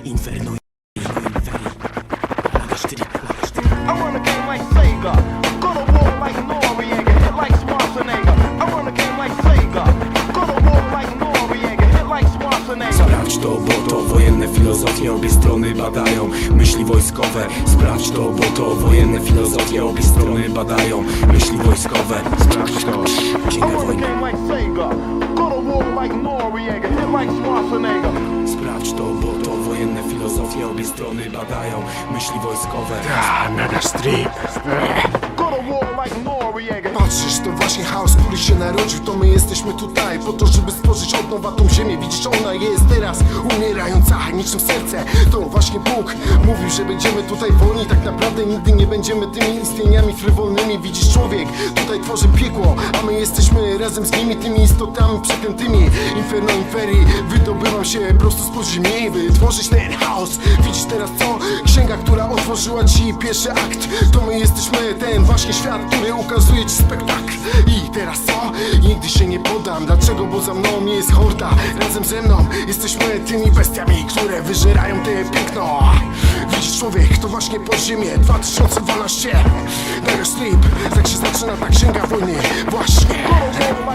Inferno, Nagash trip. I run a game like Sega, go to war like Noriega, hit like Schwarzenegger. I run a game like Sega, go to war like Noriega, hit like Schwarzenegger. Sprawdź to, bo to wojenne filozofie obie strony badają. Myśli wojskowe, sprawdź to, bo to wojenne filozofie obie strony badają. Myśli wojskowe, sprawdź to. I run a game like Sega, go to war like Noriega, hit like Schwarzenegger. Sprawdź to, bo to wojenne filozofie obie strony badają. Myśli wojskowe. Nagash trip. Go to war like Noriega. Patrzysz, to właśnie chaos, który się narodził. To my jesteśmy tutaj po to, żeby stworzyć od nowa tą ziemię. Widzisz, ona jest teraz umierająca niczym serce. To właśnie Bóg mówił, że będziemy tutaj wolni. Tak naprawdę nigdy nie będziemy tymi istnieniami frywolnymi. Widzisz, człowiek tutaj tworzy piekło, a my jesteśmy razem z nimi, tymi istotami przeklętymi. Inferno inferii, wydobywam się prosto z podziemi, by tworzyć ten chaos. Widzisz teraz co? Księga, która otworzyła ci pierwszy akt. To my jesteśmy ten właśnie świat, który ukazuje ci spektakl. I teraz co? Nigdy się nie poddam. Dlaczego? Bo za mną jest horda. Razem ze mną jesteśmy tymi bestiami, które wyżerają te piękno. Widzisz, człowiek, to właśnie podziemie 2012. Nagash trip, tak się zaczyna ta księga wojny. Właśnie.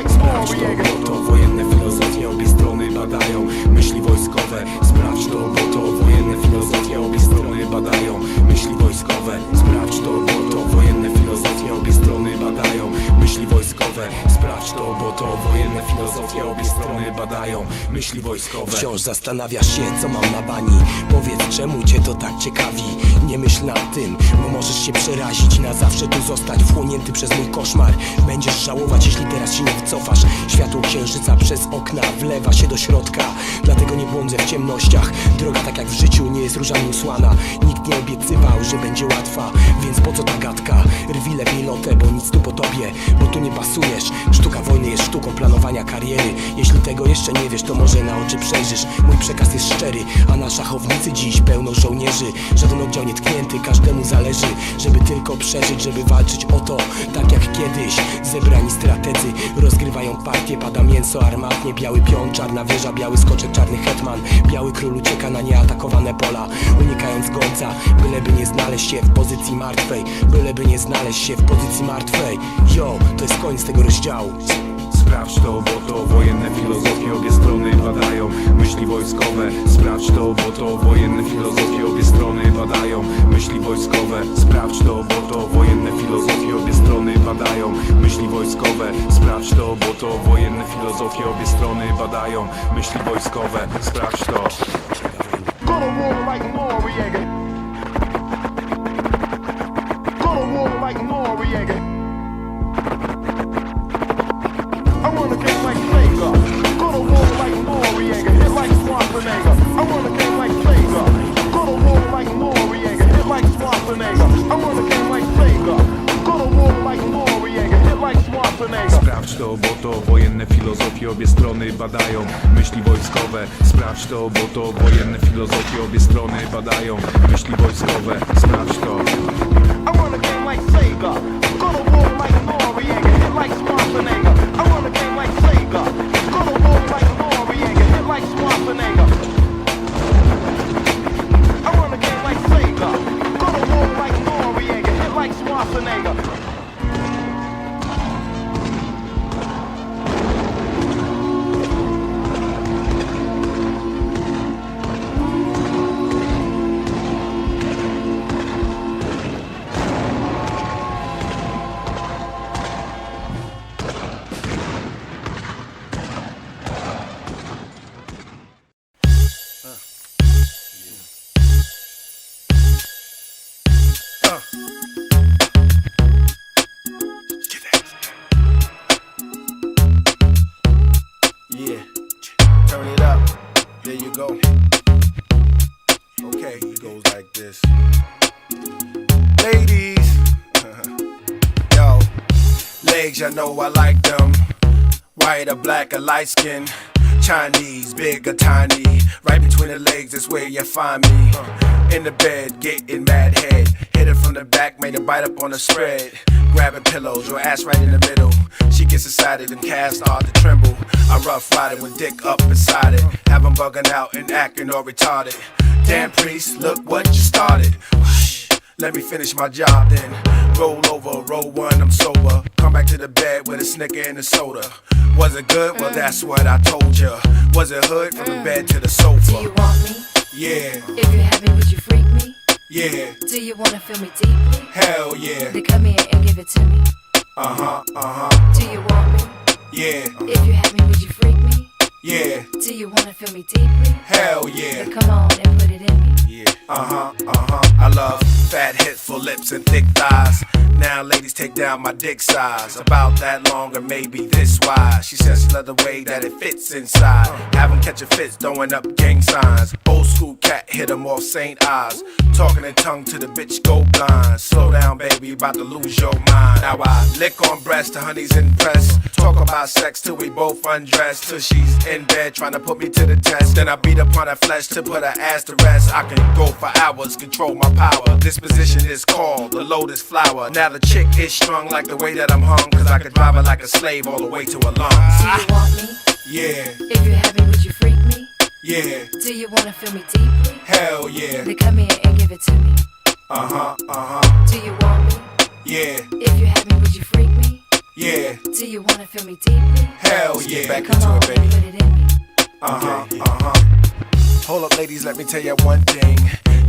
Sprawdź to, bo to wojenne filozofie obie strony badają. Myśli wojskowe, sprawdź to, bo to wojenne filozofie obie strony badają. Myśli wojskowe, sprawdź to, bo to wojenne filozofie obie strony badają. Myśli wojskowe, sprawdź to, bo to wojenne filozofie obie strony badają. Myśli wojskowe. Wciąż zastanawiasz się, co mam na bani. Powiedz, czemu cię to tak ciekawi. Nie myśl nad tym, bo możesz się przerazić. Na zawsze tu zostać wchłonięty przez mój koszmar. Będziesz żałować, jeśli teraz się nie wycofasz. Światło księżyca przez okna wlewa się do środka. Dlatego nie błądzę w ciemnościach. Droga tak jak w życiu nie jest różami usłana. Nikt nie obiecywał, że będzie łatwa. Więc po co ta gadka? Rwij lepiej lotę, bo nic tu po tobie, bo tu nie pasujesz. Sztuka wojny jest sztuką planowania kariery. Jeśli tego jeszcze nie wiesz, to może na oczy przejrzysz. Mój przekaz jest szczery, a na szachownicy dziś pełno żołnierzy. Żaden oddział nie tknięty, każdemu zależy, żeby tylko przeżyć, żeby walczyć o to, tak jak kiedyś. Zebrani strategzy rozgrywają partię, pada mięso armatnie. Biały pion, czarna wieża, biały skoczek, czarny hetman. Biały król ucieka na nieatakowane pola, unikając gońca, byleby nie znaleźć się w pozycji martwej. Byleby nie znaleźć się w pozycji martwej. Yo, to jest koniec tego rozdziału. Sprawdź to, bo to wojenne filozofie obie strony badają. Myśli wojskowe, sprawdź to, bo to wojenne filozofie obie strony badają. Myśli wojskowe, sprawdź to, bo to wojenne filozofie obie strony badają. Myśli wojskowe, sprawdź to, bo to wojenne filozofie obie strony badają. Myśli wojskowe, sprawdź to. Go to war like Noriega. Go to war like Noriega. I run a game like Sega, go to war like Noriega, hit like Schwarzenegger. I run a game like Sega, go to war like Noriega, hit like Schwarzenegger. I run a game like Sega, go to war like Noriega, hit like Schwarzenegger. Sprawdź to, bo to wojenne filozofie obie strony badają. Myśli wojskowe, sprawdź to, bo to wojenne filozofie obie strony badają. Myśli wojskowe, sprawdź to. I run a game like Sega, go to war like Noriega, hit like Schwarzenegger. I run a game like Sega, go to war like Noriega, hit like Schwarzenegger. I run a game like Sega, go to war like Noriega, hit like Schwarzenegger. Yeah, turn it up, there you go. Okay, it goes like this. Ladies, yo, legs, I know I like them. White or black or light skin, Chinese, big or tiny. Right between the legs, that's where you find me. In the bed, getting mad head. Hit it from the back, made her bite up on the spread. Grabbing pillows, your ass right in the middle. She gets excited and calves start to tremble. I rough ride it with dick up inside it. Have 'em bugging out and acting all retarded. Damn priest, look what you started. Shh, let me finish my job then. Roll over, roll one, I'm sober. Come back to the bed with a Snicker and a soda. Was it good? Well, that's what I told ya. Was it hood? From the bed to the sofa. Do you want me? Yeah, If you're happy, would you freak me? yeah, Do you wanna feel me deeply? hell yeah. Then come here and give it to me. Do you want me? Yeah, If you're happy, would you freak me? yeah, Do you wanna feel me deeply? hell yeah. Then come on and put it in me. I love fat hips, full lips, and thick thighs. Now ladies take down my dick size. About that long or maybe this wide. She says she love the way that it fits inside. Have 'em catch a fits, throwing up gang signs. Old school cat hit 'em off St. Ives. Talking in tongue to the bitch go blind. Slow down baby, about to lose your mind. Now I lick on breast to honey's impressed. Talk about sex till we both undress. Till she's in bed trying to put me to the test. Then I beat upon her flesh to put her ass to rest. I can go for hours, control my power. This position is called the lotus flower. Now the chick is strung like the way that I'm hung. Cause I could drive her like a slave all the way to her lungs. Do you want me? Yeah, If you're happy, would you freak me? yeah, Do you wanna feel me deeply? hell yeah. Then come here and give it to me. Do you want me? Yeah, If you're happy, would you freak me? yeah, Do you wanna feel me deeply? hell yeah. Back Come into on it, and baby. put it in me. Hold up, ladies, let me tell you one thing.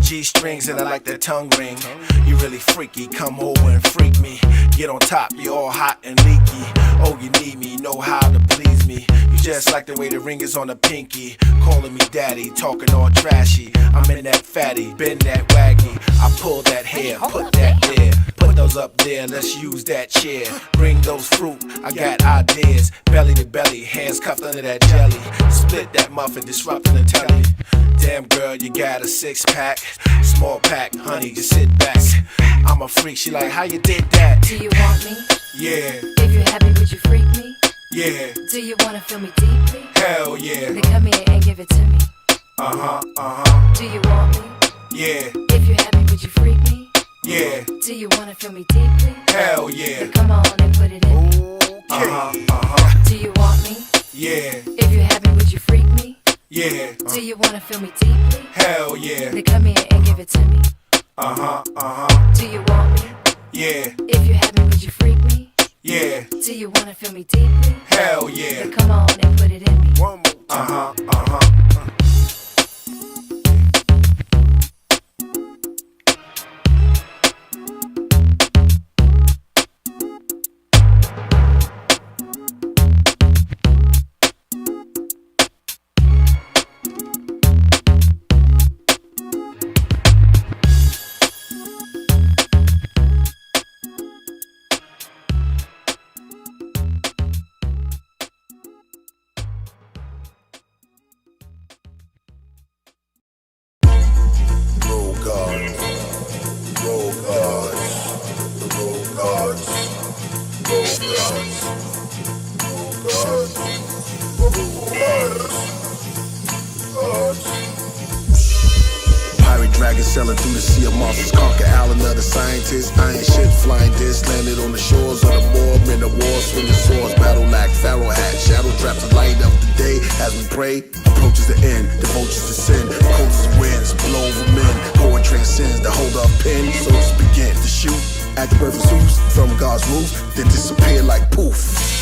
G-strings and I like that tongue ring. You really freaky, come over and freak me. Get on top, you all hot and leaky. Oh, you need me, know how to please me. You just like the way the ring is on the pinky. Calling me daddy, talking all trashy. I'm in that fatty, bend that waggy. I pull that hair, put that there. Put those up there, let's use that chair. Bring those fruit, I got ideas. Belly to belly, hands cuffed under that jelly. Split that muffin, disrupting the telly. Damn girl, you got a six-pack. Small pack, honey, just sit back. I'm a freak, she like, how you did that? Do you want me? Yeah, If you're happy, would you freak me? yeah, Do you wanna feel me deeply? hell yeah. Then come here and give it to me. Do you want me? Yeah, If you're happy, would you freak me? yeah, Do you wanna feel me deeply? hell yeah. Then come on and put it in me. Okay, Do you want me? yeah, If you're happy, would you freak me? yeah, Do you wanna feel me deeply? hell yeah. Then come here and give it to me. Do you want me? Yeah, If you're happy, would you freak me? yeah, Do you wanna feel me deeply? hell yeah. Then come on and put it in me. One more time. Roll guards, roll guards, the roll guards, roll guards, roll guards, Pirate dragon sailing through the sea of monsters, conquer Al, another scientist. Iron ships flying discs, landed on the shores of the moor. Men of war, swinging swords, battle axe, pharaoh hat, shadow traps, the light of the day. As we pray, approaches the end, the vultures descend, coldest winds blow over men. Poet transcends the hold up pen, soldiers begin to shoot at the birth of Zeus from God's roof, then disappear like poof.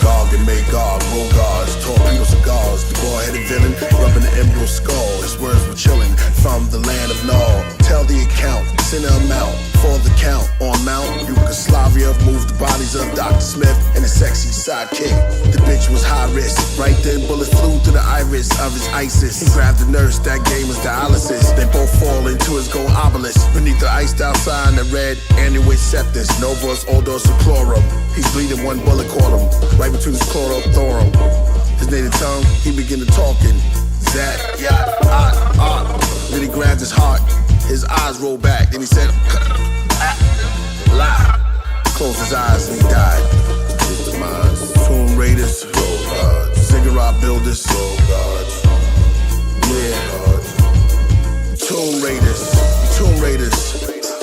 Gog and Magog, roll guards, torpedo cigars, the bald-headed villain, rubbing the emerald skull. His words were chilling from the land of Nod. Tell the account, send an amount for the count on Mount Yugoslavia. Moved the bodies of Dr. Smith and his sexy sidekick. The bitch was high risk. Right then, bullets flew through the iris of his ISIS. He grabbed the nurse that gave us dialysis. They both fall into his gold obelisk. Beneath the iced out sign that read Annuit Septus, Novus Ordos Seclorum. He's bleeding, one bullet caught him right between his chlorothorum. His native tongue, he began to talking. Zat, yat, Then he grabbed his heart, his eyes rolled back, then he said, lie. Closed his eyes and he died. His demise. Tomb Raiders, roll guards. Ziggurat builders, roll guards. Yeah. Tomb Raiders, Tomb Raiders.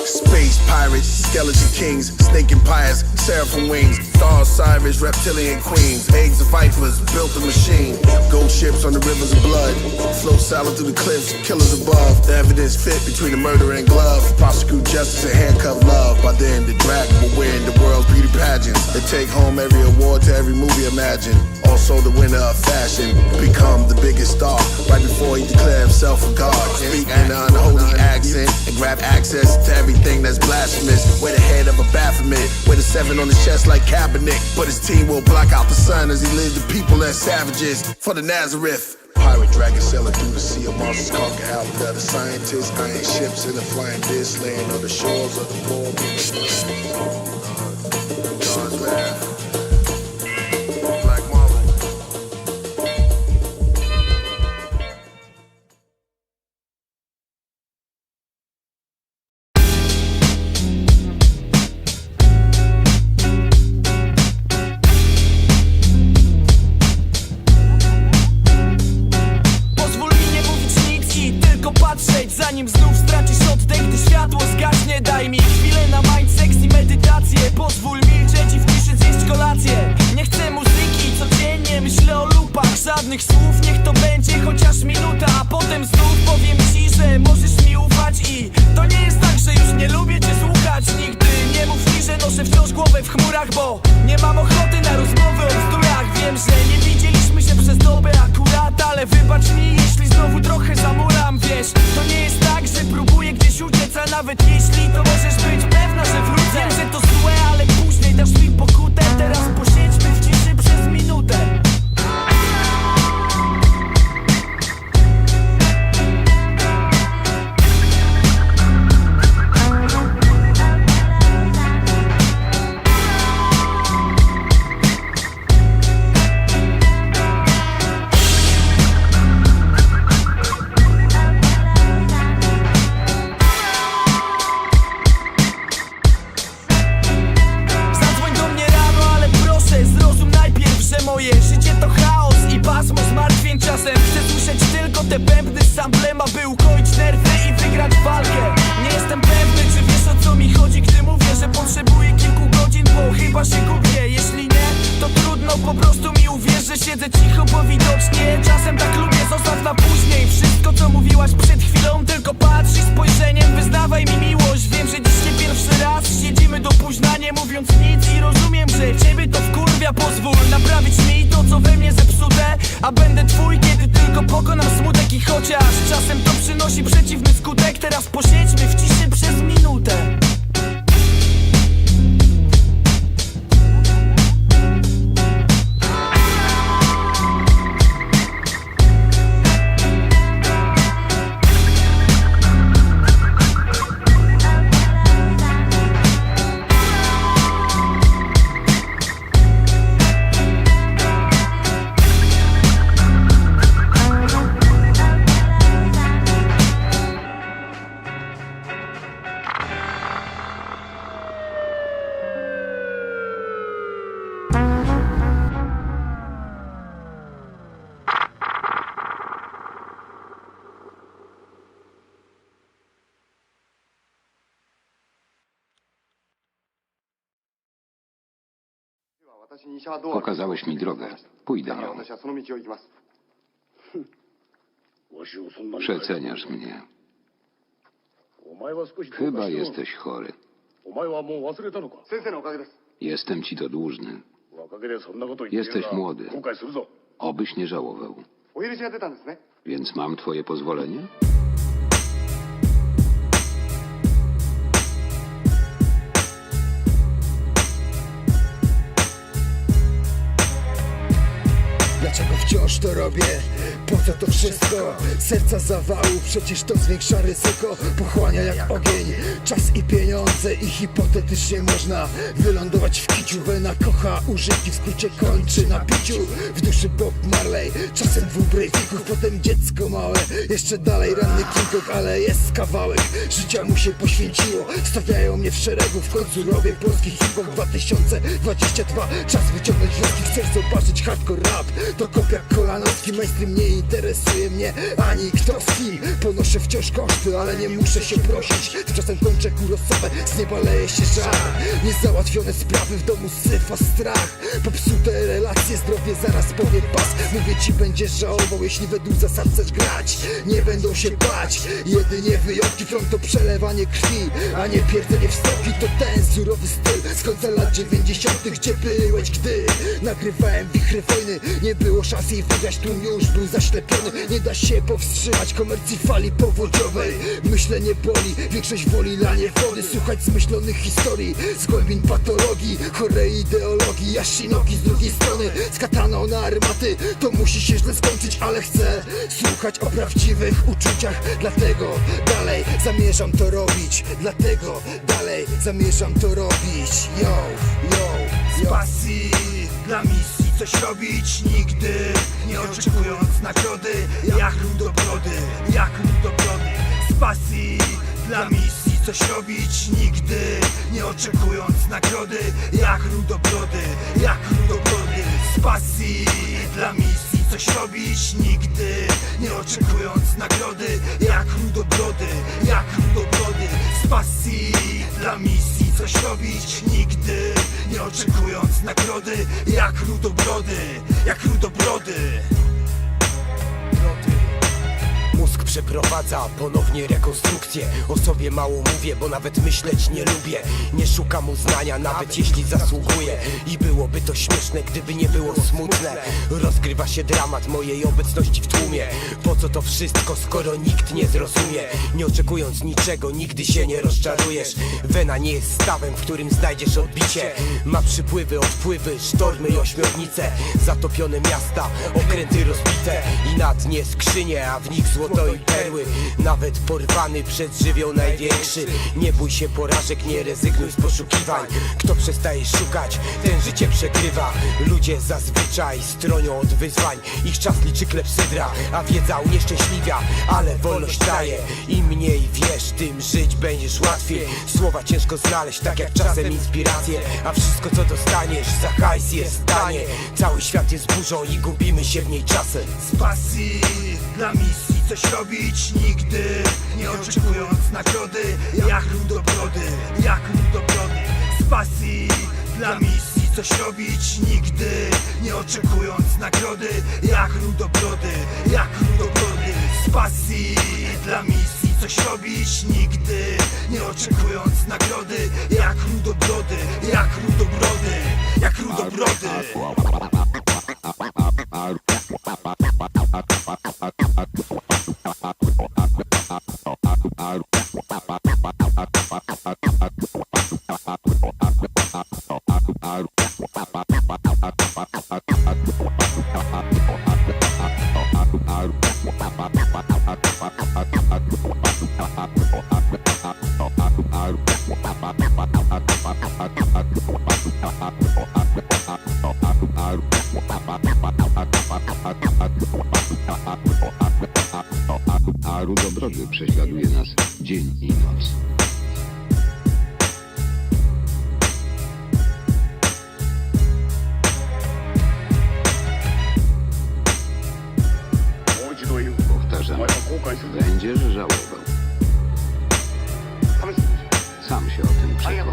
Space pirates, skeleton kings, snake empires, seraphim wings, Star Cyrus, reptilian queens, eggs of vipers, built a machine, gold ships on the rivers of blood, flow silent through the cliffs, killers above, the evidence fit between the murder and glove, prosecute justice and handcuff love. By then the dragon will win the world's beauty pageants, they take home every award to every movie imagined, also the winner of fashion, become the biggest star, right before he declare himself a god, speak in an unholy accent, and grab access to everything that's blasphemous, wear the head of a Baphomet, with a 7 on his chest like Kaepernick, but his team will block out the sun as he leads the people as savages for the Nazareth. Pirate dragon sailing through the sea of monsters, conquer Alpha, the scientists, iron ships in a flying disc, laying on the shores of the world. God's wrath. Black Marvel. Zanim znów stracisz oddech, gdy światło zgaśnie. Daj mi chwilę na mindsex i medytację. Pozwól milczeć i w ciszy zjeść kolację. Nie chcę muzyki, codziennie myślę o lupach. Żadnych słów, niech to będzie chociaż minuta. A potem znów powiem ci, że możesz mi ufać. I to nie jest tak, że już nie lubię cię słuchać. Nigdy nie mów mi, że noszę wciąż głowę w chmurach, bo nie mam ochoty na rozmowy o bzdurach. Wiem, że nie widzieliśmy się przez dobę akurat, ale wybacz mi, jeśli znowu trochę zamuram. Wiesz, to nie jest tak, że próbuję gdzieś uciec, a nawet jeśli, to możesz być pewna, że wrócę. Wiem, że to złe, ale później dasz mi pokutę. Teraz posiedźmy w ciszy przez minutę. Moje życie to chaos i pasmo zmartwień. Czasem chcę słyszeć tylko te bębny z samplem, aby ukoić nerwy i wygrać walkę. Nie jestem pewny, czy wiesz, o co mi chodzi, gdy mówię, że potrzebuję kilku godzin, bo chyba się gubię. Jeśli nie, to trudno, po prostu mi uwierz, że siedzę cicho, bo widocznie czasem tak lubię. Zostaw na później wszystko, co mówiłaś przed chwilą. Tylko patrz i spojrzeniem wyznawaj mi miłość. Wiem, że dziś nie pierwszy raz siedzimy do późna, nie mówiąc nic, i rozumiem, że ciebie to wkurwia. Pozwól naprawić mi to, co we mnie zepsute, a będę twój, kiedy tylko pokonam smutek. I chociaż czasem to przynosi przeciwny skutek, teraz posiedźmy w ciszy przez minutę. Pokazałeś mi drogę. Pójdę nią. Przeceniasz mnie. Chyba jesteś chory. Jestem ci to dłużny. Jesteś młody. Obyś nie żałował. Więc mam twoje pozwolenie? Dlaczego wciąż to robię? Po co to wszystko? Serca zawału, przecież to zwiększa ryzyko. Pochłania jak ogień czas i pieniądze, i hipotetycznie można wylądować w kiciu. Wena kocha używki, w skrócie kończy na piciu. W duszy Bob Marley, czasem 2 breakików, potem dziecko małe, jeszcze dalej ranny King Kong, ale jest kawałek życia mu się poświęciło. Stawiają mnie w szeregu, w końcu robię polski hip-hop. 2022, czas wyciągnąć wnioski. Chcesz zobaczyć hardcore rap? fotokop jak Kolanowski. Mainstream nie interesuje mnie ani kto z kim. Ponoszę wciąż koszty, ale nie muszę się prosić. Tymczasem kończę kurosowę, z nieba leje się żar. Niezałatwione sprawy w domu, syf, a strach. Popsute relacje, zdrowie zaraz powie pas. Mówię ci, będziesz żałował, jeśli według zasad chcesz grać. Nie będą się bać, jedynie wyjątki. Front to przelewanie krwi, a nie pierdzenie w stoki. To ten surowy styl z końca lat 90. Gdzie byłeś, gdy nagrywałem wichry wojny? Nie było szans jej wygrać, tłum już był zaślepiony. Nie da się powstrzymać komercji fali powodziowej. Myślenie boli, większość woli lanie wody. Słuchać zmyślonych historii, z głębin patologii, chorej ideologii. Yashinoki z drugiej strony, z kataną na armaty. To musi się źle skończyć, ale chcę słuchać o prawdziwych uczuciach. Dlatego dalej zamierzam to robić. Dlatego dalej zamierzam to robić. Yo, yo, yo. Z pasji dla misji coś robić nigdy, nie oczekując nagrody. Jak rudobrody, jak rudobrody. Z pasji dla misji coś robić nigdy, nie oczekując nagrody. Jak rudobrody, jak rudobrody. Z pasji dla misji coś robić nigdy, nie oczekując nagrody. Jak rudobrody, jak rudobrody. Z pasji dla misji coś robić nigdy, nie oczekując nagrody. Jak rudobrody, jak rudobrody. Mózg przeprowadza ponownie rekonstrukcję. O sobie mało mówię, bo nawet myśleć nie lubię. Nie szukam uznania, nawet jeśli zasługuję. I byłoby to śmieszne, gdyby nie było smutne. Rozgrywa się dramat mojej obecności w tłumie. Po co to wszystko, skoro nikt nie zrozumie? Nie oczekując niczego, nigdy się nie rozczarujesz. Wena nie jest stawem, w którym znajdziesz odbicie. Ma przypływy, odpływy, sztormy i ośmiornice. Zatopione miasta, okręty rozbite. I na dnie skrzynie, a w nich złoto i perły. Nawet porwany przez żywioł największy. Nie bój się porażek, nie rezygnuj z poszukiwań. Kto przestaje szukać, ten życie przegrywa. Ludzie zazwyczaj stronią od wyzwań. Ich czas liczy klepsydra, a wiedza unieszczęśliwia. Ale wolność daje. Im mniej wiesz, tym żyć będziesz łatwiej. Słowa ciężko znaleźć, tak jak czasem inspiracje. A wszystko co dostaniesz za hajs jest tanie. Cały świat jest burzą i gubimy się w niej czasem. Z pasji dla misji coś robić nigdy, nie oczekując nagrody. Jak rudobrody, jak rudobrody. Z pasji dla misji coś robić nigdy, nie oczekując nagrody. Jak rudobrody, jak rudobrody. Z pasji dla misji coś robić nigdy, nie oczekując nagrody. Jak rudobrody, jak rudobrody, jak rudobrody. A rudobrody prześladuje nas dzień i noc. Powtarzam, będziesz żałował. Sam się o tym przekonam.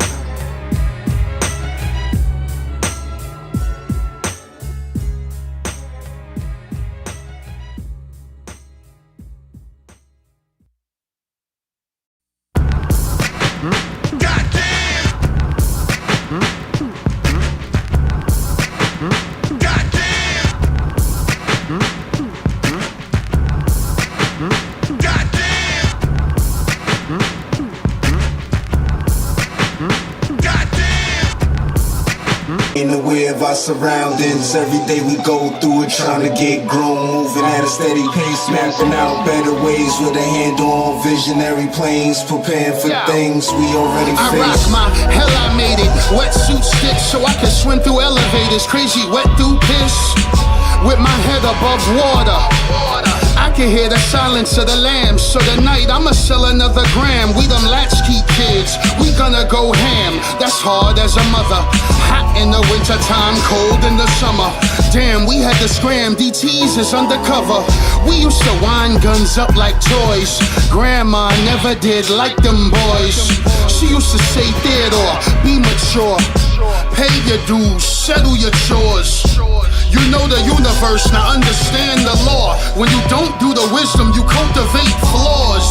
In aware of our surroundings, every day we go through it, trying to get grown, moving at a steady pace, mapping out better ways with a handle on visionary planes, preparing for things we already I faced. rock my hell, I made it. Wetsuit stitch so I can swim through elevators, crazy wet through piss, with my head above water. I can hear the silence of the lambs. So tonight I'ma sell another gram. We them latchkey kids, we gonna go ham. That's hard as a mother. Hot in the wintertime, cold in the summer. Damn, we had to scram, DTs is undercover. We used to wind guns up like toys. Grandma never did like them boys. She used to say, Theodore, be mature. Pay your dues, settle your chores. You know the universe, now understand the law. When you don't do the wisdom, you cultivate flaws.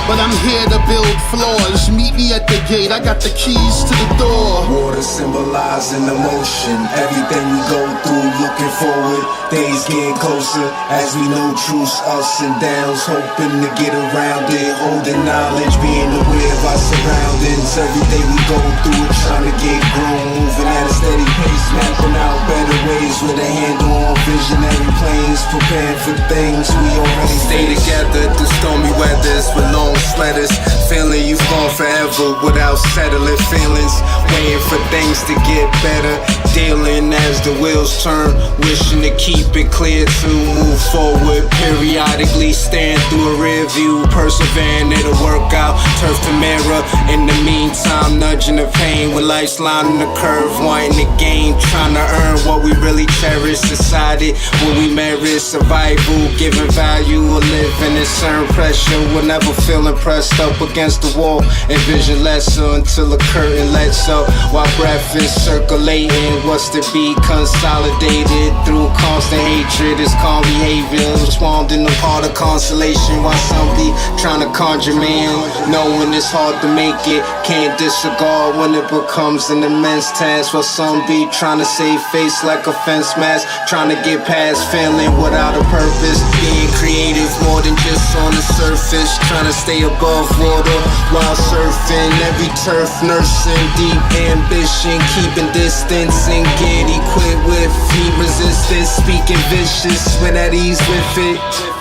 But I'm here to build floors. Meet me at the gate, I got the keys to the door. Water symbolizing emotion. Everything we go through, looking forward. Days getting closer as we know truths, ups and downs. Hoping to get around it, holding knowledge, being aware of our surroundings. Every day we go through it, trying to get grown. Moving at a steady pace, mapping out better ways with a handle on visionary planes. Preparing for things we already Stay together through stormy weathers with long sweaters. Feeling you've gone forever without settling feelings. Waiting for things to get better. Dealing as the wheels turn. Wishing to keep it clear to move forward. Periodically staring through a rear view. Persevering, it'll work out. Turf to mirror. In the meantime, nudging the pain with life's lining the curve. Wanting the game. Trying to earn what we really cherish. Decided what we merit. Survival. Giving value. Or living in certain pressure. We'll never feel impressed up against the wall. Envision lesser until the curtain lets up. While breath is circulating. What's to be consolidated through constant hatred is calm behavior. Swarmed in the part of consolation while some be trying to conjure man. Knowing it's hard to make it, can't disregard when it becomes an immense task. While some be trying to save face like a fence mask. Trying to get past feeling without a purpose. Being creative more than just on the surface. Trying to stay above water while surfing. Every turf nursing deep ambition. Keeping distance and get equipped with heat resistance. Speaking vicious when at ease with it.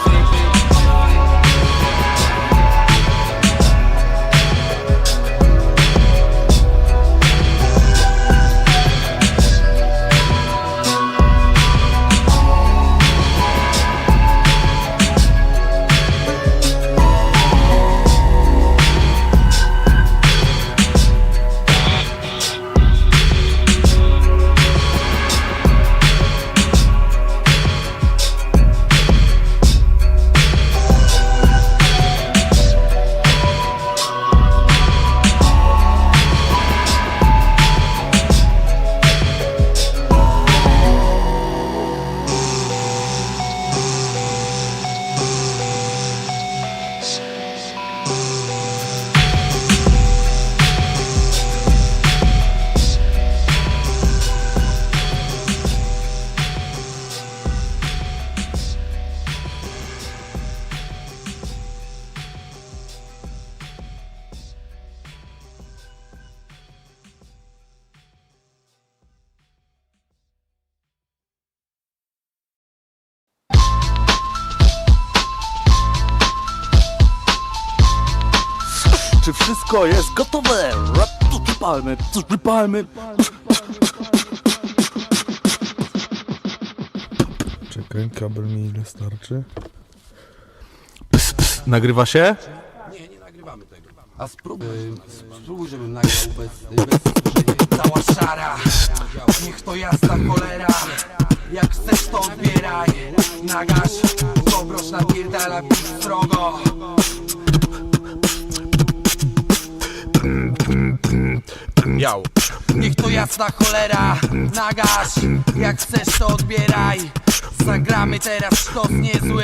Czy wszystko jest gotowe? Palmy, palmy. Czekaj, kabel mi ile starczy? Nagrywa się? Nie, nie nagrywamy tego. A spróbuj, żebym nagrał bez cała szara. Niech to jasna cholera. Jak chcesz to odbieraj. Nagasz, dobrosz napierdala pić srogo. Miał. Niech to jasna cholera. Nagasz, jak chcesz to odbieraj. Zagramy teraz sztos niezły.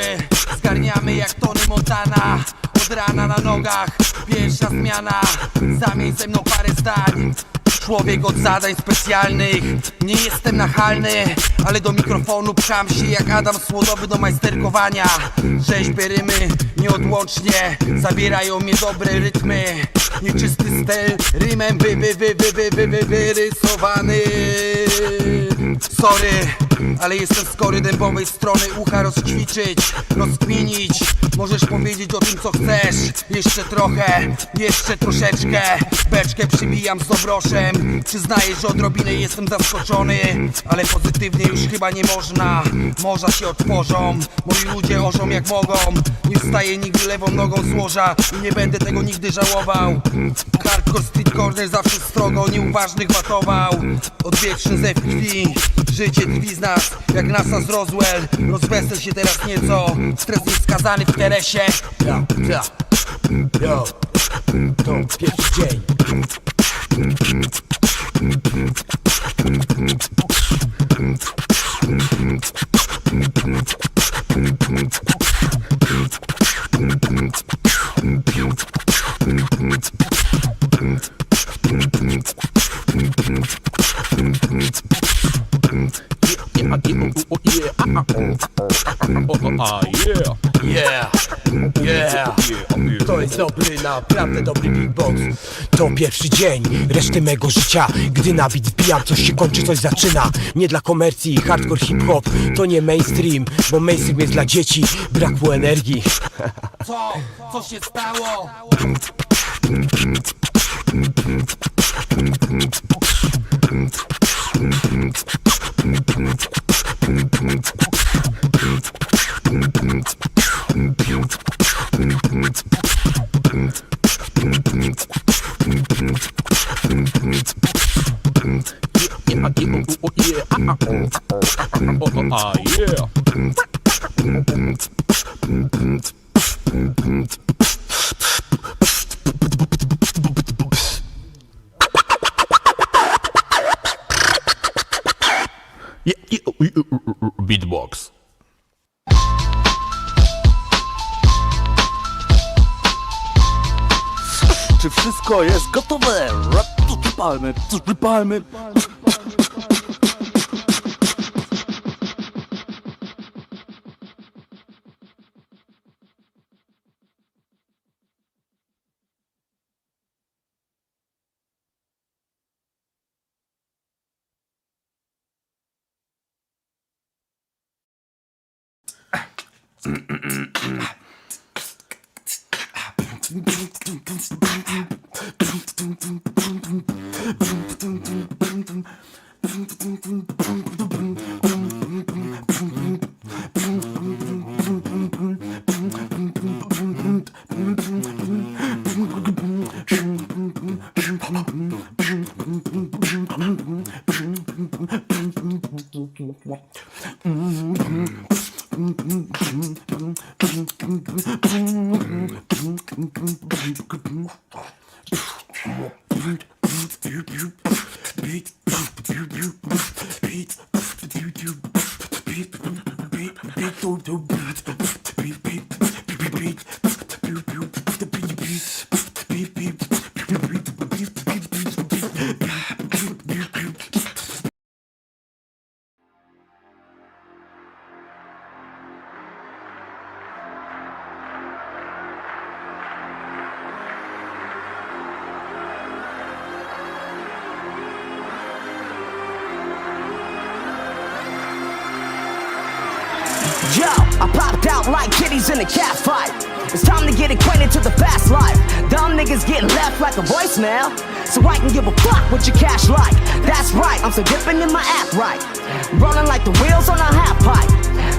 Zgarniamy jak Tony Montana. Od rana na nogach, pierwsza zmiana. Zamień ze mną parę zdań. Człowiek od zadań specjalnych. Nie jestem nachalny, ale do mikrofonu pcham się jak Adam Słodowy do majsterkowania. Rzeźbę rymy nieodłącznie zabierają mnie dobre rytmy. Nieczysty styl rymem wyrysowany. Sorry, ale jestem skory dębowej strony ucha rozćwiczyć, rozkminić. Możesz powiedzieć o tym co chcesz. Jeszcze trochę, jeszcze troszeczkę. Beczkę przybijam z dobroszem. Przyznaję, że odrobinę jestem zaskoczony, ale pozytywnie już chyba nie można. Morza się otworzą, moi ludzie orzą jak mogą. Nie wstaję nigdy lewą nogą z łoża i nie będę tego nigdy żałował. Hardcore street corner zawsze strogo nieuważnych watował. Odwieczny zew krwi, życie drwi z nas jak NASA z Roswell. Rozwesel się teraz nieco, stres nieskazany w teresie. Yo, to pierwszy dzień. To jest dobry, naprawdę dobry beatbox. To pierwszy dzień reszty mego życia. Gdy na beat wbijam, coś się kończy, coś zaczyna. Nie dla komercji, hardcore hip-hop to nie mainstream, bo mainstream jest dla dzieci. Brakło energii. Co się stało? Beatbox. Czy wszystko jest gotowe? Palmy, palmy. Yo, I popped out like kitties in a cat fight. It's time to get acquainted to the fast life. Dumb niggas getting left like a voicemail, so I can give a fuck what your cash like. That's right, I'm still dipping in my app right, rolling like the wheels on a half pipe.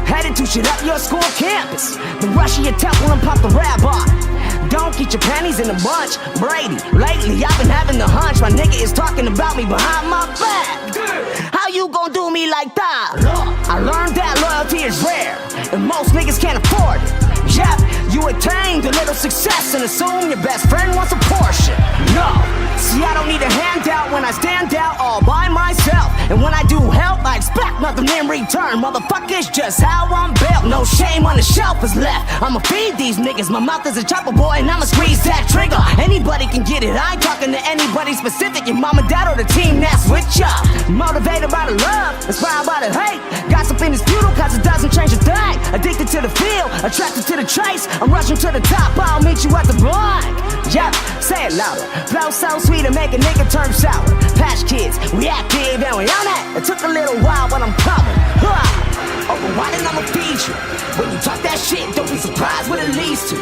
Headed to shit up your school campus, then rush to your temple and pop the rabbi. Don't get your panties in a bunch, Brady. Lately I've been having the hunch my nigga is talking about me behind my back. How you gon' do me like that? I learned that loyalty is rare, and most niggas can't afford it. Yep, you attained a little success and assume your best friend wants a portion. No, see I don't need a handout when I stand out all by myself. And when I do help, I expect nothing in return. Motherfuckers, just how I'm built. No shame on the shelf is left. I'ma feed these niggas, my mouth is a chopper boy and I'ma squeeze that trigger. Anybody can get it, I ain't talking to anybody specific. Your mama, dad, or the team that's with ya. Motivated by the love, inspired by the hate. Gossip in is futile cause it doesn't change a thing. Addicted to the feel, attracted to the chase. I'm rushing to the top, I'll meet you at the block. Yep, say it louder. Flow so sweet to make a nigga turn sour. Patch kids, we active and we on that. It took a little while, but I'm coming. Overriding, I'ma feed you. When you talk that shit, don't be surprised what it leads to.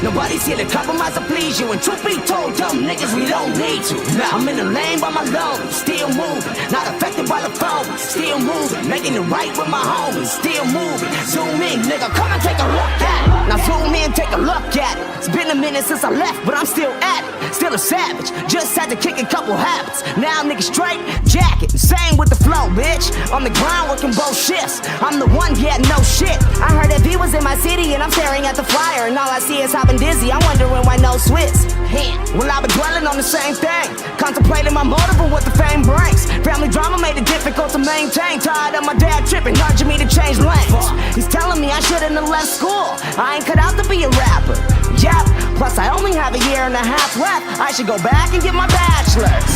Nobody's here to compromise or please you. And truth be told, dumb niggas, we don't need to. Nah, I'm in the lane by my loan, still moving. Not affected by the phone, still moving. Making it right with my homies, still moving. Zoom in, nigga, come and take a look at it. Now zoom in, take a look at it. It's been a minute since I left, but I'm still at it. Still a savage, just had to kick a couple habits. Now niggas straight, jacket, same with the flow, bitch. On the ground working both shifts. I'm the one getting no shit. I heard that he was in my city and I'm staring at the flyer, and all I see is hopping dizzy. I'm wondering why no Swiss. Well, I've been dwelling on the same thing, contemplating my motive and what the fame brings. Family drama made it difficult to maintain. Tired of my dad tripping, urging me to change lanes. He's telling me I shouldn't have left school. I ain't cut out to be a rapper. Yep, plus I only have a year and a half left. I should go back and get my bachelor's.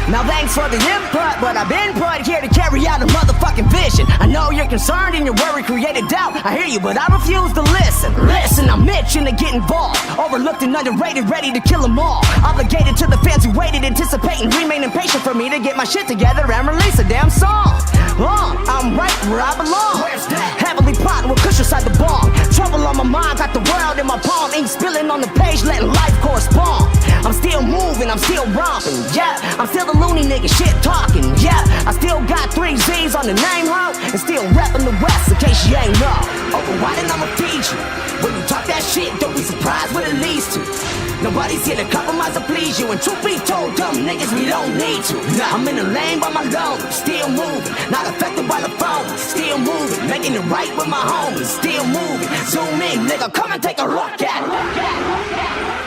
Now thanks for the input, but I've been put here to carry out a motherfucking vision. I know you're concerned and your worry created doubt. I hear you, but I refuse to listen. Listen, I'm itching to get involved. Overlooked and underrated, ready to kill them all. Obligated to the fans who waited, anticipating, remaining patient for me to get my shit together and release a damn song. I'm right where I belong. Heavily plotting with Kush inside the bomb. Trouble on my mind, got the world in my palm. Ink spilling on the page, letting life correspond. I'm still moving, I'm still romping, yeah. I'm still the loony nigga, shit talking, yeah. I still got 3 Z's on the name, ho. And still reppin' the West, in case you ain't know. Overriding, I'ma feed you. When you talk that shit, don't be surprised what it leads to. Nobody's here to compromise or please you. And truth be told, dumb niggas, we don't need to. I'm in the lane by my loan, still moving. Not affected by the phone, still moving. Making it right with my homies, still moving. Zoom in, nigga, come and take a look at it.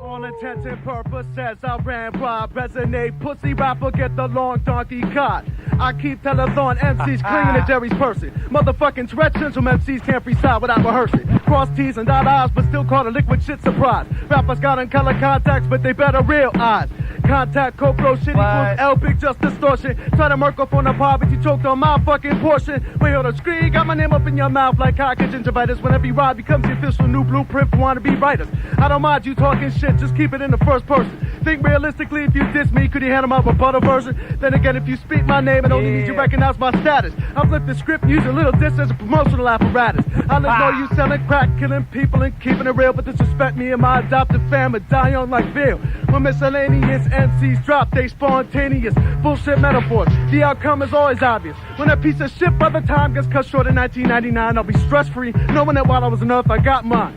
All intents and purposes, I ran wild, resonate, pussy rapper, get the long donkey caught. I keep telethon MCs clinging to Jerry's person. Motherfucking stretching, some MCs can't freestyle without rehearsing. Cross T's and dot I's, but still call a liquid shit surprise. Rappers got in color contacts, but they better real eyes. Contact, Copro, shitty fools, L big just distortion. Try to murk up on the pod, but you choked on my fucking portion. Wait on the screen, got my name up in your mouth like cock and gingivitis. When every ride becomes the official new blueprint for wannabe writers. I don't mind you talking shit, just keep it in the first person. Think realistically, if you diss me, could you handle my rebuttal version? Then again, if you speak my name, it only means you recognize my status. I flip the script and use a little diss as a promotional apparatus. I let know you selling crack, killing people and keeping it real, but disrespect me and my adopted fam and die on like veal. When miscellaneous MCs drop, they spontaneous bullshit metaphors. The outcome is always obvious. When that piece of shit by the time gets cut short in 1999, I'll be stress-free, knowing that while I was on Earth, I got mine.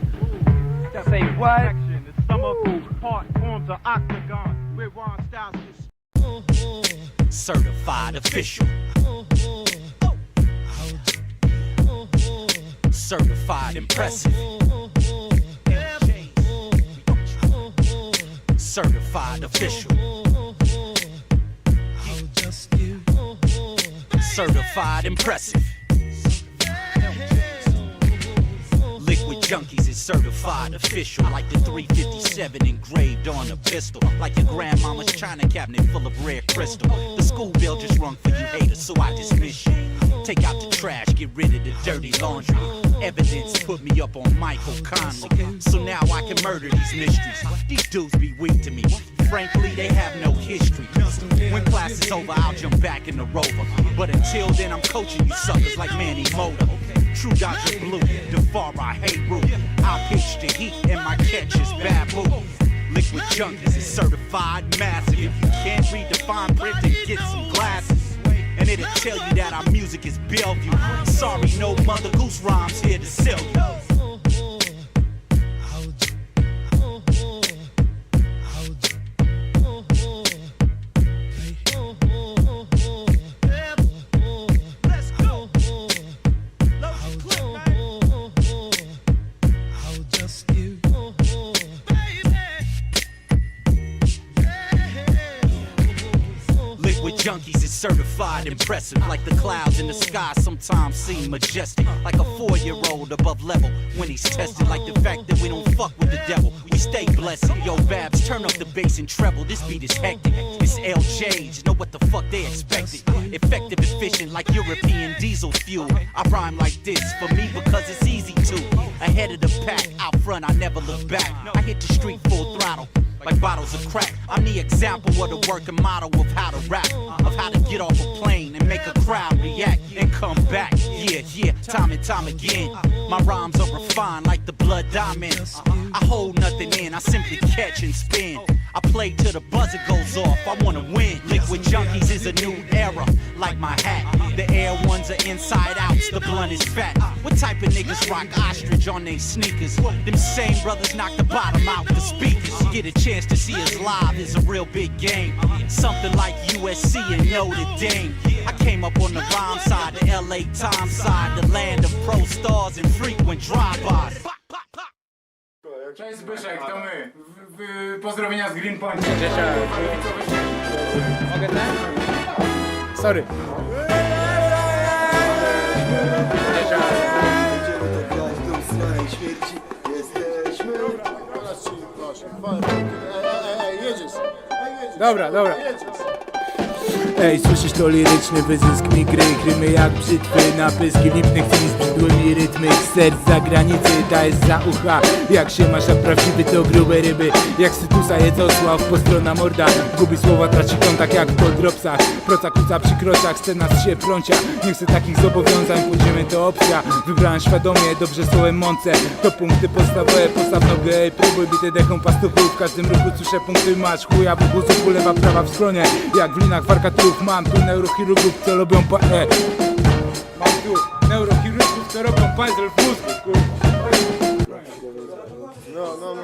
Say what? It's some of whose part forms an octagon. Where Ron Styles is certified official. Certified impressive. Certified official. Certified impressive. Liquid Junkies is certified official. Like the 357 engraved on a pistol. Like your grandmama's china cabinet full of rare crystal. The school bell just rung for you haters, so I dismiss you. Take out the trash, get rid of the dirty laundry. Evidence put me up on Michael Conley, so now I can murder these mysteries. These dudes be weak to me. Frankly, they have no history. When class is over, I'll jump back in the Rover. But until then, I'm coaching you suckers like Manny Motor. True Dodger Blue, DeFar, I hate Root. I'll pitch the heat and my catch is Babu. Liquid Junkies is certified massive. If you can't read the fine print, then get some glasses. And it'll tell you that our music is Bellevue. Sorry, no Mother Goose rhymes here to sell you. Liquid junkies is certified impressive. Like the clouds in the sky sometimes seem majestic. Like a 4-year-old above level when he's tested. Like the fact that we don't fuck with the devil, we stay blessed. Yo, Babs, turn up the bass and treble. This beat is hectic. It's LJs, know what the fuck they expected. Effective, efficient, like European diesel fuel. I rhyme like this for me because it's easy to. Ahead of the pack, out front, I never look back. I hit the street full throttle, like bottles of crack. I'm the example of the working model of how to rap, of how to get off a plane and make a crowd react and come back. Yeah, time and time again. My rhymes are refined like the blood diamonds. I hold nothing in, I simply catch and spin. I play till the buzzer goes off, I wanna win. Liquid junkies is a new era, like my hat. The air ones are inside outs, the blunt is fat. What type of niggas rock ostrich on they sneakers? Them same brothers knock the bottom out the speakers. Get a chance to see us live is a real big game. Something like USC and Notre Dame. I came up on the rhyme side, the LA Times side, the land of pro stars and frequent drive-bys. Cześć Zbyszek, to my. Pozdrowienia z Green Point. Mogę ten? Sorry. Dobra. Ej, słyszysz to liryczny wyzysk mi gry. Rymy jak brzytwy, napyski lipnych tymi zbrzydłymi rytmy. Serc za granicy, dajesz za ucha. Jak się masz, a prawdziwy to grube ryby. Jak Sytusa Jedzosław, postrona morda. Gubi słowa, traci kontakt jak po dropsach. Proca kuca przy kroczach, scena się prącia. Nie chcę takich zobowiązań, pójdziemy to opcja. Wybrałem świadomie, dobrze słołem mące. To punkty podstawowe, postaw nogę. Próbuj bity dechą pastuchów. W każdym ruchu słyszę punkty, masz chuja w guzu, lewa, prawa w stronie. Jak w linach warkaturów. Mam tu neurochirurgów, co robią Mam tu neurochirurgów, co robią puzzle w mózgu, kurwa. No.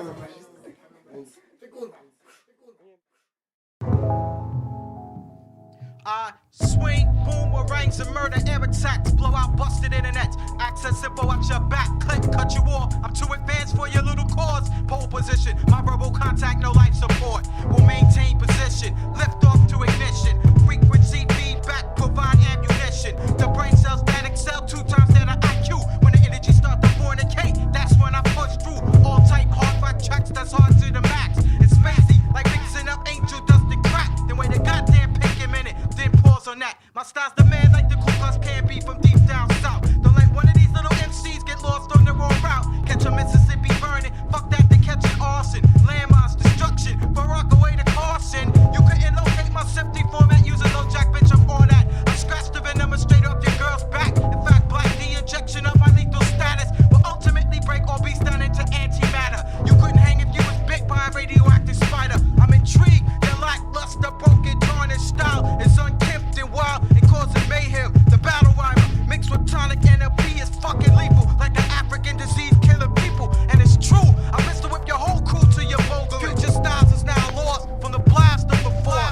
Swing, boomerangs and murder air attacks. Blow out busted internet. Access info out your back. Click, cut you off. I'm too advanced for your little cause. Pole position. My verbal contact, no life support. Will maintain position. Lift off to ignition. Frequency feedback. Provide ammunition. The brain cells that excel 2 times that of IQ. When the energy starts to fornicate, that's when I push through. All type hard tracks that's hard to the max. It's fancy, like mixing up angel dust and crack. Then wait a goddamn pick a minute. Then pause on that. My style's the man like the Ku Klux Klan be from deep down south. Don't let one of these little MCs get lost on the wrong route. Catch a Mississippi burning, fuck that, they catch an arson. Landmines, destruction, Barack away the caution. You couldn't locate my SIP-D format using no jack, bitch, I'm all that. I scratched the venom straight off your girl's back. In fact, black the injection of my lethal status will ultimately break all beasts down into antimatter. You couldn't hang if you was bit by a radioactive spider. I'm intrigued, their lackluster, broken, tarnished style is unkempt and wild and causing mayhem. The battle rhymer mixed with tonic NLP is fucking lethal, like an African disease killing people. And it's true, I pistol whip your whole crew to your vulgar. Future styles is now lost from the blast of before.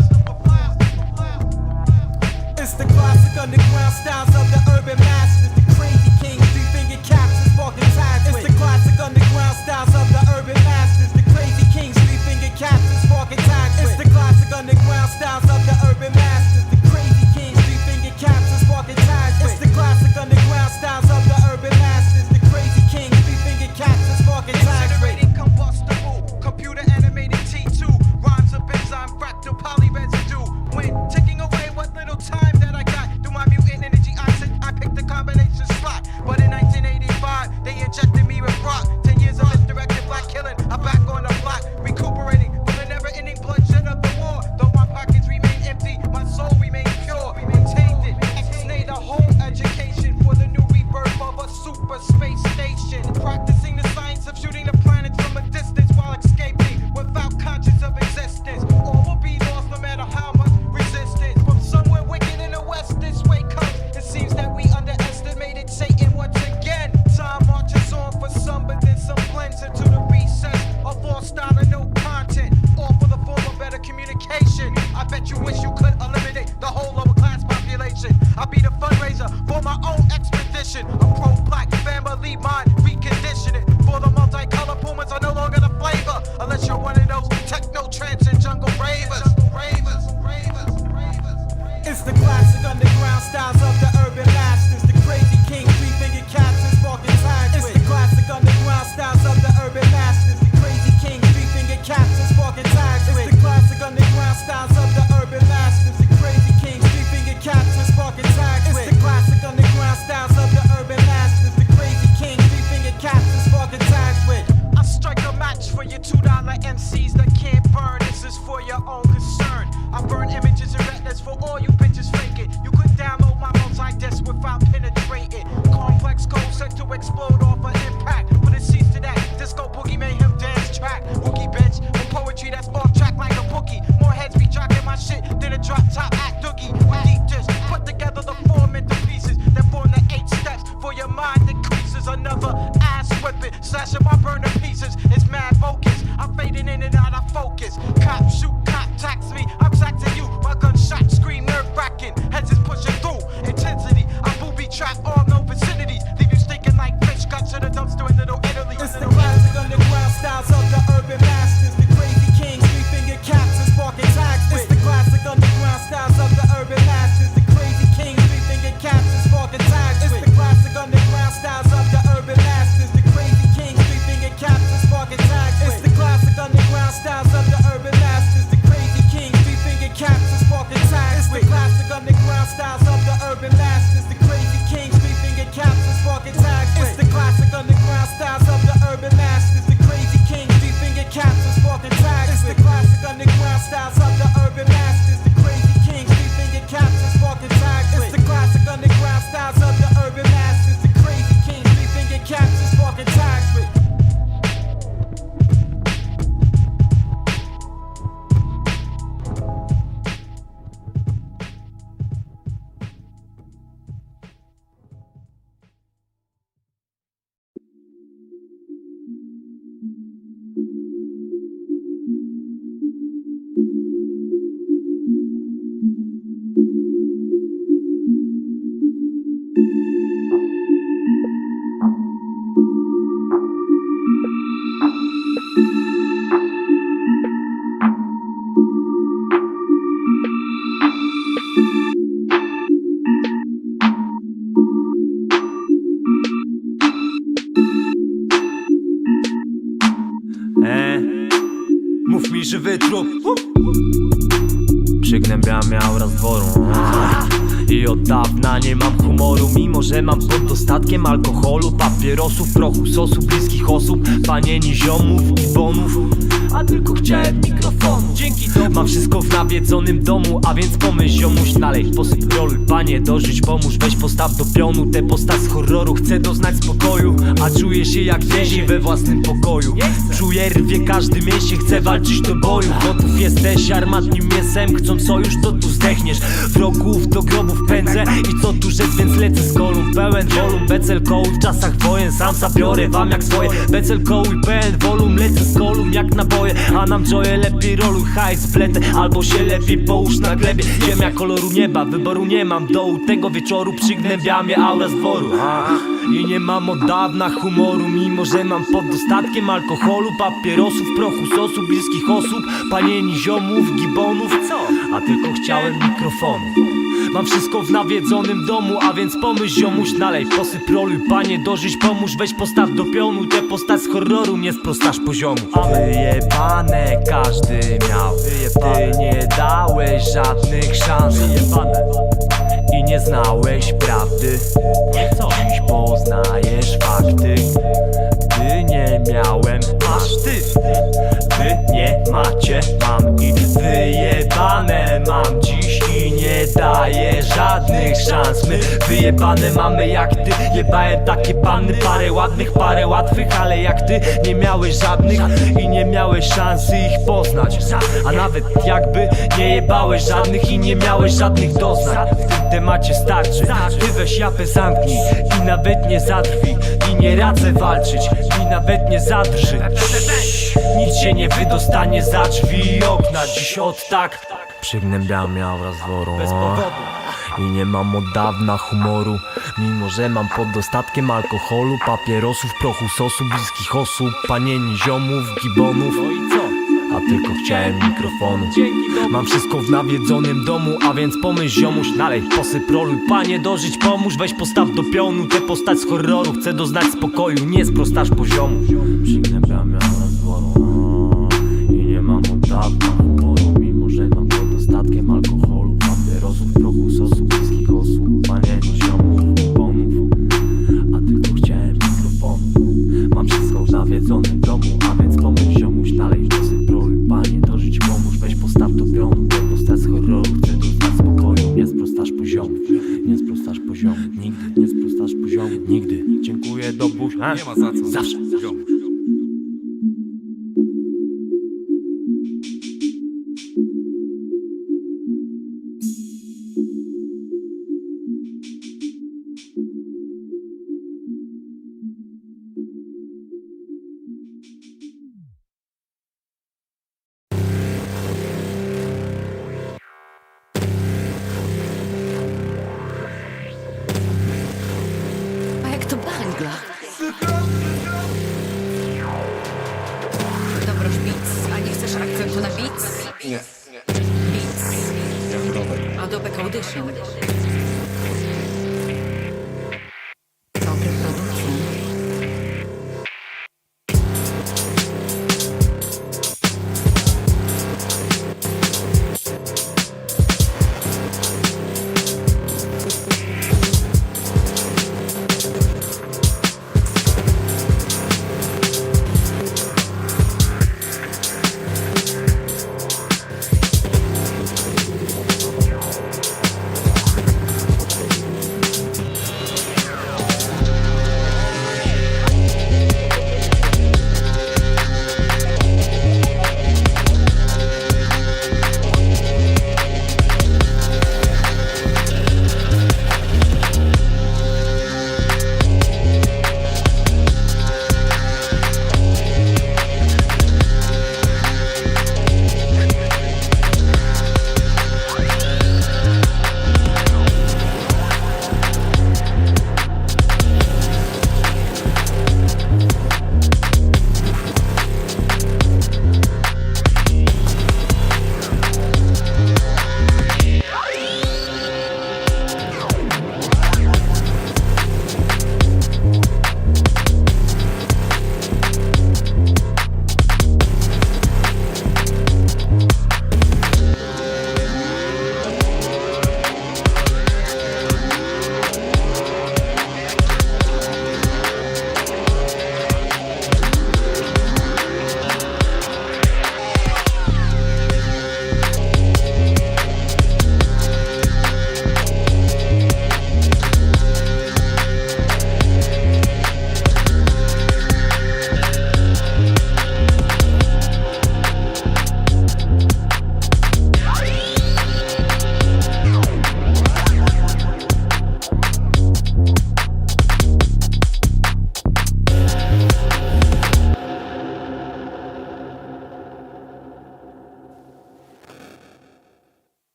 It's the classic underground styles of the urban masters, the crazy kings, 3-fingered captains, walking tags. It's the classic underground styles of the urban masters, the crazy kings, 3-fingered captains, walking tags. It's the classic underground styles of the urban masters, the crazy kings, 3-fingered captains, walking tags. It's the classic underground styles of the urban masters, the crazy kings, 3-fingered captains, walking tags. Incinerating combustible, computer animated T2, rhymes of enzyme, fractal poly residue. When taking away what little time that I got through my mutant energy, I picked the combination slot. But in 1985, they injected me with rock. 10 years of misdirected black killing, I'm back on the block, recuperating from the never-ending bloodshed of the war. Though my pockets remain empty, my soul remains pure, maintained it. Ex-nate a whole education for the new rebirth of a super space station. Practicing the science of shooting the planets from a distance while escaping without conscience of existence. All will be lost no matter how much resistance. From somewhere wicked in the west, this way comes. It seems that we underestimated Satan once again. Time marches on for some, but then some blends into the recess of all style and no content. All for the form of better communication. I bet you wish you could eliminate the whole lower class population. I'll be the fundraiser for my own expedition. A pro-black family mind, recondition it. For the multicolor pumas are no longer the flavor, unless you're one of those techno trance and jungle ravers. It's the classic underground styles of the urban masters. The crazy king, three-fingered cats and sparking tags. It's the classic underground styles of the urban masters. The crazy king, three-fingered cats and sparking tags. It's the classic underground styles of the urban masters. The crazy king, three-fingered cats and sparking tags. It's the classic underground styles of the urban masters. The crazy king, three-fingered cats and sparking tags with. I strike a match for your $2 MCs that can't burn. This is for your own concern. I burn images and retinas for all you bitches faking. You could download my multi-disc without penetrating. Complex code set to explode off an impact. But it ceased to that disco boogie mayhem dance track. Wookie bitch with poetry that's off track like a bookie. More heads be jocking my shit than a drop top act doogie. Deep just put together the form into pieces that form the 8 steps for your mind increases. Another ass whipping, slashing my burner pieces. It's mad focus. I'm fading in and out of focus. Cop shoot, cop tax me. I'm taxing you. My gunshot scream nerve-wracking. Heads is pushing through intensity. I booby trap all no vicinity. Leave you stinking like fish guts in a dumpster in Little Italy. It's the classic underground styles of the urban masters. The crazy kings, three-fingered cats and sparking tags. It's the classic underground styles of the urban masters. The crazy kings, three-fingered cats and sparking tags. It's the classic underground styles of the urban masters. The crazy kings, three-fingered cats and sparking tags. It's the classic underground styles of the urban masters. The crazy kings, three-fingered cats and sparking tags. It's the classic underground styles of the urban masters. The crazy kings, three-fingered cats and sparking tags. It's the classic underground styles of the urban masters. The crazy kings, three-fingered cats and sparking tags. It's the classic underground styles of the urban masters. The crazy kings, three-fingered cats and sparking tags. It's the classic underground styles of the urban masters. The crazy kings, three-fingered cats and sparking tags. Mów mi żywy trup. Przygnębiam miał raz dworu. I od dawna nie mam humoru, mimo że mam pod dostatkiem alkoholu, papierosów, prochu, sosu, bliskich osób, panieni, ziomów, bonów. A tylko chciałem mikrofonu. Dzięki tobie mam wszystko w nawiedzonym domu. A więc pomyśl ziomuś, nalej, posyp roluj. Panie, dożyć, pomóż, weź postaw do pionu. Tę postać z horroru, chcę doznać spokoju. A czuję się jak więzień we własnym pokoju. Czuję, rwie każdy mięsień, chcę walczyć do boju. Gotów jesteś armatnim mięsem, chcąc sojusz, to tu zdechniesz. Wrogów do grobów pędzę i co tu rzec, więc lecę z kolumn. Pełen volum, becel kołuj w czasach wojen. Sam zabiorę wam jak swoje. Becel kołuj, pełen volum, lecę z kolumn jak naboje. A nam joje lepiej roluj, hajs w pletę, albo się lepiej połóż na glebie. Ziemia koloru nieba, wyboru nie mam. Dołu tego wieczoru przygnębia mnie aura z dworu. I nie mam od dawna humoru, mimo że mam pod dostatkiem alkoholu, papierosów, prochu, sosu, bliskich osób, panieni, ziomów, gibonów. Co? A tylko chciałem mikrofonu. Mam wszystko w nawiedzonym domu, a więc pomyśl ziomuś, nalej, posyp roluj. Panie, dożyć, pomóż, weź postaw do pionu. Tę postać z horroru nie sprostasz poziomu. Wyjebane każdy miał, ty nie dałeś żadnych szans. I nie znałeś prawdy, dziś poznajesz fakty. Gdy nie miałem, masz ty. Wy nie macie, mam i wyjebane mam dziś i nie daję żadnych szans. My wyjebane mamy jak ty. Jebałem takie panny, parę ładnych, parę łatwych, ale jak ty nie miałeś żadnych i nie miałeś szansy ich poznać. A nawet jakby nie jebałeś żadnych i nie miałeś żadnych doznań. W tym temacie starczy. Ty weź japę zamknij i nawet nie zadrwi. I nie radzę walczyć i nawet nie zadrży. Nic się nie wydostanie za drzwi i okna. Dziś od tak przygnębiam miał raz woru. Bez powodu. I nie mam od dawna humoru, mimo że mam pod dostatkiem alkoholu, papierosów, prochu, sosu, bliskich osób, panieni, ziomów, gibonów. No i co? A tylko chciałem mikrofonu. Mam wszystko w nawiedzonym domu, a więc pomyśl ziomuś, nalej, posyp, roluj, panie dożyć pomóż, weź postaw do pionu, tę postać z horroru, chcę doznać spokoju, nie sprostasz poziomu. Przygnębiam ja rozworu i nie mam od dawna humoru, mimo że mam pod dostatkiem alkoholu, papierosów, prochu, sosu, bliskich osób, panie ziomów, bonów, a tylko chciałem mikrofonu. Mam wszystko w nawiedzonym domu, a więc pomyśl ziomuś, nalej, posyp, roluj, panie dożyć pomóż, weź postaw do pionu, tę postać z horroru, chcę doznać spokoju, nie sprostasz poziomu, nie sprostasz poziomu, nigdy nie sprostasz poziomu, nigdy. Dziękuję, Dobuś, nie ma za co, zawsze. A jak to bangla? Dobrosz beats. A nie chcesz akcentu na beats? Nie. Beats. A do back audition. Dobry producent.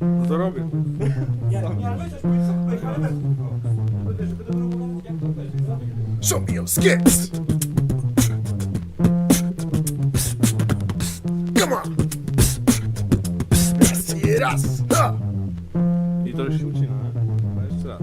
No to robię. Show me your skills. Come on. Raz i raz. Ha. I to już się ucina, nie? A jeszcze raz.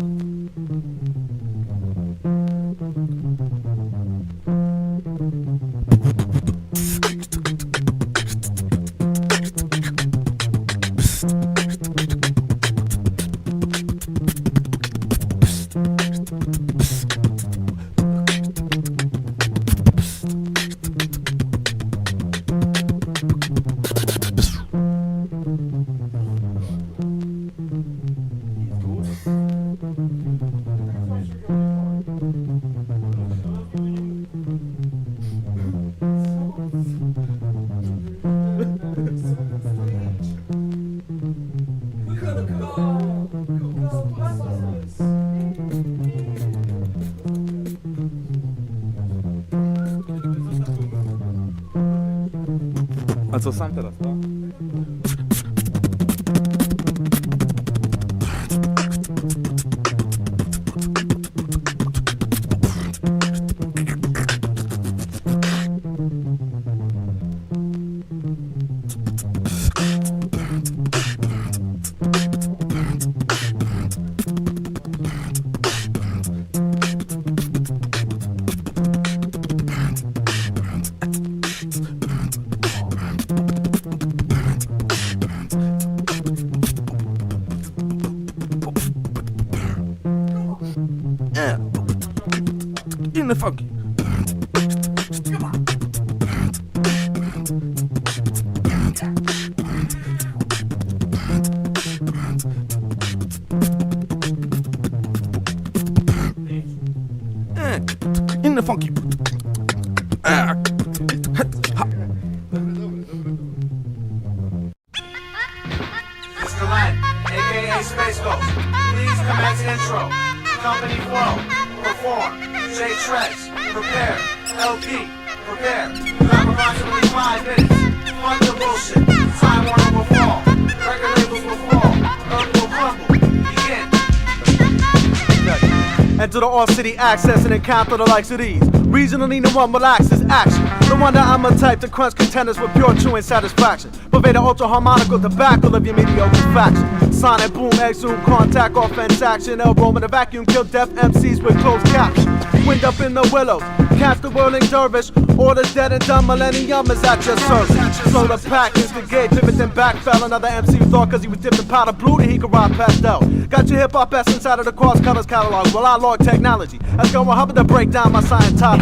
A co sam teraz, tak? the funky. In the funky. Mr. Len, aka Space Ghost, please commence intro. Company flow, perform. J Trez, prepare. LP, prepare. You have approximately 5 minutes. Fuck the bullshit. Time Warner will fall. Record labels will fall. Earth will crumble. Begin. Enter the all-city access and encounter the likes of these. Regionally, no one relaxes action. No wonder I'm a type to crunch contenders with pure chewing satisfaction. Pervade the ultra-harmonical tobacco of your mediocre faction. Sonic boom, exhume, contact, offense action. Elbow in the vacuum, kill deaf MCs with closed captions. Wind up in the willows, catch the whirling dervish. Orders dead and done, millennium is at your service. Slow the pack, instigate, pivot then backfell. Another MC thought cause he was dipped in powder blue that he could ride pastel. Got your hip-hop essence out of the cross colors catalog. Well, I log technology. Let's go Hubbard to break down my Scientology.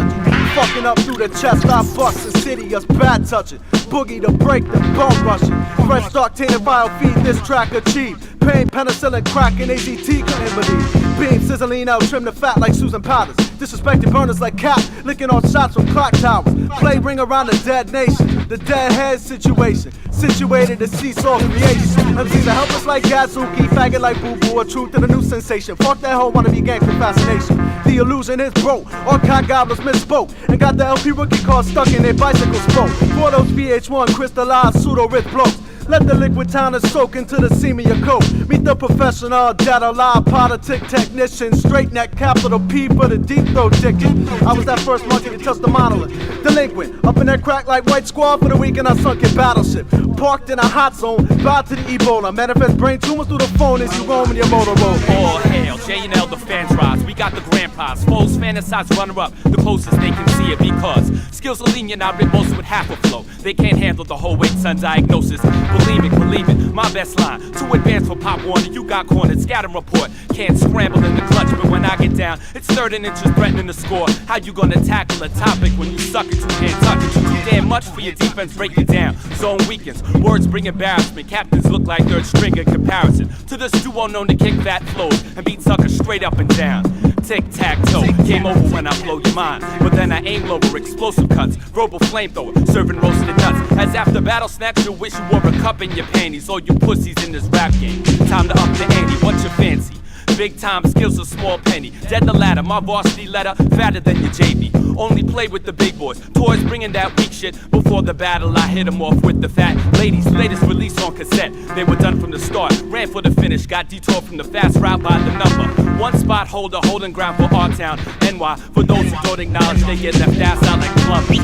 Fucking up through the chest, I bust insidious, bad touching. Boogie to break the bone rushing. Fresh dark tainted file feed this track achieve. Pain, penicillin, crack, and AZT couldn't believe. Beam, sizzling out, trim the fat like Susan Powders. Disrespected burners like Cap, licking off shots from clock towers. Play ring around the dead nation, the dead head situation. Situated to seesaw creation. MCs are helpless like Yazuki, faggot like Boo Boo, a truth to the new sensation. Fuck that whole wannabe gangster fascination. The illusion is broke, all cock gobblers misspoke. And got the LP rookie car stuck in their bicycle spoke. For those VH1 crystallized pseudo-rich blokes. Let the liquid towners soak into the seam of your coat. Meet the professional, data live politic technician. Straight neck, capital P for the deep throat ticket. I was that first monkey to touch the monolith. Delinquent, up in that crack like White Squad for the weekend I sunk in battleship. Parked in a hot zone, bow to the Ebola. Manifest brain tumors through the phone as you roam in your Motorola. All hail, J&L the fans rise. We got the grand prize. Foes fantasize runner up, the closest they can see it because skills are lenient, I rip most with half a flow. They can't handle the whole weight, son diagnosis. Believe it, my best line. Too advanced for Pop Warner, you got cornered. Scatter report, can't scramble in the clutch. But when I get down, it's 3rd and inches threatening the score. How you gonna tackle a topic when you suck it, you can't touch it? You too damn much for your defense, break it down. Zone weakens, words bring embarrassment. Captains look like 3rd string in comparison to this duo known to kick fat flows and beat suckers straight up and down. Tic-tac-toe, game over when I blow your mind. But then I aim lower, explosive cuts, verbal flamethrower, serving roasted nuts. As after battle snaps, you wish you wore a cup in your panties. All you pussies in this rap game, time to up the ante, what's your fancy? Big time skills, a small penny. Dead the ladder, my varsity letter, fatter than your JV. Only play with the big boys, toys bringing that weak shit. Before the battle, I hit them off with the fat ladies. Latest release on cassette, they were done from the start. Ran for the finish, got detoured from the fast route by the number. One spot holder, holding ground for our town, NY. For those who don't acknowledge, they get left ass out like plumbers.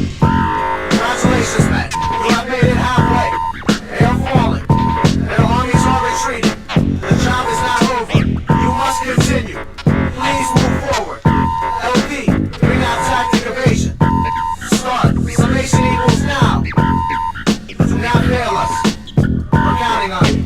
Congratulations, man. You have made it halfway. They are falling. Their armies are retreating. The job is not over. You must continue. Please move forward. LP, bring out tactic evasion. Start. Summation equals now. Do not fail us. We're counting on you.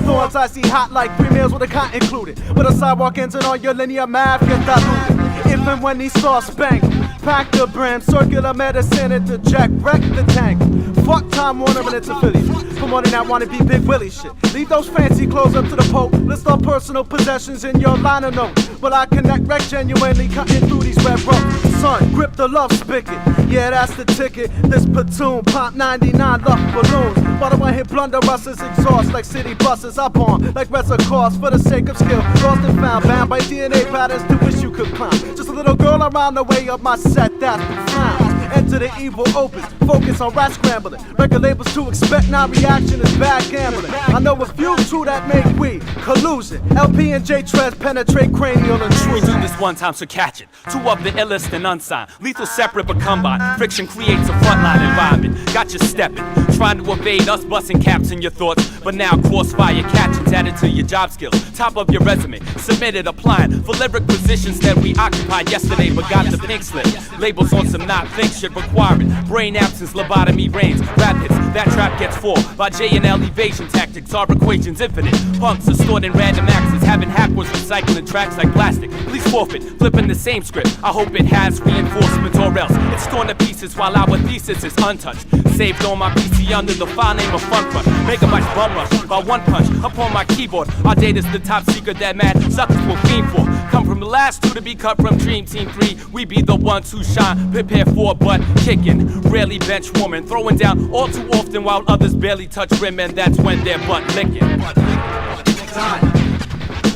Thorns I see hot like 3 meals with a cot included. With a sidewalk engine on your linear math, get diluted. If and when these stars spank, pack the brim, circular medicine into Jack, wreck the tank. Fuck Time Warner and its affiliates, promoting that wanna be Big Willie shit. Leave those fancy clothes up to the Pope, list all personal possessions in your liner notes. But I connect wreck genuinely, cutting through these red ropes. Son, grip the love spigot, yeah that's the ticket. This platoon, pop 99 love balloons. While the one hit blunderussers exhaust like city buses. I bomb like wrestler cars for the sake of skill. Lost and found, bound by DNA patterns to wish you could climb. Just a little girl around the way of my set, that's the clown. Enter the evil opus, focus on rat scrambling. Record labels to expect non-reaction is bad gambling. I know a few true that make we collusion. LP and J Trez penetrate cranial intrusion. We do this one time, so catch it. Two of the illest and unsigned, lethal separate but combined. Friction creates a frontline environment. Got you stepping, trying to evade us, busting caps in your thoughts. But now crossfire catchings added to your job skills. Top of your resume, submitted applying for lyric positions that we occupied yesterday, but got the pink slip. Labels on some not fiction. shit requiring brain absence, lobotomy reigns. Rap hits, that trap gets full by J&L evasion tactics. Our equations infinite. Punks are stored in random axes, having hackers recycling tracks like plastic. Please forfeit, flipping the same script. I hope it has reinforcement or else it's torn to pieces while our thesis is untouched. Saved on my PC under the file name of Fun Crush. Megabytes bum rush by one punch upon my keyboard. Our data's the top secret that mad suckers will fiend for. Come from the last two to be cut from Dream Team 3. We be the ones who shine, prepare for butt kicking. Rarely bench woman, throwing down all too often while others barely touch rim, and that's when they're butt licking. Done.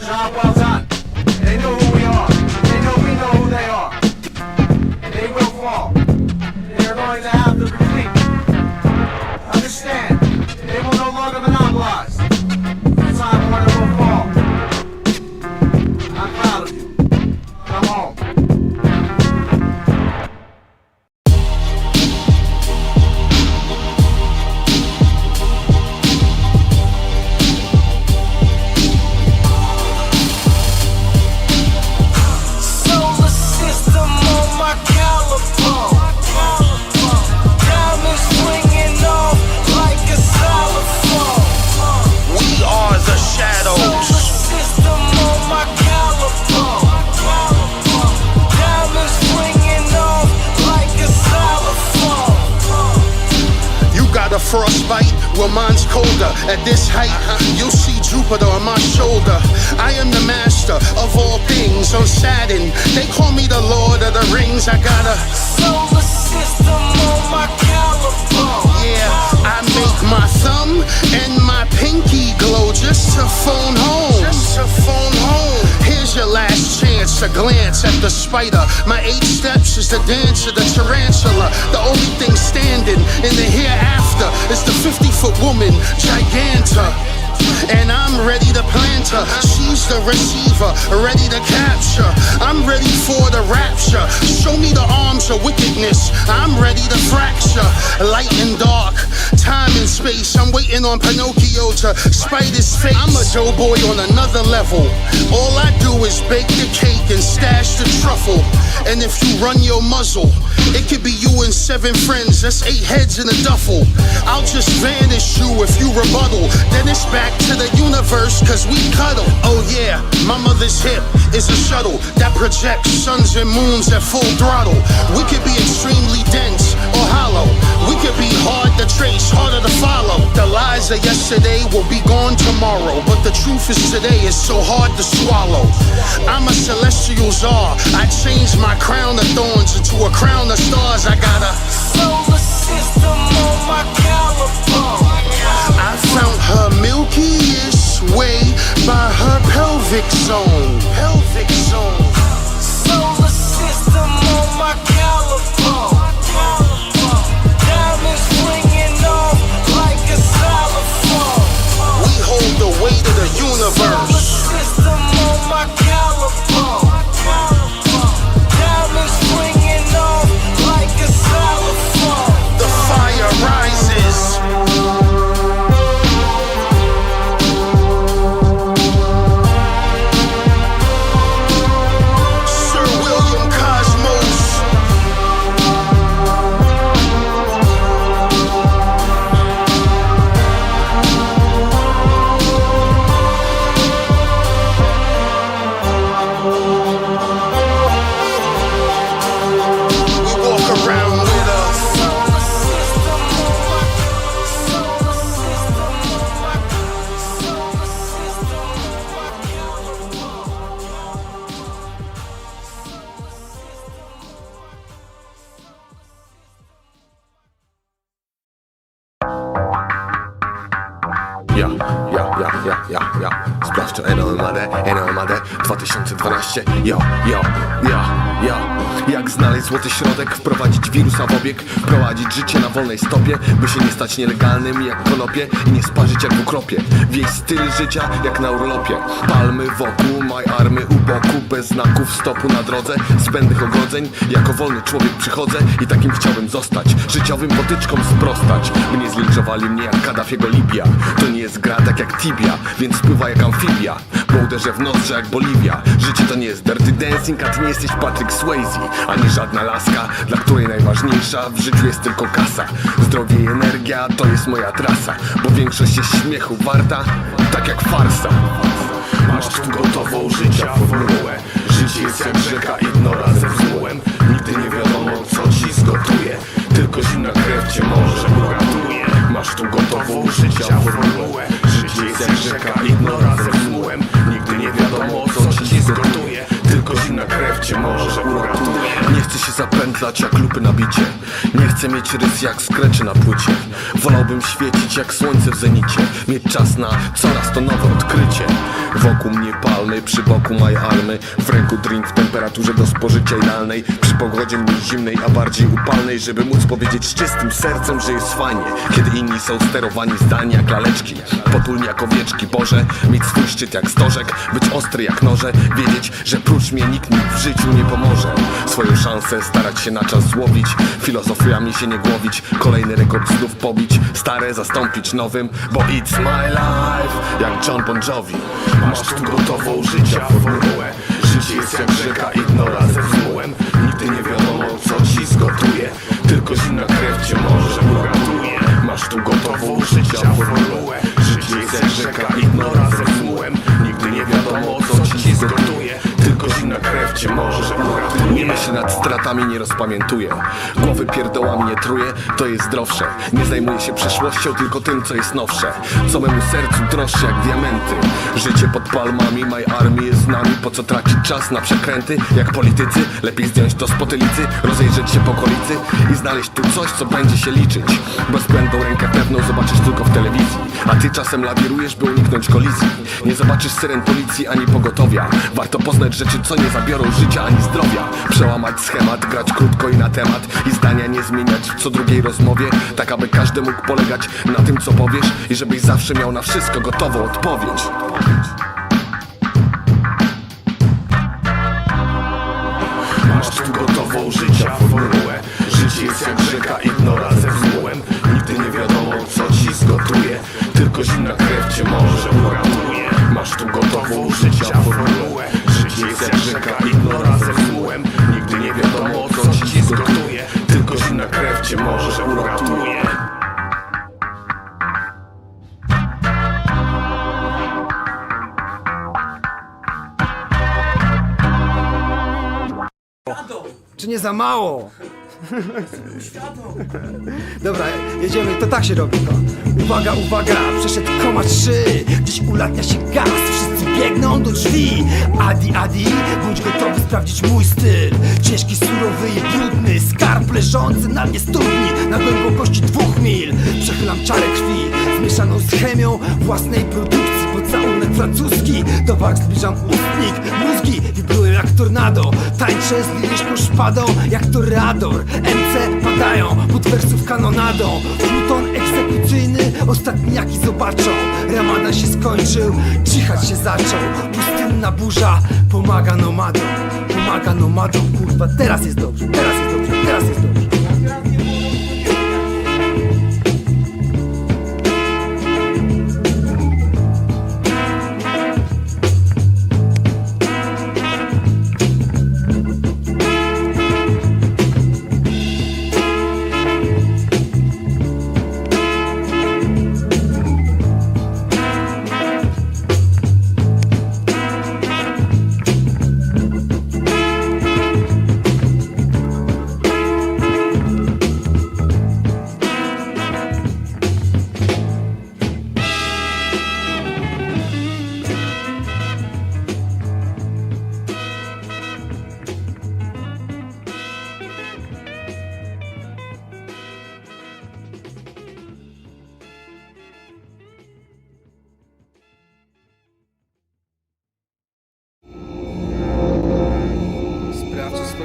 Job well done. They know who we are. They know we know who they are. They will fall. They're going to have to retreat. Understand, they will no longer monopolize. Time Warner will fall. I'm proud of you. Come home. Frostbite, well mine's colder. At this height, you'll see Jupiter on my shoulder. I am the master of all things on Saturn. They call me the Lord of the Rings. I got a solar system on my collarbone. Yeah, I make my thumb and my pinky glow just to phone home. Just to phone home. Here's your last chance, a glance at the spider. My 8 steps is the dance of the tarantula. The only thing standing in the hereafter is the 50-foot woman, Giganta. And I'm ready to plant her. She's the receiver, ready to capture. I'm ready for the rapture. Show me the arms of wickedness. I'm ready to fracture. Light and dark, time and space. I'm waiting on Pinocchio to spite his face. I'm a doughboy on another level. All I do is bake the cake and stash the truffle. And if you run your muzzle, it could be you and 7 friends. That's 8 heads in a duffel. I'll just vanish you if you rebuttal. Then it's back to the universe, cause we cuddle. Oh yeah, my mother's hip is a shuttle that projects suns and moons at full throttle. We could be extremely dense or hollow. We could be hard to trace, harder to follow. The lies of yesterday will be gone tomorrow, but the truth is today is so hard to swallow. I'm a celestial czar. I changed my crown of thorns into a crown of stars. I got a solar system on my collarbone. I found her milkiest way by her pelvic zone. Pelvic zone. Solar system on my collarbone. Diamonds swinging off like a xylophone. We hold the weight of the universe. Solar system on my collarbone. Diamonds swinging off like a xylophone. The fire rises. Sprawdź to NOMAD 2012. Jak znaleźć złoty środek, wprowadzić wirusa w obieg, prowadzić życie na wolnej stopie, by się nie stać nielegalnym jak konopie i nie sparzyć jak w ukropie. Wieść styl życia jak na urlopie. Palmy wokół, my army u boku, bez znaków stopu na drodze, zbędnych ogrodzeń. Jako wolny człowiek przychodzę i takim chciałbym zostać, życiowym potyczkom sprostać. By nie zlinczowali mnie jak Kaddafiego Libia. To nie jest gra tak jak Tibia. Libia, więc spływa jak amfibia, bo uderzę w nozdrze jak Boliwia. Życie to nie jest dirty dancing, a ty nie jesteś Patrick Swayze, ani żadna laska, dla której najważniejsza w życiu jest tylko kasa. Zdrowie i energia to jest moja trasa, bo większość jest śmiechu warta, tak jak farsa. Masz tu gotową życia formułę. Życie jest jak rzeka i dno razem z mułem. Nigdy nie wiadomo co ci zgotuje, tylko zimna krew cię może uratuje. Masz tu gotową życia formułę. Życie jest jak rzeka i dno razem z mułem. Nigdy nie wiadomo co ci zgotuje, tylko zimna krew cię może uratuje. Nie chcę się zapętlać jak lupy na bicie, nie chcę mieć rys jak skreczy na płycie. Wolałbym świecić jak słońce w zenicie, mieć czas na coraz to nowe odkrycie. Wokół mnie palmy, przy boku maj almy, w ręku drink w temperaturze do spożycia idealnej, przy pogodzie mniej zimnej, a bardziej upalnej, żeby móc powiedzieć z czystym sercem, że jest fajnie, kiedy inni są sterowani zdalnie jak laleczki, potulni jak owieczki. Boże, mieć swój szczyt jak stożek, być ostry jak noże, wiedzieć, że prócz mnie nikt mi w życiu nie pomoże. Swoją szansę starać się na czas złowić, filozofiami się nie głowić, kolejny rekord znów pobić, stare zastąpić nowym, bo it's my life, jak John Bon Jovi. Masz tu gotową życia formułę. Życie jest jak rzeka i dno razem z mułem. Nigdy nie wiadomo co ci zgotuje, tylko zimna krew cię może uratuje. Masz tu gotową życia formułę. Życie jest jak rzeka i dno razem z mułem. Nigdy nie wiadomo co ci zgotuje, tylko zimna krew cię może uratuje. Nie myślę nad stratami, nie rozpamiętuję, głowy pierdołami nie truję, to jest zdrowsze. Nie zajmuję się przeszłością, tylko tym co jest nowsze, co memu sercu droższe jak diamenty. Życie pod palmami, maj army jest z nami, po co tracić czas na przekręty jak politycy. Lepiej zdjąć to z potylicy, rozejrzeć się po okolicy i znaleźć tu coś co będzie się liczyć. Bezbłędną rękę pewną zobaczysz tylko w telewizji, a ty czasem lawirujesz by uniknąć kolizji. Nie zobaczysz syren policji ani pogotowia, warto poznać rzeczy co nie zabiorą życia ani zdrowia. Przełamać schemat, grać krótko i na temat i zdania nie zmieniać w co drugiej rozmowie, tak aby każdy mógł polegać na tym co powiesz i żebyś zawsze miał na wszystko gotową odpowiedź. Masz tu gotową życia formułę. Życie jest jak rzeka i dno razem z mułem. Nigdy nie wiadomo co ci zgotuje, tylko zimna krew cię może uratuje. Masz tu gotową życia formułę. Życie jest jak rzeka i dno razem z mułem. Nigdy nie wiadomo co ci zgotuje, tylko zimna krew cię może uratuje. Czy nie za mało? Dobra, jedziemy, to tak się robi to. Uwaga, uwaga, przeszedł koma 3. Gdzieś ulatnia się gaz, wszyscy biegną do drzwi. Adi, bądź gotowy sprawdzić mój styl. Ciężki, surowy i brudny, skarb leżący na mnie studni, na głębokości 2 mil. Przechylam czarę krwi, zmieszaną z chemią własnej produkcji. Pocałunek francuski, do walk zbliżam ustnik. Mózgi wibrują jak tornado, tańczę z liryczną szpadą jak toreador. MC padają pod wersów kanonadą. Pluton egzekucyjny, ostatniaki zobaczą. Ramadan się skończył, dżihad się zaczął. Pustynna burza pomaga nomadom, kurwa, teraz jest dobrze, teraz jest dobrze, teraz jest dobrze.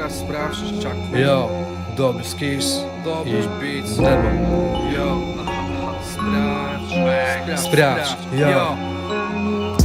Sprawdź, czak. Yo, DOBROSZ i NEMO. Yo, sprawdź. Sprawdź, yo.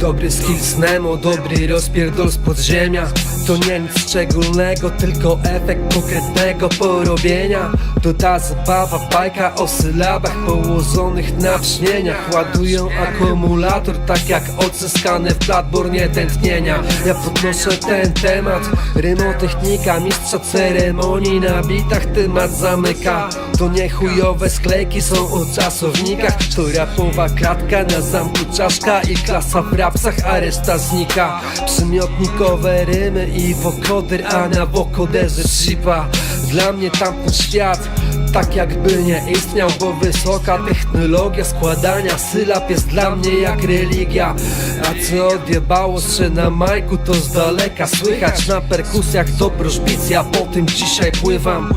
Dobry skills NEMO, dobry rozpierdol z podziemia. To nie nic szczególnego, tylko efekt konkretnego porobienia. To ta zabawa, bajka o sylabach położonych na brzmieniach. Ładują akumulator, tak jak odzyskane w platformie tętnienia. Ja podnoszę ten temat, rymotechnika mistrza ceremonii. Na bitach temat zamyka. To nie chujowe sklejki są o czasownikach. To rapowa klatka, na zamku czaszka i klasa w rapsach, a reszta znika. Przymiotnikowe rymy i wokoder, a na wokoderze shipa. Dla mnie tamten świat tak jakby nie istniał, bo wysoka technologia składania sylab jest dla mnie jak religia. A co odjebało się na majku, to z daleka słychać na perkusjach DOBROSZ beats. Ja po tym dzisiaj pływam.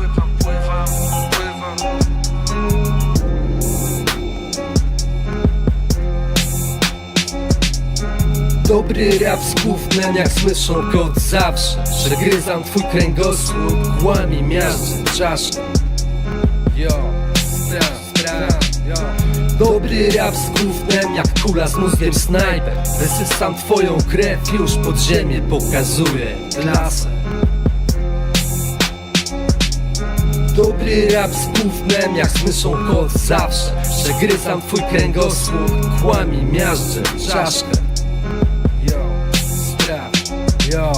Dobry rap z gównem jak z myszą kot zawsze. Przegryzam twój kręgosłup, kłami miażdżę czaszkę. Yo, yo. Dobry rap z gównem jak kula z mózgiem snajper. Wysysam twoją krew, już pod ziemię pokazuję klasę. Dobry rap z gównem jak z myszą kot zawsze. Przegryzam twój kręgosłup, kłami miażdżę czaszkę. Yo.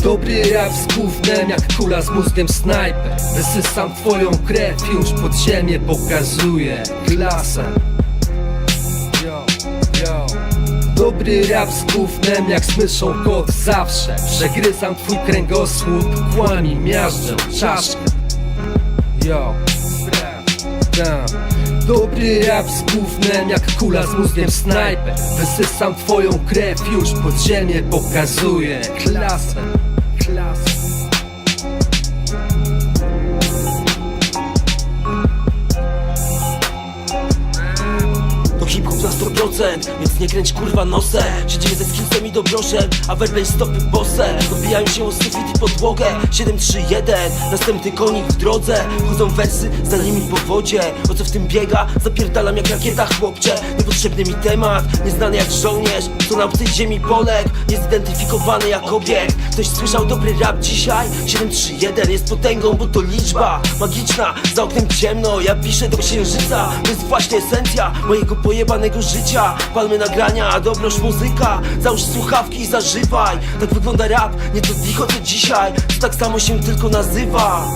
Dobry rap z gównem jak kula z mózgiem snajper. Wysysam twoją krew, już pod ziemię pokazuję klasę. Yo, yo. Dobry rap z gównem jak z myszą kot zawsze. Przegryzam twój kręgosłup, kłami miażdżę czaszkę. Yo, dobry rap z gównem jak kula z mózgiem snajper. Wysysam twoją krew, już pod ziemię pokazuję klasę. To hip-hop na 100%, więc nie kręć kurwa nosem. Siedzimy ze skillsem i dobroszem, a werbej stopy bossem. Dobijają się o sufit i podłogę. 7-3-1, następny konik w drodze. Chodzą wersy za nimi po wodzie. O co w tym biega? Zapierdalam jak rakieta, chłopcze. Niepotrzebny mi temat, nieznany jak żołnierz, co na obcej ziemi poległ, niezidentyfikowany jak obiekt. Ktoś słyszał dobry rap dzisiaj? 7-3-1 jest potęgą, bo to liczba magiczna. Za oknem ciemno, ja piszę do księżyca. To jest właśnie esencja mojego pojebanego życia. Palmy nagrania, a dobrosz muzyka. Załóż słuchawki i zażywaj. Tak wygląda rap, nie to dicho co dzisiaj. To tak samo się tylko nazywa.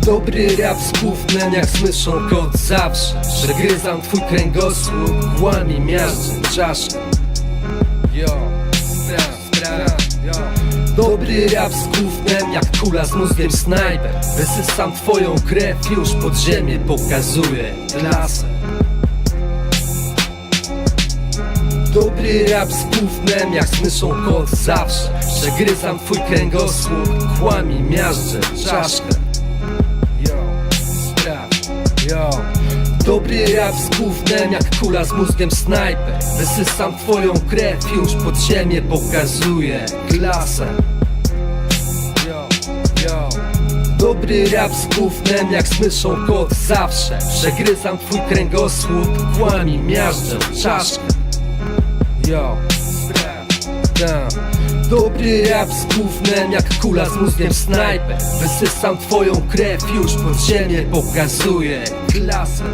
Dobry rap z gównem jak z myszą kot zawsze. Przegryzam twój kręgosłup, kłami miażdżę czaszkę. Yo, yo. Dobry rap z gównem jak kula z mózgiem snajper. Wysysam twoją krew, już pod ziemię pokazuję klasę. Dobry rap z gównem jak z myszą kot zawsze. Przegryzam twój kręgosłup, kłami miażdżę czaszkę. Yo. Dobry rap z gównem jak kula z mózgiem snajper. Wysysam twoją krew, już pod ziemię pokazuję klasę. Yo, yo. Dobry rap z gównem jak z myszą kot zawsze. Przegryzam twój kręgosłup, kłami miażdżę czaszkę. Yo, dobry rap z gównem jak kula z mózgiem snajper. Wysysam twoją krew, już pod ziemię pokazuję klasę.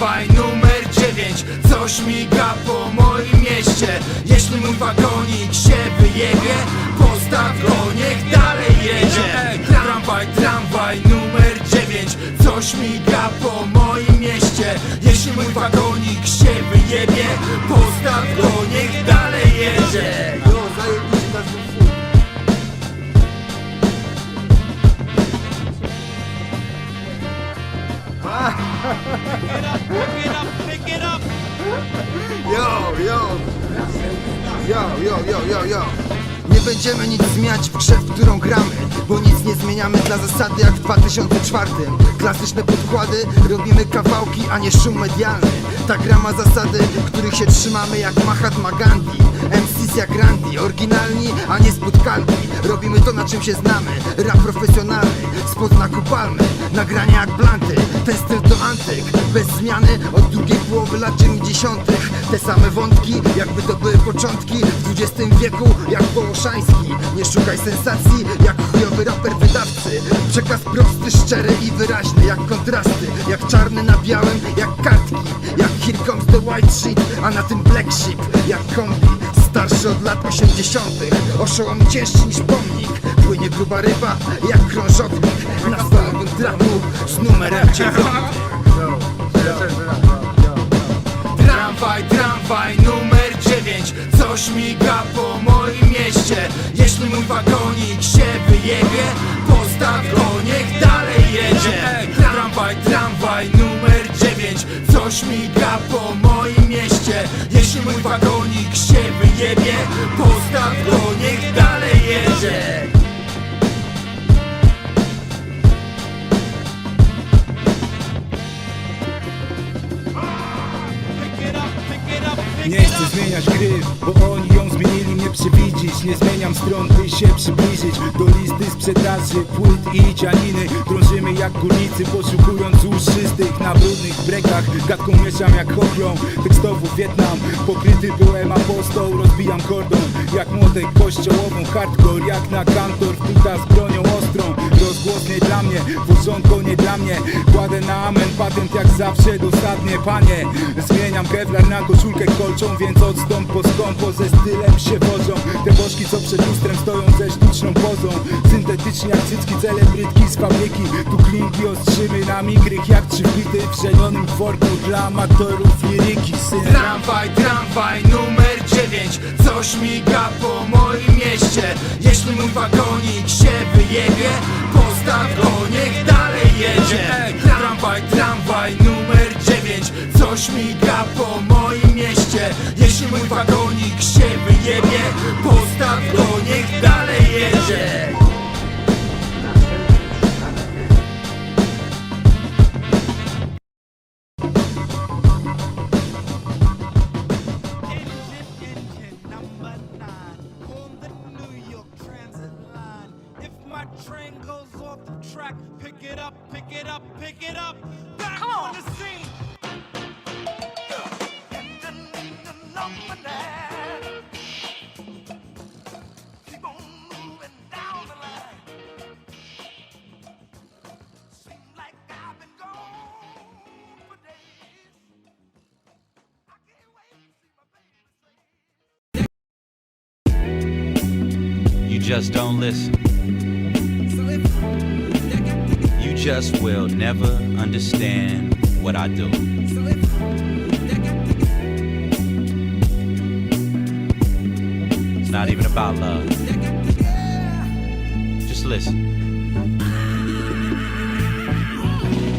Tramwaj numer 9 coś miga po moim mieście. Jeśli mój wagonik się wyjebie, postaw go, niech dalej jedzie. Tramwaj numer 9 coś miga po moim mieście. Jeśli mój wagonik się wyjebie, postaw go, niech dalej jedzie. Yo. Nie będziemy nic zmieniać w grze, w którą gramy, bo nic nie zmieniamy dla zasady jak w 2004. Klasyczne podkłady, robimy kawałki, a nie szum medialny. Ta gra ma zasady, których się trzymamy jak Mahatma Gandhi. MCs jak Randy, oryginalni, a nie spod kalki. Robimy to, na czym się znamy, rap profesjonalny, spod znaku palmy. Nagrania jak blanty, ten styl to antyk, bez zmiany od drugiej połowy lat 90. Te same wątki, jakby to były początki w XX wieku, jak Wołoszański. Nie szukaj sensacji, jak chujowy raper wydawcy. Przekaz prosty, szczery i wyraźny, jak kontrasty, jak czarny na białym, jak kartki, jak Here Comes the White Sheet, a na tym Black Sheep, jak kombi, starszy od lat 80. Oszołom cięższy niż pomnik, płynie gruba ryba, jak krążownik na stalowym traku z numerem 9. Tramwaj numer 9 coś miga po moim mieście. Jeśli mój wagonik się wyjebie, postaw go, niech dalej jedzie. Tramwaj numer 9 coś miga po moim mieście. Jeśli mój wagonik się wyjebie, postaw go, niech dalej jedzie. Nie chcę zmieniać gry, bo oni ją zmienili mnie przewidzieć. Nie zmieniam stron, by się przybliżyć do listy sprzedaży płyt i cianiny. Drążymy jak górnicy, poszukując uszystych na brudnych brekach. Gadką mieszam jak chochłą, tekstowo Wietnam. Pokryty byłem apostoł, rozbijam kordon jak młotek kościołową. Hardcore jak na kantor, wpita z bronią ostrą. Rozgłos nie dla mnie, wożonko nie dla mnie. Kładę na amen, patent jak zawsze dosadnie. Panie, zmieniam kevlar na koszulkę kolczą, więc odstąp po skąpo, ze stylem się wożą. Te bożki co przed lustrem stoją ze sztuczną pozą. Syntetycznie jak cycki, celebrytki z fabryki. Tu klinki ostrzymy na mikrych jak trzy bity w żenionym worku dla amatorów liryki. Tramwaj numer 9 coś miga po moim mieście. Jeśli mój wagonik się wyjebie, postaw go, niech dalej jedzie. Tramwaj numer 9 coś miga po moim mieście. Jeśli mój wagonik się wyjebie, postaw go, niech dalej jedzie. Train goes off the track, pick it up, pick it up, pick it up. Back on the scene. Keep on moving down the line. Seems like I've been gone for days. I can't wait to see my baby. You just don't listen. You just will never understand what I do. It's not even about love. Just listen.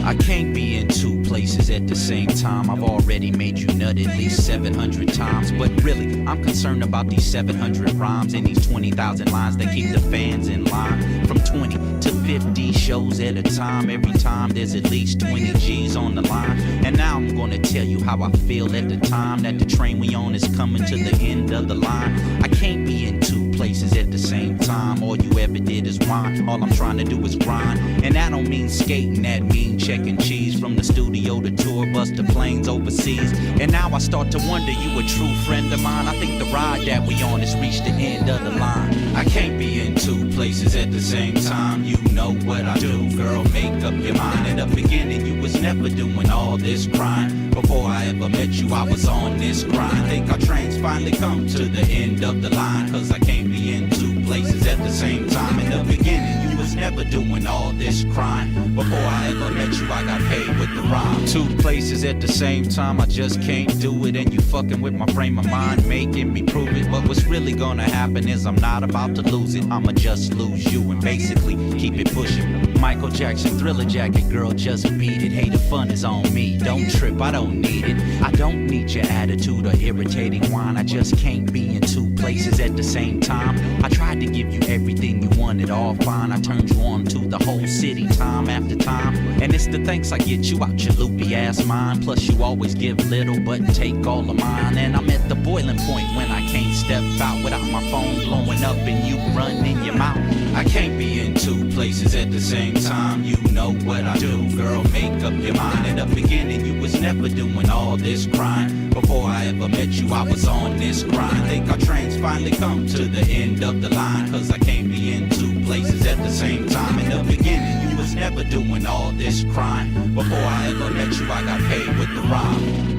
I can't be in two places at the same time. I've already made you nut at least 700 times. But really, I'm concerned about these 700 rhymes and these 20,000 lines that keep the fans in line. From 20 to 50 shows at a time. Every time there's at least 20 G's on the line. And now I'm gonna tell you how I feel at the time that the train we on is coming to the end of the line. I can't be in two places places at the same time. All you ever did is whine. All I'm trying to do is grind. And that don't mean skating, that mean checking cheese. From the studio to tour bus to planes overseas. And now I start to wonder, you a true friend of mine? I think the ride that we on has reached the end of the line. I can't be in two places at the same time. You know what I do, girl, make up your mind. In the beginning you was never doing all this crying. Before I ever met you I was on this grind. Think our trains finally come to the end of the line. Cause I can't be in two places at the same time. In the beginning you was never doing all this crying. Before I ever met you I got paid with the rhyme. Two places at the same time, I just can't do it. And you fucking with my frame of mind, making me prove it. But what's really gonna happen is I'm not about to lose it. I'ma just lose you and basically keep it pushing. Michael Jackson, Thriller jacket, girl, just beat it. Hey, the fun is on me, don't trip, I don't need it. I don't need your attitude or irritating whine. I just can't be in two places at the same time. I tried to give you everything you wanted, all fine. I turned you on to the whole city time after time. And it's the thanks I get you out your loopy ass mind. Plus you always give little but take all of mine. And I'm at the boiling point when I can't step out without my phone blowing up and you running your mouth. I can't be in two places at the same time. You know what I do, girl, make up your mind. In the beginning you was never doing all this crying. Before I ever met you I was on this grind. Think our trains finally come to the end of the line. Cause I can't be in two places at the same time. In the beginning you was never doing all this crying. Before I ever met you I got paid with the rhyme.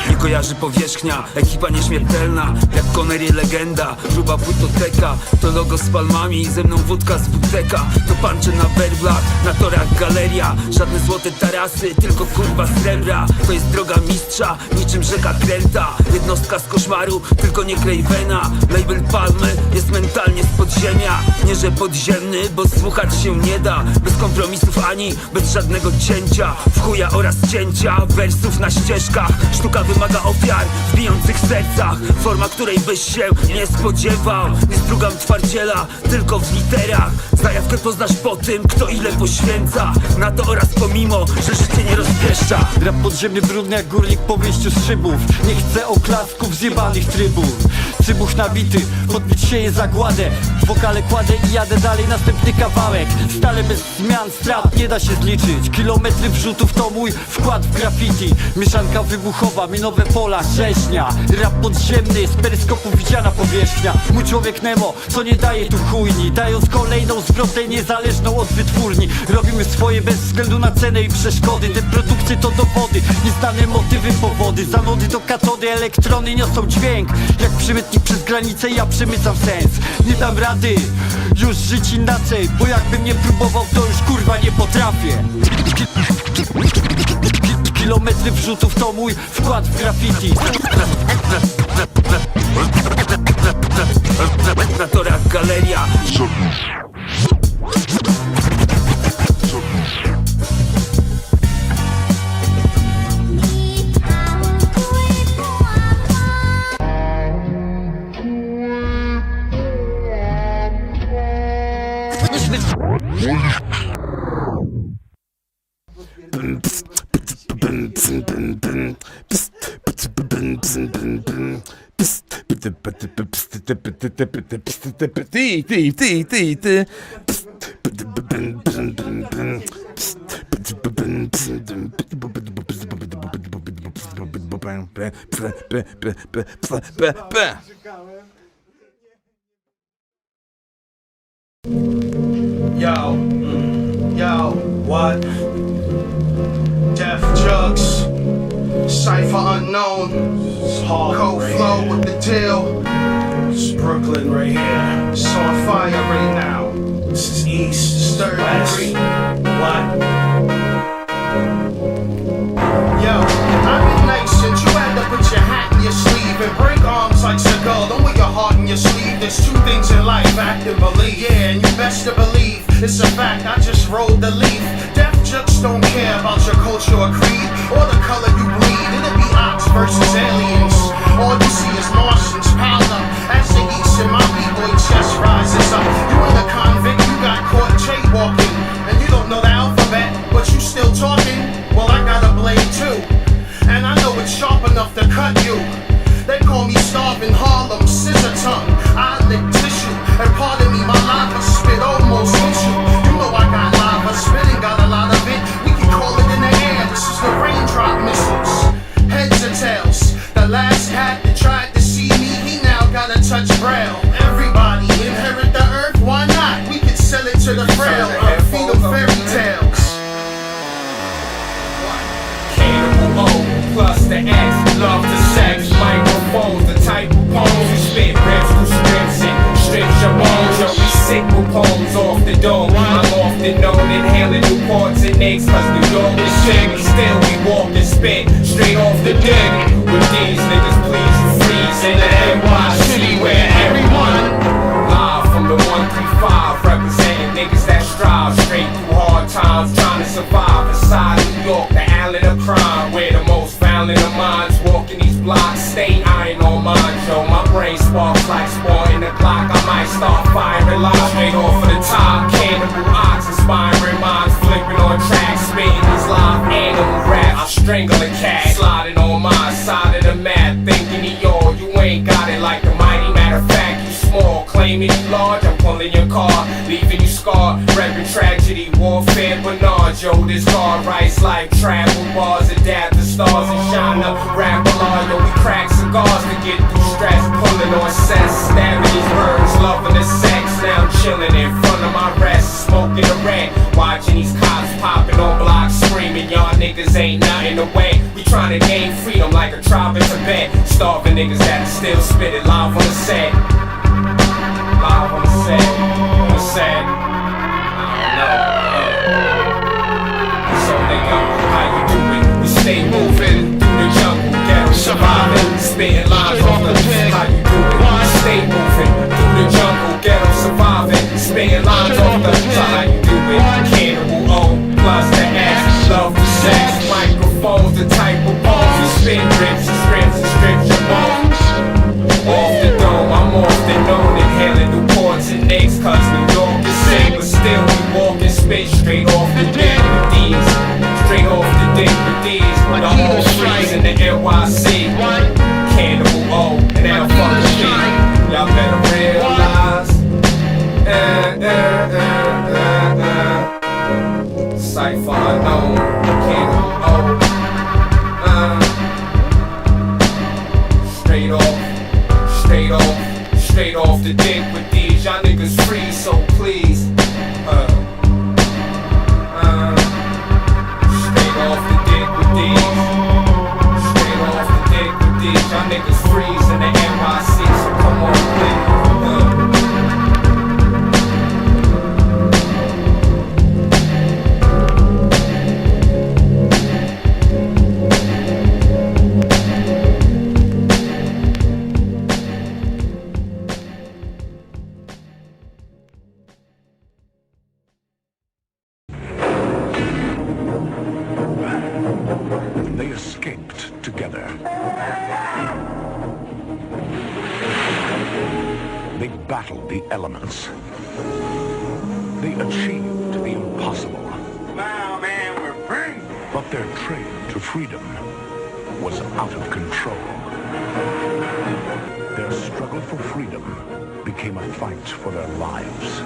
Nie kojarzy powierzchnia, ekipa nieśmiertelna. Jak Connery legenda, gruba płytoteka. To logo z palmami, ze mną wódka z buteka. To pancze na werblach, na torach galeria. Żadne złote tarasy, tylko kurwa srebra. To jest droga mistrza, niczym rzeka Kręta. Jednostka z koszmaru, tylko nie Cravena. Label Palmy jest mentalnie z podziemia. Nie że podziemny, bo słuchać się nie da. Bez kompromisów ani bez żadnego cięcia. W chuja oraz cięcia, wersów na ścieżkach. Sztuka wymaga ofiar w bijących sercach. Forma, której byś się nie spodziewał. Nie strugam twardziela, tylko w literach. Zajawkę poznasz po tym, kto ile poświęca na to oraz pomimo, że życie nie rozpieszcza. Rap podziemny brudny jak górnik po wyjściu z szybów. Nie chcę oklasków zjebanych trybów. Cybuch nabity, podbić się je zagładę. W wokale kładę i jadę dalej, następny kawałek. Stale bez zmian, strat nie da się zliczyć. Kilometry wrzutów to mój wkład w graffiti. Mieszanka wybuchowa, minowe pola, rzeźnia. Rap podziemny, z peryskopu widziana powierzchnia. Mój człowiek Nemo, co nie daje tu chujni. Dając kolejną zwrotę niezależną od wytwórni. Robimy swoje bez względu na cenę i przeszkody. Te produkcje to dowody, nieznane motywy, powody. Zanody do katody, elektrony niosą dźwięk. Jak przemytnik przez granicę, ja przemycam sens. Nie dam rady już żyć inaczej, bo jakbym nie próbował, to już kurwa nie potrafię. Kilometry wrzutów to mój wkład w graffiti. Na torach galeria. Yo, what? Death Jugs, Cypher Unknown, Cold Flow with the deal. It's Brooklyn right here. It's on fire right now. This is East, 3rd Degree. What? Yo, I've been nice since you had to put your hat in your sleeve and break arms like Seagull. Don't wear your heart in your sleeve. There's two things in life, act and believe. Yeah, and you best to believe It's a fact, I just rolled the leaf. Deaf jokes don't care about your culture or creed, or the color you bleed. It'll be ox versus aliens. All you see is Martians piled up as they eat, and my b-boy chest rises up. You ain't a convict, you got caught jaywalking, and you don't know the alphabet, but you still talking. Well, I got a blade too, and I know it's sharp enough to cut you. They call me starving Harlem, scissor tongue, I lick tissue, and pardon me, my lava spit almost hit you. You know I got lava spitting, got a lot of it. We can call it in the air, this is the raindrop missiles. Heads or tails, the last hat that tried to see me, he now gotta touch braille. Everybody inherit the earth, why not? We could sell it to the frail, feed them fairy tales. Cannibal O plus the X, love the sex, microphones, the type of poems we spit, rips through strips and strips your bones. Yo, we sick with poems off the dome. I'm often known inhaling Newports and Nicks, cause New York is sick, but still we walk and spit straight off the dick. With these niggas, please freeze in the NY City where everyone live from the 135, representing niggas that strive straight through hard times, trying to survive inside New York, the island of crime, where the most violent of minds walking these blocks, stay iron on mine, yo. My brain sparks like sporting the clock. I might start firing live straight off of the top. Cannibal ox, inspiring minds, flipping on tracks, spitting these live animal raps. I'm strangling cats, sliding on my side of the map, thinking of y'all. You ain't got it like the mighty. Matter of fact, you small, claiming you large. I'm pulling your car, leaving you scarred. Repping tragedy, warfare, bananas. Yo, this car writes like travel bars, adapt the stars and shine up. Rap along, yo, we crack cigars to get through stress. Pulling on sets, stabbing these birds, loving the sex. Now I'm chilling in front of my rest, smoking a red, watching these cops popping on blocks, screaming, y'all niggas ain't nothing to way. We trying to gain freedom like a tribe in Tibet. Starving niggas that still spit it live on the set. Live on the set, on the set. I don't know. So nigga, how you do it? We stay moving through the jungle, ghetto surviving, spitting lines off the pen. How you do it? We stay moving through the jungle, ghetto surviving, spitting lines off the pen. How you do it? Cannibal O plus the S, love the sex, microphones, the type of bones we spit, rips and strips and strips your bones. Off the dome, I'm often known inhaling Newports and Nicks, cause New York is sick, but still we walk and spit straight off the dick with these, straight off the dick with these. The whole freeze in the NYC, Cannibal O and L fucking G. Y'all better realize. Cypher unknown, Cannibal O. Straight off, straight off, straight off the dick with these. Y'all niggas free, so please. Straight off the dick with these. Straight off the dick with these. Y'all niggas freeze in the NYC, so come on, please. They escaped together. They battled the elements. They achieved the impossible. Now, man, we're free. But their train to freedom was out of control. Their struggle for freedom became a fight for their lives.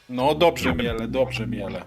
No dobrze miele, dobrze miele.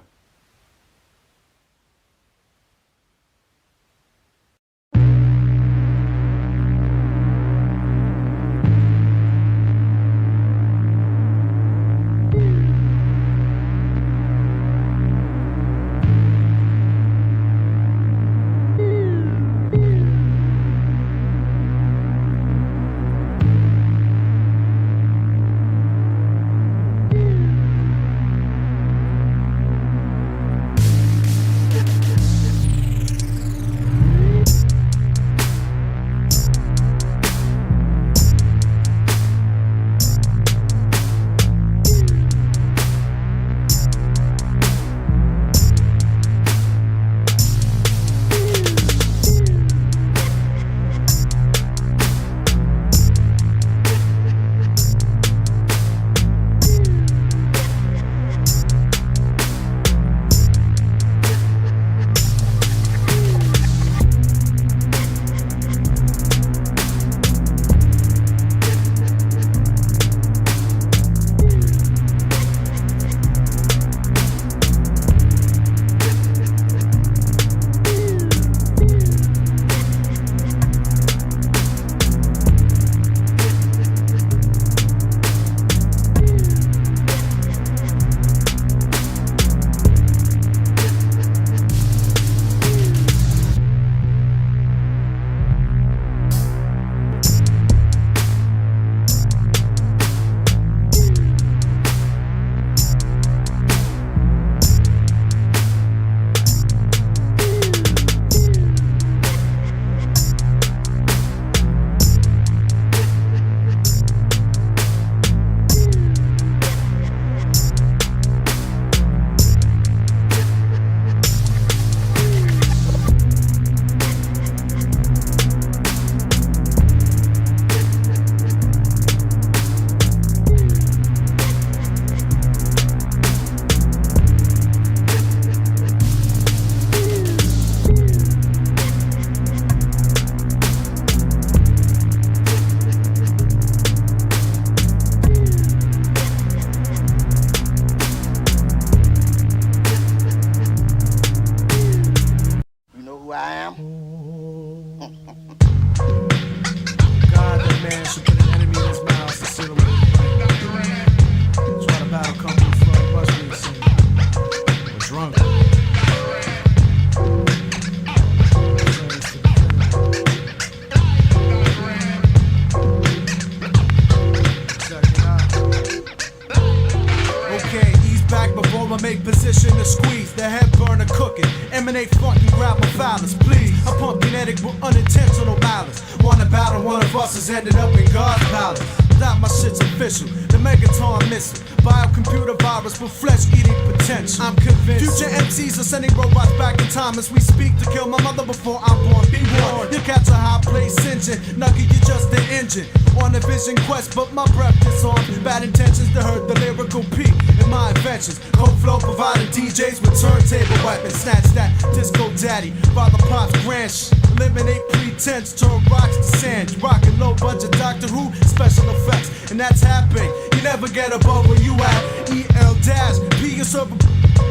make position to squeeze the head burner cooking. Emanate fucking grab my phallus, please. I pump kinetic with unintentional malice. Wanna battle, one of us is ended up in God's palace. That my shit's official, the Megaton missile. Biocomputer virus with flesh-eating potential. I'm convinced future MCs are sending robots back in time as we speak to kill my mother before I'm born. Be warned, you catch a high place engine. Nugget, you're just an engine on a vision quest, but my breath is on. Bad intentions to hurt the lyrical peak in my inventions. Cold flow providing DJs with turntable weapons. Snatch that disco daddy, father pops grand shit. Eliminate pretense, turn rocks to sand. You rockin' low budget Doctor Who special effects, and that's happening. You never get above where you at. EL-P your server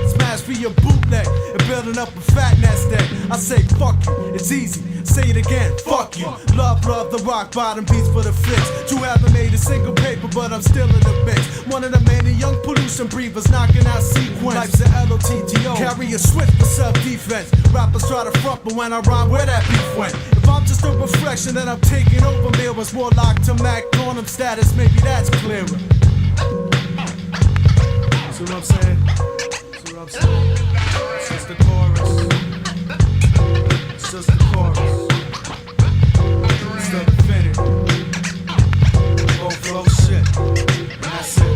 smash for your bootleg and building up a fat nest egg. I say fuck you, it's easy. Say it again, fuck you. Love the rock bottom beats for the flicks. You haven't made a single paper, but I'm still in the mix. One of the many young pollution breathers knocking out sequence. Life's an LOTTO, carry a switch for self-defense. Rappers try to front, but when I rhyme, where that beef went? If I'm just a reflection, then I'm taking over. Mirrors more locked to Mac on them status, maybe that's clearer. See what I'm saying? See what I'm saying? It's just the chorus. It's just the chorus. It's the finish. Go flow shit. And that's it.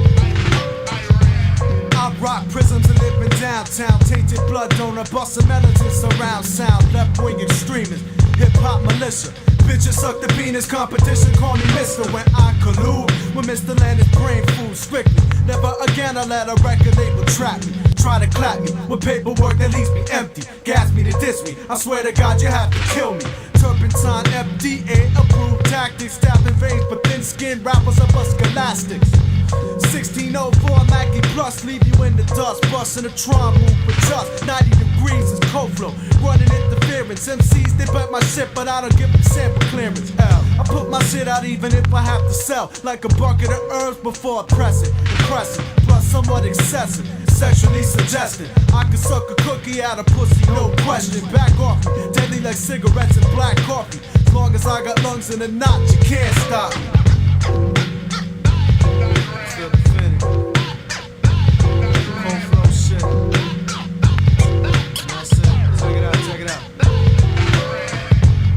I rock prisms and live in downtown. Tainted blood donor, bustin' melodies surround sound. Left wing extremists, hip hop militia. Bitches suck the penis, competition call me Mr. When I collude with Mr. Landis, brain food strictly. Never again I let a record label trap me. Try to clap me with paperwork that leaves me empty. Gas me to diss me, I swear to God you have to kill me. Turpentine, FDA approved tactics. Stabbing veins but thin skinned rappers are scholastics. 1604 Mackie Plus, leave you in the dust. Busting a Tron move for just 90 degrees is cold flow. Running interference. MCs, they bet my shit, but I don't give them sample clearance. Hell, I put my shit out even if I have to sell. Like a bucket of herbs before I press it. Impressive, plus somewhat excessive. Sexually suggested. I can suck a cookie out of pussy, no question. Back off me, deadly like cigarettes and black coffee. As long as I got lungs in a knot, you can't stop me.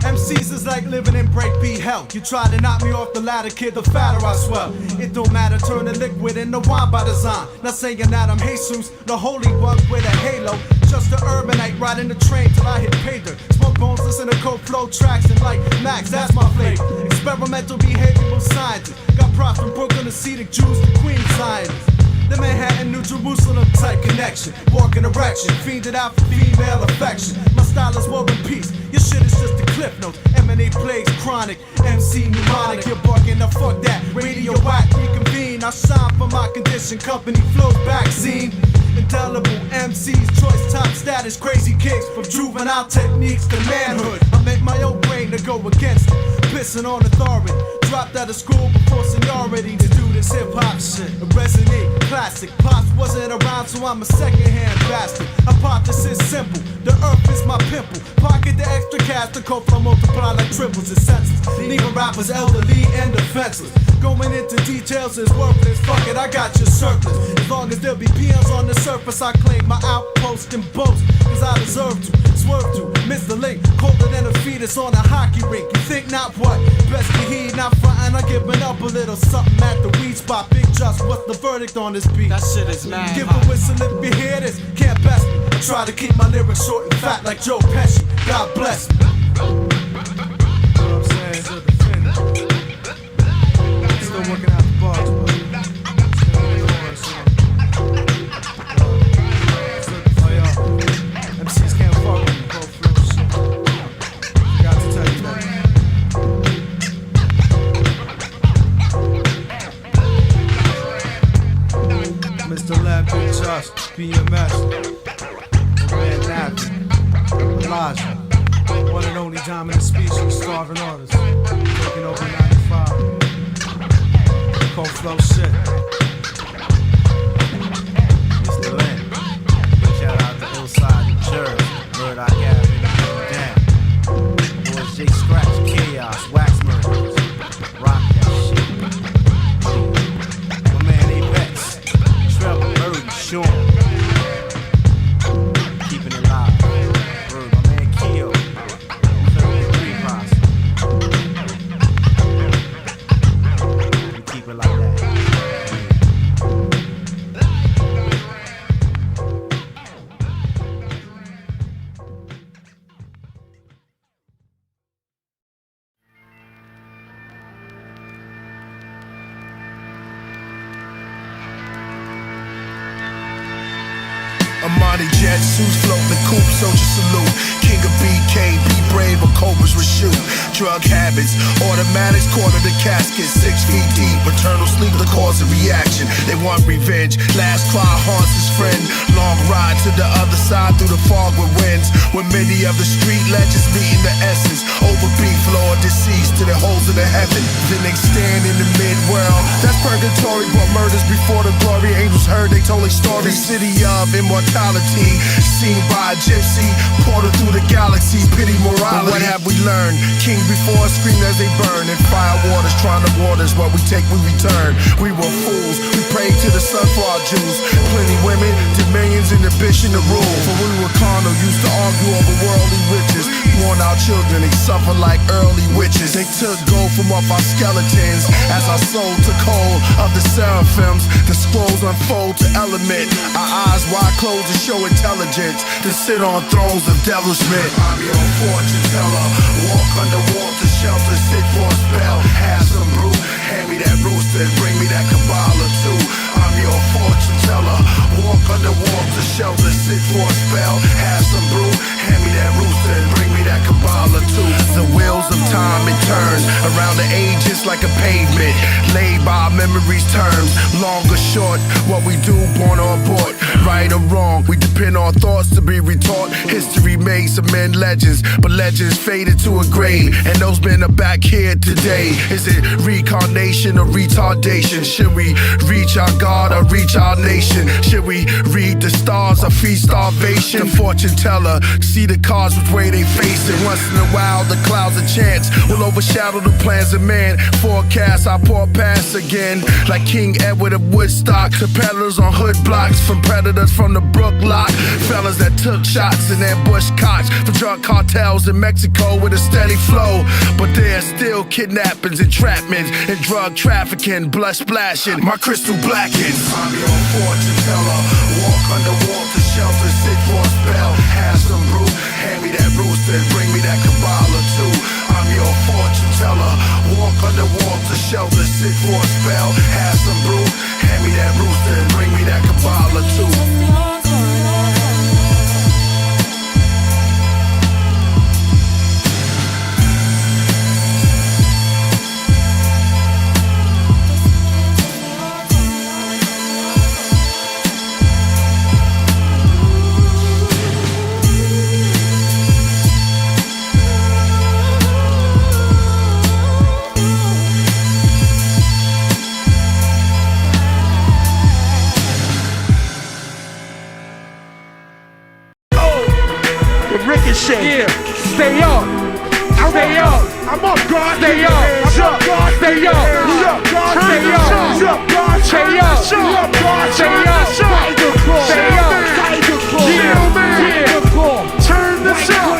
MCs is like living in breakbeat hell. You try to knock me off the ladder, kid, the fatter I swell. It don't matter, turn the liquid into wine by design. Not saying that I'm Jesus, the holy one with a halo. Just an urbanite riding the train till I hit pay dirt. Smoke bones, listen to cold flow tracks and like Max, that's my flavor. Experimental behavioral scientist. Got props from Brooklyn, Hasidic Jews to Queen scientists. The Manhattan, New Jerusalem type connection. Walking erection, fiended out for female affection. My style is war and peace. Your shit is just a clip note. M&A plays chronic, MC mnemonic. You're barking, now fuck that. Radioactive, reconvene. I shine for my condition. Company flows vaccine. Indelible MCs, choice top status. Crazy kicks from juvenile techniques to manhood. I make my own brain to go against it. Pissing on authority. Dropped out of school before seniority to do this hip hop shit. A resonate classic. Pops wasn't around, so I'm a secondhand bastard. Hypothesis simple. The earth is my pimple. Pocket the extra cash, the cold flow multiply like triples and senses. Leaving rappers elderly and defenseless. Going into details is worthless. Fuck it, I got your surplus. As long as there be peons on the surface, I claim my outpost and boast. Cause I deserve to, swerve to, miss the link. Colder than a fetus on a hockey rink. You think not what? Best to heed, not frontin'. I giving up a little something at the weed spot. Big Just, what's the verdict on this beat? That shit is mad. Give a whistle if you hear this. Can't best me. I try to keep my lyrics short and fat like Joe Pesci. God bless me. Still working out the bars, but MCs can't fuck with me, cold flow shit. Got to tell you that. Mr. Lab, Big Just, BMS, Red Nappy, Elijah, one and only dominant species, starving artists, taking over 95. Cold flow shit. Mr. Lynn, shout out to Hillside, New Jersey. Word I got in the damn. Boys Jake Scratch, Chaos, Wax Murders. Rock that shit. My man Apex, Trevor, Murray, Sean. Keeping it live. Word, my man Keo. 33 Posse. We keep it like that. Amani jet suits floating the coupe, soldier salute. King of BK, be brave or Cobras will shoot. Drug habits, automatics, quarter the casket, 6 feet deep. Eternal sleep, the cause of reaction. They want revenge. Last cry haunts his friend. Long ride to the other side through the fog with winds. With many of the street legends meeting the essence. Over beef, Lord deceased to the holes of the heaven. Then they stand in the mid-world. That's purgatory, but murders before the glory. Angels heard, they told a story. The city of immortality, seen by a gypsy, portal through the galaxy, pity morality. But what have we learned? Kings before us scream as they burn. And fire waters trying to warn us. What we take, we return. We were fools, we prayed to the sun for our Jews. Plenty women, dominions, and ambition to rule. For we were carnal, used to argue over worldly riches. Warn our children, they suffer like early witches. They took gold from off our skeletons as our soul took hold of the seraphims. The scrolls unfold to element. Our eyes wide closed to show intelligence. To sit on thrones of devils meant. I'm your fortune teller. Walk underwater shelter, sit for a spell. Have some brew. Hand me that rooster and bring me that Kabbalah too. I'm your fortune teller. Walk underwater to shelter, sit for a spell. Have some brew, hand me that rooster and bring me that Kabbalah too. The wheels of time it turns around the ages like a pavement, laid by memories terms. Long or short, what we do, born or abort. Right or wrong, we depend on thoughts to be retaught. History made some men legends, but legends faded to a grave. And those men are back here today. Is it reincarnation or retardation? Should we reach our God or reach our nation? Should we read the stars or feed starvation? The fortune teller, see the cards which way they face it. Once in a while, the clouds of chance will overshadow the plans of man. Forecast, I pour past again, like King Edward of Woodstock. To peddlers on hood blocks, from predators from the Brook Lock. Fellas that took shots and ambushed cops for drug cartels in Mexico with a steady flow. But there's still kidnappings, entrapments, and drug trafficking, blood splashing. My crystal blackens. I'm your fortune teller. Walk underwater, shelter, sit for a spell. Have some brew, hand me that rooster and bring me that Kabbalah too. I'm your fortune teller. Walk underwater, shelter, sit for a spell. Have some brew, hand me that rooster and bring me that Kabbalah too. Yeah, stay up. Stay up. I'm up, God. Stay up. I'm up, God. Stay up. Stay up. Stay up. Stay up. Stay up. Stay up. Yeah, man. Turn this up.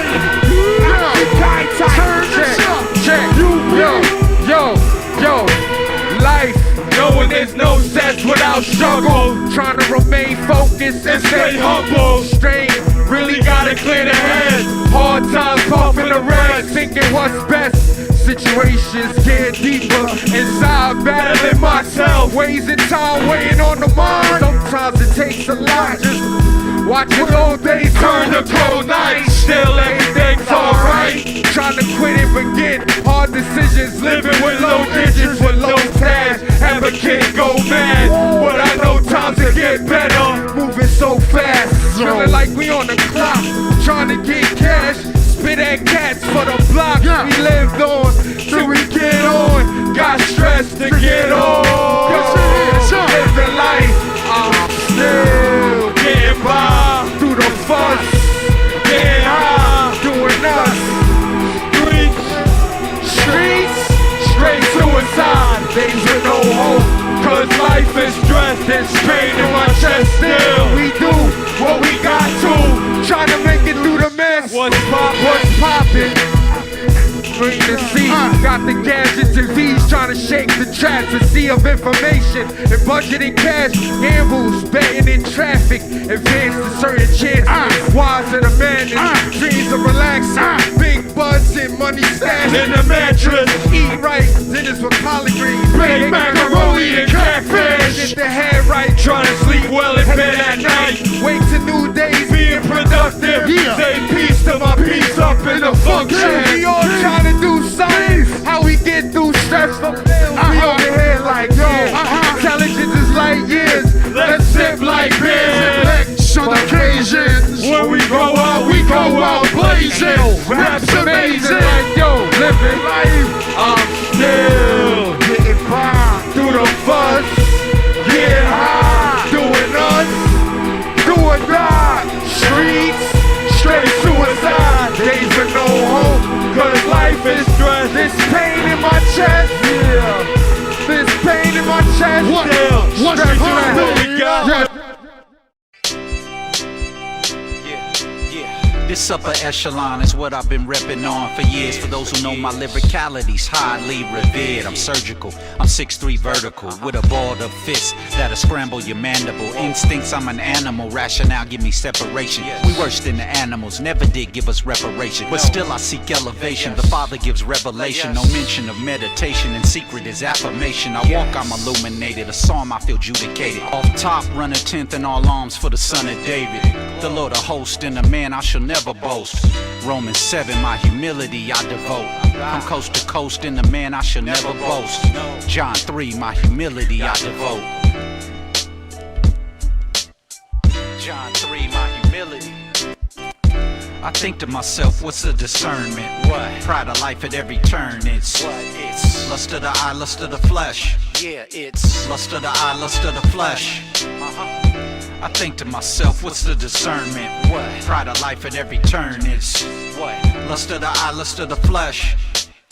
Turn this up. Check. Yo. Life. Knowing there's no sense without struggle. Trying to remain focused and stay humble. Strain. Really gotta clear the head. Hard times puffing the red, thinking what's best. Situations get deeper inside, battling myself. Ways in time weighing on the mind. Sometimes it takes a lot. Just watching all day turn to cold nights. Still everything's alright. Trying to quit it, forget hard decisions. Living with low digits, with low cash. Have a kid go mad, but I know times to get better. Moving so fast, feeling like we on the clock. Trying to get cash, spit at cats for the block. We lived on till we get on. Got stress to get on. Living life, I'm still getting by. Through the fuss, getting high, doing us. Streets, straight suicide. Days with no hope, cause life is stressed. There's pain in my chest still. We do what we got to, trying to make it through the mess. What's poppin'? Bring the seat, got the gadgets and V's trying to shake the traps. A sea of information and budgeting cash. Gambles, betting in traffic, advance to certain chances. Wise and abandoned, dreams of relaxing. Big buzz and money stashed in the mattress. Eat right, dinners with collard greens. Big macaroni and catfish. Get the head right, trying to sleep well in bed at night. Wake to new days, being productive. Say peace to my peace up in the function. We all trying to do something. How we get through stressful. We over here like intelligence is like years. Let's sip like beers. On occasions, when we go out blazing. Rap's amazing. Like living life. I'm still getting by through the fuss. Getting high, doing us, do or die. Streets, straight suicide. Days with no hope, cause life is stress. This pain in my chest, this pain in my chest. What's the This upper echelon is what I've been repping on for years. For those who know my lyricality's highly revered. I'm surgical, I'm 6'3" vertical, with a balled up fist that'll scramble your mandible. Instincts, I'm an animal, rationale give me separation. We worse than the animals, never did give us reparation. But still I seek elevation, the Father gives revelation. No mention of meditation, and secret is affirmation. I walk, I'm illuminated, a psalm I feel judicated. Off top, running 10th in all arms for the son of David. The Lord a host and a man I shall never boast. Romans 7, my humility I devote. From coast to coast and the man I shall never boast. John 3, my humility I devote. John 3, my humility. I think to myself, what's the discernment? What? Pride of life at every turn. It's lust of the eye, lust of the flesh. Yeah, it's lust of the eye, lust of the flesh. I think to myself, what's the discernment? What? Pride of life at every turn. It's what? Lust of the eye, lust of the flesh.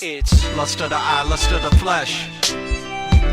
It's lust of the eye, lust of the flesh.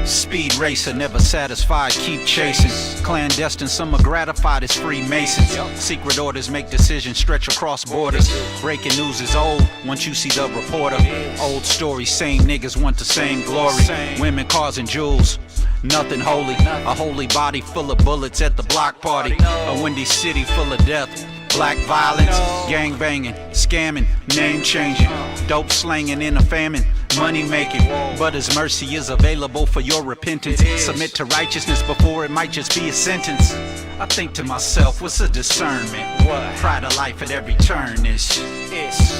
Speed racer, never satisfied, keep chasing. Clandestine, some are gratified as Freemasons. Secret orders make decisions, stretch across borders. Breaking news is old, once you see the reporter. Old stories, same niggas want the same glory. Women, cars and jewels, nothing holy. A holy body full of bullets at the block party. A windy city full of death. Black violence, gang banging, scamming, name changing, dope slanging in a famine, money making. But His mercy is available for your repentance. Submit to righteousness before it might just be a sentence. I think to myself, what's a discernment? What? Pride of life at every turn is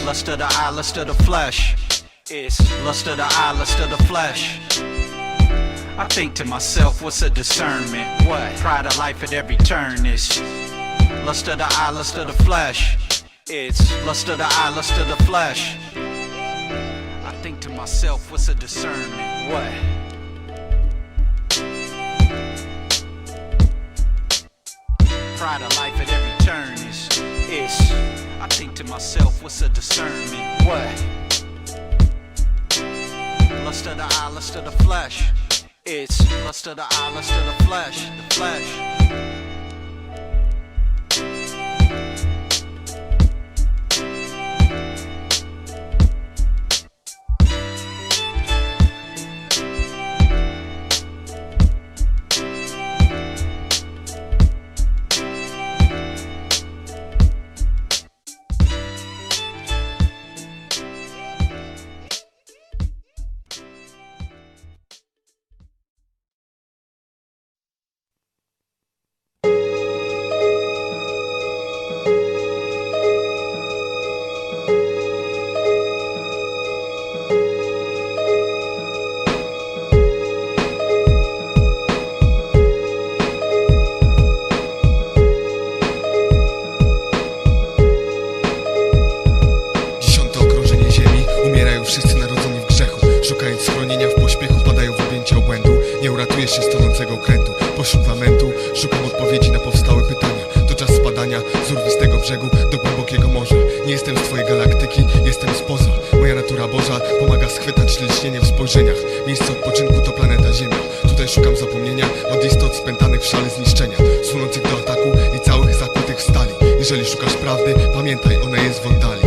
lust of the eye, lust of the flesh. It's lust of the eye, lust of the flesh. I think to myself, what's a discernment? What? Pride of life at every turn is lust of the eye, lust of the flesh. It's lust of the eye, lust of the flesh. I think to myself, what's a discernment? What? Pride of life at every turn is I think to myself, what's a discernment? What? Lust of the eye, lust of the flesh. It's lust of the eye, lust of the flesh, the flesh. Miejsce odpoczynku to planeta Ziemia. Tutaj szukam zapomnienia od istot spętanych w szale zniszczenia, słonących do ataku i całych zakutych w stali. Jeżeli szukasz prawdy, pamiętaj, ona jest w oddali.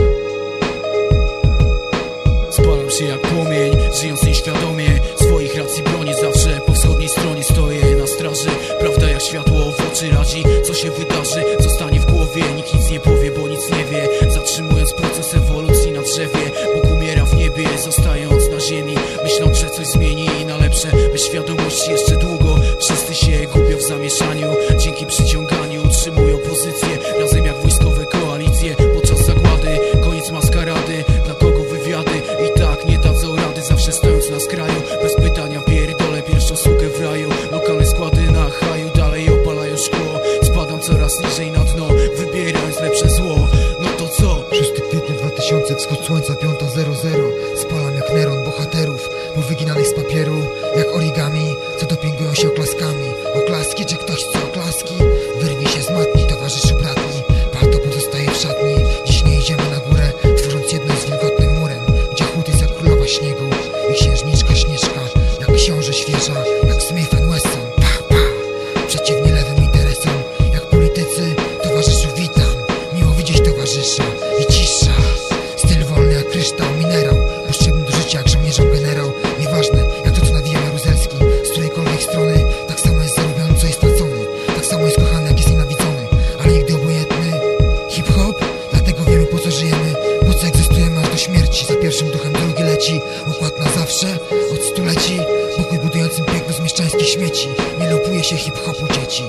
Spalam się jak płomień, żyjąc nieświadomie swoich racji bronię. Zawsze po wschodniej stronie stoję na straży. Prawda jak światło w oczy radzi. Co się wydarzy, zostanie w głowie. Nikt nic nie powie, bo nic nie wie. Zatrzymując proces ewolucji na drzewie, Bóg umiera w niebie, zostając na ziemi, myśląc, że coś zmieni na lepsze. Bez świadomości jeszcze długo wszyscy się gubią w zamieszaniu. Dzięki przyciąganiu utrzymują pozycję razem jak wojskowe koalicje. Podczas zagłady koniec maskarady. Dla kogo wywiady i tak nie dadzą rady. Zawsze stojąc na skraju, bez pytania pierdolę pierwszą sługę w raju. Lokalne składy na haju dalej opalają szkło. Spadam coraz niżej na dno, wybierając lepsze zło. No to co? 6 kwietnia 2000, wschód słońca 5:00. Spalam jak Neron bohaterów, powyginanych z papieru, jak origami, co dopingują się oklaskami. Oklaski, czy ktoś chce oklaski? Wyrwij się z matni, towarzyszu bratni. Palto pozostaje w szatni. Dziś nie idziemy na górę, tworząc jedność z wilgotnym murem, gdzie chłód jest jak królowa śniegu i księżniczka Śnieżka, jak książę świeża, jak Smith & Wesson. Pa, pa! Przeciwnie lewym interesom, jak politycy, towarzyszu witam. Miło widzieć towarzysza. Worki śmieci, nie lupuje się hip-hopu dzieci.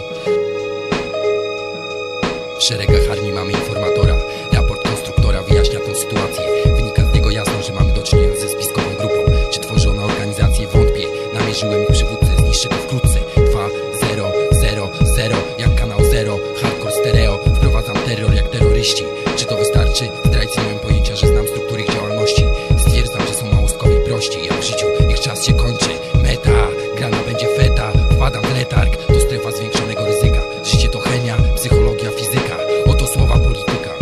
W szeregach armii mamy informatora. Raport konstruktora wyjaśnia tą sytuację. Wynika z niego jasno, że mamy do czynienia ze spiskową grupą. Czy tworzy ona organizację? Wątpię. Namierzyłem ich przywódcę, zniszczę go wkrótce. 2, 0, 0, 0, jak kanał 0. Hardcore stereo, wprowadzam terror jak terroryści. Czy to wystarczy? Zdrajcy nie mam pojęcia, że znam struktury ich działalności. Stwierdzam, że są małostkowi i prości. Jak w życiu, ich czas się kończy. Meta, grana będzie feta. Wpadam w letarg, to strefa zwiększonego ryzyka. Życie to chemia, psychologia, fizyka. Oto słowa polityka.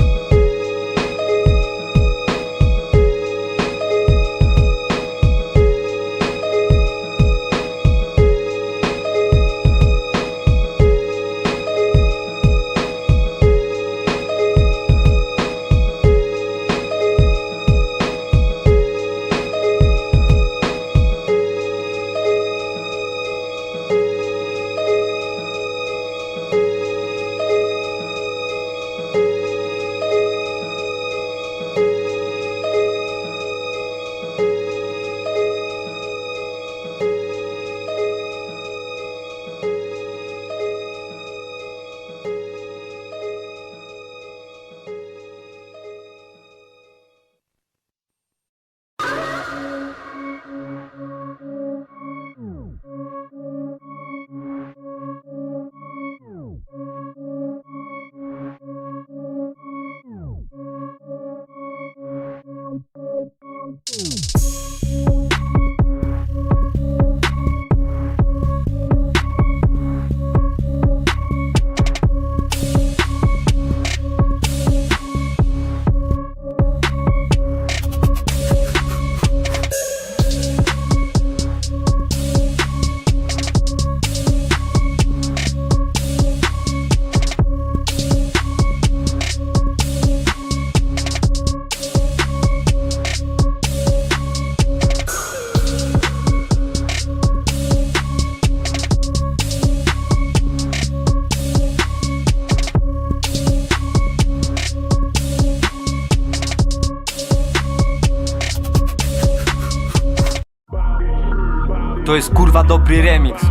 To jest kurwa dobry remix.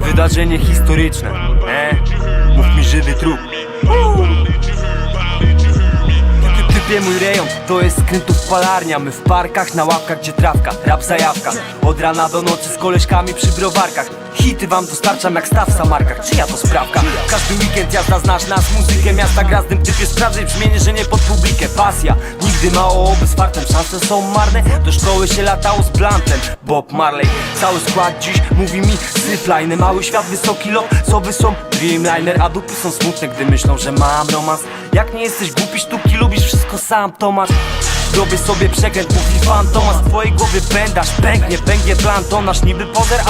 Wydarzenie historyczne. Mów mi żywy trup. Typie mój rejon, to jest skrętów palarnia. My w parkach, na ławkach, gdzie trawka, rap zajawka. Od rana do nocy z koleżkami przy browarkach. Hity wam dostarczam jak staw w samarkach. Czyja to sprawka? Każdy weekend jazda, znasz nas, muzykę miasta gra z tym typie. Sprawdzaj brzmienie, że nie pod publikę. Pasja, nigdy mało oby z fartem. Szanse są marne, do szkoły się latało z blantem. Bob Marley, cały skład dziś mówi mi sypline. Mały świat, wysoki lot, soby są Dreamliner. A dupy są smutne, gdy myślą, że mam romans. Jak nie jesteś głupi, sztuki lubisz wszystko sam, Tomasz. Robię sobie przekręt, mówi fantomas. W twojej głowie pędasz, pęknie plan. To nasz niby pozer,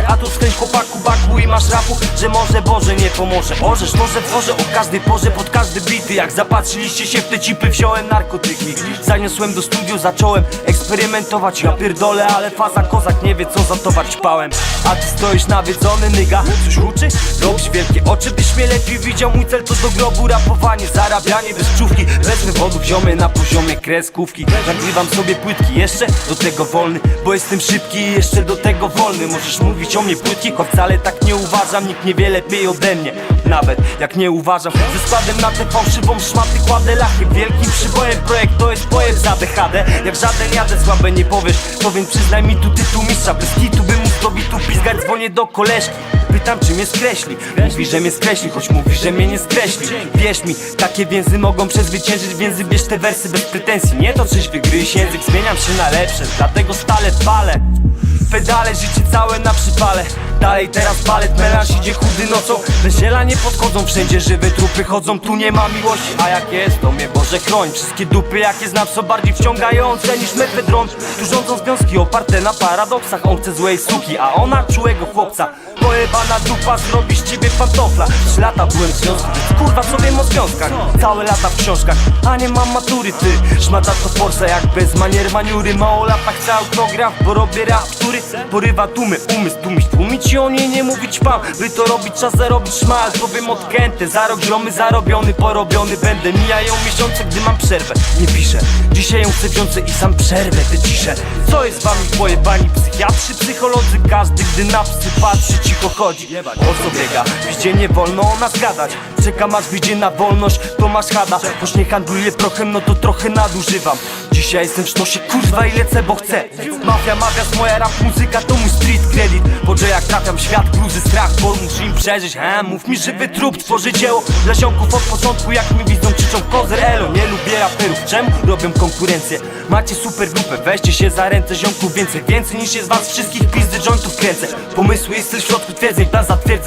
a tu skręć chłopaku baku i masz rapu, że może Boże nie pomoże. Orzesz to, że tworzę o każdej porze, pod każdy bity. Jak zapatrzyliście się w te cipy, wziąłem narkotyki. Zaniosłem do studiu, zacząłem eksperymentować. Ja pierdolę, ale faza kozak nie wie co za towar ćpałem. A ty stoisz nawiedzony, nyga, coś uczy? Robisz wielkie oczy, byś mnie lepiej widział. Mój cel to do grobu rapowanie, zarabianie bez czówki. Bez wywodu wziąmy na poziomie kresków. Nagrywam sobie płytki, jeszcze do tego wolny, bo jestem szybki i jeszcze do tego wolny. Możesz mówić o mnie płytki, choć wcale tak nie uważam. Nikt nie wie lepiej ode mnie, nawet jak nie uważam. Ze składem na tę fałszywą szmatę kładę lachy. Wielkim przybojem projekt to jest poet za DHD. Jak żaden jadę, słabe nie powiesz, to więc przyznaj mi tu tytuł mistrza. Bez kitu bym mógł tobie tu pizgać, dzwonię do koleżki. Pytam czy mnie skreśli, mówi, że mnie skreśli, choć mówi, że mnie nie skreśli. Wierz mi, takie więzy mogą przezwyciężyć więzy. Bierz te wersy bez pretensji, nie to czyś wygryź język. Zmieniam się na lepsze, dlatego stale palę pedale, życie całe na przypale. Dalej teraz balet, melanż idzie chudy nocą. Wesela nie podchodzą, wszędzie żywe trupy chodzą. Tu nie ma miłości, a jak jest, to mnie Boże chroń. Wszystkie dupy jakie znam są bardziej wciągające niż mefedron. Tu rządzą związki oparte na paradoksach. On chce złej suki, a ona czułego chłopca. pojebana dupa zrobi z ciebie pantofla. 3 lata byłem w związku, więc kurwa co wiem o związkach. Całe lata w książkach, a nie mam matury ty. Szmata to forza jak bez manier maniury. Mało latach chcę autograf, bo robię rap, który porywa tłumy. Umysł tłumić i o niej nie mówić pan. By to robić trzeba zarobić szmal. Powiem odkęte, za rok gromy zarobiony, porobiony będę. Mijają miesiące, gdy mam przerwę. Nie piszę, dzisiaj ją chcę wziąć i sam przerwę tę ciszę. Co jest z wami pojebani psychiatrzy, psycholodzy? Każdy gdy na psy patrzy cicho chodzi. O co biega? Gdzie nie wolno o nas gadać. Czekam aż wyjdzie na wolność, to masz chada. Choć nie handluję prochem, no to trochę nadużywam. Dzisiaj jestem w sztosie, kurwa i lecę, bo chcę. Mafia, mawias, moja rap muzyka to mój street credit. Po że jak trafiam w świat, gruzy strach, bo muszę im przeżyć. Mów mi, żywy trup tworzy dzieło dla ziomków od początku. Jak mi widzą, krzyczą kozer elo. Nie lubię raperów, czemu robią konkurencję? Macie super grupę, weźcie się za ręce ziomków. Więcej niż jest was wszystkich, pizdy jointów kręcę. Pomysły jest w środku twierdzeń, plan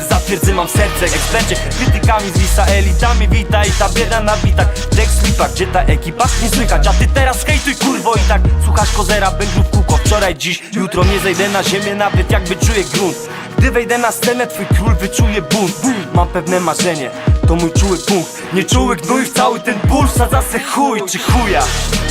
zatwierdzę mam serce. Ekspercie, krytykami z lisa, elitami wita i ta bieda na bitach. Tekst slipa, gdzie ta ekipa nie słychać, a ty teraz hejtuj kurwo i tak. Słuchasz kozera, będę w kółko, wczoraj, dziś, jutro nie zejdę na ziemię, nawet jakby czuję grunt. Gdy wejdę na scenę, twój król wyczuje bunt. Mam pewne marzenie, to mój czuły punkt. Nie czuły gnój w cały ten ból, sadza se chuj czy chuja.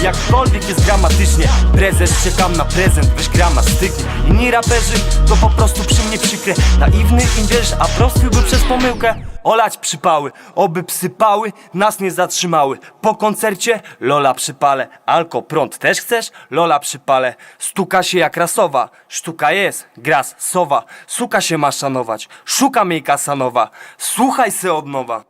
Jakkolwiek jest dramatycznie, prezes, czekam na prezent, weź grama, styknie. Inni raperzy to po prostu przy mnie przykre. Naiwny im wierz, a prosty by przez pomyłkę olać przypały, oby psypały, nas nie zatrzymały. Po koncercie Lola przypalę. Alko, prąd też chcesz? Lola przypalę. Stuka się jak rasowa, sztuka jest, gras, sowa. Suka się ma szanować, szukam jej kasanowa. Słuchaj se od nowa.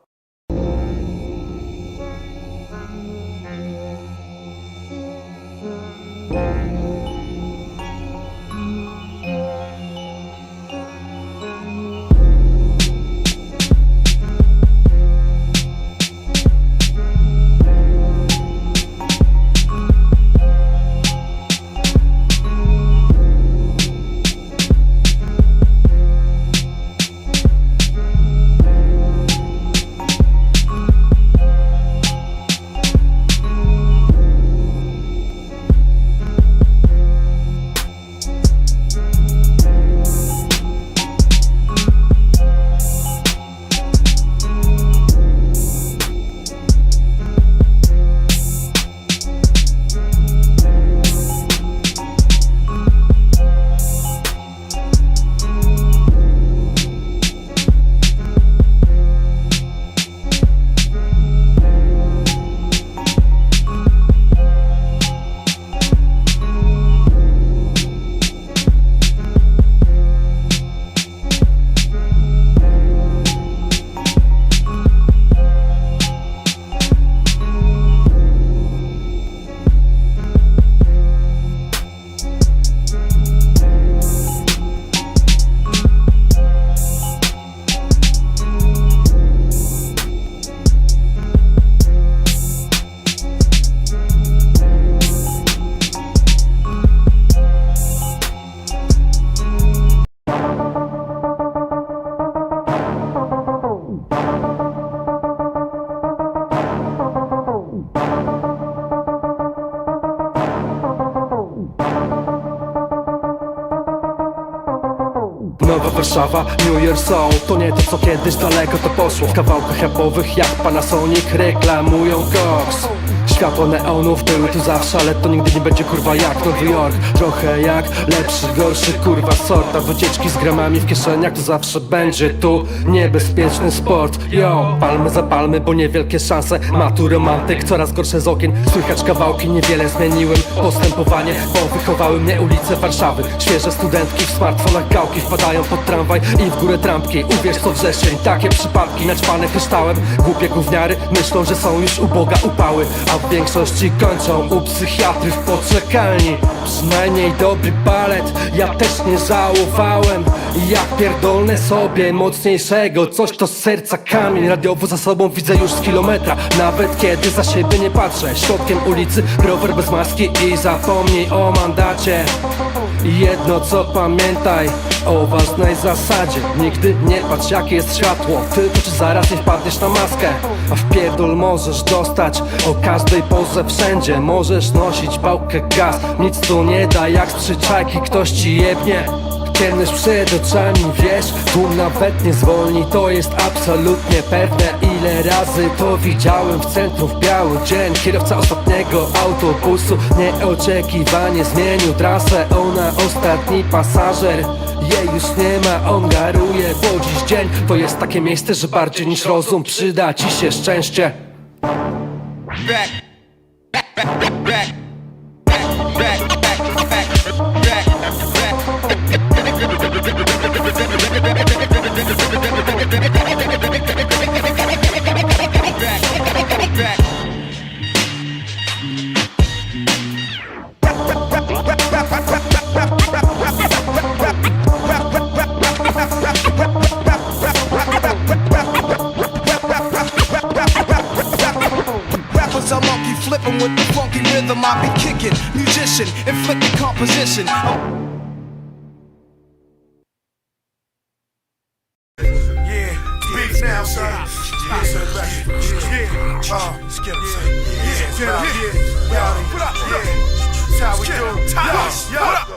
Nowa Warszawa, New Year Sound. To nie to co kiedyś daleko to poszło. W kawałkach rapowych jak Panasonic reklamują koks. Światło neonów były tu zawsze, ale to nigdy nie będzie kurwa jak Nowy Jork. Trochę jak lepszy, gorszy kurwa sort. A wycieczki z gramami w kieszeniach to zawsze będzie tu niebezpieczny sport. Yo, palmy za palmy, bo niewielkie szanse. Ma tu romantyk, coraz gorsze z okien. Słychać kawałki, niewiele zmieniłem postępowanie, bo wychowały mnie ulice Warszawy. Świeże studentki w smartfonach gałki wpadają pod tramwaj i w górę trampki. Uwierz co wrzesień, takie przypadki naćpane kryształem. Głupie gówniary myślą, że są już u Boga upały, a w większości kończą u psychiatry w poczekalni. Przynajmniej dobry balet, ja też nie żałowałem. Jak pierdolnę sobie mocniejszego, coś to z serca kamień. Radiowo za sobą widzę już z kilometra, nawet kiedy za siebie nie patrzę. Środkiem ulicy, rower bez maski i zapomnij o mandacie. Jedno co pamiętaj o ważnej zasadzie: nigdy nie patrz jakie jest światło, tylko czy zaraz nie wpadniesz na maskę. A w pierdol możesz dostać o każdej porze wszędzie. Możesz nosić pałkę gaz, nic tu nie da jak z przyczajki ktoś ci jebnie. ciemność przed oczami, wiesz, tłum nawet nie zwolni, to jest absolutnie pewne. Ile razy to widziałem w centrum w biały dzień. Kierowca ostatniego autobusu nieoczekiwanie zmienił trasę. Ona ostatni pasażer, jej już nie ma, on garuje. Bo dziś dzień to jest takie miejsce, że bardziej niż rozum przyda ci się szczęście. Rappers are monkey flipping with the funky rhythm I be kicking. Musician, inflicting composition. Beef now, son. How we do?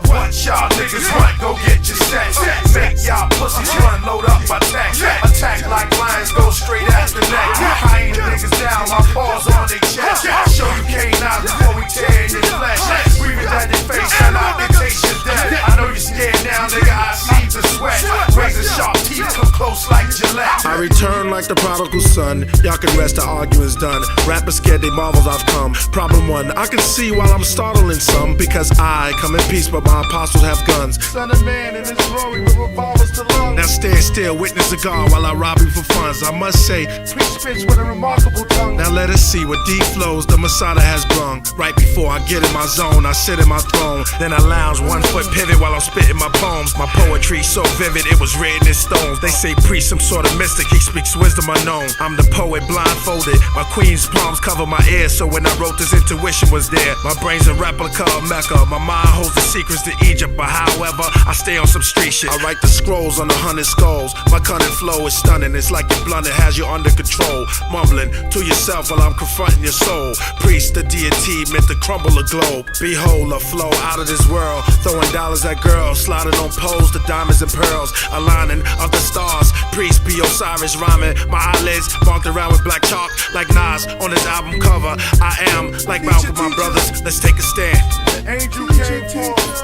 What y'all niggas want? Go get your sex. Make y'all pussies run, load up my tank. Attack like lions, go straight at the neck. High niggas down, my paws on their chest. Show you canine before we tear in your flesh. Breathing down your face, and I can taste your death. I know you scared now, nigga, I see the sweat. Razor sharp teeth come close like Gillette. I return like the prodigal son. Y'all can rest, the arguing's done. Rappers scared they marvels I've come. Problem one, I can see while I'm startling some, because I come in peace, but my apostles have guns. Son of man in his glory with revolvers to lungs. Now stand still, witness a God while I rob you for funds. I must say, Preach bitch with a remarkable tongue. now let us see what deep flows the Masada has brung. Right before I get in my zone, I sit in my throne. Then I lounge, 1 foot pivot while I'm spitting my poems. My poetry so vivid, it was written in stones. They say priest, some sort of mystic, he speaks wisdom unknown. I'm the poet blindfolded, my queen's palms cover my ears. So when I wrote this, intuition was there. My brain's a replica of Mecca. My mind holds the secrets to Egypt, but however, I stay on some street shit. I write the scrolls on 100 skulls. My cunning flow is stunning, it's like your blunder has you under control. Mumbling to yourself while I'm confronting your soul. Priest, the deity meant to crumble a globe. Behold, a flow out of this world. Throwing dollars at girls, sliding on poles, the diamonds and pearls. Aligning of the stars, priest be Osiris rhyming. My eyelids marked around with black chalk, like Nas on his album cover. I am like Malcolm, my brothers, let's take a stand. Angel came forth,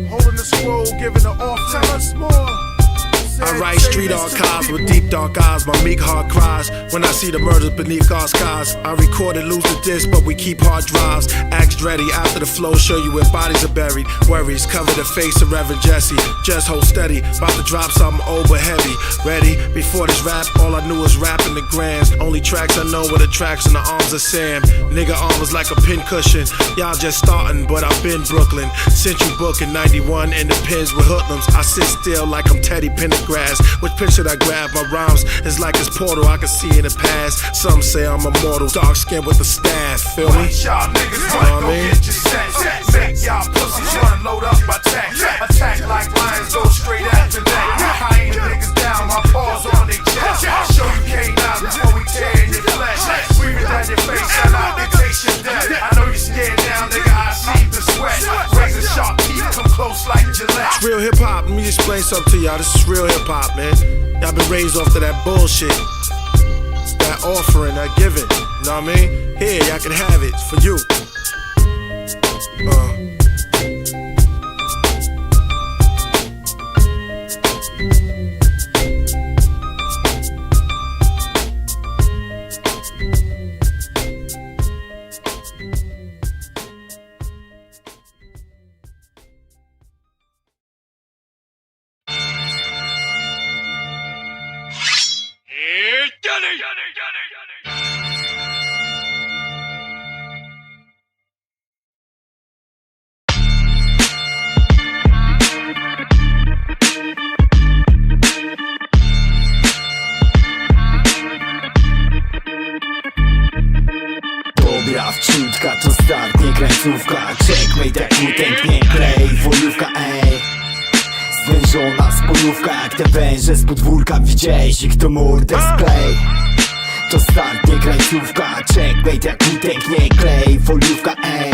holding the scroll, giving the offering. Tell us more. I write street archives with deep dark eyes. My meek heart cries when I see the murders beneath God's skies. I recorded, lose the disc, but we keep hard drives. Axe ready after the flow, show you where bodies are buried. Worries cover the face of Reverend Jesse. Just hold steady, about to drop something old but heavy. Ready? Before this rap, all I knew was rapping the grams. Only tracks I know were the tracks in the arms of Sam. Nigga arm was like a pin cushion. Y'all just starting, but I've been Brooklyn. Sent you book in 91 in the pins with hoodlums. I sit still like I'm Teddy Pendergrass. Which picture I grab? My rhymes is like this portal I can see in the past. Some say I'm immortal, dark skin with a staff. Feel me? Y'all niggas run, go get your sex. Make y'all pussies run, load up my tank. Attack like lions, go straight at the neck. Hyena niggas down, my paws on their chest. Show you canine before we tear in your flesh. Breathing down your face, and I can taste your death. I know you scared now, nigga, I see the sweat. Razor sharp teeth come close like Gillette. It's real hip hop. Let me explain something to y'all. This is real hip hop, man. Y'all been raised off of that bullshit. That offering, that giving. You know what I mean? Here, y'all can have it. It's for you. Dobra wciutka to start, nie krańcówka. Checkmate jak utęknie klej, foliówka, ej. Zwężona spojówka jak te węże z podwórka. Widziałeś ich, to mordę sklej. To start, nie krańcówka. Checkmate jak utęknie klej, foliówka, ej.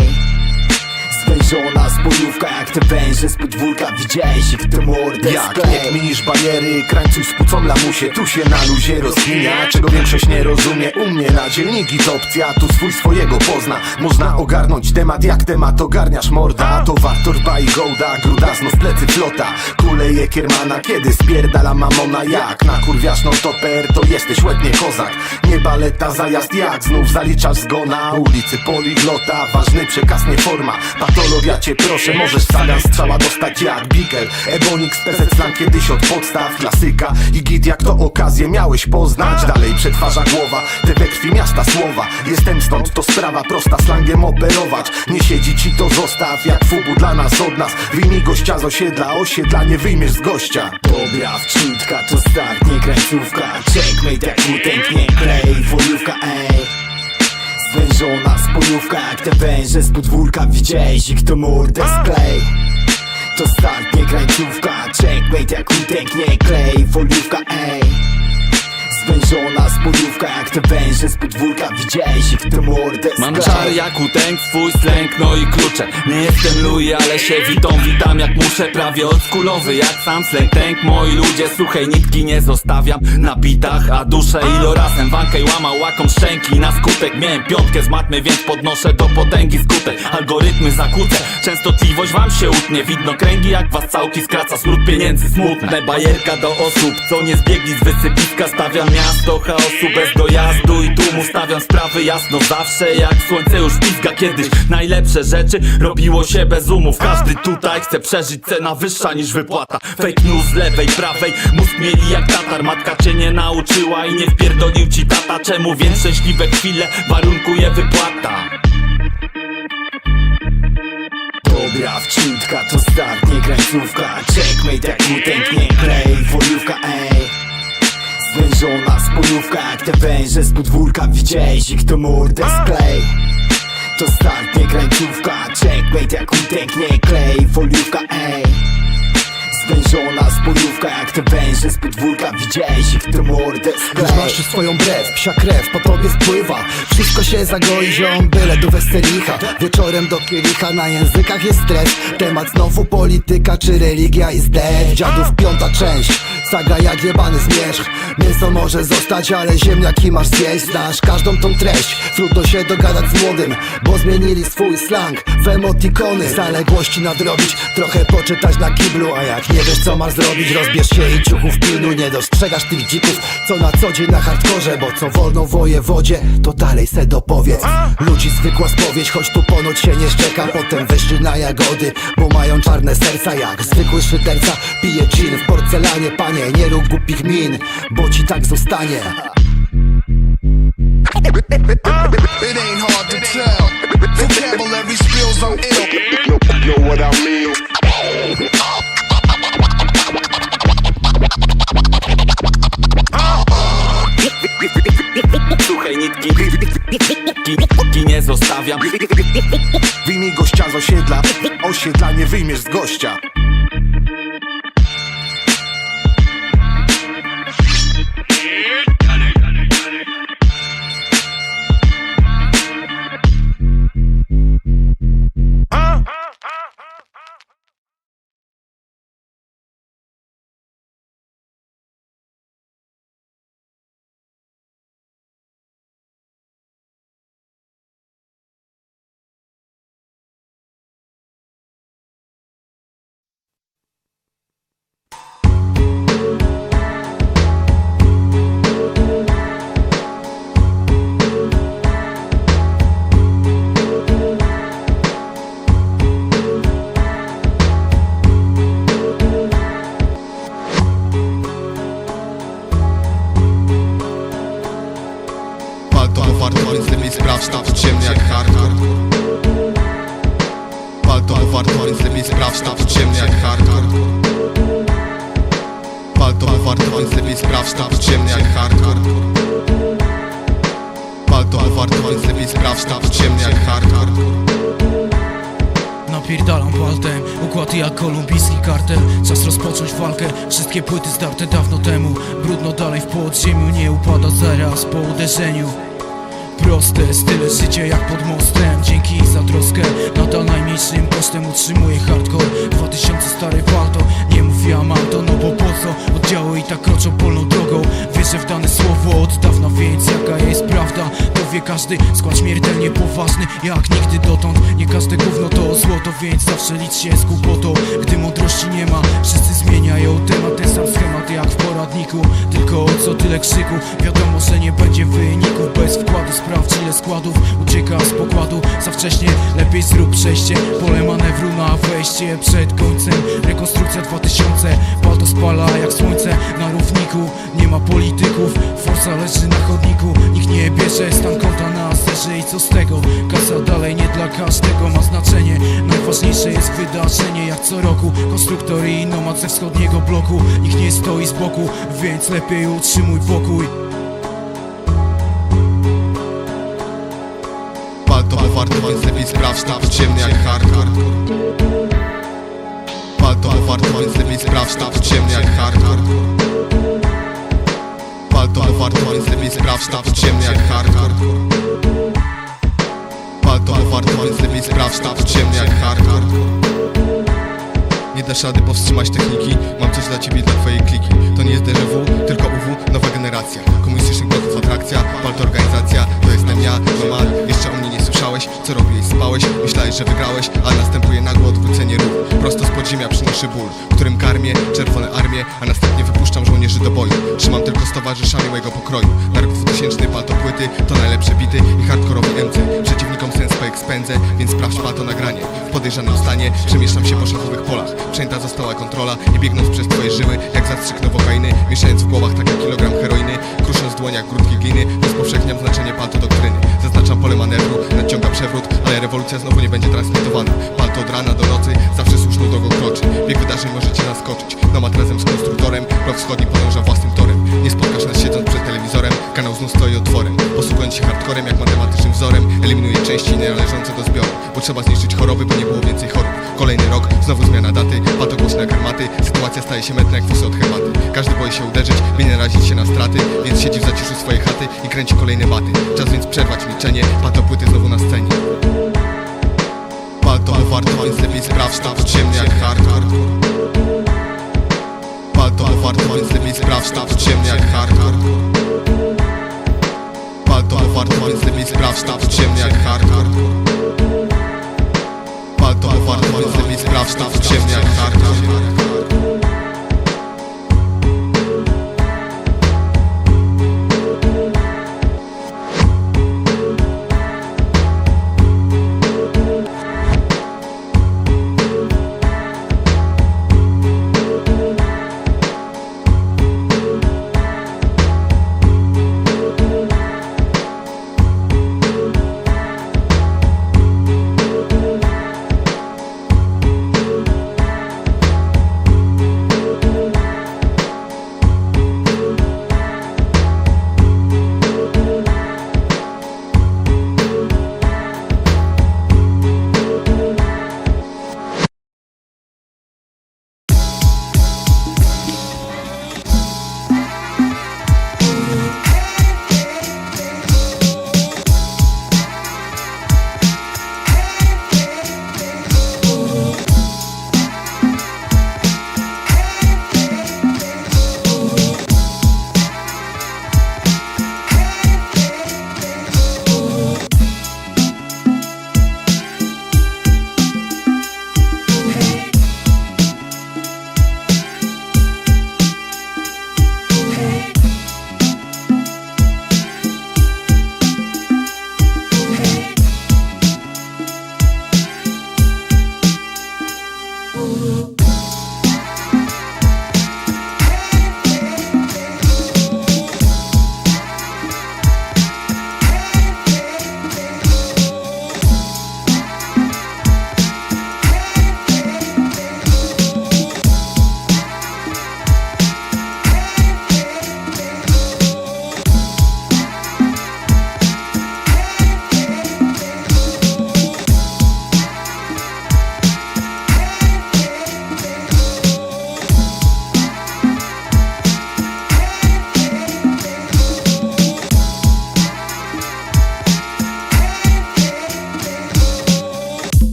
Zwężona Zwężona spojówka jak te węże z podwórka. Widziałeś ich, to mordę Jak nie kminisz bariery, krańcuj spucą lamusie. Tu się na luzie rozkminia, czego większość nie rozumie. U mnie na dzielniki to opcja, tu swój swojego pozna. Można ogarnąć temat jak temat ogarniasz morda. To warto rba i gołda, gruda znów plecy flota. Kuleje kiermana, kiedy spierdala mamona. Jak nakurwiasz no toper, to jesteś łeb nie kozak. Nie baleta, zajazd jak znów zaliczasz zgona. Ulicy poliglota, ważny przekaz nie forma. Patologia cię proszę, możesz sagan strzała dostać jak Bikel. Ebonix, PZ slang kiedyś od podstaw, klasyka. I git jak to okazję miałeś poznać. Dalej przetwarza głowa, te we krwi miasta słowa. Jestem stąd, to sprawa prosta, slangiem operować. Nie siedzi ci to zostaw, jak fubu dla nas od nas. Wyjmij gościa z osiedla, osiedla nie wyjmiesz z gościa. Dobra wciutka, to start, nie krańcówka. Checkmate jak utęknie klej, foliówka, ej. Zwężona spojówka jak te węże z podwórka. Widziałeś ich, to mordę sklej. To start, nie krańcówka. Checkmate jak utęknie klej, foliówka, ej. Zwężona spojówka jak te węże z podwórka. Widziałeś ich, to mordę sklej. Mam czar jak utęk, swój slęk, no i klucze. Nie jestem Louis, ale się witam jak muszę. Prawie oldschoolowy jak sam slęk tęk. Moi ludzie, suchej nitki nie zostawiam na bitach, a duszę ilorazem wankę i łamał łakom szczęki. Na skutek miałem piątkę z matmy, więc podnoszę do potęgi skutek. Algorytmy zakłócę, częstotliwość wam się utnie. Widno kręgi jak was całki skraca, smród pieniędzy smutne. Bajerka do osób, co nie zbiegli z wysypiska. Stawiam miasto chaosu bez dojazdu i tłumu. Stawiam sprawy jasno zawsze, jak słońce już pizga. Kiedyś najlepsze rzeczy robiło się bez umów. Każdy tutaj chce przeżyć, cena wyższa niż wypłata. Fake news z lewej, prawej, mózg mieli jak tatar. Matka cię nie nauczyła i nie wpierdolił ci tata. Czemu więc szczęśliwe chwile warunkuje wypłata? Dobra wciutka, to start, nie krańcówka. Checkmate jak utęknie klej, foliówka, ej. Zwężona spojówka jak te węże z podwórka. Widziałeś ich, to mordę sklej. To start, nie krańcówka. Checkmate jak utęknie klej, foliówka, ej. Zwężona spojówka jak te węże z podwórka. Widziałeś ich, to mordę sklej. Masz już swoją brew, psia krew po tobie spływa. Wszystko się zagoi, ziom, byle do weselicha. Wieczorem do kielicha, na językach jest stres. Temat znowu polityka, czy religia jest dead. Dziadów piąta część, saga jak jebany zmierzch. Mięso może zostać, ale ziemniaki masz zjeść. Znasz każdą tą treść, trudno się dogadać z młodym, bo zmienili swój slang w emotikony. Zaległości nadrobić, trochę poczytać na kiblu. A jak nie wiesz co masz zrobić, rozbierz się i ciuchów pilnuj. Nie dostrzegasz tych dzików, co na co dzień na hardkorze. Bo co wolno wojewodzie, to dalej se dopowiedz. Ludzi zwykła spowiedź, choć tu ponoć się nie szczeka. Potem weszli na jagody, bo mają czarne serca. Jak zwykły szyderca pije gin w porcelanie. Panie, nie rób głupich min, bo ci tak zostanie. It ain't hard to tell. Vocabulary spills on ill. Know what I mean? Suchej nitki nie zostawiam. Wyjmij gościa z osiedla, osiedla nie wyjmiesz z gościa. sprawdź tam w ciemnie jak hardcore. Pal to warto, więc lepiej sprawdź tam w ciemnie jak hardcore. Pal to warto, więc lepiej sprawdź tam w ciemnie jak hardcore. Pal to warto, więc lepiej sprawdź tam w ciemnie jak hardcore. Napierdalam paltem, układ jak kolumbijski kartel. Czas rozpocząć walkę, wszystkie płyty zdarte dawno temu. Brudno dalej w podziemiu, nie upada zaraz po uderzeniu. proste, style życia jak pod mostem. Dzięki za troskę, nadal najmniejszym kosztem utrzymuję hardcore. 2000 stary palto, nie mów ja mam to, no bo po co? Oddziały i tak kroczą polną drogą. Wierzę w dane słowo od dawna, więc jaka jest prawda, to wie każdy. Skład śmiertelnie poważny, jak nigdy dotąd. Nie każde gówno to złoto, więc zawsze licz się z głupotą. Gdy mądrości nie ma, wszyscy zmieniają temat. Ten sam schemat jak w poradniku, tylko o co tyle krzyku? Wiadomo, że nie będzie wyników bez wkładu. Sprawdź ile składów ucieka z pokładu za wcześnie. Lepiej zrób przejście, pole manewru na wejście przed końcem. Rekonstrukcja 2000, palto spala jak słońce na równiku. Nie ma polityków, forsa leży na chodniku. Nikt nie bierze stan konta na serze i co z tego? Kasa dalej nie dla każdego ma znaczenie. Najważniejsze jest wydarzenie jak co roku. Konstruktor i nomad ze wschodniego bloku. Nikt nie stoi z boku, więc lepiej utrzymuj pokój. Palto bo warto, więc lepiej sprawdź, tam ciemny jak hardcore. Palto bo warto, więc lepiej sprawdź, tam ciemny jak hardcore. Palto bo warto, więc lepiej sprawdź, tam ciemny jak hardcore. Palto bo warto, więc lepiej sprawdź, tam ciemny jak hardcore. Nie dasz rady powstrzymać techniki. Mam coś dla ciebie, dla twojej kliki. To nie jest déjà vu, tylko UW, nowa generacja. Komunistycznych bloków atrakcja, palto organizacja. To jestem ja, NOMAD. Jeszcze o mnie nie słyszałeś, co robiłeś, spałeś. Myślałeś, że wygrałeś, a następuje nagłe odwrócenie ruchu. Prosto z podziemia przynoszę ból, którym karmię czerwone armię, a następnie wypuszczam żołnierzy do boju. Trzymam tylko z towarzyszami mojego pokroju. Na rok 2000 palto płyty, to najlepsze bity i hardkorowi MC. Przeciwnikom sens po ekspędzę, więc sprawdź palto nagranie. W podejrzanym stanie przemieszczam się po szachowych polach. Przejęta została kontrola i biegnąc przez twoje żyły jak zastrzyk nowokainy, mieszając w głowach tak jak kilogram heroiny, krusząc w dłoniach grudki gliny, rozpowszechniam znaczenie palto doktryny. Zaznaczam pole manewru, nadciąga przewrót, ale rewolucja znowu nie będzie transmitowana. Palto od rana do nocy, zawsze słuszną drogą kroczy. Bieg wydarzeń możecie zaskoczyć. Nomad razem z konstruktorem, blok wschodni podąża własnym torem. Nie spotkasz nas siedząc przed telewizorem, kanał znów stoi otworem. Posługując się hardcorem jak matematycznym wzorem, eliminuję części nienależące do zbioru, bo trzeba zniszczyć choroby, by nie było więcej chorób. Kolejny rok, znowu zmiana daty, palto głośne jak armaty. Sytuacja staje się mętna jak fusy od herbaty. Każdy boi się uderzyć, by nie narazić się na straty, więc siedzi w zaciszu swojej chaty i kręci kolejne baty. Czas więc przerwać milczenie, palto płyty znowu na scenie. Palto bo warto, więc lepiej sprawdź, tam ciemny jak hardcore. Palto bo warto, więc lepiej sprawdź, tam ciemny jak hardcore. Palto bo warto, więc lepiej sprawdź, tam ciemny jak hardcore. Palto bo warto, więc lepiej sprawdź, tam ciemny jak hardcore.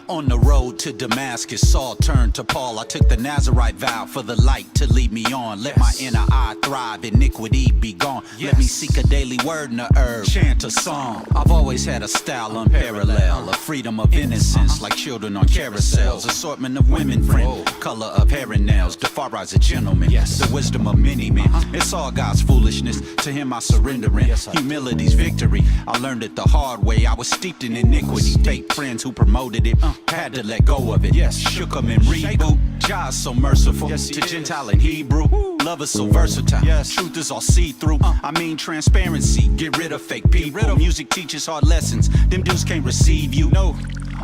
On the road to Damascus, Saul turned to Paul. I took the Nazarite vow for the light to lead me on. Let my inner eye thrive, iniquity be gone. Let me seek a daily word in the herb, chant a song. I've always had a style unparalleled, a freedom of innocence like children on carousels. Assortment of women friend, color of hair and nails. Defari's a gentleman, the wisdom of many men. It's all God's foolishness, to him I surrender in. Humility's victory, I learned it the hard way. I was steeped in iniquity, fake friends who promoted it. Had to let go of it, shook them and reboot. Jah is so merciful, to Gentile and Hebrew. Love is so versatile, truth is all see-through. I mean transparency, get rid of fake people. Music teaches hard lessons, them dudes can't receive you. No.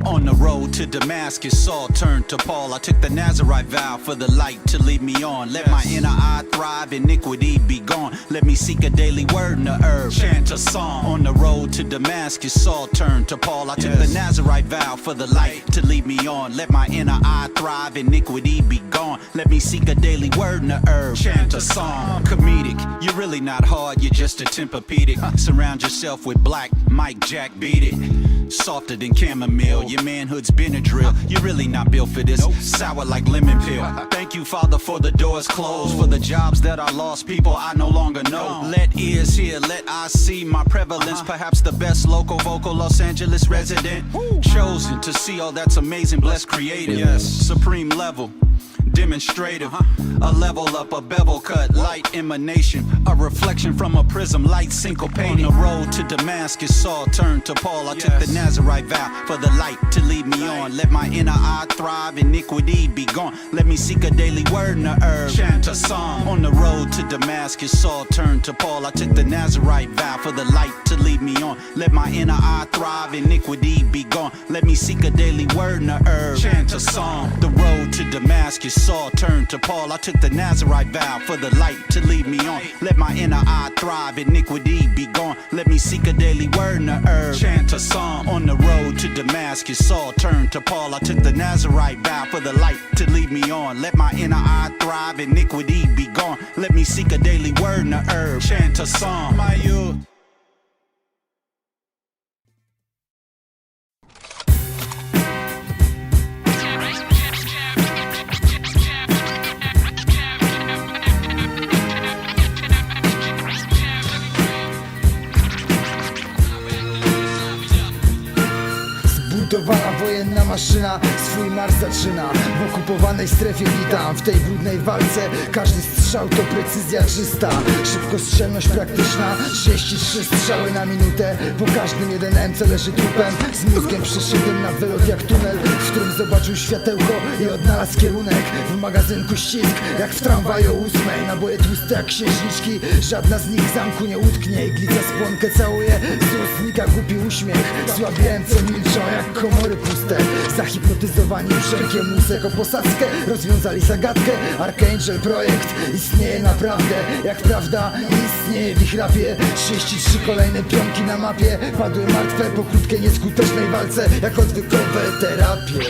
On the road to Damascus, Saul turned to Paul. I took the Nazarite vow for the light to lead me on. Let my inner eye thrive, iniquity be gone. Let me seek a daily word in the herb, chant a song. On the road to Damascus, Saul turned to Paul. I took the Nazarite vow for the light to lead me on. Let my inner eye thrive, iniquity be gone. Let me seek a daily word in the herb, chant a song. Comedic, you're really not hard, you're just a Tempur-Pedic. Surround yourself with black, Mike Jack, beat it. Softer than chamomile, your manhood's Benadryl. You're really not built for this, sour like lemon peel. Thank you, Father, for the doors closed, for the jobs that I lost, people I no longer know. Let ears hear, let eyes see my prevalence. Perhaps the best local vocal Los Angeles resident. Chosen to see all that's amazing, blessed, creative. Supreme level, demonstrative. A level up, a bevel cut, light emanation. A reflection from a prism, light syncopating. On the road to Damascus, Saul turned to Paul. I took the Nazarite vow for the light to lead me on. Let my inner eye thrive, iniquity be gone. Let me seek a daily word in the herb, chant a song. On the road to Damascus, Saul turned to Paul. I took the Nazarite vow for the light to lead me on. Let my inner eye thrive, iniquity be gone. Let me seek a daily word in the herb, chant a song. The road to Damascus, Saul turned to Paul. I took the Nazarite vow for the light to lead me on. Let my inner eye thrive, iniquity be gone. Let me seek a daily word in the herb, chant a song. On the road to Damascus, Saul turned to Paul. I took the Nazarite vow for the light to lead me on. Let my inner eye thrive, iniquity be gone. Let me seek a daily word in the herb, chant a song. My youth. Zbudowana wojenna maszyna swój marsz zaczyna. W okupowanej strefie witam. W tej brudnej walce każdy strzał to precyzja czysta. Szybkostrzelność praktyczna, 33 strzały na minutę. Po każdym jeden MC leży trupem, z mózgiem przeszytym na wylot jak tunel, w którym zobaczył światełko i odnalazł kierunek. W magazynku ścisk jak w tramwaju o 8. Naboje tłuste jak księżniczki, żadna z nich w zamku nie utknie. Iglica spłonkę całuje, z ust znika głupi uśmiech. Słabi MC milczą jak komory puste. Zahipnotyzowani brzękiem łusek o posadzkę, rozwiązali zagadkę. Archangel projekt istnieje naprawdę, jak prawda istnieje w ich rapie. 33 kolejne pionki na mapie padły martwe po krótkiej, nieskutecznej walce, jak odwykowe terapie.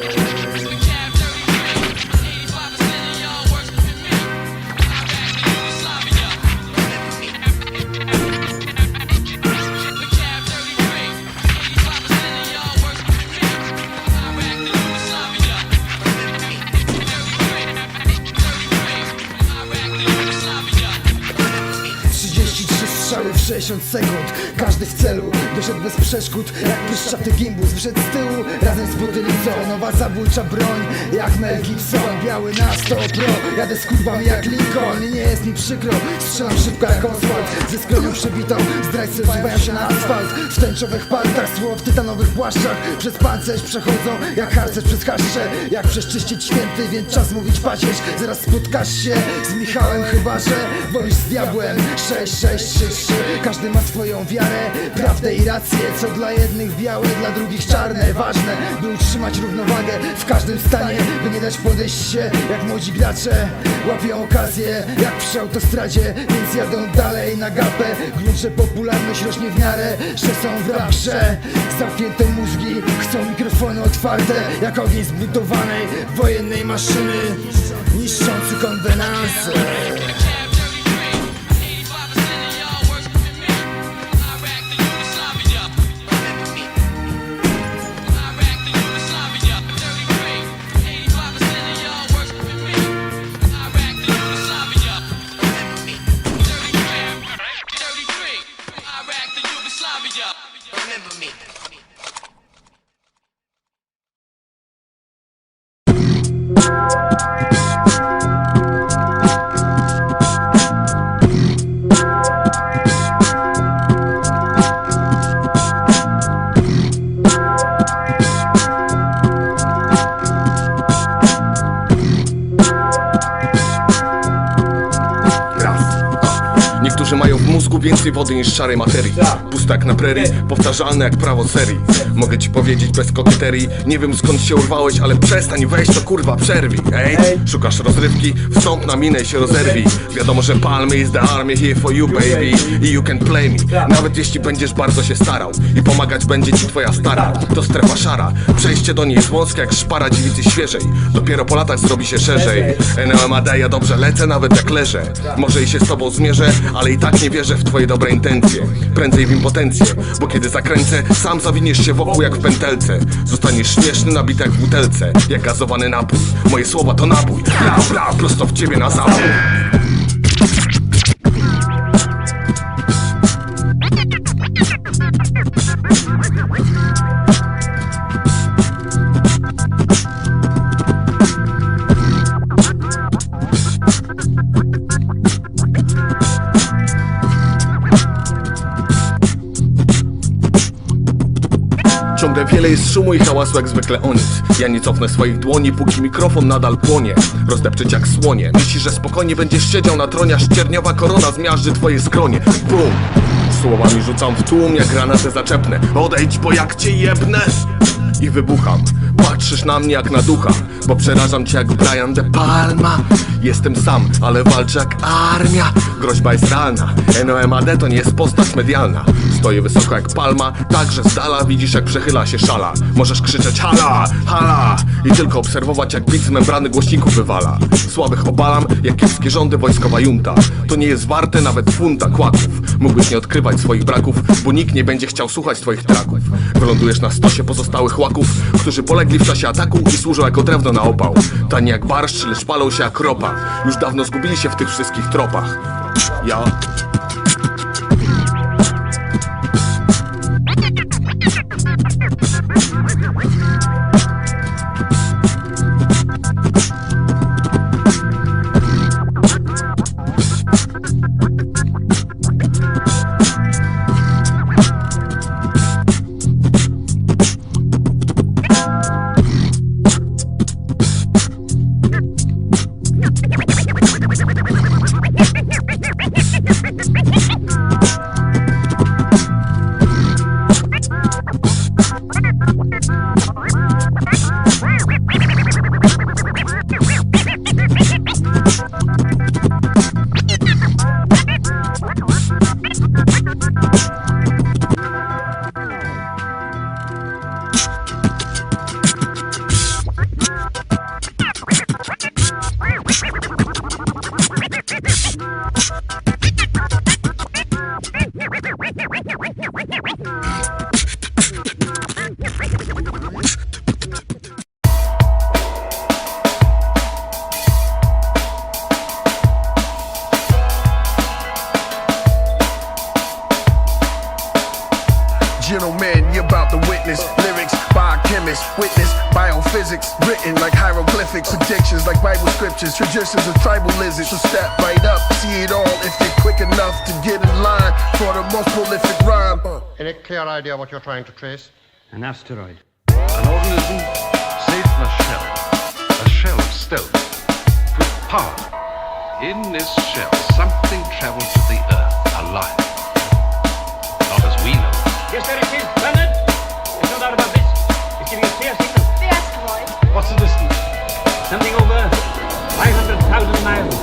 Strzały w 60 sekund, każdy w celu. Doszedł bez przeszkód, jak pryszczaty gimbus. Wszedł z tyłu, razem z butylicą. Nowa zabójcza broń, jak Mel Gibson. Biały na 100 pro, jadę z kurwami jak Lincoln. I nie jest mi przykro, strzelam szybko jak Oswald. Ze skronią przebitą, zdrajcy rozsuwają się na asfalt. W tęczowych paltach, słow w tytanowych płaszczach. Przez pancerz przechodzą, jak harcerz przez haszcze. Jak przeszczyścić święty, więc czas mówić pacierz. Zaraz spotkasz się z Michałem, chyba że wolisz z diabłem. 6-6-3-3. Każdy ma swoją wiarę, prawdę i rację. Co dla jednych białe, dla drugich czarne. Ważne, by utrzymać równowagę w każdym stanie, by nie dać podejść się jak młodzi gracze. Łapią okazję jak przy autostradzie, więc jadą dalej na gapę. Grunt, że popularność rośnie w miarę, że są w rap grze. Zamknięte mózgi chcą mikrofony otwarte, jak ogień zbudowanej wojennej maszyny niszczący konwenanse. Niektórzy mają w mózgu więcej wody niż szarej materii. Pusto jak na prerii, powtarzalne jak prawo serii. Mogę ci powiedzieć bez kokieterii, nie wiem skąd się urwałeś, ale przestań, weź to kurwa przerwij. Ej, szukasz rozrywki, wstąp na minę i się rozerwij. Wiadomo, że Palmy is the army here for you baby. I you can play me, nawet jeśli będziesz bardzo się starał. I pomagać będzie ci twoja stara, to strefa szara. Przejście do niej jest wąskie jak szpara dziewicy świeżej. Dopiero po latach zrobi się szerzej. NOMAD, ja dobrze lecę nawet jak leżę. Może i się z tobą zmierzę, ale i tak nie wierzę w twoje dobre intencje. Prędzej w impotencję, bo kiedy zakręcę, sam zawiniesz się wokół jak w pętelce. Zostaniesz śmieszny, nabity jak w butelce, jak gazowany napój. Moje słowa to nabój, bla bla, prosto w ciebie na zabój. Ciągle wiele jest szumu i hałasu jak zwykle o nic. Ja nie cofnę swoich dłoni, póki mikrofon nadal płonie. Rozdepczyć jak słonie. Myślisz, że spokojnie będziesz siedział na tronie, a ścierniowa korona zmiażdży twoje skronie. Bum! Słowami rzucam w tłum jak granatę zaczepnę. Odejdź, bo jak cię jebnę i wybucham. Patrzysz na mnie jak na ducha, bo przerażam cię jak Brian De Palma. Jestem sam, ale walczę jak armia. Groźba jest realna, NOMAD to nie jest postać medialna. Stoję wysoko jak palma, tak że z dala widzisz jak przechyla się szala. Możesz krzyczeć hala, hala i tylko obserwować jak bit z membrany głośników wywala. Słabych obalam jak kiepskie rządy wojskowa junta. To nie jest warte nawet funta kłaków. Mógłbyś nie odkrywać swoich braków, bo nikt nie będzie chciał słuchać twoich traków. Wylądujesz na stosie pozostałych łaków, którzy polegli w czasie ataku i służą jako drewno na opał. Tani jak barszcz, lecz palą się jak ropa. Już dawno zgubili się w tych wszystkich tropach. Ja... Gentlemen, you're about to witness lyrics by a chemist, witness biophysics, written like hieroglyphics, predictions like Bible scriptures, traditions of tribal lizards. So step right up, see it all if you're quick enough to get in line for the most prolific rhyme. Any clear idea what you're trying to trace? An asteroid. An organism safe in a shell of stone, with power. In this shell, something travels to the Earth, alive. Not as we know. Yes, there it is, Leonard. There's no doubt about this. It's giving a clear signal. The asteroid. What's the distance? Something over 500,000 miles.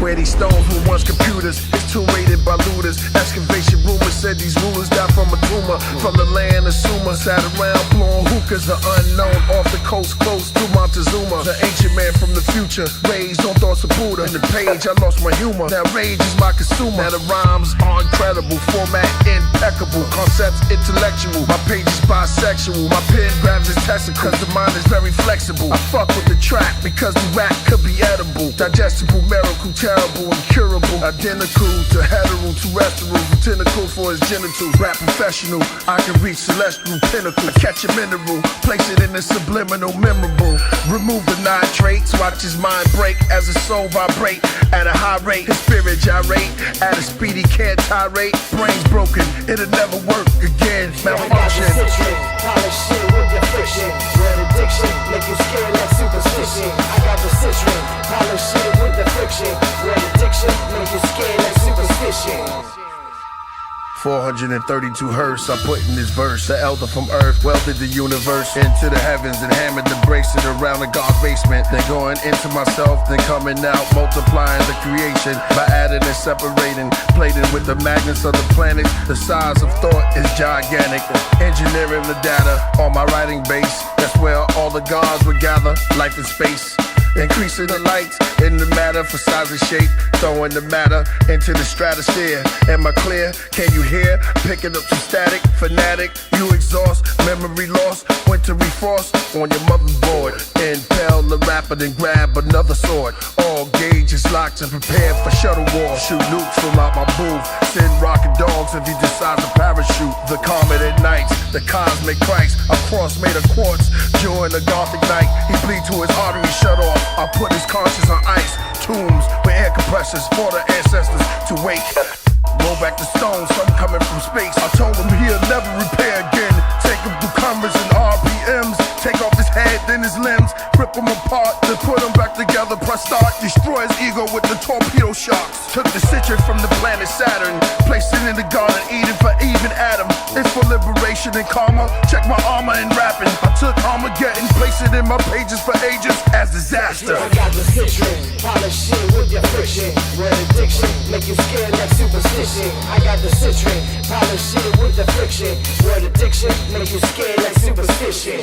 Where these stones were once computers, it's tomb raided by looters. Excavation rumors said these rulers died from a tumor. From the land of Sumer, sat around blowing hookahs. The unknown off the coast close to Montezuma. The ancient man from the future, raised on thoughts of Buddha. In the page, I lost my humor. Now rage is my consumer. Now the rhymes are incredible, format impeccable, concepts intellectual. My page is bisexual, my pen grabs its testicle. Cause the mind is very flexible. I fuck with the track because the rap could be edible. Digestible, miracle, terrible, incurable. Identical to hetero, terrestrial, with tentacles for his genitals. Rap professional, I can reach celestial pinnacle. I catch a mineral, place it in a subliminal memorable. Remove the nitrates, watch his mind break as his soul vibrate at a high rate. His spirit gyrate at a speed he can't tirade. Brains broken, it'll never work again. Malfunction. Polish shit with your friction. Red addiction, make you scared like superstition. I got the citron. Polish shit with the friction. Red addiction, make you scared like superstition. 432 hertz, I put in this verse. The elder from earth welded the universe into the heavens and hammered the bracelet around the God's basement. Then going into myself, then coming out, multiplying the creation by adding and separating, plating with the magnets of the planets. The size of thought is gigantic. Engineering the data on my writing base. That's where all the gods would gather, life in space. Increasing the lights in the matter for size and shape. Throwing the matter into the stratosphere. Am I clear? Can you hear? Picking up some static, fanatic. You exhaust, memory lost. Wintry frost on your motherboard. Impel the rapper, then grab another sword. All gauges locked and prepared for shuttle war. Shoot nukes from out my booth. Send rocket dogs if he decides to parachute. The comet at nights, the cosmic Christ. A cross made of quartz during the Gothic night. He bleed to his arteries shut off. I put his conscience on ice. Tombs with air compressors for the ancestors to wake. Roll back the stones, some coming from space. I told him he'll never repair again. Take him through cameras and RPMs. Take off his head, then his limbs. Rip him apart, then put him back together. Press start, destroy his ego with the torpedo shocks. Took the citrus from the planet Saturn. Placed it in the Garden Eden for even Adam. It's for liberation and karma. Check my armor and rapping. I took Armageddon, placed it in my pages for ages as disaster. I got the citron. Polish shit with your friction. Red addiction, make you scared like superstition. I got the citron. Polish shit with the friction. Red addiction, make you scared like superstition.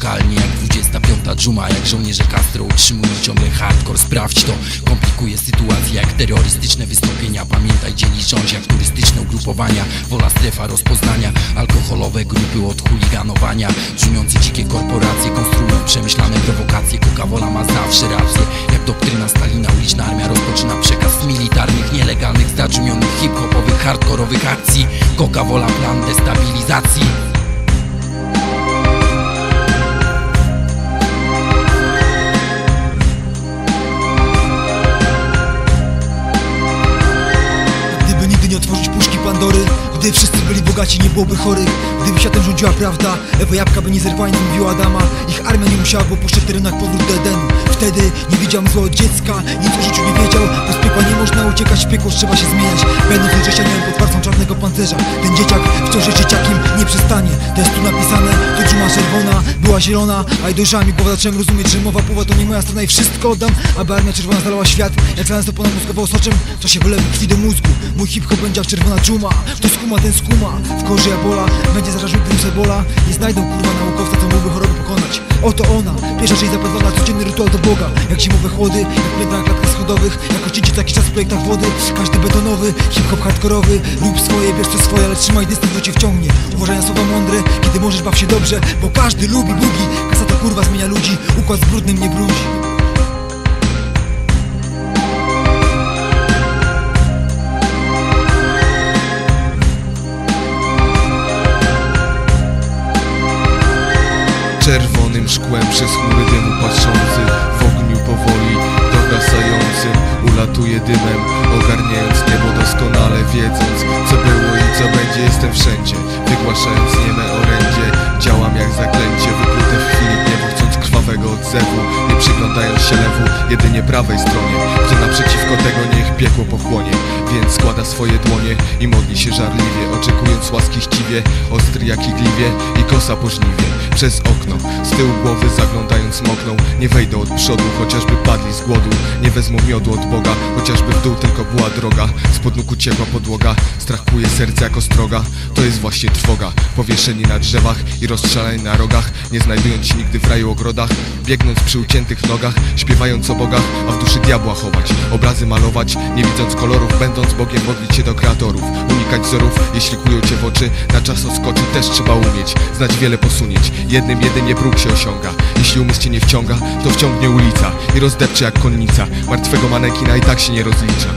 lokalnie jak 25 dżuma. Jak żołnierze Castro utrzymują ciągle hardcore. Sprawdź to, komplikuje sytuację jak terrorystyczne wystąpienia. Pamiętaj, dzieli rządź jak turystyczne ugrupowania. Wola strefa rozpoznania, alkoholowe grupy od chuliganowania. Brzmiące dzikie korporacje konstruują przemyślane prowokacje. Coca-Cola ma zawsze rację, jak doktryna Stalina. Uliczna armia rozpoczyna przekaz z militarnych, nielegalnych, zadrzumionych, hip-hopowych, hardkorowych akcji. Coca-Cola plan destabilizacji. Gdyby nigdy nie otworzyć puszki Pandory, gdy wszyscy byli bogaci, nie byłoby chorych. Gdyby światem rządziła prawda, Ewa Jabłka by nie zerwała i nie mówiła Adama. Ich armia nie musiała go puszczać w terenach powrót do Edenu. Wtedy nie widziałem zła od dziecka, nic o życiu nie wiedział. Bo z piekła nie można uciekać, w piekło trzeba się zmieniać. Będąc ucześnianiem pod warstwą czarnego pancerza, ten dzieciak wciąż jest dzieciakiem, nie przestanie. To jest tu napisane, to dżuma czerwona była zielona. A i dojrzałem i powód zacząłem rozumieć, że mowa pływa to nie moja strona i wszystko oddam, aby armia czerwona zalała świat. Jak lans opona mózgowa osoczem, to się wylewa krwi do mózgu. Mój hip-hop będzie jak czerwona dżuma. Kto skuma, ten skuma. W korze Ebola będzie zarażał wirus Ebola. Nie znajdą kurwa naukowca, co mógłby choroby pokonać. Oto ona, pierwsza część zapewniona, codzienny rytuał do Boga. Jak zimowe chłody, jak pęta na klatkach schodowych. Jak odcięcie co jakiś czas w projektach wody. Każdy betonowy, hip-hop hardkorowy. Rób swoje, bierz co swoje, ale trzymaj dystans, bo cię wciągnie. Uważaj na słowa mądre, kiedy możesz, baw się dobrze. Bo każdy lubi bugi, kasa to kurwa zmienia ludzi. Układ z brudnym nie brudzi. Czerwonym szkłem przez chmury dymu patrzący, w ogniu powoli dogasającym ulatuje dymem, ogarniając niebo doskonale, wiedząc co było i co będzie. Jestem wszędzie, wygłaszając nieme orędzie. Działam jak zaklęcie, wyplute w chwili gniewu, chcąc krwawego odzewu, nie przyglądając się lewu, jedynie prawej stronie. Kto naprzeciwko tego, niech piekło pochłonie. Więc składa swoje dłonie i modli się żarliwie, oczekując łaski chciwie, ostry jak igliwie i kosa po żniwie. Przez okno, z tyłu głowy zaglądając mokną. Nie wejdą od przodu, chociażby padli z głodu. Nie wezmą miodu od Boga, chociażby w dół tylko była droga. Spod nóg uciekła podłoga, strach kłuje serce jak ostroga. To jest właśnie trwoga, powieszeni na drzewach i rozstrzelani na rogach. Nie znajdując się nigdy w raju ogrodach, biegnąc przy uciętych nogach, śpiewając o bogach, a w duszy diabła chować. Obrazy malować, nie widząc kolorów, będąc Bogiem modlić się do kreatorów. Unikać wzorów, jeśli kłują cię w oczy. Na czas odskoczyć też trzeba umieć, znać wiele posunięć. Jednym jedynie próg się osiąga. Jeśli umysł cię nie wciąga, to wciągnie ulica i rozdepcze jak konnica. Martwego manekina i tak się nie rozlicza.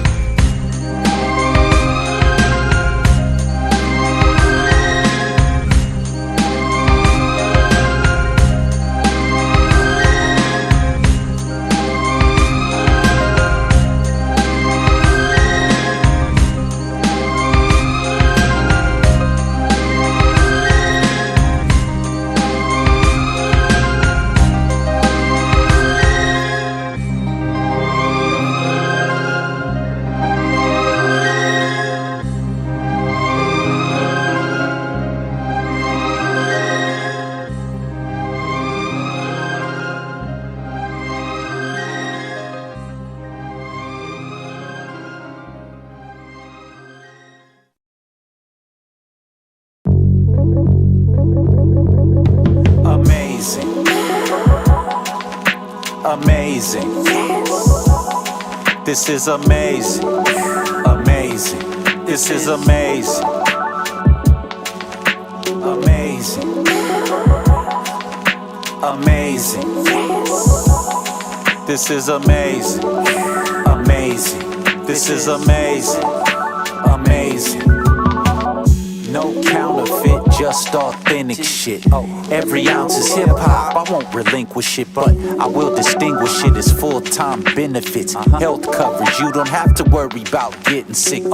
Amazing. This is amazing. Amazing. This is amazing. Amazing. Amazing. This is amazing. Amazing. This is amazing. Amazing. No counterfeit, just authentic shit. Every ounce is hip hop. I won't relinquish it, but I will distinguish it as full-time benefits. Health coverage, you don't have to worry about getting sick.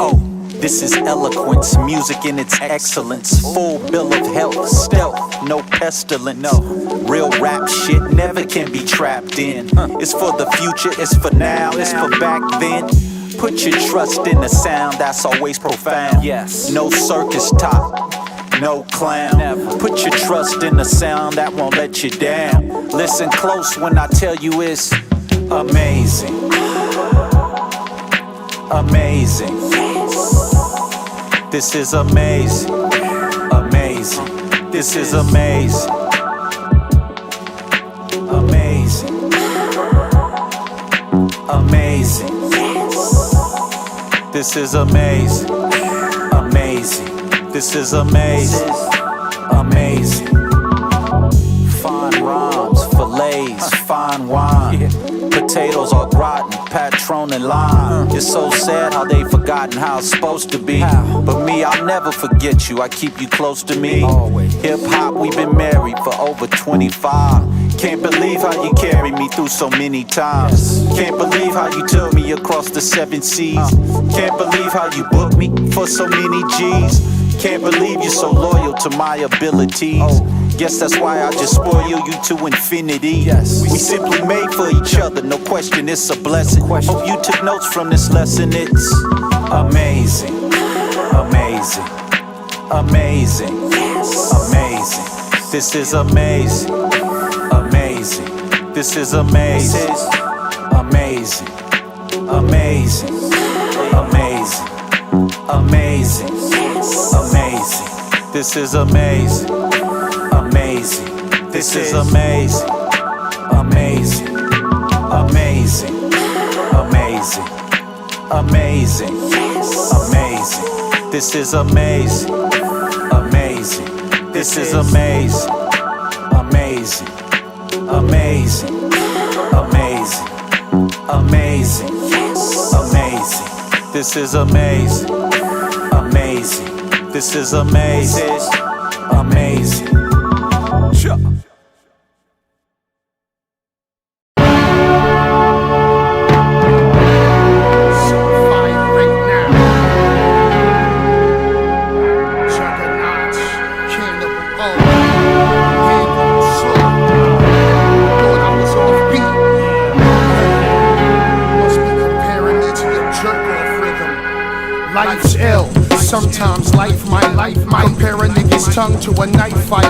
This is eloquence, music in its excellence. Full bill of health, stealth, no pestilence. No, real rap shit never can be trapped in. It's for the future, it's for now, it's for back then. Put your trust in the sound that's always profound. Yes. No circus top, no clown. Never. Put your trust in the sound that won't let you down. Listen close when I tell you it's amazing. Amazing. This is amazing. Amazing. This is amazing. amazing. This is amazing. Amazing. This is amazing. Amazing. Fine rhymes, fillets, fine wine. Potatoes all gratin, Patron and lime. It's so sad how they forgotten how it's supposed to be. But me, I'll never forget you. I keep you close to me. Hip hop, we've been married for over 25. Can't believe how you carried me through so many times. Can't believe how you took me across the 7 seas. Can't believe how you booked me for so many G's. Can't believe you're so loyal to my abilities. Guess that's why I just spoil you to infinity. We simply made for each other, no question, it's a blessing. Hope you took notes from this lesson, it's amazing. Amazing. Amazing. Amazing. This is amazing. Amazing. This is amazing. Amazing. Amazing. Amazing. Amazing. Amazing. This is amazing. Amazing. This is amazing. Amazing. Amazing. Amazing. Amazing. Amazing. This is amazing. Amazing. This is amazing. Amazing. Amazing. Amazing. Amazing. Amazing. This is amazing. Amazing. This is amazing. Amazing. Life's ill. Sometimes life might compare a nigga's tongue to a knife fight.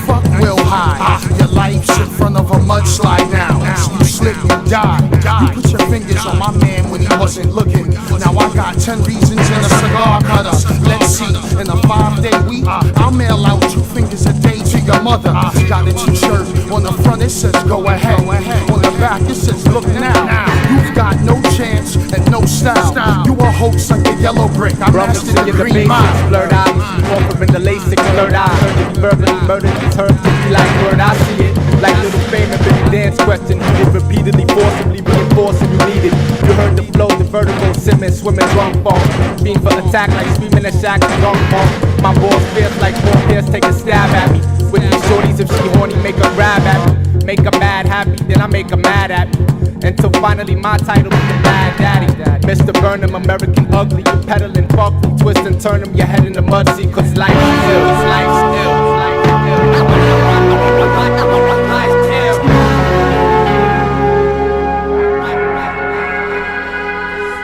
Fuck Will High. Your life's in front of a mudslide now. You slip, you die. You put your fingers on my man when he wasn't looking. Now I got 10 reasons and a cigar cutter. Let's see, in a 5-day week, I'll mail out 2 fingers a day to your mother. Got a t-shirt on the front, it says go ahead. On the back, it says look now. You've got no chance and no style. You a hoax like a yellow brick. I mastered the green mile. Blurred eyes, walk from the LASIK blurred eyes. Heard to be verbally murdered, you turn to be like word. I see it like little fame and Billy Dance question. It repeatedly, forcibly reinforcing you need it. You heard the flow, the vertical, simming, swimming, drunk fall. Being for attack like screaming at Shaq and drunk fall. My balls fierce like 4 pairs, take a stab at me. With these shorties, if she horny, make her grab at me. Make her mad happy, then I make her mad at me. Until finally my title be the Bad Daddy. Mr. Burnham, American ugly. You peddling, fuck, we twist and turn them. Your head in the mud seat, cause life's ill. Life's ill.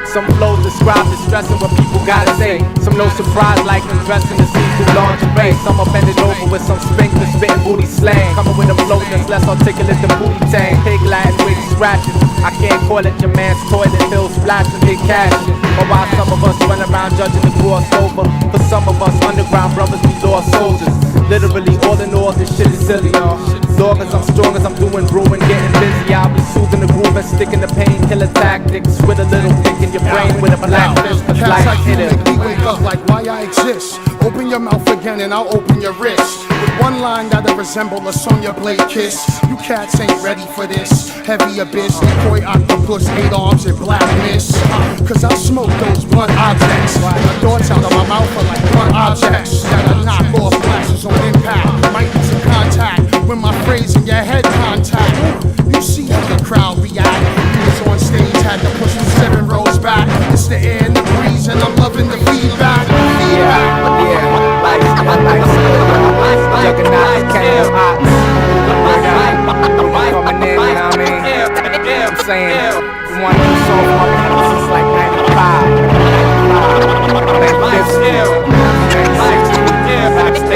Some flows describe distressing what people gotta say. Some no surprise like undressing the see-through lingerie. Some are bending over with some sprinkler spitting booty slang. Coming with a flow that's less articulate than booty tang. Pig Latin wig scratching. I can't call it your man's toilet. Hills splashing, big cashing. But while some of us run around judging the crossover, for some of us underground brothers we lost soldiers. Literally all in all this shit is silly, y'all. Long as I'm strong as I'm doing brewing, getting busy. I'll be soothing the groove and sticking the painkiller tactics with a little kick in your brain with a black fist. The black hitter. Make me wake up like why I exist. Open your mouth again and I'll open your wrist. With one line that'll resemble a Sonya Blade kiss. You cats ain't ready for this. Heavy abyss, decoy octopus, 8 arms and black mist. Cause I smoke those blunt objects. And the thoughts out of my mouth are like blunt objects that'll knock off flashes on impact. Might need some contact when my phrase in your head contact. You see how the crowd react. You was on stage, had to push me 7 rows back. It's the air and the breeze and I'm loving the feedback. Juggernaut, can't ox. Coming in, you know what I mean? I'm saying, you want to do so it's like 95.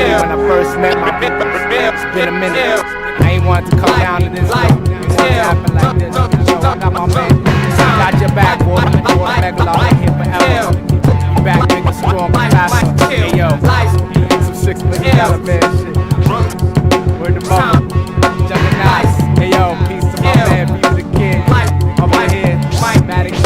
When I first met my people, it's been a minute. I ain't want to come down to this. I ain't want to happen like this. Yo, I got my man. Got your back, boy. Megalon here forever. You back, nigga, strong, faster. Hey, yo. Some 6 million man shit. Word the mother. Juggernaut. Hey, yo, peace to my man, View the Kid. Over here, Matic.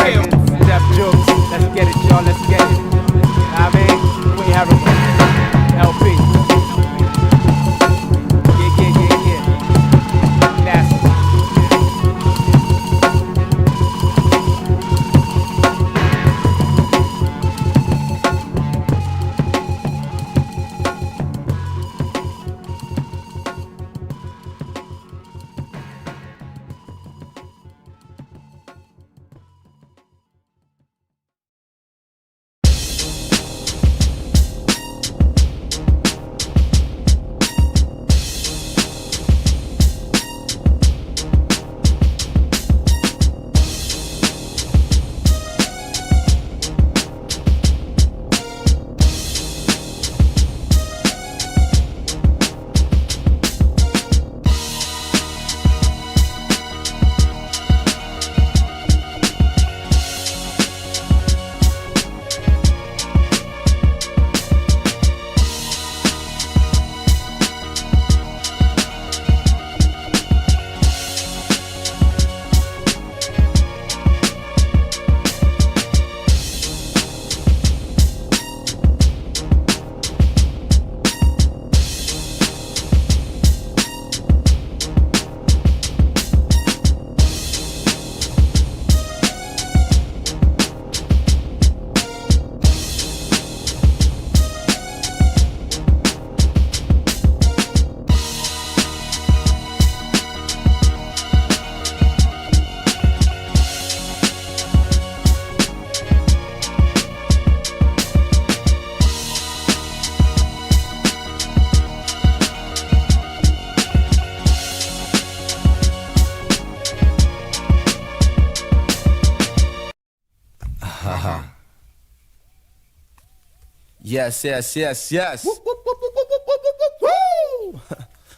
Yes, yes, yes, yes. Woo, woo, woo, woo, woo, woo, woo, woo.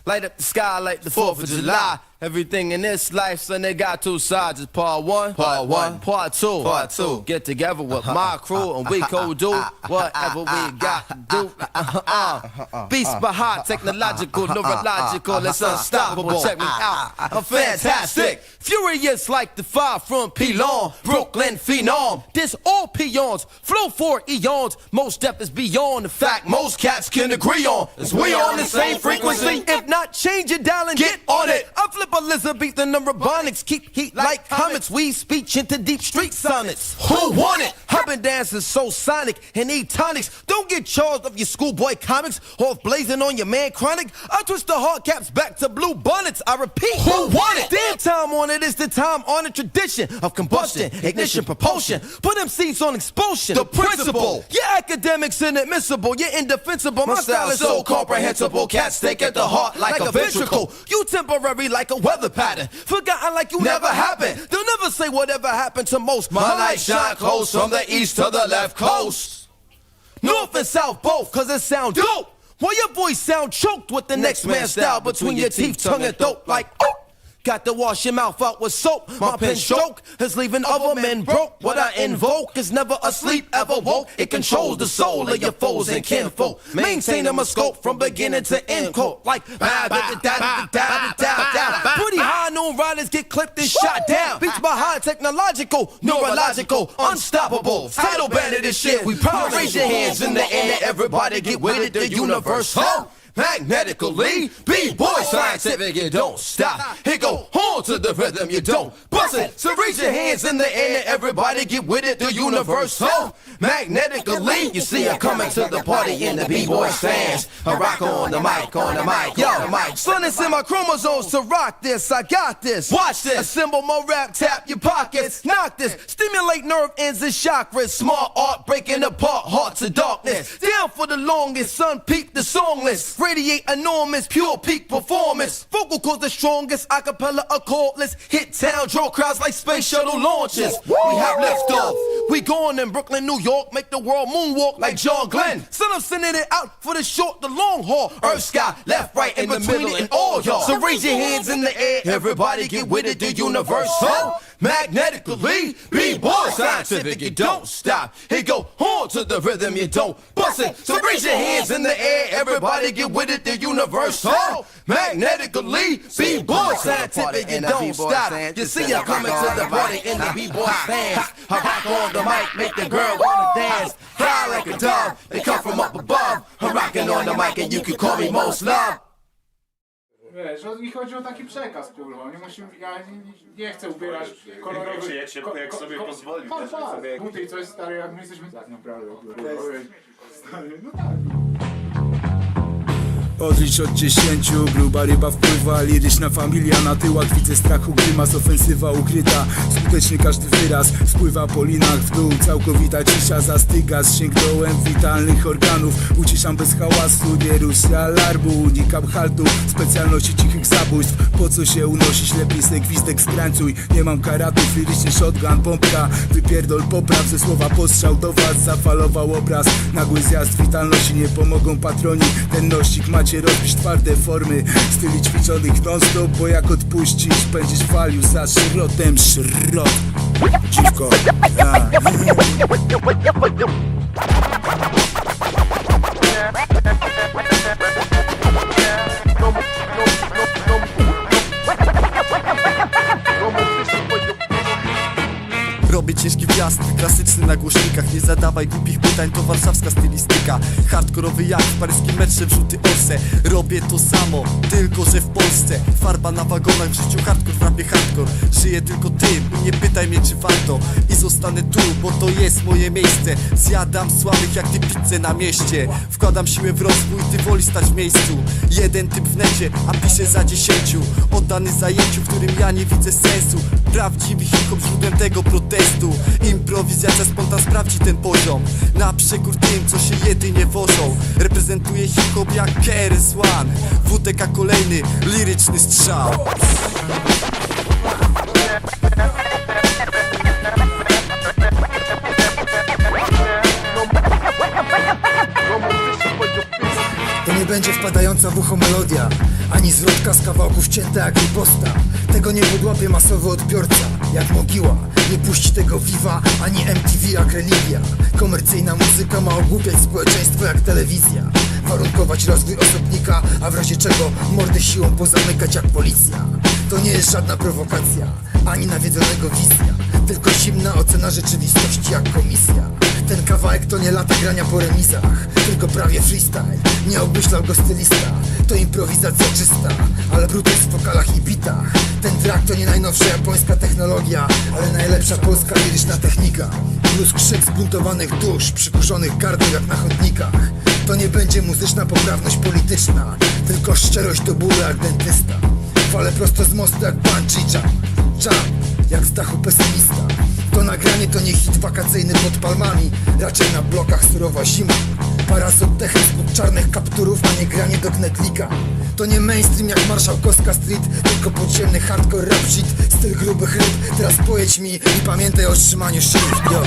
Light up the sky like the 4th of July. Everything in this life, son, they got two sides. It's part one, part two. Get together with my crew and we go do whatever we got to do. Beast but hot, technological, neurological, it's unstoppable. Check me out, I'm fantastic. Furious like the fire from Pelon, Brooklyn phenom. This all peons, flow for eons. Most depth is beyond the fact most cats can agree on. Is we on the same frequency? If not, change your dial and get on it. I flip Elizabethan Neurobonics, keep heat like comets. We speech into deep street sonnets. Who want it? I've been dancing so sonic and eat tonics. Don't get charged of your schoolboy comics or blazing on your man chronic. I twist the hard caps back to blue bonnets. I repeat, who want it? Damn time on it is the time on a tradition of combustion, ignition, propulsion. Put them seats on expulsion. The principle. Your academics inadmissible. You're indefensible. My style is so comprehensible. Cats stake at the heart like a ventricle. You temporary like a weather pattern. Forgotten like you never happened. They'll never say whatever happened to most. My light shine close from the east to the left coast. North and south both, cause it sound dope. While your voice sound choked with the next man's style between your teeth, tongue and throat like oh. Got to wash your mouth out with soap. My pen stroke is leaving other men broke. What I invoke is never asleep, ever woke. It controls the soul of your foes and kinfolk. Maintaining my scope from beginning to end, quote. Like pretty high noon riders get clipped and shot down. Beats by high technological, neurological, unstoppable. Title bandit this shit. We promise. Raise your hands in the air, everybody get with it. The universe, huh? Magnetically, B-boy scientific, you don't stop. Here go on to the rhythm, you don't bust it. So raise your hands in the air, everybody get with it. The universe, huh? Magnetically, you see I'm coming to the party in the B-boy stands. I rock on the mic, yo, son, it's in my chromosomes to rock this. I got this. Watch this. Assemble my rap, tap your pockets, knock this. Stimulate nerve ends and chakras. Smart art breaking apart hearts of darkness. Down for the longest, sun peep the song list. Radiate enormous, pure peak performance. Vocal cords the strongest, acapella a chordless. Hit town, draw crowds like space shuttle launches. We have liftoff. We going in Brooklyn, New York, make the world moonwalk like John Glenn. Son, I'm sending it out for the short, the long haul. Earth, sky, left, right, in between it and all y'all. So raise your hands in the air, everybody get with it. The universe, huh? Magnetically, B-boy scientific, you don't stop. Here go on to the rhythm, you don't bust it. So raise your hands in the air, everybody get with it. The universe, huh? Magnetically, B-boy scientific, you don't stop. You see I'm coming to the party in the B-boy stands. I rock on the mic, make the girl wanna dance. Fly like a dove, they come from up above. I'm rocking on the mic and you can call me most love. Wiesz, i chodzi o taki przekaz, kurwa, nie musimy, ja nie chcę ubierać kolorowych... jak sobie pozwoli. Tak, buty i coś, stary, jak my jesteśmy tak naprawdę, kurwa, stary, no tak. Odlicz od 10, gruba ryba wpływa. Liryczna familia na tyłach, widzę strachu, grymas, ofensywa ukryta. Skutecznie każdy wyraz spływa po linach w dół. Całkowita cisza zastyga, zsięg dołem witalnych organów. Uciszam bez hałasu, nie rusz się alarmu. Unikam haltu, specjalności cichych zabójstw. Po co się unosić, lepiej se gwizdek skrańcuj. Nie mam karatów, liryczny shotgun, pompka. Wypierdol popraw, ze słowa postrzał do was zafalował obraz. Nagły zjazd witalności, nie pomogą patroni. Ten nościk macie rozbić twarde formy styli ćwiczonych non-stop, bo jak odpuścisz, będziesz walił za szrotem szrot. Dziwko, ja. Robię ciężki wjazd, klasyczny na głośnikach. Nie zadawaj głupich pytań, to warszawska stylistyka. Hardkorowy jak w paryskim metrze, wrzuty orse. Robię to samo, tylko że w Polsce. Farba na wagonach, w życiu hardcore, w rapie hardcore. Żyję tylko tym i nie pytaj mnie czy warto. I zostanę tu, bo to jest moje miejsce. Zjadam słabych jak ty pizzę na mieście. Wkładam siłę w rozwój, ty woli stać w miejscu. Jeden typ w necie, a piszę za 10. Oddany zajęciu, w którym ja nie widzę sensu. Prawdziwy hip-hop źródłem tego protestu. Improwizacja spontan sprawdzi ten poziom. Na przekór tym, co się jedynie wożą. Reprezentuję hip-hop jak KRS-One. WTK kolejny, liryczny strzał. wbijająca w ucho melodia, ani zwrotka z kawałków cięta jak riposta. Tego nie podłapie masowy odbiorca, jak mogiła. Nie puści tego Viva, ani MTV jak religia. Komercyjna muzyka ma ogłupiać społeczeństwo jak telewizja, warunkować rozwój osobnika, a w razie czego mordy siłą pozamykać jak policja. To nie jest żadna prowokacja, ani nawiedzonego wizja, tylko zimna ocena rzeczywistości jak komisja. Ten kawałek to nie lata grania po remizach, tylko prawie freestyle, nie obmyślał go stylista. To improwizacja czysta, ale brud jest w wokalach i bitach. Ten track to nie najnowsza japońska technologia, ale najlepsza polska liryczna technika. Plus krzyk zbuntowanych dusz, przykurzonych gardeł jak na chodnikach. To nie będzie muzyczna poprawność polityczna, tylko szczerość do bólu jak dentysta. Fale prosto z mostu jak bungee jump, jak z dachu pesymista. To nagranie to nie hit wakacyjny pod palmami, raczej na blokach surowa zima. Para z oddechem spod czarnych kapturów, a nie granie do knetlika. To nie mainstream jak Marszałkowska Street, tylko podziemny hardcore rap shit, styl grubych ryb. Teraz pojedź mi i pamiętaj o trzymaniu szyb. Yo.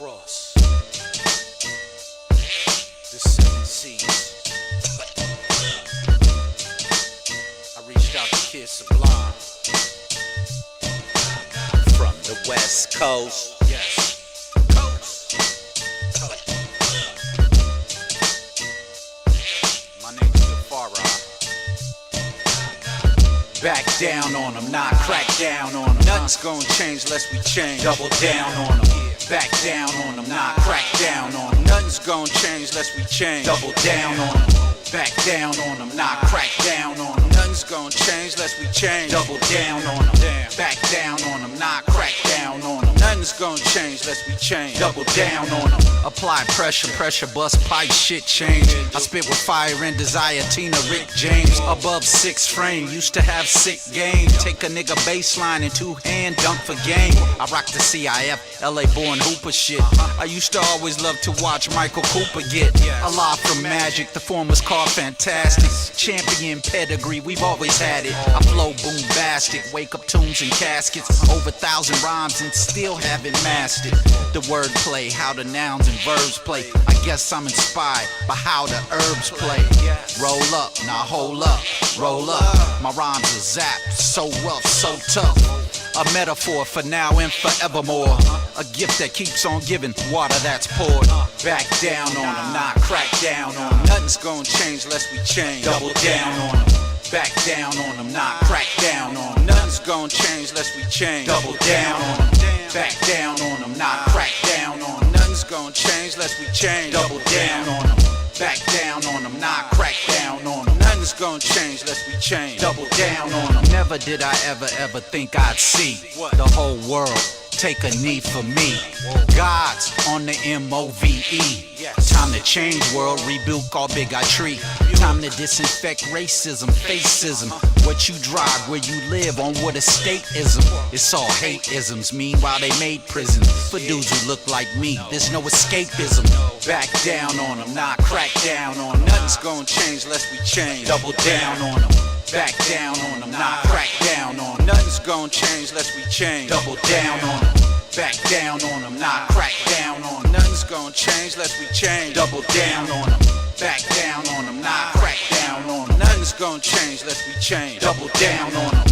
Across the 7 seas, I reached out to Kid Sublime from the West Coast. Yes, coast. My name's Farah. Back down on them, not crack down on them. Nothing's gonna change unless we change. Double down on them. Back down on them, not crack down on them. Nothing's gonna change unless we change. Double down on them. Back down on them, not crack down on them. Nothing's gonna change unless we change. Double down on them. Back down on them, not crack down on them. Nothing's gonna change unless we change. Double down on them. Apply pressure, pressure bust pipe, shit change. I spit with fire and desire, Tina, Rick James. Above 6 frame, used to have sick game. Take a nigga baseline and 2-hand dunk for game. I rock the CIF, LA born hooper shit. I used to always love to watch Michael Cooper get alive from Magic. The form was called Fantastic. Champion pedigree, we've always had it. I flow bombastic, wake up tombs and caskets. Over 1,000 rhymes and still haven't mastered the wordplay, how the nouns and verbs play. I guess I'm inspired by how the herbs play. Roll up, now hold up, roll up. My rhymes are zapped, so rough, so tough. A metaphor for now and forevermore. A gift that keeps on giving, water that's poured. Back down on them, not crack down on them. Nothing's gonna change unless we change. Double down on them. Back down on them, not crack down on them. Nothing's gonna change unless we change. Double down on them. Back down on them, not crack down on them. Nothing's gonna change unless we change. Double down on them. Back down on them, not crack down on them. Nothing's gonna change unless we change. Double down on them. Never did I ever think I'd see the whole world take a knee for me. God's on the MOVE. Time to change world, rebuke all bigotry. Time to disinfect racism, facism. What you drive, where you live, on what escapism. It's all hate-isms, meanwhile they made prisons for dudes who look like me. There's no escapism. Back down on them, not crack down on them. Nothing's gonna change unless we change. Double down on them. Back down on them, not crack down on them. Nothing's gonna change unless we change. Double down on them. Back down on them, not crack down on them. Nothing's gonna change unless we change. Double down on them. Back down on them, not crack down on them. Nothing's gonna change unless we change. Double down on them.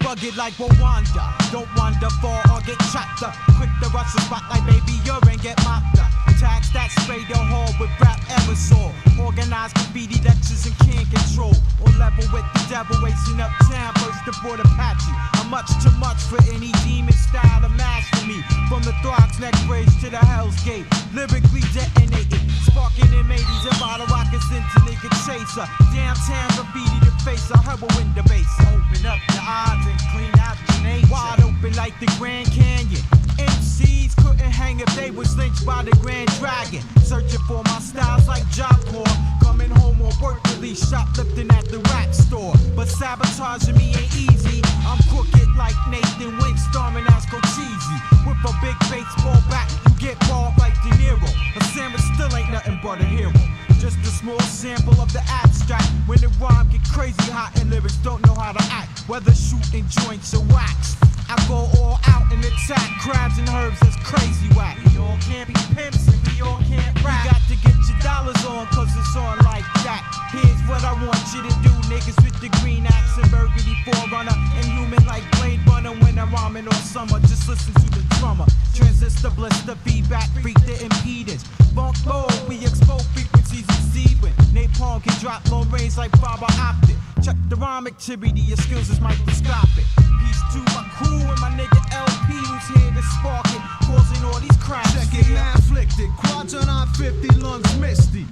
rugged like Rwanda. Don't wander far or get chopped up. Quick to rush the spot like baby urine, get mopped up. Tags that spray the hall with rap aerosol. Organized graffiti lectures and can't control. On level with the devil, racing uptown, first aboard Apache. I'm much too much for any demon style to master me. From the Throgs neck bridge to the Hell's Gate, lyrically detonated, sparking in 80s and bottle rockets into nigga chaser. Downtown graffiti the face, a heroin the base. Open up the odds and clean out the nature. Wide open like the Grand Canyon. MCs couldn't hang if they was lynched by the Grand Dragon. Searching for my styles like Job Corps. Coming home on work release, shoplifting at the rap store. But sabotaging me ain't easy. I'm crooked like Nathan Wink, storming Asco Cheesy. With a big baseball bat, you get balled like De Niro. A sandwich still ain't nothing but a hero. Just a small sample of the abstract. When the rhyme get crazy hot and lyrics don't know how to act. Whether shooting joints or wax, I go all out and attack crabs and herbs that's crazy whack. We all can't be pimps and we all can't rap. You got to get your dollars on cause it's on like that. Here's what I want you to do, niggas with the green axe and burgundy forerunner. Inhuman like Blade Runner when I'm rhyming all summer. Just listen to the drummer. Transistor blister feedback, freak the impedance. Funk low, we expose frequencies exceeding. Napalm can drop long range like fiber optic. Check the rhyme activity, your skills is microscopic. Peace to my crew and my nigga LP who's here to spark it, causing all these cracks. Check it, man, afflicted. Quadrant on 50, lungs misty.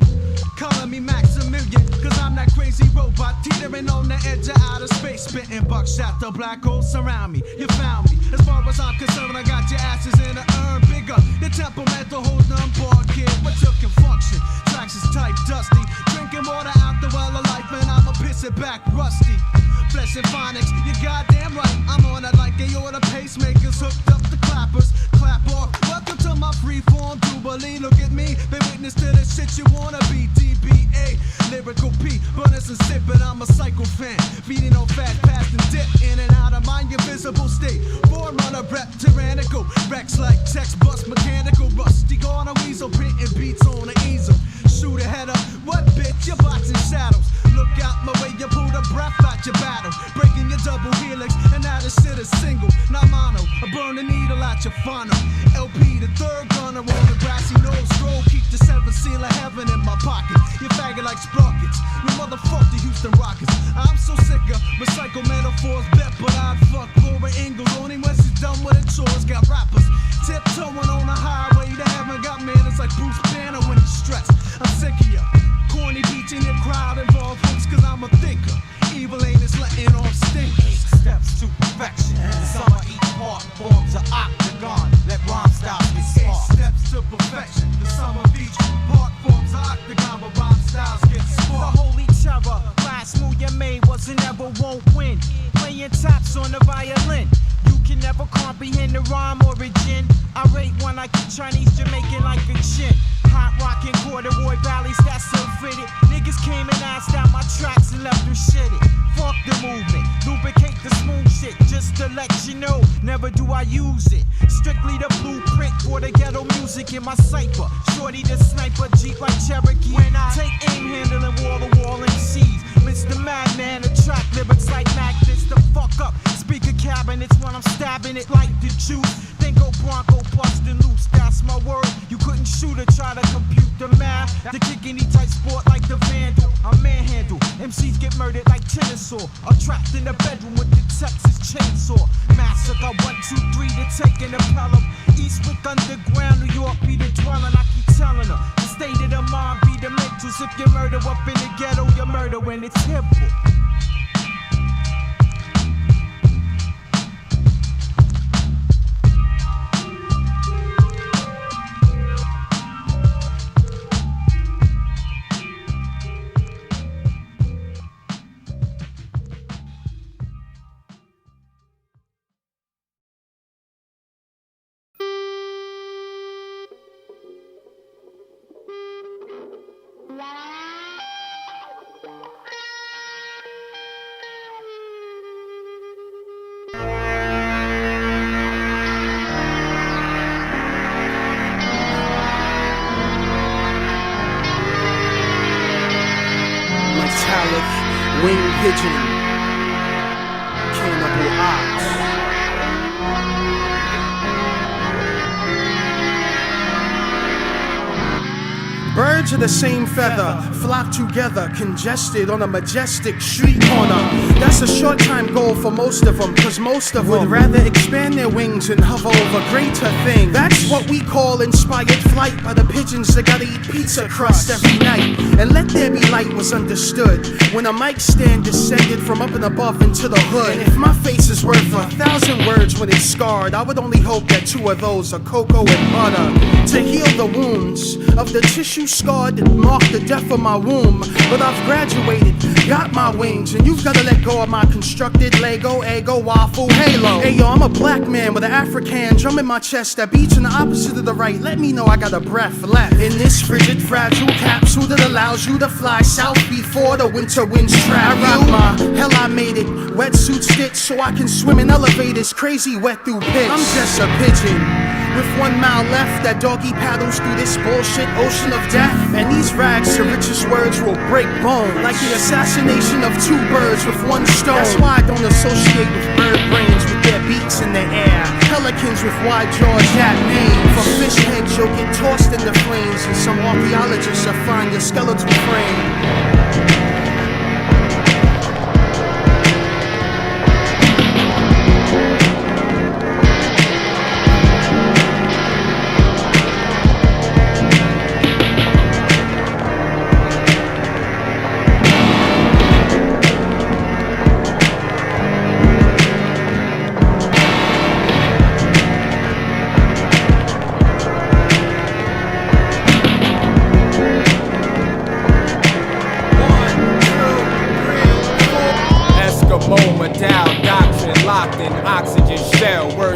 Calling me Maximilian, cause I'm that crazy robot teetering on the edge of outer space. Spitting buckshot, the black holes surround me. You found me. As far as I'm concerned, I got your asses in an urn bigger. The temperamental hold on board, kid, but you can function. Tracks is tight, dusty. Drinking water out the well of life, and I'ma piss it back rusty. Flesh and phonics, you're goddamn right. I'm on it like aorta pacemakers, hooked up the clappers. Clap off. Welcome to my freeform jubilee. Look at me, been witness to the shit you wanna be. DBA, lyrical P, runners and sip, but I'm a psycho fan. Feeding on fast, past and dip in and out of my invisible state. Forerunner rep, tyrannical. Rex like text bust, mechanical, rusty. Gone a weasel, printing beats on the easel. Shoot a head up, what bitch? You're boxing shadows. Look out my way, you pull the breath out your battle. Breaking your double helix, and now this shit is single, not mono. I burn the needle out your funnel. LP, the third gunner on the grassy nose stroll. Keep the 7th seal of heaven in my pocket. You faggot like sprockets. You motherfuck the Houston Rockets. I'm so sick of recycle metaphors. Bet, but I'd fuck Laura Ingalls only when she's done with her chores. Got rappers tiptoeing on the highway to heaven. Got manners like Bruce Banner when he's stressed. I'm sick of ya. Corny beats in your crowd involved hooks cause I'm a thinker. Evil ain't is letting off stink. 8 steps to perfection. The sum of each part forms an octagon. Let rhyme styles get smart. 8 steps to perfection. The sum of each part forms an octagon. But rhyme styles get smart. The holy terror. Last move you made wasn't ever won't win. Playing taps on the violin. You can never comprehend the rhyme origin. I rate one like a Chinese Jamaican like a chin. Hot rockin' corduroy valleys that's so fitted. Niggas came and asked out my tracks and left them shitted. Fuck the movement, lubricate the smooth shit. Just to let you know, never do I use it. Strictly the blueprint for the ghetto music in my cipher. Shorty the sniper, Jeep like Cherokee. When I take aim handling wall-to-wall MCs. Mr. Madman, attract lyrics like magnets to fuck up speaker cabinets when I'm stabbing it like the juice. Then go Bronco bustin' loose, that's my word. You couldn't shoot or try to compute the math. To kick any tight sport like the Vandal, I'm manhandle. MCs get murdered like Chinasaw. Or trapped in the bedroom with the Texas chainsaw. Massacre 1, 2, 3 to take an Pelham. Eastwick underground, New York be the dwelling. I keep telling her, the state of the mind be the mentals. If you murder up in the ghetto, you murder when it's simple. Metallic wing pigeon, cannibal eye. Birds of the same feather flock together, congested on a majestic street corner. That's a short time goal for most of them, cause most of them would rather expand their wings and hover over greater things. That's what we call inspired flight by the pigeons that gotta eat pizza crust every night. And let there be light was understood when a mic stand descended from up and above into the hood. And if my face is worth 1,000 words when it's scarred, I would only hope that 2 of those are cocoa and butter to heal the wounds of the tissue scarred that marked the death of my womb. But I've graduated, got my wings, and you've gotta let go of my constructed Lego, ego, waffle, halo. Hey yo, I'm a black man with an African drum in my chest that beats in the opposite of the right. Let me know I got a breath left in this frigid, fragile capsule that allows you to fly south before the winter winds trap you. I rock my hell, I made it. Wetsuit stitch so I can swim in elevators, crazy wet through pitch. I'm just a pigeon with 1 mile left that doggy paddles through this bullshit ocean of death. And these rags to richest words will break bone, like the assassination of 2 birds with 1 stone. That's why I don't associate with bird brains with their beaks in the air, pelicans with wide jaws that name. For fish heads you'll get tossed in the flames, and some archaeologists will find your skeletal frame.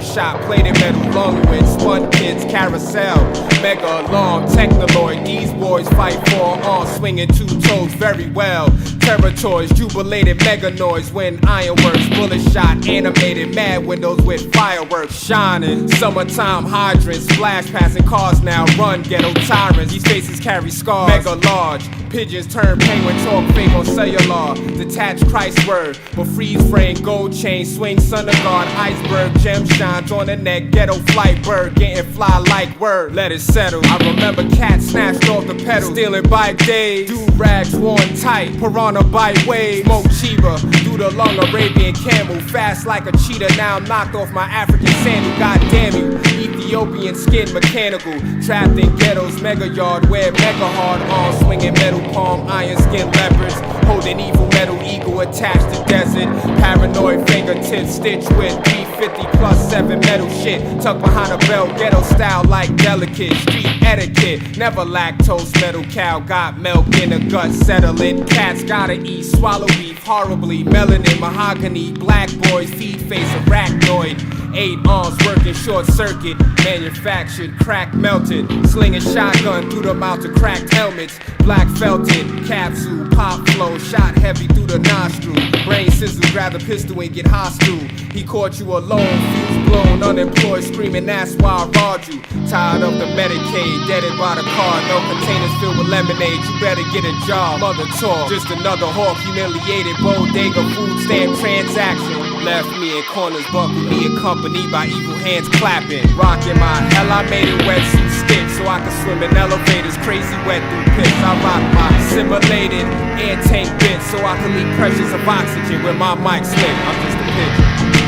Shot plated metal lung with spun kids carousel. Mega alarm technoloid. These boys fight for on swinging 2 toes very well. Territories jubilated mega noise when ironworks bullet shot animated mad windows with fireworks shining. Summertime hydrants flash passing cars now run ghetto tyrants. These faces carry scars mega large. Pigeons turn penguin talk fake on cellular. Detached Christ word, but freeze frame gold chain swing sun of God iceberg gem shines on the neck ghetto flight bird getting fly like word. Let it settle. I remember cats snatched off the pedal, stealing bike days. Do rags worn tight, piranha bite wave. Smoke Chiba through the long Arabian camel, fast like a cheetah. Now I'm knocked off my African sandal. God damn you, Ethiopian skin mechanical, trapped in ghettos mega yard where mega hard on swinging metal palm iron skin leopards, holding evil metal eagle attached to desert. Paranoid fingertips stitched with 350 plus 7 metal shit tucked behind a belt, ghetto style like delicate street etiquette. Never lactose metal cow got milk in the gut settling. Cats gotta eat swallow beef horribly, melanin mahogany. Black boys feed face arachnoid. 8 arms working short circuit, manufactured, crack melted, slinging shotgun through the mouth of cracked helmets, black felted, capsule, pop flow, shot heavy through the nostril, brain sizzle, grab the pistol and get hostile. He caught you alone, fuse blown, unemployed, screaming that's why I robbed you. Tired of the Medicaid, deaded by the car, no containers filled with lemonade, you better get a job. Mother talk, just another hawk, humiliated, bodega, food stamp transaction. Left me in corners, buckled me accompanied by evil hands clapping. Rocking my hell, I made it wetsuit stick so I could swim in elevators, crazy wet through pits. I rock my simulated air tank bits so I can leak pressures of oxygen with my mic slick. I'm just a pigeon.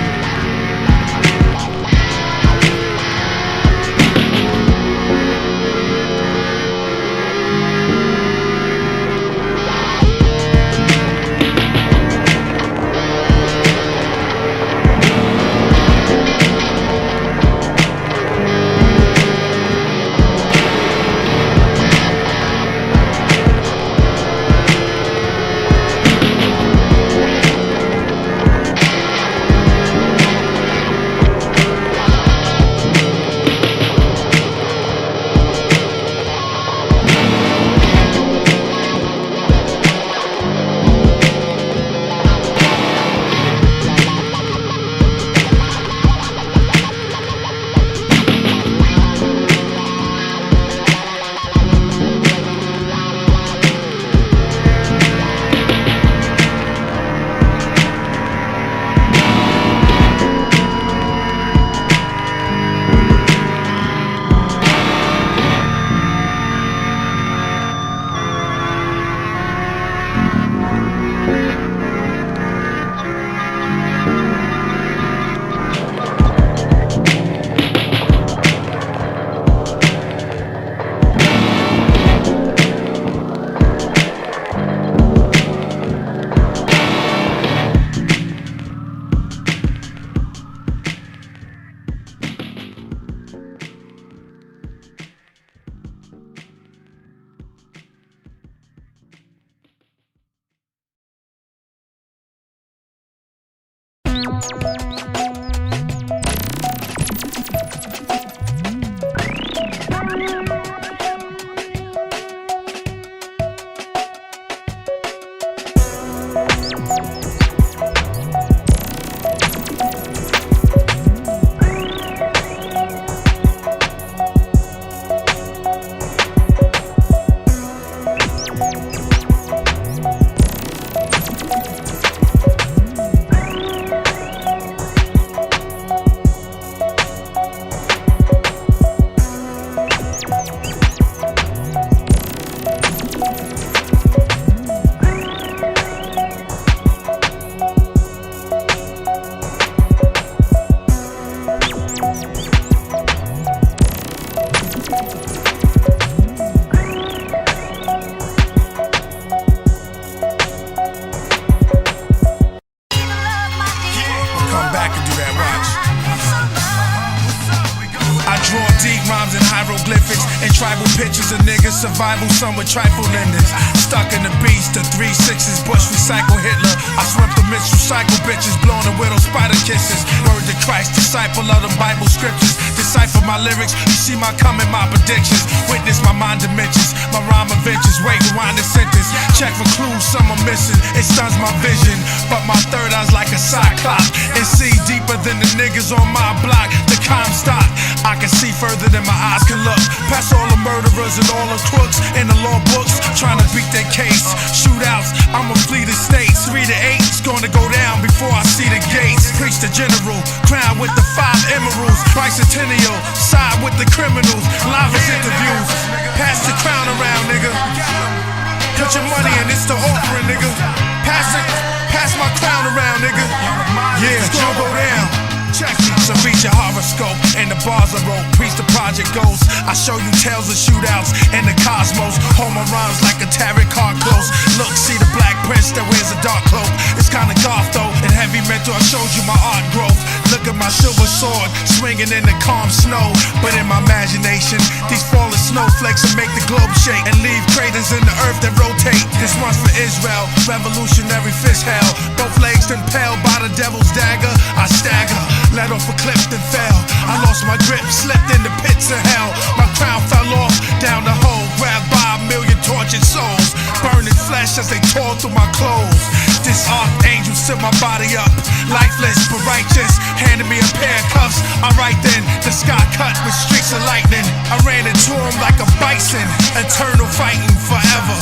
Survival, some with trifle lenders. Stuck in the beast, the 3-6s, Bush recycle Hitler. I swept the Mitch, recycle bitches, blowing the widow spider kisses. Word to Christ, disciple of the Bible scriptures. Decipher my lyrics, you see my coming, my predictions. Witness my mind dimensions, my rhyme adventures. Wait, rewind the sentence. Check for clues, some are missing. It stuns my vision, but my third eye's like a cyclops. And see deeper than the niggas on my block. The Comstock, I can see further than my eyes can look. Past all the murderers and all the crooks in the law books, trying to beat their case. Shootouts, I'ma flee the states. 3 to 8, it's gonna go down before I see the gates. Preach the general, crown with the 5 emeralds. Bicentennial, side with the criminals. Live as interviews, pass the crown around, nigga. Put your money in, it's the offering, nigga. Pass my crown around, nigga. Yeah, it's gonna go down. Check me. So read your horoscope and the bars I wrote. Preach the project goals. I show you tales of shootouts in the cosmos. Hold my rhymes like a tarot card close. Look, see the black prince that wears a dark cloak. It's kinda goth though. In heavy metal I showed you my art growth. Look at my silver sword swinging in the calm snow. But in my imagination, these falling snowflakes will make the globe shake and leave craters in the earth that rotate. This one's for Israel, revolutionary fist hell. Both legs impaled by the devil's dagger. I stagger, let off a cliff then fell. I lost my grip, slipped in the pits of hell. My crown fell off down the hole, grabbed by a million tortured souls. Burning flesh as they tore through my clothes. This archangel set my body up, lifeless but righteous. Handed me a pair of cuffs. Alright then, the sky cut with streaks of lightning. I ran into him like a bison, eternal fighting forever.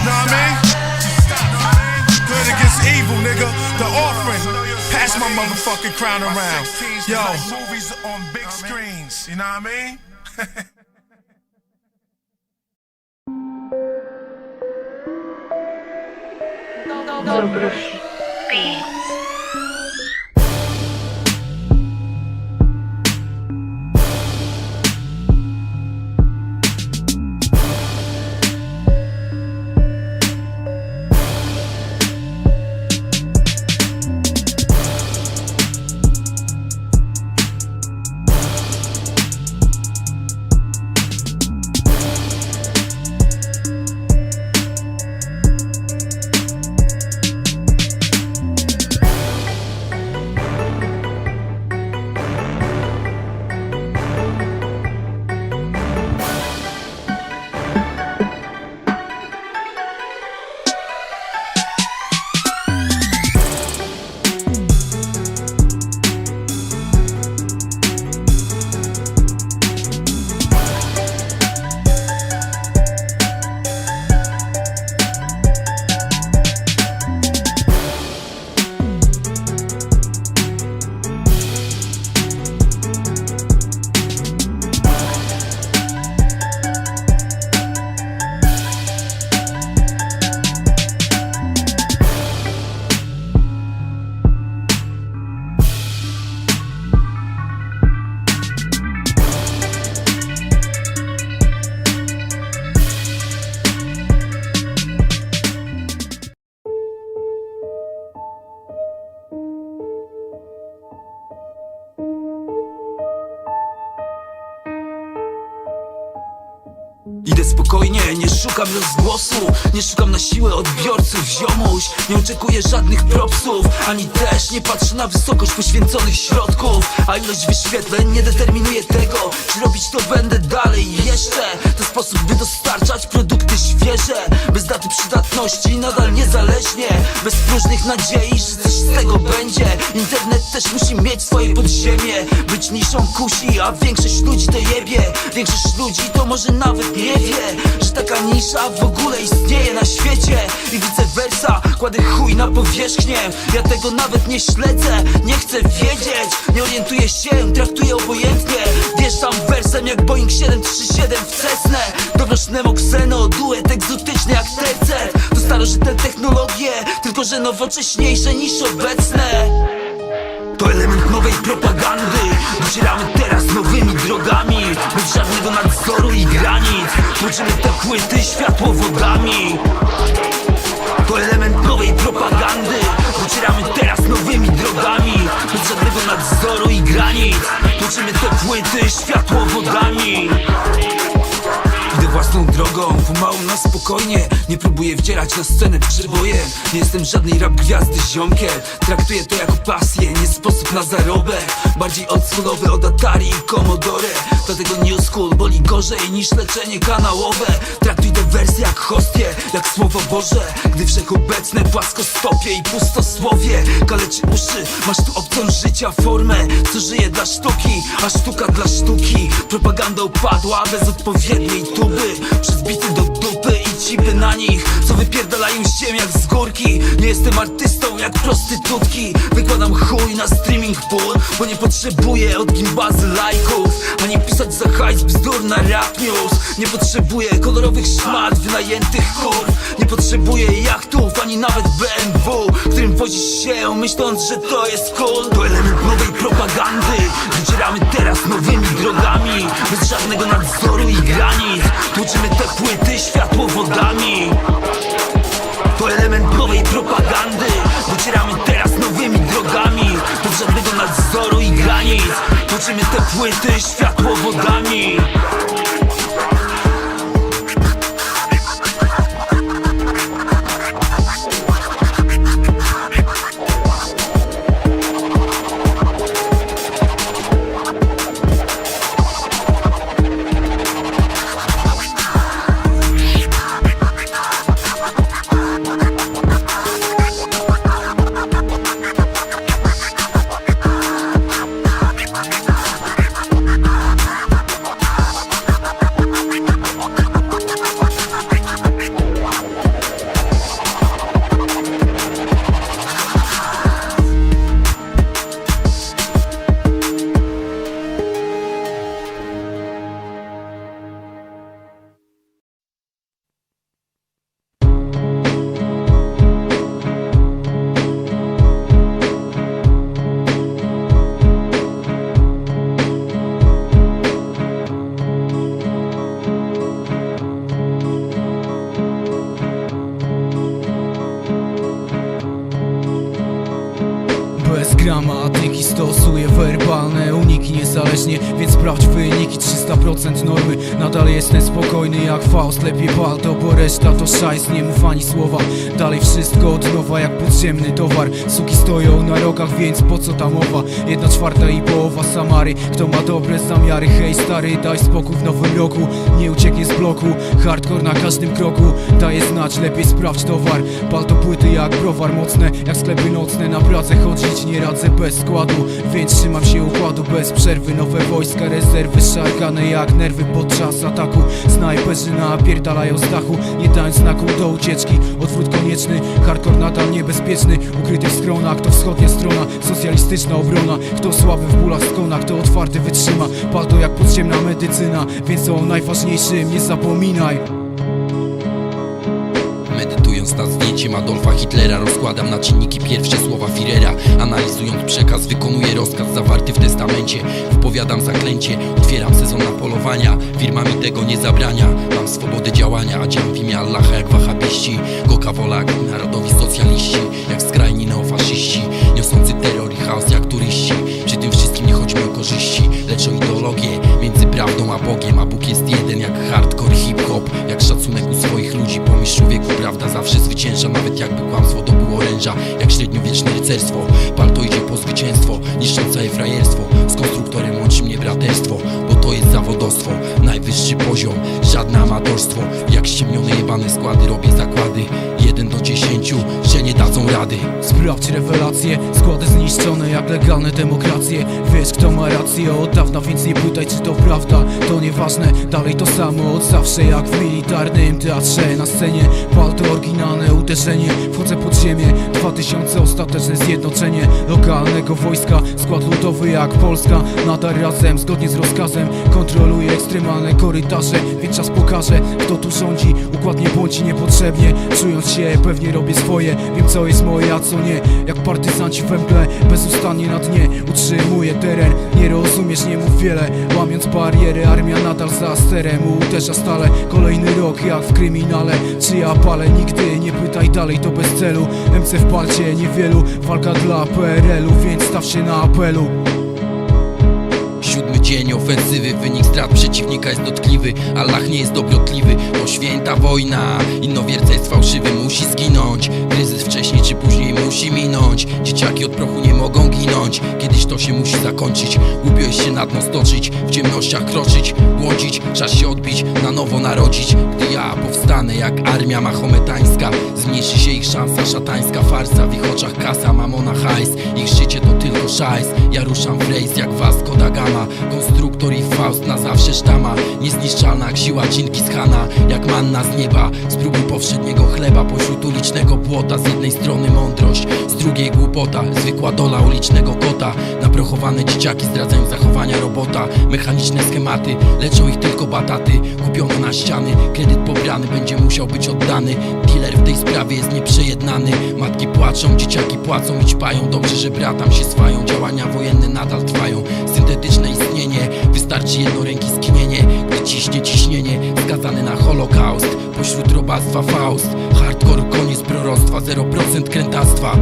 Know what I mean? Good against evil, nigga. The offering. Pass my motherfucking crown around. Yo, movies on big screens. You know what I mean? DOBROSZ. spokojnie, nie szukam rozgłosu, nie szukam na siłę odbiorców, ziomuś. Nie oczekuję żadnych propsów, ani też nie patrzę na wysokość poświęconych środków. A ilość wyświetleń nie determinuje tego, czy robić to będę dalej jeszcze. To sposób, by dostarczać produkty świeże, bez daty przydatności, nadal niezależnie, bez próżnych nadziei, że coś z tego będzie. Internet też musi mieć swoje podziemie, być niszą kusi, a większość ludzi to jebie. Większość ludzi to może nawet nie wie, że taka nisza w ogóle istnieje na świecie. I vice versa, kładę chuj na powierzchnię. Ja tego nawet nie śledzę, nie chcę wiedzieć, nie orientuję się, traktuję obojętnie. Wieszam wersem jak Boeing 737 w Cessnę. DOBROSZ, NEMO, duet egzotyczny jak tercet. To starożytne technologie, tylko że nowocześniejsze niż obecne. To element nowej propagandy. Docieramy teraz nowymi drogami, bez żadnego nadzoru i granic. Tłoczymy te płyty światłowodami. To element nowej propagandy. Docieramy teraz nowymi drogami, bez żadnego nadzoru i granic. Tłoczymy te płyty światłowodami. Idę własną drogą, pomału na spokojnie. Nie próbuję wdzierać na scenę przebojem. Nie jestem żadnej rap gwiazdy ziomkiem. Traktuję to jako pasję, nie sposób na zarobek. Bardziej oldschoolowy od Atari i Commodore. Dlatego new school boli gorzej niż leczenie kanałowe. Traktuj te wersje jak hostie, jak słowo Boże. Gdy wszechobecne płaskostopie i pustosłowie kaleczy uszy, masz tu obcą życia formę, co żyje dla sztuki, a sztuka dla sztuki. Propaganda upadła bez odpowiedniej tuby, przez bity do dupy i cipy na nich, co wypierdalają się jak z górki. Nie jestem artystą jak prostytutki. Wykładam chuj na streaming pool, bo nie potrzebuję od gimbazy lajków, ani pisać za hajs bzdur na rap news. Nie potrzebuję kolorowych szmat wynajętych kurw. Nie potrzebuję jachtów, ani nawet BMW, którym wozisz się myśląc, że to jest cool. To element nowej propagandy. Docieramy teraz nowymi drogami, bez żadnego nadzoru i granic. Tłoczymy te płyty światłowodami. To element nowej propagandy. Docieramy teraz nowymi drogami, bez żadnego nadzoru i granic. Tłoczymy te płyty światłowodami. Gramatyki stosuję werbalne uniki niezależnie, więc sprawdź wyniki. 300% normy, nadal jestem spokojny jak Faust. Lepiej palto, bo reszta to szajs, nie mów ani słowa. Dalej wszystko od nowa jak podziemny towar. Suki stoją na rogach, więc po co ta mowa? 1/4 i połowa Samary. Kto ma dobre zamiary, hej stary, daj spokój w nowym roku. Nie ucieknie z bloku, hardcore na każdym kroku. Daje znać, lepiej sprawdź towar. Palto płyty jak browar, mocne jak sklepy nocne. Na pracę chodzić nie radzę bez składu, więc trzymam się układu bez przerwy. Nowe wojska, rezerwy szargane jak nerwy podczas ataku. Snajperzy napierdalają z dachu, nie dając znaku do ucieczki. Odwrót konieczny, hardcore nadal niebezpieczny. Ukryty w schronach, to wschodnia strona, socjalistyczna obrona. Kto słaby w bólach skonach, to otwarty wytrzyma. Palto jak podziemna medycyna, więc o najważniejszym nie zapominaj. Medytując nad zdjęciem Adolfa Hitlera, rozkładam na czynniki pierwsze słowa Führera. Analizując przekaz, wykonuję rozkaz zawarty w testamencie. Wpowiadam zaklęcie, otwieram sezon na polowania. Firma mi tego nie zabrania, mam swobodę działania, a działam w imię Allaha jak wahabiści. Goka wola jak narodowi socjaliści, jak skrajni neofaszyści, niosący terror i chaos jak turyści. Przy tym wszystkim nie chodzi mi o korzyści, lecz o ideologię między prawdą a Bogiem. A Bóg jest jeden jak hardcore hip-hop. klasyczne rycerstwo. Palto idzie po zwycięstwo, niszcząc całe frajerstwo. Z konstruktorem łączy mnie braterstwo, bo to jest zawodowstwo, najwyższy poziom, żadne amatorstwo. Jak ściemnione jebane składy robię zakłady 1 do 10, że nie dadzą rady. Sprawdź rewelacje, składy zniszczone jak legalne demokracje. Wiesz kto ma rację od dawna, więc nie pytaj czy to prawda. To nieważne, dalej to samo od zawsze jak w militarnym teatrze. Na scenie palto oryginalne uderzenie, wchodzę pod ziemię 2000 ostateczne zjednoczenie lokalnego wojska. Skład ludowy jak Polska, nadal razem, zgodnie z rozkazem kontroluje ekstremalne korytarze. Więc czas pokaże kto tu rządzi, układ nie błądzi niepotrzebnie. Czując się pewnie robię swoje, wiem co jest moje a co nie. Jak partyzanci we mgle, bezustannie na dnie utrzymuję teren. Nie rozumiesz, nie mów wiele, łamiąc bariery. Armia nadal za sterem, uderza stale. Kolejny rok jak w kryminale. Czy ja palę? Nigdy nie pytaj dalej, to bez celu. MC w palcie niewielu, walka dla PRL-u, więc staw się na apelu. 7 dzień ofensywy, wynik strat przeciwnika jest dotkliwy. Allah nie jest dobrotliwy, to święta wojna. Innowierca jest fałszywy, musi zginąć. Kryzys wcześniej czy później musi minąć. Dzieciaki od prochu nie mogą ginąć. Kiedyś to się musi zakończyć. Głupiość się na dno stoczyć, w ciemnościach kroczyć, błądzić, czas się odbić, na nowo narodzić. Gdy ja powstanę jak armia mahometańska, zmniejszy się ich szansa, szatańska farsa. W ich oczach kasa, mamona hajs, ich życie to tylko szajs. Ja ruszam w rejs jak Vasco da Gama, konstruktor i Faust na zawsze sztama. Niezniszczalna jak siła Dżingis Khana, jak manna z nieba. Spróbuj powszedniego chleba pośród ulicznego błota. Z jednej strony mądrość, z drugiej głupota. Zwykła dola ulicznego kota. Naprochowane dzieciaki zdradzają zachowania robota. Mechaniczne schematy, leczą ich tylko bataty. Kupione na ściany, kredyt pobrany będzie musiał być oddany. Dealer w tej sprawie jest nieprzejednany. Matki płaczą, dzieciaki płacą i ćpają. Dobrze, że bratam się swają, działania wojenne nadal trwają. Syntetyczne istnienie, wystarczy jednoręki skinienie. Gdy ciśnie ciśnienie, skazany na holokaust. Pośród robactwa Faust, hardcore, koniec proroctwa, 0% krętactwa.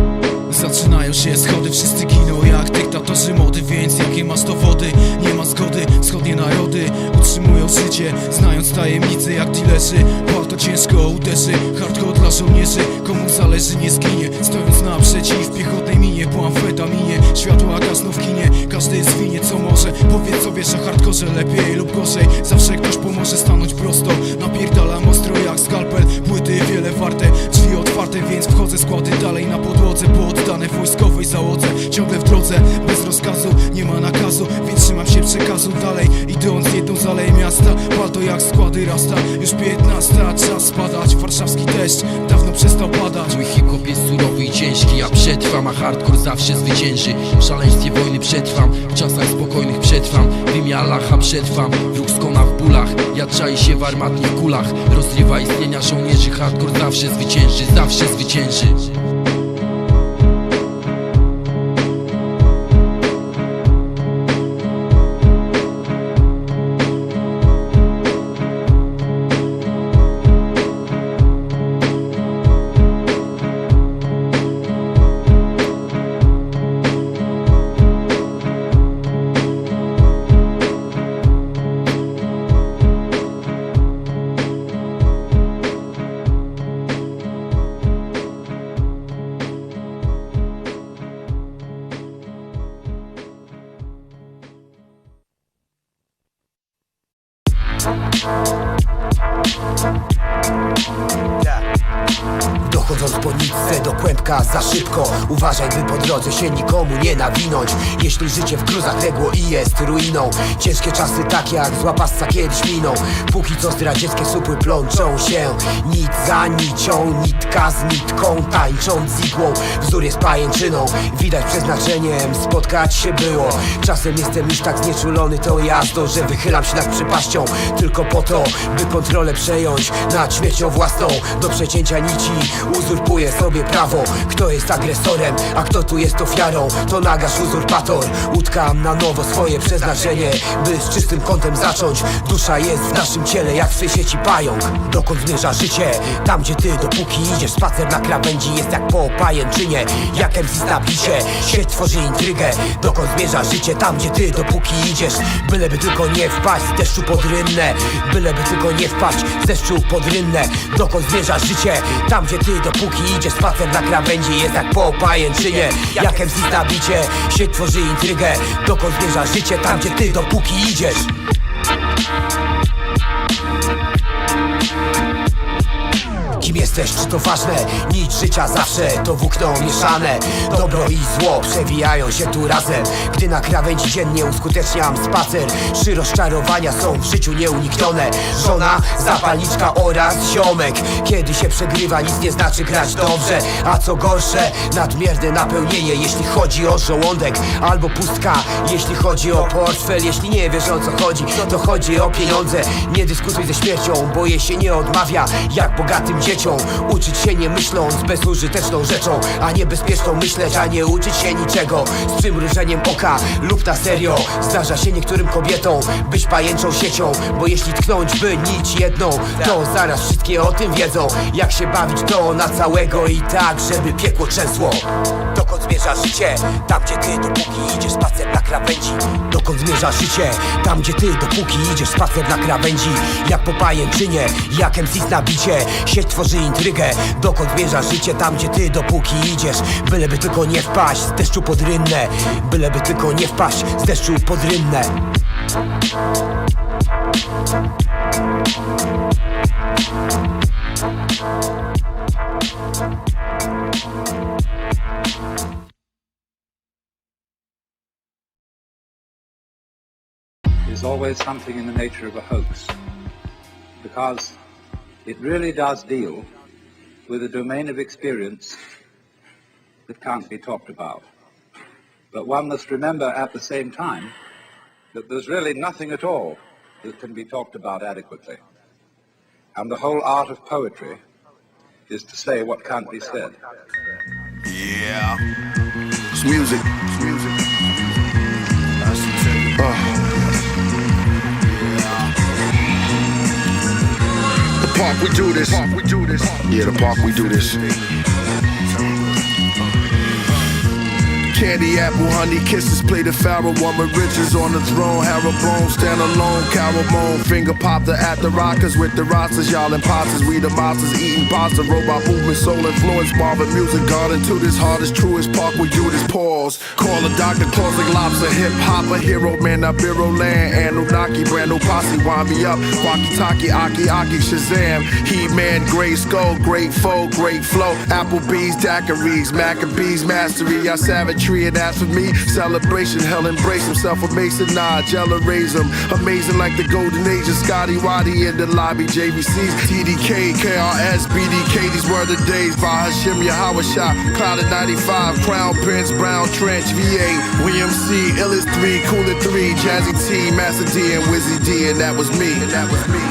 Zaczynają się schody, wszyscy giną jak dyktatorzy mody. Więc jakie masz dowody? Nie ma zgody, wschodnie narody utrzymują życie, znając tajemnice jak dealerzy. Palto ciężko uderzy, hardcore dla żołnierzy. Komu zależy nie zginie, stojąc naprzeciw piechotnej minie. Po amfetaminie, światła gasną w kinie. Każdy zwinie co może, powiedz co wiesz o hardkorze. Lepiej lub gorzej, zawsze ktoś pomoże stanąć prosto. Napierdalam ostro jak skalpel, płyty wiele warte. Drzwi otwarte, więc wchodzę, składy dalej na podłodze. Poddane wojskowej załodze, ciągle w drodze, bez rozkazu, nie ma nakazu. Więc trzymam się przekazu dalej, idąc jedną z alei miasta. Palto jak składy rasta, już 15, czas spadać. Warszawski deszcz dawno przestał padać. Mój hip-hop jest surowy i ciężki, ja przetrwam, a hardcore zawsze zwycięży. W szaleństwie wojny przetrwam, w czasach spokojnych przetrwam. W imię Allaha przetrwam, wróg skona w bólach. Ja czai się w armatnych kulach, rozrywa istnienia żołnierzy. Hardcore zawsze zwycięży, zawsze zwycięży. Dochodząc po nitce do kłębka za szybko. Uważaj, by po drodze się nikomu nie nawinąć. Jeśli życie w gruzach legło i jest ruiną, ciężkie czasy tak jak zła passa kiedyś miną. Póki co zdradzieckie supły plączą się nic za nicią, nitka z nitką, tańcząc z igłą. Wzór jest pajęczyną, widać przeznaczeniem spotkać się było. Czasem jestem już tak znieczulony tą jazdą, że wychylam się nad przepaścią tylko po to, by kontrolę przejąć nad śmiercią własną. Do przecięcia nici uzurpuje sobie prawo. Kto jest agresorem, a kto tu jest ofiarą? To nagasz uzurpator. Utkam na nowo swoje przeznaczenie, by z czystym kątem zacząć. Dusza jest w naszym ciele jak w sieci pająk. Dokąd zmierza życie? Tam gdzie ty, dopóki idziesz. Spacer na krawędzi jest jak po pajęczynie, jak MC na bicie. Sieć tworzy intrygę. Dokąd zmierza życie? Tam gdzie ty, dopóki idziesz. Byleby tylko nie wpaść z deszczu pod rynnę. Byleby tylko nie wpaść z deszczu pod rynnę. inne. Dokąd zmierza życie? Tam gdzie ty, dopóki idziesz spacer na krawędzi. Jest jak po pajęczynie, jak MC na bicie. Sieć tworzy intrygę. Dokąd zmierza życie? Tam gdzie ty, dopóki idziesz. Kim jesteś, czy to ważne? Nic życia zawsze to włókno mieszane. Dobro i zło przewijają się tu razem. Gdy na krawędzi dziennie uskuteczniam spacer. 3 rozczarowania są w życiu nieuniknione. Żona, zapalniczka oraz ziomek. Kiedy się przegrywa, nic nie znaczy grać dobrze. A co gorsze, nadmierne napełnienie, jeśli chodzi o żołądek. Albo pustka, jeśli chodzi o portfel. Jeśli nie wiesz, o co chodzi, to chodzi o pieniądze. Nie dyskutuj ze śmiercią, bo jej się nie odmawia. Jak bogatym dzieciom uczyć się nie myśląc, bezużyteczną rzeczą. A niebezpieczną myśleć, a nie uczyć się niczego z przymrużeniem oka lub na serio. Zdarza się niektórym kobietom być pajęczą siecią, bo jeśli tknąć by nić jedną, to zaraz wszystkie o tym wiedzą. Jak się bawić to na całego i tak, żeby piekło trzęsło. Dokąd zmierza życie? Tam gdzie ty, dopóki idziesz spacer na krawędzi. Dokąd zmierza życie? Tam gdzie ty, dopóki idziesz spacer na krawędzi. Jak po pajęczynie, jak MC na bicie. Sieć tworzy intrygę. Dokąd zmierza życie? Tam gdzie ty, dopóki idziesz. Byleby tylko nie wpaść z deszczu pod rynnę. Byleby tylko nie wpaść z deszczu pod rynnę. Is always something in the nature of a hoax, because it really does deal with a domain of experience that can't be talked about. But one must remember at the same time that there's really nothing at all that can be talked about adequately. And the whole art of poetry is to say what can't be said. Yeah. It's music. It's music. The park we do this. Yeah, the park we do this. Candy apple, honey kisses, play the pharaoh woman, riches on the throne, Harold Bone, stand alone, Carol Bone, finger pop the at the rockers with the rosters, y'all imposters, we the monsters, eating pasta, robot movement, soul influence, Marvin music, garden to this hardest, truest park we do this pause, call a doctor, close like lobster, hip hop, a hero, man, up Biro land, Anunnaki, brand new posse, wind me up, walkie-talkie, aki, Shazam, He-Man, gray skull, great foe, great flow, Applebee's, daiquiris, Maccabees, mastery, I savage, and as for me, celebration, hell embrace himself a mason, nah, Jella raise him. Amazing like the golden age of Scotty Waddy in the lobby, JVC's, TDK, KRS, BDK, these were the days, Bahashim, Yahweh Shah, Cloud at 95, Crown Prince, Brown Trench, VA, William C, Illis 3, Cooler 3, Jazzy T, Master D, and Wizzy D, and that was me, and that was me.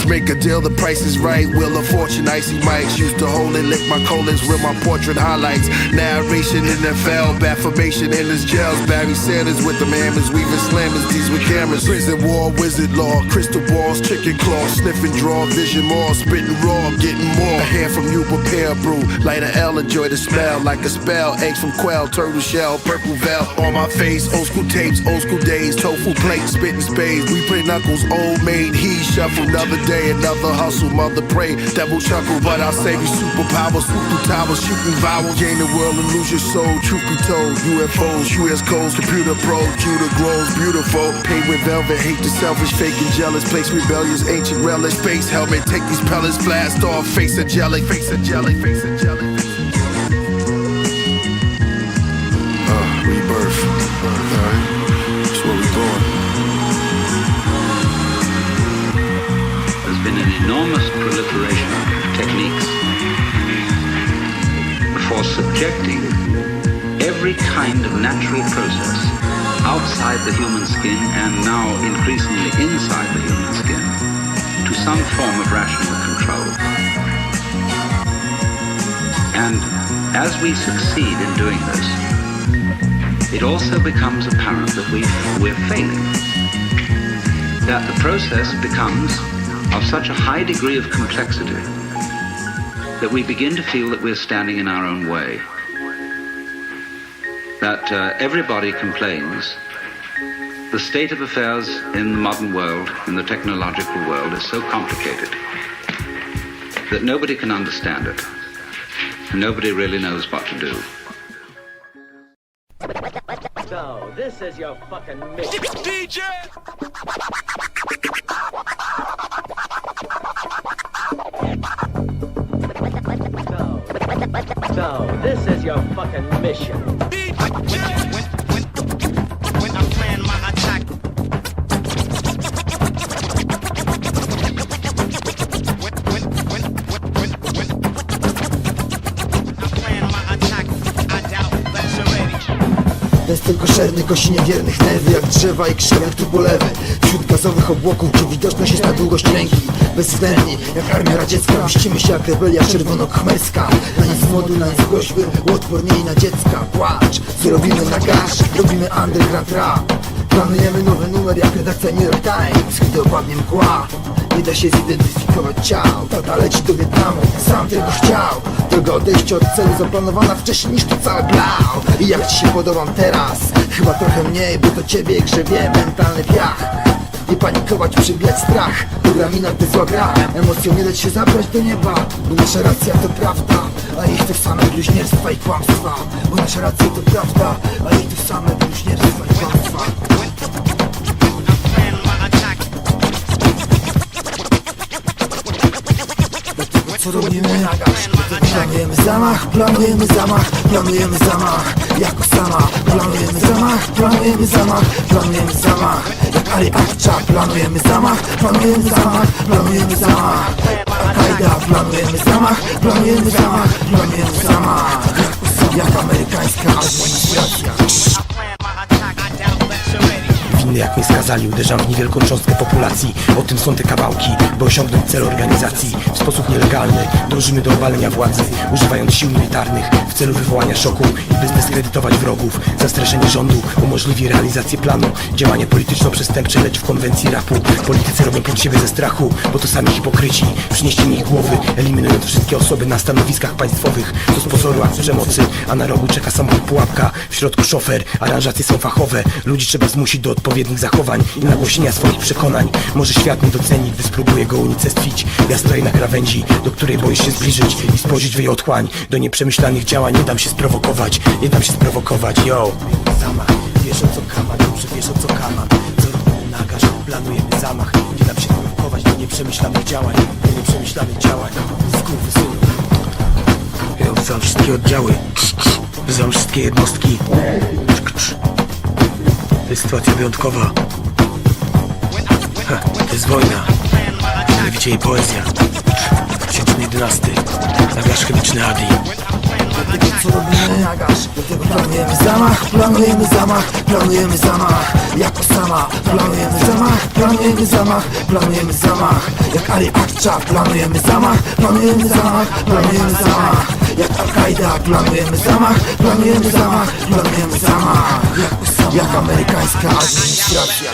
Make a deal, the price is right. Wheel of Fortune, icy mics. Used to hold it, lick my colons with my portrait highlights. Narration, NFL, Baphoration in his jails. Barry Sanders with them hammers, weaving slammers, these with cameras. Prison war, wizard law, crystal balls, chicken claws, sniffing draw, vision more, spitting raw, getting more. A hand from you, prepare brew. Light a L, enjoy the smell, like a spell. Eggs from quail, turtle shell, purple veil on my face. Old school tapes, old school days, tofu plates, spitting spades. We play knuckles, old maid, he shuffle, another day. Another hustle, mother pray, devil chuckle, but I'll save you superpowers, swoop through towers, shooting vowels, gain the world and lose your soul, truth be told, UFOs, US codes, computer pros, Judah grows, beautiful, paid with velvet, hate the selfish, fake and jealous, place rebellious, ancient relics, space helmet, take these pellets, blast off, face angelic, face angelic, face angelic. Rebirth, alright, that's where we going. Been an enormous proliferation of techniques for subjecting every kind of natural process outside the human skin and now increasingly inside the human skin to some form of rational control. And as we succeed in doing this, it also becomes apparent that we're failing, that the process becomes of such a high degree of complexity that we begin to feel that we're standing in our own way. That everybody complains. The state of affairs in the modern world, in the technological world, is so complicated that nobody can understand it. Nobody really knows what to do. So, this is your fucking mission. DJ! So, this is your fucking mission. When I plan my attack. To jest tylko szerny kosi niewiernych nerwy, jak drzewa i krzewek tu polewy. Wśród gazowych obłoków, gdzie widoczność jest na długość ręki. Bezwzględni, jak armia radziecka, mścimy się jak rebelia czerwono-khmerska. Na nic młodu, na nic groźby, odporniej na dziecka. Płacz, co robimy NAGASH, robimy underground rap. Planujemy nowy numer jak redakcja New York Times. Gdy opadnie mgła, nie da się zidentyfikować ciał. Tata leci do Wietnamu, sam tego chciał. Droga odejścia od celu zaplanowana wcześniej niż to cały blau. I jak ci się podobam teraz? Chyba trochę mniej, bo to ciebie grzebie mentalny piach. Nie panikować, przybijać strach. Programina to zła gra. Emocją nie dać się zabrać do nieba, bo nasza racja to prawda, a ich to same bluźnierstwa i kłamstwa. Bo nasza racja to prawda, a ich to same bluźnierstwa i kłamstwa. Co robimy? Planujemy zamach, planujemy zamach, planujemy zamach. Jako sama, planujemy zamach, planujemy zamach, planujemy zamach. Jak Al-Aqsa, planujemy zamach, planujemy zamach, planujemy zamach. Al-Qaida, planujemy zamach, planujemy zamach, planujemy zamach. Jak amerykańska administracja. Winny jak mnie skazali, uderzam w niewielką cząstkę populacji. O tym są te kawałki, by osiągnąć cel organizacji. W sposób nielegalny dążymy do obalenia władzy, używając sił militarnych w celu wywołania szoku i by zdyskredytować wrogów. Zastraszenie rządu umożliwi realizację planu. Działanie polityczno-przestępcze, lecz w konwencji rapu. Politycy robią pod siebie ze strachu, bo to sami hipokryci. Przynieście mi ich głowy, eliminując wszystkie osoby na stanowiskach państwowych. To z pozoru akt przemocy, a na rogu czeka samochód pułapka. W środku szofer, aranżacje są fachowe. Ludzi trzeba zmusić do odpowiednich zachowań i nagłośnienia swoich przekonań. Może świat mnie doceni, gdy spróbuję go unicestwić. Ja stoję na krawędzi, do której boisz się zbliżyć i spojrzeć w jej otchłań. Do nieprzemyślanych działań nie dam się sprowokować, nie dam się sprowokować, yo. Zamach, wiesz o co kaman, dobrze wiesz o co kaman. Co robimy NAGASH, planujemy zamach. Nie dam się sprowokować do nieprzemyślanych działań, do nieprzemyślanych działań. Skurwysynu. Ja wzywam wszystkie oddziały, wzywam wszystkie jednostki. To jest sytuacja wyjątkowa. To jest wojna. Mianowicie jej poezja. 2011. NAGASH chemiczny Adi. Co robimy? NAGASH. Planujemy zamach, planujemy zamach, planujemy zamach. Jako sama, planujemy zamach, planujemy zamach, planujemy zamach. Jak Al-Aqsa, planujemy zamach, planujemy zamach, planujemy zamach. Jak Al-Qaida, planujemy zamach, planujemy zamach, planujemy zamach. Jak amerykańska administracja.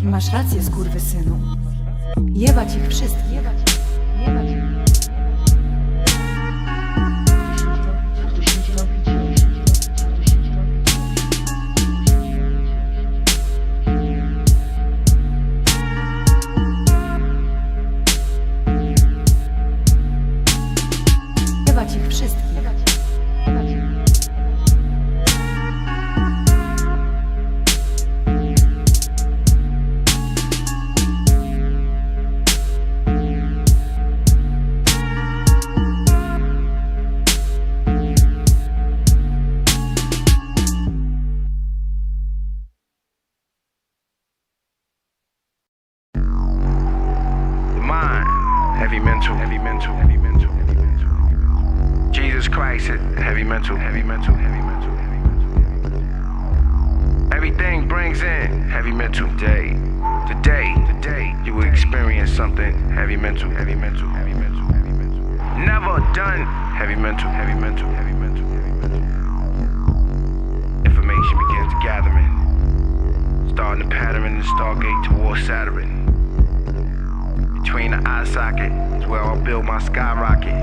Masz rację, skurwysynu. Jebać ich wszystkich. Jebać ich wszystkich. Heavy mental, heavy mental, heavy mental, heavy mental. Jesus Christ, heavy mental, heavy mental, heavy mental, heavy mental. Everything brings in heavy mental. Today, you will experience something heavy mental, heavy mental, heavy mental, heavy mental. Never done heavy mental, heavy mental, heavy mental, heavy mental. Information begins gathering, starting the pattern in the stargate towards Saturn. Between the eye socket is where I'll build my skyrocket.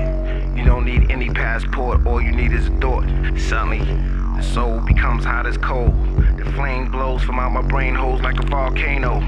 You don't need any passport, all you need is a thought. Suddenly, the soul becomes hot as coal. The flame blows from out my brain holes like a volcano.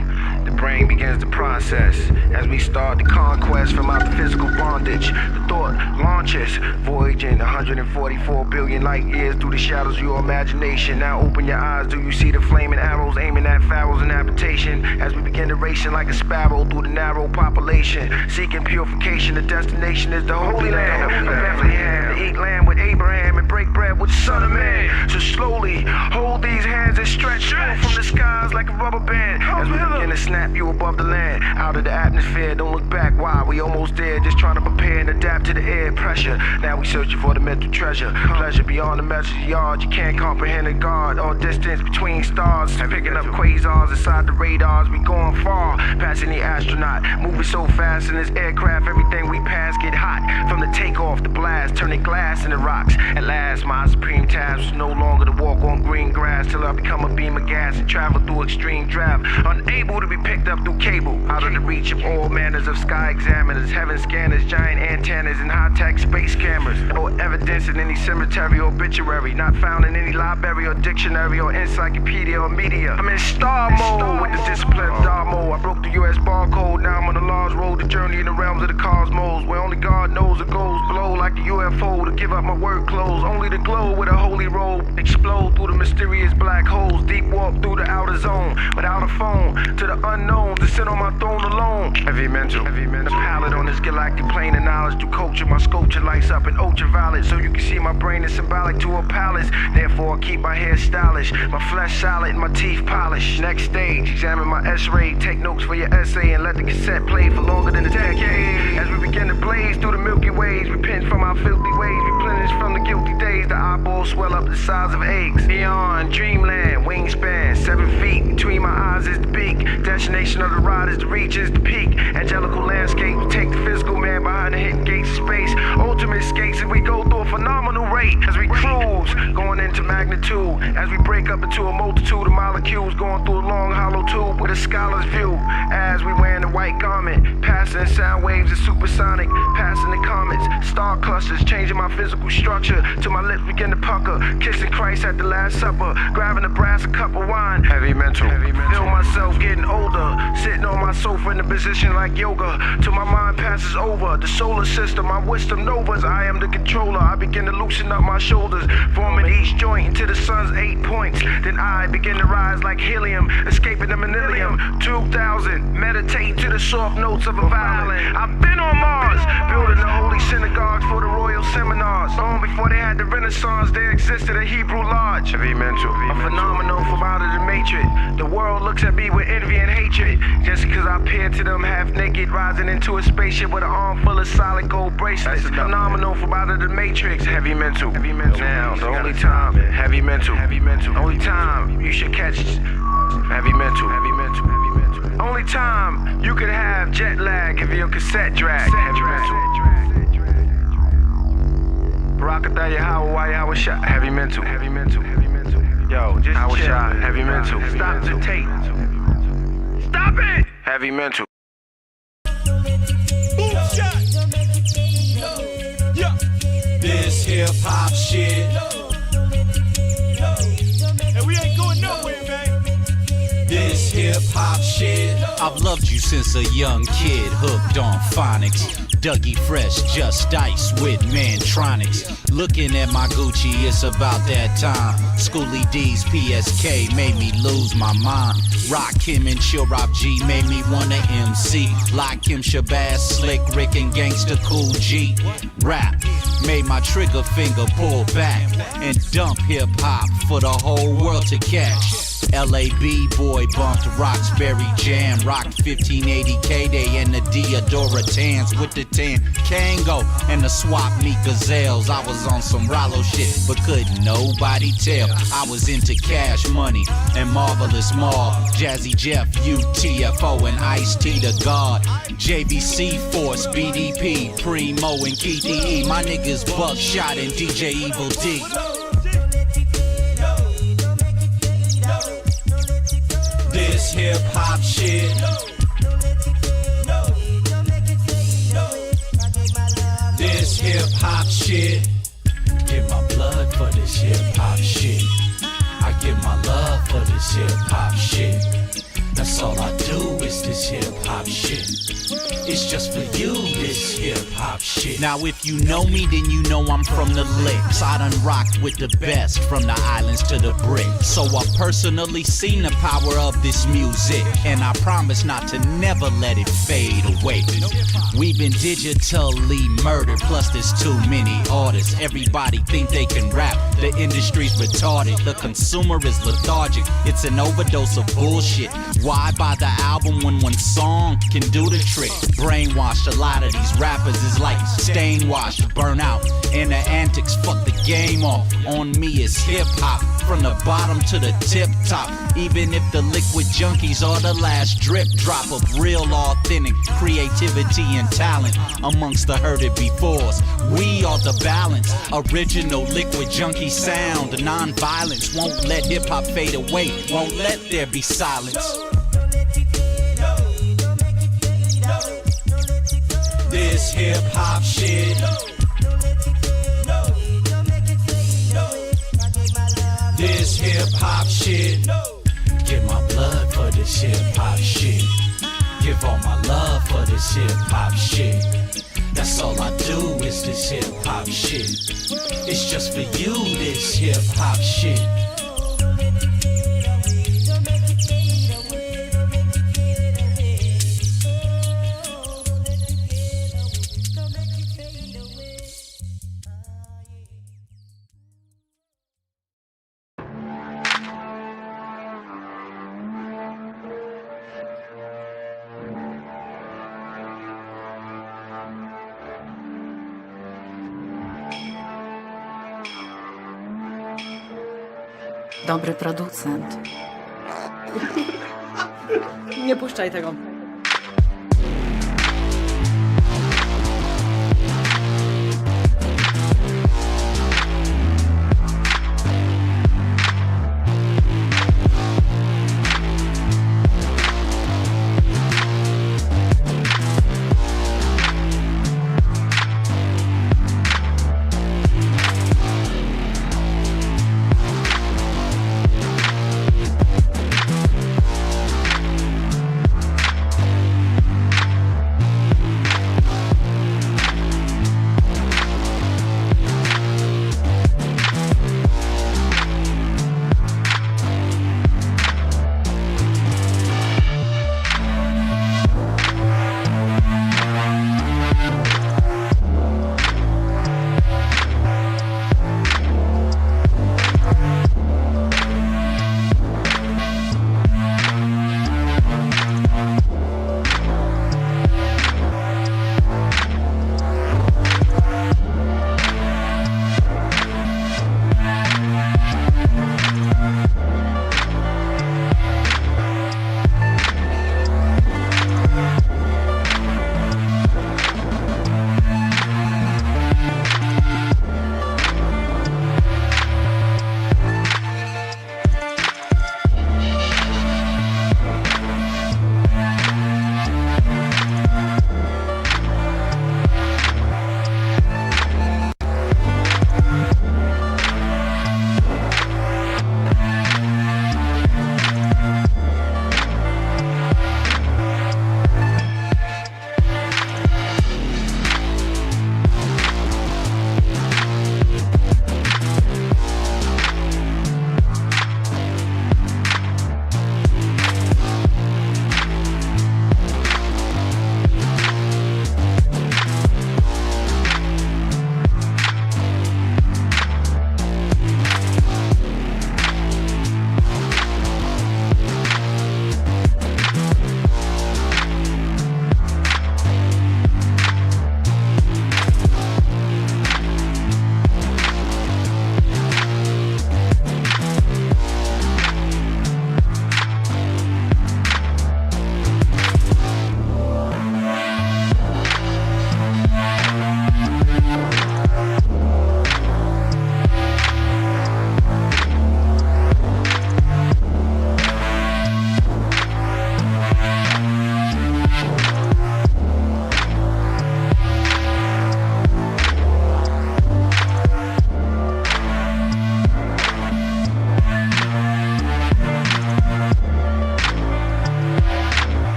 The brain begins the process as we start the conquest from out the physical bondage. The thought launches, voyaging 144 billion light years through the shadows of your imagination. Now open your eyes, do you see the flaming arrows aiming at pharaohs and habitation? As we begin to racing like a sparrow through the narrow population, seeking purification, the destination is the Holy Land of Bethlehem. To eat lamb with Abraham and break bread with the Son of Man. So slowly hold these hands and stretch from the skies like a rubber band as we begin to snap you above the land, out of the atmosphere. Don't look back, why? We almost there, just trying to prepare and adapt to the air pressure. Now we searching for the mental treasure, pleasure beyond the measured yard. You can't comprehend a God or distance between stars. Picking up quasars inside the radars. We going far, passing the astronaut, moving so fast in this aircraft. Everything we pass get hot, from the takeoff, the blast, turning glass into rocks. At last, my supreme task was no longer to walk on green grass till I become a beam of gas and travel through extreme draft, unable to be picked up through cable, out of the reach of all manners of sky examiners, heaven scanners, giant antennas, and high-tech space cameras. No evidence in any cemetery or obituary, not found in any library or dictionary or encyclopedia or media. I'm in star mode with the discipline of Damo. I broke the US barcode, now I'm on the large road, the journey in the realms of the cosmos, where only God knows the goes below like a UFO to give up my work clothes, only to glow with a holy robe, explode through the mysterious black holes, deep warp through the outer zone, without a phone, to the unknown, to sit on my throne alone. Heavy mental, the palette on this galactic plane of knowledge through culture, my sculpture lights up in ultraviolet, so you can see my brain is symbolic to a palace. Therefore I keep my hair stylish, my flesh solid and my teeth polished. Next stage, examine my S-ray, take notes for your essay and let the cassette play for longer than a decade. As we begin to blaze through the Milky Ways, repent from our filthy ways, replenish from the guilty days. The eyeballs swell up the size of eggs. Beyond dreamland, wingspan 7 feet, between my eyes is the beak. Destination of the ride is the reach, is the peak. Angelical landscape, we take the physical man behind the hidden gates of space. Ultimate skates and we go through a phenomenal rate as we cruise, going into magnitude as we break up into a multitude of molecules going through a long hollow tube with a scholar's view. As we wearing a white garment, passing sound waves of supersonic, passing the comets, star clusters, changing my physical structure till my lips begin to pucker, kissing Christ at the Last Supper, grabbing a brass, a cup of wine. Heavy mental. Feel myself getting older, sitting on my sofa in a position like yoga, till my mind passes over the solar system. My wisdom novas, I am the controller. I begin to loosen up my shoulders, forming each joint into the sun's 8 points. Then I begin to rise like helium, escaping the millennium. 2000, meditate to the soft notes of a violin. I've been on Mars, building the holy synagogues for the royal seminars. Long before they had the Renaissance, there existed a Hebrew lodge. Heavy mental, a phenomenon from out of the matrix. The world looks at me with envy and hatred, just because I appear to them half naked, rising into a spaceship with an arm full of solid gold bracelets. Phenomenal from out of the matrix. Heavy mental. Now, the only time, heavy mental. Only time you should catch heavy mental. Only time you could have jet lag if your cassette drag. Heavy mental. Barakataya Hawa shot. Heavy mental. Yo, just Howard shot. Heavy mental. Stop the tape. Stop it! Heavy mental. This hip hop shit. And we ain't going nowhere, man. This hip hop shit. I've loved you since a young kid, hooked on phonics. Dougie Fresh, just ice with Mantronics. Looking at my Gucci, it's about that time. Schoolie D's PSK made me lose my mind. Rakim and Chill Rob G made me wanna MC. Lakim Shabazz, Slick Rick and Gangsta Cool G. Rap made my trigger finger pull back and dump hip hop for the whole world to catch. LAB boy bumped Roxbury Jam, rocked 1580 K-Day and the Diodora Tans with the tan Kango and the Swap Meet Gazelles. I was on some Rollo shit, but couldn't nobody tell. I was into Cash Money and Marvelous Marv, Jazzy Jeff, UTFO and Ice-T the God, JVC Force, BDP, Primo and KDE. My niggas Buckshot and DJ Evil D. This hip hop shit. This hip hop shit. Give my blood for this hip hop shit. I give my love for this hip hop shit. That's all I do is this hip hop shit. It's just for you, this hip hop shit. Now if you know me, then you know I'm from the licks. I done rocked with the best, from the islands to the bricks. So I personally seen the power of this music, and I promise not to never let it fade away. We've been digitally murdered, plus there's too many artists. Everybody think they can rap, the industry's retarded. The consumer is lethargic, it's an overdose of bullshit. Why buy the album when one song can do the trick? Brainwashed, a lot of these rappers is like stain-washed, burn out, and the antics fuck the game off. On me is hip-hop, from the bottom to the tip-top. Even if the liquid junkies are the last drip drop of real authentic creativity and talent amongst the herded befores. We are the balance, original liquid junkie sound. Non-violence won't let hip-hop fade away, won't let there be silence. This hip hop shit. This hip hop shit. Give my blood for this hip hop shit. Give all my love for this hip hop shit. That's all I do is this hip hop shit. It's just for you, this hip hop shit. Dobry producent. Nie puszczaj tego.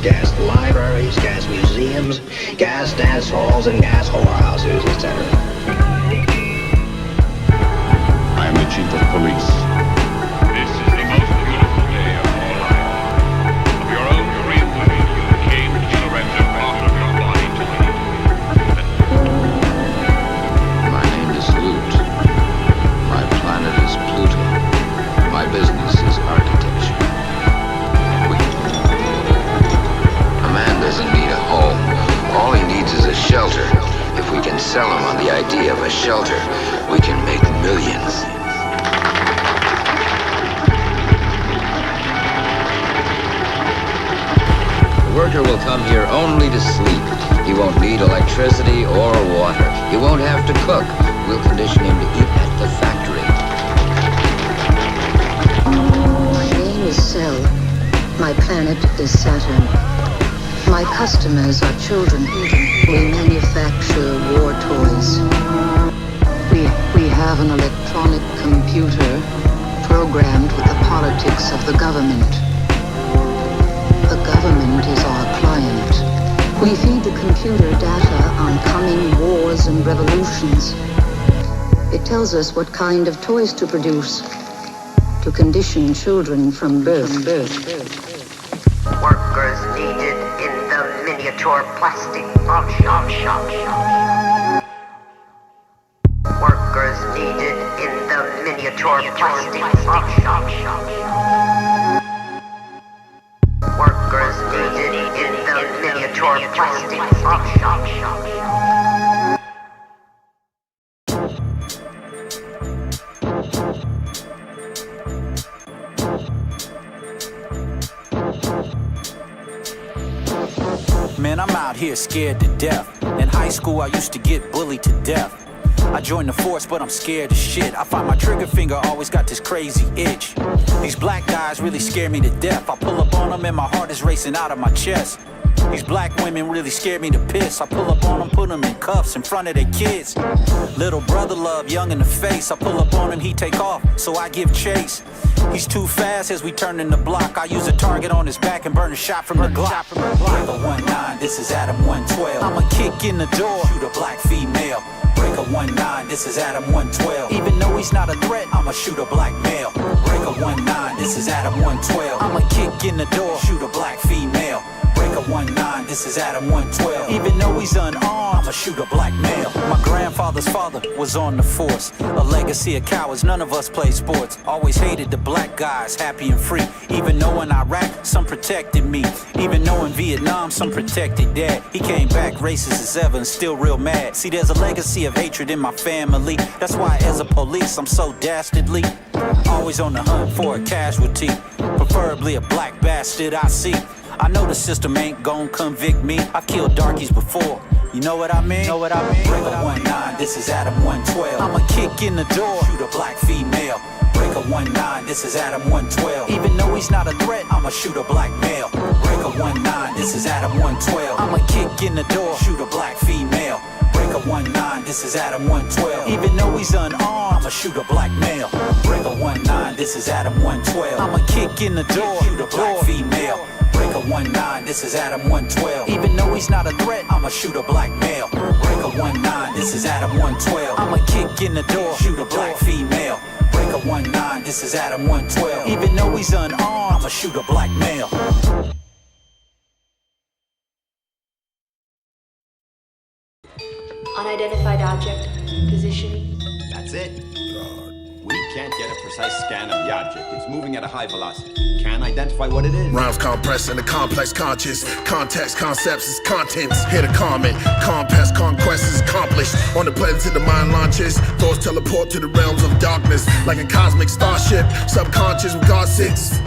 gas libraries, gas museums, gas dance halls, and gas whorehouses, etc. I am the chief of police. This is the most beautiful day of your life. Of your own free will, you came to surrender part of your body to me. My name is Loot. My planet is Pluto. My business is architecture. A man doesn't need a home. All he needs is a shelter. If we can sell him on the idea of a shelter, we can make millions. The worker will come here only to sleep. He won't need electricity or water. He won't have to cook. We'll condition him to eat at the factory. My name is Cell. My planet is Saturn. My customers are children. We manufacture war toys. We have an electronic computer programmed with the politics of the government. The government is our client. We feed the computer data on coming wars and revolutions. It tells us what kind of toys to produce, to condition children from birth. Workers needed in the miniature plastic bomb shop. Workers needed in the miniature plastic bomb shop. Workers needed in the miniature plastic bomb shop. Man, I'm out here scared to death. In high school, I used to get bullied to death. I joined the force, but I'm scared as shit. I find my trigger finger always got this crazy itch. These black guys really scare me to death. I pull up on them and my heart is racing out of my chest. These black women really scare me to piss. I pull up on them, put them in cuffs in front of their kids. Little brother love, young in the face. I pull up on him, he take off, so I give chase. He's too fast as we turn in the block. I use a target on his back and burn a shot from the Glock. Breaker 1-9, this is Adam 112. I'ma kick in the door, shoot a black female. Breaker 1-9, this is Adam 112. Even though he's not a threat, I'ma shoot a black male. Breaker 1-9, this is Adam 112. I'ma kick in the door, shoot a black female. Breaker 1-9, this is Adam 112. Even though he's unarmed, I'ma shoot a black male. My grandfather's father was on the force. A legacy of cowards, none of us play sports. Always hated the black guys, happy and free. Even though in Iraq, some protected me. Even though in Vietnam, some protected dad. He came back racist as ever and still real mad. See, there's a legacy of hatred in my family. That's why as a police, I'm so dastardly. Always on the hunt for a casualty. Preferably a black bastard I see. I know the system ain't gon' convict me. I've killed darkies before. You know what I mean? Breaker 1-9, this is Adam 112. I'ma kick in the door, shoot a black female. Breaker 1-9, this is Adam 112. Even though he's not a threat, I'ma shoot a black male. Breaker 1-9, this is Adam 112. I'ma kick in the door, shoot a black female. Breaker 1-9, this is Adam 112. Even though he's unarmed, I'ma shoot a black male. Breaker 1-9, this is Adam 112. I'ma kick in the door, shoot a black female. Breaker 1-9, this is Adam 112. Even though he's not a threat, I'ma shoot a black male. Breaker 1-9, this is Adam 112. I'ma kick in the door, shoot a black female. Breaker 1-9, this is Adam 112. Even though he's unarmed, I'ma shoot a black male. Unidentified object, position. That's it. We can't get a precise scan of the object. It's moving at a high velocity. Can't identify what it is. Rhymes compressed in a complex conscious. Context, concepts is contents. Here to comment. Compass, conquest is accomplished. On the planets the mind launches. Thoughts teleport to the realms of darkness. Like a cosmic starship. Subconscious with God sits.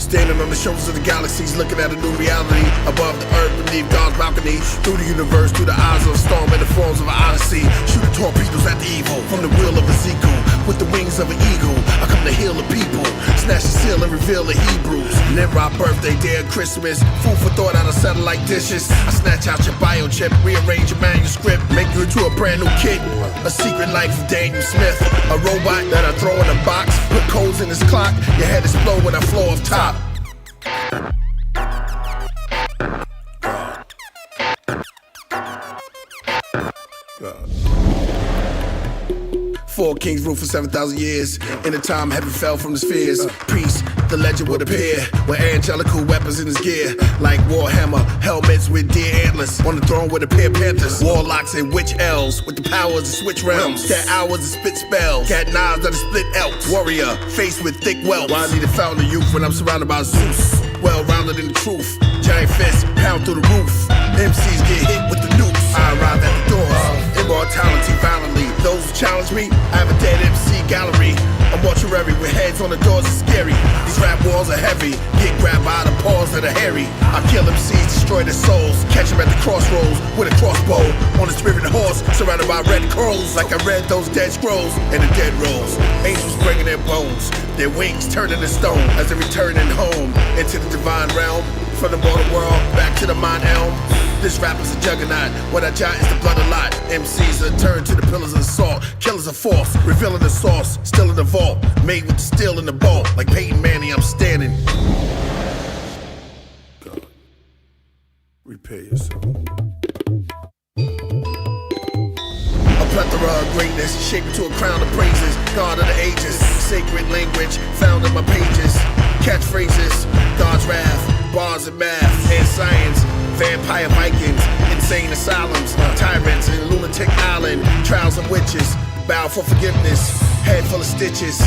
Standing on the shoulders of the galaxies, looking at a new reality. Above the earth, beneath God's balcony. Through the universe, through the eyes of a storm and the forms of an odyssey. Shooting torpedoes at the evil, from the will of Ezekiel. With the wings of an eagle, I come to heal the people. Snatch the seal and reveal the Hebrews. Nimrod birthday, day of Christmas. Food for thought out of satellite dishes. I snatch out your biochip, rearrange your manuscript. Make you into a brand new kid. A secret life of Daniel Smith. A robot that I throw in a box. Put codes in his clock. Your head explode when I flow off top. Four kings ruled for 7,000 years. In a time heaven fell from the spheres. Priest, the legend would appear with angelical weapons in his gear, like Warhammer, helmets with deer antlers. On the throne with a pair of panthers. Warlocks and witch elves with the powers to switch realms. Got hours to spit spells. Got knives that split elks. Warrior, faced with thick wealth. Why I need to found the youth when I'm surrounded by Zeus? Well-rounded in the truth. Giant fists pound through the roof. MCs get hit with the nukes. I arrive at the doors. Immortality violently. Those who challenge me, I have a dead MC gallery. A mortuary with heads on the doors is scary. These rap walls are heavy. Get grabbed by the paws that are hairy. I kill MCs, destroy their souls. Catch them at the crossroads with a crossbow. On a spirit horse, surrounded by red crows. Like I read those dead scrolls and the dead rolls. Angels bringing their bones, their wings turning to stone as they returning home into the divine realm. From the mortal world back to the mind elm. This rap is a juggernaut. What I jot is the blood a lot. MCs are turned to the pillars of assault. Killers of force, revealing the sauce. Still in the vault, made with the steel in the vault. Like Peyton Manning, I'm standing. God, repair yourself. A plethora of greatness, shaped into a crown of praises. God of the ages, sacred language found in my pages. Catchphrases, God's wrath, bars and math, and science. Vampire Vikings, insane asylums, tyrants in lunatic island, trials and witches, bow for forgiveness, head full of stitches,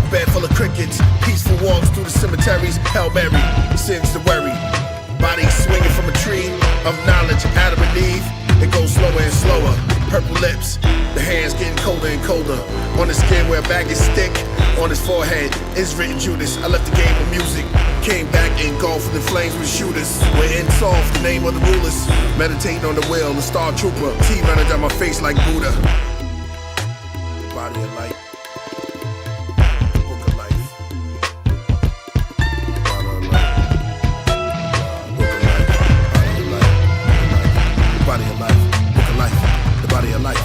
bed full of crickets, peaceful walks through the cemeteries, Hail Mary, sins to worry, body swinging from a tree of knowledge, Adam and Eve, it goes slower and slower, purple lips, the hands getting colder and colder, on the skin where a bag is thick, on his forehead is written Judas. I left the game of music, came back engulfed in the flames with shooters. We're in soft, the name of the rulers, meditating on the will, the star trooper, T running down my face like Buddha. Body of light, book of life. Body of life, book of life, the body of life.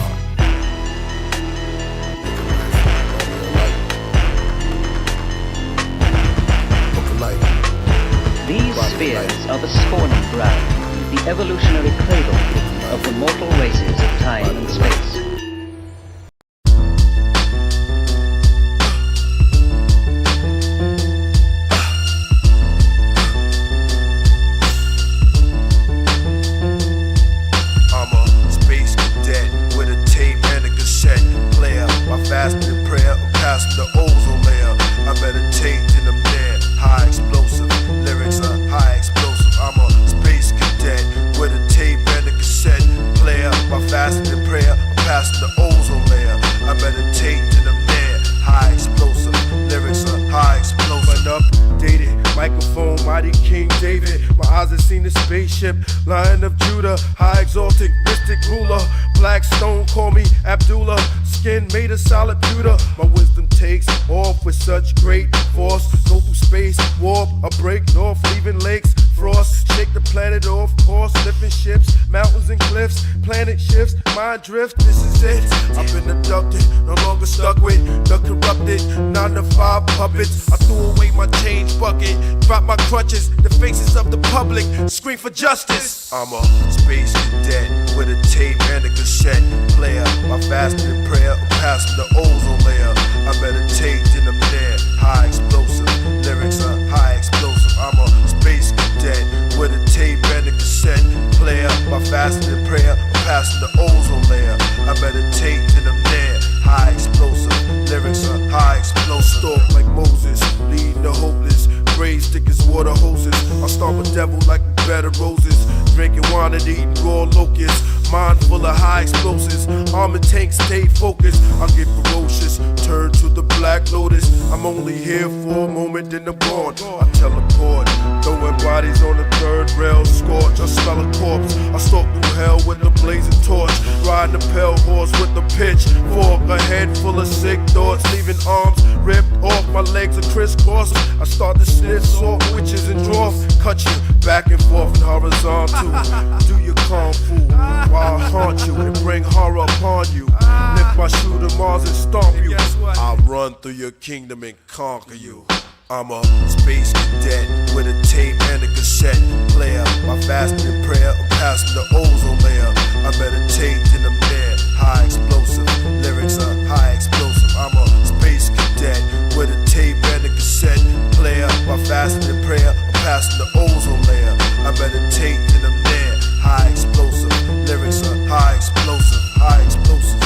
These spheres are the spawning ground, the evolutionary cradle of the mortal races of time and space. I'm a space cadet with a tape and a cassette player. My fasting prayer, I'm passing the ozone layer. I meditate in the there, high explosive. Lyrics are high explosive. I'm a space cadet with a tape and a cassette player. My fasting and prayer, I'm passing the ozone layer. I meditate in them there, high explosive. Lyrics are high explosive. Updated microphone, mighty King David. My eyes have seen the spaceship, Lion of Judah, high exalted mystic ruler. Black stone, call me Abdullah. Skin made of solid pewter. My wisdom takes off with such great force. Go through space, warp, or break north, leaving lakes. Frost, shake the planet off course. Lifting ships, mountains and cliffs. Planet shifts, mind drift, this is it. I've been abducted, no longer stuck with the corrupted 9-to-5 puppets. I threw away my change bucket, dropped my crutches. The faces of the public scream for justice. I'm a space cadet with a tape and a cassette player. My fasting and prayer, I'm passing the ozone layer. I meditate in them there, high explosive. Lyrics are high explosive. I'm a space cadet with a tape and a cassette player. My fasting and prayer, I'm passing the ozone layer. I meditate in them there, high explosive. Lyrics are high explosive. Stalk like Moses, leading the hopeless. Praise thick as water hoses. I stomp a devil like a bed of roses. Drinking wine and eating raw locusts. mind full of high explosives. Armored tanks stay focused. I get ferocious, turn to the Black Lotus. I'm only here for a moment, then I'm gone. I teleport, throwing bodies on the third rail, scorch. I smell a corpse. I stalk through hell with the blazing torch, riding the pale horse with the pitch fork. A head full of sick thoughts, leaving arms ripped off. My legs are crisscross. I start to snitch, salt witches and dwarf. Cut you back and forth and horizontal. Do your kung fu while I haunt you and bring horror upon you. Lift my shoe to Mars and stomp you. I'll run through your kingdom and conquer you. I'm a space cadet with a tape and a cassette player. My fasting and prayer, I'm passing the ozone layer. I meditate in the air, high explosive. Lyrics are high explosive. I'm a space cadet with a tape and a cassette player. My fasting and prayer, I'm passing the ozone layer. I meditate in the air, high explosive. Lyrics are high explosive, high explosives.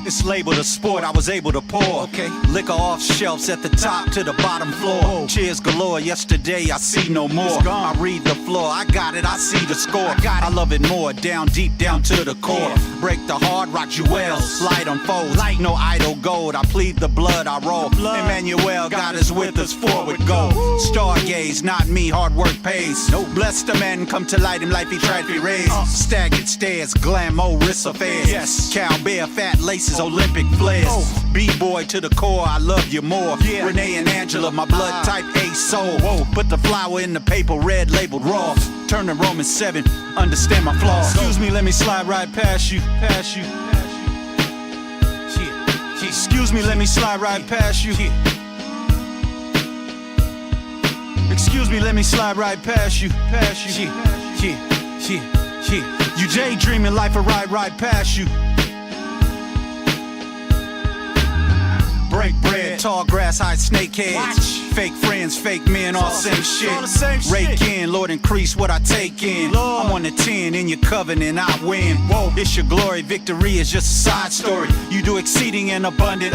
It's labeled a sport, I was able to pour liquor off shelves at the top to the bottom floor. Cheers galore, yesterday I see no more. I read the floor, I got it, I see the score. I love it more, down deep, down to the core. Break the hard rock jewels, light unfolds. No idle gold, I plead the blood, I roll. Emmanuel, God is with us, forward go. Stargaze, not me, hard work pays. Bless the man, come to light him, life he tried to raise. Staggered stairs, glamorous affairs. Cowbear, fat laces, Olympic flares. B-boy to the core, I love you more. Renee and Angela, my blood type A soul. Put the flower in the paper, red labeled raw. Turn to Romans 7, understand my flaws. Excuse me, let me slide right past you. Excuse me, let me slide right past you. Excuse me, let me slide right past you. You daydreaming life a right past you. Break bread, tall grass, high snake heads. Fake friends, fake men, all same shit. Rake in, Lord increase what I take in. I'm on the 10, in your covenant I win. It's your glory, victory is just a side story. You do exceeding and abundant.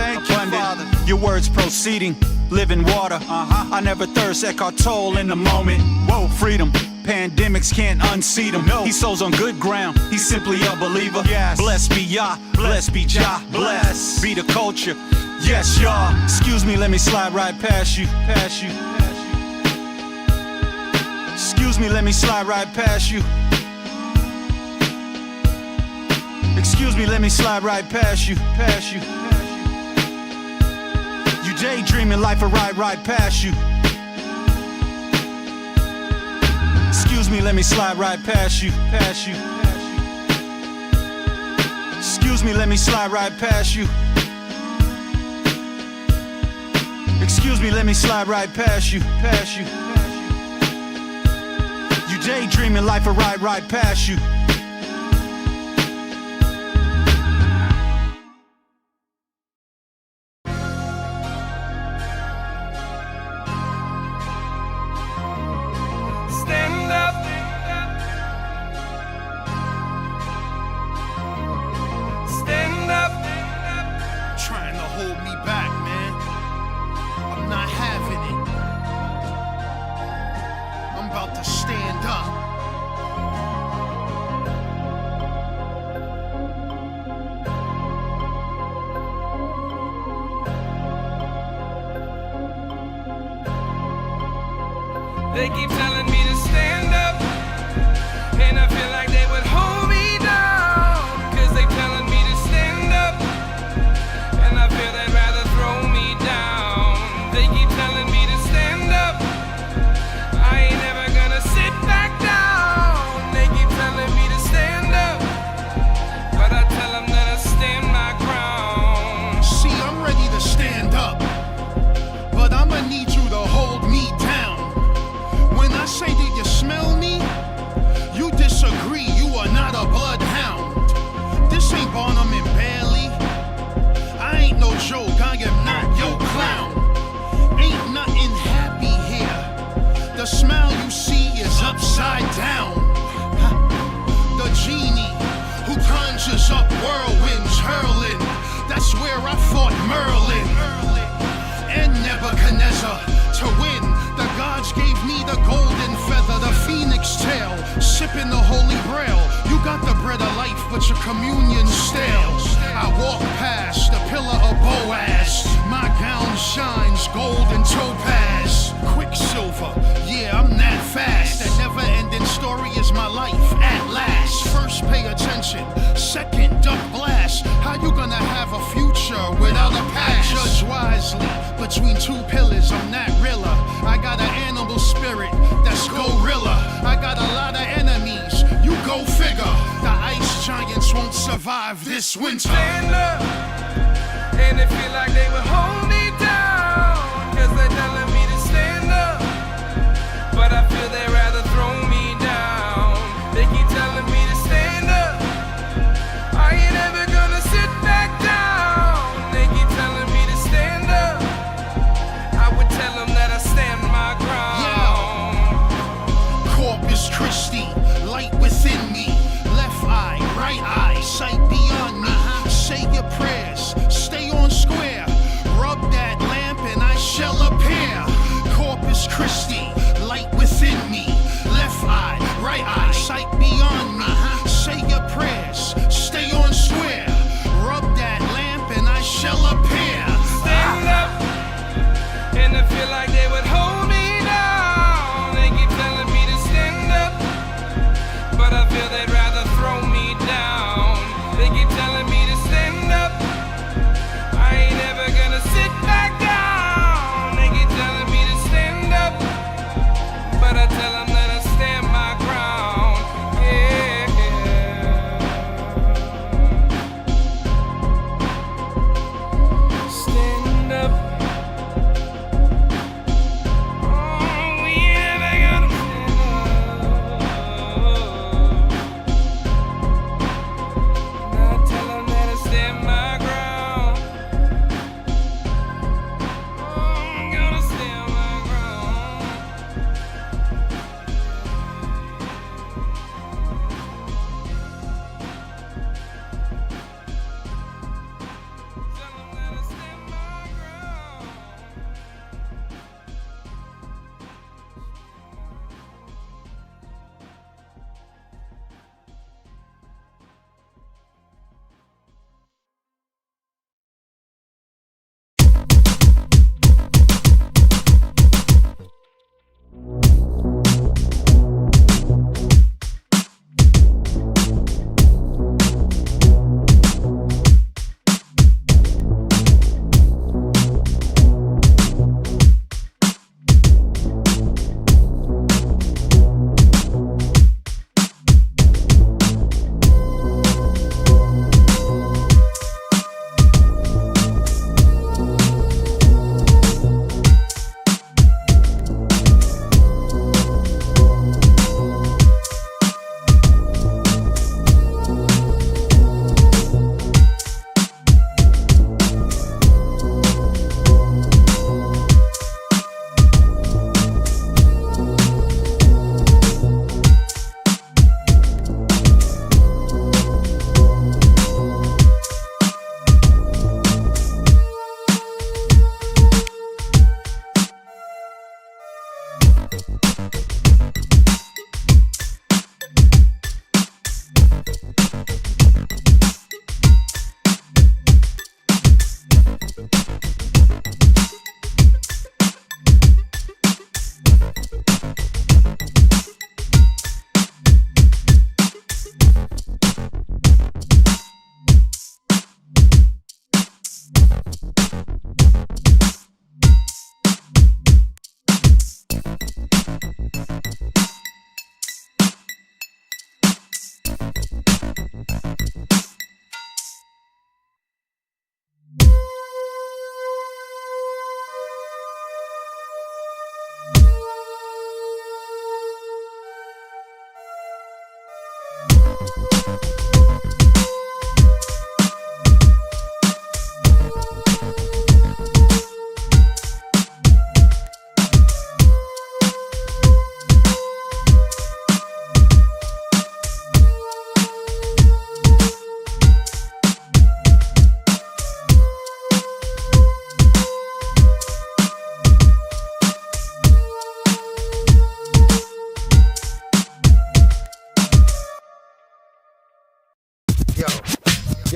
Your words proceeding, living water. I never thirst, Eckhart Tolle in the moment. Freedom. Pandemics can't unseat him. He sows on good ground, he's simply a believer. Blessed be Yah, blessed be Jah, blessed be the culture. Yes, y'all. Excuse me, let me slide right past you. Excuse me, let me slide right past you. Excuse me, let me slide right past you. You daydreaming life a right past you. Excuse me, let me slide right past you. Excuse me, let me slide right past you. Excuse me, let me slide right past you. You daydreaming life a right past you. Stand up. Stand up. Trying to hold me back, man. I'm not having it. I'm about to stand up. They keep telling me to stand up, and I feel like they would hold me down, 'cause they telling me to stand up, and I feel they'd rather throw me where I fought Merlin and Nebuchadnezzar. To win, the gods gave me the golden feather, the phoenix tail, sipping the holy grail. You got the bread of life, but your communion's stale. I walk past the pillar of Boaz. My gown shines gold and topaz. Quicksilver, yeah, I'm that fast. That never-ending story is my life at last. First, pay attention. Second, duck blast. How you gonna have a future without a past? Judge wisely between two pillars. I'm not realer. I got an animal spirit that's gorilla. I got a lot of enemies. You go figure. The ice giants won't survive this winter. Stand up, and it feel like they would hold me down, 'cause they're telling me to stand up, but I feel they'd rather throw me down. They keep telling me to stand up, I ain't ever gonna sit back down. They keep telling me to stand up, I would tell them that I stand my ground. Yeah. Corpus Christi, light within me. Left eye, right eye, sight beyond me. Say your prayers,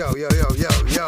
Yo.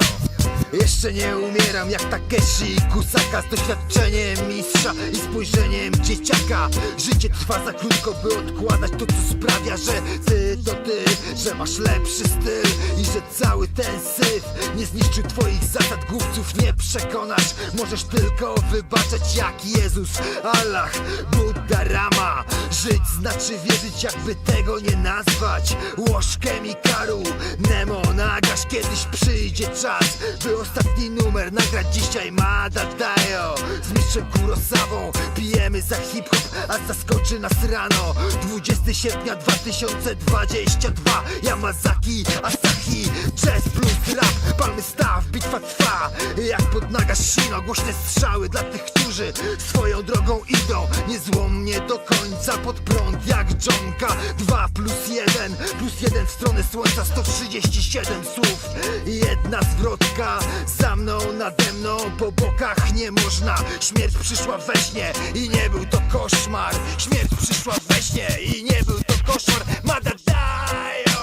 Jeszcze nie umieram jak Takeshi Kusaka, z doświadczeniem mistrza i spojrzeniem dzieciaka. Życie trwa za krótko, by odkładać to, co sprawia, że ty to ty, że masz lepszy styl i że cały ten syf nie zniszczył twoich zasad. Głupców nie przekonasz, możesz tylko wybaczać jak Jezus, Allah, Buddha, Rama. Żyć znaczy wierzyć, jakby tego nie nazwać. Łoż KEMIKARU, NEMO, NAGASH. Kiedyś przyjdzie czas, by ostatni numer nagrać dzisiaj Madadayo. Z mistrzem Kurosawą pijemy za hip-hop, a zaskoczy nas rano 20 sierpnia 2022. Yamazaki, Asahi, jazz plus rap, palmy staw, bitwa trwa jak pod Nagashino. Głośne strzały dla tych, którzy swoją drogą idą. Nie złom mnie do końca, pod prąd jak dżonka. 2+1 w stronę słońca, 137 słów. Jedna zwrotka, za mną, nade mną, po bokach nie można. Śmierć przyszła we śnie i nie był to koszmar. Śmierć przyszła we śnie i nie był to koszmar. Madadayo.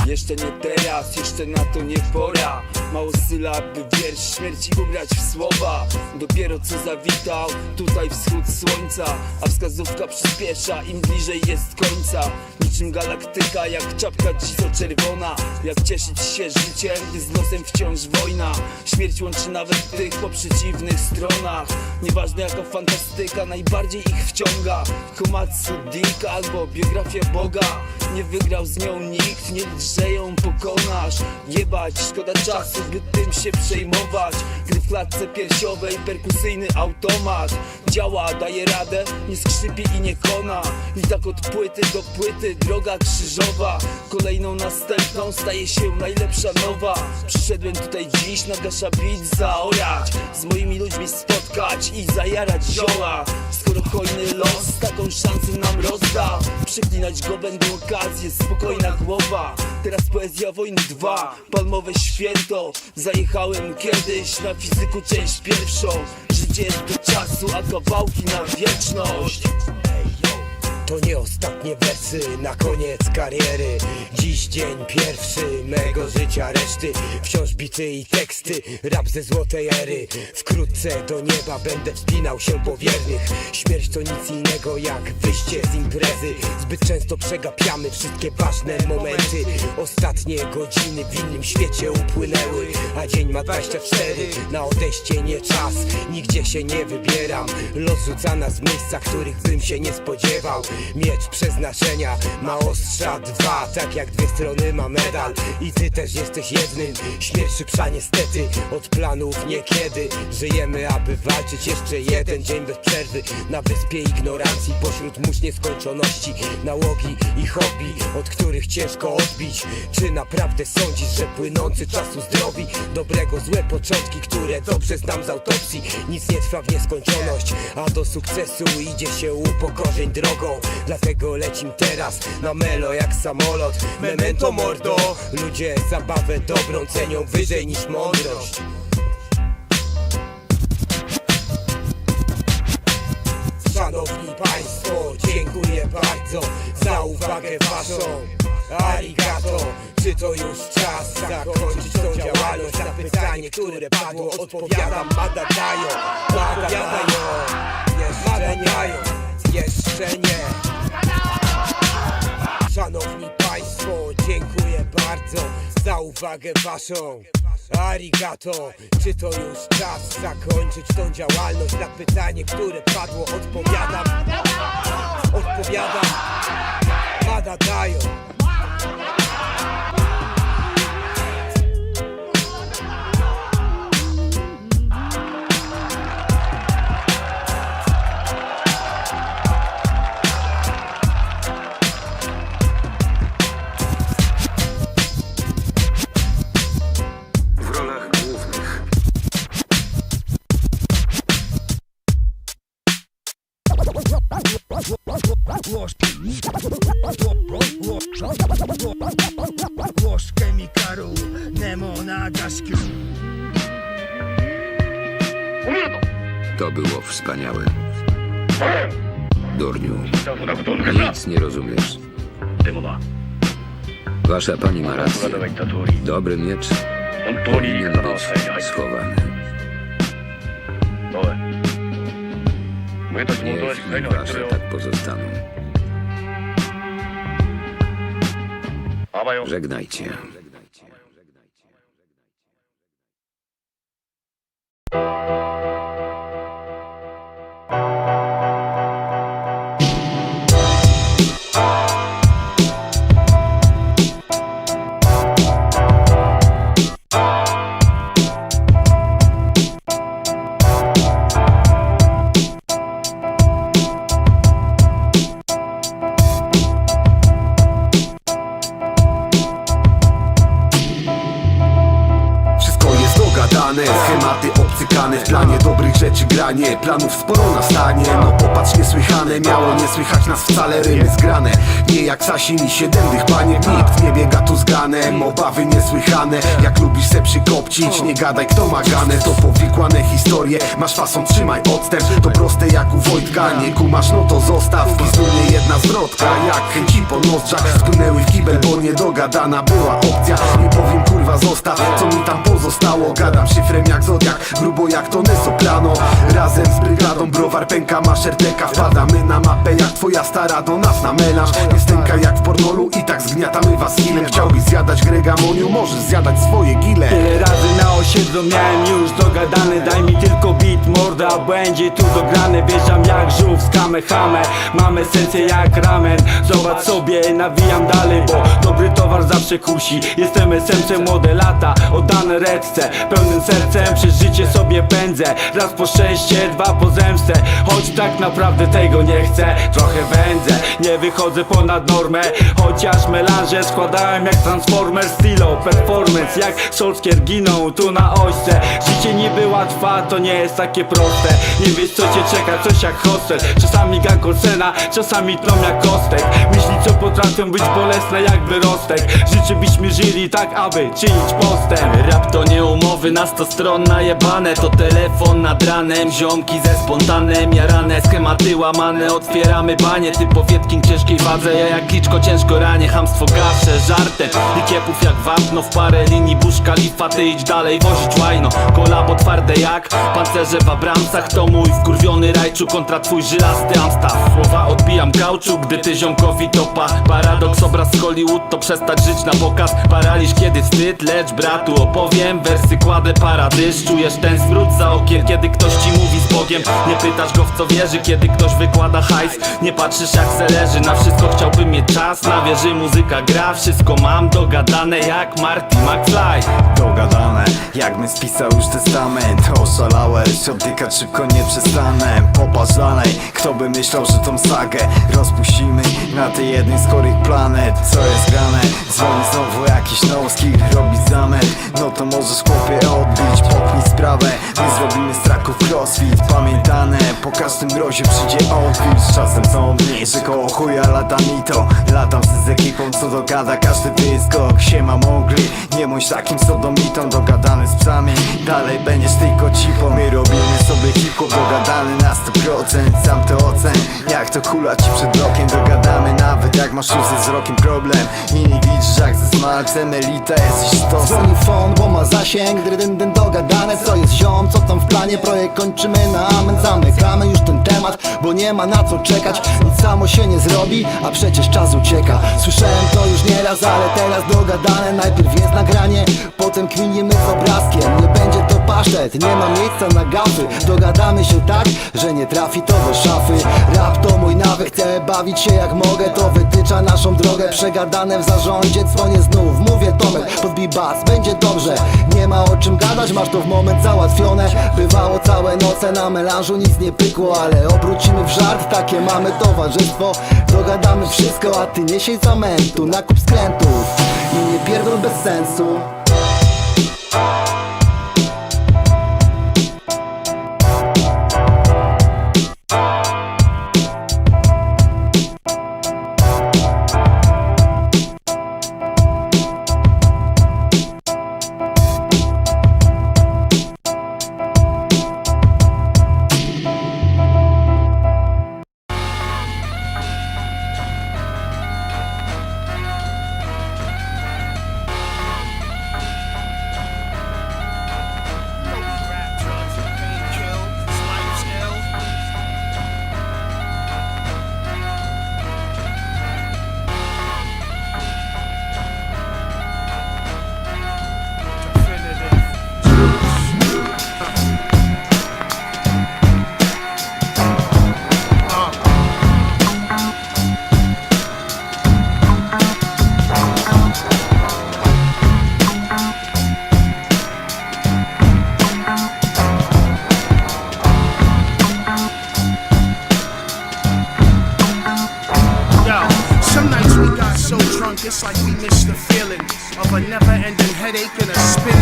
Jeszcze nie teraz, jeszcze na to nie pora. Mało sylab, by wiersz śmierci ubrać w słowa. Dopiero co zawitał tutaj wschód słońca, a wskazówka przyspiesza im bliżej jest końca. Niczym galaktyka, jak czapka dziso-czerwona. Jak cieszyć się życiem, gdy z losem wciąż wojna. Śmierć łączy nawet tych po przeciwnych stronach. Nieważne jaka fantastyka najbardziej ich wciąga. Komatsu Dick albo biografia Boga. Nie wygrał z nią nikt, nie licz, że ją pokonasz. Jebać, szkoda czasu, by tym się przejmować. Gdy w klatce piersiowej perkusyjny automat działa, daje radę, nie skrzypi i nie kona. I tak od płyty do płyty droga krzyżowa. Kolejną następną staje się najlepsza nowa. Przyszedłem tutaj dziś na Gasha beat zaorać, z moimi ludźmi spotkać i zajarać zioła. Skoro hojny los taką szansę nam rozda, przeklinać go będą okazje, spokojna głowa. Teraz poezja wojny 2, palmowe święto. Zajechałem kiedyś na fizyku część pierwszą. Życie jest do czasu, a kawałki na wieczność. To nie ostatnie wersy na koniec kariery. Dziś dzień pierwszy mego życia, reszty wciąż bity i teksty, rap ze złotej ery. Wkrótce do nieba będę wspinał się po wiernych. Śmierć to nic innego jak wyjście z imprezy. Zbyt często przegapiamy wszystkie ważne momenty. Ostatnie godziny w innym świecie upłynęły, a dzień ma 24. Na odejście nie czas, nigdzie się nie wybieram. Los rzuca nas z miejsca, których bym się nie spodziewał. Miecz przeznaczenia ma ostrza 2, tak jak dwie strony ma medal. I ty też jesteś jednym. Śmierć szybsza niestety od planów niekiedy. Żyjemy, aby walczyć jeszcze jeden dzień bez przerwy. Na wyspie ignorancji, pośród mórz nieskończoności. Nałogi i hobby, od których ciężko odbić. Czy naprawdę sądzisz, że płynący czas uzdrowi dobrego złe początki, które dobrze znam z autopsji? Nic nie trwa w nieskończoność, a do sukcesu idzie się upokorzeń drogą. Dlatego lecim teraz na melo jak samolot. Memento mordo. Ludzie zabawę dobrą cenią wyżej niż mądrość. Szanowni Państwo, dziękuję bardzo za uwagę waszą. Arigato. Czy to już czas zakończyć tą działalność? Na pytanie, które padło, odpowiadam Madadayo. Madadayo. Jeszcze nie. Szanowni Państwo, dziękuję bardzo za uwagę waszą. Arigato. Czy to już czas zakończyć tą działalność? Na pytanie, które padło, odpowiadam Madadayo. Łoż KEMIKARU, NEMO, NAGASH. To było wspaniałe. Durniu, nic nie rozumiesz. Wasza pani ma rację. Dobry miecz powinien być schowany. Niech i wasze tak pozostaną. Żegnajcie. Schematy obcykane, w planie dobrych rzeczy granie. Planów sporo na stanie, no popatrz niesłychane. Miało nie słychać nas wcale, rymy zgrane. Nie jak Sasin i 7 dych panie. Nikt nie biega tu z ganem, obawy niesłychane. Jak lubisz se przykopcić, nie gadaj kto ma ganę. To powikłane historie, masz fason trzymaj odstęp. To proste jak u Wojtka, nie kumasz no to zostaw. Pizdunie jedna zwrotka, jak chęci po nozdrzach. Spłynęły w kibel, bo niedogadana była opcja. Nie powiem kurwa zostaw, co mi tam pozostało. Gadam szyfrem jak Zodiak, grubo jak Tony Soprano. Razem z brygadą browar pęka, maszerteka. Wpadamy na mapę jak twoja stara do nas na melanż. Nie stęka jak w pornolu i tak zgniatamy was kilem. Chciałbyś zjadać Gregamoniu, możesz zjadać swoje gile. Tyle razy na osiedlu miałem już dogadane. Daj mi tylko beat, morda, będzie tu dograne. Wjeżdżam jak żółw z kamehame. Mamy sensę jak ramen. Zobacz sobie, nawijam dalej, bo dobry towar zawsze kusi. Jestem SM-cem młode lata, oddane redce. Pełnym sercem przez życie sobie pędzę. Raz po szczęście, dwa po zemstę. Choć tak naprawdę tego nie chcę. Trochę wędzę, nie wychodzę ponad normę. Chociaż melanże składałem jak Transformer. Stylo, performance jak Solskier giną tu na ośce. Życie niby łatwa, to nie jest takie proste. Nie wiesz co cię czeka, coś jak hostel. Czasami gang Olsena, czasami tną jak kostek. Myśli co potrafią być bolesne jak wyrostek. Życzę byśmy żyli tak, aby czynić postęp. Rap to nie umowy na 100 stron najebane. To telefon nad ranem, ziomki ze spontanem jarane, schematy łamane, otwieramy banie. Ty powietkin ciężkiej wadze, ja jak Kliczko ciężko ranię. Chamstwo gawsze żartem i kiepów jak wapno. W parę linii Burz Khalifa, ty idź dalej wozić łajno. Kolabo twarde jak pancerze w Abramsach. To mój wkurwiony rajczu kontra twój żylasty Amstaff. Słowa odbijam kauczuk, gdy ty ziomkowi topa. Paradoks, obraz z Hollywood to przestać żyć na pokaz. Paraliż kiedy wstyd, lecz bratu opowiem. Wersy kładę paradyż, czujesz ten zwrót za okien, kiedy ktoś ci mówi z Bogiem. Nie pytasz go w co wierzy, kiedy ktoś wykłada hajs. Nie patrzysz jak se leży, na wszystko chciałbym mieć czas. Na wieży muzyka gra, wszystko mam dogadane jak Marty McFly. Dogadane, jakbym spisał już testament. Oszalałeś, oddychać szybko nie przestanę. Popatrz dalej, kto by myślał, że tą sagę rozpuścimy na tej jednej z chorych planet. Co jest grane? Dzwoni znowu jakiś no-skill, robić zamęt. No to możesz chłopie odbić, popnij sprawę. My zrobimy z traków crossfit. Pamiętane, po każdym mrozie przyjdzie odwilż. Czasem sądnie, że koło chuja lata mi to. Latam se z ekipą, co dogada każdy wyskok. Siema mogli, nie bądź takim sodomitą. Dogadany z psami, dalej będziesz tylko cipą. My robimy sobie hip-hop, dogadany na 100%. Sam to ocen, jak to kula ci przed blokiem. Dogadamy nawet jak masz już ze wzrokiem problem. I nie widzisz jak ze smalcem, elita jesteś stosem. Dzwoni fon, bo ma zasięg, drydyn dogadane. Co jest ziom, co tam w planie, projekt kończymy na amen. Zamykamy już ten temat, bo nie ma na co czekać. Nic samo się nie zrobi, a przecież czas ucieka. Słyszałem to już nieraz, ale teraz dogadane. Najpierw jest nagranie, potem kminimy z obrazkiem. Nie będzie to pasztet, nie ma miejsca na gafy. Dogadamy się tak, że nie trafi to do szafy. Rap to mój nawyk, chcę bawić się jak mogę. To wytycza naszą drogę, przegadane w zarządzie. Dzwonię znów, mówię Tomek, podbij bas, będzie dobrze. Nie ma o czym gadać, masz to w moment załatwione. Bywało całe noce, na melanżu nic nie pykło, ale obrócimy w żart, takie mamy towarzystwo. Dogadamy wszystko, a ty nie siedź zamętu. Nakup skrętów i nie pierdol bez sensu.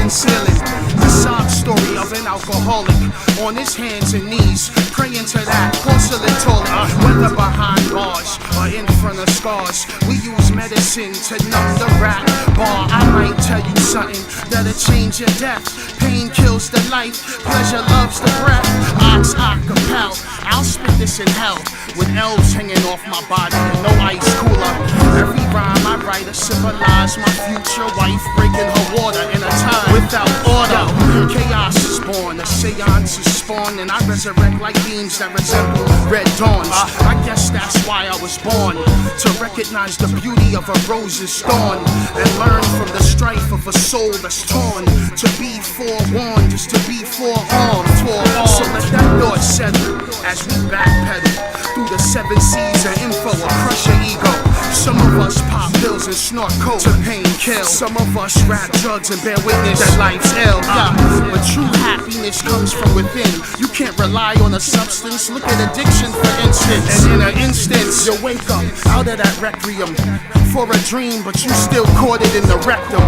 concealing the sob story of an alcoholic on his hands and knees, praying to that porcelain toilet. Whether behind bars or in front of scars, we use medicine to numb the rap bar. I might tell you something that'll change your death. Pain kills the life, pleasure loves the breath. Ox, acapella, I'll spit this in hell with elves hanging off my body and no ice cooler. Every rhyme I write, I symbolize my future wife breaking her water in a time without order. Chaos is born, a seance is spawned, and I resurrect like beams that resemble red dawns. I guess that's why I was born, to recognize the beauty of a rose's thorn and learn from the strife of a soul that's torn. To be forewarned is to be forearmed. So let that thought settle as we backpedal through the 7 seas of info or crush your ego. Some of us pop pills and snort coke to pain kill. Some of us rap drugs and bear witness that life's ill. But true happiness comes from within. You can't rely on a substance. Look at addiction for instance. And in an instance, you wake up out of that requiem for a dream, but you still caught it in the rectum.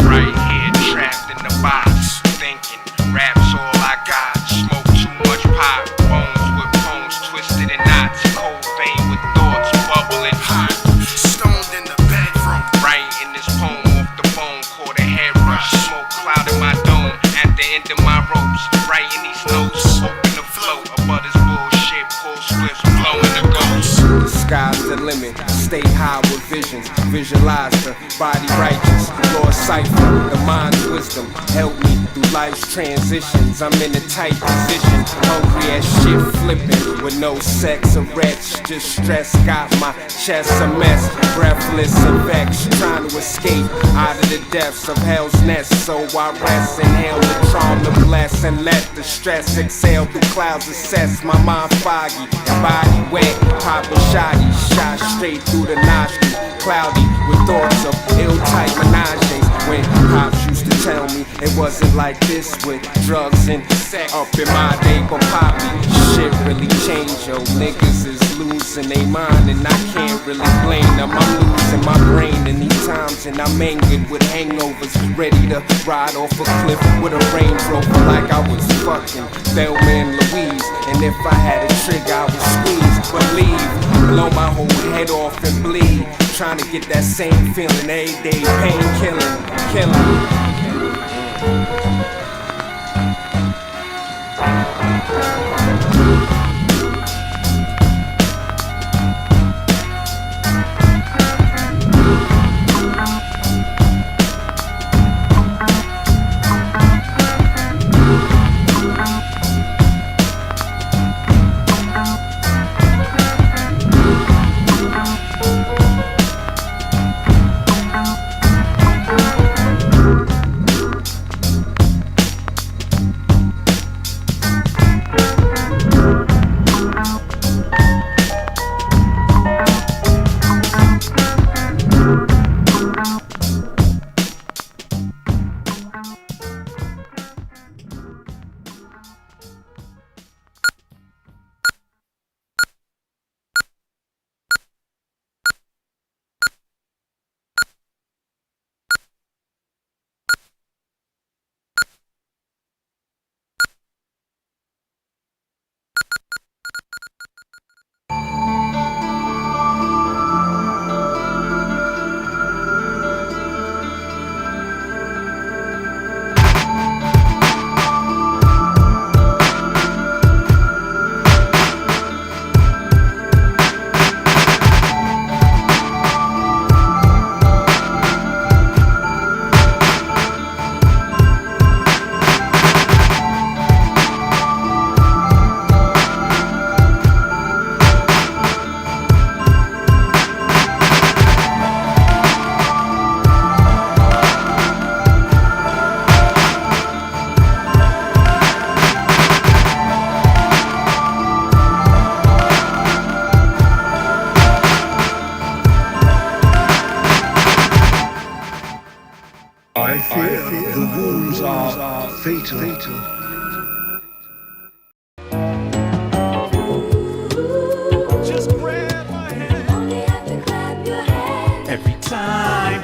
Right here, trapped in the box, thinking rap's all I got. Smoke too much pot, bones with bones twisted in knots. Cold vein with thoughts bubbling hot. Stoned in the bedroom, writing this poem off the phone. Caught a hairbrush, smoke clouding my dome. At the end of my ropes, writing these notes, hoping to float above this bullshit. Pull spliffs, blowing the ghost. The sky's the limit. Stay high with visions. Visualize the body righteous. Lord cipher the mind's wisdom. Help me through life's transitions. I'm in a tight position. Hungry as shit, flipping with no sex or wretch. Just stress got my chest a mess. Breathless and vexed, trying to escape out of the depths of hell's nest. So I rest, inhale the trauma, bless, and let the stress exhale through clouds. Assess my mind foggy and body wet. Popping shoddy, shot straight through the nostril. Cloudy with thoughts of ill-type menages. When pops used to tell me it wasn't like this with drugs and sex. Up in my day, but poppy shit really changed. Yo, niggas is losing they mind, and I can't really blame them. I'm losing my brain in these times, and I'm angered with hangovers, ready to ride off a cliff with a Range Rover like I was fucking Thelma and Louise. And if I had a trigger, I would squeeze, believe, blow my whole head off and bleed. Trying to get that same feeling every day, pain killing. fear the wounds are fatal. Just grab my hand. Every time.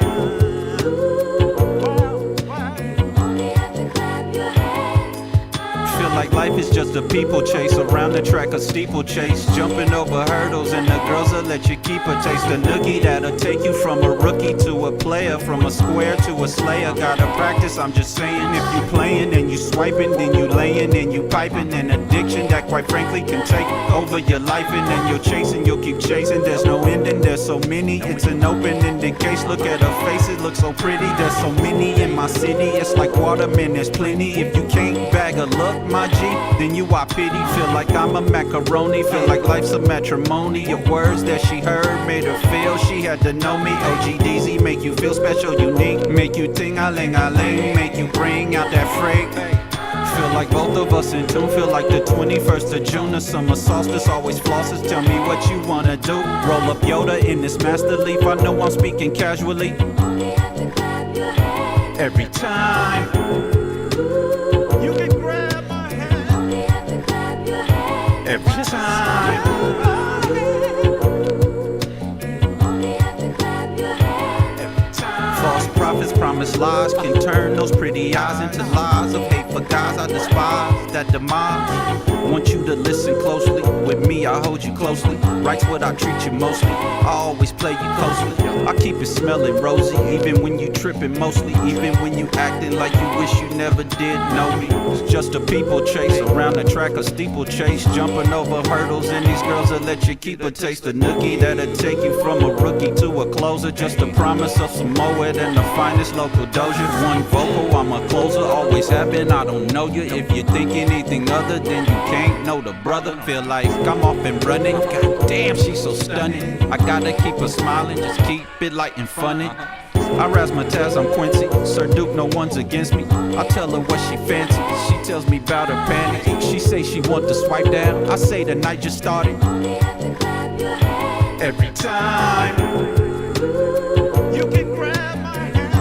Feel like life is just a people chase around the track, a steeplechase, jumping over hurdles, and the girls will let you keep a taste. A noogie that'll take you from a rookie to a player, from a square to a slayer. Gotta practice, I'm just saying. If you playing and you swiping, then you laying and you piping. An addiction that quite frankly can take over your life, and then you're chasing, you'll keep chasing. There's no ending, there's so many. It's an open-ended case. Look at her face, it looks so pretty. There's so many in my city. It's like water, man, there's plenty. If you can't bag a look, my G, then you I pity. Feel like I'm a macaroni. Feel like life's a matrimony of words that she heard made her feel she had to know me. OGDZ make you feel special, unique, make you ting-a-ling-a-ling, make you bring out that freak. Feel like both of us in tune. Feel like the 21st of June, the summer solstice. Always flosses, tell me what you wanna do. Roll up Yoda in this master leaf. I know I'm speaking casually. Every time you can grab my hand. Every time. False prophets promise lies, can turn those pretty eyes into lies of hate for guys I despise. That demise, want you to listen closely. With me I hold you closely, right's what I treat you mostly. I always play you closely, I keep it smelling rosy. Even when you tripping mostly, even when you acting like you wish you never did know me. It's just a people chase, around the track a steeplechase, jumping over hurdles, and these girls will let you keep a taste. A noogie that'll take you from a rookie to a closer. Just a promise of some more than the finest local doja. One vocal, I'm a closer, always have been. I don't know you. If you think anything other, then you can't know the brother. Feel like I'm off and running. God damn, she's so stunning. I gotta keep her smiling, just keep it light and funny. I razzmatazz, I'm Quincy. Sir Duke, no one's against me. I tell her what she fancy. She tells me about her panties. She say she want to swipe down. I say the night just started. Every time you can grab my hand.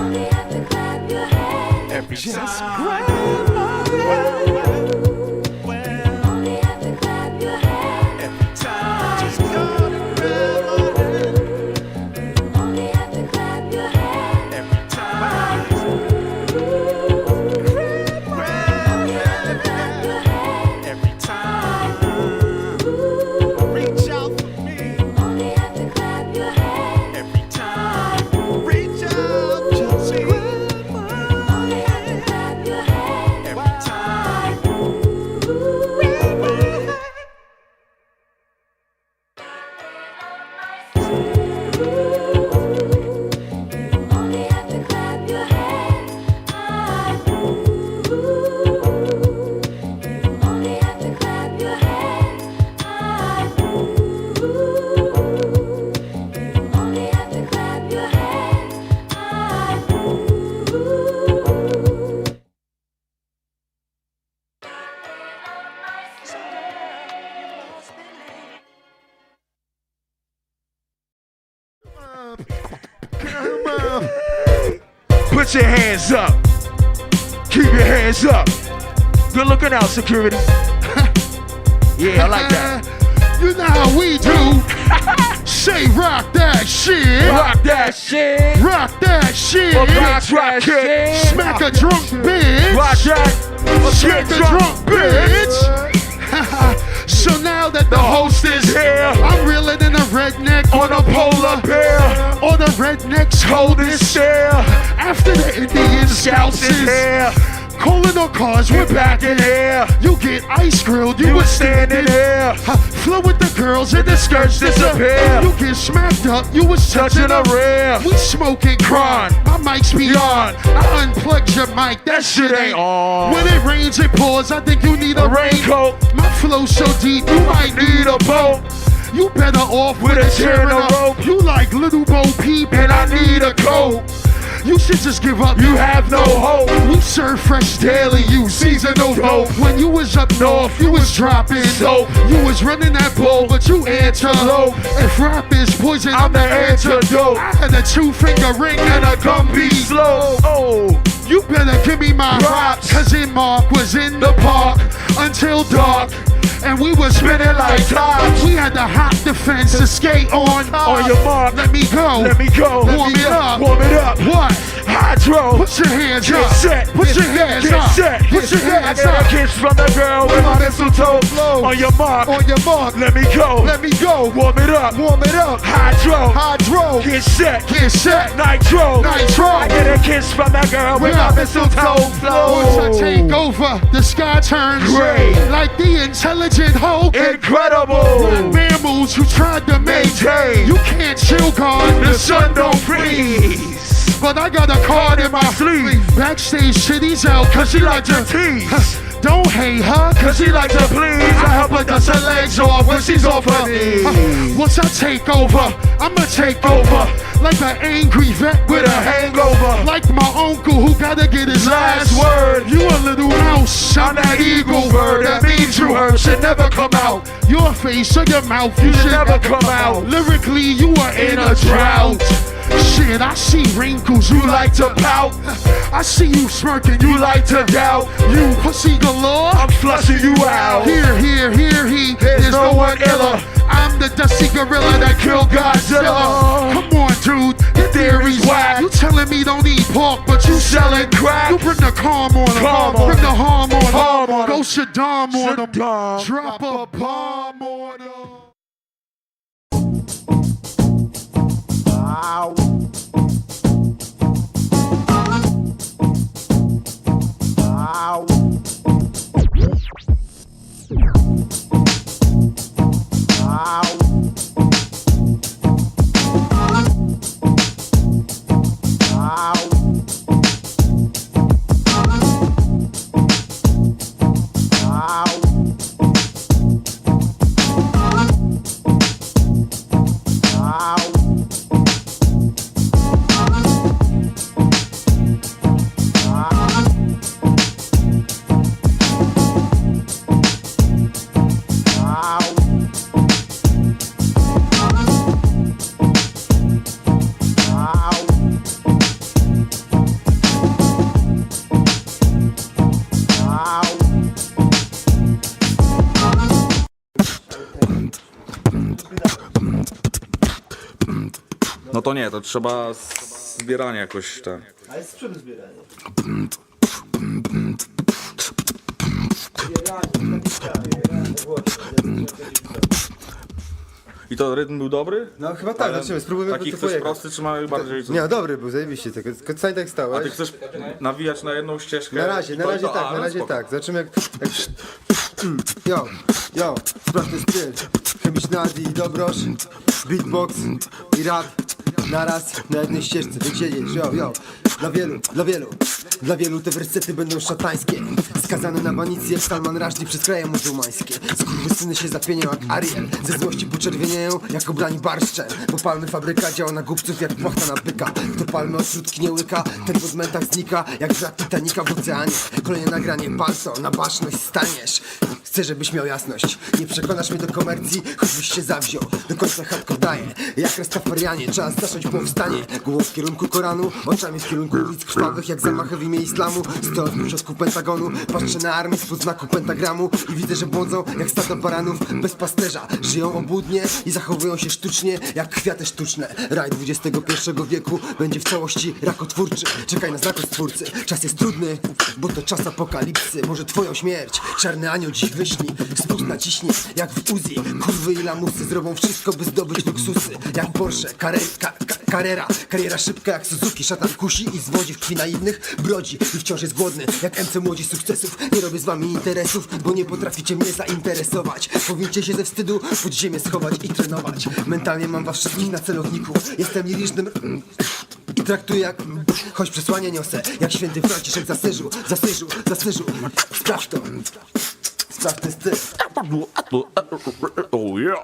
Every time. Just grab my hand. Put your hands up. Keep your hands up. Good looking out, security. Yeah, I like that. You know how we do. Say rock that shit. Rock that shit. Rock that shit. Rock that shit. Smack a drunk bitch. Rock that. Smack a drunk bitch. So now that the host is here, I'm reeling in a redneck on a polar bear. On a redneck's holding stare. After the Indian scouts is here, calling on cars, we're back in here. You get ice grilled, you was standing here. Flow with the girls and the skirts disappear. You get smacked up, you was touching a rear. We smoking crime, my mic's beyond. I unplugged your mic, that shit ain't on. When it rains, it pours, I think you need a raincoat. My flow so deep, you might need a boat. You better off with a chair and a rope. You like Little Bo Peep and I need a coat. You should just give up, you have no hope. You serve fresh daily, you seasonal dope. When you was up north, you was dropping dope. You was running that bowl, but you antelope. If rap is poison, I'm the antidote. I had a 2-finger ring and a Gumby slow. Oh, you and Mark was in the park until dark. And we was spinning like tops. We had the hot defense to skate on your mark, let me go. Let me go. Warm it up. Warm it up. What? Hydro. Put your hands Get up. set. Put your hands Get up. set. Put your hands I got up. a kiss from the girl with my mistletoe flow. On your mark. On your mark. Let me go. Let me go. Warm it up. Warm it up. Hydro. Hydro. Get set. Get set. Nitro. Nitro. I get a kiss from that girl with my mistletoe flow. Once I take over, the sky turns gray. like the intelligent Hulk. Incredible. Mammals who tried to maintain. You can't chill, God. The sun don't freeze. But I got a card in my sleeve. Backstage shitty's out cause she like to tease. Don't hate her Cause she like to please. I help her dust her legs off when she's off her knees. Once I take over, I'ma take over like an angry vet with a hangover. Like my uncle who gotta get his last word. You a little mouse, I'm that eagle bird. That means you heard should never come out. Your face or your mouth, you should never come out. Lyrically, you are in a drought. Shit, I see wrinkles, you like to pout. I see you smirking, you like to doubt. You pussy galore, I'm flushing you out. Here, he, there's no one iller. I'm the dusty gorilla that killed Godzilla. Come on, dude, your theory's whack. You telling me don't eat pork, but you selling crack. You bring the calm on them, bring the harm on them. Go Saddam on them, drop a bomb on them. Ow. Ow. Ow. No to nie, to trzeba zbieranie jakoś tak. Ale z czym zbieranie? I to rytm był dobry? No chyba tak, zobaczymy, spróbujmy taki to chcesz pojechać. prosty, czy mamy bardziej... Nie, dobry był, zajebiście, tylko co tak stałeś? A ty chcesz nawijać na jedną ścieżkę? Na razie tak, zobaczymy jak... Yo, sprawdźmy styl, chemiczny Adi i Dobrosz, beatbox i rap, naraz na jednej ścieżce, wiedzielisz, yo, dla wielu te wersety będą szatańskie, skazane na banicję jak Salman Rushdie przez kraje muzułmańskie. Skurwysyny się zapienią jak Ariel, ze złości poczerwienieją jak obrani barszcze, bo palmy fabryka działa na głupców jak płachta na byka. Kto palmy od śródki nie łyka, ten w odmętach znika jak wrak Titanica w oceanie. Kolejne nagranie, palco, na baczność staniesz. Chcę, żebyś miał jasność, nie przekonasz mnie do komercji, choćbyś się zawziął. Do końca chatko daje, jak Rastafarianie, czas zacząć powstanie. Głową w kierunku Koranu, oczami w kierunku ulic krwawych jak zamachy w imię islamu. Stojąc w środku Pentagonu, patrzę na armię spod znaku pentagramu i widzę, że błądzą jak stado baranów bez pasterza. Żyją obłudnie i zachowują się sztucznie jak kwiaty sztuczne. Raj XXI wieku będzie w całości rakotwórczy. Czekaj na znak od Stwórcy, czas jest trudny, bo to czas apokalipsy. Może twoją śmierć, czarny anioł dziś wyśni, spust naciśnie jak w Uzi. Kurwy i lamusy zrobią wszystko, by zdobyć luksusy. Jak Porsche, kariera szybka jak Suzuki. Szatan kusi i zwodzi w krwi naiwnych, brodzi i wciąż jest głodny jak MC młodzi sukcesów. Nie robię z wami interesów, bo nie potraficie mnie zainteresować. Powinniście się ze wstydu pod ziemię schować i trenować. Mentalnie mam was wszystkich na celowniku. Jestem lirycznym i traktuję jak... Choć przesłanie niosę, jak święty Franciszek zasyżu. Sprawdź to. Sprawdź ten styl. Oh yeah.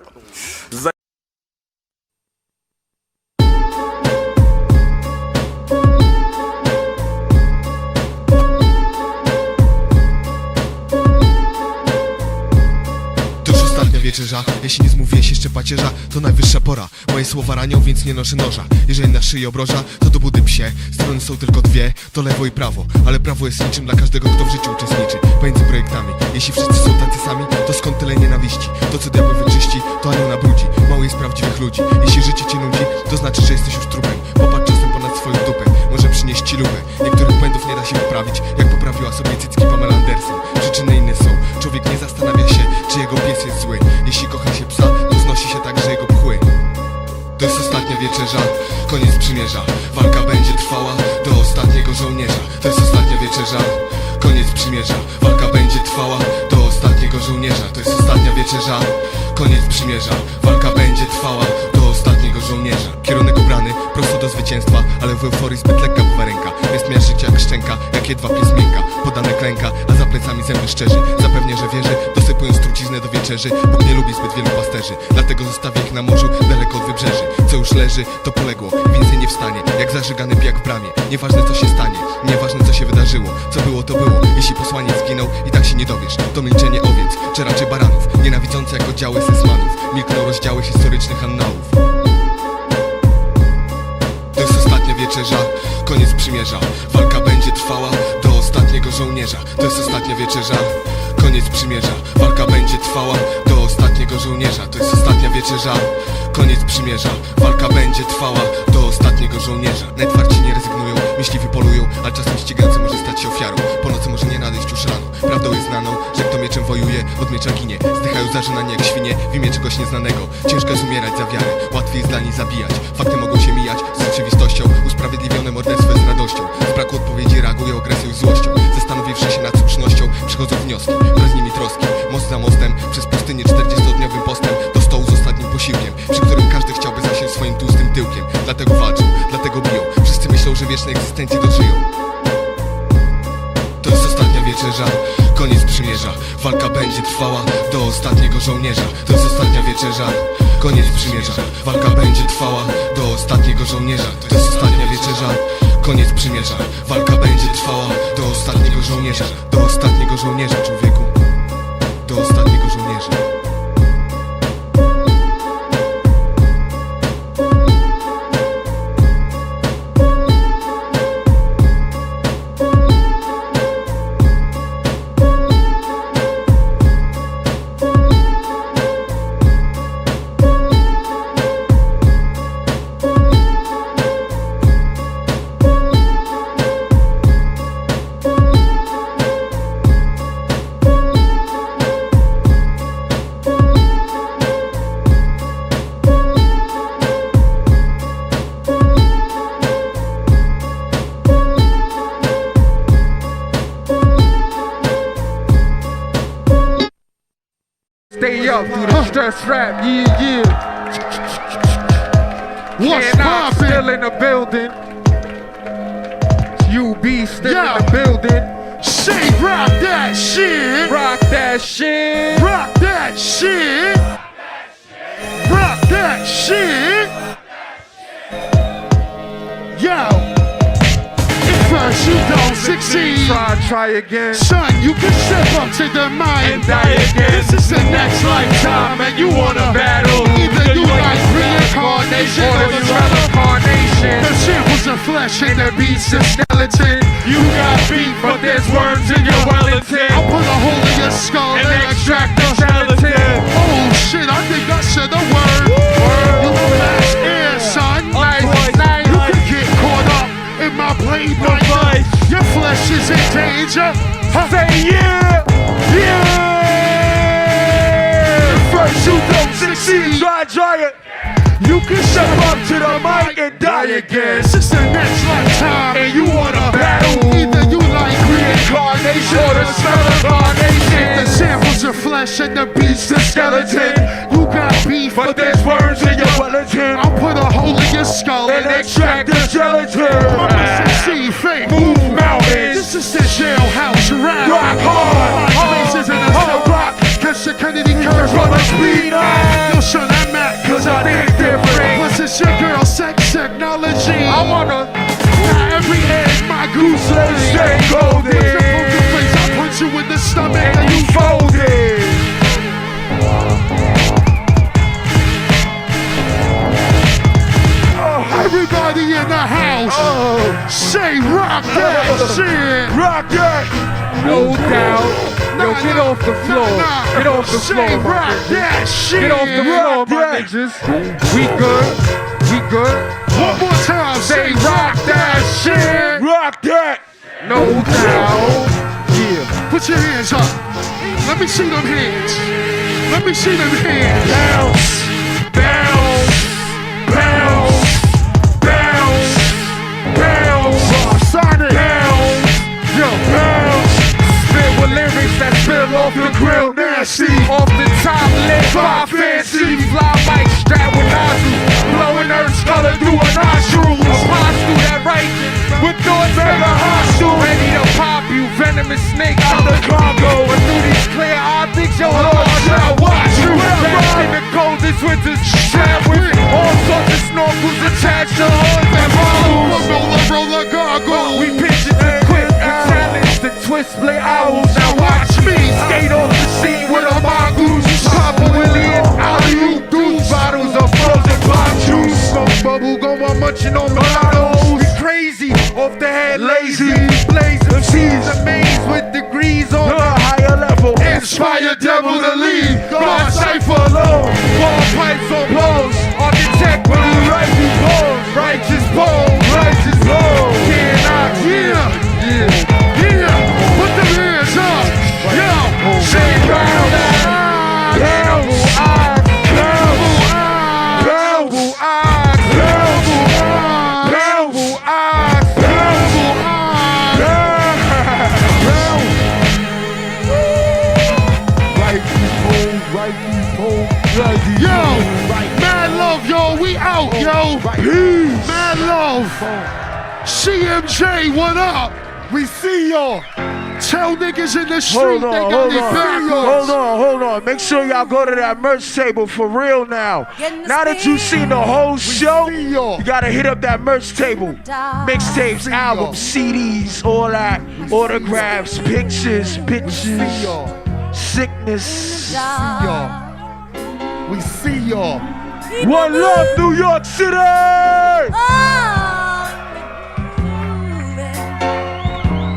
wieczerza. Jeśli nie zmówiłeś jeszcze pacierza, to najwyższa pora. Moje słowa ranią, więc nie noszę noża. Jeżeli na szyi obroża, to do budy psie. Strony są tylko dwie, to lewo i prawo. Ale prawo jest niczym dla każdego, kto w życiu uczestniczy pomiędzy projektami. Jeśli wszyscy są tacy sami, to skąd tyle nienawiści? To co diabeł wyczyści, to anioł nabrudzi. Mało jest prawdziwych ludzi. Jeśli życie cię nudzi, to znaczy, że jesteś już trupem. Popatrz czasem ponad swoją dupę, może przynieść ci lupę. Niektórych błędów nie da się poprawić, jak poprawiła sobie cycki Pamela Anderson. Przyczyny inne są, człowiek nie zastanawia się, czy jego pies jest zły. Jeśli kocha się psa, to znosi się także jego pchły. To jest ostatnia wieczerza, koniec przymierza. Walka będzie trwała do ostatniego żołnierza. To jest ostatnia wieczerza, koniec przymierza. Walka będzie trwała do ostatniego żołnierza. To jest ostatnia wieczerza, koniec przymierza. Walka będzie trwała do ostatniego żołnierza. Kierunek ubrany prosto do zwycięstwa, ale w euforii zbyt lekka bywa ręka. Jest miażdżyć jak szczęka, jak jedwab jest miękka. Podane klęka, a za plecami zęby szczerzy. Zapewnia, że wierzy, dosypując truciznę do wieczerzy. Bóg nie lubi zbyt wielu pasterzy, dlatego zostawia ich na morzu, daleko od wybrzeży. Co już leży, to poległo, więcej nie wstanie. Jak zażygany pijak w bramie. Nieważne co się stanie, nieważne co się wydarzyło. Co było, to było. Jeśli posłaniec zginął, i tak się nie dowiesz. To milczenie owiec, czy raczej baranów, nienawidzące jak oddziały sesmanów. Milkną rozdziały historycznych annałów. To jest ostatnia wieczerza, koniec przymierza. Walka będzie trwała do ostatniego żołnierza. To jest ostatnia wieczerza, koniec przymierza. Walka będzie trwała do ostatniego żołnierza. To jest ostatnia wieczerza, koniec przymierza. Walka będzie trwała do ostatniego żołnierza. Najtwardsi nie rezygnują, myśliwi polują, a czasem ścigający może stać się ofiarą. Po nocy może nie nadejść już rano. Prawdą jest znaną, że kto mieczem wojuje, od miecza ginie. Zdychają zażynani jak świnie w imię czegoś nieznanego. Ciężko jest umierać za wiarę, łatwiej jest dla niej zabijać. Fakty mogą się mijać z rzeczywistością. Usprawiedliwione morderstwo z radością. Z braku odpowiedzi reagują agresją i złością. Zastanowiwszy się nad słusznością, przychodzą wnioski, wraz z nimi troski. Most za mostem, przez pustynię 40-dniowym postem do stołu z ostatnim posiłkiem, przy którym każdy chciałby zasiąść swoim tłustym tyłkiem. Dlatego walczą, dlatego biją. Wszyscy myślą, że wiecznej egzystencji dożyją. To jest ostatnia wieczerza, koniec przymierza. Walka będzie trwała do ostatniego żołnierza. To jest ostatnia wieczerza, koniec przymierza. Walka będzie trwała do ostatniego żołnierza. To jest ostatnia wieczerza, koniec przymierza. Walka będzie trwała do ostatniego żołnierza. Do ostatniego żołnierza, człowieku. Do ostatniego żołnierza. Stay up through the stress rap, yeah. What's I'm poppin'? still in the building. UB still in the building. Say rock that shit. Rock that shit. Rock that shit. Rock that shit. Yo. First you don't succeed. Try again. Son, you can step up to the mic And die again. This is the next lifetime and you wanna battle. Either you like reincarnation or you reincarnation. The samples of flesh and the beats of skeleton. You got beef, but there's worms in your Wellington. I'll put a hole in your skull And extract the gelatin. Oh shit, I think I said a word. You flash air, son. Nice. You can get caught up in my blade right now. Your flesh is in danger. Say yeah, yeah. First you don't succeed. Try it. You can Step up to the mic and die again. This is the next lifetime And you wanna battle. Either you like Reincarnation or the incarnation. the samples of flesh and the beast of skeleton. You got beef, But there's worms in your Wellington. I'll put a hole in your skull And extract the gelatin. see fake. Move mountains. This is the jailhouse rap. Rock hard. Places in a still rock. Catch the Kennedy curve Run the speed on. Yo, son, I'm Mac. Cause I think different. Plus it's your girl sex technology. I wanna Now every egg, my goose let's stay With your golden. poker face, I punch you in the stomach And you folded. rock that. No doubt. Yo, get off the floor. Get off the floor, my rock that niggas. shit. Get off the floor, my that. niggas. We good. We good. One more time, Say rock that shit. Rock that. No doubt. Yeah. Put your hands up. Let me see them hands. Let me see them hands. Bounce. Bounce. Bounce. Bounce. Bounce. Sonic. Bounce. Yo, bounce. Spit with lyrics that spill off the grill. Nasty. Off the top, lit by fancy. Fly mic strapped with nozzles. Blowing earth's color through a nostril. Hostile that right with thoughts that are hostile. Ready to pop you, venomous snake out the cargo. And through these clear optics, your Lord shall watch you. Wrapped in the coldest winter's strapped with all sorts of snorkels attached to hoods and bottles. Roller gargle. We pitch it to quit and challenge the twist split owls. Now watch me skate off the scene with a mongoose. Papa Willie and alley dudes. Bottles of frozen bomb juice. Smoke bubble gum, I'm munching on mulattoes. We crazy, off the head lazy. Blazing seas amazed with degrees on a higher level. Inspire devil to leave. God cipher alone. Ball pipes on blows. Architect when we write these balls. Righteous bones, righteous bones. Can't knock. Yeah. Put them hands up. Yo. Say round that. Terrible eyes. Terrible eyes. Terrible eyes. Terrible eyes. Terrible eyes. Terrible eyes. Yo. Mad love, yo. We out, yo. Peace. Mad love. CMJ, what up? We see y'all. Tell niggas in the street they got it backwards. Hold on. Make sure y'all go to that merch table for real now. Now that you've seen the whole show, you gotta hit up that merch table. Mixtapes, albums, CDs, all that. Autographs, pictures, sickness. We see y'all. One love, New York City!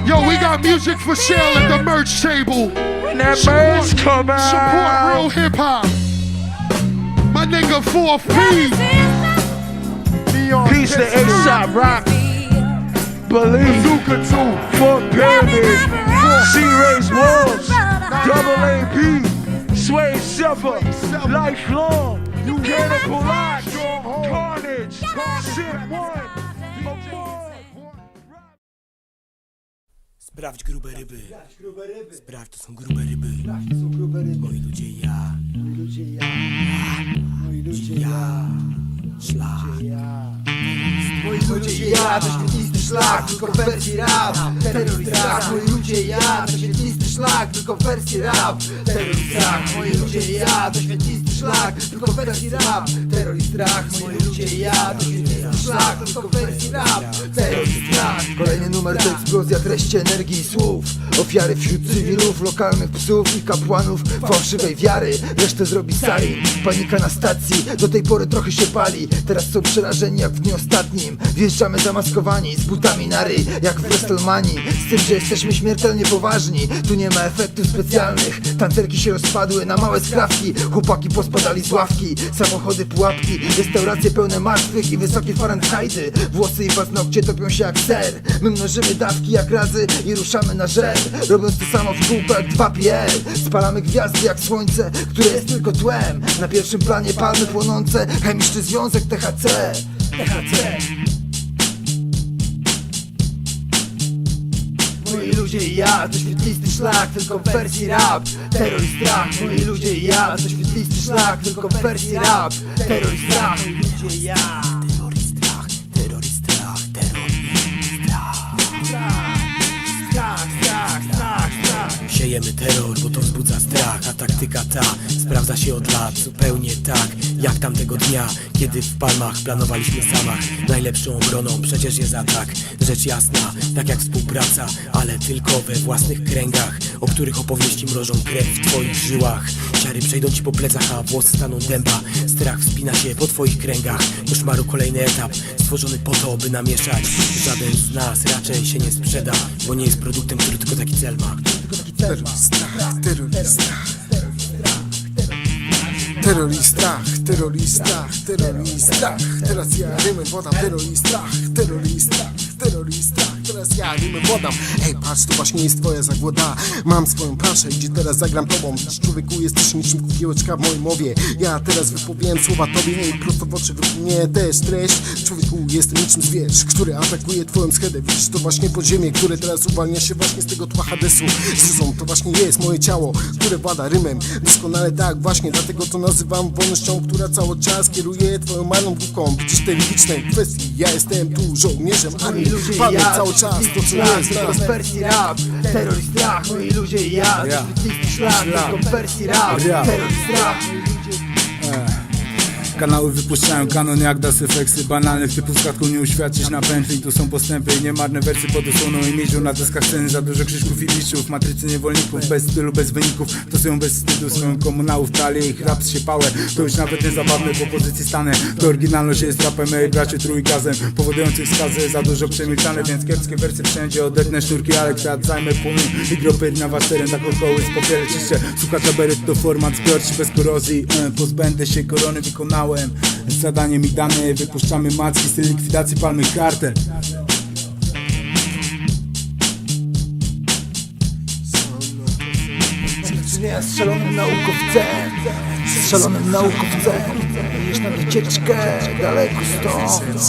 Yo, we got music for sale at the merch table. When that merch come out. Support real hip hop. My nigga 4P. Peace to A$AP Rock. Believe. Bazooka 2. Fort Pyramid. C-Race Walls. Double AP. Sway Silver. Lifelong. Cannibal Lot. Carnage. Sip One. Sprawdź grube ryby. Sprawdź, to są grube ryby. Moi ludzie, ja. Szlak. Moi ludzie, ja, to świetlisty szlak, tylko w wersji rap. Terror i strach, moi ludzie, ja, to świetlisty szlak, tylko w wersji rap. Terror i strach, moi ludzie, ja, to świetlisty szlak, tylko w wersji rap. Terror i strach, moi ludzie, ja, to świetlisty szlak, tylko w wersji rap. Terror i strach. Kolejny numer to eksplozja treści, energii i słów. Ofiary wśród cywilów, lokalnych psów i kapłanów fałszywej wiary. Resztę zrobi Sarin, panika na stacji. Do tej pory trochę się pali, teraz są przerażeni jak w dniu ostatnim. Wjeżdżamy zamaskowani, z butami na ryj, jak w WrestleManii. Z tym, że jesteśmy śmiertelnie poważni. Tu nie ma efektów specjalnych. Tancerki się rozpadły na małe skrawki. Chłopaki pospadali z ławki. Samochody, pułapki, restauracje pełne martwych i wysokie Fahrenheity. Włosy i paznokcie topią się jak ser. My mnożymy dawki jak razy i ruszamy na żel, robiąc to samo w kółko jak 2PL. Spalamy gwiazdy jak słońce, które jest tylko tłem. Na pierwszym planie palmy płonące, chemiczny związek THC. Moi ludzie i ja, to świetlisty szlak, tylko w wersji rap. Terror i strach, moi ludzie i ja, to świetlisty szlak, tylko w wersji rap. Terror i strach, moi ludzie i ja. Terror i strach, terror i strach, terror i strach. Siejemy terror, bo to wzbudza strach. A taktyka ta sprawdza się od lat zupełnie tak jak tamtego dnia, kiedy w Palmach planowaliśmy zamach. Najlepszą obroną przecież jest atak. Rzecz jasna, tak jak współpraca, ale tylko we własnych kręgach, o których opowieści mrożą krew w twoich żyłach. Ciary przejdą ci po plecach, a włosy staną dęba. Strach wspina się po twoich kręgach. Koszmaru kolejny etap, stworzony po to, by namieszać. Żaden z nas raczej się nie sprzeda, bo nie jest produktem, który tylko taki cel ma. Terrorista, terrorista. Terrorista, terrorista, terrorista. Teraz ja rymem podam terrorista, terrorista, terrorista. Teraz ja rymem podam. Hej, patrz, to właśnie jest twoja zagłoda. Mam swoją planszę, gdzie teraz zagram tobą. Dziś człowieku jesteś niczym kukiełeczka w mojej mowie. Ja teraz wypowiem słowa tobie, hej, prosto w oczy wypłynie też treść. Człowieku, jestem niczym zwierz, który atakuje twoją schedę. Widzisz, to właśnie podziemie, które teraz uwalnia się właśnie z tego tła Hadesu. Zrozum, to właśnie jest moje ciało, które włada rymem. Doskonale tak, właśnie, dlatego to nazywam wolnością, która cały czas kieruje twoją marną główką. Widzisz tej licznej kwestii, ja jestem tu żołnierzem armii. Padnę cały czas, to co jest nas. Wersji rap, terroryst strach, moi ludzie i ja. Wyświetlisty szlak, tylko wersji rap, terroryst strach. Kanały wypuszczają kanon jak das efeksy banalnych typu składką nie uświadczyć na pętli. Tu są postępy i niemarne wersy pod osłoną i miedzią na deskach sceny za dużo krzyżków i liczów. Matrycy niewolników, bez stylu, bez wyników. To są bez wstydu swoją komunałów talię. Ich rap się pałę, to już nawet nie zabawne w opozycji stanę. To oryginalność jest rapem, ej bracie trójgazem powodujących skazę za dużo przemilczane. Więc kiepskie wersy wszędzie odetnę sznurki, ale kwiat zajmę płomień i gropy na was teren. Tak okoły z popiele czyszczę. Słuchacza beret to format zbiorczy bez korozji. Pozbędę się korony, wykonałem zadanie mi dane, wypuszczamy macki, styl likwidacji palmy kartel. Nie, strzelonym naukowcem, strzelonym naukowcem. Idziesz na wycieczkę daleko stąd,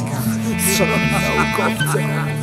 strzelonym naukowcem.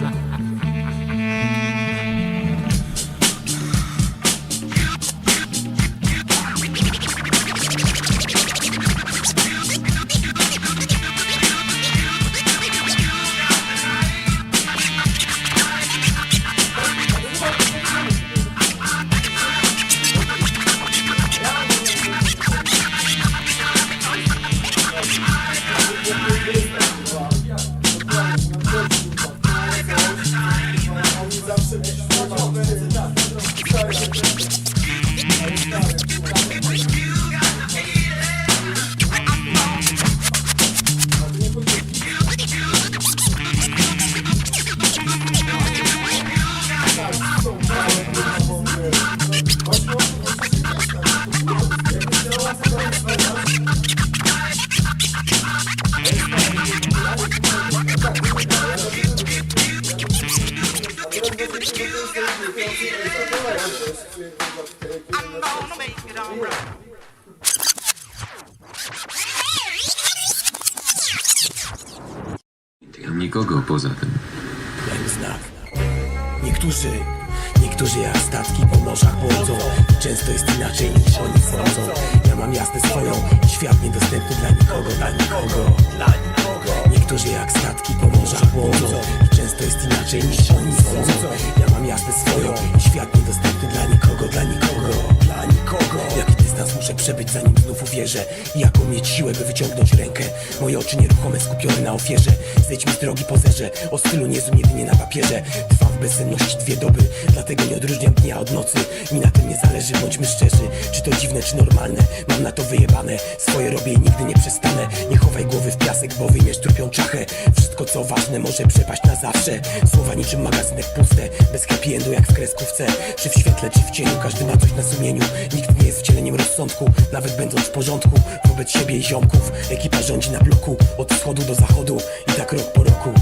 Nikogo poza tym. Dajmy znak. Niektórzy jak statki po morzach błądzą. Często jest inaczej niż oni sądzą. Ja mam jasne swoją, świat niedostępny dla nikogo, dla nikogo, dla nikogo. Niektórzy jak statki po morzach błądzą. Często jest inaczej niż oni sądzą. Ja mam jasne swoją, świat niedostępny dla nikogo, dla nikogo, dla nikogo. Jaki dystans muszę przebyć, zanim znów uwierzę? I jaką mieć siłę, by wyciągnąć rękę? Moje oczy nieruchome, skupione na ofierze. Zejdź mi z drogi pozerze, o stylu niezłym jedynie na papierze. Trwam w bezsenności 2 doby, dlatego nie odróżniam dnia od nocy. Mi na tym nie zależy, bądźmy szczerzy. Czy to dziwne, czy normalne? Mam na to wyjebane. Swoje robię i nigdy nie przestanę. Nie chowaj głowy w piasek, bo wyjmiesz trupią czachę. Wszystko co ważne może przepaść na zawsze. Słowa niczym magazynek puste, bez happy endu jak w kreskówce. Czy w świetle, czy w cieniu, każdy ma coś na sumieniu. Nikt nie jest wcieleniem rozsądku, nawet będąc w porządku. Wobec siebie i ziomków, ekipa rządzi na bloku. Od wschodu do zachodu i tak rok po roku.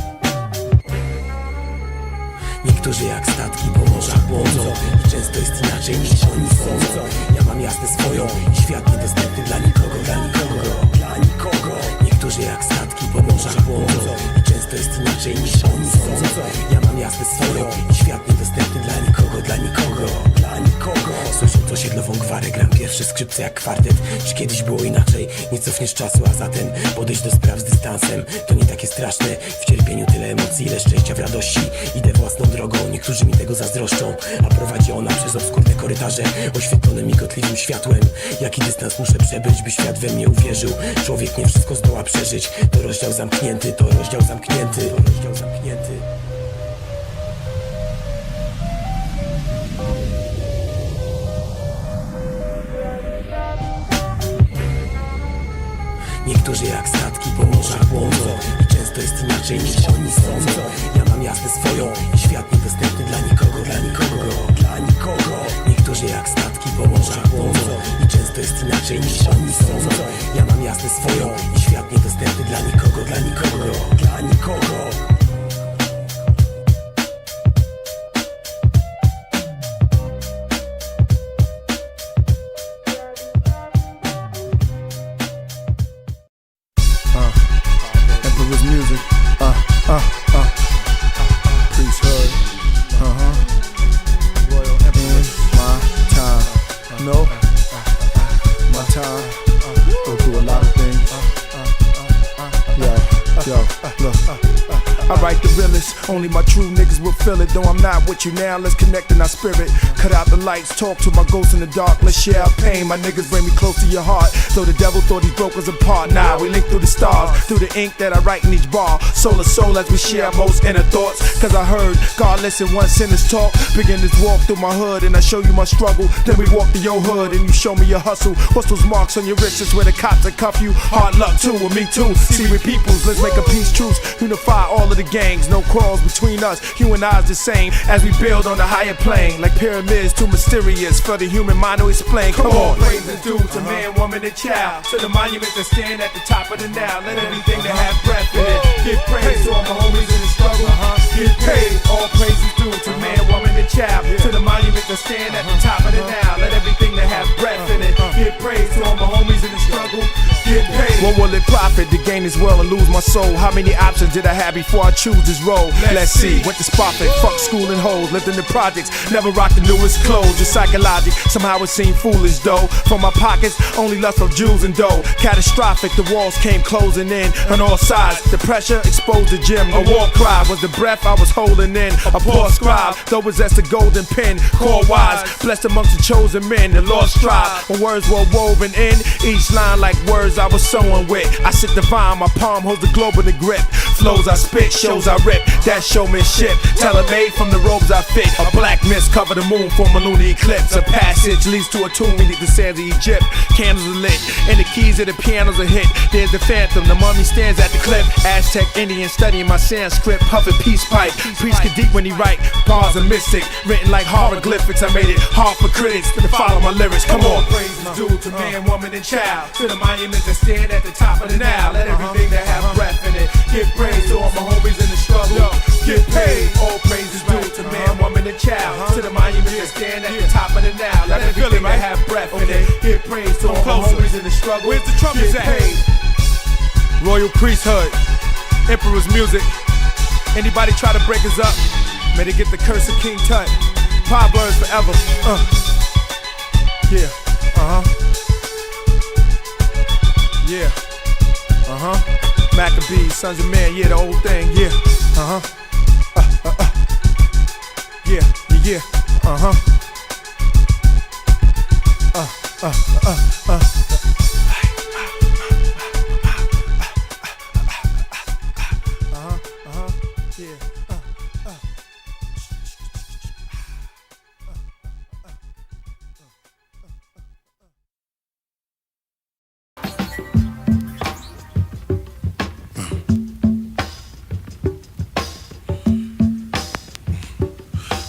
Niektórzy jak statki po morzach błądzą. I często jest inaczej niż oni sądzą. Ja mam jasne swoją, świat niedostępny dla nikogo, dla nikogo, dla nikogo. Niektórzy jak statki po morzach błądzą. I często jest inaczej niż oni sądzą. Ja mam jasne swoją, świat niedostępny dla nikogo, dla nikogo, dla nikogo. Słysząc osiedlową gwarę, gram pierwsze skrzypce jak kwartet. Czy kiedyś było inaczej? Nie cofniesz czasu, a zatem podejść do spraw z dystansem. To nie takie straszne, w cierpieniu tyle emocji, ile szczęścia w radości. Idę własną drogą, niektórzy mi tego zazdroszczą. A prowadzi ona przez obskurne korytarze, oświetlone migotliwym światłem. Jaki dystans muszę przebyć, by świat we mnie uwierzył? Człowiek nie wszystko zdoła przeżyć. To rozdział zamknięty, to rozdział zamknięty, to rozdział zamknięty. Niektórzy jak statki po morzach błądzą i często jest inaczej niż oni sądzą. Ja mam jasne swoją i świat niedostępny dla nikogo, dla nikogo, dla nikogo. Niektórzy jak statki po morzach błądzą i często jest inaczej niż oni sądzą. Ja mam jasne swoją i świat niedostępny dla nikogo, dla nikogo, dla nikogo. Emperor's music, priesthood, royal emperor. My time, no, my time, go through a lot of things. Yo, look. I write the realest, only my true niggas will feel it. Though I'm not with you now, let's connect in our spirit. Cut out the lights, talk to my ghosts in the dark. Let's share our pain, my niggas bring me close to your heart. Though the devil thought he broke us apart, nah, we link through the stars, through the ink that I write in each bar. Soul to soul as we share our most inner thoughts. Cause I heard God listen one sinner's talk. Begin this walk through my hood and I show you my struggle. Then we walk through your hood and you show me your hustle. What's those marks on your wrists? It's where the cops will cuff you. Hard luck too, with me too. See we peoples, let's make a peace truce. Unify all of the gangs, no quarrels between us. You and I's the same as we build on a higher plane. Like pyramids, too mysterious for the human mind to explain. Come on, praise is due to man, woman, and child. To the monuments that stand at the top of the now. Let everything that have breath in it give praise to all my homies in the struggle. Get paid, all praise is due to man, woman, and child. To the monuments that stand at the top of the now. Let everything that have breath in it give praise to all my homies in the struggle. Get paid. What will it profit to gain this world and lose my soul? How many options did I have before I choose this road? Let's see, went to Spofford, fuck school and hoes, lived in the projects, never rocked the newest clothes. Just psychologic, somehow it seemed foolish though. From my pockets, only lust of jewels and dough. Catastrophic, the walls came closing in on all sides. The pressure exposed the gym. A war cry was the breath I was holding in. A poor scribe, though possessed a golden pen. Core wise, blessed amongst the chosen men. The Lord strive, when words were woven in. Each line like words I was sowing with. I sit divine, my palm holds the globe in the grip. Flows I spit, shows I rip, that's showmanship. Tailor-made from the robes I fit. A black mist cover the moon for a lunar eclipse. A passage leads to a tomb beneath the sands of Egypt. Candles are lit, and the keys of the pianos are hit. There's the phantom, the mummy stands at the cliff. Aztec Indian studying my Sanskrit, puffin' peace pipe. Priest get deep when he write, bars are mystic, written like hieroglyphics. I made it hard for critics to follow my lyrics. Come on, praise is due to man, woman, and child. To the monuments that stand at the top of the now. Let everything that have breath in it give praise to all my homies in the struggle. Get paid, all praise is due to man, woman, and child. To the monuments that stand at the top of the now. Let everything that have breath in it give praise to all my homies in the struggle. Where's the trumpets at? Royal priesthood, Emperor's music. Anybody try to break us up, may they get the curse of King Tut. Proverbs forever. Yeah. Yeah. Maccabees, Sons of Man, yeah, the whole thing, yeah. Yeah.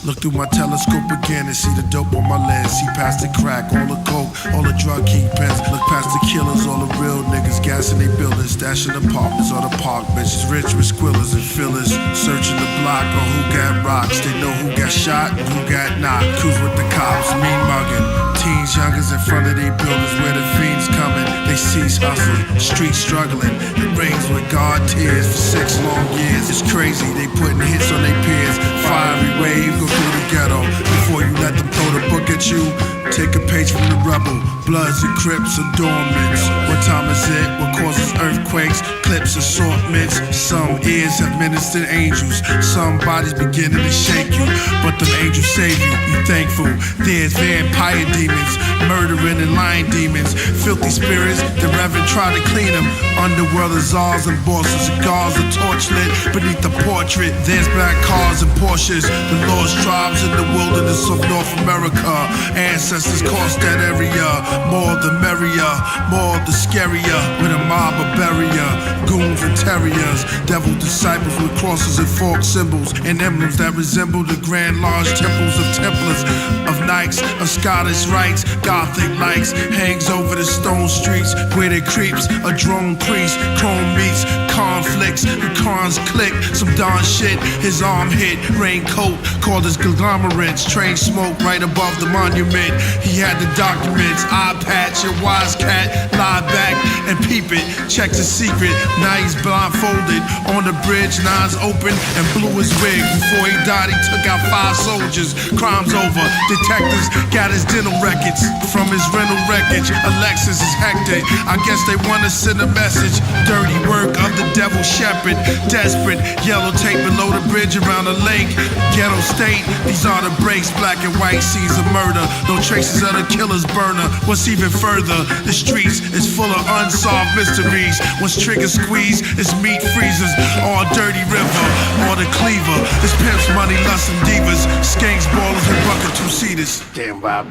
Look through my telescope again and see the dope on my lens. See past the crack, all the coke, all the drug kingpins. Look past the killers, all the real niggas gassing they buildings, stashing apartments or the park benches. Rich with squillers and fillers, searching the block on who got rocks. They know who got shot and who got knocked. Cruise with the cops, mean mugging. Teens, youngers in front of they buildings where the fiends coming. They cease hustling, streets struggling. It rains with God tears for 6 long years. It's crazy, they putting hits on their peers. Fiery wave, go through the ghetto. Before you let them throw the book at you, take a page from the rebel. Bloods and Crips, adornments. What time is it? What causes earthquakes? Clips, assortments. Some ears have ministered angels. Some bodies beginning to shake you, but them angels save you. You thankful. There's vampire demons, murdering and lying demons, filthy spirits. The Reverend tried to clean them. Underworld of czars and bosses, cigars are torch lit beneath the portrait. There's black cars and Porsches, the lost tribes in the wilderness of North America. Ancestors crossed that area. More the merrier, more the scarier. With a mob of barrier, goons and terriers, devil disciples with crosses and forked symbols and emblems that resemble the grand large temples of Templars, of knights, of Scottish rites. Gothic lights hangs over the stone streets where it creeps. A drone priest, chrome meets conflicts. The cons click, some Don shit. His arm hit, raincoat called his conglomerates. Train smoke right above the monument. He had the documents, eye patch and wise cat. Lie back and peep it, check the secret. Now he's blindfolded on the bridge. Nines open and blew his wig. Before he died, he took out 5 soldiers. Crime's over. Detectives got his dental records from his rental wreckage. Alexis is hectic. I guess they want to send a message. Dirty work of the devil shepherd. Desperate. Yellow tape below the bridge around the lake. Ghetto state. These are the breaks. Black and white scenes of murder. No traces of the killer's burner. What's even further? The streets is full of unsolved mysteries. Once triggers squeeze, it's meat freezers. All dirty river, all the cleaver. It's pimps, money, lust, and divas. Skanks, ballers, and bucket two-seaters. Damn, Bob.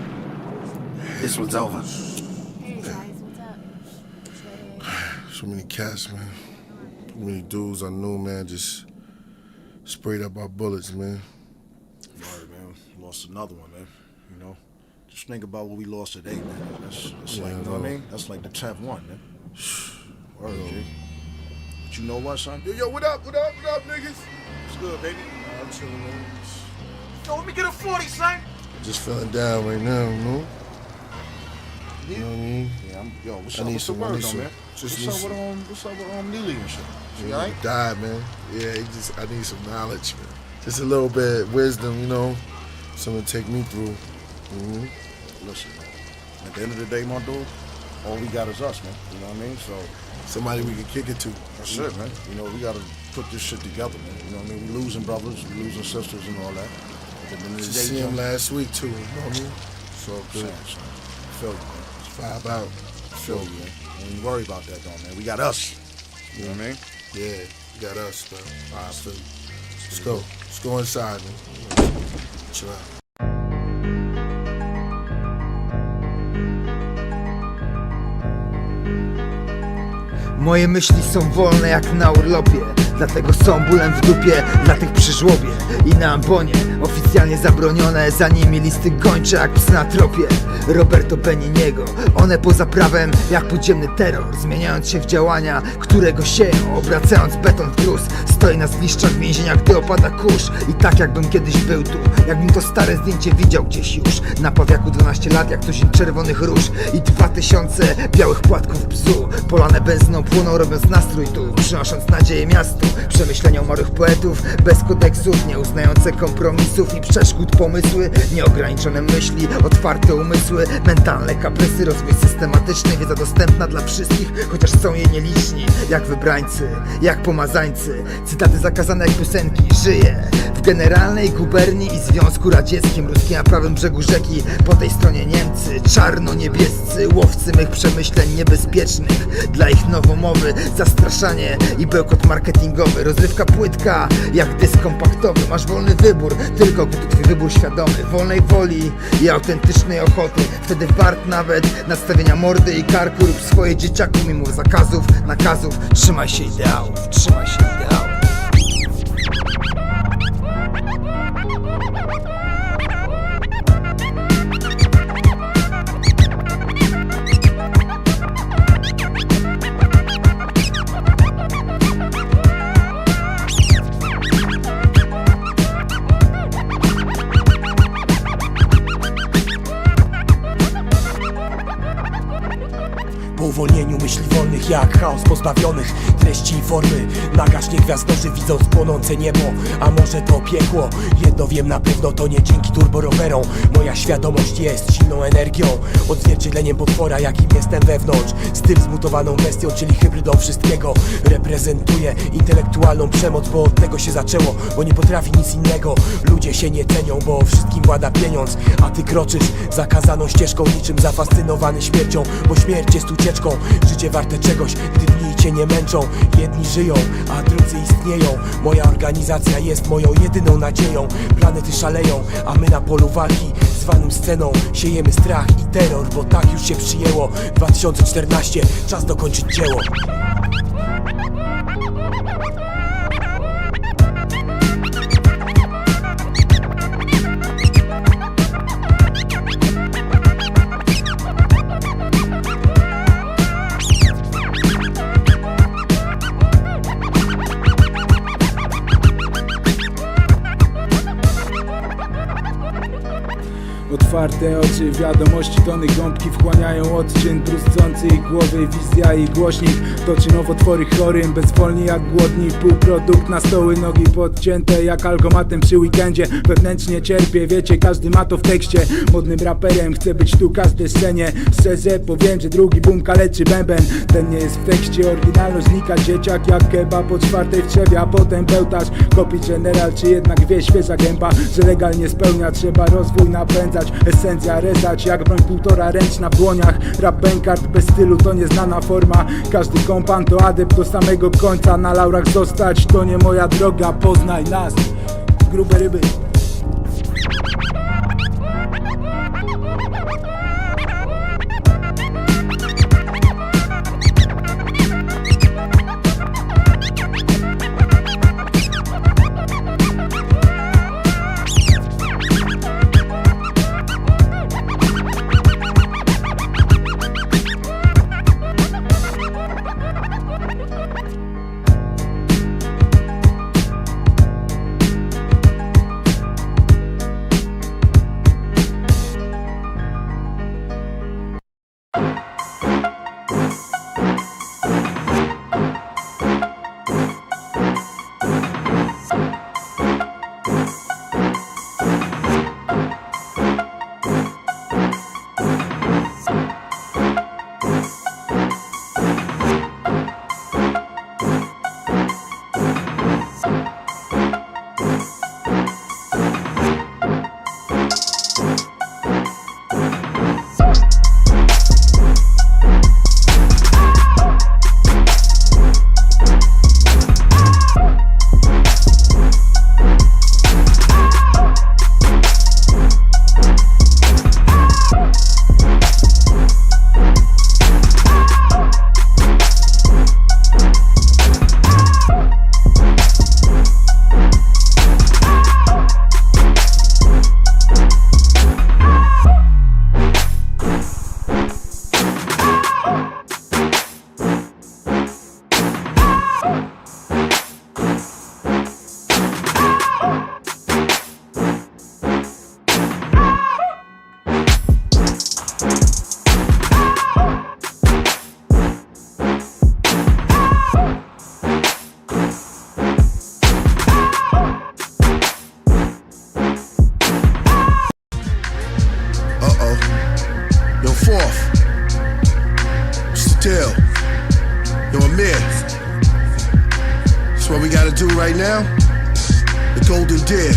This one's over. So many cats, man. Too many dudes I knew, man, just sprayed up our bullets, man. Word, man. Lost another one, man. You know? Just think about what we lost today, man. That's Yeah, like, you know I what I know. mean? That's like the 10th one, man. Word, G. But you know what, son? Yo, what up, niggas? It's good, baby. I'm chilling, man. Yo, let me get a 40, son. Just feeling down right now, you know? You know what I mean? Yeah, Yo, what's up with the word, though, man? Just What's up with Neely and shit? She all right? Died, man. Yeah, I need some knowledge, man. Just a little bit of wisdom, you know? Something to take me through. Mm-hmm. Listen, man. At the end of the day, my dude, all we got is us, man. You know what I mean? So somebody we can kick it to. That's it, man. You know, we gotta put this shit together, man. You know what I mean? We losing brothers, we losing sisters and all that. At the end of the Just day, see him John, last week, too, you know what I mean? So good. Feel you, man. Vibe out. Feel you, man. Don't even worry about that, though, man. We got us. You know what I mean? Yeah, you got us, man. All right, feel you. Let's go. Let's go inside, man. Chill out. Moje myśli są wolne jak na urlopie. Dlatego są bólem w dupie dla tych przy żłobie i na ambonie. Oficjalnie zabronione, za nimi listy gończe jak psy na tropie Roberto Beniniego. One poza prawem jak podziemny terror, zmieniając się w działania, którego sieją, obracając beton w gruz. Stoi na zgliszczach więzienia, gdy opada kurz. I tak jakbym kiedyś był tu, jakbym to stare zdjęcie widział gdzieś już. Na pawiaku 12 lat jak tuzin czerwonych róż i 2000 białych płatków bzu. Polane benzyną płoną, robiąc nastrój tu, przynosząc nadzieję miastu. Przemyślenia umarłych poetów, bez kodeksów, nie uznające kompromisów i przeszkód pomysły, nieograniczone myśli, otwarte umysły, mentalne kaprysy, rozwój systematyczny, wiedza dostępna dla wszystkich, chociaż są jej nieliczni, jak wybrańcy, jak pomazańcy. Cytaty zakazane jak piosenki, żyję w generalnej guberni i Związku Radzieckim, ruskim na prawym brzegu rzeki, po tej stronie Niemcy, czarno-niebiescy, łowcy mych przemyśleń niebezpiecznych, dla ich nowomowy, zastraszanie i bełkot marketingowy. Rozrywka płytka, jak dysk kompaktowy. Masz wolny wybór, tylko gdy to twój wybór świadomy. Wolnej woli i autentycznej ochoty. Wtedy wart nawet nastawienia mordy i karku. Rób swoje dzieciaku mimo zakazów, nakazów. Trzymaj się ideałów, trzymaj się ideałów. Both uwolnieniu myśli wolnych, jak chaos pozbawionych treści i formy. Nagasz nie gwiazdorzy, widząc płonące niebo. A może to piekło? Jedno wiem na pewno, to nie dzięki turborowerom. Moja świadomość jest silną energią, odzwierciedleniem potwora, jakim jestem wewnątrz. Styl zmutowaną bestią, czyli hybrydą wszystkiego. Reprezentuję intelektualną przemoc, bo od tego się zaczęło, bo nie potrafi nic innego. Ludzie się nie cenią, bo wszystkim włada pieniądz. A ty kroczysz zakazaną ścieżką, niczym zafascynowany śmiercią. Bo śmierć jest ucieczką, życie warte czegoś, gdy dni cię nie męczą. Jedni żyją, a drudzy istnieją. Moja organizacja jest moją jedyną nadzieją. Planety szaleją, a my na polu walki zwanym sceną siejemy strach i terror, bo tak już się przyjęło. 2014, czas dokończyć dzieło. Otwarte oczy, wiadomości, tony gąbki wchłaniają odczyn truskący ich głowy, wizja i głośnik toczy nowotwory chorym, bezwolni jak głodni. Półprodukt na stoły, nogi podcięte jak algomatem przy weekendzie. Wewnętrznie cierpię, wiecie, każdy ma to w tekście. Modnym raperem chcę być tu każdej scenie. Szczerze powiem, że drugi boom kaleczy bęben. Ten nie jest w tekście, oryginalność znika. Dzieciak jak kebab po czwartej w trzewie, a potem bełtasz. Kopić general, czy jednak wie świeża gęba, że legal nie spełnia, trzeba rozwój napędzać. Esencja rezać jak broń półtora ręczna w dłoniach. Rap bankart bez stylu to nieznana forma. Każdy kompan to adept do samego końca. Na laurach zostać to nie moja droga. Poznaj nas, grube ryby. Tell. Yo, Amir. That's what we gotta do right now. The golden deer,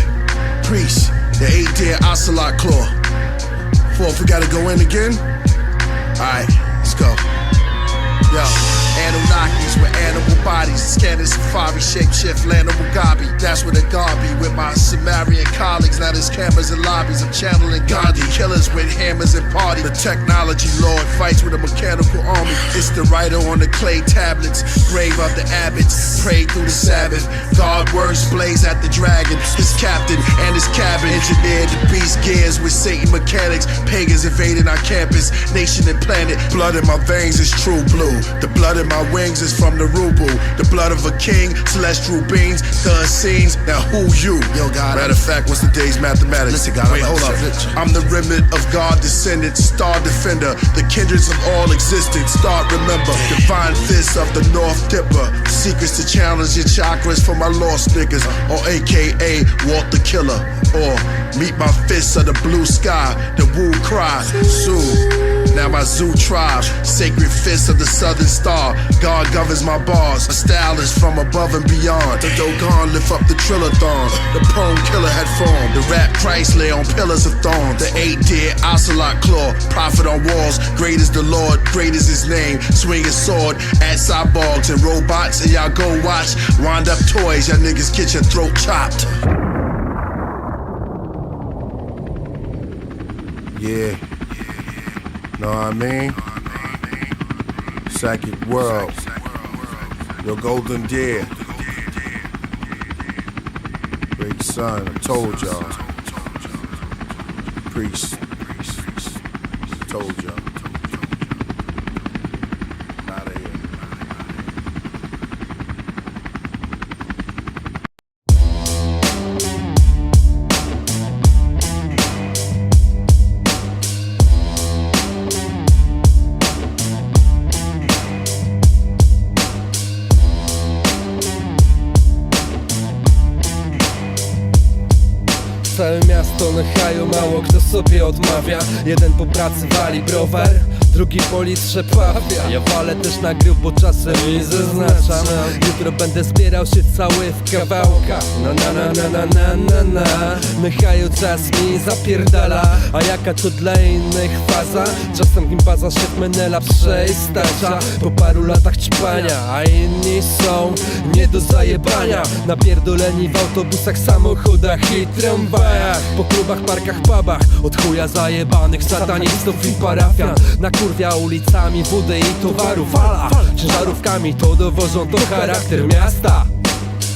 priest, the 8-deer ocelot claw. Fourth, we gotta go in again. Alright, let's go. Yo, Anunnakis with animal bodies, scanning safari, shapeshift, land of Mugabe. That's where the God be with my Sumerian colleagues. Now there's cameras and lobbies. I'm channeling Gandhi. Killers with hammers and party. The technology lord fights with a mechanical army. It's the writer on the clay tablets, grave of the abbots. Pray through the Sabbath. God words blaze at the dragon. His captain and his cabin engineered the beast gears with Satan mechanics. Pagans invading our campus, nation and planet. Blood in my veins is true blue. The blood in my wings is from the rubu. The blood of a king, celestial beings, the unseen. Now who you? Yo, God. Matter of fact, what's the day's mathematics? Listen, God, wait, hold up. I'm the remnant of God descendant, star defender, the kindreds of all existence. Start remember, divine fist of the North Dipper. Secrets to challenge your chakras for my lost niggas, or AKA Walt the Killer, or meet my fists of the blue sky, the Wu cry, Sue. Now my zoo tribe, sacred fists of the southern star. God governs my bars, my style is from above and beyond. The Dogon lift up the trillathon, the poem killer had formed. The rap Christ lay on pillars of thorn. The 8-deer ocelot claw, prophet on walls. Great is the Lord, great is his name. Swing his sword at cyborgs and robots, and y'all go watch. Wind up toys, y'all niggas get your throat chopped. Yeah. Know what I mean? Psychic world. Your golden deer. Great son, I told y'all. Priest. Told y'all. Out of here. Całe miasto na haju, mało kto sobie odmawia. Jeden po pracy wali browar, drugi po litrze pawia. Ja walę też na grób, bo czasem mi zaznaczam. Jutro będę zbierał się cały w kawałkach. Na na na na na na na na. Na haju czas mi zapierdala, a jaka to dla innych faza? Czasem gimbaza się menela przejstacza po paru latach ćpania, a inni są nie do zajebania. Napierdoleni w autobusach, samochodach i tramwajach, po klubach, parkach, pubach, od chuja zajebanych satanistów i parafian. Nakurwia ulicami wódę i towaru fala. Ciężarówkami to dowożą, to charakter miasta.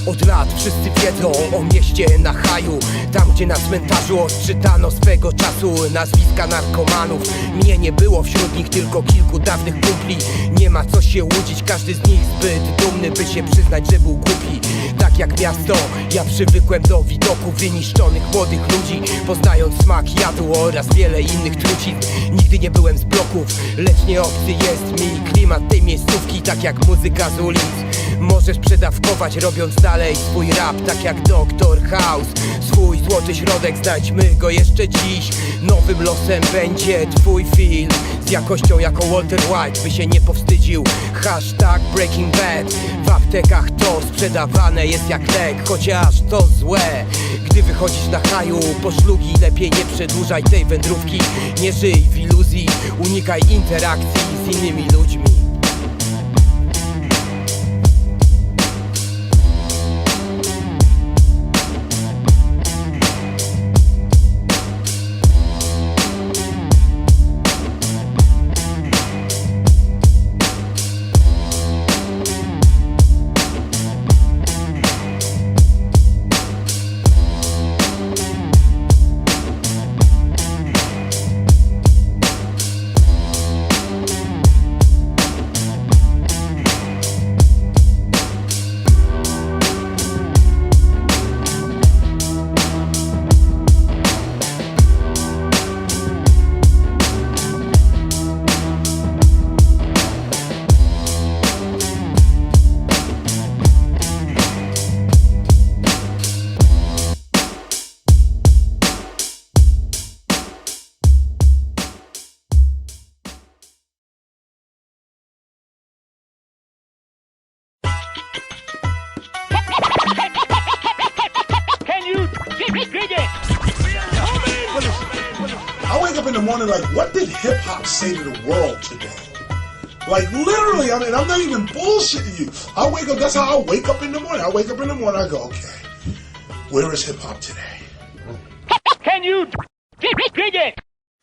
Od lat wszyscy wiedzą o mieście na haju, tam gdzie na cmentarzu odczytano swego czasu nazwiska narkomanów. Mnie nie było wśród nich, tylko kilku dawnych kumpli. Nie ma co się łudzić, każdy z nich zbyt dumny, by się przyznać, że był głupi. Tak jak miasto, ja przywykłem do widoku wyniszczonych młodych ludzi, poznając smak jadu oraz wiele innych trucizn. Nigdy nie byłem z bloków, lecz nie obcy jest mi klimat tej miejscówki, tak jak muzyka z ulic. Możesz przedawkować, robiąc dalej swój rap, tak jak Doktor House. Swój złoty środek, znajdźmy go jeszcze dziś. Nowym losem będzie twój film, z jakością jako Walter White, by się nie powstydził. Hashtag Breaking Bad. W aptekach to sprzedawane jest jak lek, chociaż to złe. Gdy wychodzisz na haju po szlugi, lepiej nie przedłużaj tej wędrówki. Nie żyj w iluzji, unikaj interakcji z innymi ludźmi. I wake up in the morning like, what did hip hop say to the world today? Like literally, I mean, I'm not even bullshitting you. I wake up, that's how I wake up in the morning. I wake up in the morning, I go, okay, where is hip hop today? Can you dig it?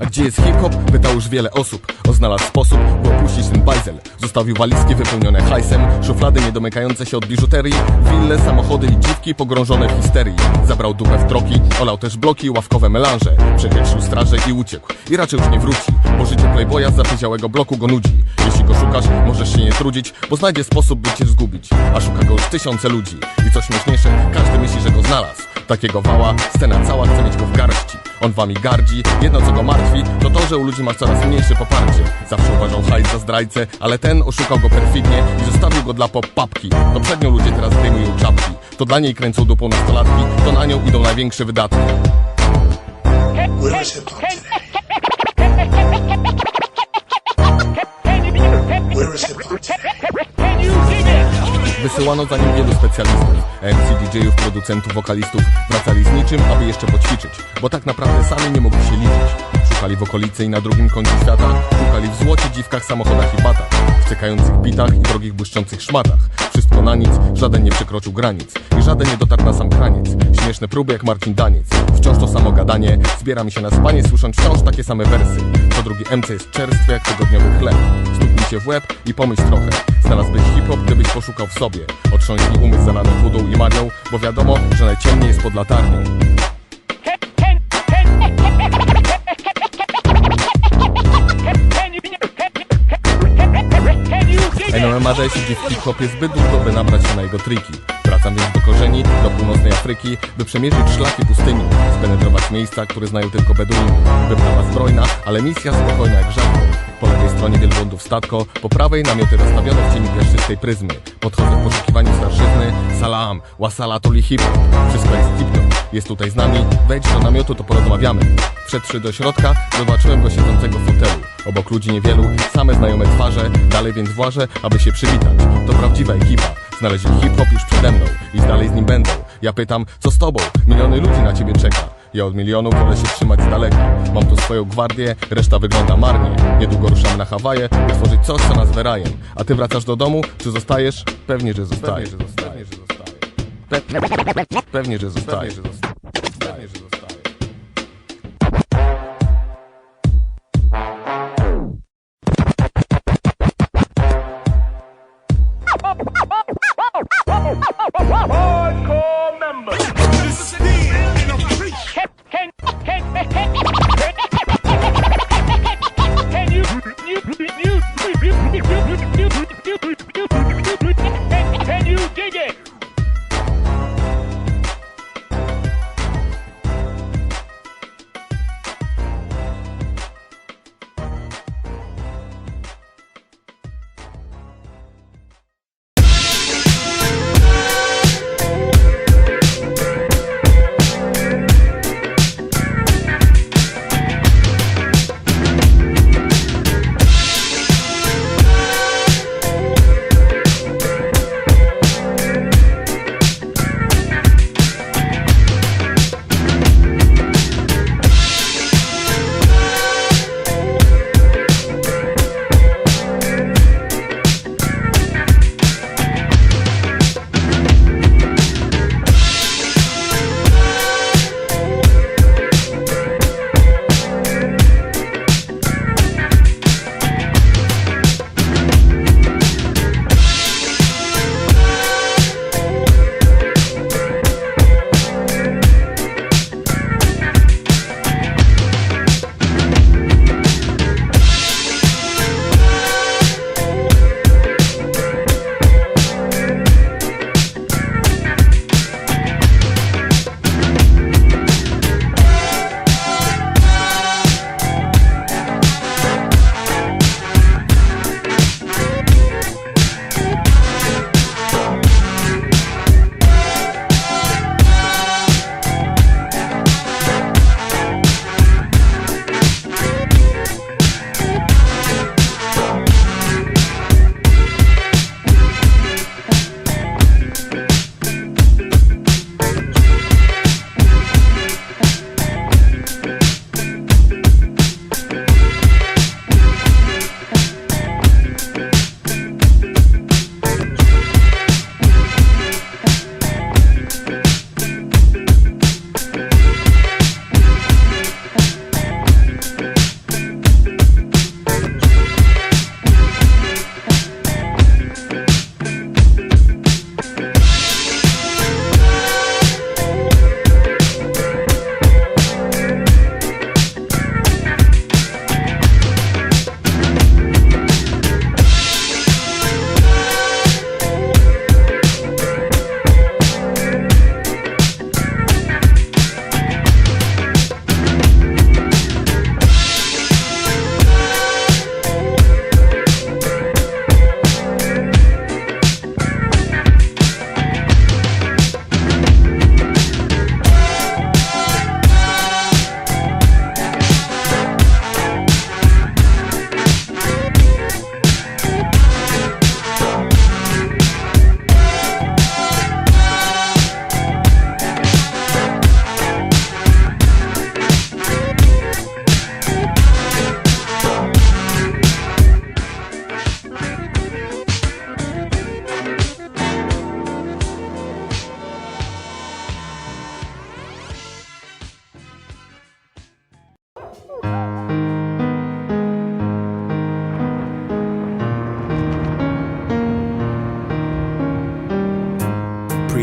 A gdzie jest hip-hop? Pytał już wiele osób. On znalazł sposób, by opuścić ten bajzel. Zostawił walizki wypełnione hajsem, szuflady niedomykające się od biżuterii, wille, samochody i dziwki pogrążone w histerii. Zabrał dupę w troki, olał też bloki, ławkowe melanże. Przechylił straże i uciekł. I raczej już nie wróci, bo życie playboya z zapyziałego bloku go nudzi. Jeśli go szukasz, możesz się nie trudzić, bo znajdzie sposób, by cię zgubić. A szuka go już tysiące ludzi. I co śmieszniejsze, każdy myśli, że go znalazł. Takiego wała, scena cała chce mieć go w garści. On wami gardzi, jedno co go martwi, to to, że u ludzi ma coraz mniejsze poparcie. Zawsze uważał hajs za zdrajcę, ale ten oszukał go perfidnie i zostawił go dla pop-papki. To przed nią ludzie teraz zdejmują czapki. To dla niej kręcą dupą nastolatki, to na nią idą największe wydatki. Where is hip hop today? Where is hip hop today? Wysyłano za nim wielu specjalistów, MC, DJ-ów, producentów, wokalistów. Wracali z niczym, aby jeszcze poćwiczyć, bo tak naprawdę sami nie mogli się liczyć. Szukali w okolicy i na drugim końcu świata. Szukali w złocie, dziwkach, samochodach i batach, w cykających bitach i drogich błyszczących szmatach. Wszystko na nic, żaden nie przekroczył granic i żaden nie dotarł na sam kraniec. Śmieszne próby jak Marcin Daniec, wciąż to samo gadanie. Zbiera mi się na spanie, słysząc wciąż takie same wersy. Co drugi MC jest czerstwy jak tygodniowy chleb. Stuknij się w łeb i pomyśl trochę. Znalazłbyś hip-hop, gdybyś poszukał w sobie. Otrząśnij umysł zalany wodą i marią, bo wiadomo, że najciemniej jest pod latarnią. NOMAD siedzi w hip-hopie zbyt długo, by nabrać się na jego triki. Wracam więc do korzeni, do północnej Afryki, by przemierzyć szlaki pustyni, spenetrować miejsca, które znają tylko Beduini. Wyprawa zbrojna, ale misja spokojna jak rzadko. Po lewej stronie wielbłądów statko, po prawej namioty rozstawione w cieniu piaszczystej pryzmy. Podchodzę w poszukiwaniu starszyzny, salam, wasala tuli hip-hop. Wszystko jest tip-top, jest tutaj z nami, wejdź do namiotu, to porozmawiamy. Wszedłszy do środka, zobaczyłem go siedzącego w fotelu. Obok ludzi niewielu, same znajome twarze, dalej więc włażę, aby się przywitać. To prawdziwa ekipa, znaleźli hip-hop już przede mną i dalej z nim będą. Ja pytam, co z tobą? Miliony ludzi na ciebie czeka. Ja od milionów wolę się trzymać z daleka. Mam tu swoją gwardię, reszta wygląda marnie. Niedługo ruszamy na Hawaje, by tworzyć coś, co nazwę rajem. A ty wracasz do domu, czy zostajesz? Pewnie, że zostajesz. Pewnie, że zostajesz. Hardcore members. This is and I'm free. Can you dig it?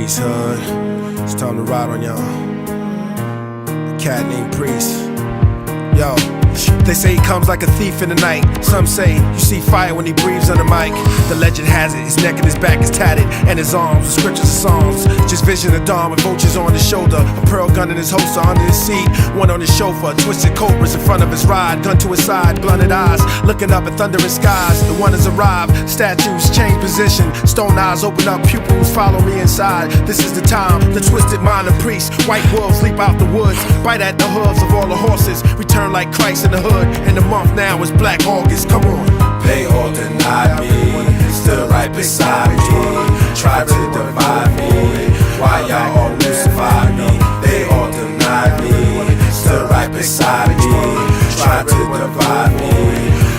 Peace, hood. It's time to ride on y'all. A cat named Priest. Yo. They say he comes like a thief in the night. Some say you see fire when he breathes on the mic. The legend has it, his neck and his back is tatted, and his arms with scriptures and songs. Just vision of dawn with vultures on his shoulder, a pearl gun in his holster under his seat, one on his chauffeur, twisted cobras in front of his ride, gun to his side, blunted eyes, looking up at thunderous skies. The one has arrived, statues change position, stone eyes open up, pupils follow me inside. This is the time, the twisted mind of priests, white wolves leap out the woods, bite at the hooves of all the horses, return like Christ in the hood, and the month now is Black August. Come on. They all denied me, still right beside me, tried to divide me, why y'all all crucified me? They all denied me, still right beside me, tried to divide me,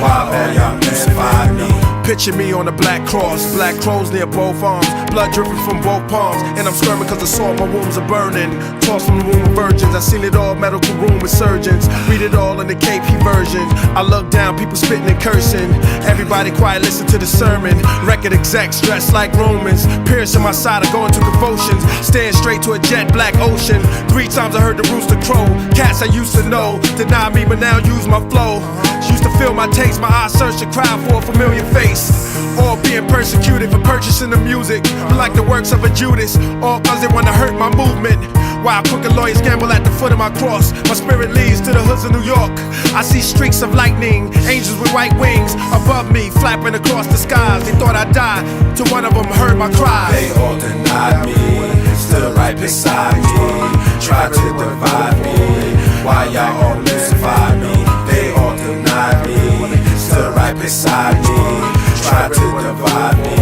why all y'all crucified me? Picture me on a black cross, black crows near both arms, blood dripping from both palms, and I'm skirming cause I saw my wounds are burning. Tossed from the womb of virgins, I seen it all, medical room with surgeons, read it all in the KP version. I look down, people spitting and cursing, everybody quiet, listen to the sermon. Record execs dressed like Romans, piercing my side, I go into convulsions, staring straight to a jet black ocean. 3 times I heard the rooster crow, cats I used to know, deny me but now use my flow. Used to feel my taste, my eyes search the crowd for a familiar face. All being persecuted for purchasing the music, like the works of a Judas, all cause they wanna hurt my movement. While crooked lawyers gamble at the foot of my cross, my spirit leads to the hoods of New York. I see streaks of lightning, angels with white wings above me, flapping across the skies. They thought I'd die, till one of them heard my cries. They all denied me, still right beside me, tried to divide me, why y'all all crucified me? They all denied me, still right beside me, tried to divide me,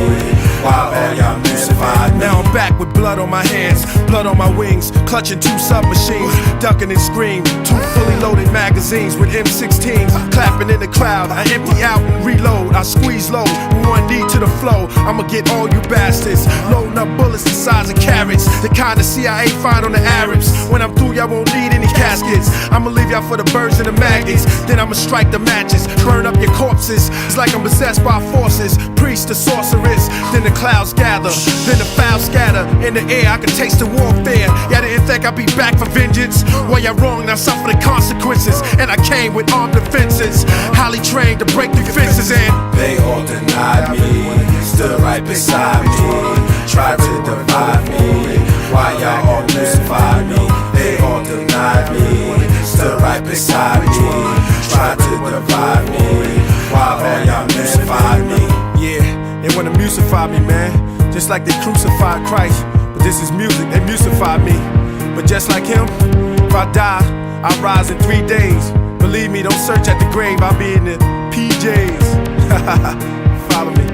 why all y'all crucified me? Now I'm back with blood on my hands, blood on my wings, clutching 2 submachines, ducking and scream, 2 fully loaded magazines with M16s, clapping in the crowd. I empty out and reload, I squeeze low with 1 knee to the flow. I'ma get all you bastards, loading up bullets the size of carrots, the kind of CIA find on the Arabs. When I'm through, y'all won't need any caskets. I'ma leave y'all for the birds and the maggots, then I'ma strike the matches, burn up your corpses. It's like I'm possessed by forces, priest, the sorceress. Then the clouds gather, then the fouls scatter. In the air, I can taste the warfare. Y'all didn't think I'd be back for vengeance? Well, y'all wrong, now suffer the consequences. And I came with armed defenses, highly trained to break through fences. And they all denied me, stood right beside me, tried to divide me, why y'all all crucified me? They all denied me, stood right beside me, tried to divide me, why all y'all crucified me? yeah, they wanna musify me, man, just like they crucified Christ. But this is music, they musify me. But just like him, if I die, I'll rise in 3 days. Believe me, don't search at the grave, I'll be in the PJs. Follow me.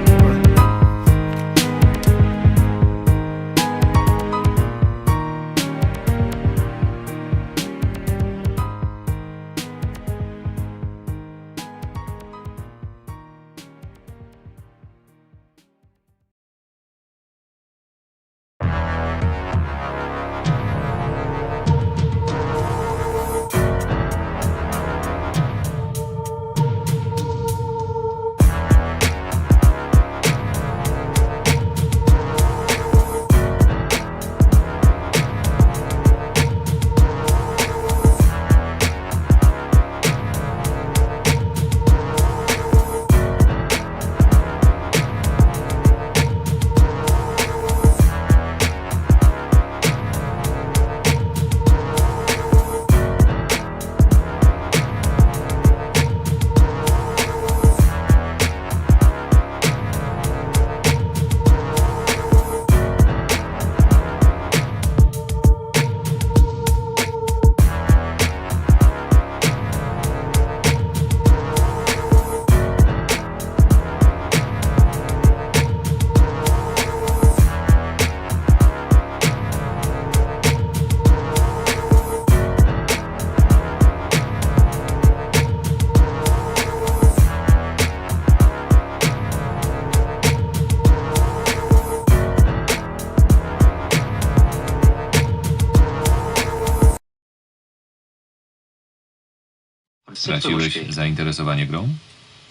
Straciłeś zainteresowanie grą?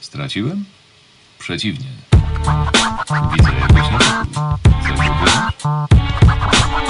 Straciłem? Przeciwnie. Widzę jakoś na pokój. Coś ukrywasz?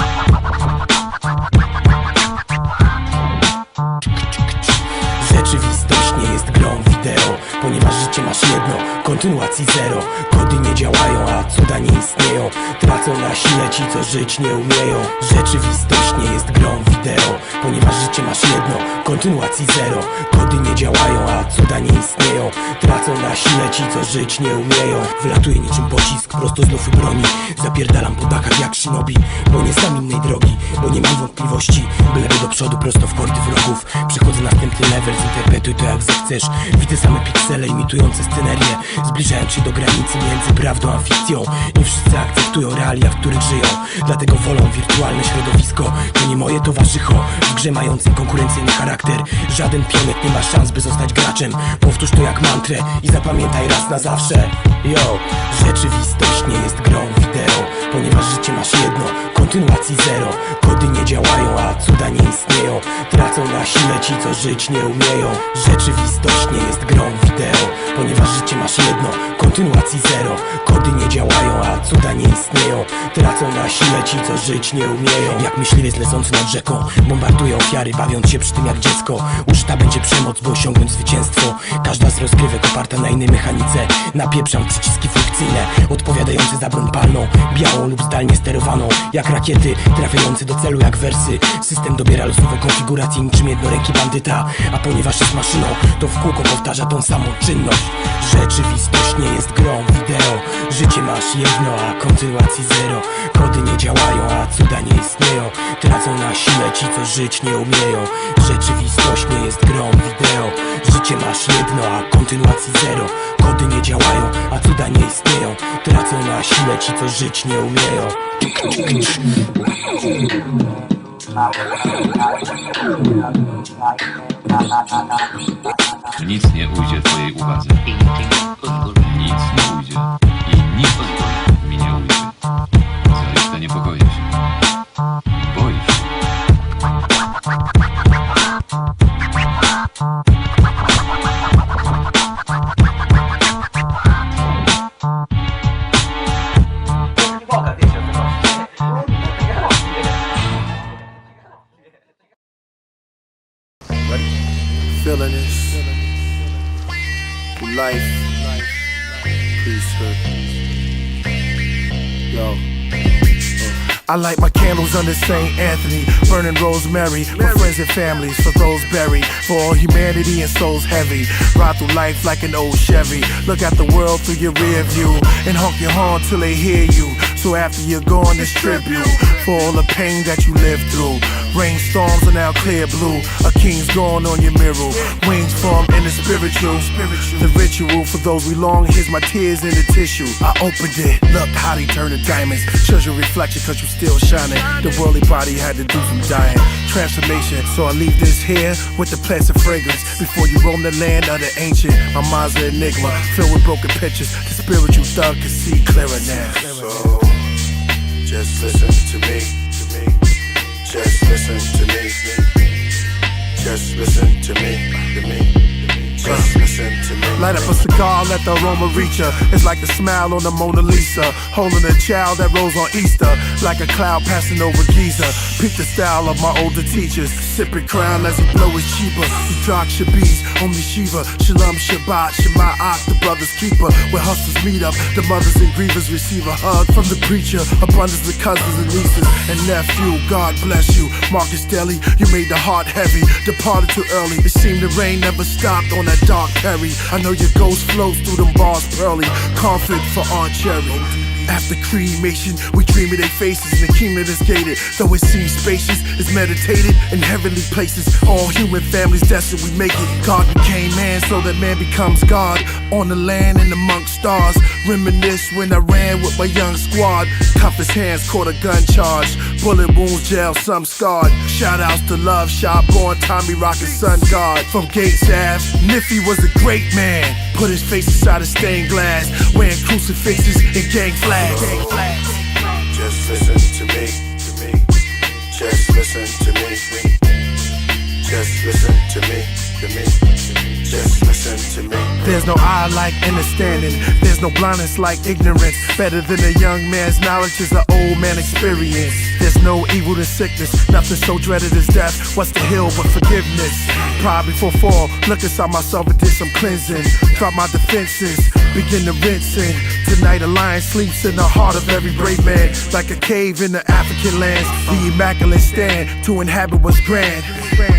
wideo. Ponieważ życie masz jedno, kontynuacji zero. Kody nie działają, a cuda nie istnieją. Tracą na sile ci, co żyć nie umieją. Rzeczywistość nie jest grą wideo. Ponieważ życie masz jedno, kontynuacji zero. Kody nie działają, a cuda nie istnieją. Tracą na sile ci, co żyć nie umieją. Wylatuję niczym pocisk, prosto z lufy broni. Zapierdalam po dachach jak shinobi, bo nie znam innej drogi, bo nie mam wątpliwości. Byleby do przodu, prosto w hordy wrogów. Przechodzę następny level, zinterpretuj to jak zechcesz. Widzę same piksele imitujące scenerię, zbliżając się do granicy między prawdą a fikcją. Nie wszyscy akceptują realia, w których żyją, dlatego wolą wirtualne środowisko. To nie moje towarzycho, w grze mającej konkurencyjny charakter. Żaden pionek nie ma szans, by zostać graczem. Powtórz to jak mantrę i zapamiętaj raz na zawsze. Yo, rzeczywistość nie jest grą wideo. Ponieważ życie masz jedno, kontynuacji zero. Kody nie działają, a cuda nie istnieją. Tracą na sile ci, co żyć nie umieją. Rzeczywistość nie jest grą wideo. Ponieważ życie masz jedno, kontynuacji zero. Kody nie działają, a cuda nie istnieją. Tracą na sile ci, co żyć nie umieją. Jak myśliwiec lecący nad rzeką, bombarduje ofiary, bawiąc się przy tym jak dziecko. Użyta będzie przemoc, by osiągnąć zwycięstwo. Każda z rozgrywek oparta na innej mechanice. Napieprzam przyciski funkcyjne, odpowiadające za broń palną, białą lub zdalnie sterowaną. Jak rakiety, trafiające do celu jak wersy. System dobiera losowe konfiguracje niczym jednoręki bandyta. A ponieważ jest maszyną, to w kółko powtarza tą samą czynność. Rzeczywistość nie jest grą wideo. Życie masz jedno, a kontynuacji zero. Kody nie działają, a cuda nie istnieją. Tracą na sile ci, co żyć nie umieją. Rzeczywistość nie jest grą wideo. Życie masz jedno, a kontynuacji zero. Kody nie działają, a cuda nie istnieją. Tracą na sile ci, co żyć nie umieją. Nic nie ujdzie twojej uwadze. Nic nie ujdzie. I nic mi nie ujdzie. Zaiste niepokoję się. Boisz się. Feeling this. Life. Priesthood. Yo. I light my candles under St. Anthony, burning rosemary for friends and families, for those buried, for all humanity and souls heavy. Ride through life like an old Chevy. Look at the world through your rear view and honk your horn till they hear you. So after you're gone, this tribute for all the pain that you lived through. Rainstorms are now clear blue. A king's gone on your mirror. Wings form in the spiritual. The ritual for those we long. Here's my tears in the tissue. I opened it. Look how they turn to diamonds. Shows your reflection cause you still shining. The worldly body had to do some dying. Transformation. So I leave this here with the pleasant fragrance. Before you roam the land of the ancient. My mind's an enigma filled with broken pictures. The spiritual thug can see clearer now. So just listen to me. Just listen to me. Just listen to me. Just listen to me. Light up a cigar, let the aroma reach her. It's like the smile on the Mona Lisa, holding a child that rose on Easter, like a cloud passing over Giza. Pick the style of my older teachers, sipping crown as he blow his cheaper. He dropped Shabiz, only Shiva, Shalom Shabbat, Shema'ach, the brother's keeper. Where hustlers meet up, the mothers and grievers receive a hug from the preacher. Abundance of cousins and nieces and nephew. God bless you, Marcus Deli. You made the heart heavy, departed too early. It seemed the rain never stopped on that dark Perry. I know your ghost flows through them bars pearly. Conflict for Aunt Cherry. After cremation, we dream of their faces in the kingdom that's gated. Though it seems spacious, it's meditated in heavenly places. All human families destined we make it. God became man so that man becomes God. On the land and amongst stars. Reminisce when I ran with my young squad. Cuff his hands, caught a gun charge. Bullet wounds, jail, some scarred. Shout outs to Love, Shot Born, Tommy Rockin' Sun God. From Gates Ave, Niffy was a great man. Put his face inside of stained glass, wearing crucifixes and gang flags. Just listen to me. Just listen to me. Just listen to me. Just listen to me. There's no eye like understanding. There's no blindness like ignorance. Better than a young man's knowledge is an old man experience. There's no evil than sickness. Nothing so dreaded as death. What's the hill but forgiveness? Pride before fall. Look inside myself and did some cleansing. Drop my defenses. Begin to rinsing. Tonight a lion sleeps in the heart of every brave man. Like a cave in the African lands. The immaculate stand to inhabit was grand.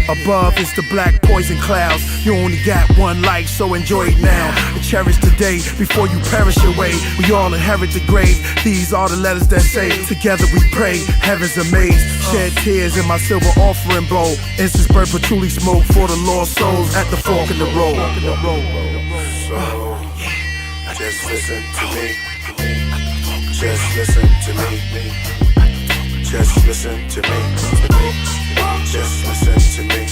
Above is the black poison clouds. You only got one life, so enjoy it now. And cherish the day before you perish away. We all inherit the grave. These are the letters that say, together we pray, heaven's amazed. Shed tears in my silver offering bowl. Incense burn patchouli smoke for the lost souls at the fork in the road. So, just listen to me. Just listen to me. Just listen to me. Just listen to me.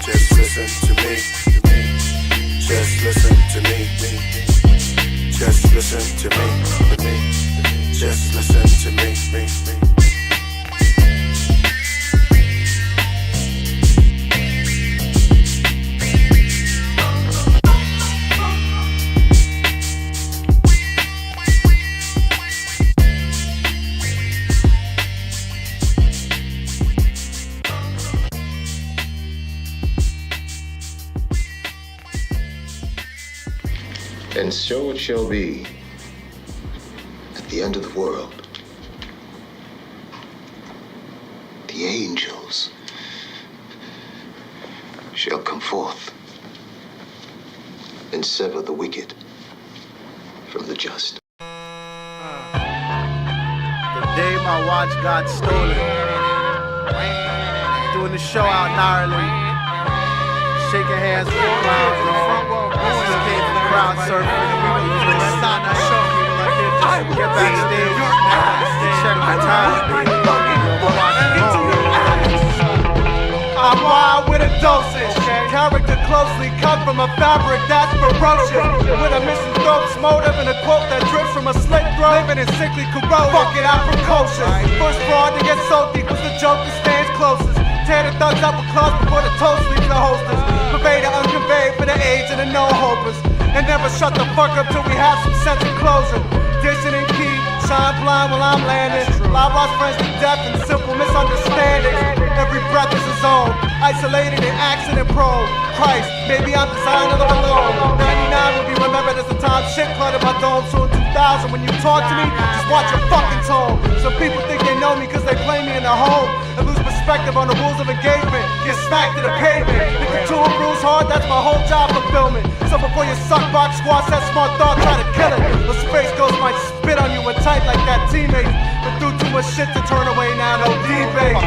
Just listen to me. Just listen to me. Just listen to me. Just listen to me. And so it shall be at the end of the world. The angels shall come forth and sever the wicked from the just. The day my watch got stolen, doing the show out in Ireland, shaking hands with the crowd, just came from crowd surfing, stop the show, get backstage, check my time, I'm wild with a dosage, character closely cut from a fabric that's ferocious, with a missing throat's motive and a quote that drips from a slit throat, living in sickly corroded, fuck it, I'm precocious, first fraud to get so deep was the joke that stands closest, tear the thugs up with claws before the toast leaves the hostess, convey the unconveyed for the age and the no-hopers, and never shut the fuck up till we have some sense of closure, dissing and key, shine blind while I'm landing, live lost friends to death and simple misunderstandings, every breath is his own, isolated and accident prone, Christ, maybe I'm designed to live alone, 99 will be remembered as the time shit cluttered my dome, so in 2000 when you talk to me, just watch your fucking tone, some people think they know me cause they play me in their home, and lose perspective on the rules of engagement, get smacked to the pavement, think the tool rules hard, that's my whole job fulfillment, so before your suckbox squad set smart thought, try to kill it, the space ghost might spit on you and tight like that teammate, but through too much shit to turn away now, no debate.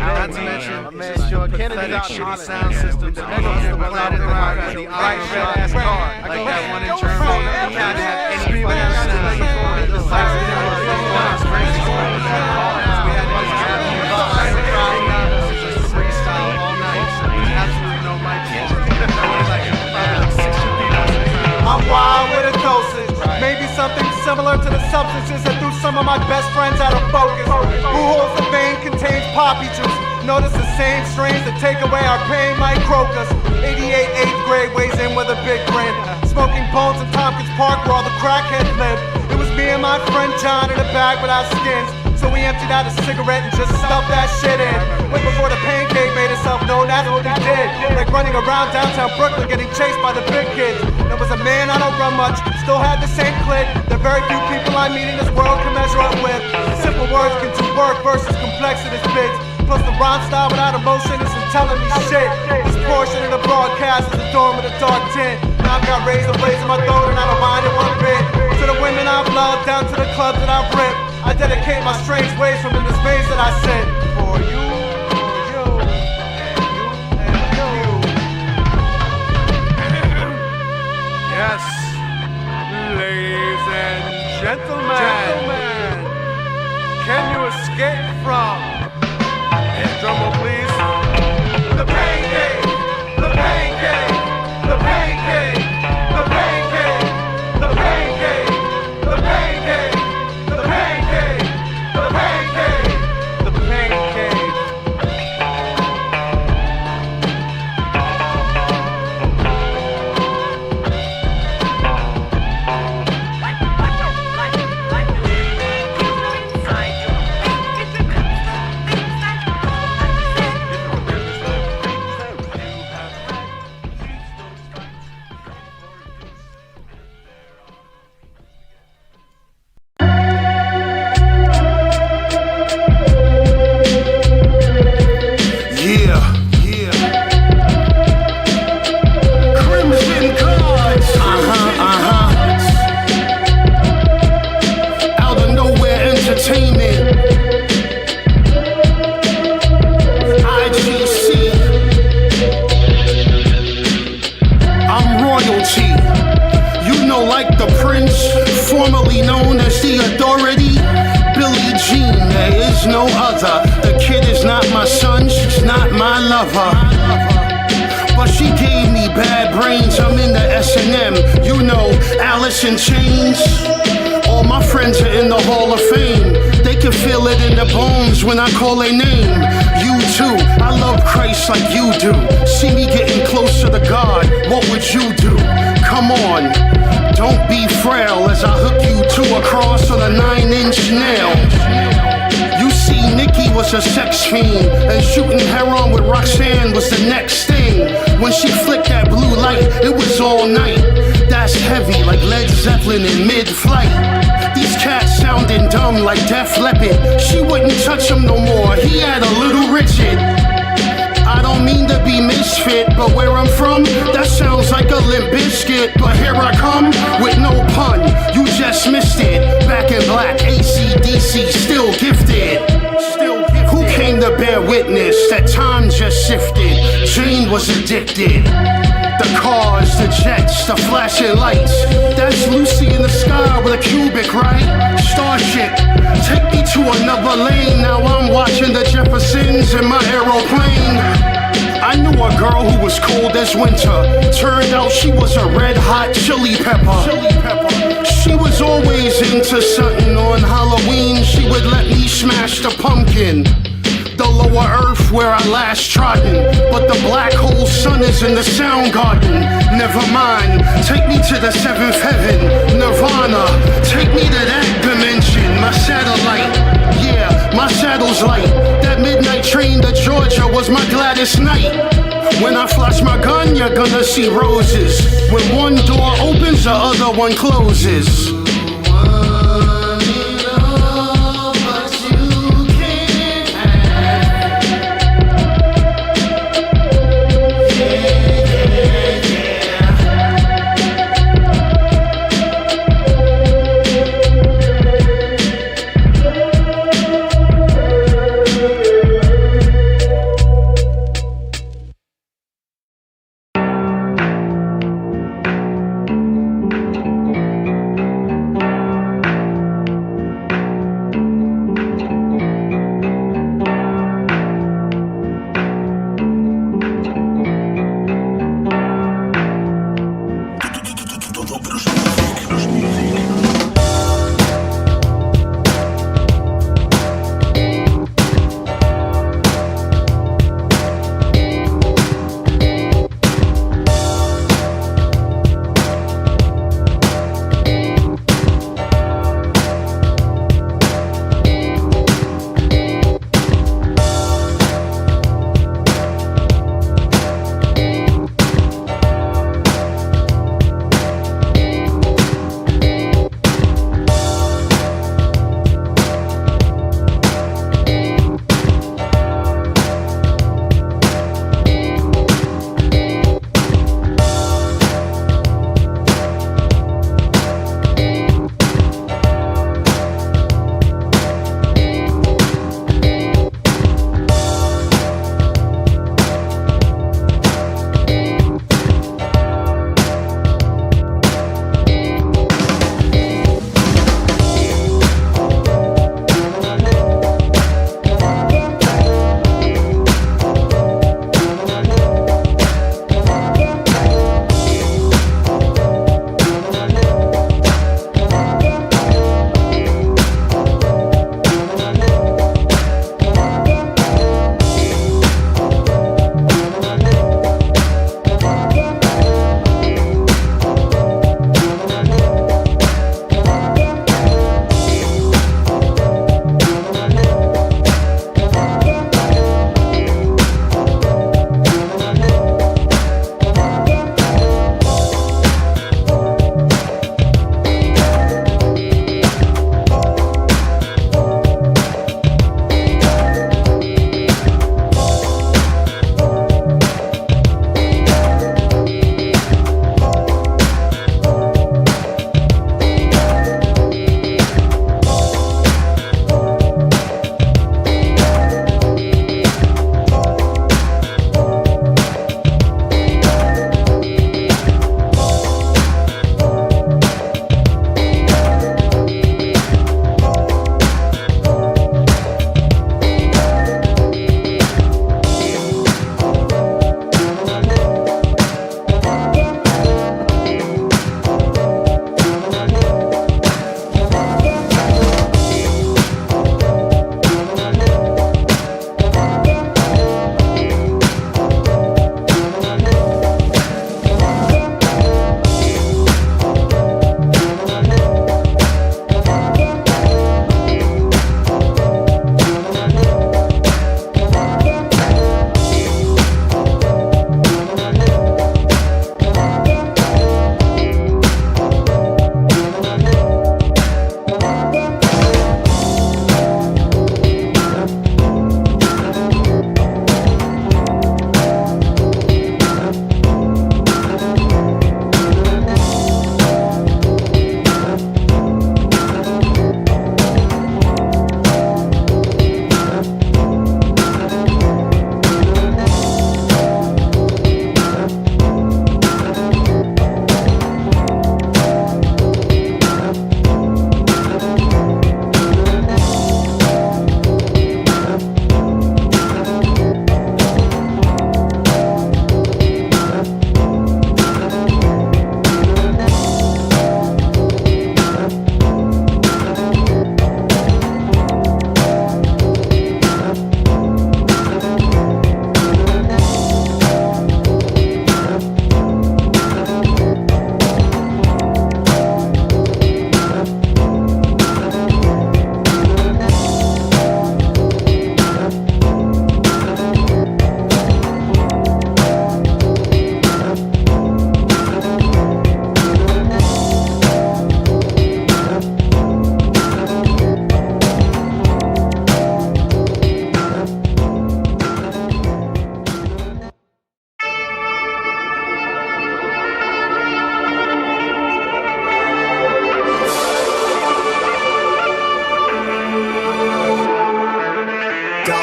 Not to mention, my man Sean Kennedy's shitty sound system that makes the planet ride with the iron red ass car, like that one in Germany, you can't have any flash sound, the lights in there, I'm wild with a dosage, maybe something similar to the substances that threw some of my best friends out of focus. Who holds the vein contains poppy juice. Notice the same strains that take away our pain might croak us. 88 8th grade weighs in with a big grin. Smoking bones in Tompkins Park where all the crackheads live. It was me and my friend John in a bag without skins. So we emptied out a cigarette and just stuffed that shit in. Way before the pancake made itself known, that's what he did. Like running around downtown Brooklyn getting chased by the big kids. There was a man I don't run much, still had the same clique. There are very few people I meet in this world can measure up with. Simple words can do work versus complexity bigs. Plus the rhyme style without emotion isn't telling me shit. This portion of the broadcast is the dorm of the dark tent. Now I've got razor blades in my throat and I don't mind it one bit. To the women I've loved, down to the clubs that I've ripped, I dedicate my strange ways from in the space that I sit. For you, yes, ladies and gentlemen, can you escape from, drum roll please, the pancake, the pancake, the pancake, the pancake, the pancake, the pancake, the pancake, the pancake, the pancake, like the prince, formerly known as the authority. Billie Jean, there is no other. The kid is not my son, she's not my lover. But she gave me bad brains, I'm in the S&M. You know, Alice in Chains. All my friends are in the Hall of Fame. They can feel it in their bones when I call their name. You too, I love Christ like you do. See me getting closer to God, what would you do? Come on, don't be frail as I hook you to a cross on a 9-inch nail. You see, Nikki was a sex fiend, and shooting heroin with Roxanne was the next thing. When she flicked that blue light, it was all night. That's heavy like Led Zeppelin in mid-flight. These cats sounding dumb like Def Leppard. She wouldn't touch him no more, he had a little Richard. I don't mean to be misfit, but where I'm from, that sounds like a Limp Bizkit. But here I come, with no pun, you just missed it. Back in black, AC/DC, still gifted. Who came to bear witness that time just shifted? Jane was addicted. The cars, the jets, the flashing lights. That's Lucy in the sky with a cubic, right? Starship, take me to another lane. Now I'm watching the Jeffersons in my aeroplane. I knew a girl who was cold as winter. Turned out she was a red hot chili pepper. She was always into something. On Halloween she would let me smash the pumpkin. The lower earth where I last trodden, but the black hole sun is in the sound garden. Never mind, take me to the seventh heaven, Nirvana. Take me to that dimension, my satellite. Yeah, my saddle's light. That midnight train to Georgia was my gladdest night. When I flash my gun, you're gonna see roses. When one door opens, the other one closes.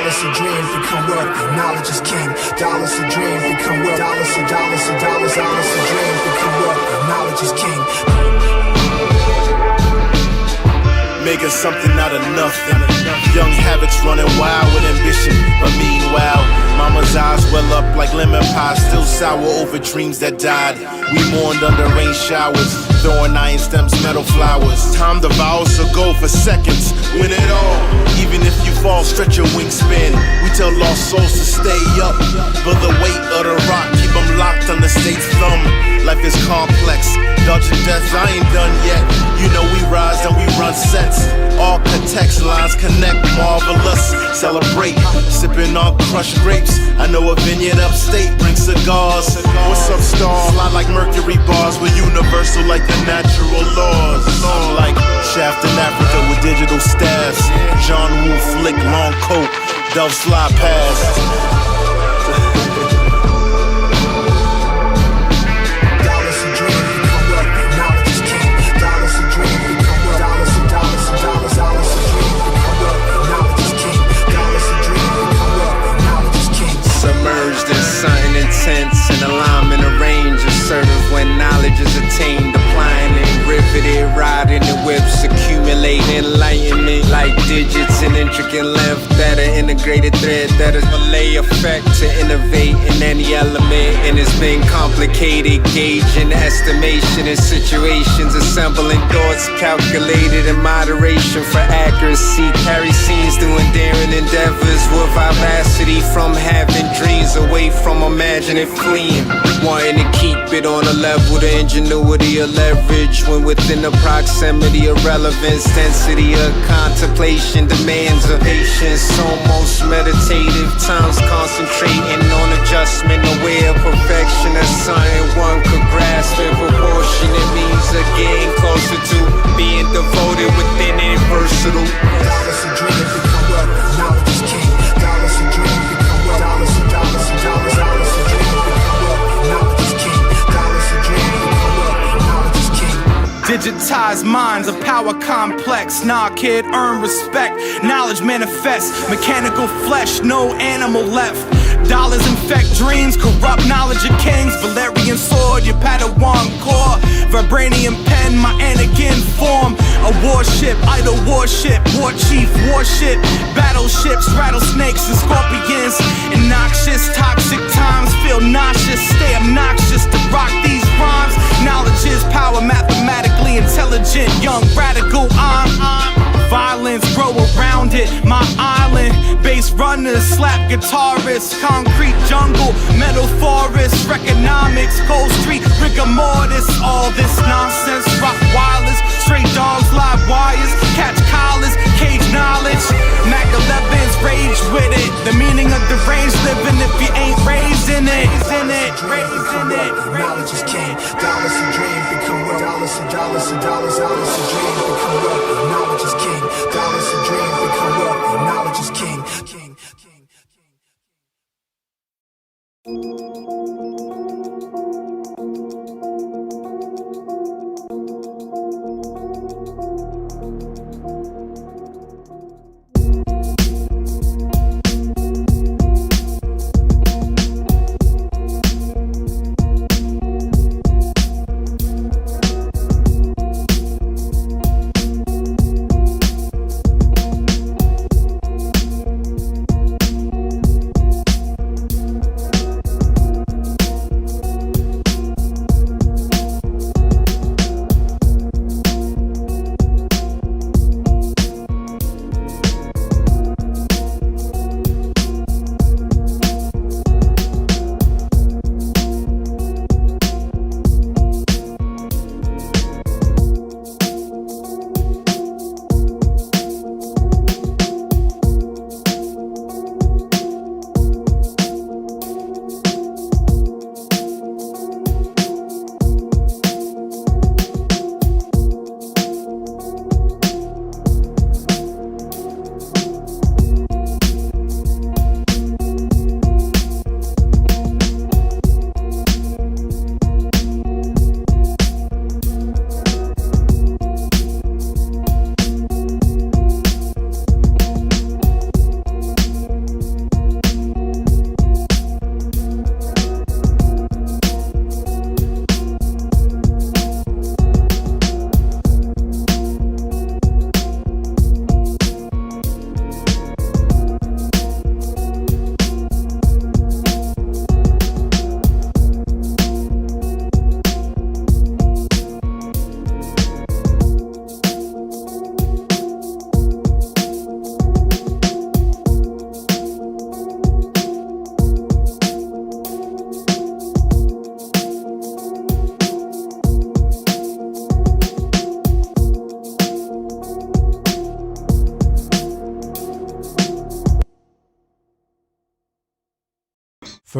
Dollars a dream, become wealthy. Knowledge is king. Dollars a dream, become wealthy. Dollars a dream, become wealthy. Knowledge is king. Making something out of nothing. Young habits running wild with ambition. But meanwhile, mama's eyes well up like lemon pie, still sour over dreams that died. We mourned under rain showers, throwing iron stems, metal flowers. Time devours so go for seconds. Win it all. Even if you fall, stretch your wingspan. We tell lost souls to stay up, but the weight of the rock keep them locked on the state's thumb. Life is complex, dodging death, I ain't done yet. You know we rise and we run sets. Architects, lines connect, marvelous. Celebrate, sipping on crushed grapes. I know a vineyard upstate brings cigars. What's up, star? Slide like mercury bars. We're universal like the natural laws. I'm like Shaft in Africa with digital staffs. John Woo flick, long coat, Dove slide past. Submerged in something intense, in alignment, arranged, assertive when knowledge is attained, applying it, riveted, riding the whips, accumulating enlightenment like digits in intricate length that are integrated thread that is a lay effect to innovate in any element, and it's been complicated, gauging estimation in situations, assembling thoughts calculated in moderation for accuracy, carry scenes through endearing endeavors with vivacity from having dreams away from imagining fleeing, wanting to keep it on a level, the ingenuity of leverage when within the proximity of relevance, density of contemplation demands of patience, almost meditative times concentrating on adjustment, aware of perfection as something one could grasp in proportion. It means getting closer to being devoted within it, versatile. Dollars a dream, become wealthy. Knowledge is king. Dollars a dream, become wealthy. Dollars a dream, become wealthy. Knowledge is king. Dollars a dream, become wealthy. Knowledge is king. Digitized minds, a power complex. Nah, kid, earn respect. Knowledge manifests. Mechanical flesh, no animal left. Dollars infect dreams, corrupt knowledge of kings. Valerian sword, your Padawan core. Vibranium pen, my Anakin form. A warship, idle warship, war chief, warship. Battleships, rattlesnakes and scorpions. Innoxious, toxic times, feel nauseous. Stay obnoxious to rock these rhymes. Knowledge is power, mathematically intelligent. Young radical, violence, grow around it. My island, bass runners, slap guitarists. Concrete jungle, metal forest, economics, Cold Street, rigor mortis. All this nonsense, rock wireless, stray dogs, live wires, catch collars, cage knowledge. Mac 11's rage with it. The meaning of deranged living if you ain't raising it. Knowledge is king. Dollars a dream, become wealthy. Dollars a dream, become wealthy. Knowledge is king. Dollars a dream, become wealthy. Knowledge is king.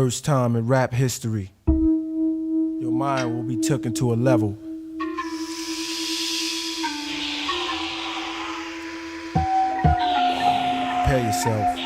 first time in rap history, your mind will be taken to a level. Prepare yourself.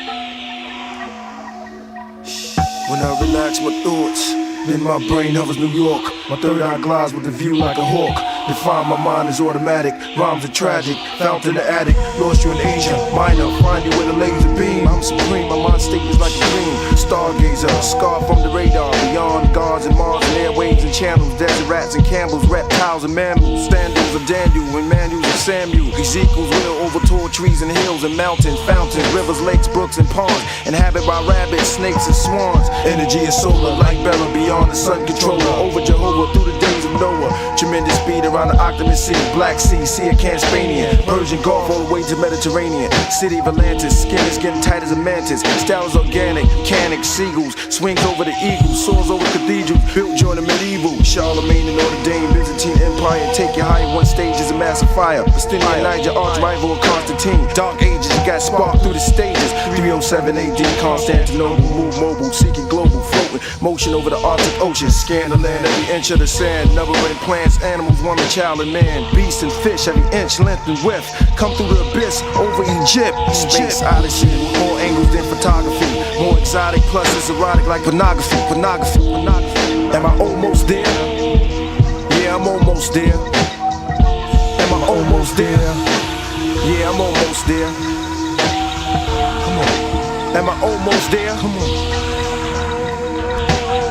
When I relax my thoughts, in my brain hovers New York. My third eye glides with a view like a hawk. Define my mind is automatic, rhymes are tragic. Found in the attic, lost you in Asia Minor, find you with a laser beam. I'm supreme, my mind state is like a dream. Stargazer, scar from the radar. Beyond gods and Mars and airwaves and channels. Desert rats and Campbells, reptiles and mammals. Standards of Daniel and manuals of Samuel. Ezekiel's will over tall trees and hills and mountains. Fountains, rivers, lakes, brooks and ponds. Inhabited by rabbits, snakes and swans. Energy is solar, like Bella beyond the sun controller. Over Jehovah through the days of Noah. Tremendous speed around the Octoman Sea, Black Sea, Sea of Caspanian, Persian Gulf all the way to Mediterranean. City of Atlantis, skin is getting tight as a mantis. Style is organic, mechanic, seagulls, swings over the eagles, soars over cathedrals, built during the medieval. Charlemagne and Notre Dame, Byzantine Empire, take you higher one stage is a massive fire. Justinian, Niger, arch rival of Constantine. Dark ages, you got sparked through the stages. 307 AD, Constantinople, move mobile, seeking global, floating, motion over the Arctic Ocean. Scan the land, every inch of the sand, never in plants, animals, woman, child, and man. Beast and fish, every inch, length, and width. Come through the abyss, over Egypt. Space odyssey, more angles than photography. More exotic, plus it's erotic like pornography. Am I almost there? Yeah, I'm almost there. Am I almost there? Yeah, I'm almost there. Come on. Am I almost there? Come on.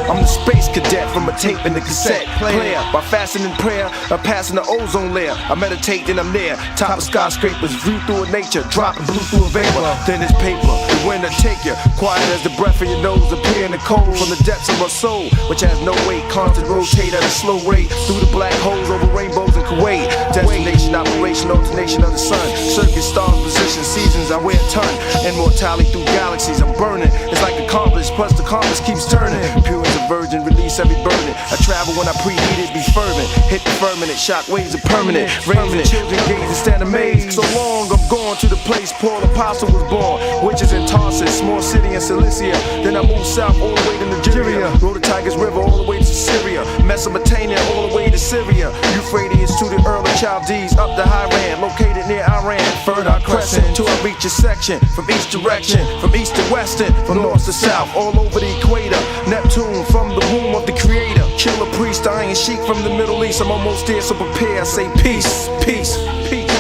I'm the space cadet from a tape and the cassette player. By fasting in prayer, I'm passing the ozone layer. I meditate and I'm there. Top of skyscrapers, view through a nature, dropping blue through a vapor. Then it's paper, the wind will take you. Quiet as the breath of your nose, appear in the cold from the depths of my soul, which has no weight. Constant rotate at a slow rate through the black holes over rainbows in Kuwait. Destination, operation, alternation of the sun. Circuit, stars, position, seasons. I wear a ton. Immortality through galaxies. I'm burning. It's like a compass, plus the compass keeps turning. Pure as a virgin, release every burden. I travel when I preheat it, be fervent. Hit the firmament, shock waves are permanent. Raising children, gaze and stand amazed. So long I'm gone to the place Paul Apostle was born, which is in Tarsus, small city in Cilicia. Then I moved south all the way to Nigeria. Rode the Tigris River all the way to Syria. Mesopotamia all the way to Syria. Euphrates to the early Chaldees, up to Hiran, located near Iran. Third eye crescent till I reach a section. From each direction, from east to western, from north to south, all over the equator. Neptune from the womb of the creator. Killer priest, iron sheik from the Middle East. I'm almost there, so prepare. I say peace, peace, peace.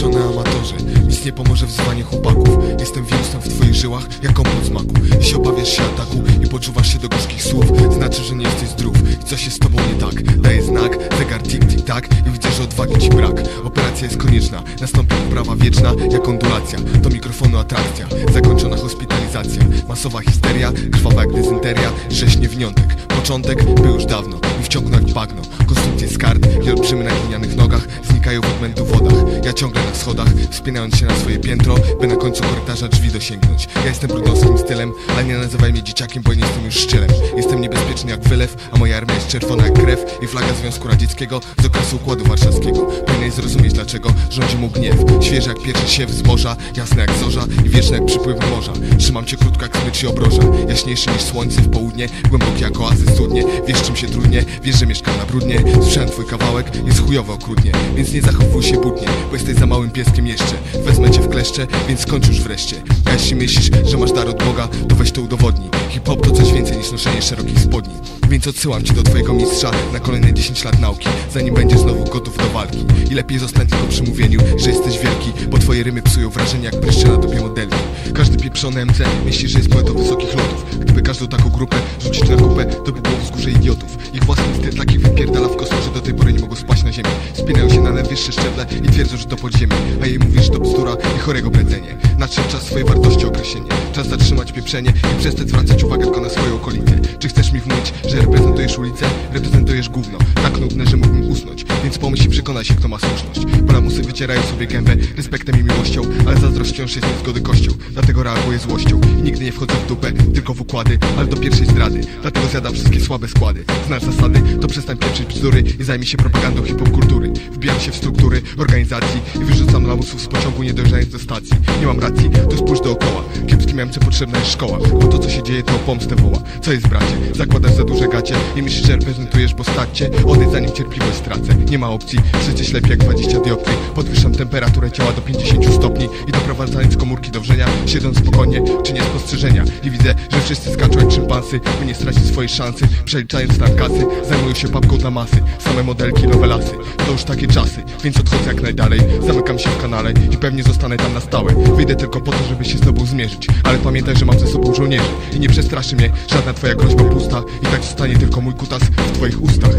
Amatorze, nic nie pomoże wzywanie chłopaków. Jestem wirusem w twoich żyłach, jak kompot smaku. Jeśli obawiasz się ataku i poczuwasz się do gorzkich słów, znaczy, że nie jesteś zdrów i coś jest z tobą nie tak. Daję znak, zegar tik-tik-tak i widzę, że odwagi ci brak. Operacja jest konieczna, nastąpi poprawa wieczna, jak ondulacja. Do mikrofonu atrakcja, zakończona hospitalizacja. Masowa histeria, krwawa jak dezynteria, 6 niewiniątek. Początek był już dawno i wciągnął jak bagno. Konstrukcje z kart i olbrzymy na glinianych nogach znikają w odmętu wodach. Ja ciągle na schodach, wspinając się na swoje piętro, by na końcu korytarza drzwi dosięgnąć. Ja jestem brudnowskim stylem, ale nie nazywaj mnie dzieciakiem, bo nie jestem już szczylem. Jestem niebezpieczny jak wylew, a moja armia jest czerwona jak krew i flaga Związku Radzieckiego z okresu Układu Warszawskiego. Powinieneś zrozumieć, dlaczego rządzi mu gniew. Świeży jak pierwszy siew zboża, jasny jak zorza i wieczny jak przypływ morza. Trzymam cię krótko jak smycz i obroża, jaśniejszy niż słońce w południe, głęboki jak oazy studnie. Wiesz czym się trudnie, wiesz, że mieszkam na brudnie. Słyszałem twój kawałek, jest chujowo okrutnie, więc nie zachowuj się butnie, bo jesteś za małym pieskiem jeszcze. Wezmę cię w kleszcze, więc skończ już wreszcie. A jeśli myślisz, że masz dar od Boga, to weź to udowodnij. Hip-hop to coś więcej niż noszenie szerokich spodni. Więc odsyłam cię do twojego mistrza na kolejne 10 lat nauki, zanim będziesz znowu gotów do walki. I lepiej zostań tylko przy mówieniu, że jesteś wielki, bo twoje rymy psują wrażenie jak pryszcze na tobie modelki. Każdy pieprzony MC myśli, że jest poetą wysokich lotów. Gdyby każdą taką grupę rzucić na kupę, to by było wzgórze idiotów. Ich własny styl takich wypierdala w kosmos, że do tej pory nie mogą spaść na ziemi. Spinają się na najwyższe szczeble i twierdzą, że to podziemie, a jej mówisz, że to bzdura i chorego bredzenie. Nadszedł czas swojej wartości określenia. Czas zatrzymać pieprzenie i przestać zwracać uwagę tylko na swoją okolicę. Czy chcesz mi wmówić, że reprezentujesz ulicę? Reprezentujesz gówno, tak nudne, że mógłbym usnąć. Więc pomyśl i przekonaj się, kto ma słuszność. Balamusy wycierają sobie gębę respektem i miłością, ale zazdrość wciąż jest niezgody kością. Dlatego reaguję złością i nigdy nie wchodzę w dupę, tylko w układy, ale do pierwszej zdrady. Dlatego zjadam wszystkie słabe składy. Znasz zasady, to przestań pieprzyć bzdury i zajmij się propagandą hip-hop kultury. Wbijam się w struktury organizacji i wyrzucam lamusów z pociągu, nie dojeżdżając do stacji. Nie mam racji, to spójrz dookoła. Kiepskim Niemcy potrzebna jest szkoła, bo to co się dzieje to o pomstę woła. Co jest bracie? Zakładasz za duże gacie i myślisz, że reprezentujesz, bo stać cię? Odejdź zanim cierpliwość stracę. Nie ma opcji, przecież lepiej jak 20 dioptrii. Podwyższam temperaturę ciała do 50 stopni i doprowadzając komórki do wrzenia, siedząc spokojnie, czynię spostrzeżenia. I widzę, że wszyscy skaczą jak szympansy, by nie stracić swojej szansy. Przeliczając stan kasy, zajmują się papką dla masy. Same modelki, nowe lasy, to już takie czasy, więc odchodzę jak najdalej. Zamykam się w kanale i pewnie zostanę tam na stałe. Wyjdę tylko po to, żeby się z tobą zmierzyć, ale pamiętaj, że mam ze sobą żołnierzy i nie przestraszy mnie żadna twoja groźba pusta. I tak zostanie tylko mój kutas w twoich ustach.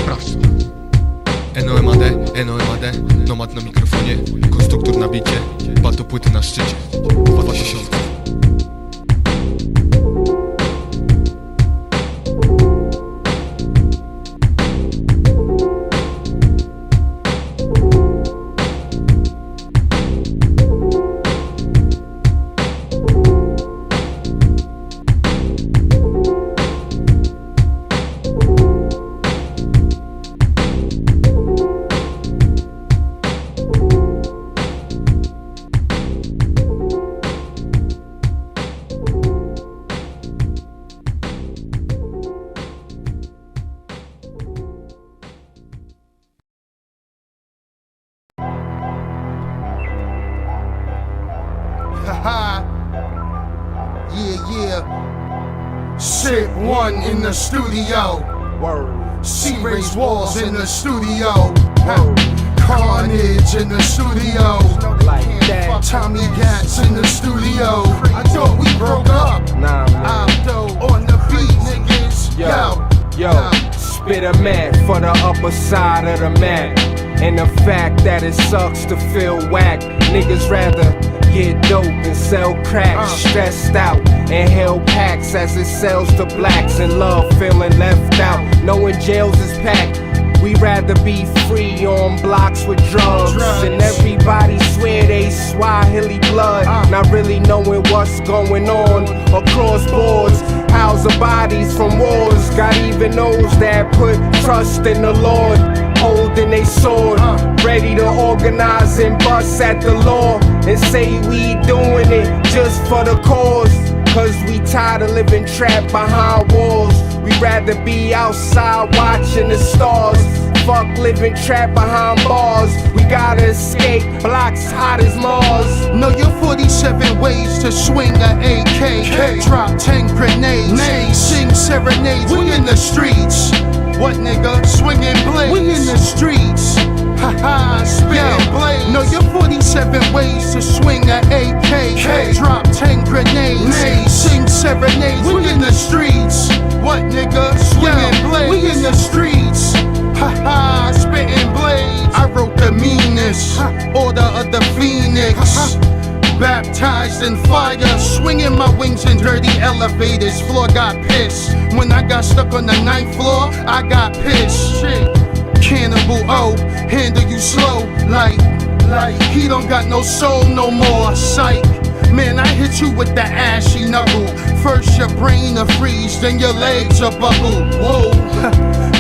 Sprawdź to. NOMAD, nomad na mikrofonie, konstruktor na bicie, bato płyty na szczycie. 2000. Yeah. Shit one in the studio. She raised walls in the studio. Carnage in the studio. Tommy Gats in the studio. I thought we broke up. Nah, man. Abdo on the beat, niggas. Yo, spit a mat for the upper side of the mat. And the fact that it sucks to feel whack. Niggas rather get dope and sell crack. Stressed out, inhale packs as it sells to blacks. And love feeling left out, knowing jails is packed. We rather be free on blocks with drugs. And everybody swear they Swahili blood, not really knowing what's going on across boards. House of bodies from wars. Got even those that put trust in the Lord, holding a sword, ready to organize and bust at the law. And say we doing it just for the cause. Cause we tired of living trapped behind walls. We'd rather be outside watching the stars. Fuck living trapped behind bars. We gotta escape, blocks hot as Mars. Know your 47 ways to swing a AK. Drop 10 grenades, sing serenades. We in the streets. What nigga? Swinging blades. We in the streets. Haha, spitting blades. Know your 47 ways to swing a AK. Drop 10 grenades, sing serenades. We in the streets. What nigga? Swinging blades. We in the streets. Haha, spitting blades. I wrote the meanest, order of the phoenix. baptized in fire, swinging my wings in dirty elevators. Floor got pissed. When I got stuck on the 9th floor, I got pissed. Shit. Cannibal O, handle you slow, like he don't got no soul no more. Psych. Man, I hit you with the ashy knuckle. First your brain will freeze, then your legs will buckle. Whoa.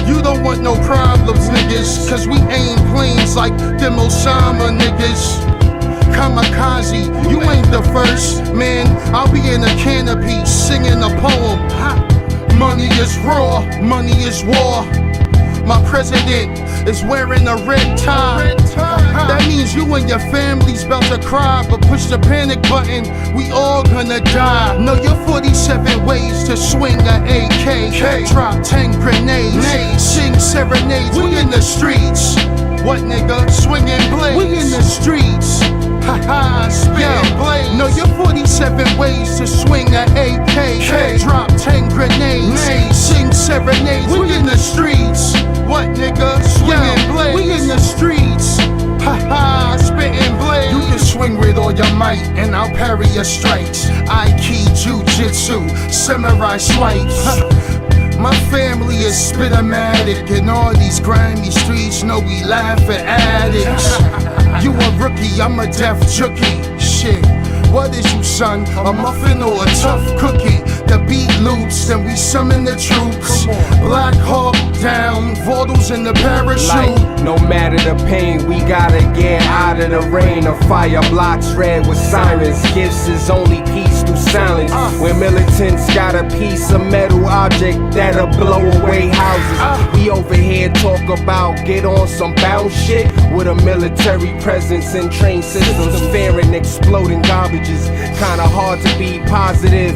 You don't want no problems, niggas, cause we aim planes like them Osama niggas. Kamikaze, you ain't the first, man. I'll be in a canopy singing a poem. Money is raw, money is war. My president is wearing a red tie. That means you and your family's about to cry, but push the panic button, we all gonna die. Know your 47 ways to swing a AK. Drop 10 grenades, sing serenades. We in the streets. What nigga? Swinging blades. We in the streets. Haha, spitting blades. Know your 47 ways to swing a AK. Drop 10 grenades, sing serenades. We in the streets. What nigga? Swinging blades. We in the streets. Haha, spitting blades. You can swing with all your might, and I'll parry your strikes. Aiki Jiu-Jitsu, samurai swipes. My family is spit-o-matic, and all these grimy streets know we laugh at addicts. You a rookie, I'm a deaf jookie. Shit, what is you, son? A muffin or a tough cookie? The beat loops, then we summon the troops. Black Hawk down, Vordals in the parachute. Like, no matter the pain, we gotta get out of the rain. The fire blocks red with sirens. Gifts is only peace through silence. When militants got a piece of metal object that'll blow away houses. We over here talk about get on some bounce shit with a military presence and train systems. Fearing exploding garbages. Kinda hard to be positive,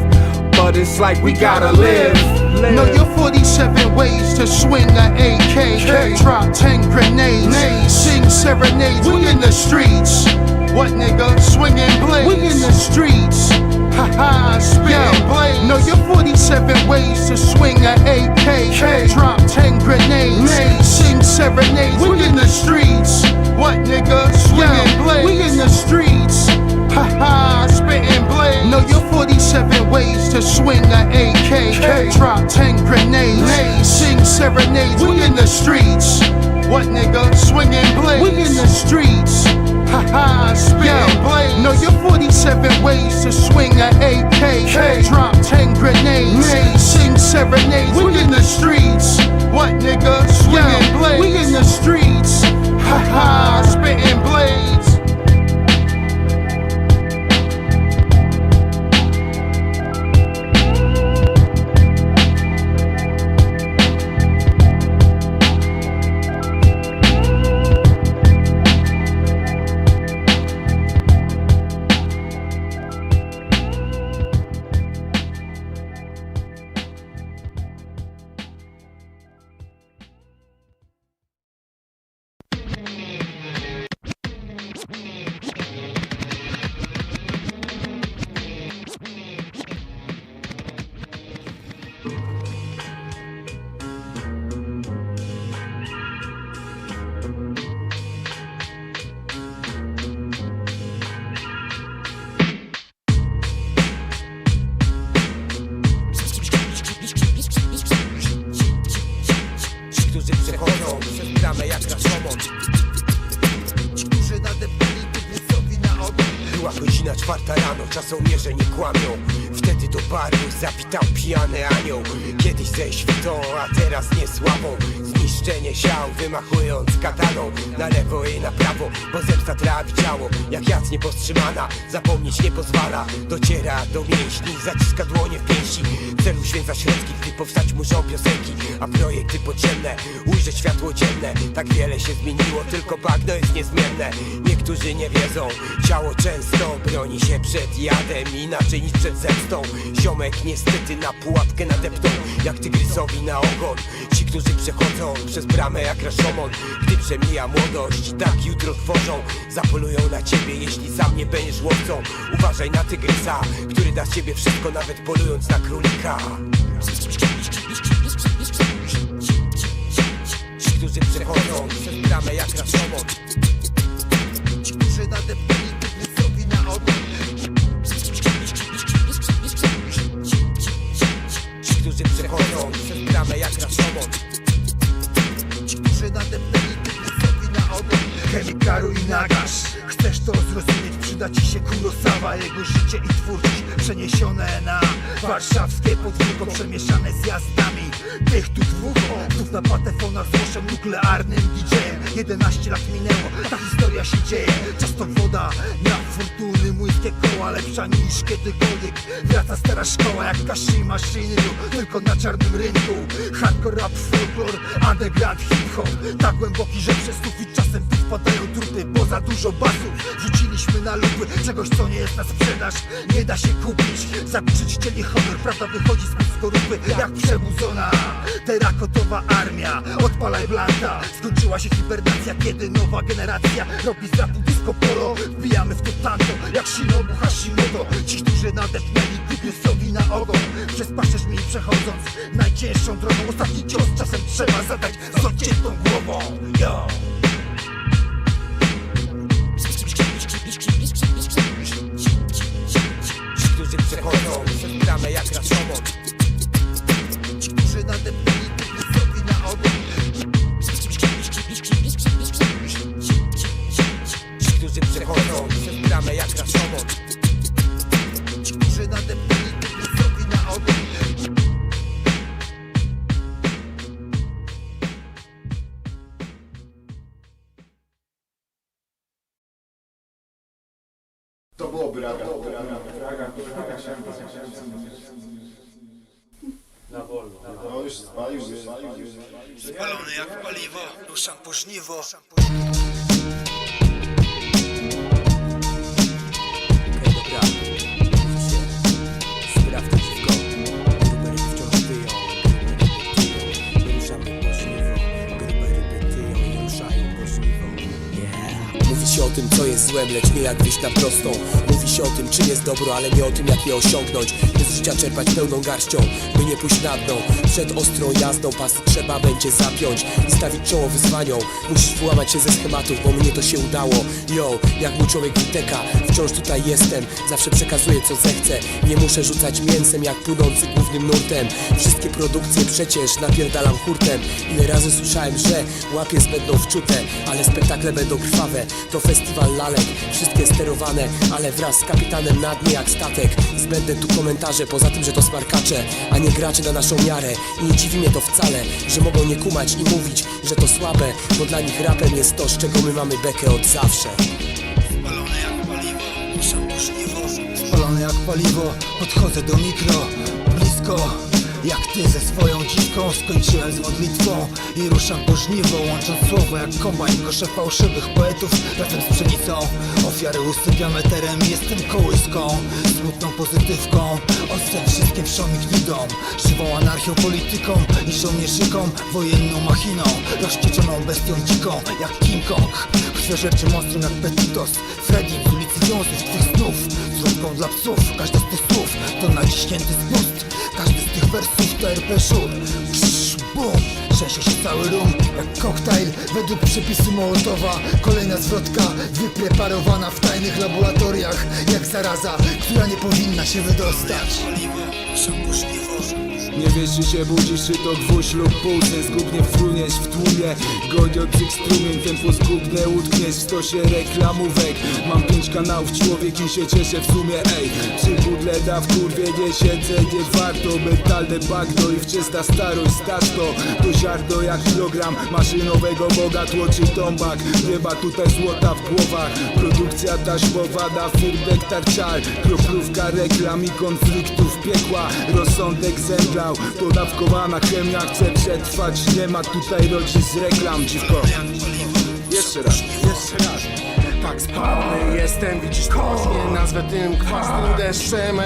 but it's like we gotta live. Know your 47 ways to swing a AK. Drop 10 grenades, sing serenades. We in the streets. What nigga? Swinging blades. We in the streets. Haha, spitting blades. Know your 47 ways to swing a AK. Drop 10 grenades, sing serenades. We in the streets. What nigga? Swinging blades. We in the streets. Haha, spitting blades. Know your 47 ways to swing a AK. Drop 10 grenades, sing serenades. We in the streets. What nigga? Swinging blades. We in the streets. Haha, spitting blades. Know your 47 ways to swing a AK. Drop 10 grenades, sing serenades. We in the streets. What nigga? Swinging blades. We in the streets. Haha, spitting blades. Czasomierze nie kłamią. Wtedy do baru zawitał pijany anioł. Kiedyś ze świtą, a teraz nie sławą. Zniszczenie siał, wymachując kataną na lewo i na prawo, bo zemsta trawi ciało. Jak jac niepowstrzymana, zapomnieć nie pozwala. Dociera do mięśni, zaciska dłonie w pięści. Celu święca środki, gdy powstać muszą piosenki. A projekty podziemne, ujrzeć światło dzienne. Tak wiele się zmieniło, tylko bagno jest niezmienne. Niektórzy nie wiedzą, ciało często broni się przed jadem, inaczej niż przed zemstą. Ziomek niestety na pułapkę nadepną, jak tygrysowi na ogon. Ci, którzy przechodzą przez bramę jak Rashomon. Gdy przemija młodość, tak jutro tworzą. Zapolują na ciebie, jeśli sam nie będziesz łowcą. Uważaj na tygrysa, który da z ciebie wszystko, nawet polując na królika. Ci, którzy przechodzą przez bramę jak Rashomon. Ci, którzy nadepnęli tygrysowi na ogon. przechodzą przez bramę jak Rashomon. Ci, którzy nadepnęli sobie na ogon. KEMIKARU i NAGASH. Chcesz to zrozumieć, przyda ci się Kurosawa. Jego życie i twórczość przeniesione na warszawskie podwórko, przemieszane z jazdami tych tu dwóch znów na patefonach z łoszem nuklearnym DJ-em. 11 lat minęło, ta historia się dzieje. Czas to woda na fortuny, młyńskie koła, lepsza niż kiedykolwiek. Wraca stara szkoła jak Kashi Maszyny, tylko na czarnym rynku. Hardcore, rap, folklor, underground, hip-hop. Tak głęboki, że przez sufit czasem tu wpadają trupy, bo za dużo basów wrzuciliśmy na lupy. Czegoś, co nie jest na sprzedaż, nie da się kupić. Zakurzyć chcieli honor, prawda wychodzi z skorupy jak przebudzona terakotowa armia. Odpalaj blanta, skończyła się hibernacja, kiedy nowa generacja robi z rapu disco polo. Wbijamy w to tanto jak Shinobu Hashimoto. Ci, którzy nadepnęli Kubiusowi na ogon, przez pasterz mi przechodząc najcięższą drogą. Ostatni cios czasem trzeba zadać z odciętą głową. Yo! Ci, którzy przechodzą przez bramę jak Rashomon. Ci, którzy nadepnęli Kubiusowi na ogon. Ci, którzy przechodzą przez bramę jak Rashomon. Ci, którzy nadepnęli Kubiusowi na ogon. To byłoby raga. Na wolno. No już spalił. Spalony jak paliwo, ruszam po żniwo. Okej, dobra. Sprawdź dziwko. Grube ryby wciąż tyją. Ruszamy po żniwo. Grube ryby tyją i ruszają po żniwo. Yeah. Mówi się o tym, co jest złem, lecz nie jak wyjść na prostą. Mówi się o tym, czym jest dobro, ale nie o tym, jak je osiągnąć. Z życia czerpać pełną garścią, by nie pójść na dno. Przed ostrą jazdą pasy trzeba będzie zapiąć i stawić czoło wyzwaniom. Musisz wyłamać się ze schematów, bo mnie to się udało. Yo, jak mój człowiek WUTKA, wciąż tutaj jestem. Zawsze przekazuję co zechcę. Nie muszę rzucać mięsem jak płynący głównym nurtem. Wszystkie produkcje przecież napierdalam hurtem. Ile razy słyszałem, że łapie będą wczute, ale spektakle będą krwawe. To festiwal lalek, wszystkie sterowane, ale wraz z kapitanem na dnie jak statek. Zbędne tu komentarze, poza tym, że to smarkacze, a nie gracze na naszą miarę. I nie dziwi mnie to wcale, że mogą nie kumać i mówić, że to słabe, bo dla nich rapem jest to, z czego my mamy bekę od zawsze. Spalony jak paliwo, ruszam po żniwo. Spalony jak paliwo, podchodzę do mikro, blisko. Jak ty ze swoją dziwką, skończyłem z modlitwą i ruszam po żniwo, łącząc słowo jak kombajn, koszę fałszywych poetów razem z pszenicą. Ofiary usypiam eterem, jestem kołyską, smutną pozytywką. Odstęp wszystkim wszą mi gnidą, żywą anarchią, polityką i żołnierzyką, wojenną machiną, rozścieczoną bestią dziką jak King Kong. Krwiożerczy monstrum jak Petitos, Freddy z ulicy Wiązów twych snów, zrówką dla psów. Każdy z tych słów to naciśnięty spust, każdy z tych wersów to RP szur. Bum! Trzęsie się cały rum jak koktajl według przepisu Mołotowa. Kolejna zwrotka wypreparowana w tajnych laboratoriach jak zaraza, która nie powinna się wydostać. Nie wiesz, czy się budzisz, czy to gwóźdź lub pulsy. Zgubnie wfruniesz w tłumie goniących strumień, tempo zgubne utkniesz w stosie reklamówek. Mam 5 kanałów, człowiek i się cieszę w sumie, ej. Przy pudle da w kurwie nie siedzę, nie warto. Mentalne bagno i wczesna starość, staż to ziarno jak kilogram maszynowego boga. Tłoczy tombak, nie ma tutaj złota w głowach. Produkcja taśmowa na firm nektar czar. Kroplówka reklam i konfliktów piekła. Rozsądek zemdlał, to dawkowana chemia chce przetrwać. Nie ma tutaj rodzin z reklam, dziwko. Jeszcze raz. Tak spalony jestem, widzisz to, nie nazwę tym kwasnym deszczem.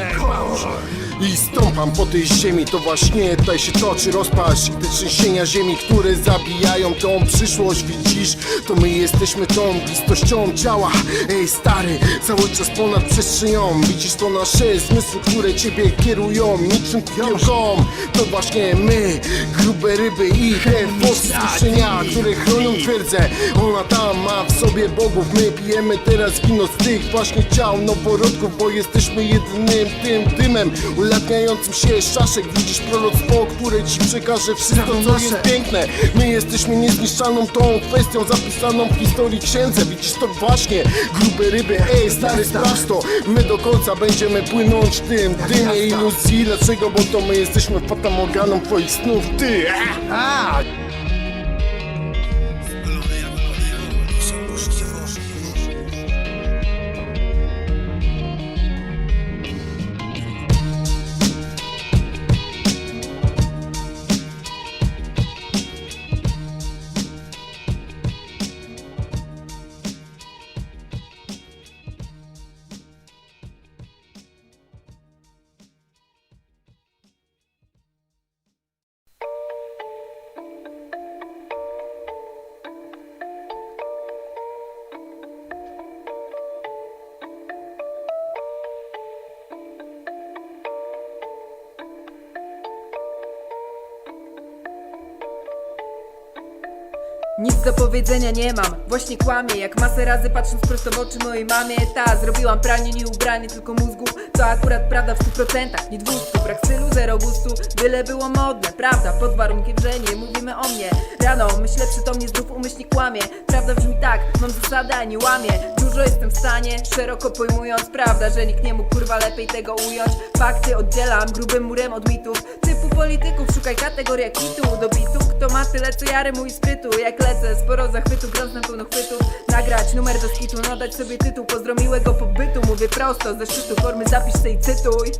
I stąpam po tej ziemi, to właśnie tutaj się toczy rozpacz. Te trzęsienia ziemi, które zabijają tą przyszłość. Widzisz, to my jesteśmy tą bliskością ciała. Ej stary, cały czas ponad przestrzenią. Widzisz, to nasze zmysły, które ciebie kierują niczym kupiłką. To właśnie my, grube ryby i te powstrzymania, które chronią twierdzę. Ona tam ma w sobie bogów, my pijemy teraz wino z tych właśnie ciał noworodków, bo jesteśmy jedynym tym dymem. ulatniającym się z czaszek. Widzisz proroctwo, które ci przekaże wszystko, co jest piękne. My jesteśmy niezniszczalną tą kwestią zapisaną w historii księdze. Widzisz to właśnie, grube ryby, ej stary, sprawdź to. My do końca będziemy płynąć w tym dymie iluzji. Dlaczego? Bo to my jesteśmy fatamorganą twoich snów, ty. Nic do powiedzenia nie mam, właśnie kłamię. Jak masę razy patrząc prosto w oczy mojej mamie. Ta, zrobiłam pranie, nie ubranie, tylko mózgu. To akurat prawda w 100%, nie 200. Brak stylu, zero gustu, byle było modne. Prawda, pod warunkiem, że nie mówimy o mnie. Rano myślę przytomnie, znów umyślnie kłamię. Prawda brzmi tak, mam zasadę, a nie łamię. Dużo jestem w stanie, szeroko pojmując. Prawda, że nikt nie mógł kurwa lepiej tego ująć. Fakty oddzielam grubym murem od mitów. Typu polityków, szukaj kategoria kitu. Do bitu, kto ma tyle co ja rymu i sprytu. Jak lecę, sporo zachwytu, grąc na pełno chwytów. Nagrać numer do skitu, nadać sobie tytuł. Pozdro miłego pobytu, mówię prosto ze szczytu formy, zapisz se i cytuj.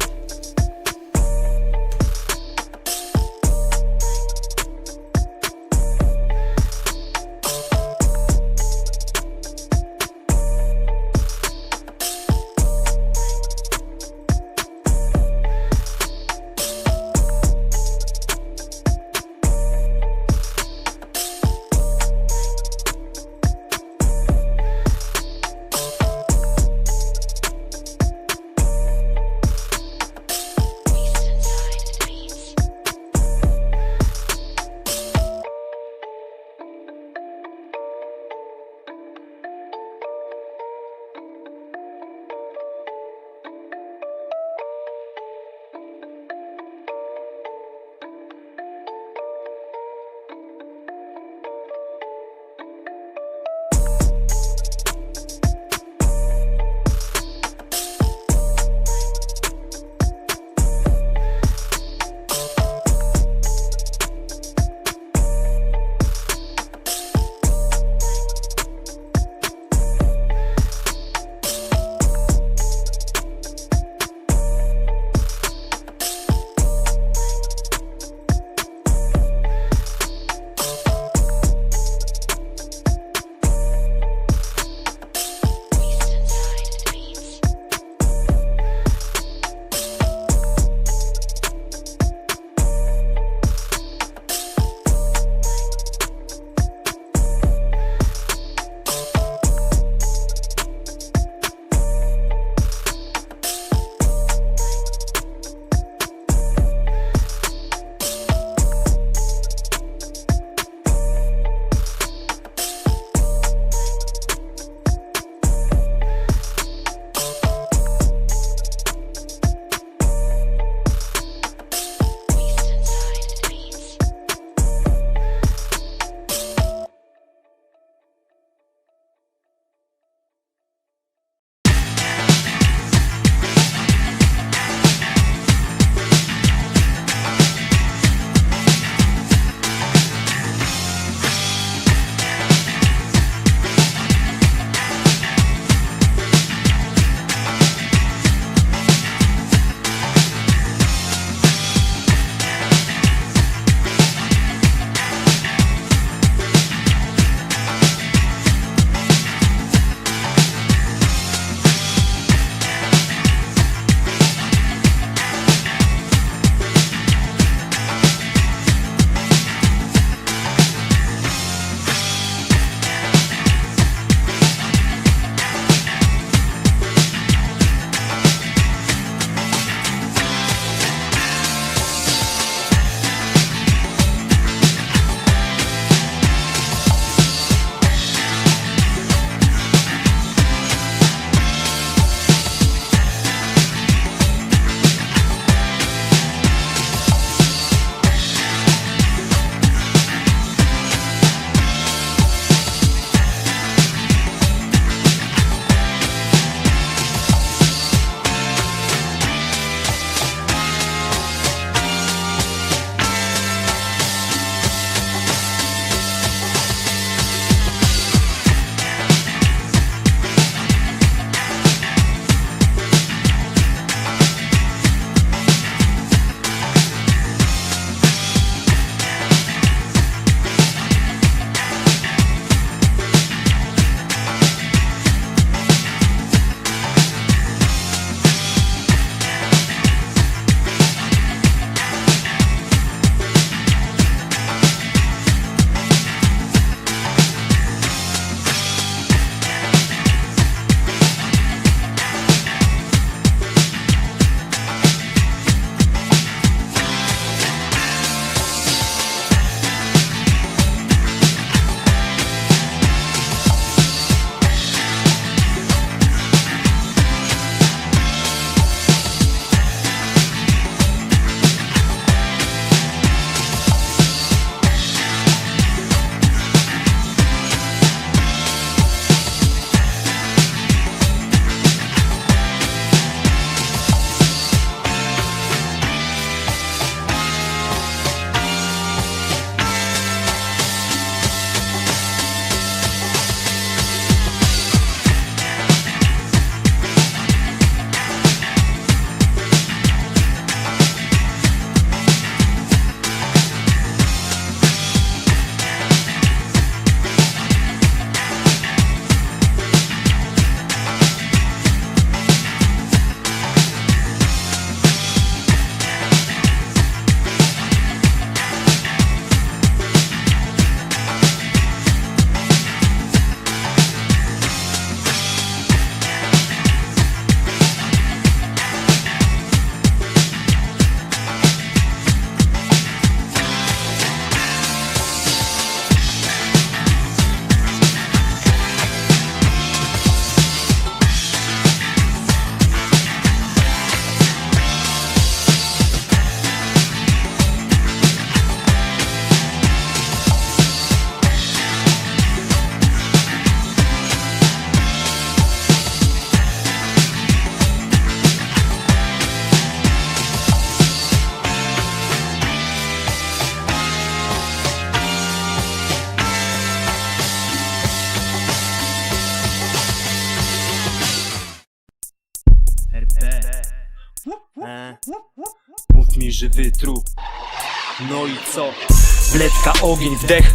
Mów mi żywy trup. No i co? Wletka, ogień, wdech,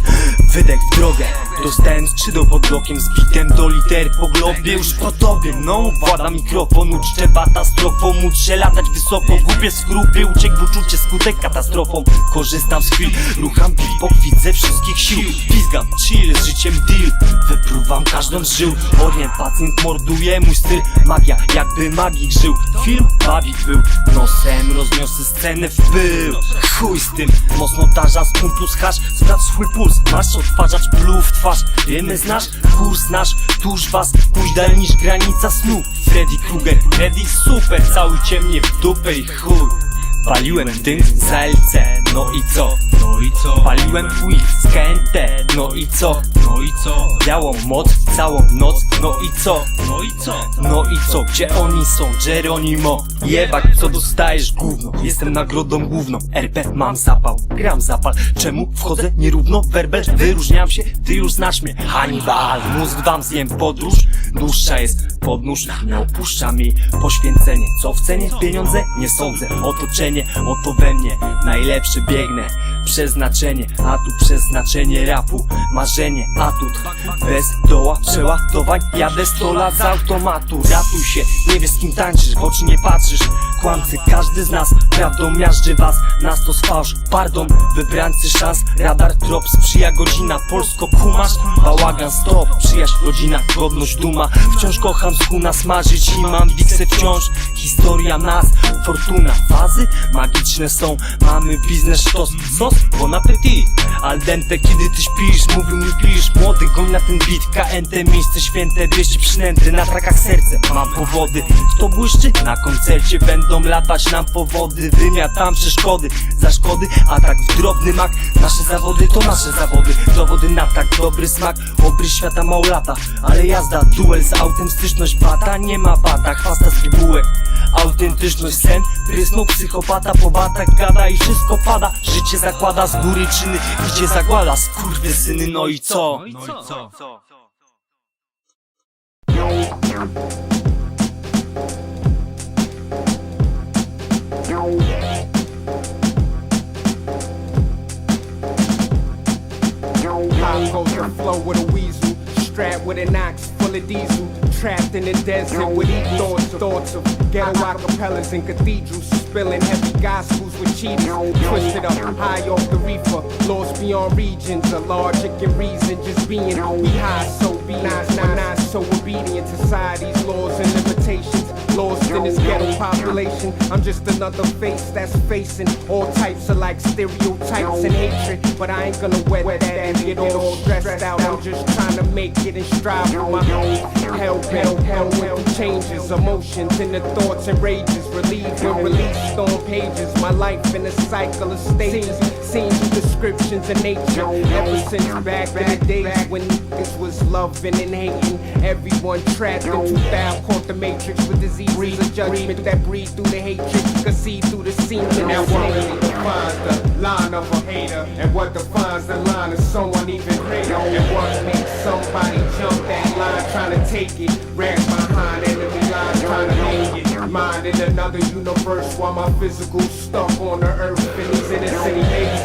wydech w drogę. Dostałem skrzydeł pod blokiem, z bitem do liter po globie. Już po tobie, no, włada mikrofon, uczczę katastrofą. Uczę latać wysoko, gubię skrupy, uciek w uczucie, skutek katastrofą. Korzystam z chwil, rucham pokwit ze wszystkich sił. Pizgam, chill, z życiem deal, wypruwam każdą z żył. Orient, pacjent morduje, mój styl, magia, jakby magik żył. Film bawik był, nosem rozniosę scenę w pył. Chuj z tym, mocno tarza z plus hasz, sprawdź swój puls. Masz odtwarzać pluł w twarz. Wiemy, znasz, kurs nasz, tuż was, pójść dalej niż granica snu. Freddy Krueger, Freddy super, cały ciemnie w dupę i chuj. Paliłem dym za LC, no i co? No i co? Paliłem weed z KNT, no i co? No i co? Białą moc, całą noc, no i co? No i co? No i co? Gdzie oni są? Geronimo. Jebak, co dostajesz gówno? Jestem nagrodą główną. RP mam zapał, gram zapal. Czemu wchodzę nierówno? Werbel, wyróżniam się, ty już znasz mnie. Hannibal, mózg wam zjem podróż. Dłuższa jest podnóż, nie opuszcza mi poświęcenie. Co w cenie? Pieniądze? Nie sądzę. Otoczenie, oto we mnie najlepsze biegnę. Przeznaczenie, a tu przeznaczenie rapu. Marzenie, atut. Bez doła przeładowań, jadę 100 lat z automatu. Ratuj się, nie wiesz z kim tańczysz, w oczy nie patrzysz. Kłamcy, każdy z nas, prawdą miażdży was. Nas to fałsz, pardon, wybrańcy szans. Radar, trop, sprzyja godzina. Polsko kumasz, bałagan, stop. Przyjaźń, rodzina, godność, duma. Wciąż kocham skuna smażyć i mam wiksę wciąż. Historia nas, fortuna, fazy magiczne są. Mamy biznes, sztos, sos, bon appetit. Al dente, kiedy ty śpisz, mówił mi pisz. Młody, goń na ten beat, KNT, miejsce święte. 200 przynęty, na trakach serce, mam powody. Kto błyszczy? Na koncercie będą latać nam powody. Wymiatam przeszkody, zaszkody, atak w drobny mak. Nasze zawody to nasze zawody. Dowody na tak dobry smak. Obrys świata mało lata, ale jazda, duel z autem, styczność bata. Nie ma bata, chwasta z bibułek. Autentyczność, sen, prysnął psychopata. Po batach gada i wszystko pada. Życie zakłada z góry czyny, gdzie zagłada skurwysyny, no i co? No i co? How goes the flow with a weasel, strapped with an axe full of diesel, trapped in the desert with thoughts of ghetto acapellas and cathedrals, spilling heavy gospels with cheaters, twisted up high off the reefer, lost beyond regions, a logic and reason just being. We high, so be not so obedient to society's laws and limitations. Lost in this ghetto population, I'm just another face that's facing all types of like stereotypes and hatred. But I ain't gonna wet that and get all stressed out. I'm just trying to make it and strive for my hell with changes, emotions in the thoughts and rages, relieved and released on pages. My life in a cycle of stages, scenes, descriptions of nature. Ever since back in the days when niggas was loving and hating, everyone trapped in 2000, caught the matrix with diseases of judgment that breathe through the hatred, could see through the seams. And now what defines the line of a hater, and what defines the line of someone even greater, and what makes somebody jump that line trying to take it, ran behind enemy lines trying to make it, mind in another universe while my physical stuck on the earth in these inner city mazes.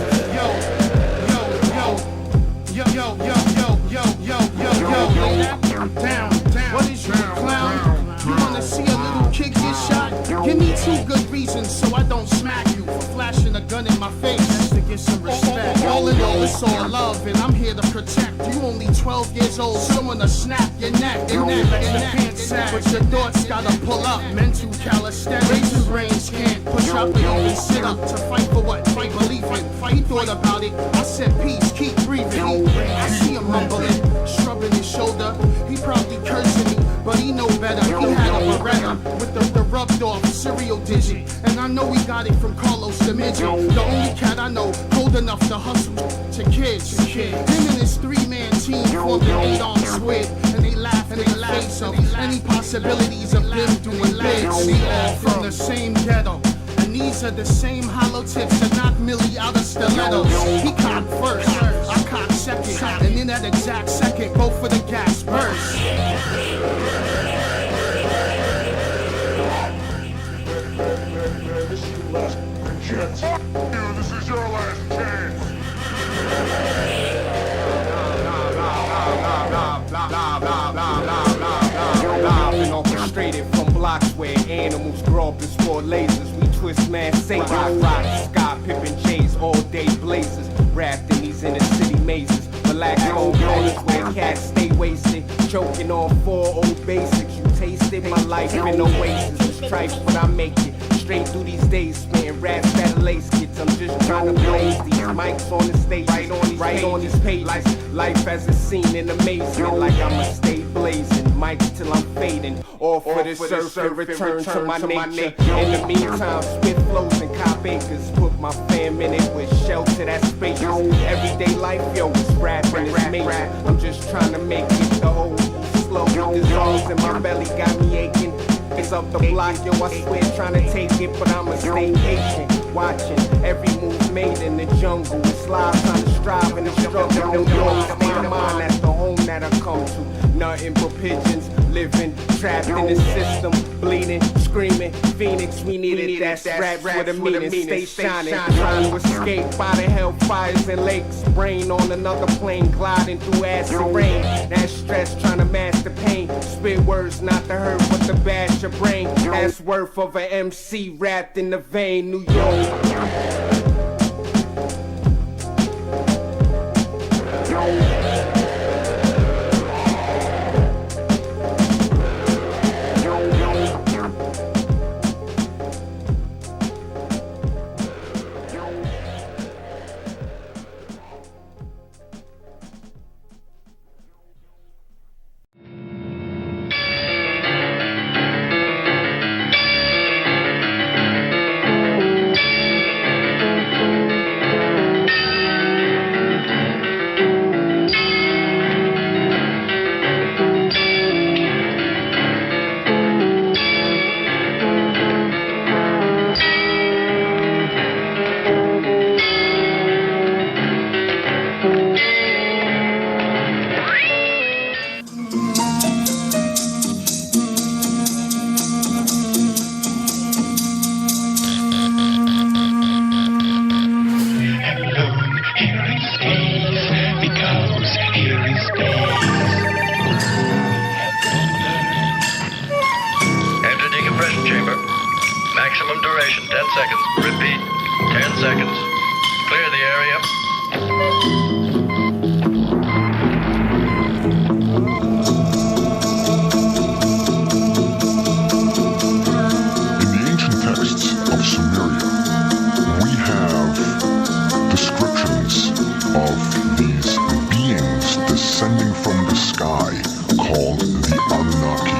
Down. What is you, a clown? You wanna see a little kid get shot? Give me 2 good reasons so I don't smack you for flashing a gun in my face. That's to get some respect. All in all, it's all love, and I'm here to protect. You only 12 years old, someone to snap your neck. But your thoughts gotta pull up. Mental calisthenics. Raisin brains can't push up and even sit up to fight for what? Fight believing. He thought about it. I said peace, keep breathing. I see him mumbling, shrugging his shoulder. He probably cursing me, but he know better. He had a Beretta with the rubbed off serial digit, and I know he got it from Carlos the Midget. The only cat I know cold enough to hustle to kids. Him and his 3-man team formed an 8-armed squid, and they laugh in the face of any possibilities of them doing bids. We all from the same ghetto. These are the same hollow tips that knock Millie out of stilettos. He cocked first, I cocked second, and in that exact second, both for the gas burst. This is your last chance. Been orchestrated from blocks where animals grow up and sport lasers. We twist man, say rock, sky, pippin' J's, all day blazers. Wrapped in these inner city mazes. Relaxing on corners where cats stay wasted. Choking on 4 old basics. You tasted my life in oasis. It's trife, but I make it. Straight through these days, spitting raps that lace kids. I'm just trying to blaze these mics on the stage, right on these pages. Life as it's seen in amazement, like I'ma stay blazing. Mics till I'm fading. All for this surf and return to my nature. In the meantime, spit flows and cop acres. Put my fam in it with shelter that's spacious. Everyday life, yo, it's rapping, it's major. I'm just trying to make it the whole slow. The songs in my belly got me aching. It's up the block, yo, I swear trying to take it, but I'ma stay patient. Watching every move made in the jungle. It's live, trying to strive in the struggle. Don't know state of mind, that's the home that I come to. Nothing but pigeons, living, trapped in the system. Bleeding, screaming, Phoenix, we needed that rap with a meaning. Stay shining, trying to escape by the hellfires and lakes. Brain on another plane, gliding through acid rain. That stress, trying to mask the pain. Spit words, not to hurt, but to bash your brain. That's worth of an MC wrapped in the vein, New York. Maximum duration, 10 seconds. Repeat, 10 seconds. Clear the area. In the ancient texts of Sumeria, we have descriptions of these beings descending from the sky called the Anunnaki.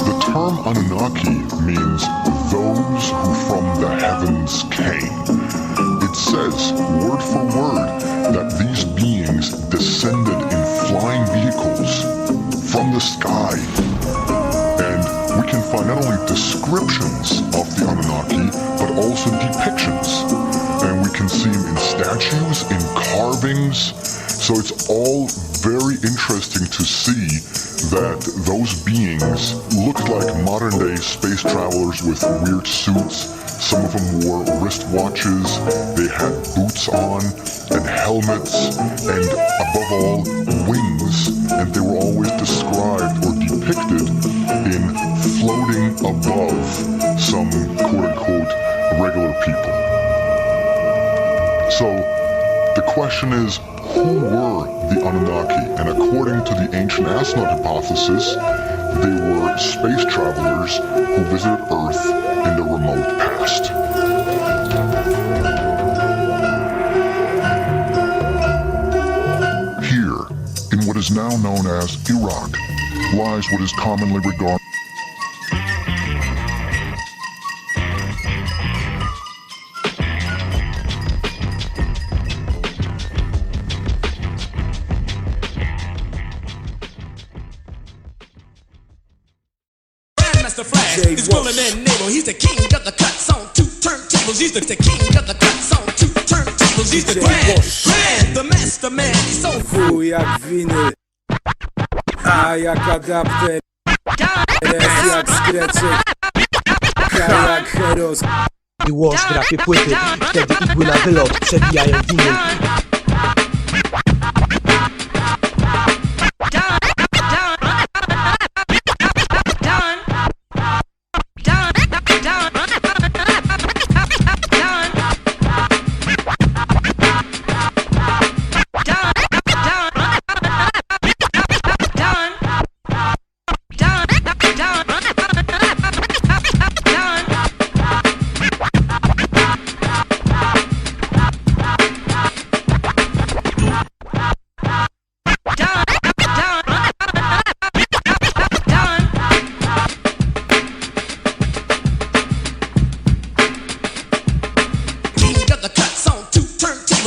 The term Anunnaki means those who from the heavens came. It says, word for word, that these beings descended in flying vehicles from the sky. And we can find not only descriptions of the Anunnaki, but also depictions. And we can see them in statues, in carvings. So it's all very interesting to see that those beings looked like modern-day space travelers with weird suits. Some of them wore wristwatches, they had boots on, and helmets, and above all, wings. And they were always described or depicted in floating above some quote-unquote regular people. So the question is, who were the Anunnaki? And according to the ancient astronaut hypothesis, they were space travelers who visited Earth in the remote past. Here, in what is now known as Iraq, lies what is commonly regarded He's willing and able. He's the king of the cuts on 2 turntables. He's the king of the cuts on 2 turntables. He's the grand, the master man. He's so Chuj jak winyl, a jak adapter, S jak skreczek, K jak heros. Wtedy łoż drapie płyty, wtedy igły na wylot przebijają winyl.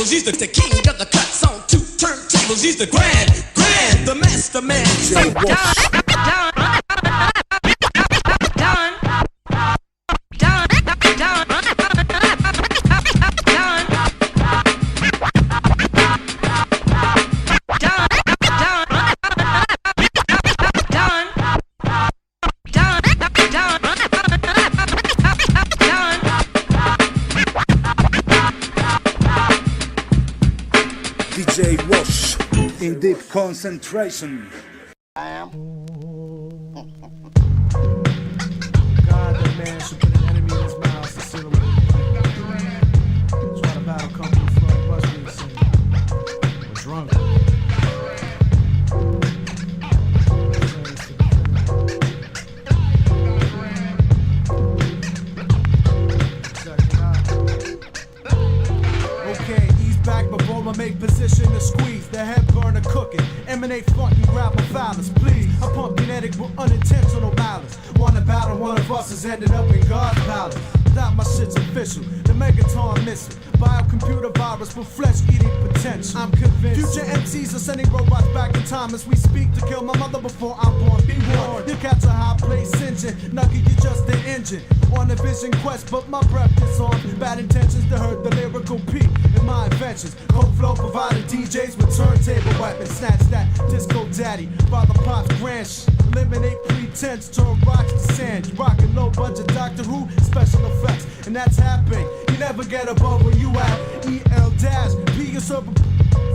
He's the king of the cuts on 2 turntables. He's the grand, the master man. DJ Wash in deep concentration. God, that man should put an enemy in his mouth to seal him with. Try to battle company flood must be insane. Or drunk. Okay, ease back before I make position to squeeze. The head burner cooking. Emanate fucking grapple phallus, please. I pump kinetic with unintentional malice. Wanna battle, one of us has ended up in God's palace. That my shit's official. The Megaton missile. Biocomputer virus with flesh-eating potential. I'm convinced. Future MCs are sending robots back in time as we speak to kill my mother before I'm born. Be warned. You catch a high place engine. Nugget, you just the engine. On a vision quest, but my breath is on. Bad intentions to hurt the lyrical peak in my inventions. Cold flow provided DJs with turntable weapons. Snatch that disco daddy. Father Pop's branch. Eliminate pretense. Turn rocks to sand. You rockin' low budget Doctor Who special effects. And that's happening. You never get above where you at. EL-P yourself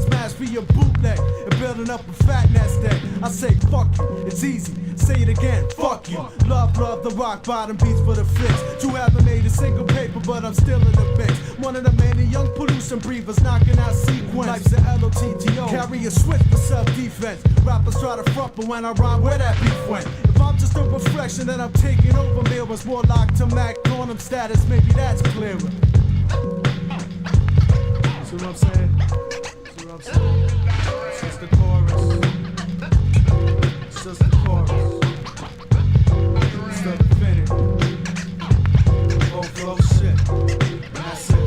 smash for your bootleg. And building up a fat nest egg. I say fuck you. It's easy. Say it again. Fuck you. Love the rock bottom beats for the flicks. You haven't made a single paper, but I'm still in the mix. One of the many young pollution breathers knocking out sequence. Life's an LOTTO. Carry a switch for self-defense. Rappers try to front, but when I rhyme, where that beef went? If I'm just a reflection, then I'm taking over. Mirrors more locked to Mac quantum status. Maybe that's clearer. See what I'm saying? See what I'm saying? It's just the chorus. It's just the chorus. It's the finish. Flow shit. That's it.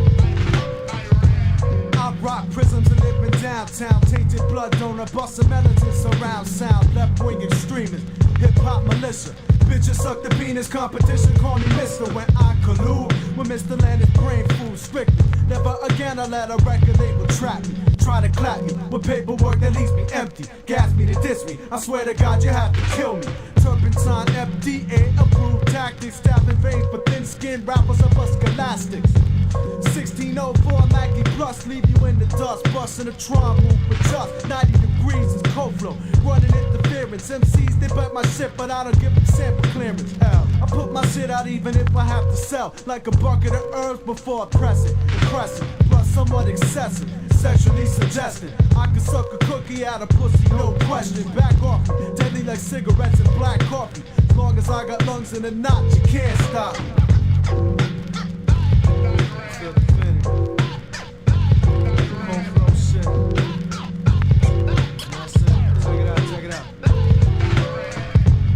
I rock prisms and living downtown. Tainted blood donor, bustin' melodies surround sound. Left wing extremists, hip hop militia. Bitches suck the penis competition, call me Mr. When I collude with Mr. Landis, brain food strictly. Never again I let a record label trap me. Try to clap me with paperwork that leaves me empty. Gas me to diss me, I swear to God you have to kill me. Turpentine, FDA approved tactics. Stabbing veins for thin skinned rappers of us scholastics. 1604 Mackie Plus, leave you in the dust. Bustin' a Tron move with just 90 degrees is cold flow. Running interference, MCs they bet my shit, but I don't give them sample clearance. Hell, I put my shit out even if I have to sell. Like a bucket of herbs before I press it. Impressive, plus somewhat excessive. Sexually suggested, I could suck a cookie out of pussy, no question. Back off me, deadly like cigarettes and black coffee. As long as I got lungs in a knot, you can't stop me.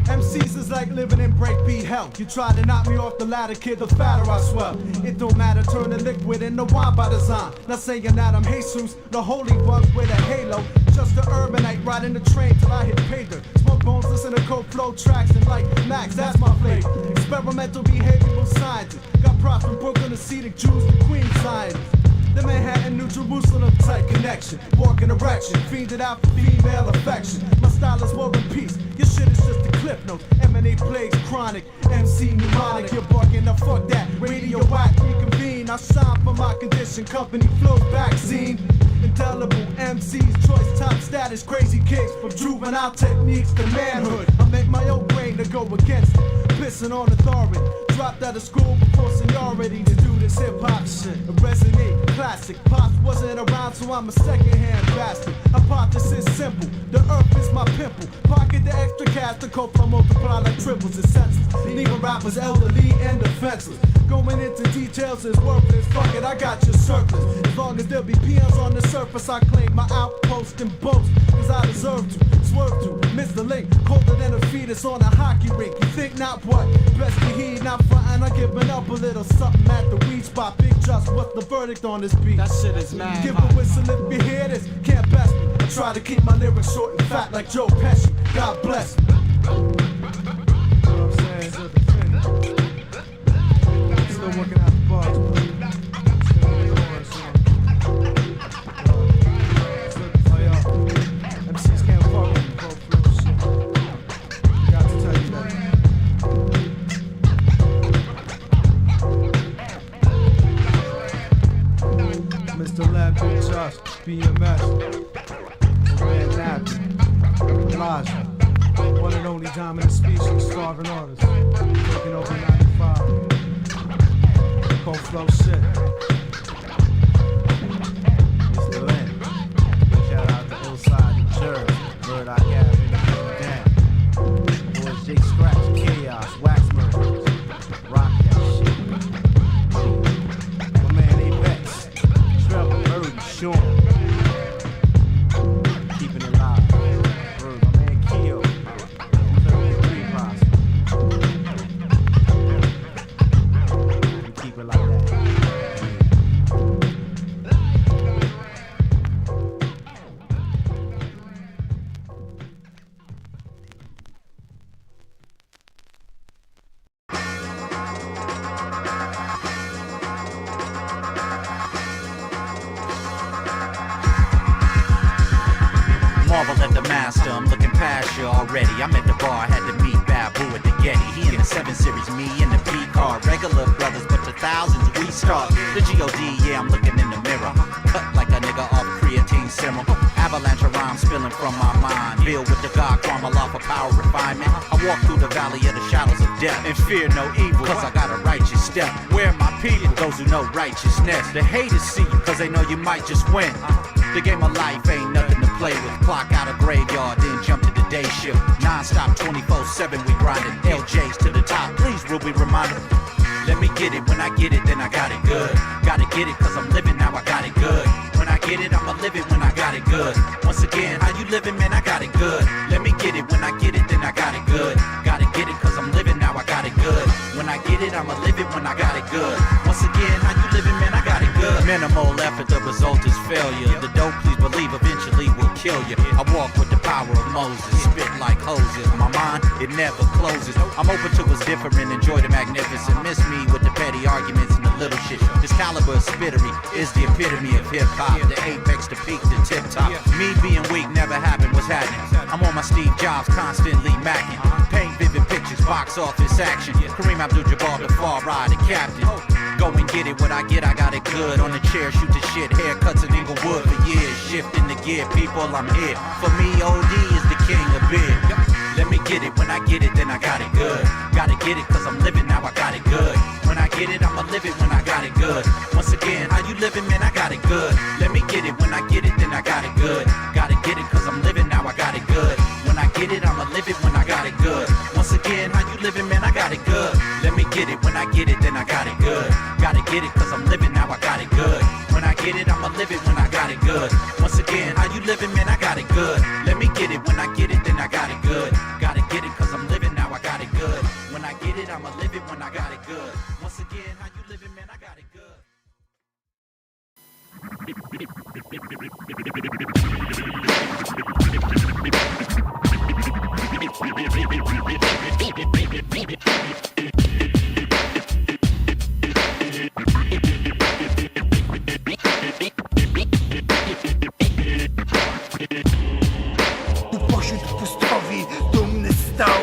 MCs is like living in breakbeat hell. You try to knock me off the ladder, kid, the fatter I swell. It don't matter, turn the liquid into wine by design. Not saying that I'm Jesus, the holy one with a halo. Just an urbanite riding the train till I hit pay dirt. Smoke bones, listen to cold flow tracks and like Max, that's my flavor. Experimental behavioral scientists. Got props from Brooklyn, Hasidic Jews, the Queen scientists. The Manhattan, New Jerusalem type connection. Walking erection, fiended out for female affection. My style is war and peace. Your shit is just a clip note. Emanate plays chronic. MC mnemonic. You're barking, now fuck that. Radioactive, reconvene. shine for my condition, company flow vaccine. Indelible MCs, choice top status, crazy kicks from juvenile techniques to manhood. I make my own brain to go against it, pissing on authority. Dropped out of school before seniority to do this hip hop shit. A resonate classic. Pops wasn't around, so I'm a secondhand bastard. Hypothesis simple. The earth is my pimple. Pocket the extra cash to cope, I multiply like triples and senseless. Leaving rappers elderly and defenseless. Going into details is worthless. Fuck it, I got your surplus. As long as there be peons on the surface, I claim my outpost and boast. Cause I deserve to, swerve to, miss the link. Colder than a fetus on a hockey rink. You think not what? Best to heed, not frontin'. I giving up a little something at the weed spot. Big Just, what's the verdict on this beat? That shit is mad. Give a whistle if you hear this. Can't best me. I try to keep my lyrics short and fat like Joe Pesci. God bless me. Still working out the bars. MCs can't fuck with me, bro. Shit. Got to tell you that. Mr. Lab, Big Just, BMS, Grand Nappy, Elijah, one and only dominant species, starving artists, taking over 95, cold flow shit. Mr. Lynn, shout out to Hillside, New Jersey, Bird I have in the damn. Boys Jake Scratch, Chaos, Wax Murders, rock that shit. My man Apex, Trevor, Birdie, Sean. Keeping it live. Bird, my man Keo, 33 Posse. We keep it like that. Marvel at the master, I'm looking past you already. I'm at the bar, had to meet Babu at the Getty. He in the 7 Series, me in the P car. Regular brothers, but the thousands we start. The G.O.D., yeah, I'm looking in the mirror. Cut like a nigga off creatine serum. Avalanche of rhymes spilling from my mind. Build with the God, crumble off of power refinement. I walk through the valley of the shadows of death and fear no evil, cause I got a righteous step. Where are my people? Those who know righteousness. The haters see you, cause they know you might just win. The game of life ain't nothing to play with. Clock out a graveyard, then jump to the day shift. Non-stop 24/7, we grinding. LJs to the top, please Ruby reminder. Let me get it, when I get it, then I got it good. Gotta get it, cause I'm living now, I got it good. When I get it, I'ma live it when I got it good. Once again, how you living, man, I got it good. Let me get it, when I get it, then I got it good. Gotta get it, cause I'm living now, I got it good. When I get it, I'ma live it when I got it good. Once again, how you living, man, I got it good. Minimal effort, the result is failure. The dope, please believe, eventually will kill you. I walk with the power of Moses, spit like hoses. My mind, it never closes. I'm open to what's different, enjoy the magnificent. Miss me with the petty arguments and the little shit. This caliber of spittery is the epitome of hip-hop. The apex, the peak, the tip-top. Me being weak never happened, what's happening? I'm on my Steve Jobs, constantly macking. Paint vivid pictures, box office action. Kareem Abdul-Jabbar, the far ride, the captain. Go and get it, what I get, I got it good. On the chair, shoot the shit, haircuts in Inglewood for years. Shifting the gear, people, I'm here. For me, OD is the king of beer. Let me get it, when I get it, then I got it good. Gotta get it, cause I'm living now, I got it good. When I get it, I'ma live it when I got it good. Once again, how you living, man, I got it good. Let me get it, when I get it, then I got it good. Gotta get it, cause I'm living now, I got it good. When I get it, I'ma live it when I got it good. Once again, how you living, man, I got it good. Let me get it, when I get it, then I got it good. Gotta get it, cause I'm living now, I got it good. When I get it, I'ma live it when I got it good. Once again, how you living, man, I got it good. Let me get it, when I get it, then I got it good. Gotta get it, cause I'm living now, I got it good. When I get it, I'ma live it when I got it good. Once again, how you living, man, I got it good. Pośród pustkowi dumny stał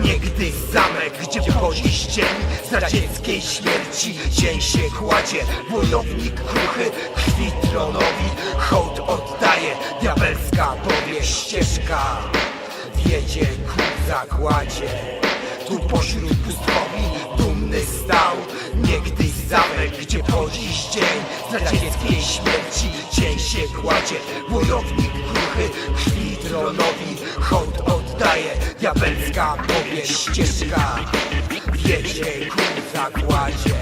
niegdyś zamek, gdzie wchodzi ściana. dzień z radzieckiej śmierci. Dzień się kładzie, wojownik kruchy krwi tronowi hołd oddaje. Diabelska powieść, ścieżka wiedzie ku zagładzie. Tu pośród pustkowi dumny stał niegdyś zamek, gdzie po dziś dzień z radzieckiej śmierci dzień się kładzie. Wojownik kruchy krwi tronowi hołd oddaje. Diabelska powieść, ścieżka wiedzie ku zagładzie.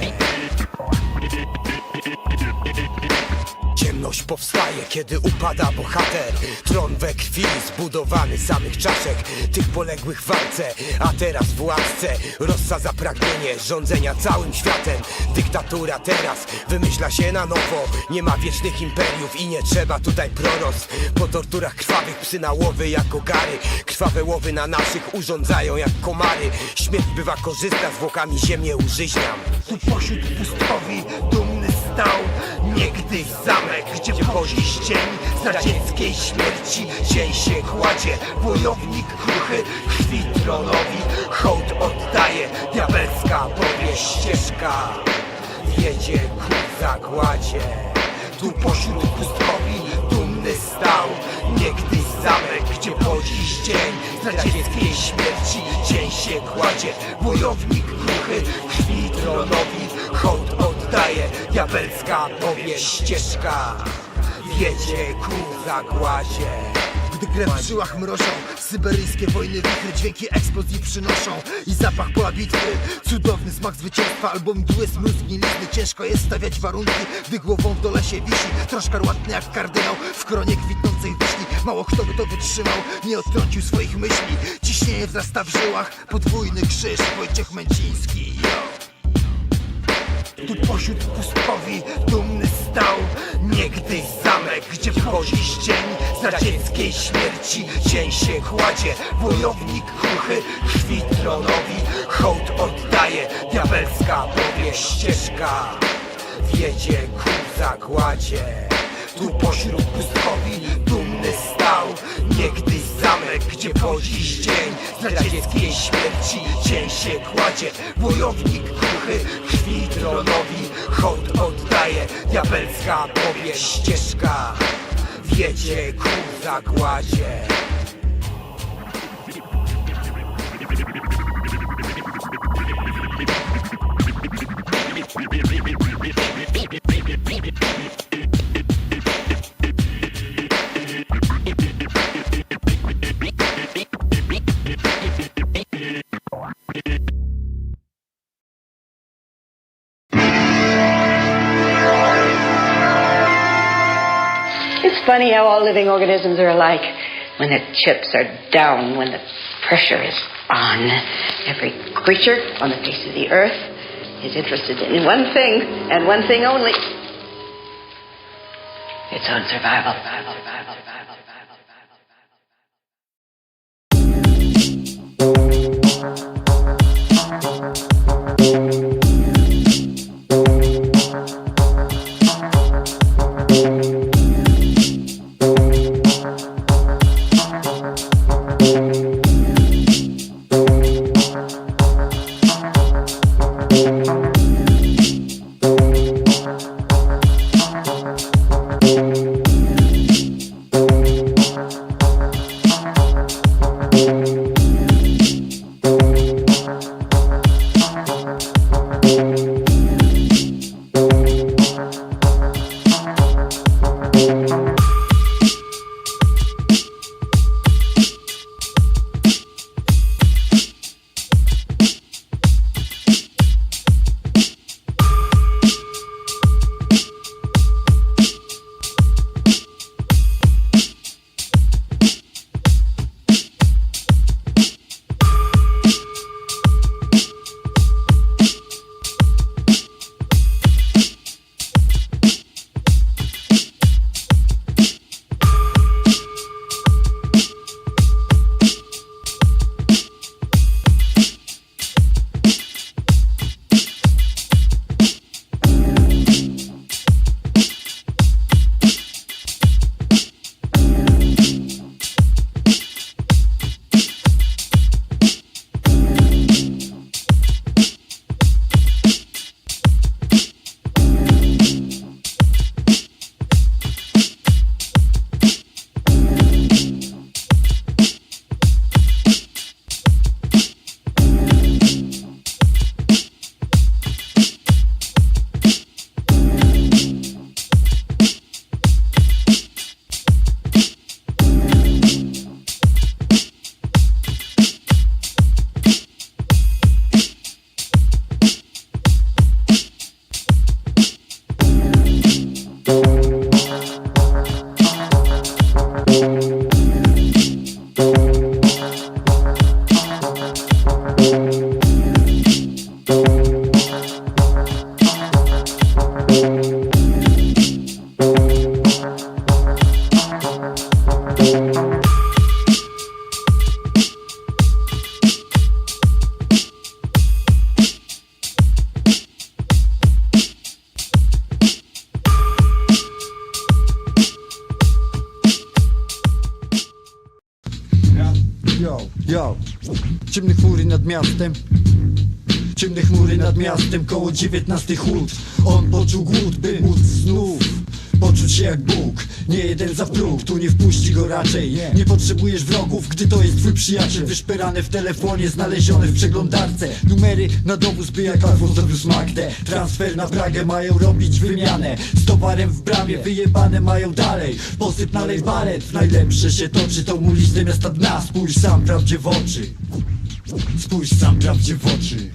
Ciemność powstaje, kiedy upada bohater. Tron we krwi, zbudowany z samych czaszek tych poległych w walce, a teraz w łasce rozsadza pragnienie rządzenia całym światem. Dyktatura teraz wymyśla się na nowo. Nie ma wiecznych imperiów i nie trzeba tutaj proroctw. Po torturach krwawych psy na łowy jak ogary. Krwawe łowy na naszych urządzają jak komary. Śmierć bywa korzystna, zwłokami ziemię użyźniam. Tu pośród pustkowi dumny stał niegdyś zamek, gdzie po dziś dzień z radzieckiej śmierci dzień się kładzie. Wojownik kruchy krwi tronowi hołd oddaje. Diabelska powieść, ścieżka wiedzie ku zagładzie. Tu pośród pustkowi dumny stał niegdyś zamek, gdzie po dziś dzień z radzieckiej śmierci dzień się kładzie. Wojownik kruchy krwi tronowi hołd oddaje. Diabelska powieść, ścieżka wiedzie ku zagładzie. Gdy krew w żyłach mrożą, syberyjskie wojny wichry dźwięki eksplozji przynoszą i zapach pola bitwy, cudowny smak zwycięstwa albo mdły smród zgnilizny. Ciężko jest stawiać warunki, gdy głową w dole się wisi troszkę ładny jak kardynał w kronie kwitnącej wiśni. Mało kto by to wytrzymał, nie odtrącił swoich myśli. Ciśnienie wzrasta w żyłach, podwójny krzyż, Wojciech Męciński. Tu pośród pustkowi dumny stał niegdyś zamek, gdzie po dziś dzień z radzieckiej śmierci dzień się kładzie. Wojownik kruchy krwi tronowi hołd oddaje. Diabelska powieść, ścieżka wiedzie ku zagładzie. Tu pośród pustkowi dumny stał niegdyś zamek, gdzie po dziś dzień z radzieckiej śmierci dzień się kładzie. Wojownik kruchy krwi tronowi hołd oddaje. Diabelska powieść, ścieżka wiedzie ku zagładzie. It's funny how all living organisms are alike. When the chips are down, when the pressure is on. Every creature on the face of the earth is interested in one thing, and one thing only. Its own survival. Yo, ciemne chmury nad miastem. Ciemne chmury nad miastem, koło 19 hut. On poczuł głód, by móc znów poczuć się jak Bóg. Nie jeden za próg, tu nie wpuści go raczej. Nie potrzebujesz wrogów, gdy to jest twój przyjaciel. Wyszperane w telefonie, znalezione w przeglądarce. Numery na dowóz, by jak Alfons dowiózł Magdę. Transfer na Pragę, mają robić wymianę. Z towarem w bramie, wyjebane mają dalej. Posyp nalej balet, najlepsze się toczy. To mu listę miasta dna, spójrz sam prawdzie w oczy. Spójrz sam prawdzie w oczy.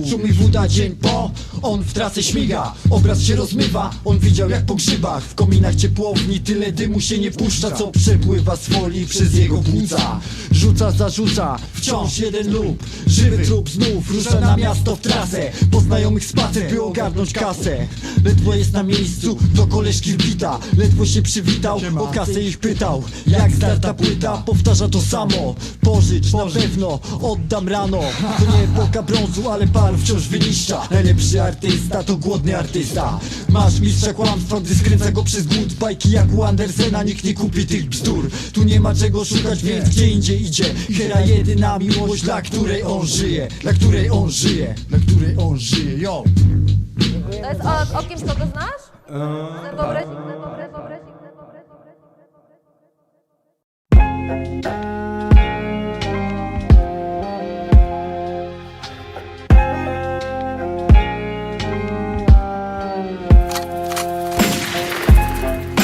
Szumi woda dzień po, on w trasę śmiga. Obraz się rozmywa, on widział jak po grzybach. W kominach ciepłowni tyle dymu się nie puszcza, co przepływa z folii przez jego płuca. Rzuca, zarzuca, wciąż jeden lub żywy trup znów rusza na miasto w trasę. Po znajomych spacer, by ogarnąć kasę. Ledwo jest na miejscu, do koleżki wbita. Ledwo się przywitał, o kasę ich pytał. Jak zdarta płyta, powtarza to samo. Pożycz, na pewno, oddam rano. To nie epoka brązu, ale pal wciąż wyniszcza. Najlepszy artysta to głodny artysta. Masz mistrza kłamstwa, gdy skręca go przez głód. Bajki jak u Andersena, nikt nie kupi tych bzdur. Tu nie ma czego szukać, więc gdzie indziej idzie. Hera jedyna miłość, dla której on żyje. Dla której on żyje. Dla której on żyje, yo. To jest o kimś, kogo znasz? Wyobraź.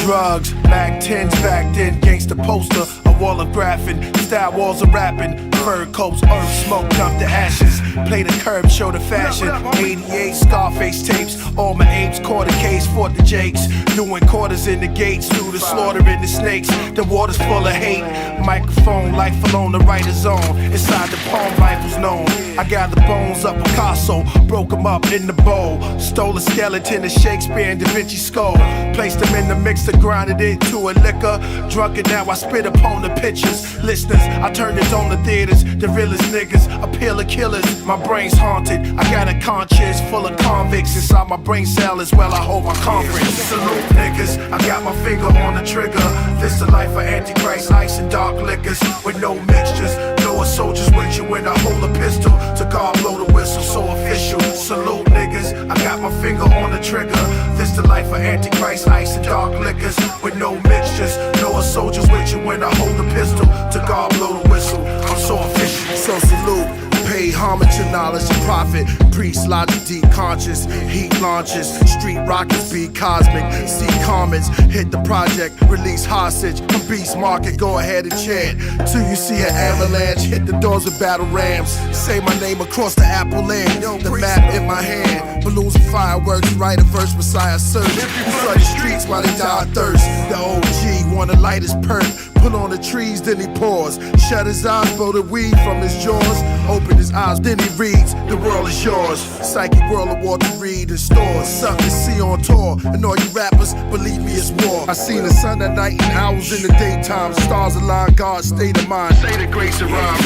Drugs, Mac 10s back then, gangsta poster, a wall of graphing, style walls of rapping, fur coats, earth smoke, dump the ashes, play the curb, show the fashion, 88 Scarface tapes, all my apes, caught a case, fought the Jakes, doing quarters in the gates, through the slaughter in the snakes, the water's full of hate, microphone, life alone, the writer's zone, inside the palm rifles known, I got the bones of Picasso, broke them up in the bowl, stole a skeleton of Shakespeare and Da Vinci skull, placed them in the mixer, grinded it to a liquor, drunk it now I spit upon the pictures, listeners, I turned it on the theaters, the realest niggas, appeal of killers, my brain's haunted, I got a conscience full of convicts inside my brain cell as well, I hold my conference. Salute niggas, I got my finger on the trigger, this the life of Antichrist, ice and dark liquors, with no mixtures, no soldiers with you when I hold a pistol, to God blow the whistle, so official. Salute niggas, I got my finger on the trigger, this the life of Antichrist, ice and dark liquors, with no mixtures, no soldiers with you when I hold a pistol, to God blow the whistle, I'm so official. So salute, pay homage to knowledge and profit, priest logic deep conscious, heat launches, street rockets be cosmic, see comments, hit the project, release hostage, from beast market, go ahead and chant, till you see an avalanche, hit the doors of battle rams, say my name across the apple land, the map in my hand, balloons and fireworks, write a verse, Messiah search, flood the streets while they die of thirst, the OG wanna light his perk, put on the trees, then he pause, shut his eyes, blow the weed from his jaws, open his eyes, then he reads, the world is yours, psychic world of Walter Reed in stores, something to see on tour, and all you rappers, believe me it's war, I seen the sun at night and owls in the daytime, stars align, God's state of mind, say the grace and rhyme,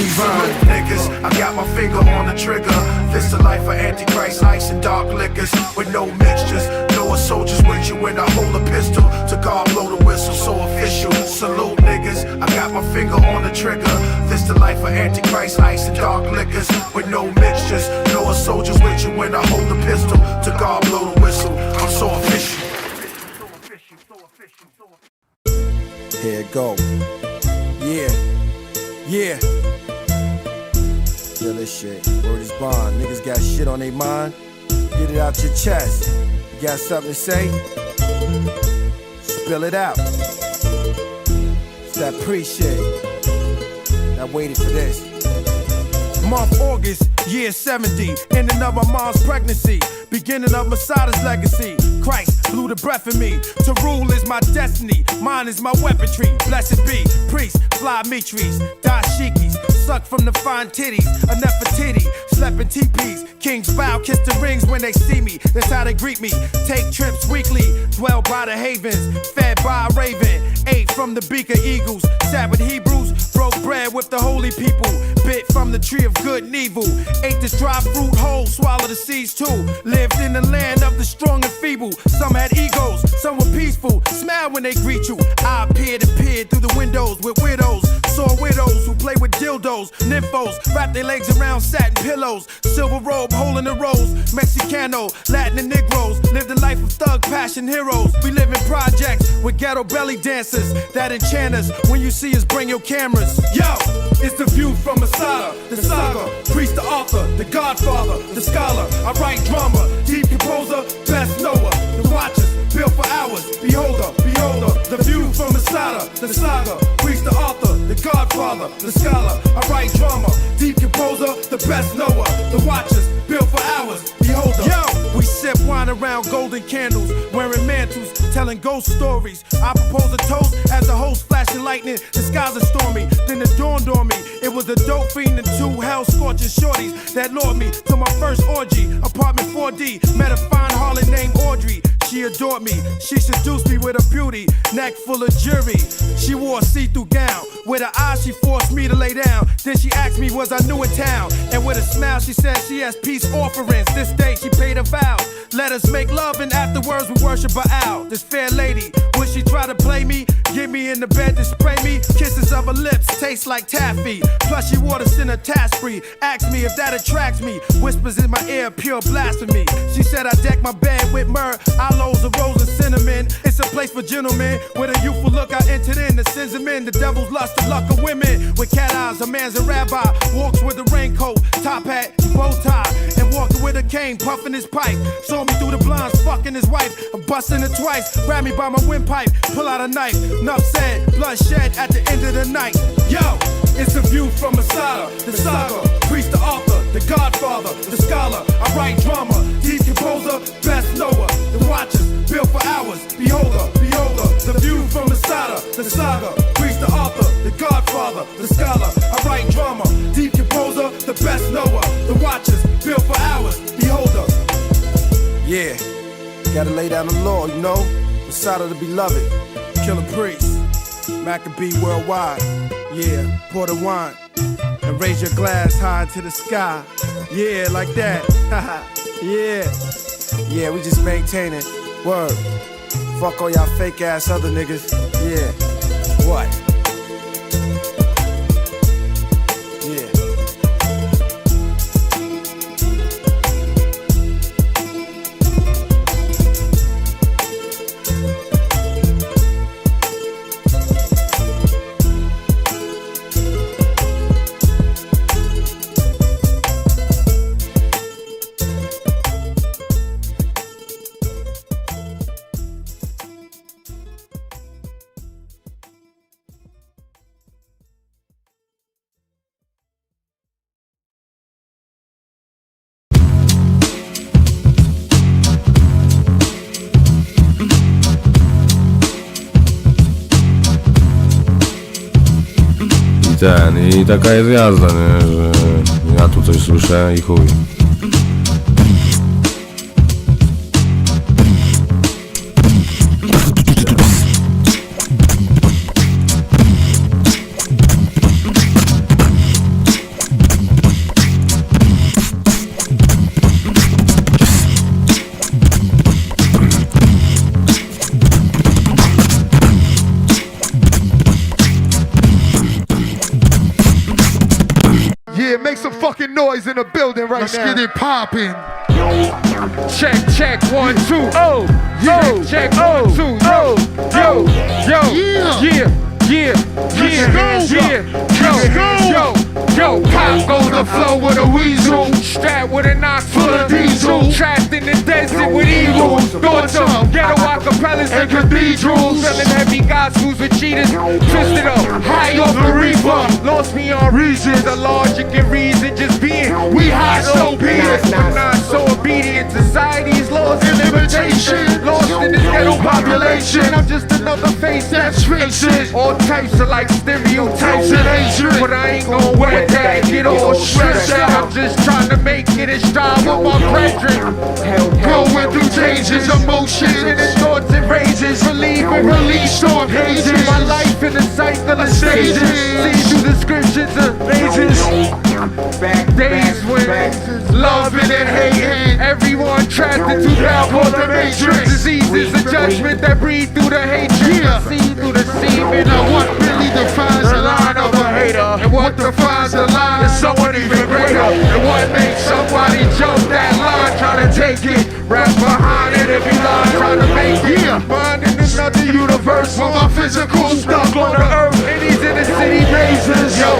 niggas, I got my finger on the trigger, this the life of Antichrist, ice and dark liquors, with no mixtures, no soldiers with you when I hold a pistol, to God blow the whistle, so official, salute niggas, I got my finger on the trigger, this the life of Antichrist, ice and dark liquors, with no mixtures, no soldiers with you when I hold the pistol, to God blow the whistle, I'm so official. Here it go. Yeah, yeah. Feel this shit. Word is bond. Niggas got shit on their mind. Get it out your chest. You got something to say? Spill it out. It's that pre-shit. I waited for this. Month August, year 70, ending of my mom's pregnancy, beginning of Masada's legacy. Christ blew the breath in me. To rule is my destiny, mine is my weaponry. Blessed be, priests, fly Mitris, dashikis, suck from the fine titties, a Nefertiti. slept in teepees. Kings bow, kiss the rings when they see me. That's how they greet me. Take trips weekly, dwell by the havens, fed by a raven. Ate from the beak of eagles, sat with Hebrews, broke bread with the holy people. Bit from the tree of good and evil. Ate this dry fruit whole, swallowed the seeds too. Lived in the land of the strong and feeble. Some had egos, some were peaceful. Smile when they greet you. I appeared and peered through the windows with widows. Saw widows who play with dildos, nymphos, wrap their legs around satin pillows. Silver robe, hole in the rose, Mexicano, Latin and Negroes. Live the life of thug passion heroes. We live in projects with ghetto belly dancers that enchant us. When you see us, bring your cameras. Yo, it's the view from Masada, the saga, priest, the author, the godfather, the scholar. I write drama, deep composer, best knower. The watchers, built for hours, beholder, beholder. The view from Masada, the saga, priest, the author, the godfather, the scholar. I write drama, deep composer, the best knower. The watchers, built for hours, beholder. Yo, we sip wine around golden candles, wearing mantles, telling ghost stories. I propose a toast as the host flashing lightning. The skies are stormy, then it dawned on me. It was a dope fiend and two hell-scorching shorties that lured me to my first orgy. Apartment 4D, met a fine harlot named Audrey. She adored me, she seduced me with her beauty, neck full of jewelry. She wore a see-through gown, with her eyes she forced me to lay down. Then she asked me was I new in town, and with a smile she said she has peace offerings. This day she paid her vows, let us make love and afterwards we worship Baal. This fair lady, would she try to play me? Get me in the bed to spray me? Kisses of her lips taste like taffy, plus she wore this in a task-free. Asked me if that attracts me, whispers in my ear, pure blasphemy. She said I deck my bed with myrrh, aloes, a rose and cinnamon. It's a place for gentlemen, with a youthful look I entered in. The sins of men, the devil's lust, the luck of women. With cat eyes, a man's a rabbi, walks with a raincoat, top hat, bow tie, and walking with a cane, puffing his pipe. Saw me through the blinds, fucking his wife, I'm busting it twice. Grab me by my windpipe, pull out a knife. Enough said, blood shed at the end of the night. Yo, it's the view from Masada, the saga, priest, the author, the godfather, the scholar. I write drama, deep composer, best knower. The watchers, built for hours, beholder, beholder. The view from Masada, the saga, priest, the author, the godfather, the scholar. I write drama, deep composer, the best knower. The watchers, built for hours, beholder. Yeah, gotta lay down the law, you know. Masada the beloved, killer priest, Maccabee worldwide. Yeah, pour the wine and raise your glass high into the sky. Yeah, like that. Yeah, we just maintaining. Word. Fuck all y'all fake ass other niggas. Yeah. What? Yeah. I taka jest jazda, nie? Że ja tu coś słyszę i chuj. Make some fucking noise in the building right now. Let's get it poppin'. Check, 1, 2. Oh, yeah, check, 1, 2. Yo, pop goes the flow with a weasel, strapped with a knox full of diesel, trapped in the desert with eagles, thoughts of ghetto acapellas and cathedrals, selling heavy gospels with cheaters, twisted up, high off the reaper, lost me on reasons, the logic and reason just being, we high so be it, but not so obedient, society's low laws and limitations. Lost in this ghetto population. I'm just another face that's racist. All types of like stereotypes and hatred. But I ain't gon' wet that, get all stressed out. I'm just trying to make it in style with my brethren. Going through changes, emotions, and thoughts and rages. Relieve and release on pages. My life in the cycle of stages. See through descriptions of ages. Days when loving and hating, everyone trapped into that for the matrix. Diseases of judgment that breathe through the hatred. See through the semen of what really defines the line of a hater, and what defines the line of someone even greater, and what makes somebody jump that line trying to take it. Rap behind it every line trying to make it. Finding another universe for my physical stuck on the earth, and he's in the city mazes. Yo,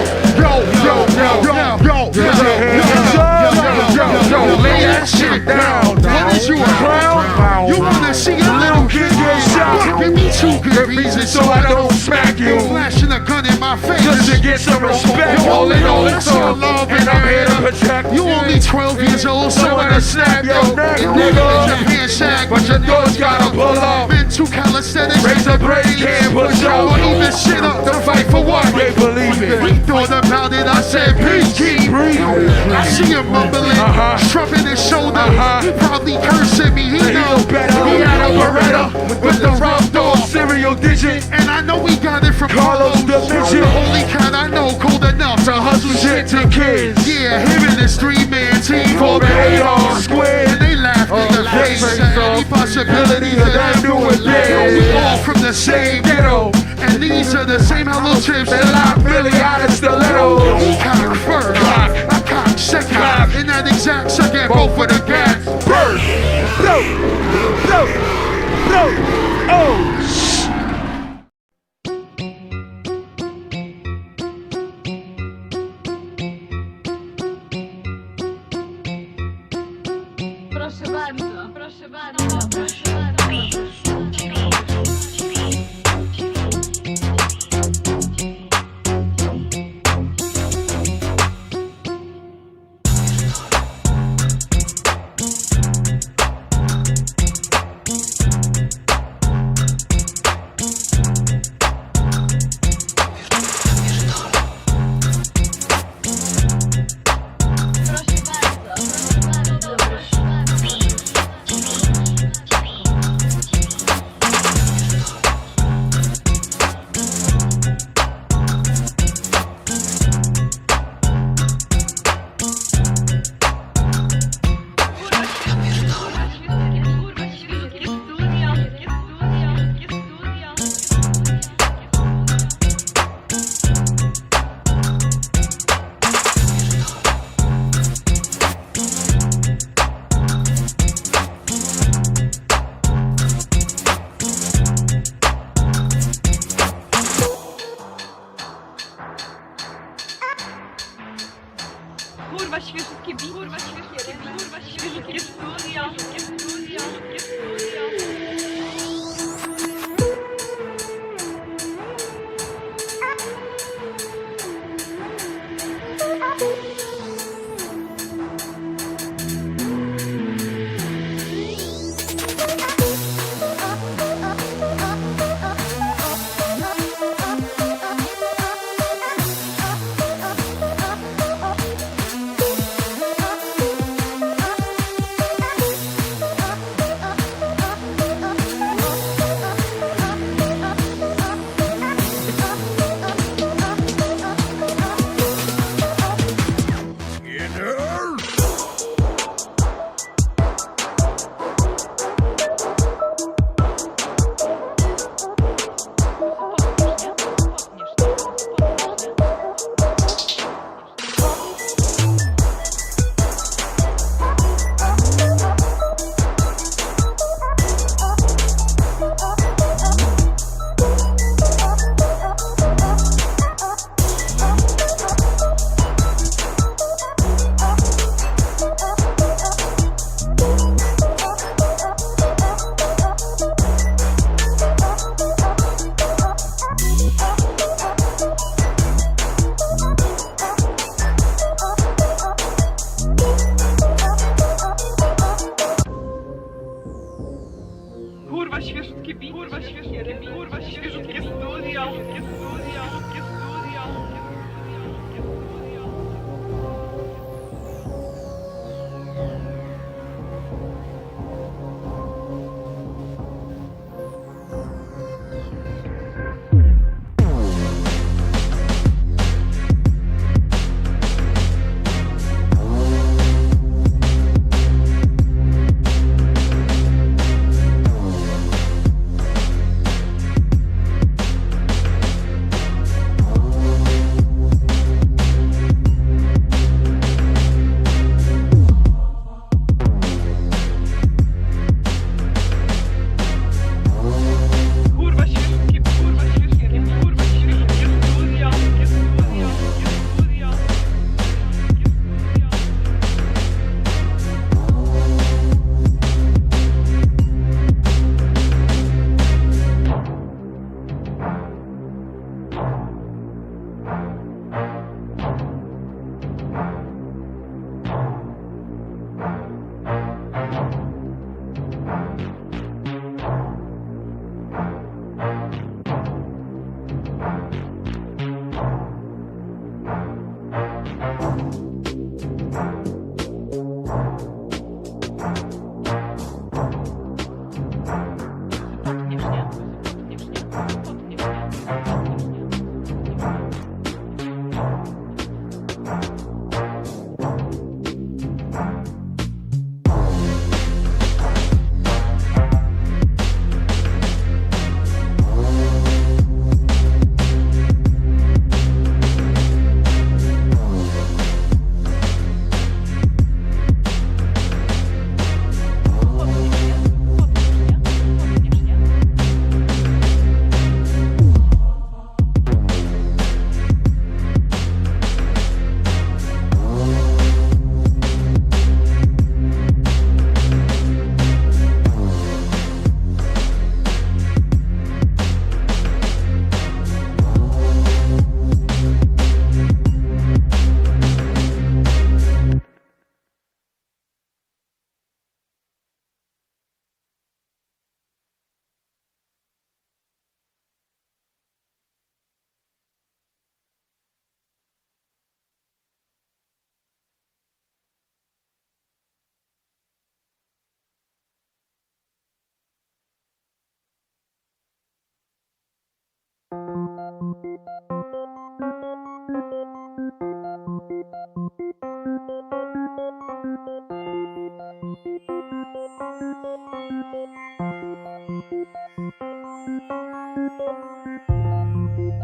lay that shit down. What is you, a clown? You wanna see a little kid get shot? Give me 2 good reasons so I don't smack you. Flashing a gun in my face just to get some respect. All in all, it's all love and I'm here to protect you. Only 12 years old, so I done snap your neck, nigga. Your pants sag, but your doors gotta pull off. Been too calisthenics, raise a brain, can't push off. Or even shit up to fight for what they believe in. We thought about it, I said peace, keep breathing. I see him mumbling, shrugging his shoulder. He probably cursing me, he knows better. He had a Beretta with the rough dog serial digit, and I know we got it from Carlos the Midget. The only kind I know cold enough to hustle shit to kids. Yeah, him and his 3-man team for the 8-arm square, and they laughed in the face at any possibility of them doing this. We all from the same ghetto, and these are the same hollow tips that lock Billy out of stiletto. He cock first, I cock second, in that exact second, both for the gas. Burst, blow, oh. Proszę bardzo, proszę bardzo, proszę bardzo. Kurwa świeżutkie bi, kurwa świeżutkie bi, kurwa świeżutkie studia, studia, studia.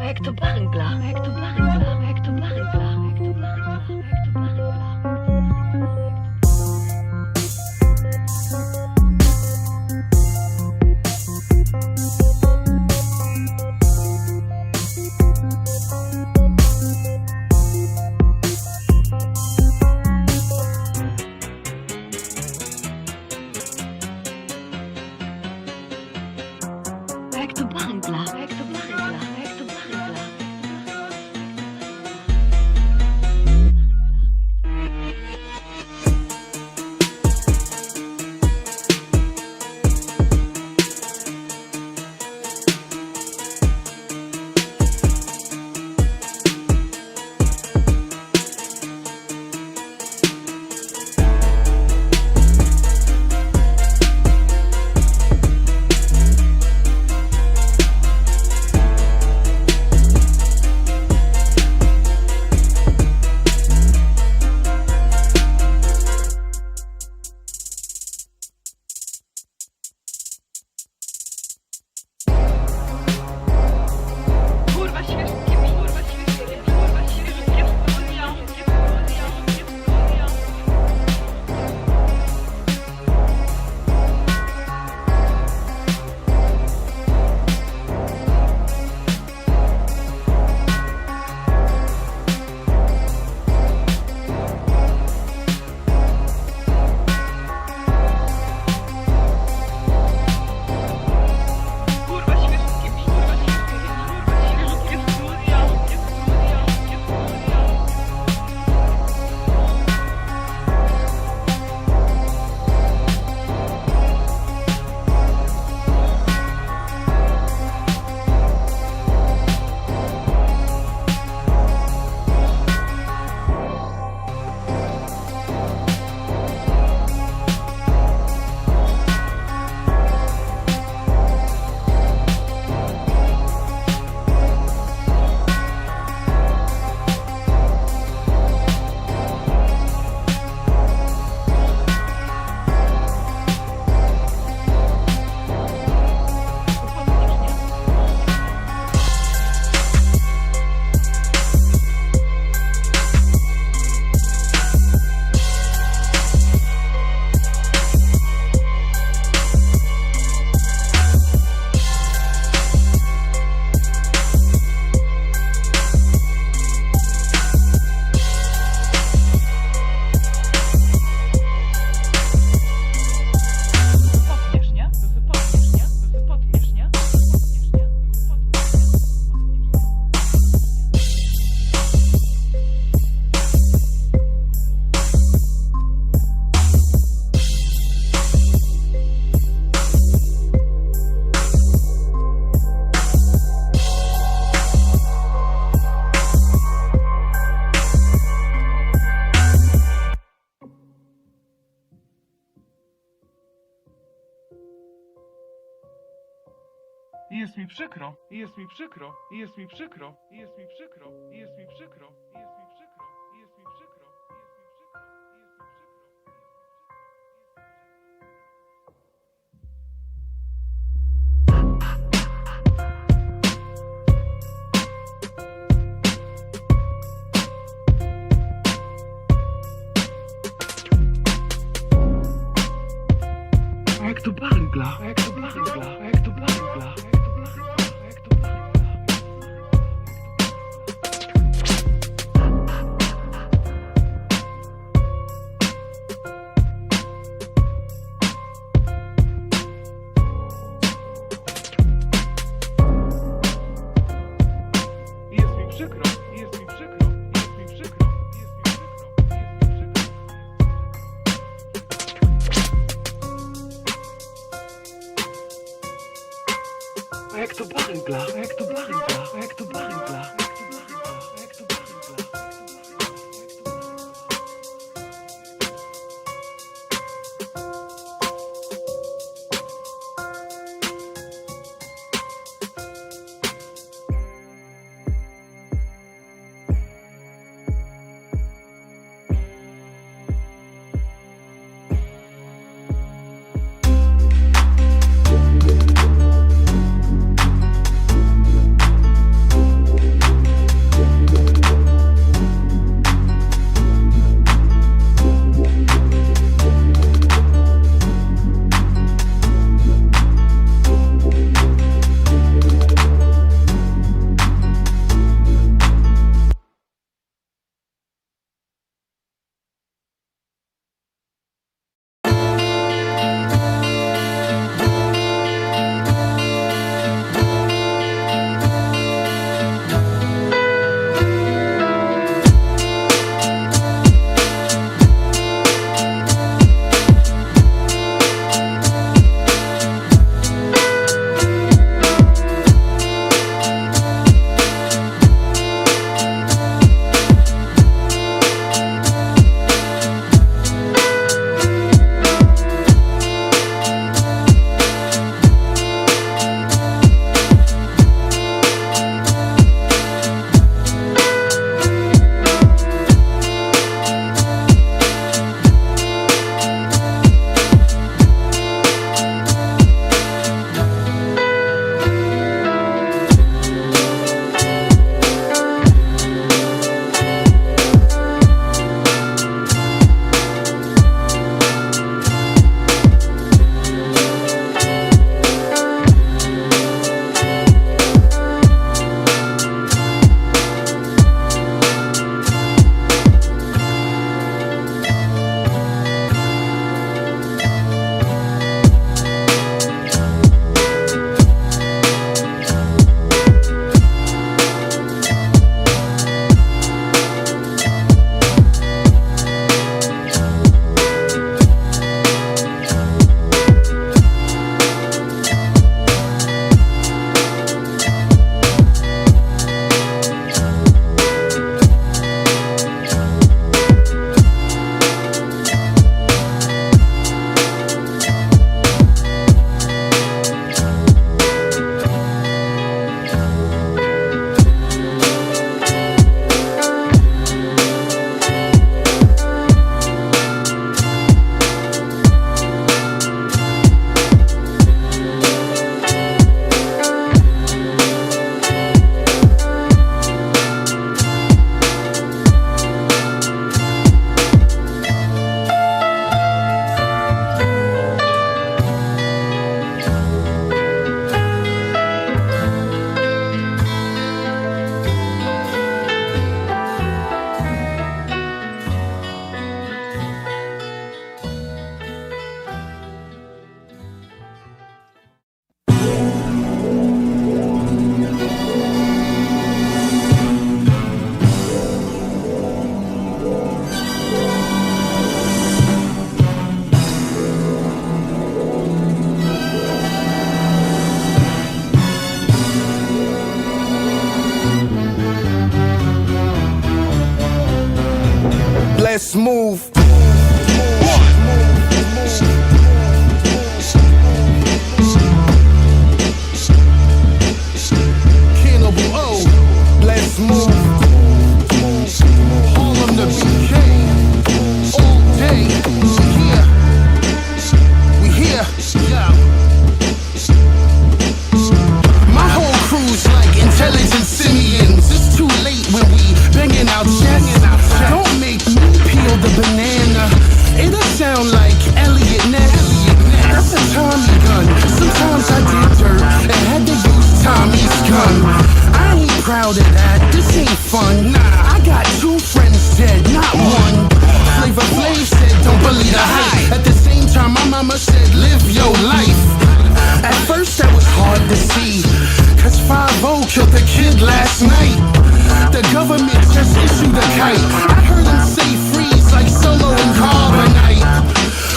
jak to bangla, jak to bangla, jak to bangla, jak to bangla, jak to bangla. Jak to bangla, jak to bangla, jak to bangla. Kurwa świeżutkie pi, kurwa świeżutkie pi, kurwa świeżutkie studia. Kurwa świeżutkie pi, kurwa świeżutkie studia. Jest mi przykro, jest mi przykro, jest mi przykro, jest mi przykro, jest mi przykro, jest mi przykro, jest mi przykro. Jak to bangla, jak to bangla, jak to bangla. Jest mi przykro, jest mi przykro, jest mi przykro, jest mi przykro, jest mi przykro. Jak to bangla, jak to bangla, jak to bangla. let's move. Cannibal O, let's move. Harlem to BK, all day. We here, yeah. My whole crew's like intelligent simians. It's too late when we banging out chests. Don't make me peel the banana. It'll sound like Elliot Ness. That's a Tommy gun. Sometimes I did dirt and had to use Tommy's gun. I ain't proud of that. This ain't fun. Nah, I got 2 friends dead, not one. Flavor Flav said, don't believe the hype. At the same time, my mama said, live your life. At first that was hard to see, cause 5-0 killed a kid last night. The government just issued a kite. I heard him say freeze like Solo and Carbonite.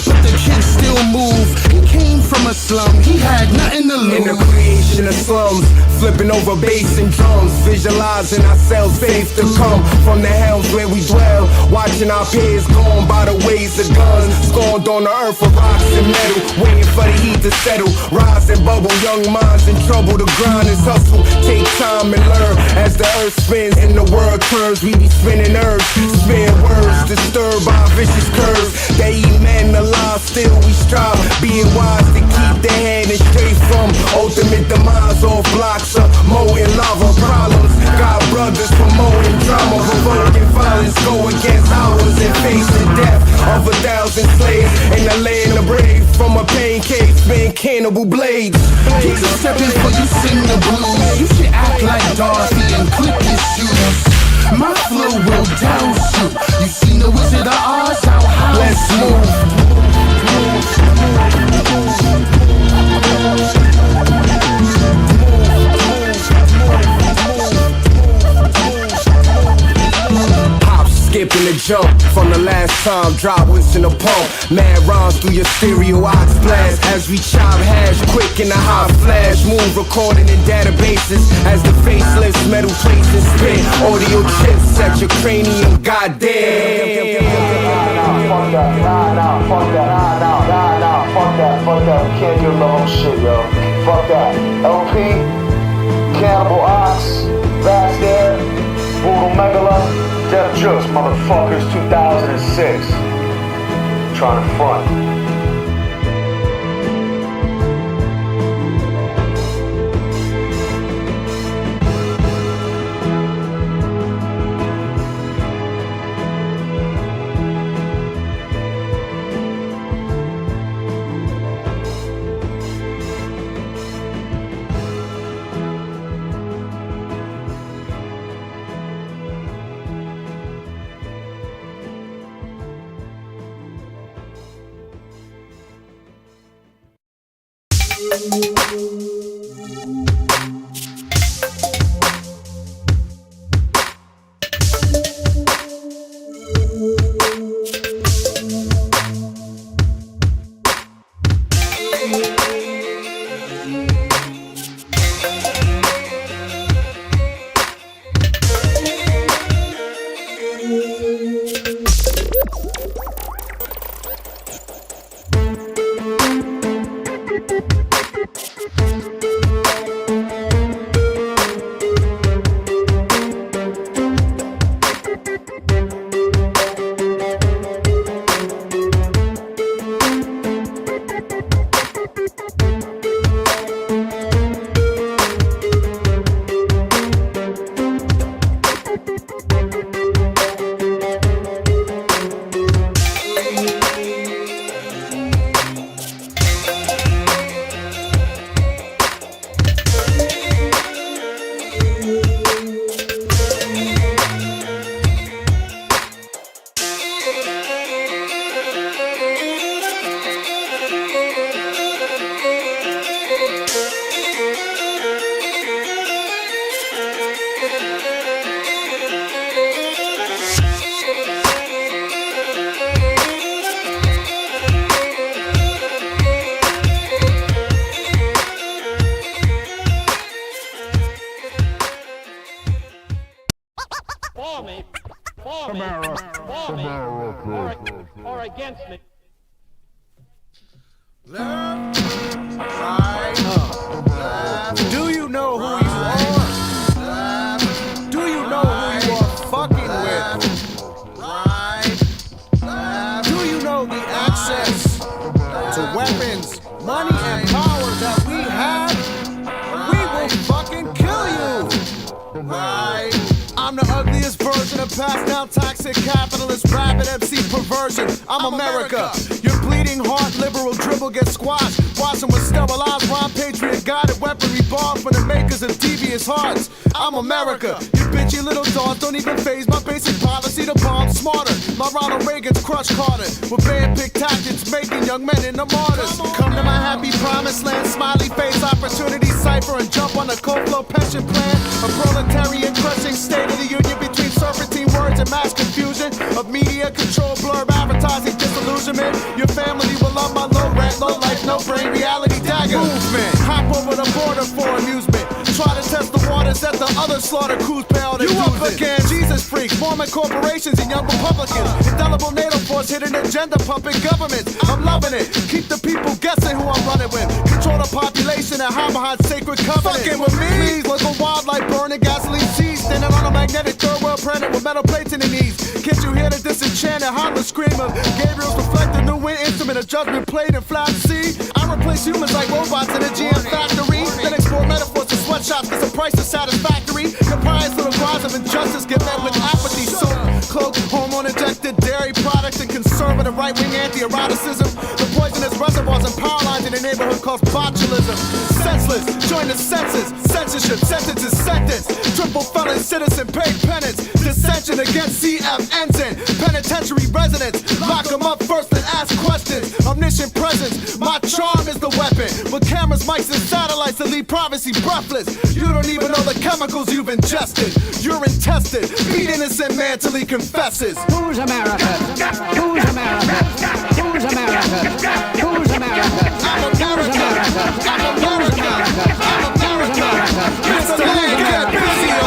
But the kid still move. He came from a slum, he had nothing to lose. In the creation of slums, flipping over bass and drums, visualizing ourselves, faith to come from the hells where we dwell. Watching our peers gone by the ways of guns, scorned on the earth for rocks and metal, waiting for the heat to settle. Rise and bubble, young minds in trouble. The grind is hustle, take time and learn. As the earth spins and the world turns, we be spinning earth, spin words disturbed by vicious curves. They eat men alive, still we strive, being wise to keep their head and straight from ultimate demise. Off blocks of molten lava problems, got brothers promoting drama, provoking violence, go against ours and facing death of 1,000 slaves in the land of brave. From a pain cave, spin cannibal blades. Keep stepping for you sing the blues. You should act like Dorothy and clip your shoes. My flow will douse you. You seen the Wizard of Oz? How high? Let's move. Skipping the jump from the last time, drop wits in the pump. Mad rhymes through your stereo ox blast as we chop hash quick in the hot flash. Move recording in databases as the facelifts, metal plates and spin audio chips at your cranium. Goddamn. Fuck that. We can't do the whole shit, yo. Fuck that. LP, Cannibal Ox, Vast Air, Brutal Megala. Death Jokes, motherfuckers, 2006. Trying to front. or against me. Left, right, left. Do you know who you are? Left, do you know who you are fucking with? Right, left. Do you know the access to weapons, money, and power that we have? We will fucking kill you. Right. I'm the ugliest version of passed down toxic capitalist rabid MC perversion. I'm America. Your bleeding heart liberal dribble gets squashed. Watching with sterilized rhyme patriot guided weaponry borrowed from the makers of devious hearts. I'm America. You bitchy little dogs don't even phase my basic policy to bomb smarter. My Ronald Reagan's crush Carter with bad pick tactics making young men into martyrs. Come to my happy promised land, smiley face opportunity cipher and jump on the cold flow pension plan. A proletarian crushing state of the union between serpentine words and mass confusion of media control, blurb advertising disillusionment. Your family will love my low rent, low life, no brain reality dagger movement. Hop over the border for amusement. Try to test the waters at the other slaughter crews pay all their dues. You up against Jesus freaks, Mormon corporations and young Republicans. Indelible NATO force hidden agenda pumping governments. I'm loving it. Keep the people guessing who I'm running with. Control the population and hide behind sacred covenants. Fucking with me. Please look a wildlife burning gasoline seas. Standing on a magnetic third world planet with metal plates in the knees. Can't you hear the disenchanted harmless scream of Gabriel's reflected new wind instrument, a judgment played in flat sea? I replace humans like robots in a GM factory. Then export metaphors to sweatshops cause the price is satisfactory. Comprise little cries of injustice get met with apathy. So cloak, hormone injected dairy products and conservative right-wing anti-eroticism. The poisonous reservoirs and power lines in the neighborhood cause botulism. Senseless, join the census, censorship, sentences, sentence. Triple felon citizen, paid penance. Dissension against CF ensign. Penitentiary residents, lock them up first and ask questions. Omniscient presence, my charm is the weapon. With cameras, mics, and satellites that leave privacy breathless. You don't even know the chemicals you've ingested. Urine tested, beat innocent man till he confesses. Who's America? Who's America? Who's America? Who's America? I'm America. I'm America. I'm America. Mr. Man, get busy on.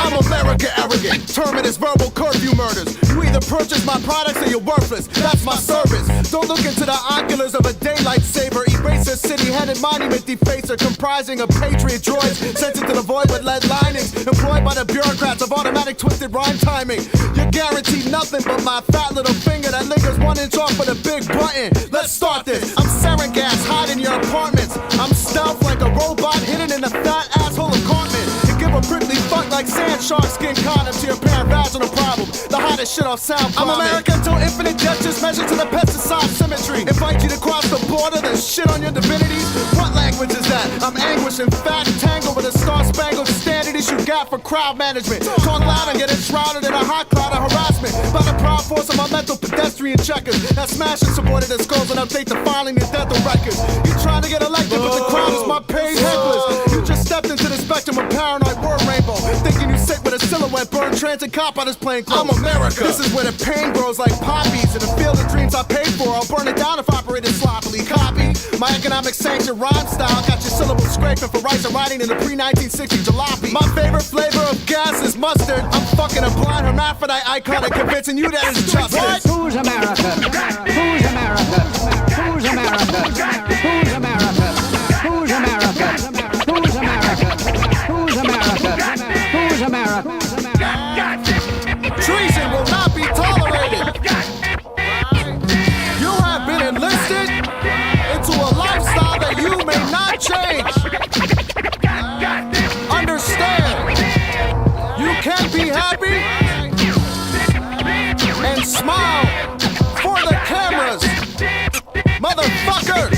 I'm America arrogant, terminus verbal curfew murders. You either purchase my products or you're worthless. That's my service. Don't look into the oculars of a daylight saver. Eraser city-headed monument defacer comprising of patriot droids sent into the void with lead linings. Employed by the bureaucrats of automatic twisted rhyme timing. You're guaranteed nothing but my fat little finger that lingers 1 inch off with a big button. Let's start this. I'm sarin gas, hide in your apartments. I'm stealth like a robot hidden in a fat asshole apartment. You give a prickly fuck like sand shark skin condom to your parent vaginal problem. The hottest shit off sound. I'm America till infinite gestures measure to the pesticide symmetry. Invite you to cross the border, then shit on your divinities. What language is that? I'm anguish and fat tangled with a star-spangled standard issue gap for crowd management. Talk loud and get enshrouded in a hot cloud of harassment by the proud force of my mental pedestrian checkers that smash and supported the skulls and update the filing and death of records. You trying to get elected, but the crowd is my paid hecklers. You just stepped into the spectrum of paranoid word rainbow, thinking you sit with a silhouette burn transit cop on his plane clothes. I'm America. This is where the pain grows like poppies in the field of dreams I paid for. I'll burn it down if operated sloppily. Copy my economic sanctioned rhyme style. Got your syllables scraping for rice and writing in the pre-1960 jalopy. My favorite flavor of gas is mustard. I'm fucking a blind hermaphrodite icon and convincing you that it's justice. Who's America? Who's America? Who's America? Who's America? Who's America? Who's America? Who's America? Who's America? Treason will not be tolerated. You have been enlisted into a lifestyle that you may not change. Understand, you can be happy and smile for the cameras, motherfuckers.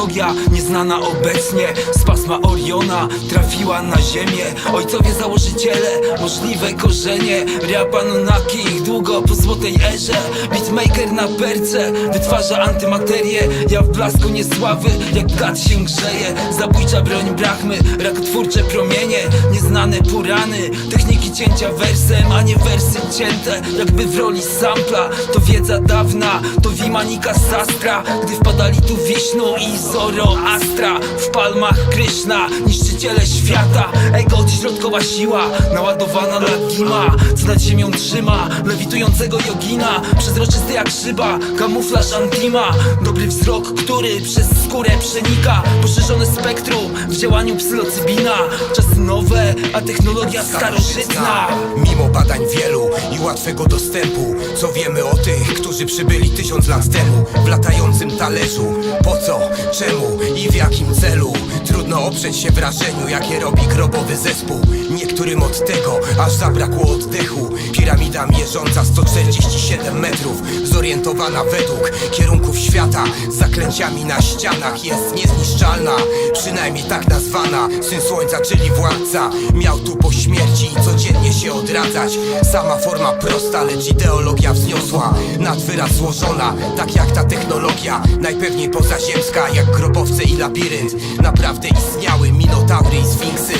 technologia nieznana obecnie z pasma Oriona trafiła na ziemię. Ojcowie założyciele, możliwe korzenie rap Anunnaki, długo po złotej erze. Beatmaker na perce wytwarza antymaterię. Ja w blasku niesławy, jak gad się grzeje. Zabójcza broń Brahmy, rakotwórcze promienie. Nieznane purany, techniki cięcia wersem, a nie wersy cięte jakby w roli sampla. To wiedza dawna, to Vimanika Sastra. Gdy wpadali tu Wisznu i Zoroastra, w palmach Kryszna, niszczyciele świata. Ego, odśrodkowa siła, naładowana lagima, co nad ziemią trzyma lewitującego jogina. Przezroczysty jak szyba, kamuflaż antima. Dobry wzrok, który przez skórę przenika. Poszerzone spektrum w działaniu psylocybina. Czasy nowe, a technologia starożytna. Mimo badań wielu i łatwego dostępu, co wiemy o tych, którzy przybyli 1000 lat temu w latającym talerzu? Po co, czemu i w jakim celu? Trudno oprzeć się wrażeniu, jakie robi grobowy zespół. Niektórym od tego aż zabrakło oddechu. Piramida mierząca 147 metrów, zorientowana według kierunków świata, z zaklęciami na ścianach, jest niezniszczalna, przynajmniej tak nazwana. Syn Słońca, czyli władca, miał tu po śmierci codziennie się odradzać. Sama forma prosta, lecz ideologia wzniosła, nad wyraz złożona, tak jak ta technologia, najpewniej pozaziemska, jak grobowce i labirynt. Naprawdę istniały minotaury i sfinksy.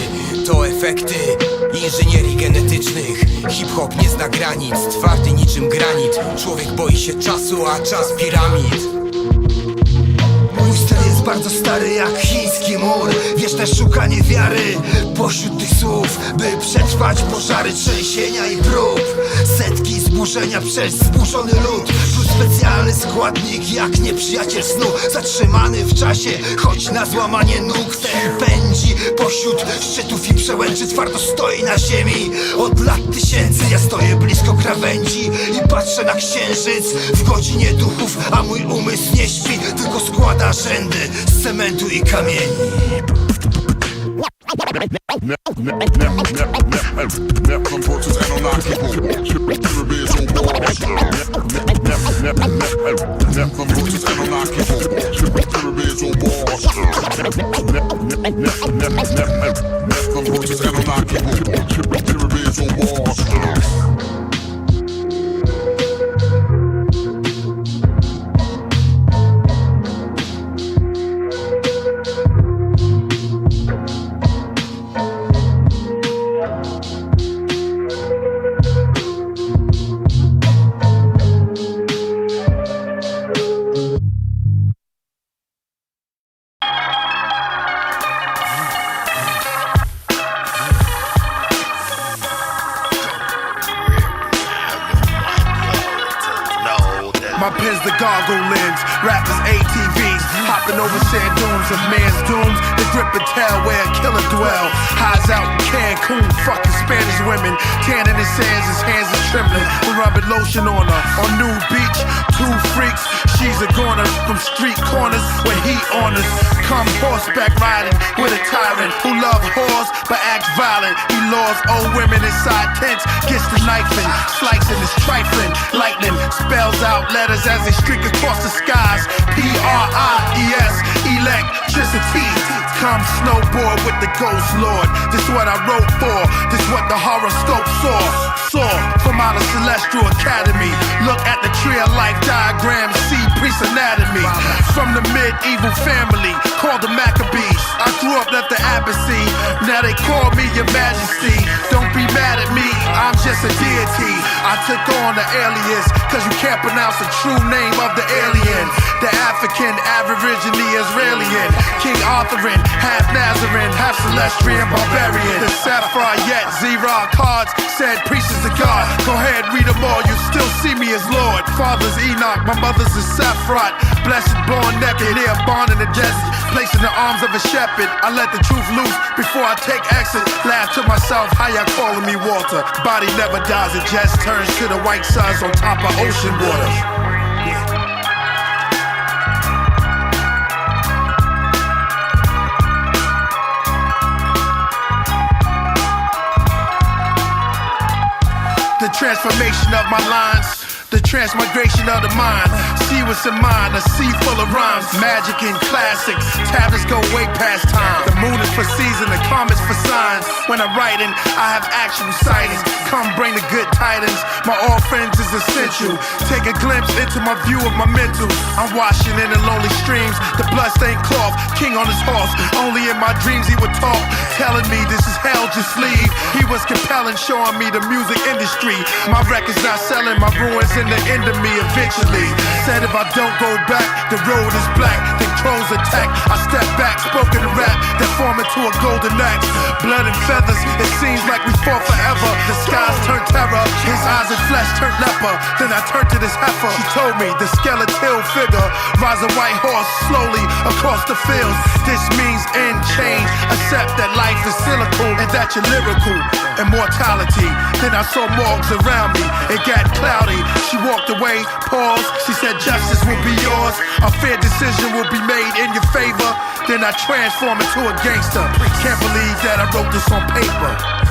To efekty inżynierii genetycznych. Hip-hop nie zna granic, twardy niczym granit. Człowiek boi się czasu, a czas piramid. Mój styl jest bardzo stary jak chiński mur. Wieczne szukanie wiary pośród tych słów, by przetrwać pożary, trzęsienia i prób. Setki zburzenia przez zburzony lud, plus specjalny składnik jak nieprzyjaciel snu. Zatrzymany w czasie, choć na złamanie nóg. Ten pędzi pośród szczytów i przełęczy, twardo stoi na ziemi od lat tysięcy. Ja stoję blisko krawędzi i patrzę na księżyc w godzinie duchów, a mój umysł nie śpi, tylko składa rzędy z cementu i kamieni. My pen's the gargle lens, rappers ATVs, hopping over sand dunes of man's dooms. The grip and tell where a killer dwell. Highs out in Cancun, fucking Spanish women, tanning his hands, trembling. With rubbing lotion on her, on nude beach, two freaks. She's a goner from street corners with heat on us. Come horseback riding with a tyrant who love whores but acts violent. He lures old women inside tents, gets the knifing, slicing his trifling. Lightning spells out letters as they streak across the skies. P-R-I-E-S, electricity. Come snowboard with the ghost lord. This what I wrote for, this what the horoscope saw. Saw from out of Celestial Academy. Look at the tree of life diagram, see priest anatomy. From the medieval family called the Maccabees. I grew up left the Abbassy, now they call me your majesty. Don't be mad at me, I'm just a deity. I took on the alias, cause you can't pronounce the true name of the alien. The African, Aborigine, Israelian, King Arthurin, half Nazarene, half Celestian, barbarian. The Sapphire Zera cards said priest is the God. Go ahead, read them all, you still see me as Lord. Father's Enoch, my mother's is Saphrat. Blessed, born naked, here born in the desert, placed in the arms of a shepherd. I let the truth loose before I take exit. Laugh to myself, how y'all calling me Walter? Body never dies, it just turns to the white suns on top of ocean water. The transformation of my lines, the transmigration of the mind. See what's in mind, a sea full of rhymes. Magic and classics, tablets go way past time. The moon is for season, the comets for signs. When I'm writing, I have actual sightings. Come bring the good tidings, my all friends is essential. Take a glimpse into my view of my mental. I'm washing in the lonely streams, the bloodstained cloth, king on his horse. Only in my dreams he would talk, telling me this is hell, just leave. He was compelling, showing me the music industry. My record's not selling, my ruins in the end of me eventually. Said if I don't go back, the road is black, then crows attack. I step back, spoken to rap, then form into a golden axe. Blood and feathers, it seems like we fought forever. The skies turned terror, his eyes and flesh turned leper. Then I turned to this heifer, she told me the skeletal figure rides a white horse slowly across the fields. This means end change, accept that life is cyclical and that you're lyrical. Immortality, then I saw morgues around me, it got cloudy. She walked away, paused, she said justice will be yours. A fair decision will be made in your favor. Then I transform into a gangster. Can't believe that I wrote this on paper.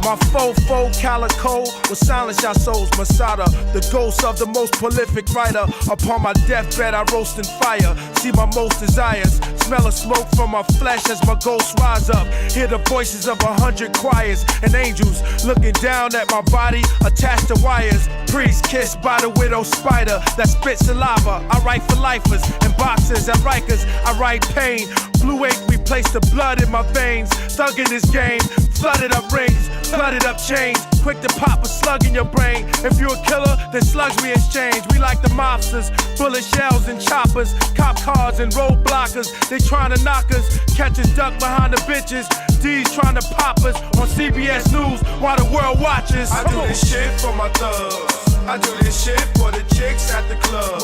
My fofo calico will silence your souls. Masada, the ghost of the most prolific writer. Upon my deathbed, I roast in fire. See my most desires. Smell of smoke from my flesh as my ghosts rise up. Hear the voices of 100 choirs and angels looking down at my body, attached to wires. Priest kissed by the widow spider that spits saliva. I write for lifers and boxers and Rikers. I write pain. Blue ink replaced the blood in my veins. Thug in this game, flooded up rings. Flooded up chains, quick to pop a slug in your brain. If you a killer, then slugs we exchange. We like the mobsters, bullet shells and choppers, cop cars and roadblockers. They tryna knock us, catch us duck behind the bitches. D's tryna pop us on CBS News while the world watches. I do this shit for my thugs. I do this shit for the chicks at the club.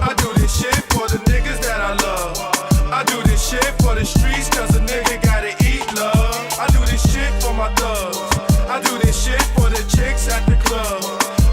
I do this shit for the niggas that I love. I do this shit for the streets cause a nigga gotta eat love. I do this shit for my thugs. I do this shit for the chicks at the club.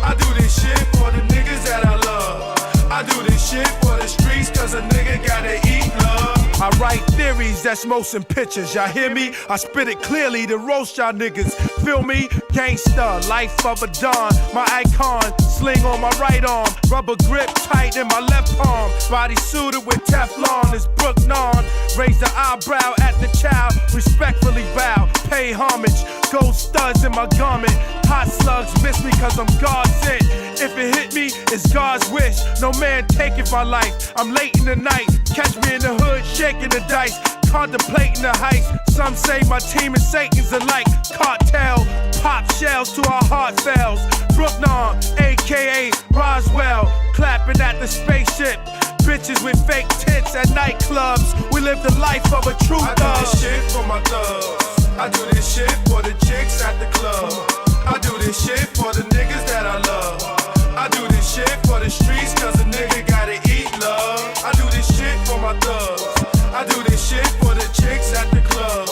I do this shit for the niggas that I love. I do this shit for the streets cause a nigga gotta eat love. I write theories that's motion pictures, y'all hear me? I spit it clearly to roast y'all niggas. Feel me? Gangsta, life of a don. My icon, sling on my right arm. Rubber grip tight in my left palm. Body suited with Teflon, it's Brook Non. Raise the eyebrow at the child, respectfully bow. Pay homage, gold studs in my garment. Hot slugs miss me cause I'm God sent. If it hit me, it's God's wish. No man taking my life. I'm late in the night. Catch me in the hood, shaking the dice. Contemplating the heist. Some say my team and Satan's alike. Cartel, pop shells to our heart fails. Brooknon, aka Roswell, clapping at the spaceship. Bitches with fake tits at nightclubs. We live the life of a true thug. I do this shit for my thugs. I do this shit for the chicks at the club. I do this shit for the niggas that I love. I do this shit for the streets cause a nigga gotta eat love. I do this shit for my thugs. I do this shit for the chicks at the club.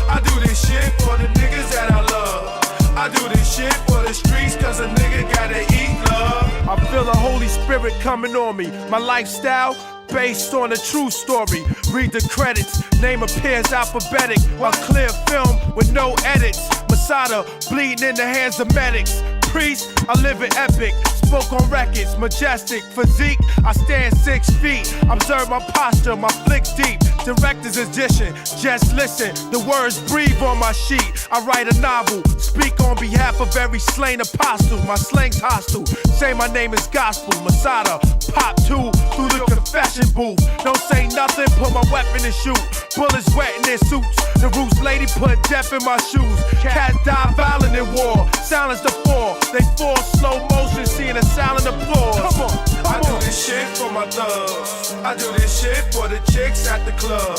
I do this shit for the niggas that I love. I do this shit for the streets cause a nigga gotta eat love. I feel the Holy Spirit coming on me. My lifestyle based on a true story. Read the credits, name appears alphabetic while clear film with no edits. Masada bleeding in the hands of medics. Priest, I live in epic. Spoke on records, majestic physique. I stand 6 feet. Observe my posture, my flicks deep. Director's edition, just listen. The words breathe on my sheet. I write a novel, speak on behalf of every slain apostle. My slang's hostile. Say my name is gospel. Masada, pop 2 through the confession booth. Don't say nothing, put my weapon and shoot. Bullets wet in their suits. The Roots lady put death in my shoes. Cats die violent in war. Silence the four. They fall slow motion, seeing a silent applause. Come on, I do this shit for my thugs. I do this shit for the chicks at the club.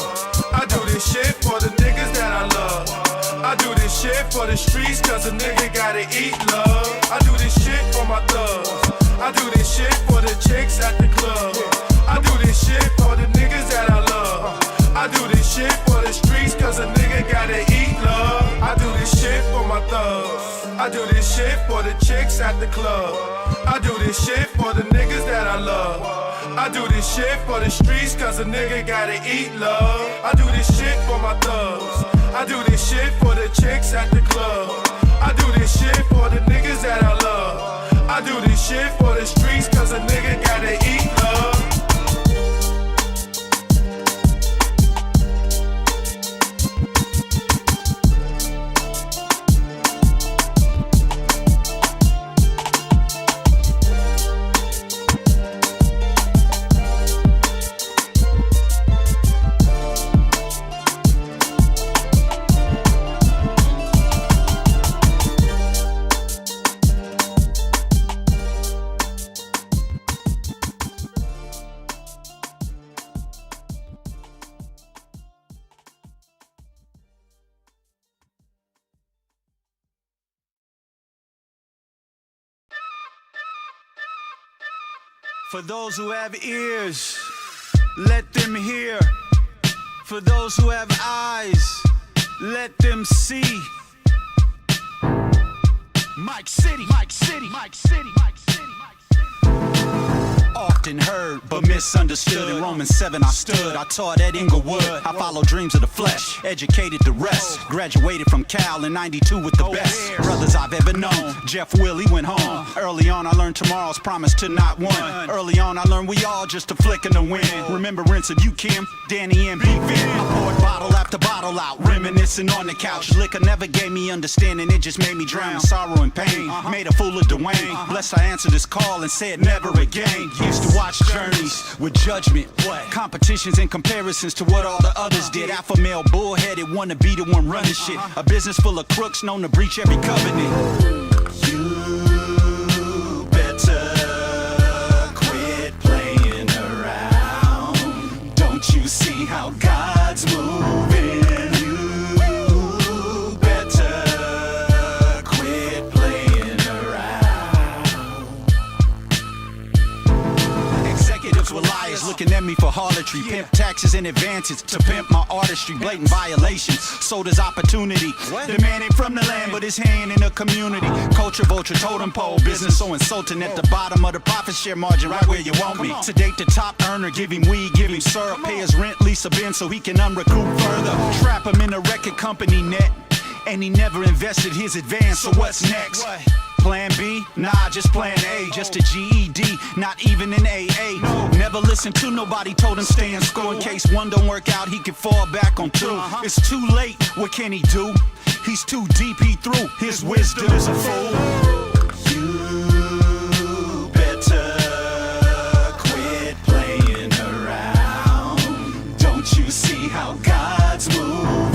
I do this shit for the niggas that I love. I do this shit for the streets cause a nigga gotta eat love. I do this shit for my thugs. I do this shit for the chicks at the club. I do this shit for the niggas that I love. I do this shit for the streets cause a nigga gotta eat love. I do this shit for my thugs. I do this shit for the chicks at the club. I do this shit for the niggas that I love. I do this shit for the streets cause a nigga gotta eat love. I do this shit for my thugs. I do this shit for the chicks at the club. I do this shit for the niggas that I love. I do this shit for the streets cause a nigga gotta eat love. For those who have ears, let them hear. For those who have eyes, let them see. Mike City, Mike City, Mike City, Mike City. Often heard, but misunderstood. In Romans 7 I stood, I taught at Inglewood. I followed dreams of the flesh, educated the rest. Graduated from Cal in 92 with the best brothers I've ever known. Jeff Willie went home. Early on I learned tomorrow's promise to not one. Early on I learned we all just a flick in the wind. Remembrance of you, Kim, Danny, and Big Vin. I poured bottle after bottle out, reminiscing on the couch. Liquor never gave me understanding, it just made me drown in sorrow and pain. Made a fool of Dwayne. Blessed I answered his call and said never again. Used to watch journeys with judgment. Competitions and comparisons to what all the others did. Alpha male bullheaded, wanna be the one running shit. A business full of crooks known to breach every covenant. You better quit playing around. Don't you see how God's moving? You better quit playing around. Executives were liars looking at me for harlotry. Pimp taxes and advances to pimp my artistry. Blatant violations, sold as opportunity. The man ain't from the land, but his hand in the community. Culture vulture, totem pole, business so insulting. At the bottom of the profit share margin, right where you want me. Sedate the top earner, give him weed, give him syrup. Pay his rent, lease a bin so he can unrecoup further. Trap him in a record company net, and he never invested his advance, so what's next? Plan B? Nah, just plan A. Just a GED, not even an AA. Never listened to nobody, told him stay in school. In case one don't work out, he can fall back on two. It's too late, what can he do? He's too deep, he through. His wisdom is a fool. You better quit playing around. Don't you see how God's moving?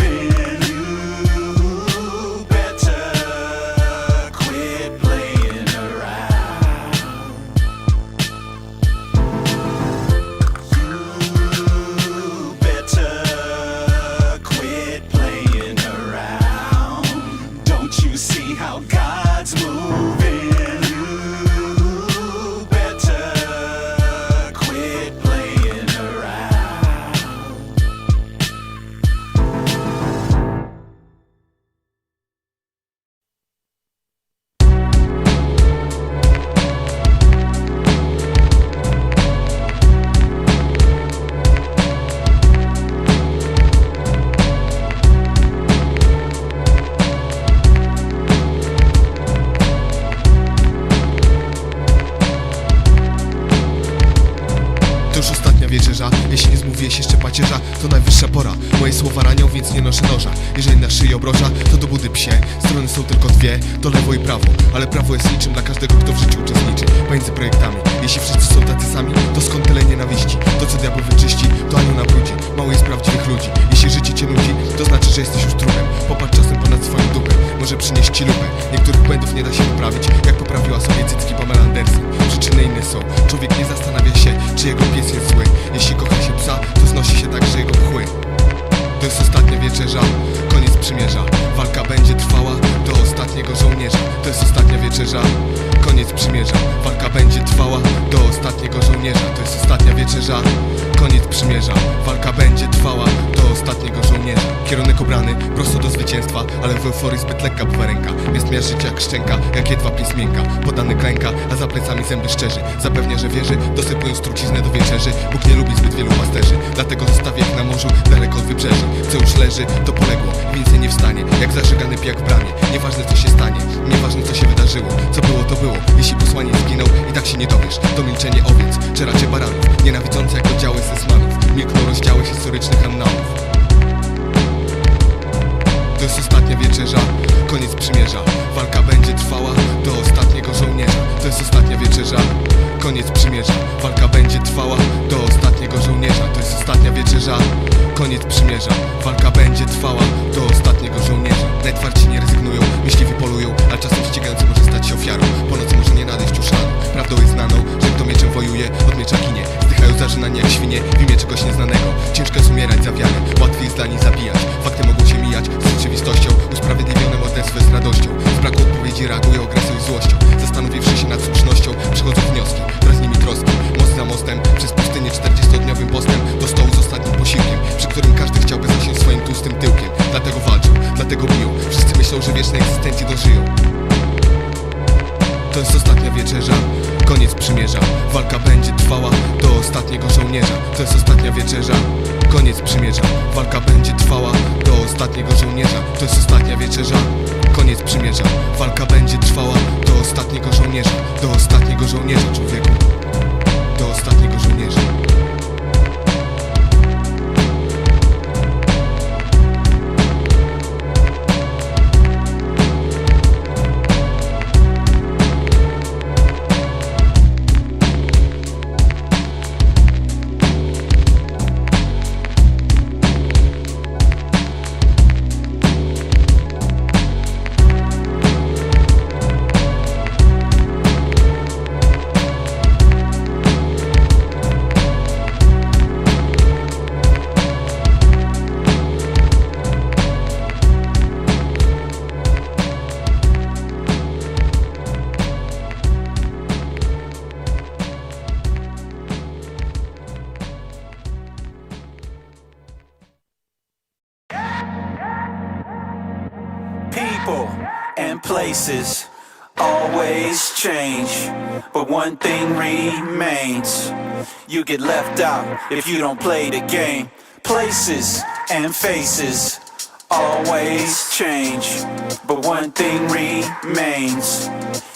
Jeśli nie zmówiłeś jeszcze pacierza, to najwyższa pora. Moje słowa ranią, więc nie noszę noża. Jeżeli na szyi obroża, to do budy psie. Strony są tylko dwie, to lewo i prawo. Ale prawo jest niczym dla każdego, kto w życiu uczestniczy. Pomiędzy projektami, jeśli wszyscy są tacy sami, to skąd tyle nienawiści? To co diabeł wyczyści, to anioł nabrudzi. Mało jest prawdziwych ludzi. Jeśli życie cię nudzi, to znaczy, że jesteś już trupem. Popatrz czasem ponad swoją dupę, może przynieść ci lupę. Niektórych błędów nie da się poprawić, jak poprawiła sobie cycki Pamela Anderson. Przyczyny inne są, człowiek nie zastanawia się, czy jego pies jest zły. Jeśli kocha się psa, to znosi się także jego pchły. To jest ostatnia wieczerza, koniec przymierza. Walka będzie trwała do ostatniego żołnierza. To jest ostatnia wieczerza, koniec przymierza. Walka będzie trwała do ostatniego żołnierza. To jest ostatnia wieczerza, koniec przymierza. Walka będzie trwała do ostatniego żołnierza. Kierunek obrany, prosto do zwycięstwa, ale w euforii zbyt lekka bywa ręka. Jest miar życia jak szczęka, jak jedwa pies miękka. Podany klęka, a za plecami zęby szczerzy. Zapewnia, że wierzy, dosypując truciznę do wieczerzy. Bóg nie lubi zbyt wielu pasterzy, dlatego zostawi jak na morzu, daleko od wybrzeży. Co już leży, to poległo, więcej nie wstanie. Jak zażegany pijak w bramie, nieważne co się stanie, nieważne co się wydarzyło. Co było, to było, jeśli posłaniec zginął, i tak się nie dowiesz. To milczenie owiec, czy raczej baranów, nienawidzące jak oddziały sesmanów. Milkną rozdziały historycznych annałów. To jest ostatnia wieczerza, koniec przymierza. Walka będzie trwała do ostatniego żołnierza. To jest ostatnia wieczerza, koniec przymierza. Walka będzie trwała do ostatniego żołnierza. To jest ostatnia wieczerza, koniec przymierza. Walka będzie trwała do ostatniego żołnierza. Najtwardsi nie rezygnują, myśliwi polują, a czasem ścigający może stać się ofiarą. Po nocy może nie nadejść już rano. Prawdą jest znaną, że kto mieczem wojuje, od miecza ginie. Zdychają zażynani jak świnie w imię czegoś nieznanego. Ciężko jest umierać za wiarę, łatwiej jest dla nich zabijać. Fakty mogą się mijać z rzeczywistością, usprawiedliwione morderstwo z radością. Z braku odpowiedzi reagują agresją i złością. Zastanowiwszy się nad słusznością, przychodzą wnioski, wraz z nimi troski. Most za mostem, przez pustynię 40-dniowym postem do stołu z ostatnim posiłkiem, przy którym każdy chciałby zasiąść swoim tłustym tyłkiem. Dlatego walczą, dlatego biją. Wszyscy myślą, że wiecznej egzystencji dożyją. To jest ostatnia wieczerza, koniec przymierza. Walka będzie trwała do ostatniego żołnierza. To jest ostatnia wieczerza, koniec przymierza. Walka będzie trwała do ostatniego żołnierza. To jest ostatnia wieczerza, koniec przymierza. Walka będzie trwała do ostatniego żołnierza. Do ostatniego żołnierza, człowieku. Do ostatniego żołnierza. places always change, but one thing remains. You get left out if you don't play the game. Places and faces always change, but one thing remains.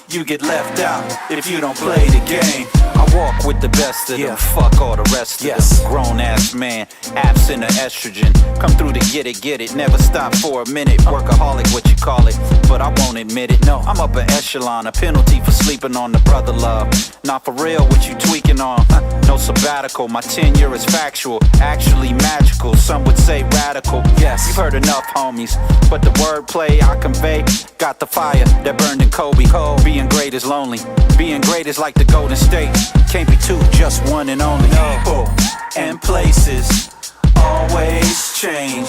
You get left out if you don't play the game. I walk with the best of them, fuck all the rest of them. Grown ass man, absent of estrogen. Come through to get it, never stop for a minute. Workaholic, what you call it, but I won't admit it. No, I'm upper echelon, a penalty for sleeping on the brother love. Not for real, what you tweaking on? No sabbatical, my tenure is factual, actually magical. Some would say radical. Yes, you've heard enough, homies, but the wordplay I convey got the fire that burned in Kobe. Being great is lonely. Being great is like the Golden State. Can't be two, just one and only. People and places always change,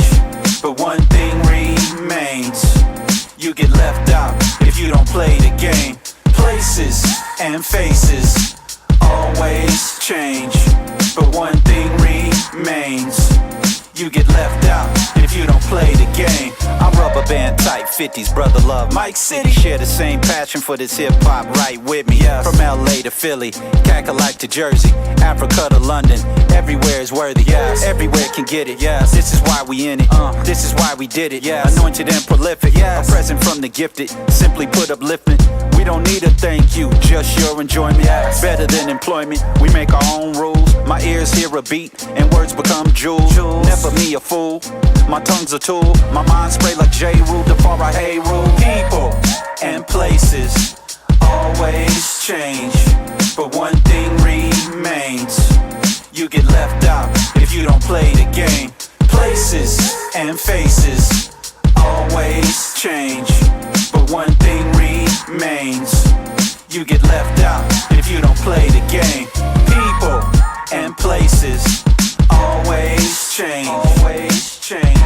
but one thing remains. You get left out if you don't play the game. Places and faces always change, but one thing remains. You get left out if you don't play the game. I rubber band type 50s, brother love Mike City. Share the same passion for this hip hop right with me. From LA to Philly, Cackalack to Jersey, Africa to London, everywhere is worthy. Everywhere can get it. This is why we in it. This is why we did it. Anointed and prolific. A present from the gifted. Simply put upliftment. We don't need a thank you, just your enjoyment. Better than employment. We make our own rules. My ears hear a beat and words become jewels. Never me a fool. My tongue's a tool. My mind spray like J. Rule, the far right hey rule. People and places always change, but one thing remains. You get left out if you don't play the game. Places and faces always change, but one thing remains. You get left out if you don't play the game. People and places always change. Always change.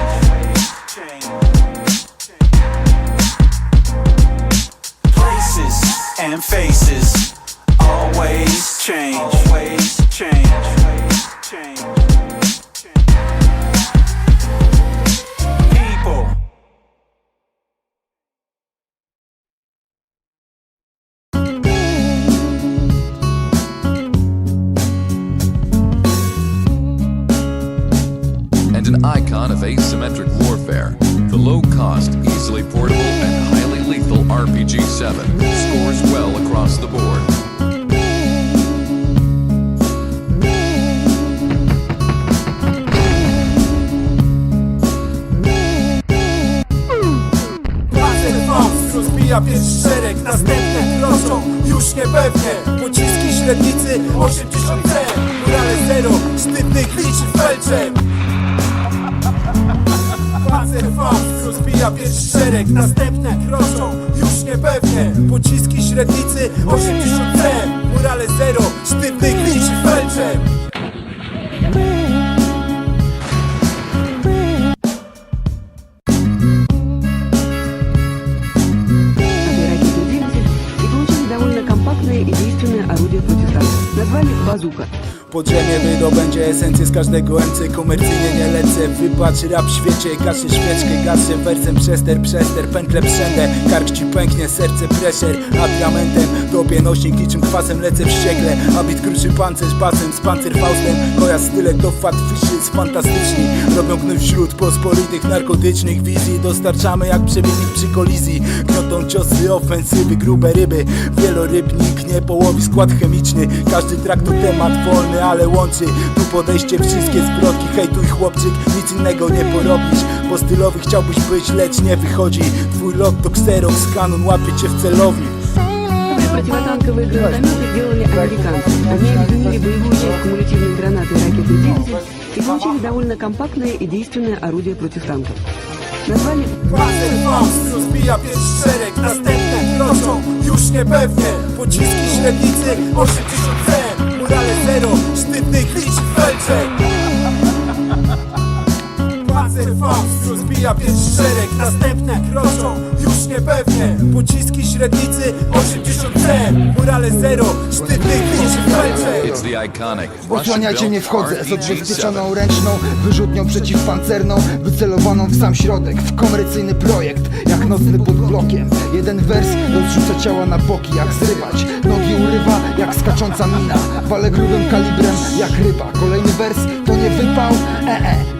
Places and faces always change. Always change. People. And an icon of asymmetric warfare, the low-cost, easily portable, and highly lethal RPG-7 scores well across the board. Rozbija pierwszy szereg, następne kroczą już niepewnie. Pociski średnicy 80 C, murale zero, sztywnych liczy felczem. Panzerfaust rozbija pierwszy szereg, następne kroczą już niepewnie. Pociski średnicy 80 C, murale zero, sztywnych liczy felczem. И действенное орудие против танков. Название базука. Podziemie wydobędzie esencję z każdego MC. Komercyjnie nie lecę, wybacz rap w świecie. Gaszę świeczkę, gaszę wersem przester, pętlę przędę. Kark ci pęknie, serce pressure. Atramentem, tobie nośnik niczym kwasem lecę wściekle. Habit kruszy pancerz, basem z pancerfaustem. Koja style to fatfiszy, jest fantastyczni. Robią gnój wśród pospolitych narkotycznych wizji. Dostarczamy jak przewidnik przy kolizji. Gniotą ciosy, ofensywy, grube ryby. Wielorybnik, nie połowi skład chemiczny. Każdy trakt to temat wolny, ale łączy tu podejście wszystkie zwrotki. Hejtuj chłopczyk, nic innego nie porobisz. Bo stylowy chciałbyś być, lecz nie wychodzi. Twój lot to kserox, kanon łapie cię w celownik. Противотанковые гранатометы делали американцы. Они объединили боевую часть кумулятивной гранаты и ракетный двигатель и получили довольно компактное и действенное орудие против танков. Назвали Panzerfaust rozbija pierwszy szereg, następne kroczą już niepewnie. Pociski średnicy 80 C, murale zero, sztywnych liczy felczem. Panzerfaust rozbija pierwszy szereg, następne kroczą już niepewnie. Pociski średnicy 80 C, morale zero, sztywnych liczy w felczek. It's the iconic Osłaniacie nie Russian-built wchodzę z odbezpieczoną RPG-7. ręczną wyrzutnią przeciwpancerną, wycelowaną w sam środek, w komercyjny projekt, jak nocny pod blokiem. Jeden wers rozrzuca ciała na boki, jak zrywać, nogi urywa, jak skacząca mina. Walę grubym kalibrem, jak ryba. Kolejny wers to nie wypał,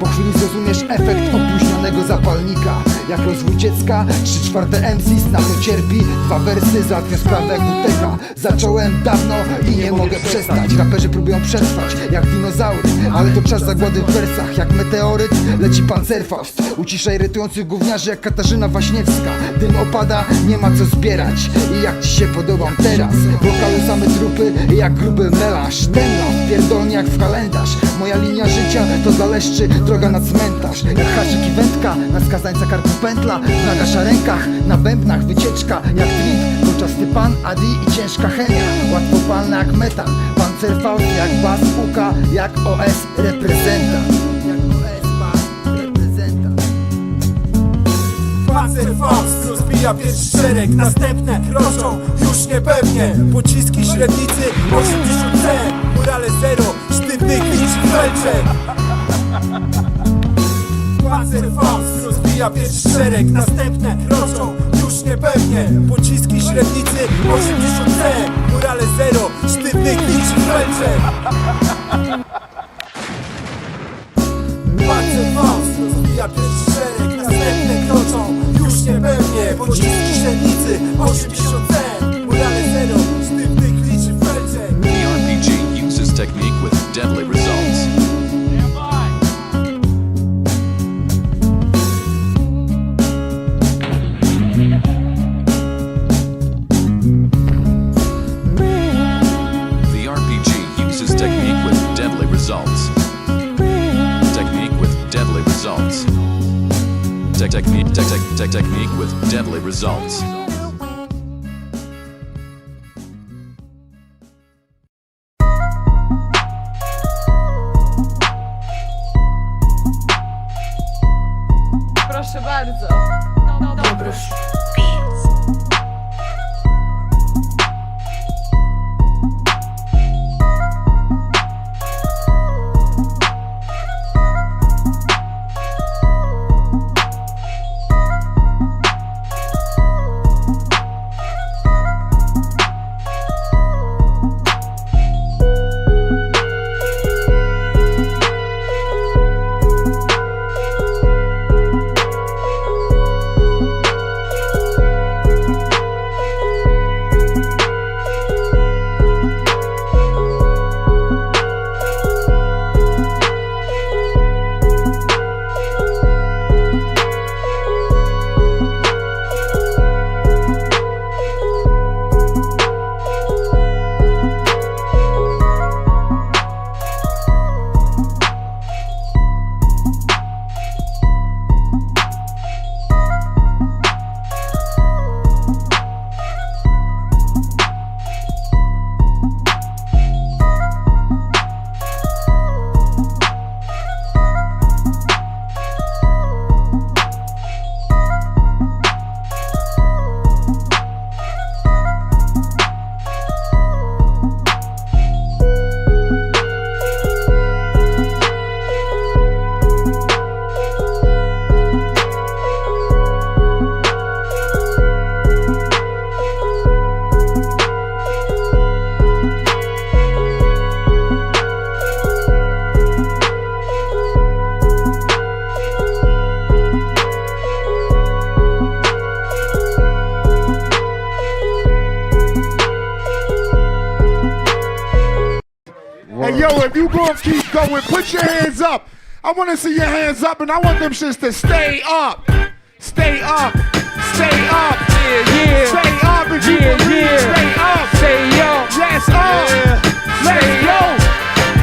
po chwili zrozumiesz efekt opóźnionego zapalnika. Jak rozwój dziecka, 3/4 MC na to cierpi. 2 wersy załatwią sprawę jak WTK. Zacząłem dawno i nie mogę przestać. Raperzy próbują przetrwać jak dinozaury, ale to czas zagłady w wersach. Jak meteoryt leci Panzerfaust, ucisza irytujących gówniarzy jak Katarzyna Waśniewska. Dym opada, nie ma co zbierać. I jak ci się podobam teraz, wokalu same trupy jak gruby melanż. Temno, pierdolnie jak w kalendarz. Moja linia życia to dla leszczy droga na cmentarz. Jak haczyk i wędka, na skazańca karku pętla. W nagasza rękach, na bębnach wycieczka. Jak trip, kolczasty pan, Adi i ciężka chemia. Łatwopalna jak metan, Panzerfaust jak bas, uka jak OS reprezentant. Panzerfaust rozbija pierwszy szereg, następne kroczą już niepewnie. Pociski średnicy 80 C, morale zero, sztywnych liczy w felczek. Panzerfaust rozbija pierwszy szereg, następne kroczą już niepewnie. Pociski średnicy 80 C, morale zero, sztywnych liczy w felczek. Panzerfaust rozbija pierwszy szereg, następne kroczą już niepewnie. Pociski średnicy 80 C, morale zero, sztywnych liczy w felczek. The RPG uses technique with deadly results. The RPG uses technique with deadly results. Technique with deadly results. Technique with deadly results. Proszę bardzo. Dobrosz. Hey, yo, if you gonna keep going, put your hands up. I want to see your hands up, and I want them shits to stay up. Stay up. Stay up. Yeah, yeah. Stay up if you believe. Stay up. Stay up. Yes, up. Let's go.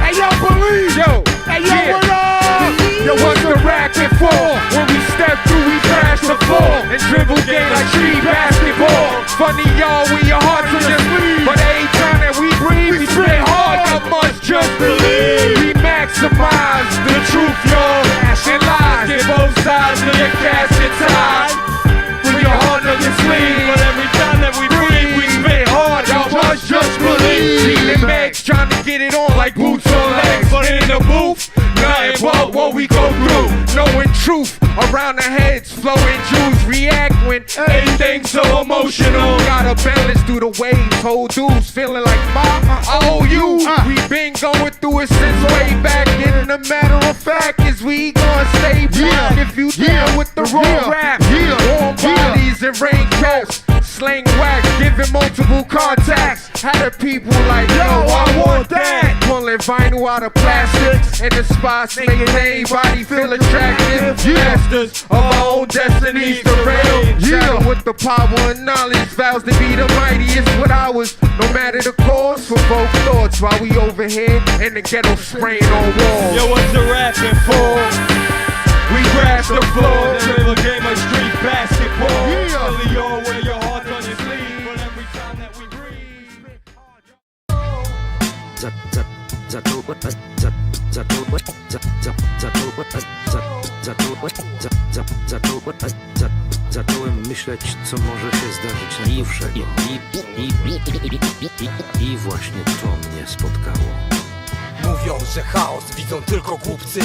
Hey, yo, believe. Yo. Hey, yo, Yeah. what up? Yo, what's the racket for? When we step through, we crash the floor and dribble game like street basketball. Funny, y'all, we your hearts on your sleeve, but every time that we breathe, we spit hard. You must just believe. We maximize the truth, y'all, and lies. Get both around the heads, flowing Jews react when everything's so emotional. Gotta balance through the waves, whole dudes feeling like Mom, I owe you. We've been going through it since way back, and the matter of fact is we gonna stay black if you down with the raw rap. Warm bodies and raincoats, slang wax, giving multiple contacts. Had the people like, yo, I want that. Pulling vinyl out of plastic, and the spots making everybody feel attractive. Masters of our own destinies, the real. Shadow with the power and knowledge, vows to be the mightiest with ours. No matter the cause, provoke thoughts while we over here in the ghetto spraying on walls. Yo, what's the rapping for? We crash the floor, play the game of street basketball. Really all wear your heart on your sleeve, but every time that we breathe. Zacząłem myśleć, co może się zdarzyć najgorszego. I właśnie to mnie spotkało. Mówią, że chaos widzą tylko głupcy.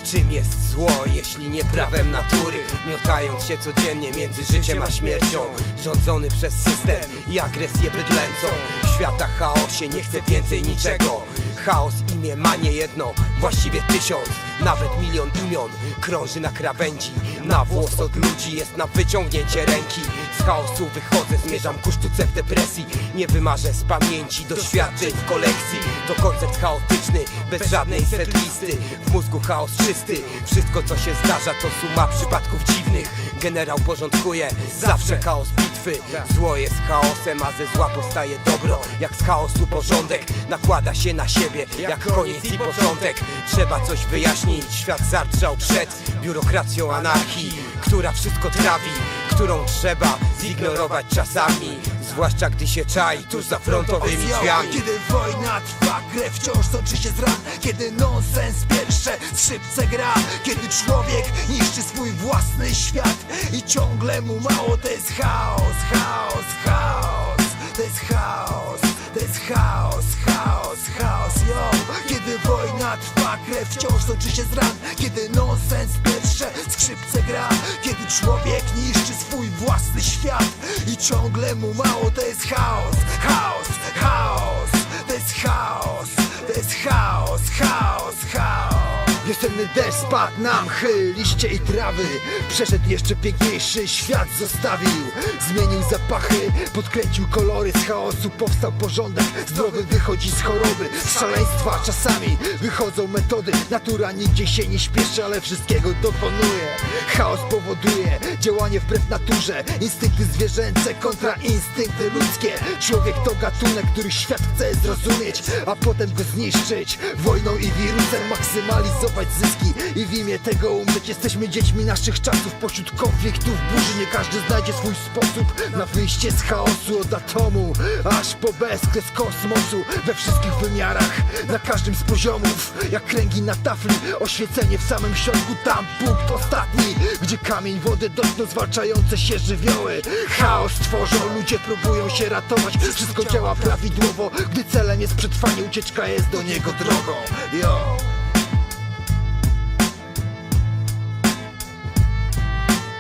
Czym jest zło, jeśli nie prawem natury? Miotając się codziennie między życiem a śmiercią, rządzony przez system i agresję bydlęcą. W świata chaosie nie chcę więcej niczego. Chaos imię ma nie jedno, właściwie 1000, nawet 1 000 000 imion. Krąży na krawędzi, na włos od ludzi jest na wyciągnięcie ręki. Z chaosu wychodzę, zmierzam ku sztuce w depresji. Nie wymarzę z pamięci doświadczeń w kolekcji. To koncert chaotyczny, bez żadnej setlisty. W mózgu chaos czysty, wszystko co się zdarza to suma przypadków dziwnych. Generał porządkuje, zawsze chaos bitwy. Zło jest chaosem, a ze zła powstaje dobro. Jak z chaosu porządek nakłada się na siebie, jak koniec i początek. Trzeba coś wyjaśnić, świat zarczał przed biurokracją anarchii, która wszystko trawi, którą trzeba zignorować czasami, zwłaszcza gdy się czai tuż za frontowymi drzwiami. Kiedy wojna trwa, krew wciąż toczy się z ran. Kiedy nonsens pierwsze skrzypce gra. Kiedy człowiek niszczy swój własny świat i ciągle mu mało. To jest chaos, chaos, chaos. To jest chaos, to jest chaos, chaos, chaos, yo. Kiedy wojna trwa, krew wciąż toczy się z ran. Kiedy nonsens pierwsze skrzypce gra. Kiedy człowiek niszczy swój własny świat i ciągle mu mało. To jest chaos, chaos, chaos. To jest chaos, to jest chaos, chaos, chaos. Wiosenny deszcz spadł na mchy, liście i trawy. Przeszedł jeszcze piękniejszy, świat zostawił. Zmienił zapachy, podkręcił kolory. Z chaosu powstał porządek, zdrowy wychodzi z choroby. Z szaleństwa czasami wychodzą metody. Natura nigdzie się nie śpieszy, ale wszystkiego dokonuje. Chaos powoduje działanie wbrew naturze. Instynkty zwierzęce kontra instynkty ludzkie. Człowiek to gatunek, który świat chce zrozumieć, a potem go zniszczyć. Wojną i wirusem maksymalizować zyski i w imię tego umrzeć. Jesteśmy dziećmi naszych czasów. Pośród konfliktów, burzy nie każdy znajdzie swój sposób na wyjście z chaosu. Od atomu aż po bezkres kosmosu. We wszystkich wymiarach, na każdym z poziomów. Jak kręgi na tafli, oświecenie w samym środku. Tam punkt ostatni, gdzie kamień wody dotkną zwalczające się żywioły. Chaos tworzą, ludzie próbują się ratować. Wszystko działa prawidłowo, gdy celem jest przetrwanie. Ucieczka jest do niego drogą, yo.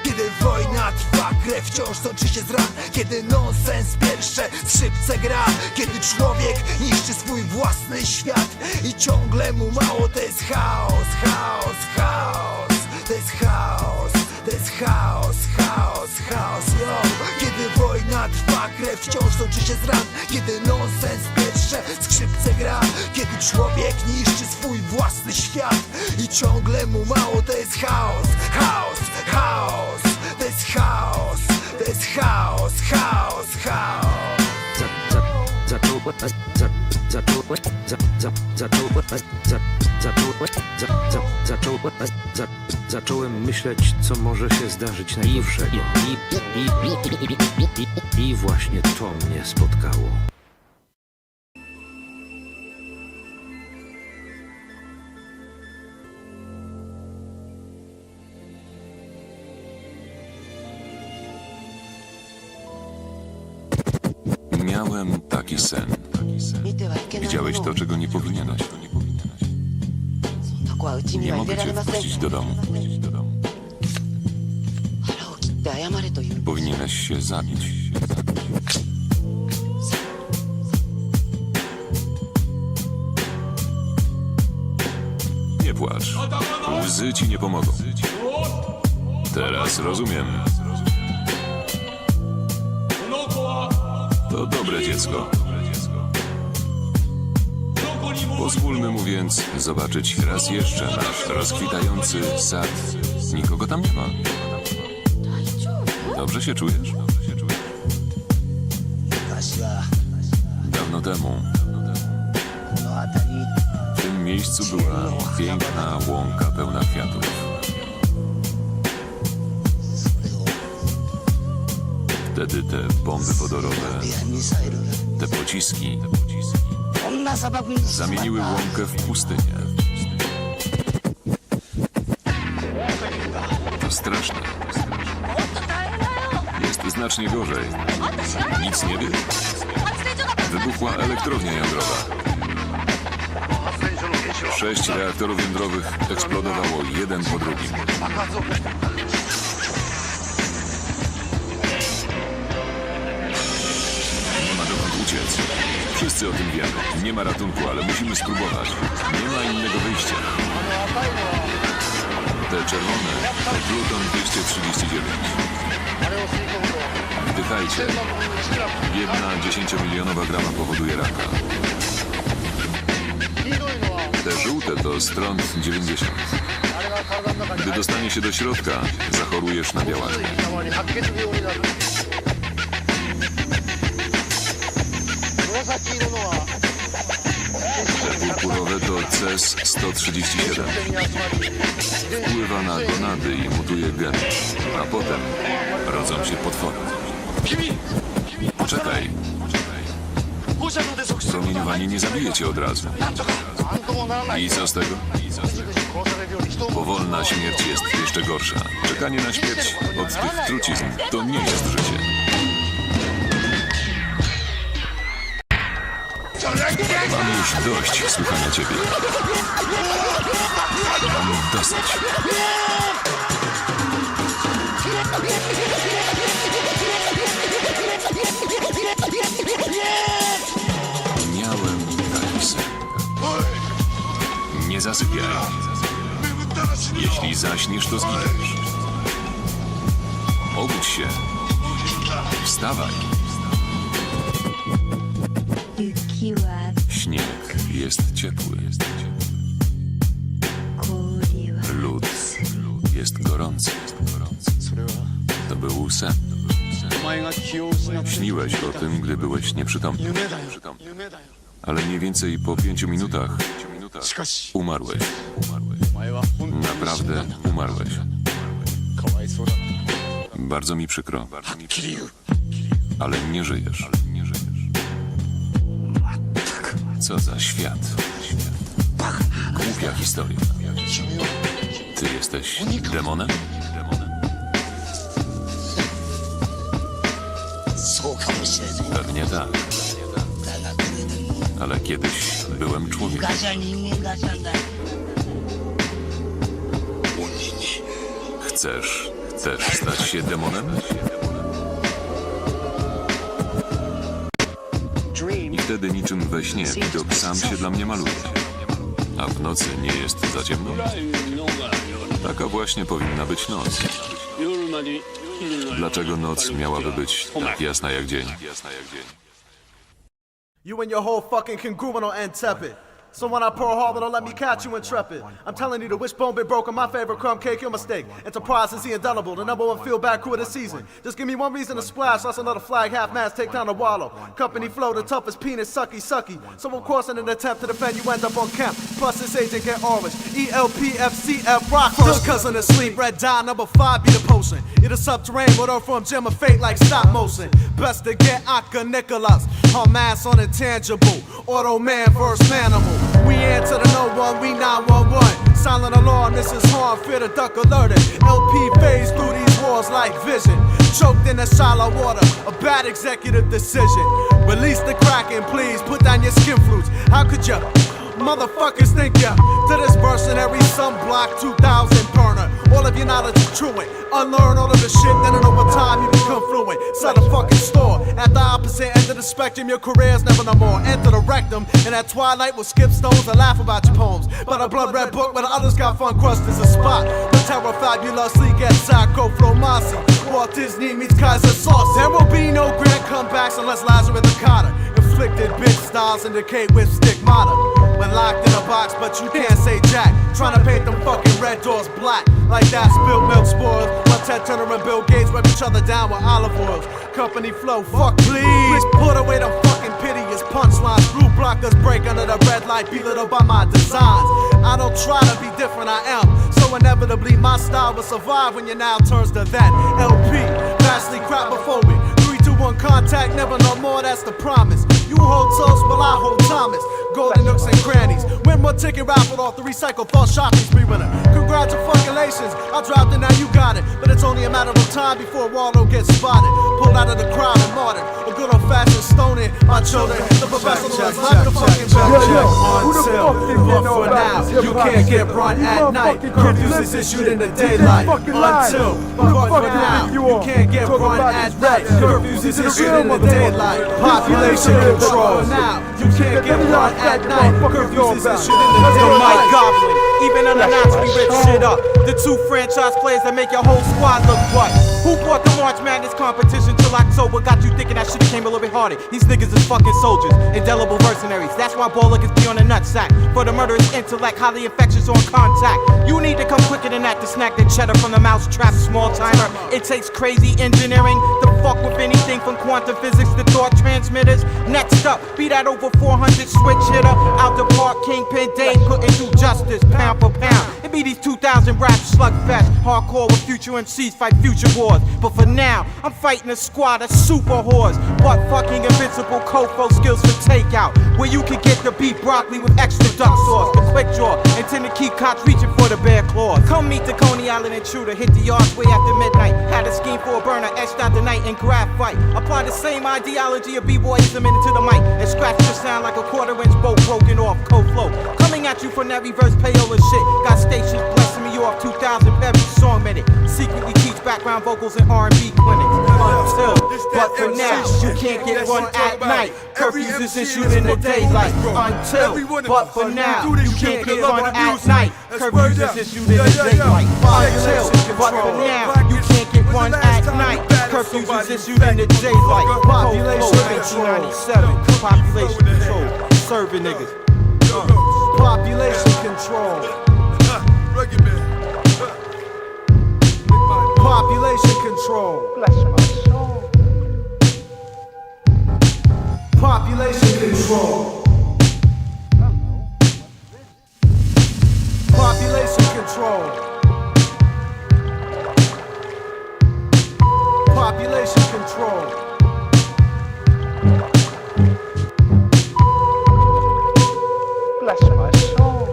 Kiedy wojna trwa, krew wciąż toczy się z ran. Kiedy nonsens pierwsze skrzypce gra. Kiedy człowiek niszczy swój własny świat i ciągle mu mało. To jest chaos, chaos, chaos. To jest chaos, to jest chaos, chaos, chaos, yo. Kiedy wojna trwa, krew wciąż toczy się z ran. Kiedy nonsens pierwsze skrzypce gra. Kiedy człowiek niszczy swój własny świat i ciągle mu mało. To jest chaos, chaos, chaos. To jest chaos, to jest chaos, chaos, chaos. Zacząłem myśleć, co może się zdarzyć najgorszego. I właśnie to mnie spotkało. Miałem taki sen. Widziałeś to, czego nie powinieneś. Nie mogę cię wpuścić do domu. Powinieneś się zabić. Nie płacz. Łzy ci nie pomogą. Teraz rozumiem. To dobre dziecko. Pozwólmy mu więc zobaczyć raz jeszcze nasz rozkwitający sad. Nikogo tam nie ma. Dobrze się czujesz? Dawno temu w tym miejscu była piękna łąka pełna kwiatów. Wtedy te bomby wodorowe, te pociski zamieniły łąkę w pustynię. To straszne. Jest znacznie gorzej. Nic nie wiesz? Wybuchła elektrownia jądrowa. 6 reaktorów jądrowych eksplodowało jeden po drugim. Nie ma dokąd uciec. Wszyscy o tym wiemy. Nie ma ratunku, ale musimy spróbować. Nie ma innego wyjścia. Te czerwone to pluton 239. Wdychajcie. Jedna 10-milionowa grama powoduje raka. Te żółte to stront 90. Gdy dostanie się do środka, zachorujesz na białaczkę. Te purpurowe to CES-137. Wpływa na gonady i mutuje geny, a potem rodzą się potwory. Poczekaj. Promieniowanie nie zabije cię od razu. I co z tego? Powolna śmierć jest jeszcze gorsza. Czekanie na śmierć od tych trucizn to nie jest życie. Mam już dość słuchania ciebie. Mam dosyć. Miałem taki sen. Nie zasypiaj. Jeśli zaśniesz, to zginiesz. Obudź się. Wstawaj. Śnieg jest ciepły. Lód jest gorący. To był sen. Śniłeś o tym, gdy byłeś nieprzytomny. Ale mniej więcej po 5 minutach umarłeś. Naprawdę umarłeś. Bardzo mi przykro. Ale nie żyjesz. Co za świat. Głupia historia. Ty jesteś demonem? Pewnie tak. Ale kiedyś byłem człowiekiem. Chcesz też stać się demonem? I wtedy niczym we śnie widok sam się dla mnie maluje. A w nocy nie jest za ciemno? Taka właśnie powinna być noc. Dlaczego noc miałaby być tak jasna jak dzień? You and your whole fucking congruent and tepid. Someone at Pearl Harbor don't let me catch you intrepid. I'm telling you, the wishbone been broken, my favorite crumb cake, your mistake. Enterprise is the indelible, the #1 feel bad crew of the season. Just give me one reason to splash, that's another flag, half mast, take down the wallow. Company flow, the toughest penis, sucky. So of course in an attempt to defend, you end up on camp. Plus this agent get orange, ELPFCF rock first cousin asleep, red dye #5 be the potion. You're the subterranean, with her from Gem of Fate like stop motion. Best to get Aka Nicholas, her mass on intangible. Auto man versus manimal. We answer to no one, we 911. Silent alarm, this is harm, fear the duck alerted. LP phase through these walls like vision. Choked in the shallow water, a bad executive decision. Release the Kraken, please, put down your skin flutes. How could you motherfuckers think ya? To this mercenary sunblock 2000 burner. All of your knowledge is truant. Unlearn all of the shit, then in over time you become fluent. Set a fucking store. At the opposite end of the spectrum, your career's never no more. Enter the rectum, and at twilight we'll skip stones and laugh about your poems. But a blood red book where the others got fun crust is a spot. The terror fabulously gets Sacco Flomasi. Walt Disney meets Kaiser Sauce. There will be no grand comebacks unless Lazarus the Cotter. Inflicted bitch styles indicate with stigmata. When locked in a box, but you can't say jack. Trying to paint them fucking red doors black. Like that spilled milk spoils. While Ted Turner and Bill Gates rub each other down with olive oils. Company flow, fuck please. Put away them fucking piteous punchlines. Blue blockers break under the red light, belittled by my designs. I don't try to be different, I am. So inevitably my style will survive when your now turns to then. LP, vastly crapophobic. 3, 2, 1 contact, never no more, that's the promise. You hold toast, while I hold Thomas. Golden nooks and crannies. Win more ticket raffle off the recycled false shopping spree winner. Congratulations, I dropped it, now you got it. But it's only a matter of time before Waldo gets spotted. Pulled out of the crowd and martyred. A good old fashioned stoning, my children. The professor was not the fucking until, but for now, you can't get run at night. Curfews is issued in the daylight. Until, but for now, you can't get run at night. Curfews is issued in the daylight. Population control. Now, you can't get run at night. Curfews is issued in the daylight. Goblin, even unannounced, we rip shit up. The 2 franchise players that make your whole squad look what? Who brought the March Madness competition till October? Got you thinking that shit became a little bit harder. These niggas is fucking soldiers, indelible mercenaries. That's why ball niggas be on a nutsack. For the murderous intellect, highly infectious on contact. You need to come quicker than that to snack the cheddar from the mouse trap small timer. It takes crazy engineering to fuck with anything from quantum physics to thought transmitters. Next up, be that over 400 switch hitter. Out the park, Kingpin Dave couldn't do justice, pound for pound. It be these 2,000 rap slugfest, hardcore with future MCs fight future wars. But for now, I'm fighting a squad of super whores. But fucking invincible Kofo skills for takeout, where you can get the beef broccoli with extra duck sauce. The quick draw, intend to keep cops reaching for the bear claws. Come meet the Coney Island intruder, hit the yards way after midnight. Had a scheme for a burner, etched out the night and grab fight. Apply the same ideology of b-boyism into the mic, and scratch the sound like a quarter-inch bolt broken off cold flow. Coming at you from that reverse payola shit. Got stations blessing me off 2,000 every song minute. Secretly teach background vocals in R&B clinics. Until, but for now, you can't get run at night. Curfews is issued in the daylight. Until, but for now, you can't get run at night. Curfews is issued in the daylight. Until, but for now, you can't get run at night. Curfews is issued in the daylight. Population 1997. Population control. Serving niggas. Population control. Population control. Bless my soul. Population control. Population control. Population control. Bless my soul.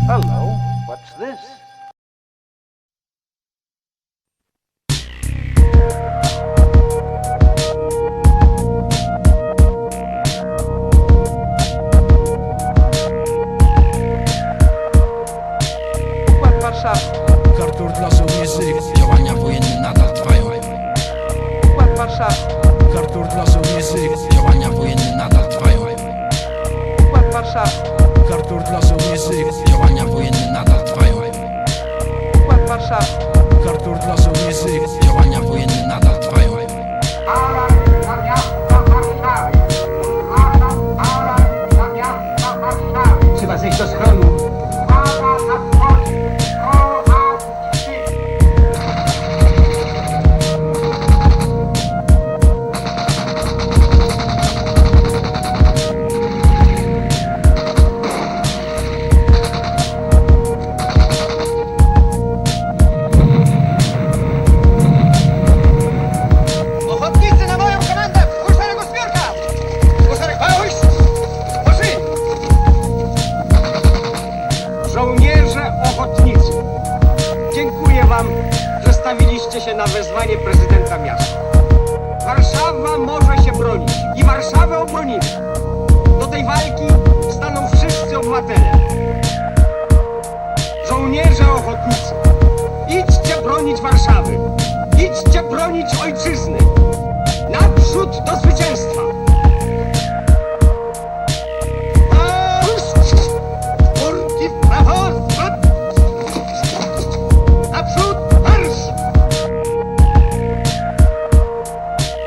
Hello, what's this? UKŁAD Warszawski. Hardcore dla żołnierzy, działania wojenne nadal trwają. UKŁAD Warszawski. Hardcore dla żołnierzy, działania wojenne nadal trwają. UKŁAD Warszawski. Hardcore dla żołnierzy, działania wojenne nadal trwają. UKŁAD Warszawski. Hardcore dla żołnierzy, działania wojenne nadal trwają. Trzeba zejść do schronu. Ochotnicy na moją komendę! Wzdłuż szeregu zbiórka! Wzdłuż szereg pójść! Poszli! Żołnierze ochotnicy, dziękuję wam, że stawiliście się na wezwanie prezydenta miasta. Warszawa może się bronić i Warszawę obronimy. Do tej walki staną wszyscy drodzy obywatele, żołnierze ochotnicy, idźcie bronić Warszawy, idźcie bronić ojczyzny, naprzód do zwycięstwa. Kurki w prawo, naprzód, marsz!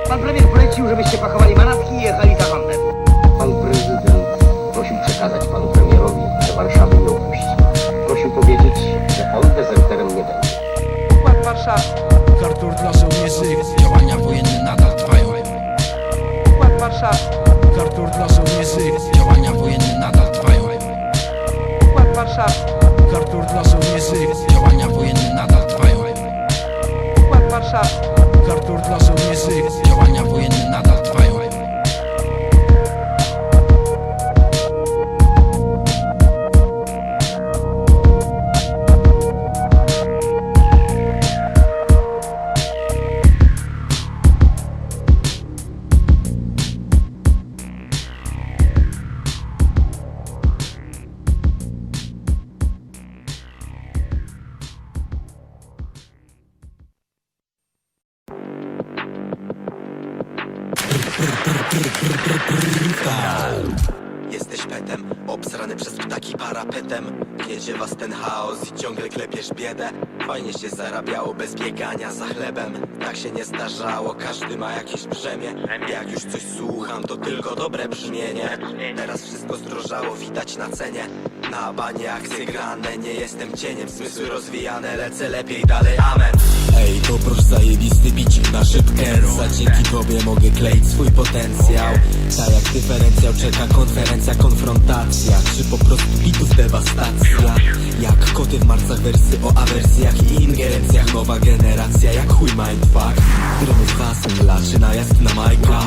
Pan premier polecił, żebyście pachowali manatki i jechali za handel. Pan prezydent prosił przekazać panu premierowi, że Warszawy nie opuści. Prosił powiedzieć, że on dezerterem nie będzie. Układ Warszawski. Artur dla żołnierzy, działania wojenne nadal trwają. Układ Warszawski. Artur dla żołnierzy, działania wojenne nadal trwają. Układ Warszawski. Artur dla żołnierzy, działania wojenne nadal trwają. Układ Warszawski. Artur dla żołnierzy, działania wojenne nadal trwają. Jesteś petem, obsrany przez ptaki parapetem. Gniezie was ten chaos i ciągle klepiesz biedę. Fajnie się zarabiało bez biegania za chlebem. Tak się nie zdarzało, każdy ma jakieś brzemię. Jak już coś słucham, to tylko dobre brzmienie. Teraz wszystko zdrożało, widać na cenie. Na banie akcje grane, nie jestem cieniem. Zmysły rozwijane, lecę lepiej dalej, amen. Ej, dobrosz zajebisty bicik na szybkę. Za dzięki tobie mogę kleić swój potencjał. Tak jak dyferencjał czeka konferencja, konfrontacja, czy po prostu bitów dewastacja. Jak koty w marcach, wersy o awersjach i ingerencjach. Nowa generacja jak chuj mindfuck. Gromów hasła, czy najazd na Majka.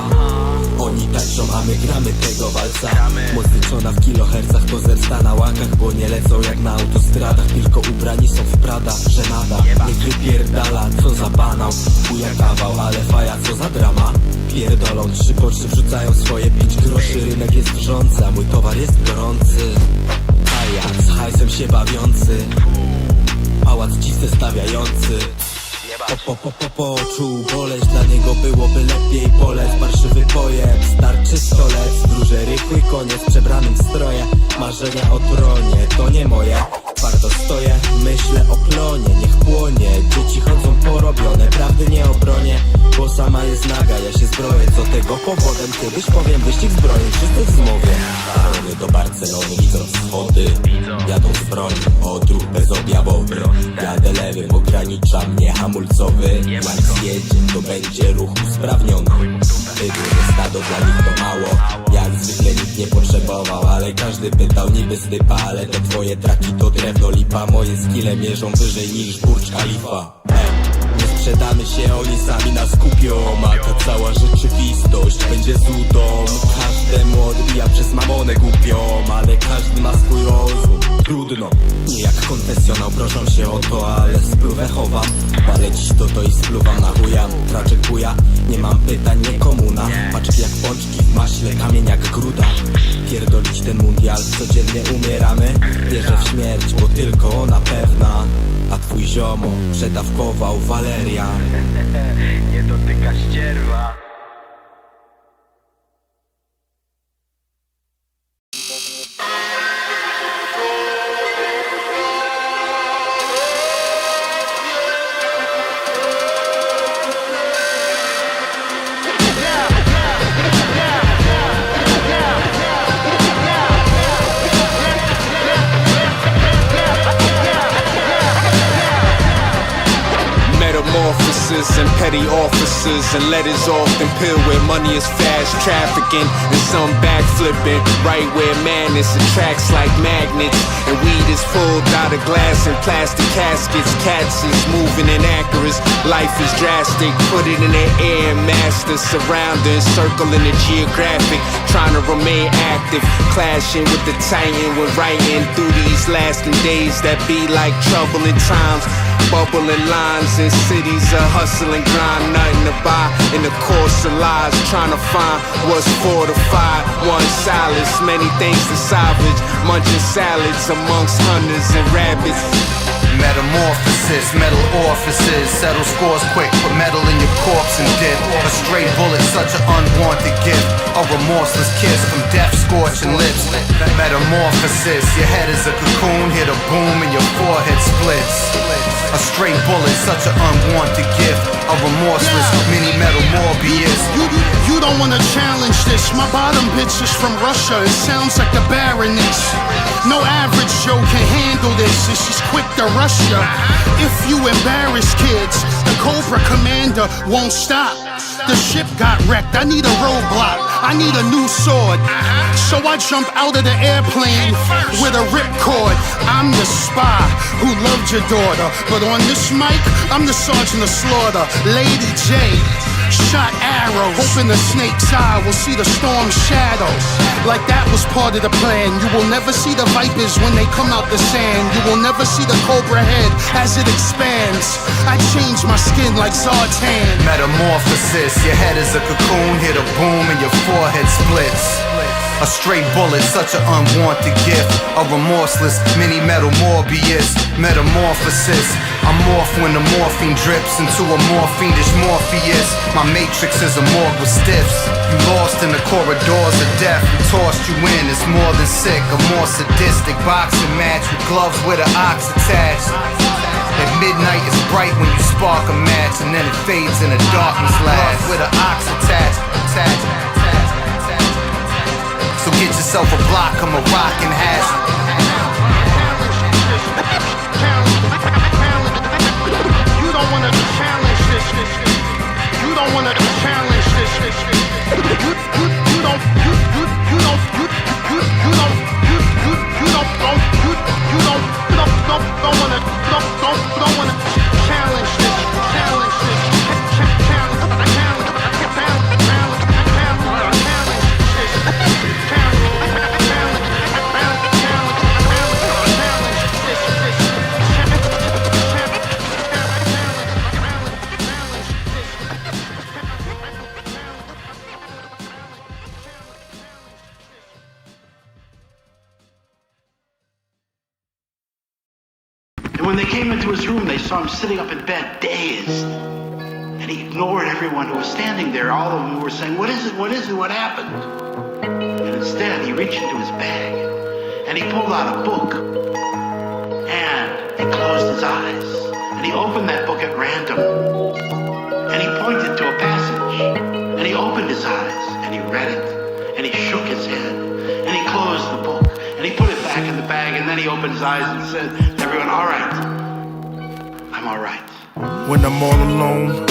Oni tańczą, a my gramy tego walca. Moc liczona w kilohercach, to zersta na łakach. Bo nie lecą jak na autostradach, tylko ubrani są w Prada. Żenada, niech wypierdala, co za banał. Chuja kawał, ale faja, co za drama. Pierdolą 3 po 3, wrzucają swoje 5 groszy. Rynek jest wrzący, a mój towar jest gorący. A ja z hajsem się bawiący, pałac dziwny stawiający. Poczuł boleć, dla niego byłoby lepiej poleć. Parszywy pojeb, starczy stolec. Duże rychły koniec, przebranym w stroje. Marzenia o tronie, to nie moje. Twardo stoję, myślę o plonie. Niech płonie, dzieci chodzą porobione. Prawdy nie obronię, bo sama jest naga. Ja się zbroję, co tego powodem. Kiedyś powiem wyścig zbrojeń, wszyscy w zmowie. Barony do Barcelony, widzą wschody. Jadą z broni, odruch bezobjawowy. Jadę lewym, ogranicza mnie hamulcowy. Jak zjedzie, to będzie ruch usprawniony. Wydłużę stado, dla nich to mało. Jak zwykle nikt nie potrzebował, ale każdy pytał niby stypa. Ale te twoje traki to drewno lipa. Moje skille mierzą wyżej niż Burcz Khalifa. Nie sprzedamy się, oni sami nas kupią. A ta cała rzeczywistość będzie zudą. Każdemu odbija przez mamonę głupią. Ale każdy ma swój rozum, trudno. Nie jak konfesjonał, proszą się o to, ale spluwę chowam. Palę dziś to i spluwam na chuja. Traczek chuja, nie mam pytań, nie komuna. Paczki jak pączki w maśle, kamień jak gruda. Pierdolić ten mundial, codziennie umieramy. Wierzę w śmierć, bo tylko ona pewna. A twój ziomo przedawkował walerian. Nie dotyka ścierwa. And petty officers and letters often pill where money is fast trafficking and some backflipping right where madness attracts like magnets and weed is pulled out of glass and plastic caskets. Cats is moving inaccurate, life is drastic. Put it in the air, master surrounding, circling the geographic, trying to remain active, clashing with the titan when writing through these lasting days that be like troubling times. bubbling lines in cities of hustle and grind, nothing to buy in the course of lives, trying to find what's fortified. One solace, many things to salvage, munching salads amongst hunters and rabbits. Metamorphosis, metal orifices, settle scores quick, put metal in your corpse and dip. A stray bullet, such an unwanted gift. A remorseless kiss from death scorching lips. Metamorphosis, your head is a cocoon, hit a boom and your forehead splits. A stray bullet, such an unwanted gift. A remorseless mini metal Morbius. You don't wanna challenge this. My bottom bitch is from Russia. It sounds like the Baroness. No average Joe can handle this, and she's quick to rush ya. If you embarrass kids, the Cobra Commander won't stop. The ship got wrecked, I need a roadblock, I need a new sword. So I jump out of the airplane with a ripcord. I'm the spy who loved your daughter, but on this mic, I'm the Sergeant of Slaughter, Lady J. Shot arrows, hoping the snake's eye will see the storm's shadow. Like that was part of the plan. You will never see the vipers when they come out the sand. You will never see the cobra head as it expands. I change my skin like Zartan. Metamorphosis, your head is a cocoon, hit a boom and your forehead splits. A stray bullet, such an unwanted gift. A remorseless mini metal Morbius. Metamorphosis, I morph when the morphine drips into a more fiendish Morpheus. My matrix is a morgue with stiffs. You lost in the corridors of death. We tossed you in, it's more than sick. A more sadistic boxing match with gloves with an ox attached. At midnight it's bright when you spark a match, and then it fades in a darkness last. With an ox attached. So get yourself a block, I'm a rockin' hash. You don't wanna challenge this. You don't wanna challenge this. You don't wanna challenge this. And when they came into his room, they saw him sitting up in bed, dazed. And he ignored everyone who was standing there. All of them were saying, "What is it? What is it? What happened?" And instead, he reached into his bag, and he pulled out a book. And he closed his eyes. And he opened that book at random. And he pointed to a passage. And he opened his eyes, and he read it. And he shook his head. And he closed the book. And he put it back in the bag, and then he opened his eyes and said to everyone, "All right, I'm all right." When I'm all alone,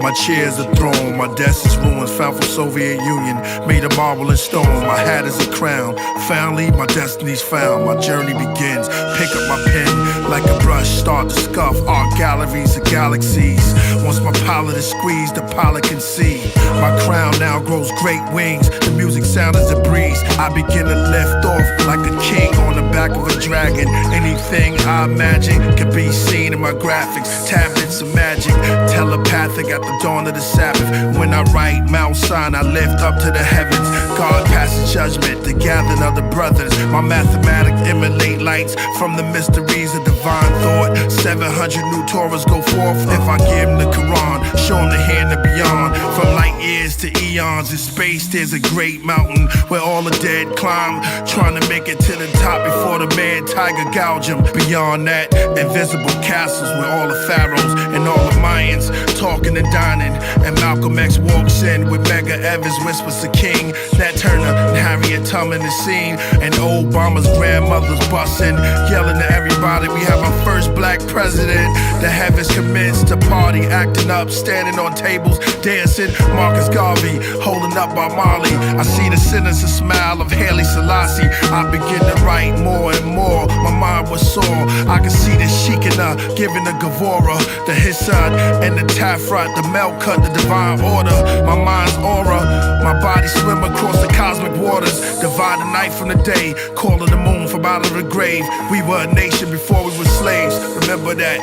my chair's a throne, my desk is ruins, found from Soviet Union, made of marble and stone. My hat is a crown, finally my destiny's found. My journey begins, pick up my pen like a brush, start to scuff art galleries of galaxies. Once my palette is squeezed, the pilot can see. My crown now grows great wings, the music sound is a breeze. I begin to lift off like a king on the back of a dragon. Anything I imagine can be seen in my graphics. Tablets of magic, telepathic at the dawn of the Sabbath. When I write Mount Sinai, I lift up to the heavens. God passes judgment, the gathering of the brothers. My mathematics emulate lights from the mysteries of divine thought. 700 new Torahs go forth if I give them the Quran. Show them the hand of beyond. From light years to eons in space, there's a great mountain where all the dead climb, trying to make it to the top before the mad tiger gouge them. Beyond that, invisible castles with all the pharaohs and all the Mayans talking and dining. And Malcolm X walks in with Mega Evans whispers to King, Nat Turner and Harriet Tubman the scene. And Obama's grandmother's busting, yelling to everybody, we have our first black president. The heavens commence to party, acting up, standing on tables, dancing. Marcus Garvey holding up by Marley. I see the sinister smile of Haile Selassie. I begin to write more and more. My mind was sore. I can see the Shekinah giving the Gavora, the Hisson and the Tafrat, the Melkut, the divine order. My mind's aura, my body swim across the cosmic waters. Divide the night from the day, calling the moon from out of the grave. We were a nation before we were slaves. Remember that.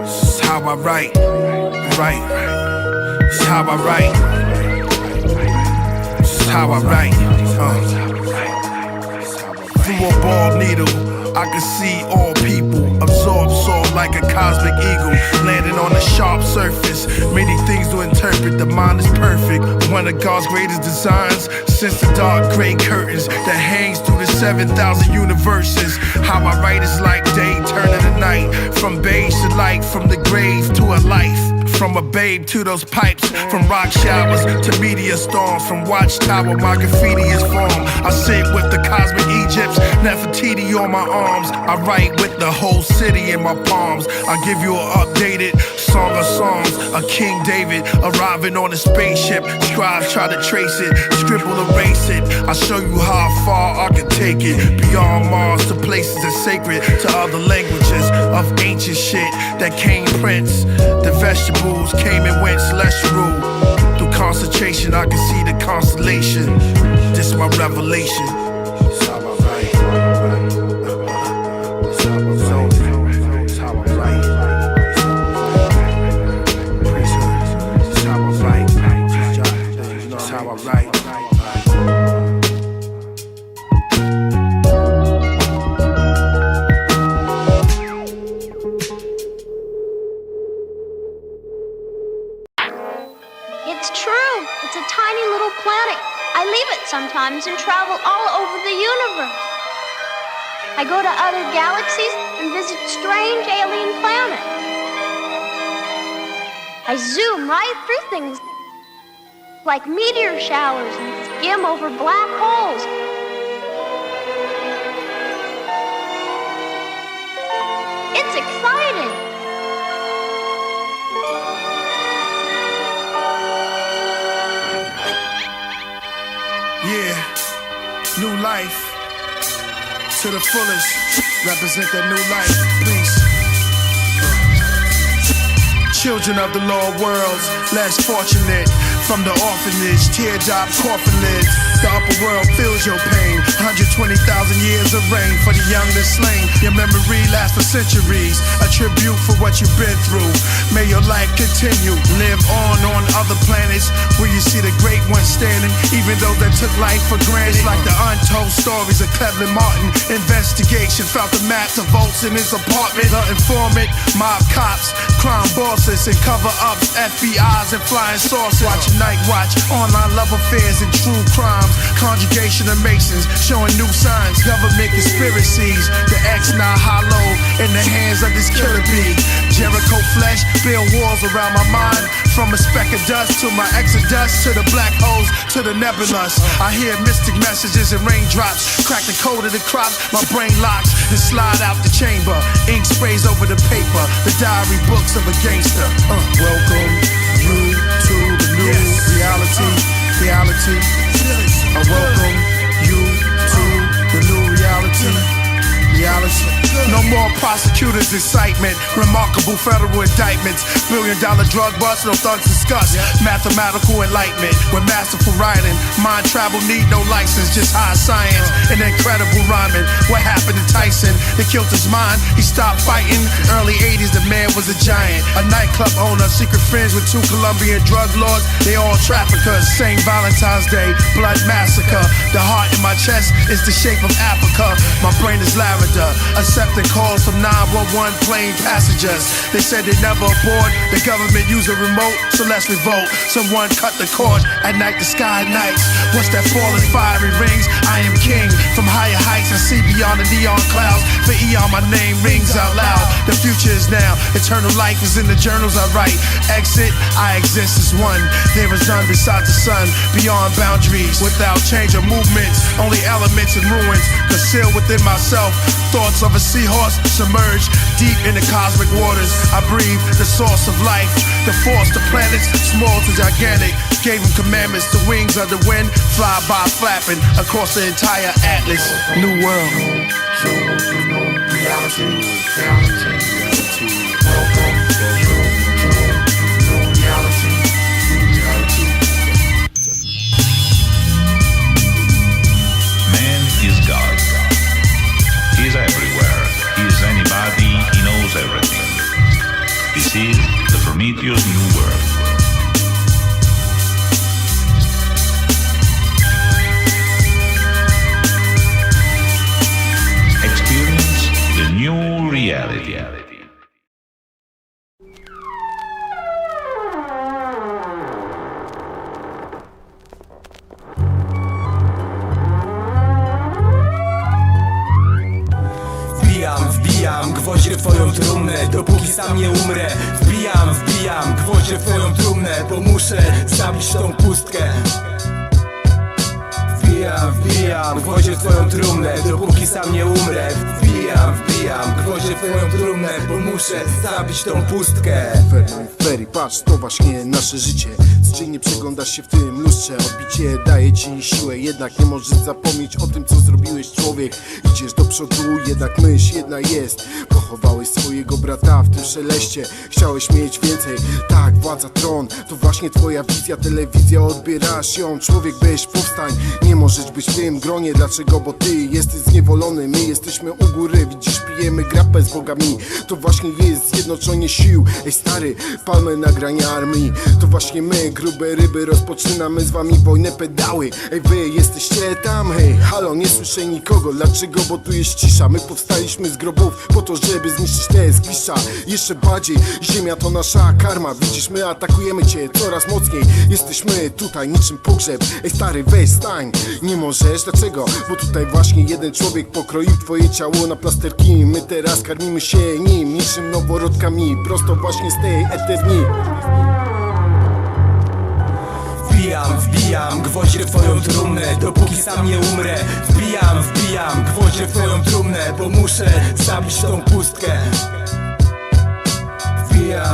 This is how I write. This is how I write. This is how I write. Through a bald needle, I can see all people, absorb soul like a cosmic eagle, landing on a sharp surface. Many things to interpret, the mind is perfect. One of God's greatest designs, since the dark gray curtains that hangs through the 7,000 universes. How I write is like day turning to night, from beige to light, from the grave to a life. From a babe to those pipes, from rock showers to meteor storms, from watchtower my graffiti is formed. I sit with the cosmic Egypts, Nefertiti on my arms. I write with the whole city in my palms. I give you an updated song of songs, a King David arriving on a spaceship. Scribes try to trace it, scribble erase it. I show you how far I can take it, beyond Mars to places that's sacred, to other languages of ancient shit that came prince. The vegetables came and went celestial. Through concentration I can see the constellation. This is my revelation. This is how I write. This is how I write. This is how I write. This is how I write. This is how I write. It's true. It's a tiny little planet. I leave it sometimes and travel all over the universe. I go to other galaxies and visit strange alien planets. I zoom right through things like meteor showers and skim over black holes. It's exciting. Yeah, new life to the fullest. Represent that new life, please. Children of the lower worlds, less fortunate. From the orphanage, teardrop coffin lids. The upper world feels your pain. 120,000 years of reign for the young and slain. Your memory lasts for centuries. A tribute for what you've been through. May your life continue. Live on other planets where you see the great ones standing, even those that took life for granted. It's like the untold stories of Cleveland Martin. Investigation found the maps of votes in his apartment. The informant, mob cops, crime bosses, and cover-ups, FBI's and flying saucers. Watching Night Watch, online love affairs and true crimes. Conjugation of Masons showing new signs. Government conspiracies. The X now hollow in the hands of this killer bee. Jericho flesh build walls around my mind. From a speck of dust to my exodus, to the black holes, to the nebulous. I hear mystic messages and raindrops. Crack the code of the crops, my brain locks and slide out the chamber. Ink sprays over the paper, the diary books of a gangster. Welcome you to the new reality. I welcome you to the new reality. No more prosecutors' incitement. Remarkable federal indictments. $1 billion drug bust, no thugs discuss. Mathematical enlightenment with masterful writing. Mind travel need no license, just high science and incredible rhyming. What happened to Tyson? They killed his mind, he stopped fighting. Early 80s, the man was a giant. A nightclub owner, secret friends with 2 Colombian drug lords. They all traffickers. St. Valentine's Day, blood massacre. The heart in my chest is the shape of Africa. My brain is lavender. Accepting calls from 911 plane passengers. They said they never aboard. The government use a remote, so let's revolt. Someone cut the cord. At night the sky nights. What's that falling fiery rings? I am king. From higher heights I see beyond the neon clouds. For eon my name rings out loud. The future is now. Eternal life is in the journals I write. Exit, I exist as one. There is none besides the sun. Beyond boundaries, without change or movements. Only elements and ruins concealed within myself. Thoughts of a seahorse submerged deep in the cosmic waters. I breathe the source of life. The force, the planets, small to gigantic. Gave him commandments, the wings of the wind. Fly by flapping across the entire atlas. New world. Man is God. He is everywhere. He is anybody. He knows everything. His dopóki sam nie umrę. Wbijam gwoździe w twoją trumnę, bo muszę zabić tą pustkę. Wbijam gwoździe w twoją trumnę, dopóki sam nie umrę. Wbijam gwoździe w twoją trumnę, bo muszę zabić tą pustkę. Ferry, patrz, to właśnie nasze życie. Codziennie przeglądasz się w tym lustrze. Odbicie daje ci siłę, jednak nie możesz zapomnieć o tym, co zrobiłeś, człowiek. Idziesz do przodu, jednak myśl jedna jest. Pochowałeś swojego brata w tym szeleście. Chciałeś mieć więcej, tak, władza, tron. To właśnie twoja wizja, telewizja, odbierasz ją. Człowiek, weź, powstań, nie możesz być w tym gronie. Dlaczego? Bo ty jesteś zniewolony, my jesteśmy u góry. Widzisz, pijemy grapę z bogami. To właśnie jest zjednoczenie sił. Ej stary, palmy nagrania armii. To właśnie my, grube ryby, rozpoczynamy z wami wojnę pedały. Ej wy jesteście tam, hej, halo, nie słyszę nikogo. Dlaczego? Bo tu jest cisza. My powstaliśmy z grobów po to, żeby zniszczyć te zgliszcza. Jeszcze bardziej, ziemia to nasza karma. Widzisz, my atakujemy cię coraz mocniej. Jesteśmy tutaj niczym pogrzeb. Ej stary, weź, stań. Nie możesz, dlaczego? Bo tutaj właśnie jeden człowiek pokroił twoje ciało na plasterki. My teraz karmimy się nim, niczym noworodkami. Prosto właśnie z tej eterni. Wbijam gwoździe w twoją trumnę, dopóki sam nie umrę. Wbijam gwoździe w twoją trumnę, bo muszę zabić tą pustkę.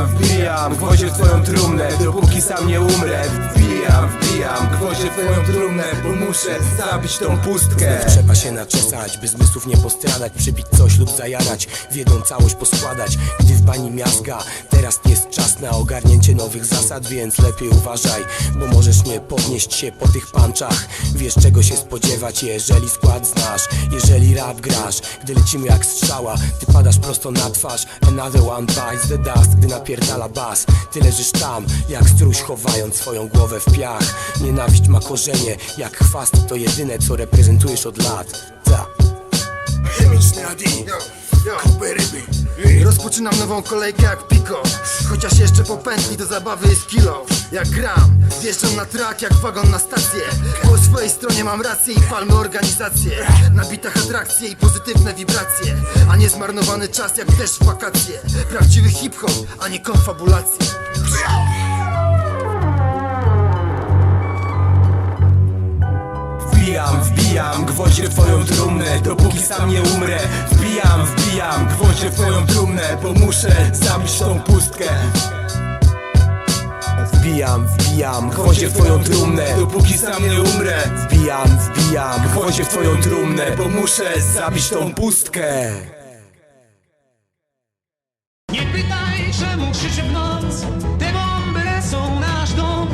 Wbijam gwoździe w twoją trumnę, dopóki sam nie umrę. Wbijam gwoździe w twoją trumnę, bo muszę zabić tą pustkę. Trzeba się naczesać, by zmysłów nie postradać. Przybić coś lub zajarać, wiedą całość poskładać. Gdy w bani miazga, teraz jest czas na ogarnięcie nowych zasad. Więc lepiej uważaj, bo możesz nie podnieść się po tych punchach. Wiesz czego się spodziewać, jeżeli skład znasz. Jeżeli rap grasz, gdy lecimy jak strzała, ty padasz prosto na twarz. Another one bites the dust, gdy napierdala bas. Ty leżysz tam, jak struś, chowając swoją głowę w piach. Nienawiść ma korzenie, jak chwast, to jedyne co reprezentujesz od lat. Ta. Chemiczny AD, grube ryby. Rozpoczynam nową kolejkę jak Pico. Chociaż jeszcze po pętli do zabawy jest kilo. Jak gram, wjeżdżam na trak jak wagon na stację. Po swojej stronie mam rację i palmy organizację. Na bitach atrakcje i pozytywne wibracje, a nie zmarnowany czas jak deszcz w wakacje. Prawdziwy hip-hop, a nie konfabulacje. Wbijam gwoździe w twoją trumnę, dopóki sam nie umrę. Wbijam gwoździe w twoją trumnę, bo muszę zabić tą pustkę. Wbijam gwoździe w twoją trumnę, dopóki sam nie umrę. Wbijam gwoździe w twoją trumnę, bo muszę zabić tą pustkę. Nie pytaj, czemu krzyczy w noc. Te bomby lecą nasz dom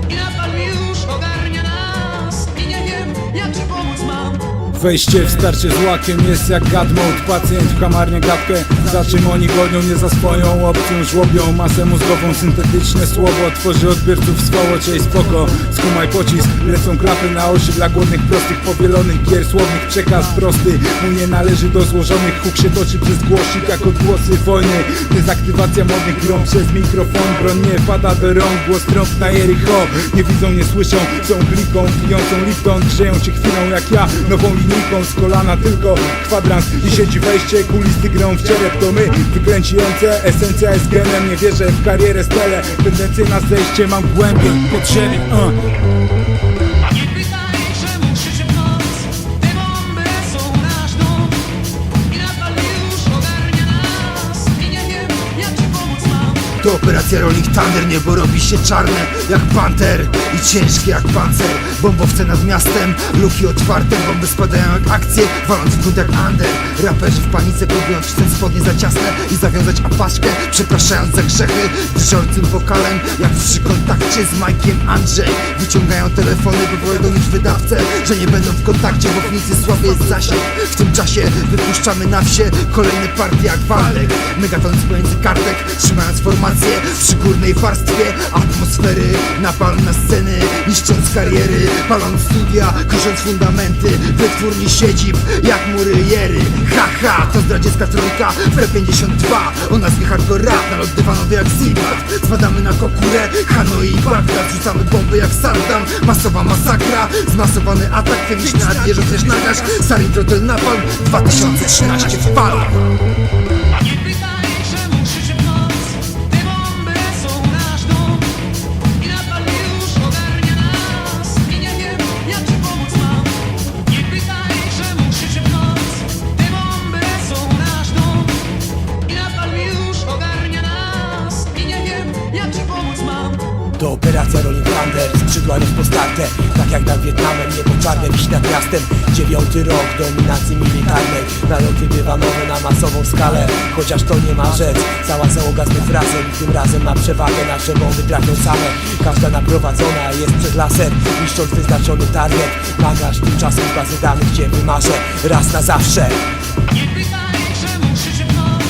i napal już ogarnia nas. I nie wiem, jak ci pomóc mam. Wejście w starcie z łakiem jest jak God mode. Pacjent w kamarnie gadkę, za czym oni gonią mnie za swoją opcją. Żłobią masę mózgową, syntetyczne słowo tworzy odbiorców swoło, spoko. Skumaj pocisk, lecą klapy na osi dla głodnych, prostych, powielonych gier słownych. Przekaz prosty, mu nie należy do złożonych. Huk się toczy przez głosik jak odgłosy wojny. Dezaktywacja modnych grą przez mikrofon. Broń nie pada do rąk, głos trąb na Jericho. Nie widzą, nie słyszą, są kliką pijącą Lipton. Grzeją cię chwilą jak ja, nową linijką z kolana tylko kwadrans i siedzi wejście. Kulisty grą w czerep, to my wykręci ręce. Esencja jest genem, nie wierzę w karierę stele. Tendencje na zejście mam głębiej pod ziemię. Nie pytaj, czemu krzyczy w noc. Te bomby lecą nasz dom i napal już ogarnia nas. I nie wiem, jak ci pomóc mam. To operacja Rolling Thunder, niebo robi się czarne jak panter i ciężkie jak pancer. Bombowce nad miastem, luki otwarte, bomby spadają jak akcje, waląc w grunt jak under. Raperzy w panice próbują wcisnąć spodnie za ciasne i zawiązać apaszkę, przepraszając za grzechy. Drżącym wokalem, jak przy kontakcie z Majkiem Andrzej. Wyciągają telefony, by powiadomić wydawcę, że nie będą w kontakcie, bo w Nicy słaby jest zasięg. W tym czasie wypuszczamy na wsie kolejne partie jak Waldek. Megaton z pomiędzy kartek, trzymając formację przy górnej warstwie atmosfery. Napalm na sceny, niszcząc kariery, paląc studia, krusząc fundamenty wytwórni siedzib jak mury jery. Haha, to zdradziecka trójka w P52 o nazwie hardcore rap, nalot dywanowy jak Silvat. Spadamy na Kokurę, Hanoi i Bagdad, rzucamy bomby jak Saddam. Masowa masakra, zmasowany atak, chemiczny AD, JEżOZWIERZ, NAGASH, Sarin, Trotel, Napalm 2013 w PALMY. Nie pytaj, czemu krzyczy w To operacja Rolling Thunder, skrzydła rozpostarte, tak jak nad Wietnamem, niebo czarne wisi nad miastem. 9 rok dominacji militarnej, naloty bywanowe na masową skalę. Chociaż to nie ma rzecz, cała załoga znów razem i tym razem ma przewagę, nasze bomby trafią same. Każda naprowadzona jest przez laser, niszcząc wyznaczony target. Nagasz tymczasem z bazy danych cię wymarzę raz na zawsze. Nie pytaj, czemu krzyczy w noc.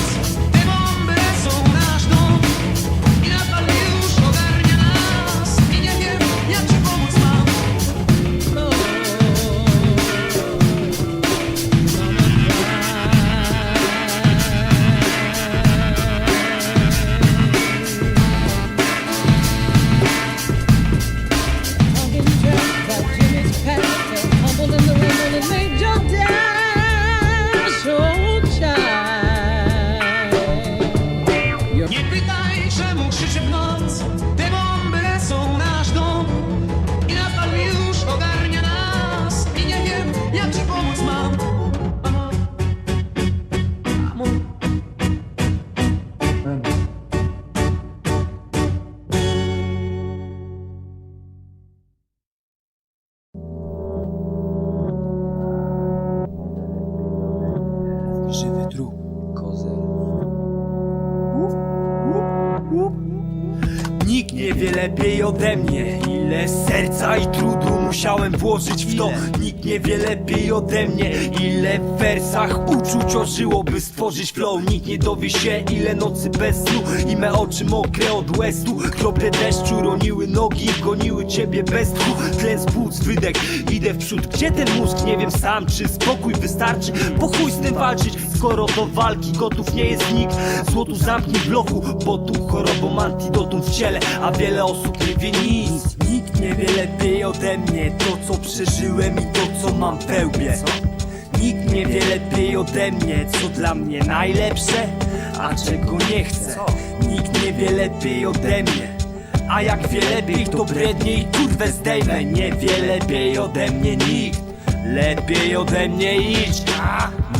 Te bomby są nasz dom. I napal już ogarnia nas. I nie wiem, jak ci pomóc mam. Nie pytaj, czemu krzyczy w noc. Te bomby są nasz dom. I napal już ogarnia nas. I nie wiem, jak ci pomóc mam. Żywy trup, kozer. Nikt nie wie lepiej ode mnie, ile serca i trudu musiałem włożyć w to. Nikt nie wie lepiej ode mnie, ile w wersach uczuć ożyło, by stworzyć flow. Nikt nie dowie się, ile nocy bez snu i me oczy mokre od łestu. Krople deszczu roniły nogi, goniły ciebie bez tchu. Tlen z płuc, wydech, idę w przód. Gdzie ten mózg? Nie wiem sam, czy spokój wystarczy. Po chuj z tym walczyć, skoro do walki gotów nie jest nikt. Złotu zamknij w bloku, bo tu chorobą antidotum w ciele, a wiele osób nie wie nic. Nikt nie wie lepiej ode mnie to, co przeżyłem i to, co mam w pełbie. Nikt nie wie lepiej ode mnie, co dla mnie najlepsze, a czego nie chcę. Nikt nie wie lepiej ode mnie, a jak wie lepiej, to brednie i kurwę zdejmę. Nie wie lepiej ode mnie nikt, lepiej ode mnie idź.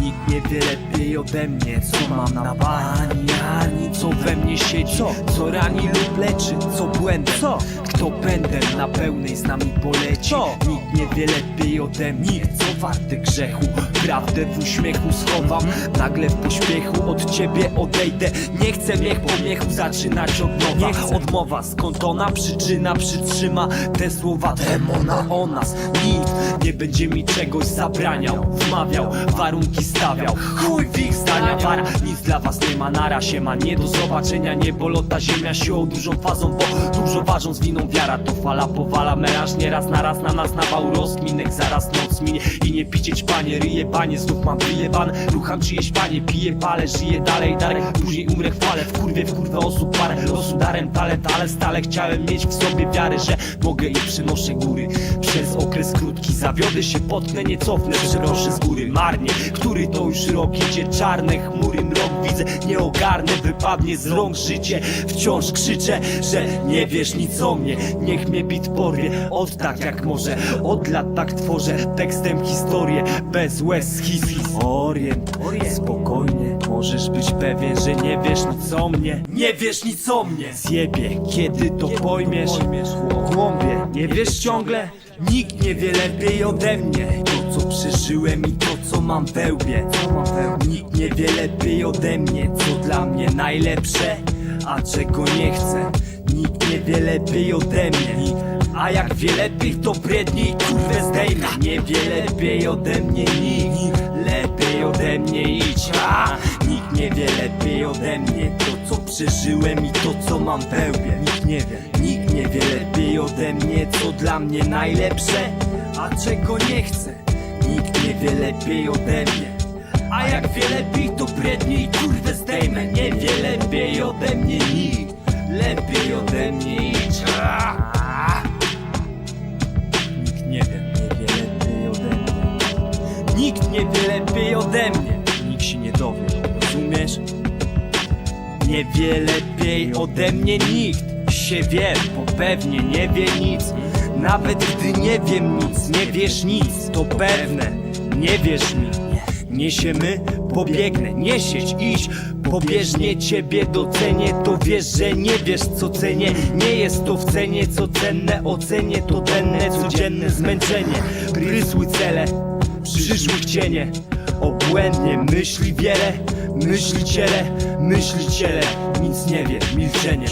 Nikt nie wie lepiej ode mnie, co mam na bani, ani co we mnie siedzi, co rani lub leczy, co błędem, kto będę na pełnej z nami poleci. Nikt nie wie lepiej ode mnie, co warte grzechu, prawdę w uśmiechu schowam, nagle w pośpiechu od ciebie odejdę. Nie chcę miech po miechu zaczynać od nowa. Odmowa, skąd ona przyczyna przytrzyma te słowa demona o nas. Nikt nie będzie mi czegoś zabraniał, wmawiał, warunki stawiał. Chuj w ich zdania para, nic dla was nie ma, nara się ma. Nie do zobaczenia, niebolota ziemia siłą dużą fazą, bo dużo ważą z winą wiara. To fala powala, melanż nieraz na raz na nas nawał rozkminek. Zaraz noc minie i nie picieć panie, ryje panie, znów mam wyjebane. Rucham czyjeś panie, piję, palę, żyję dalej, później umrę w fale, w kurwę osób parę. Losu darem talent, ale stale chciałem mieć w sobie wiarę, że mogę i przynoszę góry. Przez okres krótki zawiodę się, potknę, nie cofnę, przeproszę z góry marnie. Który to już rok idzie, czarne chmury, mrok widzę, nie ogarnę, wypadnie z rąk życie. Wciąż krzyczę, że nie wiesz nic o mnie, niech mnie bit porwie. Od tak jak może, od lat tak tworzę tekstem historię, bez łez Orient, spokojnie, możesz być pewien, że nie wiesz nic o mnie. Nie wiesz nic o mnie, zjebie, kiedy to pojmiesz. Głąbie, nie wiesz ciągle? Nikt nie wie lepiej ode mnie to, co przeżyłem i to, co mam w łbie. Nikt nie wie lepiej ode mnie, co dla mnie najlepsze, a czego nie chcę. Nikt nie wie lepiej ode mnie, a jak wie lepiej, to brednie i kurwę zdejmę. Nie wie lepiej ode mnie nikt, lepiej ode mnie idź. Nikt nie wie lepiej ode mnie to, co przeżyłem i to, co mam w łbie. Nikt nie wie lepiej ode mnie, co dla mnie najlepsze, a czego nie chcę. Nikt nie wie lepiej ode mnie, a jak wie lepiej, to brednie i kurwę zdejmę. Nie wie lepiej ode mnie nikt, lepiej ode mnie idź. Nikt nie wie lepiej ode mnie. Nikt nie wie lepiej ode mnie. Nikt się nie dowie, rozumiesz? Nie wie lepiej ode mnie nikt. Się wie, bo pewnie nie wie nic. Nawet gdy nie wiem nic, nie wiesz nic, to pewne, nie wierz mi. Niesiemy, pobiegnę, nie siedź, iść, pobieżnie ciebie docenię, to wiesz, że nie wiesz co cenię. Nie jest to w cenie co cenne, ocenię to denne, codzienne zmęczenie. Prysły cele, przyszłych cienie, obłędnie myśli wiele, myśliciele, nic nie wie, milczenie.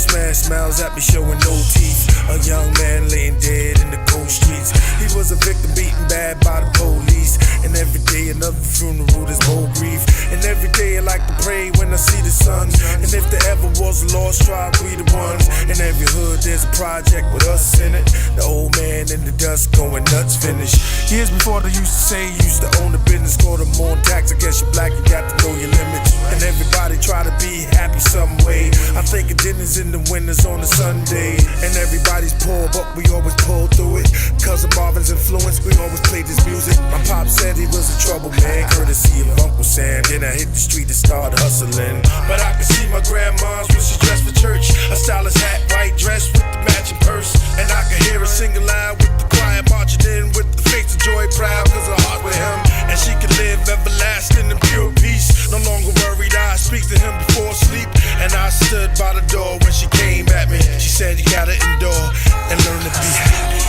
Man smiles at me showing no teeth. A young man laying dead in the cold streets. He was a victim beaten bad by the police. And every day another funeral, there's more grief. And every day I like to pray when I see the sun. And if there ever was a lost tribe, we the ones. In every hood there's a project with us in it. The old man in the dust going nuts finish. Years before they used to say you used to own a business, score them more in tax. I guess you're black, you got to know your limits. And everybody try to be happy some way. I'm thinking dinners in the winters on a Sunday. And everybody's poor, but we always pull through it. Cause of Marvin's influence, we always played this music. My pop said he was a trouble man, courtesy of Uncle Sam. Then I hit the street and started hustling. But I can see my grandma's when she dressed for church. A stylish hat, white dress with the matching purse. And I can hear her sing aloud with the choir marching in with the face of joy, proud cause her heart with him. And she can live everlasting in pure peace. No longer worried, I speak to him before sleep. And I stood by the door when she came at me. She said you gotta endure and learn to be happy.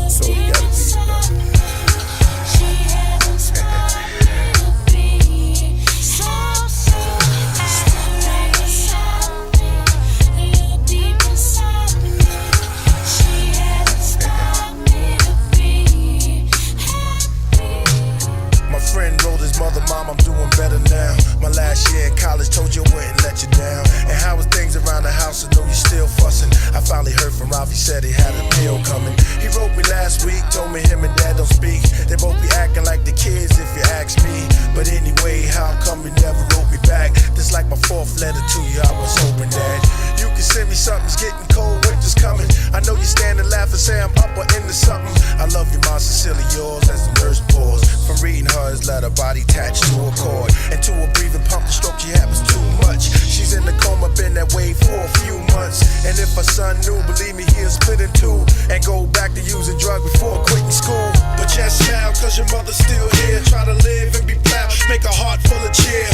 So you gotta be mother, mom, I'm doing better now. My last year in college told you I wouldn't let you down. And how was things around the house? I know you're still fussing. I finally heard from Ralph, he said he had a meal coming. He wrote me last week, told me him and dad don't speak. They both be acting like the kids if you ask me. But anyway, how come you never wrote me back? This like my fourth letter to you, I was hoping that you can send me something's getting cold, winter's coming. I know you stand and laugh and say I'm up or into something. I love you, mom, sincerely yours, as the nurse pause. From reading her letter, body attached to a cord. And to a breathing pump, the stroke she had was too much. She's in the coma, been that way for a few months. And if her son knew, believe me, he'll split in two and go back to using drugs before quitting school. But just smile, cause your mother's still here. Try to live and be proud, make a heart full of cheer.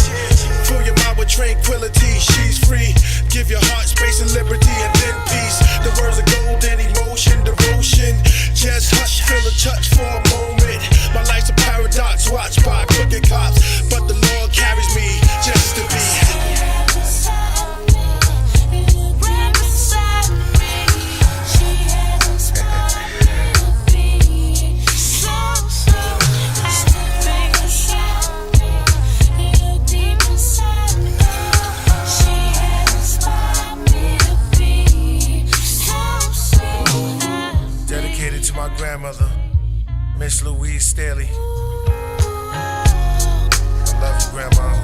Fill your mind with tranquility, she's free. Give your heart space and liberty and then peace. The words of gold and emotion, devotion. Just hush, feel a touch for a moment. My life's a paradox, watched by crooked cops. But the Lord carries me just to be happy. Dedicated to my grandmother, Miss Louise Staley. I love you, Grandma.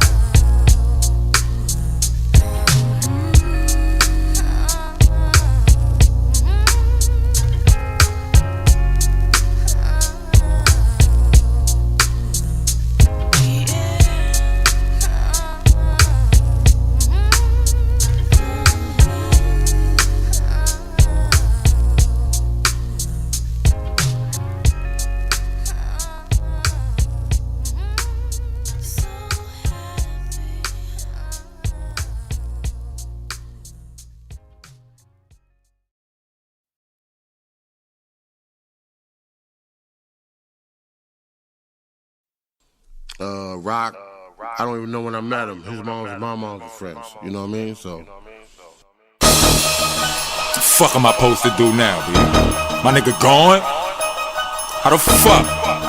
Rock, I don't even know when I met him. His mom was my mom's friends. You know what I mean? So. What the fuck am I supposed to do now, B? My nigga gone? How the fuck?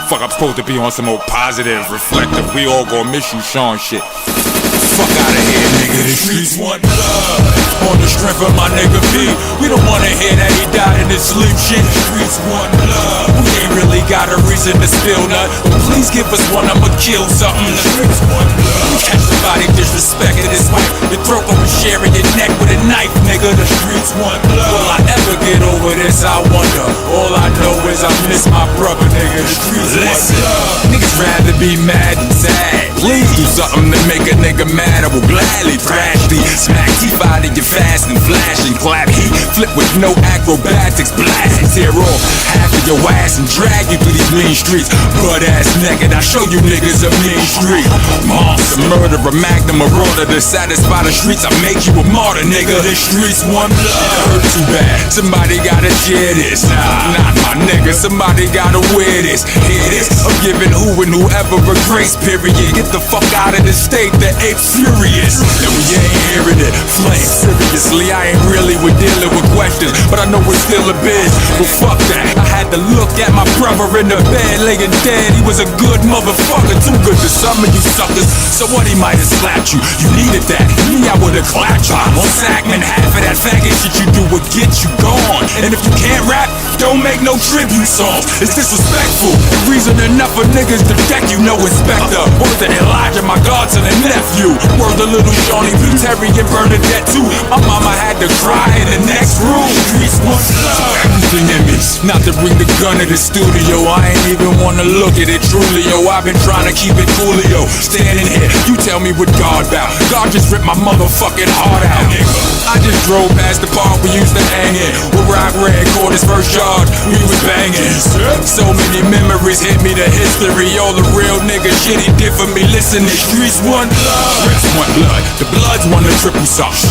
Fuck, I'm supposed to be on some old positive, reflective, we all gon' miss you, Sean shit. Fuck out of here, nigga. The streets want blood. On the strength of my nigga P, we don't wanna hear that he died in his sleep. Shit, the streets one blood. We ain't really got a reason to spill none, but please give us one, I'ma kill something. The streets one blood. Catch somebody disrespecting his wife, your throat gon' be sharing your neck with a knife, nigga. The streets one blood. Will I ever get over this? I wonder. All I know is I miss my brother, nigga. The streets one blood. Niggas rather be mad than sad. Please do something to make a nigga mad. I will gladly thrash thee. Smack teeth out of your fast and flash and clap heat. Flip with no acrobatics, blast and tear off half of your ass and drag you through these mean streets. Butt ass naked, I show you niggas a mean street. Monster, murderer, magnum, marauder. To satisfy the streets, I make you a martyr, nigga. The streets one blood. Hurt too bad, somebody gotta share this. Nah, not my nigga, somebody gotta wear this. Hear this, I'm giving who and whoever a grace period. Get the fuck out of this state, the ape's furious. And we ain't hearing it, flame. Seriously, I ain't really with dealing with questions, but I know it's still a biz. Well, fuck that, I had to look at my brother in the bed, laying dead. He was a good motherfucker, too good to some of you suckers. So what, he might have slapped you, you needed that. Me, I would've clapped you. On Sackman, half of that faggot shit you do would get you gone. And if you can't rap, don't make no tribute songs. It's disrespectful, and reason enough for niggas to deck you, no inspector. Word to Elijah, my godson and nephew. Word to little Shawnee, P. Terry, and Bernadette too. My mama had to cry in the next room. Streets one blood. Everything in me, not to bring the gun to the studio. I ain't even wanna look at it truly, yo. I've been trying to keep it coolio. Standing here, you tell me what God bout. God just ripped my motherfucking heart out, nigga. I just drove past the park we used to hang in, where Rock Red caught his first charge, we was banging. So many memories hit me, the history, all the real nigga shit he did for me. Listen, the streets one blood. Streets one blood, the blood's one to triple sauce.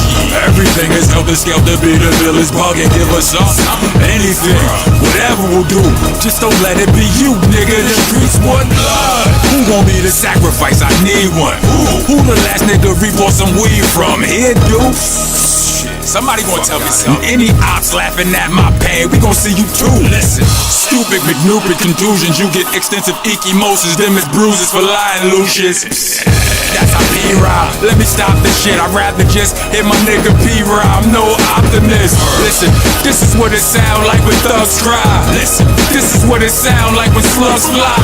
Everything is helter-skelter, be the village bug and give us up. Anything, whatever we'll do, just don't let it be you, nigga. The streets one blood. Who gon' be the sacrifice? I need one. Who the last nigga we bought some weed from? Here, dude. Somebody gonna tell me something. Any ops laughing at my pain, we gon' see you too. Listen, stupid McNupid contusions, you get extensive ecchymosis. Them is bruises for lying, Lucius. That's how P-Ride. Let me stop this shit. I'd rather just hit my nigga P-Ride. I'm no optimist. Listen, this is what it sound like when thugs cry. Listen, this is what it sound like when slugs fly.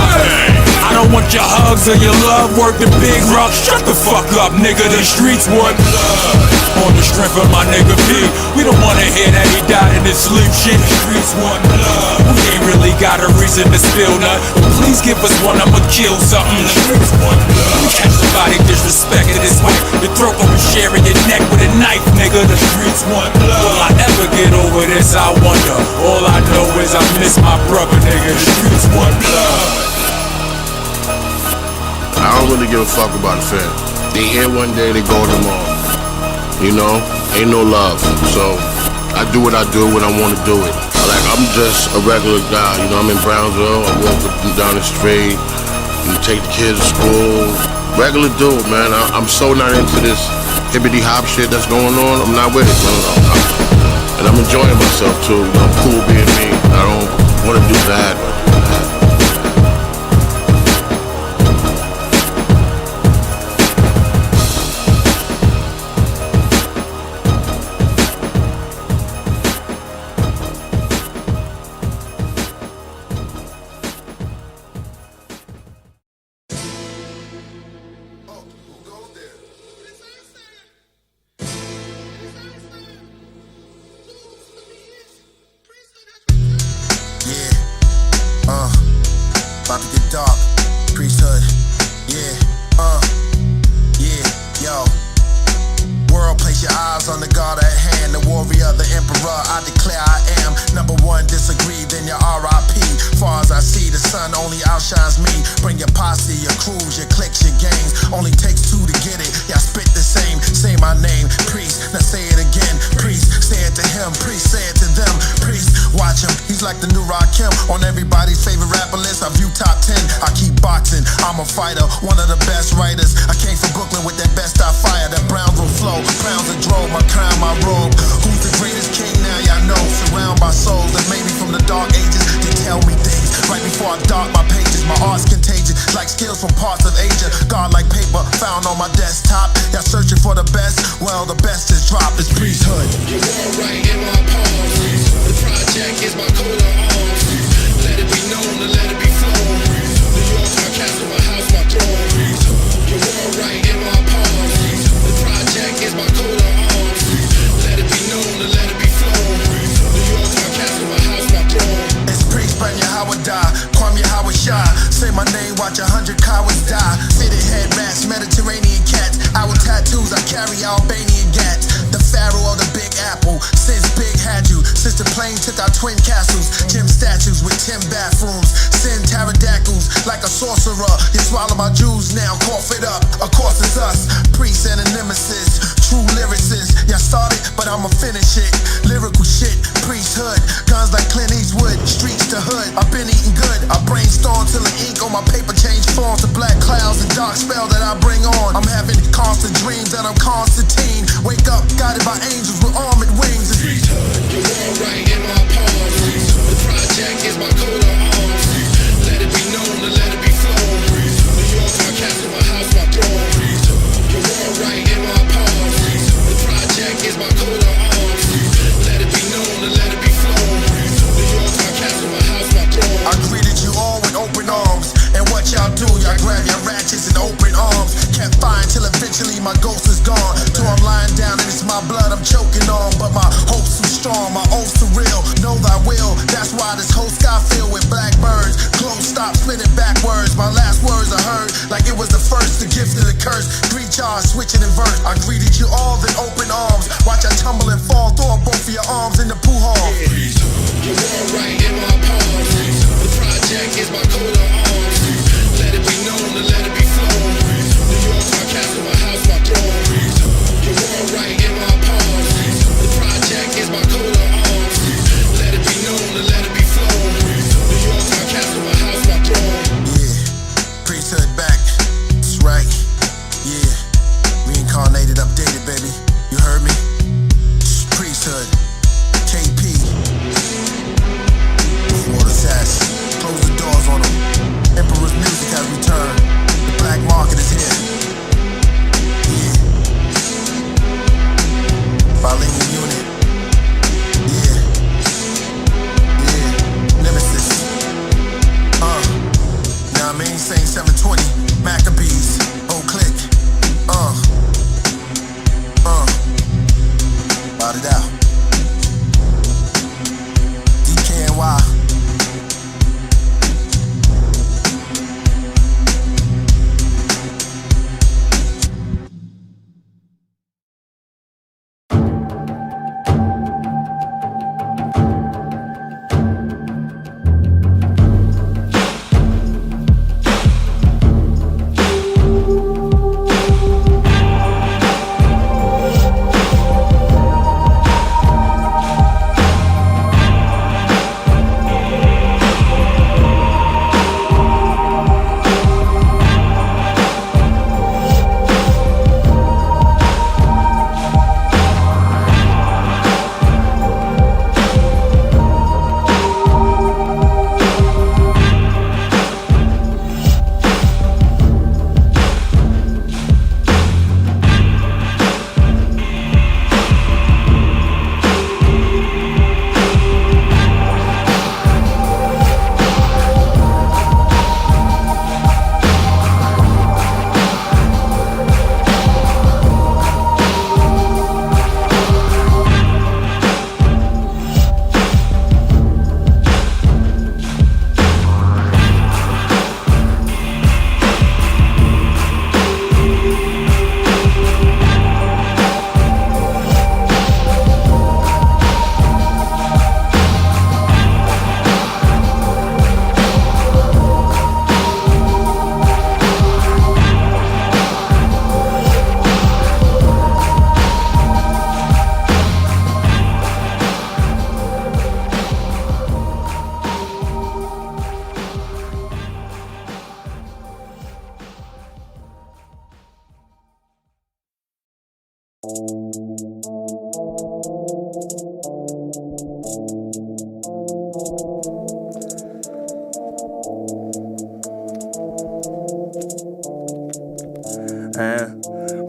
I don't want your hugs or your love. Work the big rock. Shut the fuck up, nigga. The streets one blood. On the strength of my nigga P, we don't wanna hear that he died in his sleep. Shit, the streets one blood. We ain't really got a reason to spill none, but please give us one, I'ma kill something. The streets one blood. We catch somebody disrespecting his wife, your throat gon' be sharing your neck with a knife, nigga. The streets one blood. Will I ever get over this? I wonder. All I know is I miss my brother, nigga. The streets one blood. I don't really give a fuck about the fam. They here one day, they go tomorrow. You know, ain't no love. So I do what I do when I want to do it. Like, I'm just a regular guy. You know, I'm in Brownsville. I walk up and down the street and take the kids to school. Regular dude, man. I'm so not into this hippity hop shit that's going on. I'm not with it, man. And I'm enjoying myself too. You know, I'm cool being me. I don't want to do that. About to get dark, priesthood, yeah, yo. World, place your eyes on the God at hand, the warrior, the emperor, I declare I am. Number one, disagree, then your RIP. Far as I see, the sun only outshines me. Bring your posse, your crews, your cliques, your gangs. Only takes two to get it, y'all spit the same. Say my name, priest, now say it again. Priest, say it to him, priest, say it to them. Priest, watch him, he's like the new Rakim. On everybody's favorite rapper list, I view top 10. I keep boxing, I'm a fighter, one of the best writers. I came from Brooklyn with that best I fire, that Brownsville flow. Crowns and drove, my crown, my robe. Who's the greatest king now, y'all know. Surround by souls that made me from the dark ages. They tell me things right before I dark my pages. My art's contagious, like skills from parts of Asia. God like paper, found on my desktop. Y'all searching for the best? Well, the best is drop is priesthood. You're all right in my palms. The project is my coat of arms. Let it be known and let it be flown. New York's my castle, my house, my throne. You're all right in my palms. The project is my coat of arms. Let it be known and let it be flown. New York's my castle, my house, my throne. It's priest, Banya Howard die. Kwame Howard Shah. Say my name, watch 100 cowards die. City head rats, Mediterranean cats. Our tattoos, I carry Albanian gats. The pharaoh of the Big Apple. Since Big had you, since the plane took our twin castles. Gym statues with 10 bathrooms. Sin pterodactyls like a sorcerer. You swallow my Jews now, cough it up. Of course it's us, priests and a nemesis. True lyricists, y'all started, but I'ma finish it. Lyrical shit, priesthood. Guns like Clint Eastwood, streets to hood. I've been eating good, I brainstorm till the ink on my paper change forms to black clouds and dark spell that I bring on. I'm having constant dreams that I'm Constantine. Wake up, guided by angels with armored wings. And priesthood, you're all right in my palms. The project is my coat of arms. Let it be known and let it be flown. New York's my castle, my house, my throne. You're all right in my palms. The project is my coat of arms. Let it be known and let it be flown. New York's my castle, my house, my throne. I greeted you all with open arms. And what y'all do, y'all grab your ratchets and open arms. Kept fine till eventually my ghost is gone. Till I'm lying down and it's my blood I'm choking on. But my hope's too strong, my oath's too real. Know thy will, that's why this whole sky filled with blackbirds. Clothes stop spinning backwards. My last words I heard like it was the first, the gift of the curse. Three jars switching in verse. I greeted you all with open arms. Watch I tumble and fall, throw both of your arms in the poo hall. You're all right in my palms. The project is my coat of arms. Let it be known and let it be flown. New York's my castle, my house, my throne. You're all right in my palms. The project is my coat of arms. Let it be known and let it be flown. New York's my castle, my house, my throne. Yeah, priesthood back. That's right. Yeah, reincarnated, updated, baby. You heard me? Priesthood. KP. Before the assassin. Close the doors on them. Emperor's music has returned. The black market is here. Yeah. Bilingual unit. Yeah. Yeah. Nemesis. Now I mean, saying 720. Maccabees. Whole click. Bought it out. DKNY.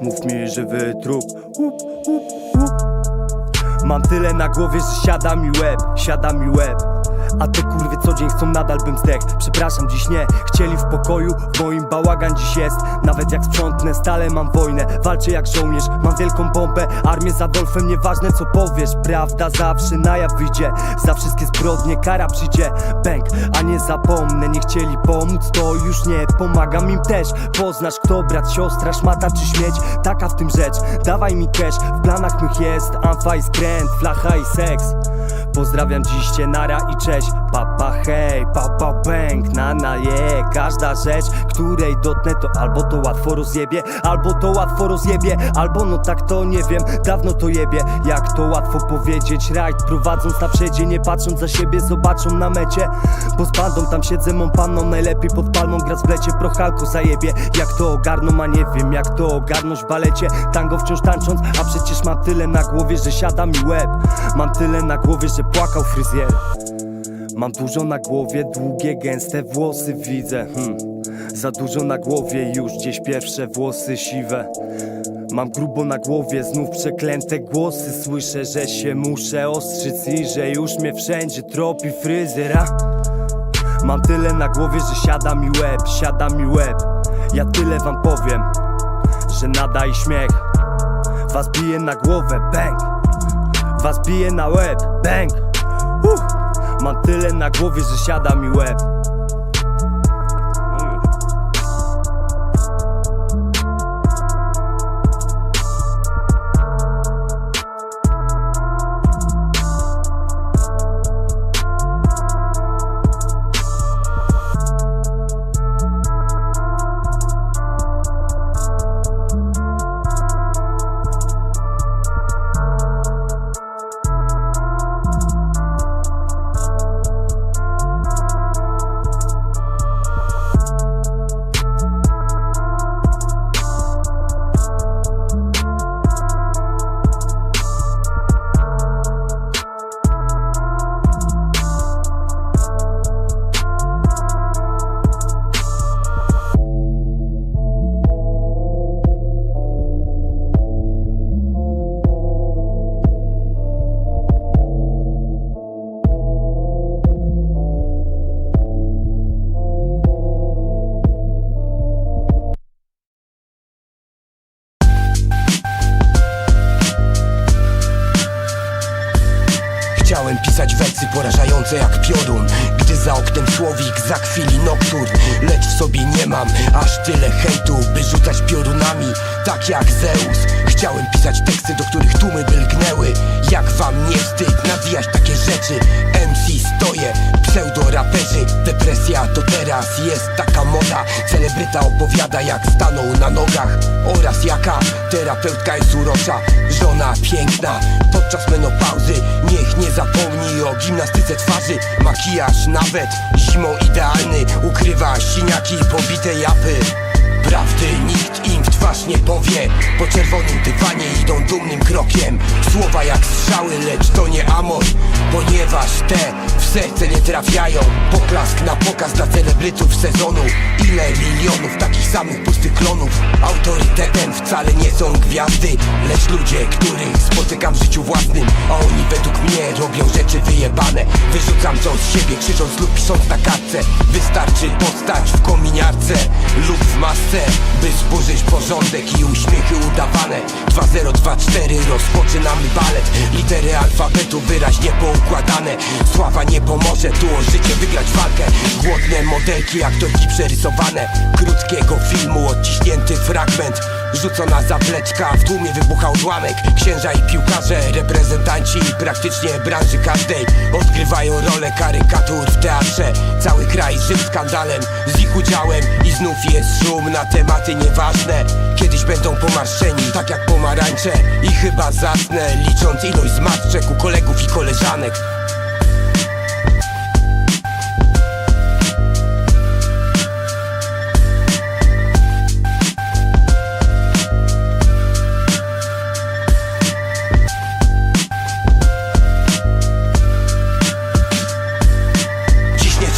Mów mi, że trup Mam tyle na głowie, że siada mi łeb. A te kurwy co dzień chcą nadal bym zdechł. Przepraszam, dziś nie, chcieli w pokoju. W moim bałagan dziś jest. Nawet jak sprzątnę, stale mam wojnę. Walczę jak żołnierz, mam wielką bombę. Armię z Adolfem, nieważne co powiesz. Prawda zawsze na jaw wyjdzie. Za wszystkie zbrodnie kara przyjdzie. Bęk, a nie zapomnę. Nie chcieli pomóc, to już nie pomagam im też. Poznasz kto, brat, siostra, szmata czy śmieć. Taka w tym rzecz, dawaj mi cash. W planach mych jest amfa i skręt, flacha i seks. Pozdrawiam dziś cię, nara i cześć. Papa hej, papa bęk, na je. Każda rzecz, której dotknę to albo to łatwo rozjebie, albo to łatwo rozjebie, albo no tak to nie wiem, dawno to jebie. Jak to łatwo powiedzieć, rajd prowadząc na przedzie, nie patrząc za siebie, zobaczą na mecie. Bo z bandą tam siedzę, mą panną, najlepiej pod palmą gra w blecie, prochalko zajebie. Jak to ogarną, a nie wiem jak to ogarnąć w balecie. Tango wciąż tańcząc, a przecież mam tyle na głowie, że siada mi łeb. Mam tyle na głowie, że płakał fryzjer. Mam dużo na głowie, długie, gęste włosy widzę. Za dużo na głowie, już gdzieś pierwsze włosy siwe. Mam grubo na głowie, znów przeklęte głosy. Słyszę, że się muszę ostrzyc i że już mnie wszędzie tropi fryzjera. Mam tyle na głowie, że siada mi łeb. Ja tyle wam powiem, że nada i śmiech was bije na głowę, bang. Was bije na łeb, bang. Mam tyle na głowie, że siada mi łeb. Chciałem pisać wersy porażające jak piorun, gdy za oknem słowik zakwili nokturn. Lecz w sobie nie mam aż tyle hejtu, by rzucać piorunami, tak jak Zeus. Chciałem pisać teksty, do których tłumy by lgnęły. Jak wam nie wstyd nawijać takie rzeczy? MC stoję, pseudo-raperzy. Depresja to teraz jest taka moda. Celebryta opowiada jak stanął na nogach oraz jaka terapeutka jest urocza. Żona piękna podczas menopauzy, niech nie zapomni o gimnastyce twarzy. Makijaż nawet zimą idealny ukrywa siniaki i pobite japy. Prawdy nikt im w twarz nie powie. Po czerwonym dywanie idą dumnym krokiem. Słowa jak strzały, lecz to nie amor, ponieważ te w serce nie trafiają. Poklask na pokaz dla celebrytów sezonu. Ile milionów takich samych pustych klonów. Autorytetem wcale nie są gwiazdy, lecz ludzie, których spotykam w życiu własnym. A oni według mnie robią rzeczy wyjebane. Wyrzucam to z siebie, krzycząc lub pisząc na kartce. Wystarczy postać w kominiarce lub w masce, by zburzyć porządek i uśmiechy udawane. 2024 rozpoczynamy balet. Litery alfabetu wyraźnie poukładane. Sława nie pomoże, tu o życie wygrać walkę. Głodne modelki, aktorki przerysowane. Krótkiego filmu odciśnięty fragment. Rzucona zapleczka, w tłumie wybucha odłamek. Księża i piłkarze, reprezentanci praktycznie branży każdej odgrywają rolę karykatur w teatrze. Cały kraj żył skandalem z ich udziałem i znów jest szum na tematy nieważne. Kiedyś będą pomarszczeni, tak jak pomarańcze. I chyba zasnę, licząc ilość zmarszczek u kolegów i koleżanek.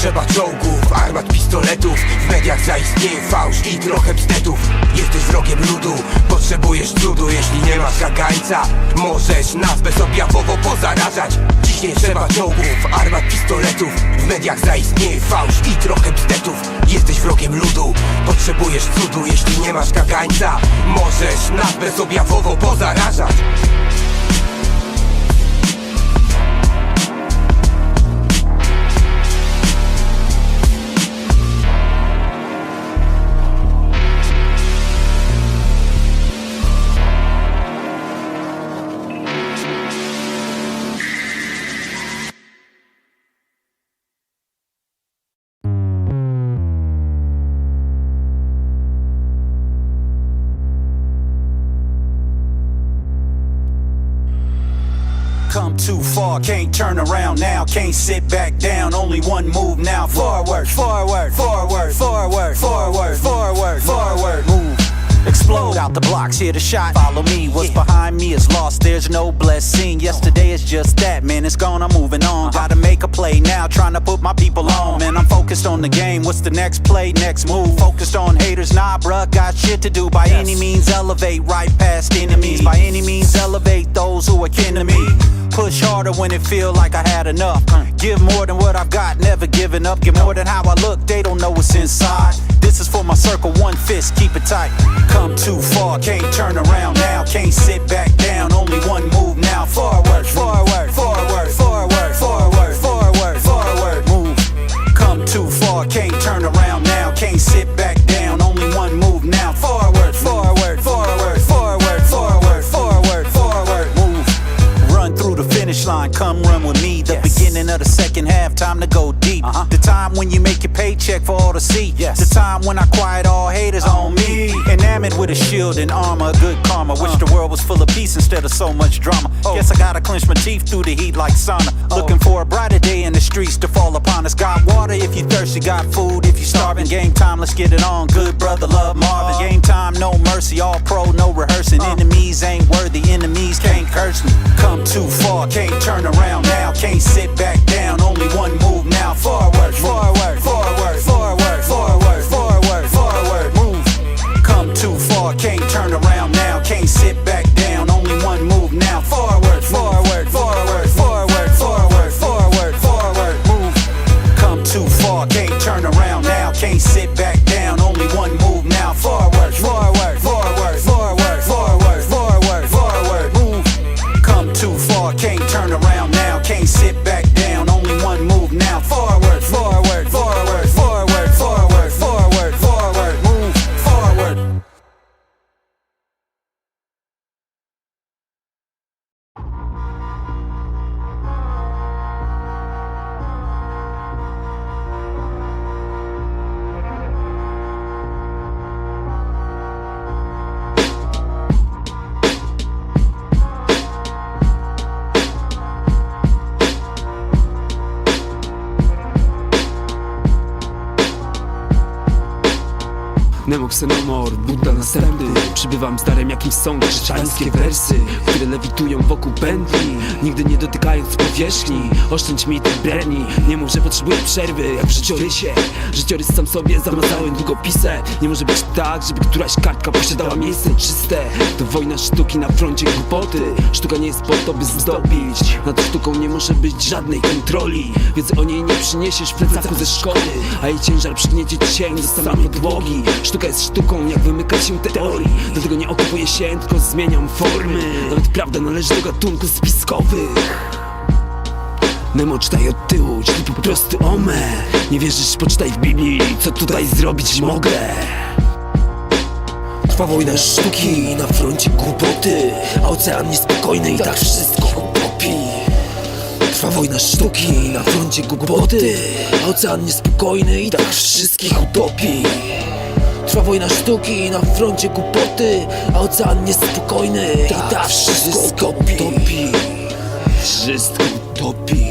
Trzeba czołgów, armat, pistoletów. W mediach zaistnieje fałsz i trochę bzdetów. Jesteś wrogiem ludu, potrzebujesz cudu. Jeśli nie masz kagańca, możesz nas bezobjawowo pozarażać. Dziś nie trzeba czołgów, armat, pistoletów. W mediach zaistnieje fałsz i trochę bzdetów. Jesteś wrogiem ludu, potrzebujesz cudu. Jeśli nie masz kagańca, możesz nas bezobjawowo pozarażać. Come too far, can't turn around now, can't sit back down, only one move now. Forward, forward, forward, forward, forward, forward, forward, move. Explode out the blocks, hear the shot, follow me. What's behind me is lost, there's no blessing. Yesterday is just that, man, it's gone, I'm moving on. Gotta make a play now, trying to put my people on. Man, I'm focused on the game, what's the next play, next move? Focused on haters, nah bruh, got shit to do. By any means elevate, right past enemies. By any means elevate those who are kin to me. Push harder when it feel like I had enough. Give more than what I've got, never giving up. Give more than how I look, they don't know what's inside. This is for my circle, one fist, keep it tight. Come too far, can't turn around now, can't sit back down, only one move now. Forward, forward, forward, forward, forward, forward, forward, move. Come too far, can't turn around now, can't sit back down, only one move now. Forward, forward, forward, forward, forward, forward, forward, move. Run through the finish line, come run with me. The beginning of the second half, time to go deep. The time when you make your paycheck for all to see. The time when I quiet all haters on me. Enamored with a shield and armor, good karma. Wish the world was full of peace instead of so much drama. Guess I gotta clench my teeth through the heat like sauna. Looking for a brighter day in the streets to fall upon us. Got water if you thirsty, got food if you starving. Game time, let's get it on, good brother, love Marvin. Game time, no mercy, all pro, no rehearsing. Enemies ain't worthy, enemies can't curse me. Come too far, can't turn around now, can't sit back down, only one move now. Forward, forward, forward, forward, forward, forward, forward, move. Come too far, can't turn around now, can't sit back down, only one move now. Forward, forward, forward, forward, forward, forward, forward, move. Come too far, can't turn around now, can't sit back down, only one move now. Forward, forward, forward, forward, forward, forward, forward, move. Come too far, can't turn around now, can't sit back down, only one move now. Forward, forward, forward, forward, forward, forward, forward, move, forward. NEMO ksenomor, Buddha następny. Przybywam starym jakimś są grzeczańskie wersy, które lewitują wokół pętli, nigdy nie dotykając powierzchni. Oszczędź mi tych bredni, nie mów, że potrzebuję przerwy. Jak w życiorysie, życiorys sam sobie zamazałem długopisem. Nie może być tak, żeby któraś kartka posiadała miejsce czyste. To wojna sztuki na froncie głupoty. Sztuka nie jest po to, by zdobić. Nad sztuką nie może być żadnej kontroli. Wiedzy o niej nie przyniesiesz w plecaku ze szkoły, a jej ciężar przygniecie cień do samej podłogi. Sztuka jest sztuką, jak wymyka się teorii. Dlatego nie okupuję się, tylko zmieniam formy. Nawet prawda należy do gatunków spiskowych. NEMO czytaj od tyłu, czyli po prostu ome. Nie wierzysz, poczytaj w Biblii, co tutaj zrobić mogę. Trwa wojna sztuki na froncie głupoty, a ocean niespokojny i tak wszystko utopi. Trwa wojna sztuki na froncie głupoty, a ocean niespokojny i tak wszystkich utopi. Trwa wojna sztuki na froncie głupoty, a ocean niespokojny i tak wszystko utopi. Wszystko utopi.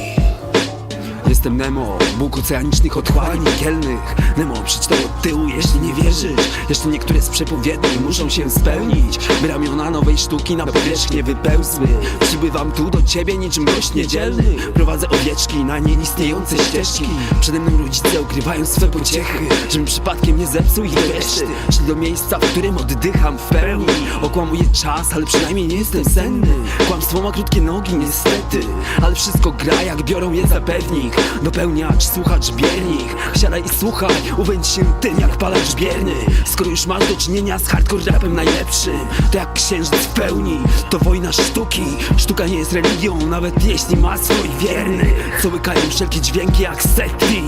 Jestem Nemo, Bóg oceanicznych otchłani kielnych. Nemo, przeczytaj od tyłu, jeśli nie wierzysz. Jeszcze niektóre z przepowiedni muszą się spełnić, by ramiona nowej sztuki na powierzchnię wypełzły. Przybywam tu do ciebie niczym gość niedzielny. Prowadzę owieczki na nieistniejące ścieżki. Przede mną rodzice ukrywają swe pociechy, żebym przypadkiem nie zepsuł ich do reszty. Szli do miejsca, w którym oddycham w pełni. Okłamuję czas, ale przynajmniej nie jestem senny. Kłamstwo ma krótkie nogi niestety, ale wszystko gra jak biorą je za pewnik. Dopełniacz, słuchacz, biernik. Siadaj i słuchaj, uwędź się tym jak palacz bierny. Skoro już masz do czynienia z hardcore rapem najlepszym, to jak księżyc w pełni, to wojna sztuki. Sztuka nie jest religią, nawet jeśli ma swój wierny, co łykają wszelkie dźwięki jak setki.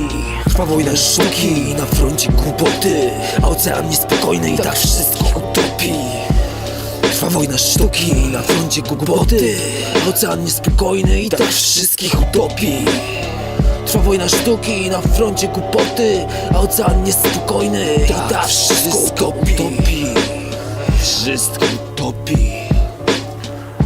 Trwa wojna sztuki, na froncie głupoty, a ocean niespokojny i tak wszystkich utopi. Trwa wojna sztuki, na froncie głupoty, a ocean niespokojny i tak wszystkich utopi. Trwa wojna sztuki, na froncie głupoty, a ocean niespokojny i tak wszystko utopi. Wszystko utopi.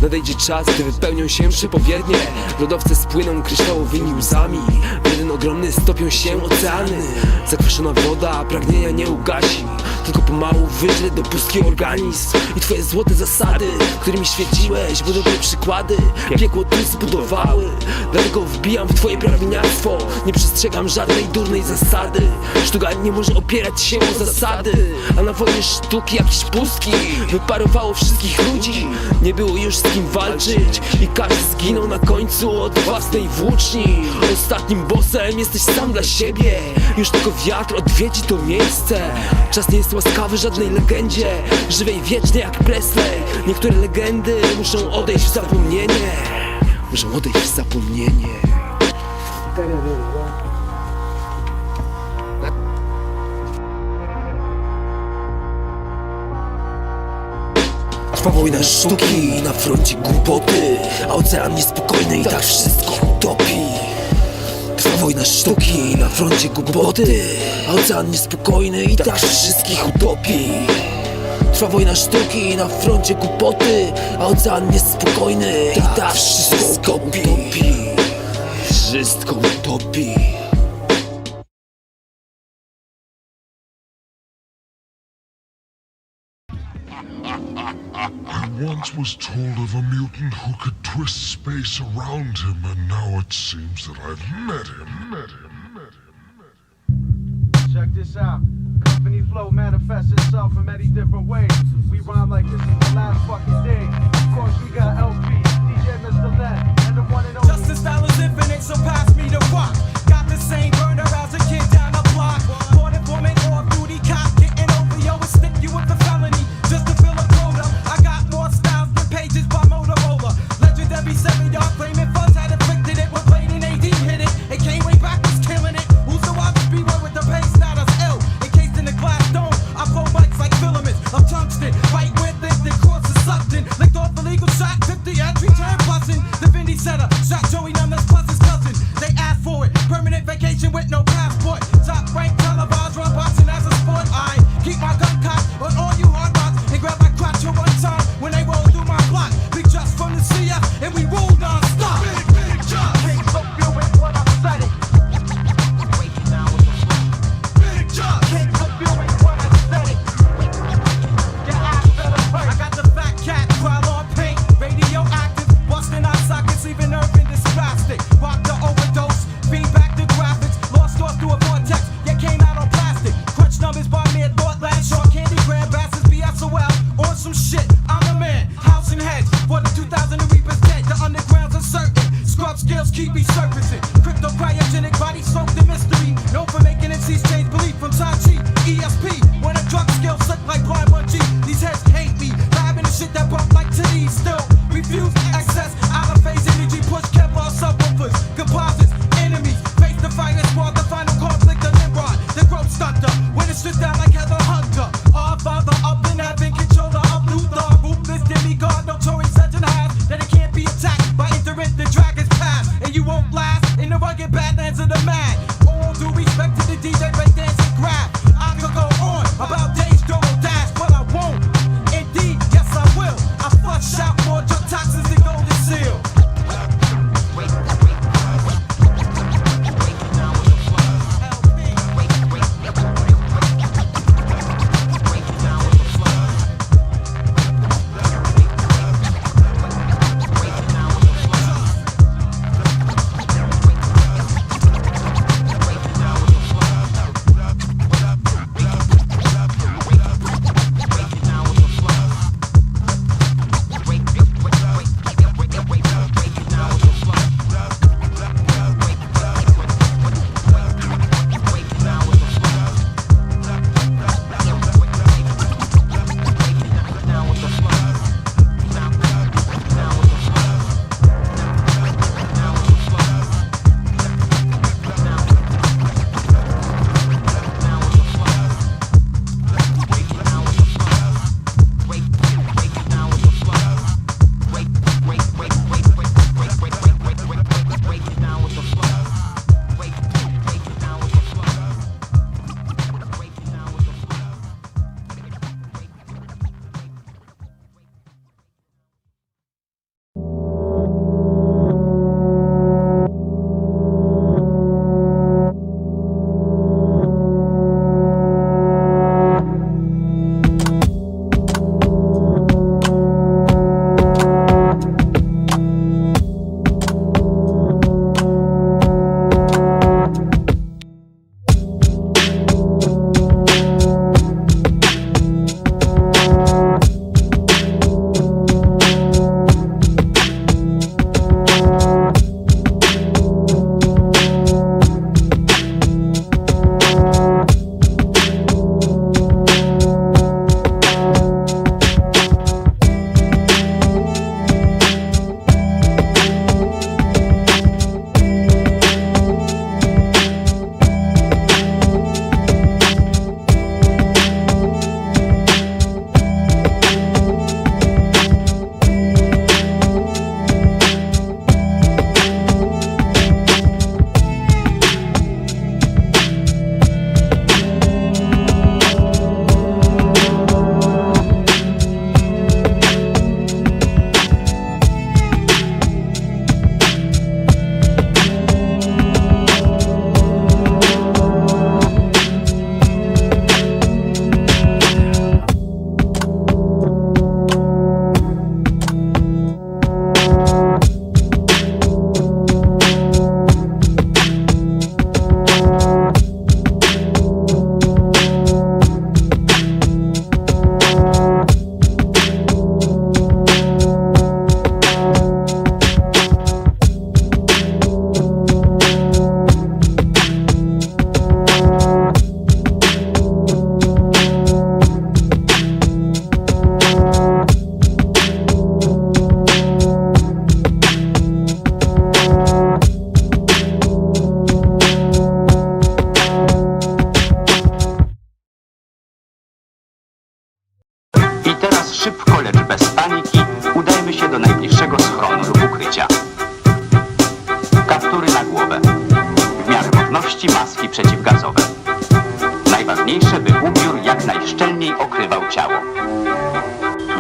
Nadejdzie czas, gdy wypełnią się przepowiednie. Lodowce spłyną kryształowymi łzami. W jeden ogromny stopią się oceany. Zakwaszona woda pragnienia nie ugasi, tylko pomału wyżre do pustki organizm. I twoje złote zasady, którymi świeciłeś, bo dobre przykłady piekło tu zbudowały. Dlatego wbijam w twoje prawilniactwo, nie przestrzegam żadnej durnej zasady. Sztuka nie może opierać się o zasady, a na wojnie sztuki jakieś pustki wyparowało wszystkich ludzi. Nie było już z kim walczyć i każdy zginął na końcu od własnej włóczni. Ostatnim bossem jesteś sam dla siebie, już tylko wiatr odwiedzi to miejsce. Czas nie jest łaskawy żadnej legendzie, żywej wiecznie jak Presley. Niektóre legendy muszą odejść w zapomnienie. Muszą odejść w zapomnienie. Trwa wojna sztuki, na froncie głupoty, a ocean niespokojny i tak wszystko utopi. Trwa wojna sztuki, na froncie głupoty, a ocean niespokojny i tak wszystkich utopi. Trwa wojna sztuki, na froncie głupoty, a ocean niespokojny i tak wszystko utopi. Wszystko utopi. I once was told of a mutant who could twist space around him, and now it seems that I've met him. Check this out. Company flow manifests itself in many different ways. We rhyme like this is the last fucking day. Of course, we got LP, DJ Mr. Len, and the one and only. Justice style is infinite, so pass me the rock. Got the same burner as a kid down the block. Born informant, off-duty cop, getting over yo and stick you with the felony just to fill a quota. I got more styles than pages by Motorola. Legendary 7-yard flaming fuzz had inflicted it when played in AD hit it. It came way back, was killing it. Who's the watch? Beware with the pace, not as ill. Encased in the glass dome, I flow mics like filaments of tungsten. Right with it, the course is sucked in. Licked off a legal shot, took the entry, turn bustin'. The Vindy setter, shot Joey Numbers plus his cousin. They asked for it, permanent vacation with no passport. Top rank televised, run boxing as a sport. I keep my gun cocked on all you hard rocks and grab my crotch at one time when they roll through my block. Big just from the CF and we roll non-stop. Big just, can't fuck you with what I said it. Big just, can't fuck you with what I said it. Your ass better hurt. I got the fat cat, crawl on paint, radioactive, busting out sockets, leaving urban dysplastic. Rock the overdose, feedback the graphics, lost off through a vortex, yet came out on plastic. Crunch numbers by mere thought last short candy grand bastards BSOL on some shit. I'm the man, house and heads for the 2000 the Reaper's dead. The underground's uncertain, scrub skills keep resurfacing. Crypto cryogenic body soaked in mystery. Known for making MCs change belief from Tai-Chi, ESP. When a drug skill slip like blind 1G, these heads hate me. Labbing the shit that bump like titties still. Refuse excess, out of phase energy, push Kevlar subwoofers, composites, enemies. Face the fire squad, the final conflict of Nimrod, the growth stunter. When it's stripped down like Heather Hunter. Our father up in heaven, controller of Luther.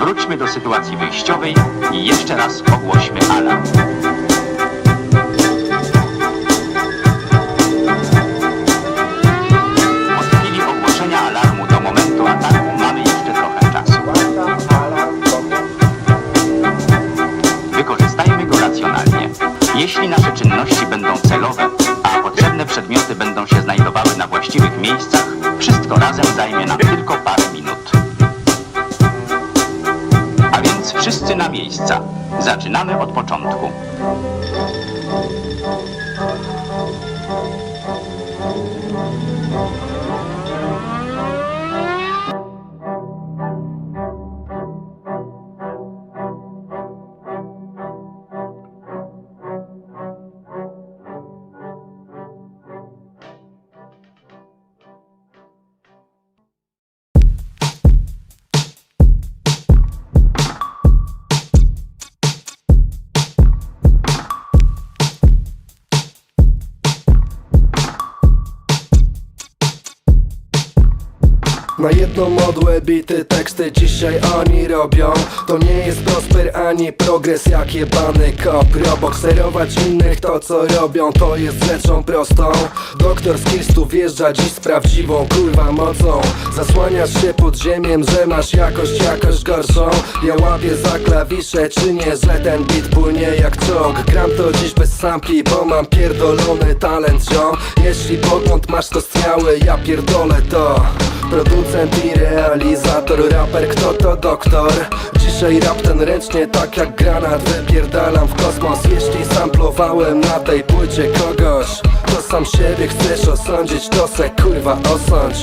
Wróćmy do sytuacji wyjściowej i jeszcze raz ogłośmy alarm. Od chwili ogłoszenia alarmu do momentu ataku mamy jeszcze trochę czasu. Wykorzystajmy go racjonalnie. Jeśli nasze czynności będą celowe, a potrzebne przedmioty będą się znajdowały na właściwych miejscach, wszystko razem zajmie nam tylko parę minut. A więc wszyscy na miejsca. Zaczynamy od początku. Na jedną modłę bity teksty dzisiaj oni robią. To nie jest prosper ani progres jak jebany kop robok. Sterować innych to co robią to jest rzeczą prostą. Doktor SKILLZ tu wjeżdża dziś z prawdziwą kurwa mocą. Zasłaniasz się podziemiem, że masz jakość gorszą. Ja łapię za klawisze, czynię, że ten beat płynie jak czołg. Gram to dziś bez sampli, bo mam pierdolony talent ziom. Jeśli pogląd masz skostniały, ja pierdolę to. Producent i realizator, raper, kto to doktor? Dzisiaj rap ten ręcznie, tak jak granat, wypierdalam w kosmos. Jeśli samplowałem na tej płycie kogoś, to sam siebie chcesz osądzić, to se kurwa osądź.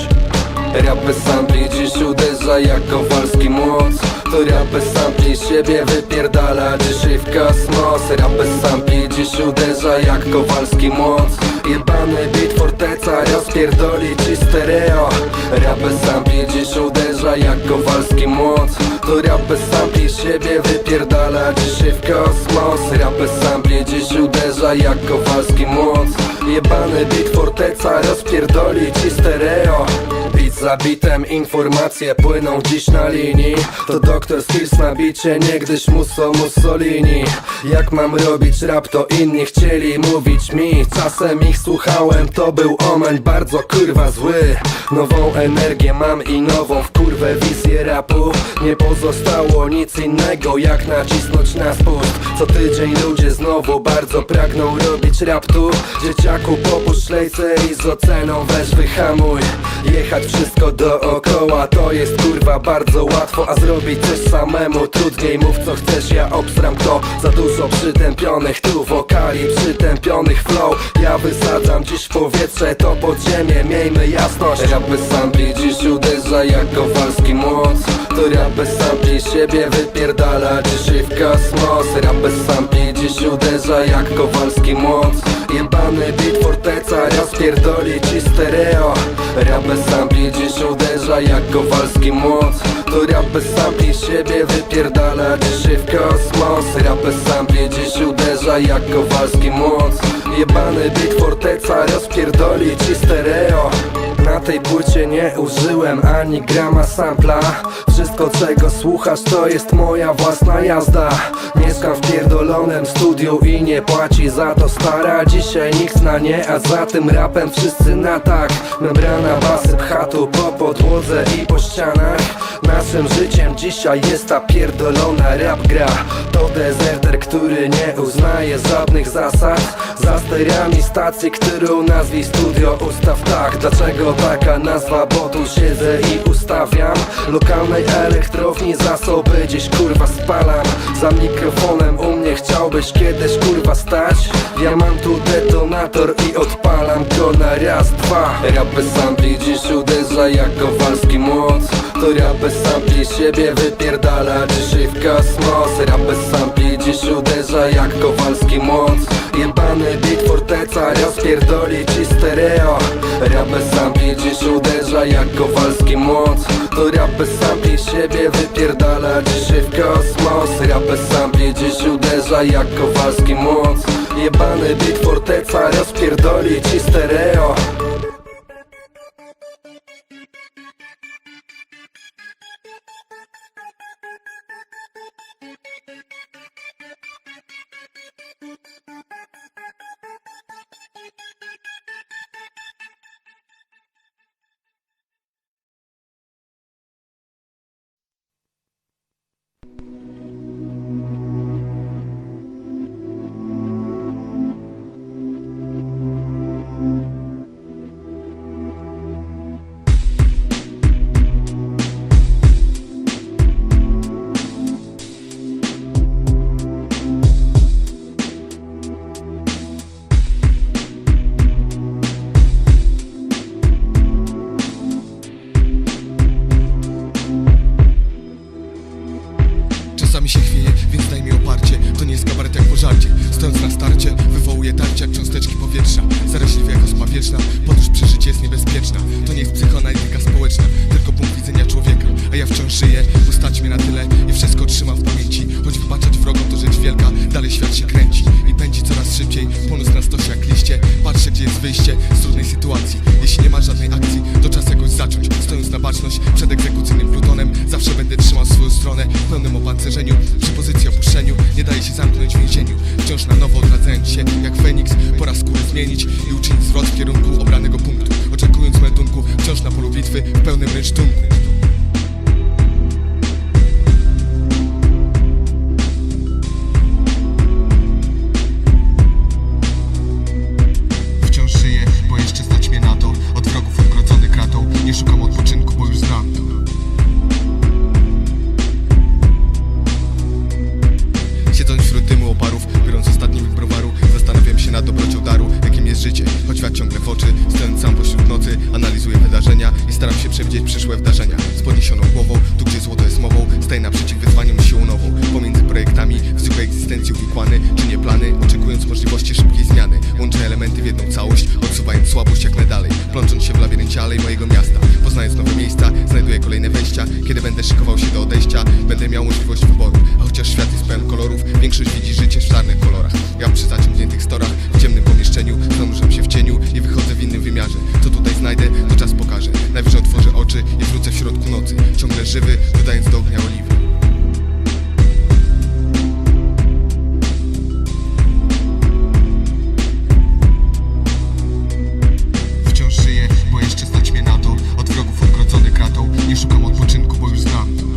Rap bez sampli dziś uderza jak kowalski młot. To rap bez sampli siebie wypierdala dzisiaj w kosmos. Rap bez sampli dziś uderza jak kowalski młot. Jebany beat forteca rozpierdoli ci stereo. Rap bez sampli dziś uderza jak kowalski młot. To rap bez sampli siebie wypierdala dzisiaj w kosmos. Rap bez sampli dziś uderza jak kowalski młot. Jebany beat forteca rozpierdoli ci stereo. Beat za bitem, informacje płyną dziś na linii. To doktor SKILLZ na bicie, niegdyś Mussolini. Jak mam robić rap, to inni chcieli mówić mi. Czasem ich słuchałem, to był omen bardzo kurwa zły. Nową energię mam i nową w kurwę wizję rapu. Nie pozostało nic innego jak nacisnąć na spust. Co tydzień ludzie znowu bardzo pragną robić rap tu. Dzieciaku popuść lejce i z oceną weź wyhamuj. Jechać wszystko dookoła to jest kurwa bardzo łatwo, a zrobić coś samemu trudniej. Mów co chcesz, ja obstram to. Za dużo przytępionych tu wokali, przytępionych flow. Ja wysadzam dziś w powietrze to podziemie, miejmy jasność. Rap bez sampli dziś uderza jak kowalski młot. To rap bez sampli siebie wypierdala dzisiaj w kosmos. Rap bez sampli dziś uderza jak kowalski młot. Jebany beat forteca rozpierdoli ci stereo. Rap bez sampli dziś uderza jak kowalski młot. To rap bez sampli siebie wypierdala dzisiaj w kosmos. Rap bez sampli dziś uderza jak kowalski młot. Jebany beat forteca rozpierdoli ci stereo. Na tej płycie nie użyłem ani grama sampla. Wszystko czego słuchasz to jest moja własna jazda. Mieszkam w pierdolonym studiu i nie płaci za to stara. Dzisiaj nikt na nie, a za tym rapem wszyscy na tak. Membrana basy pcha tu po podłodze i po ścianach. Naszym życiem dzisiaj jest ta pierdolona rap gra. To dezerter, który nie uznaje żadnych zasad. Za sterami stacji, którą nazwij studio ustaw tak. Dlaczego taka nazwa? Bo tu siedzę i ustawiam lokalnej elektrowni zasoby, gdzieś kurwa spalam. Za mikrofonem u mnie chciałbyś kiedyś kurwa stać. Ja mam tu detonator i odpalam go na raz, dwa. Rap bez sampli dziś uderza jak kowalski młot. To rap bez sampli siebie wypierdala dzisiaj w kosmos. Rap bez sampli dziś uderza jak kowalski młot. Jebany beat forteca rozpierdoli ci stereo. Rap bez sampli dziś uderza jak kowalski młot. To rap bez sampli siebie wypierdala dzisiaj w kosmos. Rap bez sampli dziś uderza jak kowalski młot. Jebany beat forteca rozpierdoli ci stereo. Czasami się chwieje, więc daj mi oparcie. To nie jest kabaret jak pożarcie. Stojąc na starcie, wywołuje tarcie jak cząsteczki powietrza. Zaraźliwe jak ospa wieczna, podróż przeżycie jest niebezpieczna. To nie jest psychoanalityka społeczna, tylko punkt widzenia człowieka. A ja wciąż żyję, bo stać mnie na tyle i wszystko trzymam w pamięci. Choć wybaczać wrogom to rzecz wielka, dalej świat się kręci i pędzi coraz szybciej. Ponus na stosie jak liście, patrzę gdzie jest wyjście z trudnej sytuacji. Jeśli nie ma żadnej akcji, to czas jakoś zacząć. Stojąc na baczność przed egzekucyjnym plutonem, zawsze będę trzymał swoją stronę w pełnym opancerzeniu. Przy pozycji opuszczeniu nie daje się zamknąć w więzieniu. Wciąż na nowo odradzając się jak Feniks, pora skórę zmienić i uczynić zwrot w kierunku obranego punktu. Oczekując meldunku, wciąż na polu bitwy w pełnym rynsztunku. Wciąż żyję, bo jeszcze stać mnie na to. Od wrogów odgrodzony kratą, nie szukam odpoczynku, bo już znam to. Siedząc wśród dymu oparów, biorąc ostatni łyk browaru, zastanawiam się nad dobrocią daru, jakim jest życie. Choć wiatr ciągle w oczy, stojąc sam pośród nocy, analizuję wydarzenia i staram się przewidzieć przyszłe wydarzenia. Z podniesioną głową, tu gdzie złoto jest mową, staję naprzeciw wyzwaniom siłą nową. Pomiędzy projektami, w zwykłej egzystencji uwikłany, czynię plany, oczekując możliwości szybkiej zmiany. Łączę elementy w jedną całość, odsuwając słabość jak najdalej. Plącząc się w labiryncie alej mojego miasta, poznając nowe miejsca, znajduję kolejne wejścia. Kiedy będę szykował się do odejścia, będę miał możliwość wyboru. A chociaż świat jest pełen kolorów, większość widzi życie w czarnych kolorach. Ja przy zaciągniętych storach, w ciemnym pomieszczeniu, zanurzam się w cieniu i wychodzę w innym wymiarze. Co tutaj znajdę, to czas pokaże. Najwyżej otworzę oczy i wrócę w środku nocy, ciągle żywy, dodając do ognia oliwy. Wciąż żyję, bo jeszcze stać mnie na to. Od wrogów odgrodzony kratą, nie szukam odpoczynku, bo już znam to.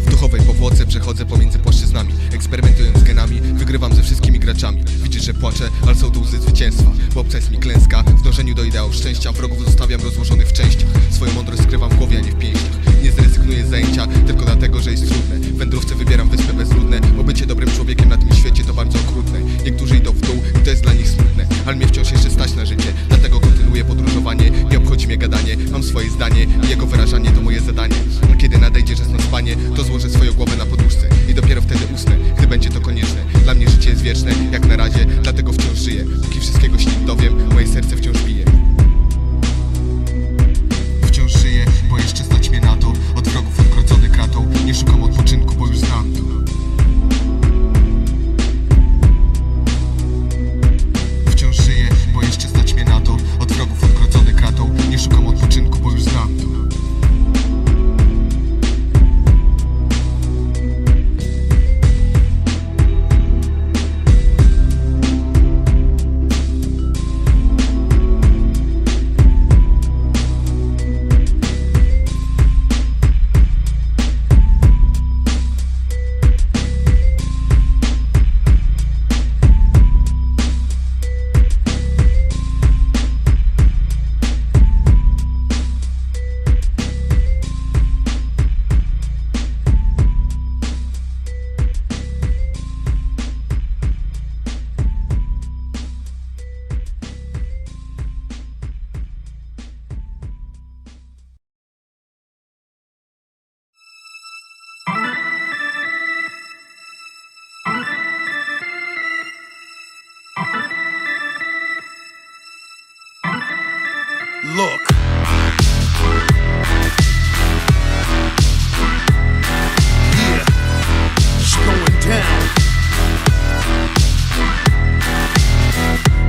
W duchowej powłoce przechodzę pomiędzy płaszczyznami, eksperymentując z genami, wygrywam ze wszystkimi graczami. Widzisz, że płaczę, ale są to łzy zwycięstwa, bo obca jest mi klęska. W dążeniu do ideału szczęścia wrogów zostawiam rozłożonych w częściach. Swoją mądrość skrywam w głowie, a nie w pięściach. Nie zrezygnuję z zajęcia tylko dlatego, że jest trudne. W wędrówce wybieram wyspy bezludne, bo bycie dobrym człowiekiem na tym świecie to bardzo okrutne. Niektórzy idą w dół i to jest dla nich smutne, ale mnie wciąż jeszcze stać na życie, dlatego kontynuuję podróżowanie. Nie obchodzi mnie gadanie, mam swoje zdanie i jego wyrażanie to moje zadanie. A kiedy nadejdzie czas na spanie, to złożę swoją głowę na poduszce i dopiero wtedy usnę, gdy będzie to konieczne. Dla mnie życie jest wieczne, jak na razie, dlatego wciąż żyję. Póki wszystkiego się nie dowiem, moje serce wciąż bije. Wciąż żyję, bo jeszcze stać mnie na to. Od wrogów odgrodzony kratą, nie szukam odpoczynku, bo już znam to. Wciąż żyję, bo jeszcze stać mnie na to. Od wrogów odgrodzony kratą, nie szukam odpoczynku, bo już znam to. Look. Yeah, it's going down.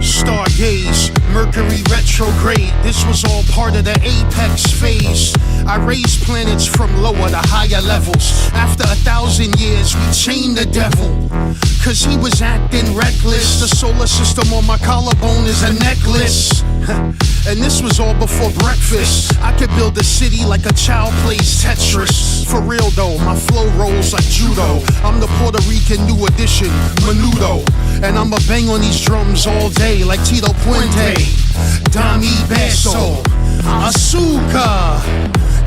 Stargaze, Mercury retrograde. This was all part of the apex phase. I raised planets from lower to higher levels. After 1,000 years, we chained the devil. Cause he was acting reckless. The solar system on my collarbone is a necklace. And this was all before breakfast. I could build a city like a child plays Tetris. For real though, my flow rolls like judo. I'm the Puerto Rican new edition, Menudo. And I'ma bang on these drums all day like Tito Puente. Dami Beso, Azúcar.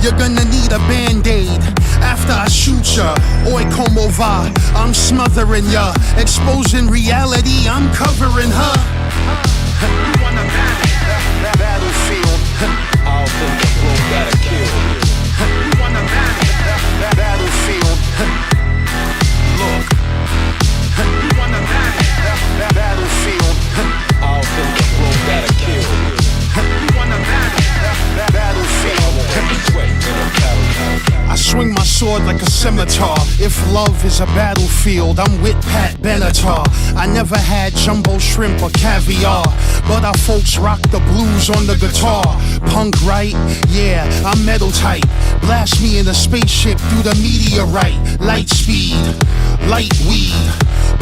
You're gonna need a band-aid after I shoot ya. Oi, como va? I'm smothering ya. Exposing reality, I'm covering her. You wanna battlefield? I'll think the flow gotta kill. sword like a scimitar. If love is a battlefield, I'm with Pat Benatar. I never had jumbo shrimp or caviar, but our folks rock the blues on the guitar. Punk right? Yeah, I'm metal tight. Blast me in a spaceship through the meteorite. Light speed, light weed.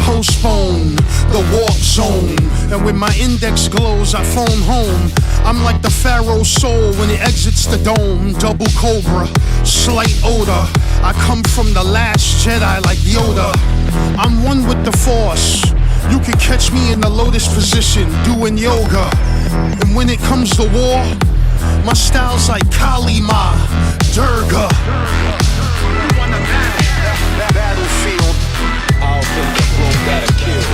Postpone the warp zone. And when my index glows, I phone home. I'm like the Pharaoh's soul when it exits the dome. Double cobra, slight odor. I come from the last Jedi like Yoda. I'm one with the Force. You can catch me in the lotus position doing yoga. And when it comes to war, my style's like Kali Ma, Durga. Battlefield. I'll think the room gotta kill.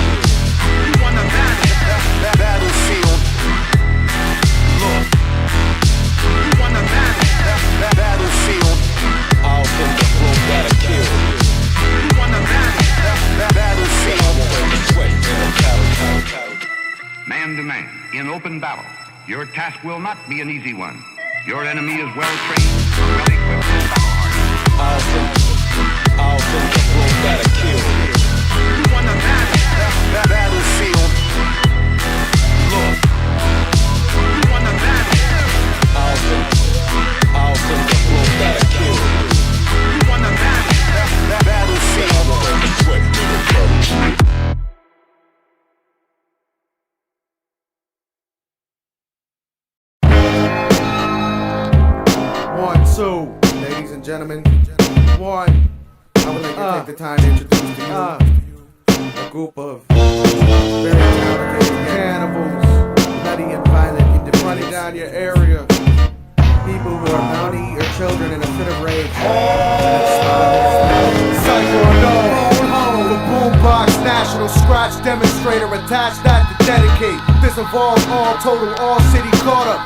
You wanna battlefield. Look. You wanna battlefield. I'll think the room gotta kill. You wanna battlefield. Man to man, in open battle, your task will not be an easy one. Your enemy is well trained, well equipped, and battle-hardened. I'll think the room gotta kill. You wanna battlefield. Look. You wanna I'll think the room gotta kill. You wanna battlefield. One, two, ladies and gentlemen. One. I would like to take the time to introduce to you a group of very talented cannibals, bloody and violent, running down your area. People who are bounty or children in a fit of rage. Cypher unknown, the boombox national scratch demonstrator attached that to dedicate. This involves all total, all city caught up,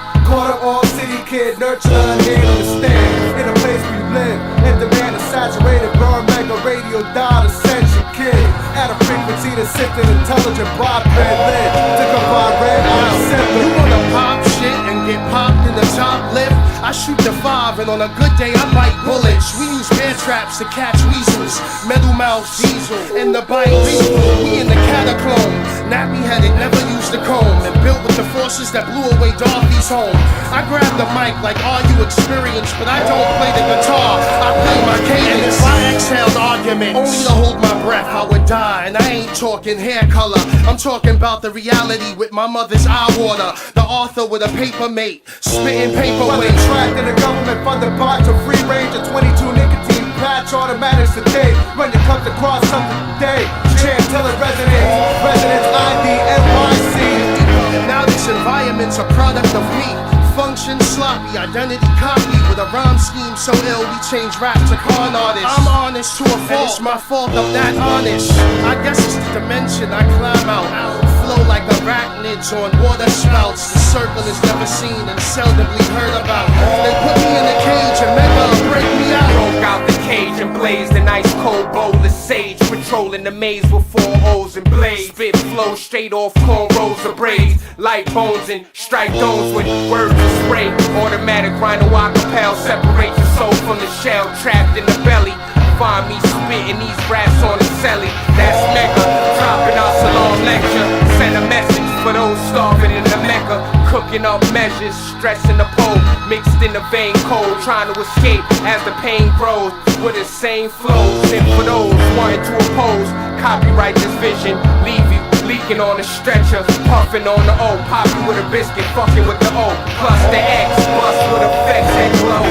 all city kid, nurtured, unable to stand in a place we live. In demand a saturated, burn mega radio dial ascension kid. At a frequency to sift an intelligent broadband lid. To combine red eye symptom. You wanna pop shit and get popped in the top lip? I shoot the 5 and on a good day I bite bullets. We use bear traps to catch weasels, metal mouth diesel, and the bite lethal. We in the catacomb, nappy headed, never used a comb, and built with the forces that blew away Dorothy's home. I grab the mic like, are you experienced? But I don't play the guitar, I play my cadence. And if I exhaled arguments, only to hold my breath, I would die. And I ain't talking hair color, I'm talking about the reality with my mother's eye water. The author with a paper mate, spitting paperweight. Trapped in a government-funded box of free range of 22 nicotine patch automatics a day. When you come across something today, chant till it resonates. Residence ID NYC. Now this environment's a product of me. Function sloppy, identity copy with a rhyme scheme so ill we change rap to con artists. I'm honest to a fault, and it's my fault I'm that honest. I guess it's the dimension I climb out. Flow like arachnids on water spouts. The circle is never seen and seldomly heard about. They put me in a cage and mega break me out. Broke out the cage and blazed an ice cold bowl of sage. Patrolling the maze with 4 O's and blades. Spit flow straight off cornrows of braids. Light bones and strike domes with words of spray. Automatic rhino acapel separates your soul from the shell. Trapped in the belly. Find me spitting these raps on the celly. That's mega. Dropping our salon lecture. Send a message for those starving in the Mecca. Cooking up measures, stressing the pole. Mixed in the vein cold, trying to escape as the pain grows. With the same flows, and for those wanting to oppose, copyright this vision, leave you leaking on a stretcher, puffing on the O, popping with a biscuit, fucking with the O, plus the X, bust with effects that glow.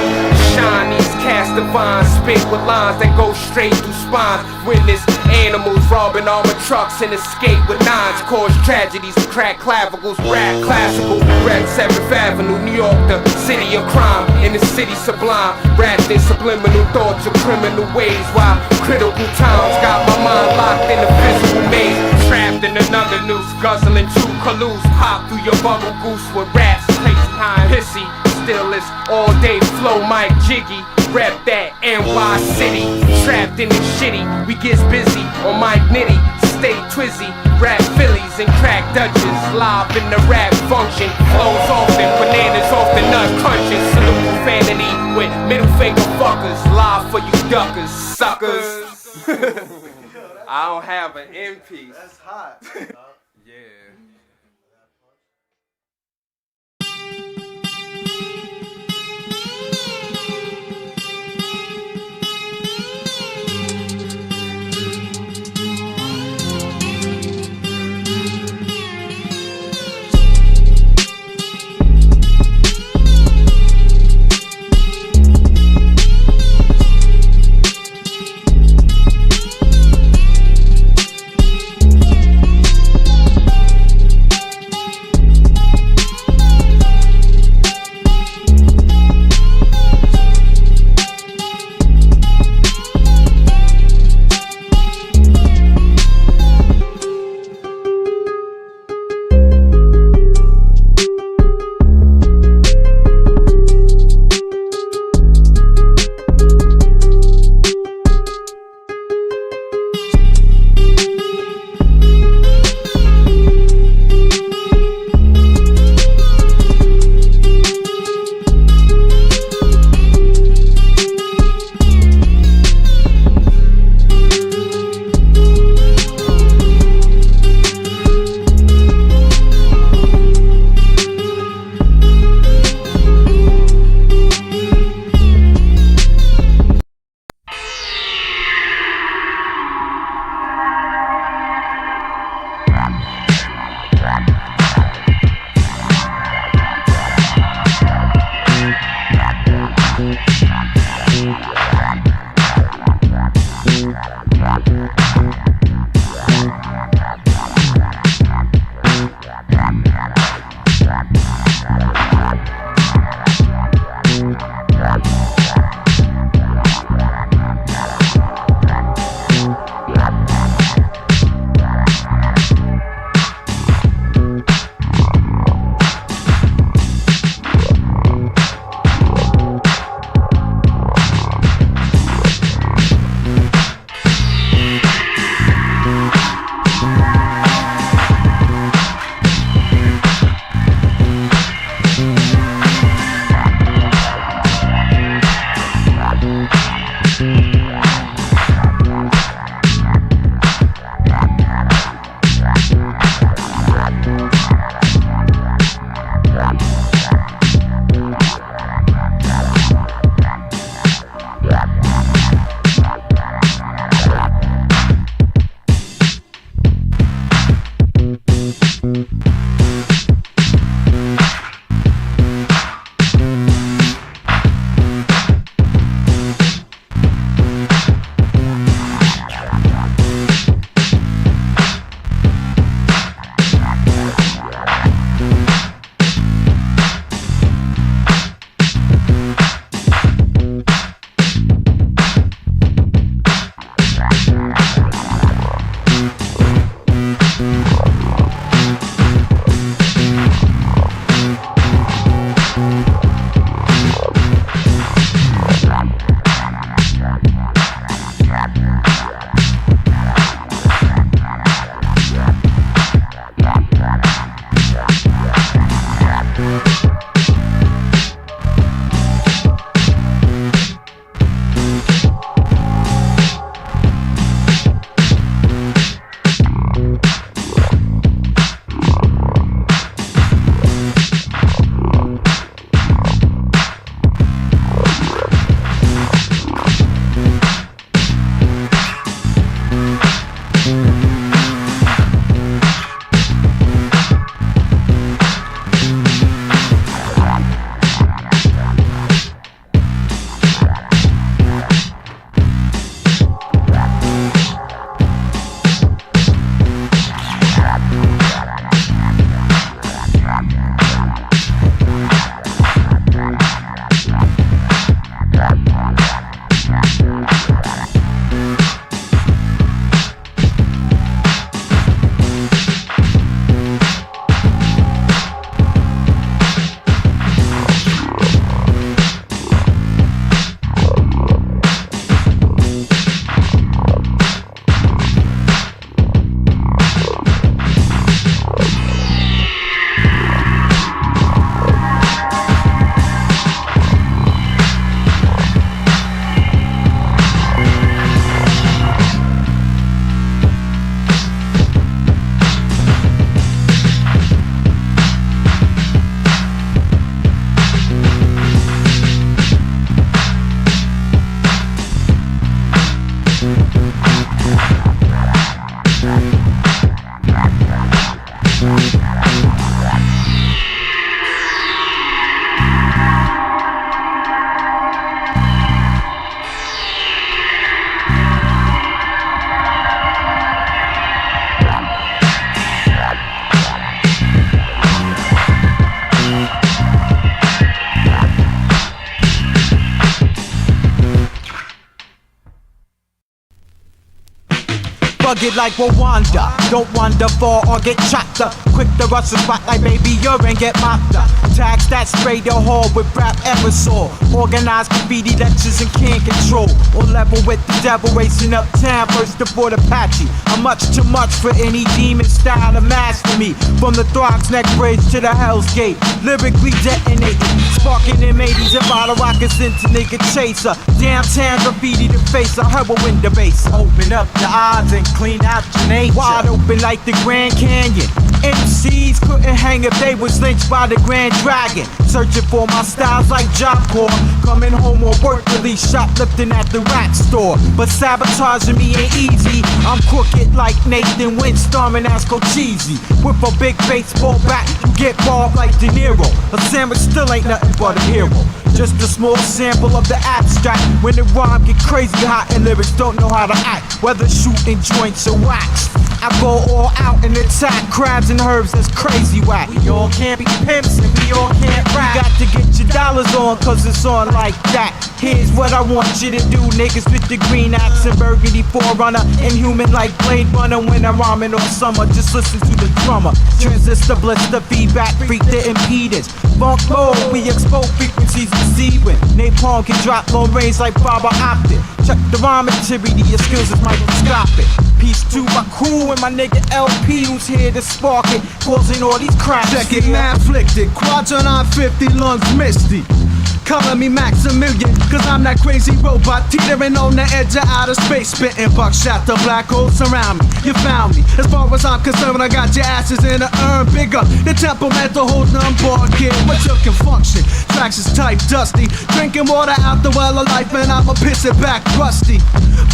Shine these cast divine, spit with lines that go straight through spines. Witness animals robbing armored trucks and escape with nines. Cause tragedies, crack clavicles, rap classical. Rep 7th Avenue, New York, the city of crime. In the city sublime, wrapped in subliminal thoughts of criminal ways. While critical times got my mind locked in the physical maze. Trapped in another noose, guzzling 2 caloos. Pop through your bubble goose with raps, crazy high, pissy. Still it's all day flow, Mike Jiggy. Rep that NY City. Trapped in the shitty, we gets busy on Mike Nitty. Stay twizzy, rap Phillies and crack Dutches. Live in the rap function, flows often, bananas off the nut crunching. Salute profanity with middle finger fuckers. Live for you duckers, suckers. I don't have an end piece. That's hot. Yeah. rugged like Rwanda. Don't wander far or get chopped up. Quick to rush the spot like baby urine, get mopped up. Tags that spray the hall with rap aerosol. Organized graffiti lectures and can't control. On level with the devil racing uptown, first aboard Apache. I'm much too much for any demon style to master me. From the Throgs Neck Bridge to the Hell's Gate, lyrically detonating, sparking them 80s and bottle rockets into nigga chaser. Downtown graffiti to face a heroin debase. Open up the odds and clean out your nature. Wide open like the Grand Canyon. MCs couldn't hang if they was lynched by the Grand Dragon. Searching for my styles like Job Corps. Coming home on work release, shoplifting at the rap store. But sabotaging me ain't easy. I'm crooked like Nathan Windstorm and Asco Cheesy. With a big baseball bat, you get balled like De Niro. A sandwich still ain't nothing but a hero. Just a small sample of the abstract. When the rhyme get crazy hot and lyrics don't know how to act, whether shooting joints or wax, I go all out and attack crabs and herbs that's crazy whack. We all can't be pimps and we all can't rap. You got to get your dollars on cause it's on like that. Here's what I want you to do, niggas with the green axe and burgundy forerunner. Inhuman like Blade Runner when I'm rhyming all summer. Just listen to the drummer. Transistor blister, feedback, freak the impedance. Funk mode, we expose frequencies deceiving. Napalm can drop long range like fiber optic. Check the rhyme activity, your skills is microscopic. Peace to my crew and my nigga LP who's here to spark it, causing all these cracks. Check it, man afflicted, quadrant 950, lungs misty. Calling me Maximilian, cause I'm that crazy robot teetering on the edge of outer space, spitting buckshot, the black holes surround me. You found me. As far as I'm concerned, I got your asses in the urn bigger. The temperamental hold unborn kid, but you can function. Tracks is type dusty, drinking water out the well of life, and I'ma piss it back rusty.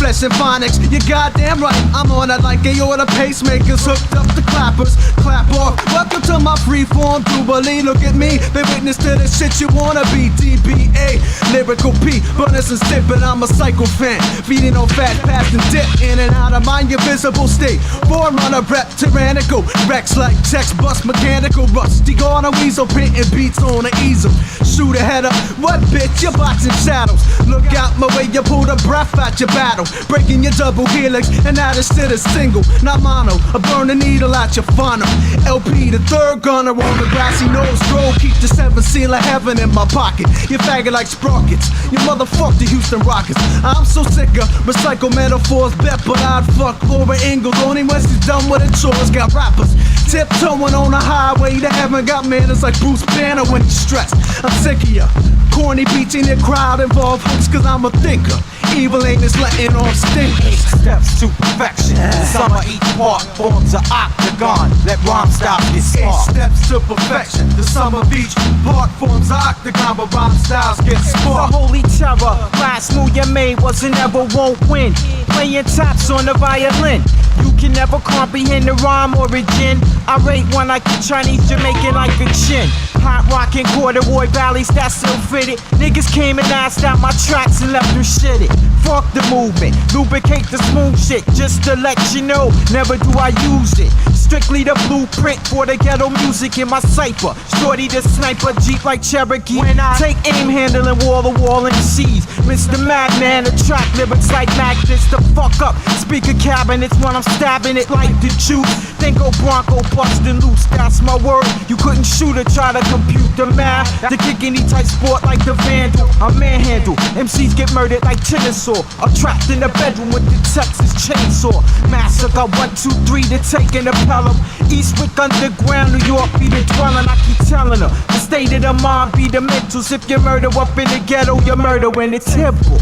Flesh and phonics, you goddamn right. I'm on it like aorta pacemakers, hooked up the clappers. Clap off. Welcome to my freeform jubilee. Look at me, been witness to the shit you wanna be. DBA, lyrical P, burners and sipping. I'm a psycho fan, feeding on fat, past and dip in and out of my invisible state. Forerunner rep, tyrannical, Rex like text bust, mechanical, rusty. Gone a weasel, printing beats on the easel. Shoot a head up, what bitch? You're boxing shadows. Look out my way, you pull the breath out your battle. Breaking your double helix, and now this shit is single, not mono. I burn the needle out your funnel. LP, the third gunner on the grassy nose stroll. Keep the 7th seal of heaven in my pocket. You faggot like sprockets. You motherfuck the Houston Rockets. I'm so sick of recycle metaphors. Bet, but I'd fuck Laura Ingalls. Only when she's done with her chores. Got rappers tiptoeing on the highway to heaven. Got manners like Bruce Banner when he's stressed. I'm sick of ya. Corny beats in the crowd involve hooks cause I'm a thinker. Evil ain't just letting off stink. 8 steps to perfection. The sum of each part forms an octagon. Let rhyme stop get smart. 8 steps to perfection. The sum of each part forms an octagon, but rhyme styles get The sparked. holy terror. Last move you made was and never won't win. Playing taps on the violin. You can never comprehend the rhyme origin. I rate one like a Chinese Jamaican like a chin. Hot rockin' corduroy valleys that still fitted. Niggas came and asked out my tracks and left them shitted. Fuck the movement, lubricate the smooth shit. Just to let you know, never do I use it. Strictly the blueprint for the ghetto music in my cipher. Shorty the sniper, Jeep like Cherokee. When I take aim handling wall to wall in the seas. Mr. Madman, attract lyrics like magnets to fuck up. Speaker cabinets when I'm stabbing it like the juice. Then go Bronco bustin' loose, that's my word. You couldn't shoot or try to compute the math. To kick any type sport like the Vandal. I manhandle, MCs get murdered like Chinisaw. I'm trapped in the bedroom with the Texas chainsaw. Massacre 1, 2, 3 to take and appel 'em. Eastwick underground, New York be the dwelling. I keep telling her, the state of the mind be the mentals. If you murder up in the ghetto, you murder in the temple.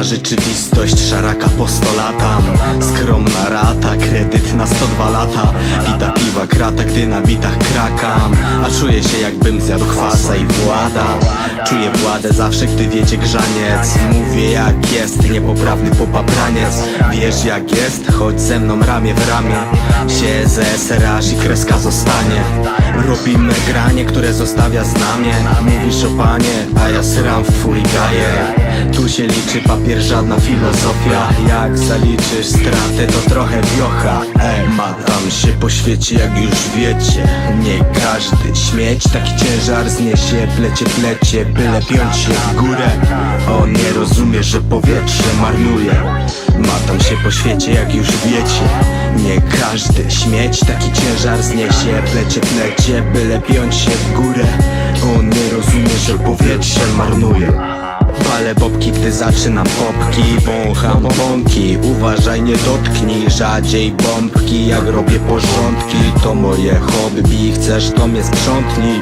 Szara rzeczywistość, szara kapostolatam. Skromna rata, kredyt na 102 lata. Pita piwa krata, gdy na bitach krakam. A czuję się jakbym zjadł kwasa i władam. Czuję władzę zawsze, gdy wiedzie grzaniec. Mówię jak jest, niepoprawny popapraniec. Wiesz jak jest, chodź ze mną ramię w ramię. Siedzę, seraż i kreska zostanie. Robimy granie, które zostawia znamie. Mówisz o panie, a ja syram w furigaje. Tu się liczy papier, żadna filozofia. Jak zaliczysz stratę, to trochę wiocha. Matam się po świecie, jak już wiecie. Nie każdy śmieć taki ciężar zniesie. Plecie, byle piąć się w górę. On nie rozumie, że powietrze marnuje. Matam się po świecie, jak już wiecie. Nie każdy śmieć taki ciężar zniesie. Plecie, byle piąć się w górę. On nie rozumie, że powietrze marnuje. Palę bobki, gdy zaczynam popki. Wącham bąki, uważaj nie dotknij. Rzadziej bombki, jak robię porządki. To moje hobby, chcesz to mnie sprzątnij.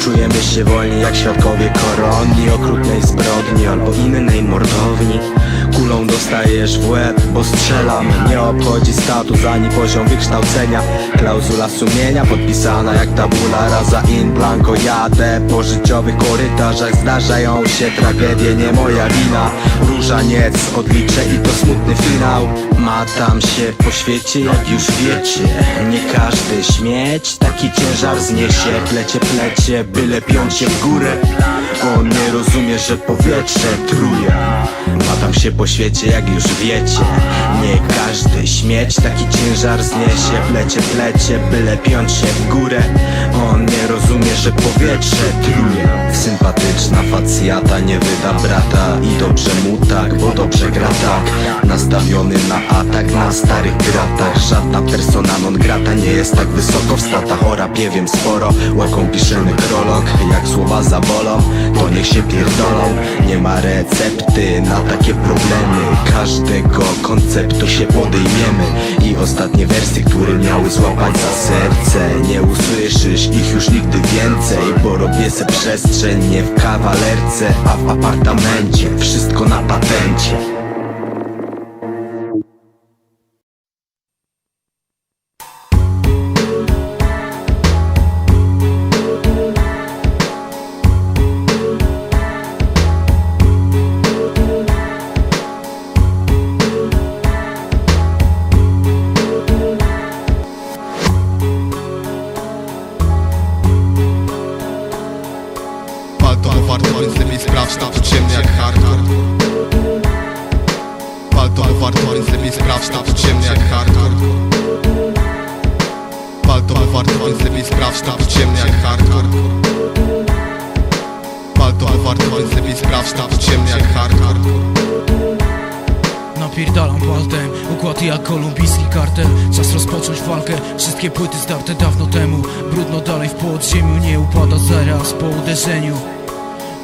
Czujemy się wolni jak świadkowie koronni. Okrutnej zbrodni albo innej mordowni. Kulą dostajesz w łeb, bo strzelam. Nie obchodzi status ani poziom wykształcenia. Klauzula sumienia podpisana jak tabula rasa in blanco. Jadę po życiowych korytarzach. Zdarzają się tragedie, nie moja wina. Różaniec odliczę i to smutny finał. Matam się po świecie, jak już wiecie. Nie każdy śmieć taki ciężar zniesie. Plecie, byle piąć się w górę. On nie rozumie, że powietrze truje. Matam się po świecie, jak już wiecie. Nie każdy śmieć taki ciężar zniesie. Plecie, byle piąć się w górę. On nie rozumie, że powietrze truje. Sympatyczna facjata nie wyda brata. I dobrze mu tak, bo dobrze gra tak. Nastawiony na atak na starych gratach. Żadna persona non grata nie jest tak wysoko w statach. O rapie wiem sporo, łaką piszę nekrolog. Jak słowa zabolą, to niech się pierdolą. Nie ma recepty na takie problemy. Każdego konceptu się podejmiemy. I ostatnie wersy, które miały złapać za serce. Nie usłyszysz ich już nigdy więcej. Bo robię se przestrzeń nie w kawalerce, a w apartamencie. Wszystko na patencie. Palto warto, więc lepiej sprawdź tam ciemny jak hardcore. Palto warto, więc lepiej sprawdź tam ciemny jak hardcore. Palto warto, więc lepiej sprawdź tam ciemny jak hardcore. Palto warto, więc lepiej sprawdź tam ciemny jak hardcore. Napierdalam paltem, układ jak kolumbijski kartel. Czas rozpocząć walkę, wszystkie płyty zdarte dawno temu. Brudno dalej w podziemiu, nie upada zaraz po uderzeniu.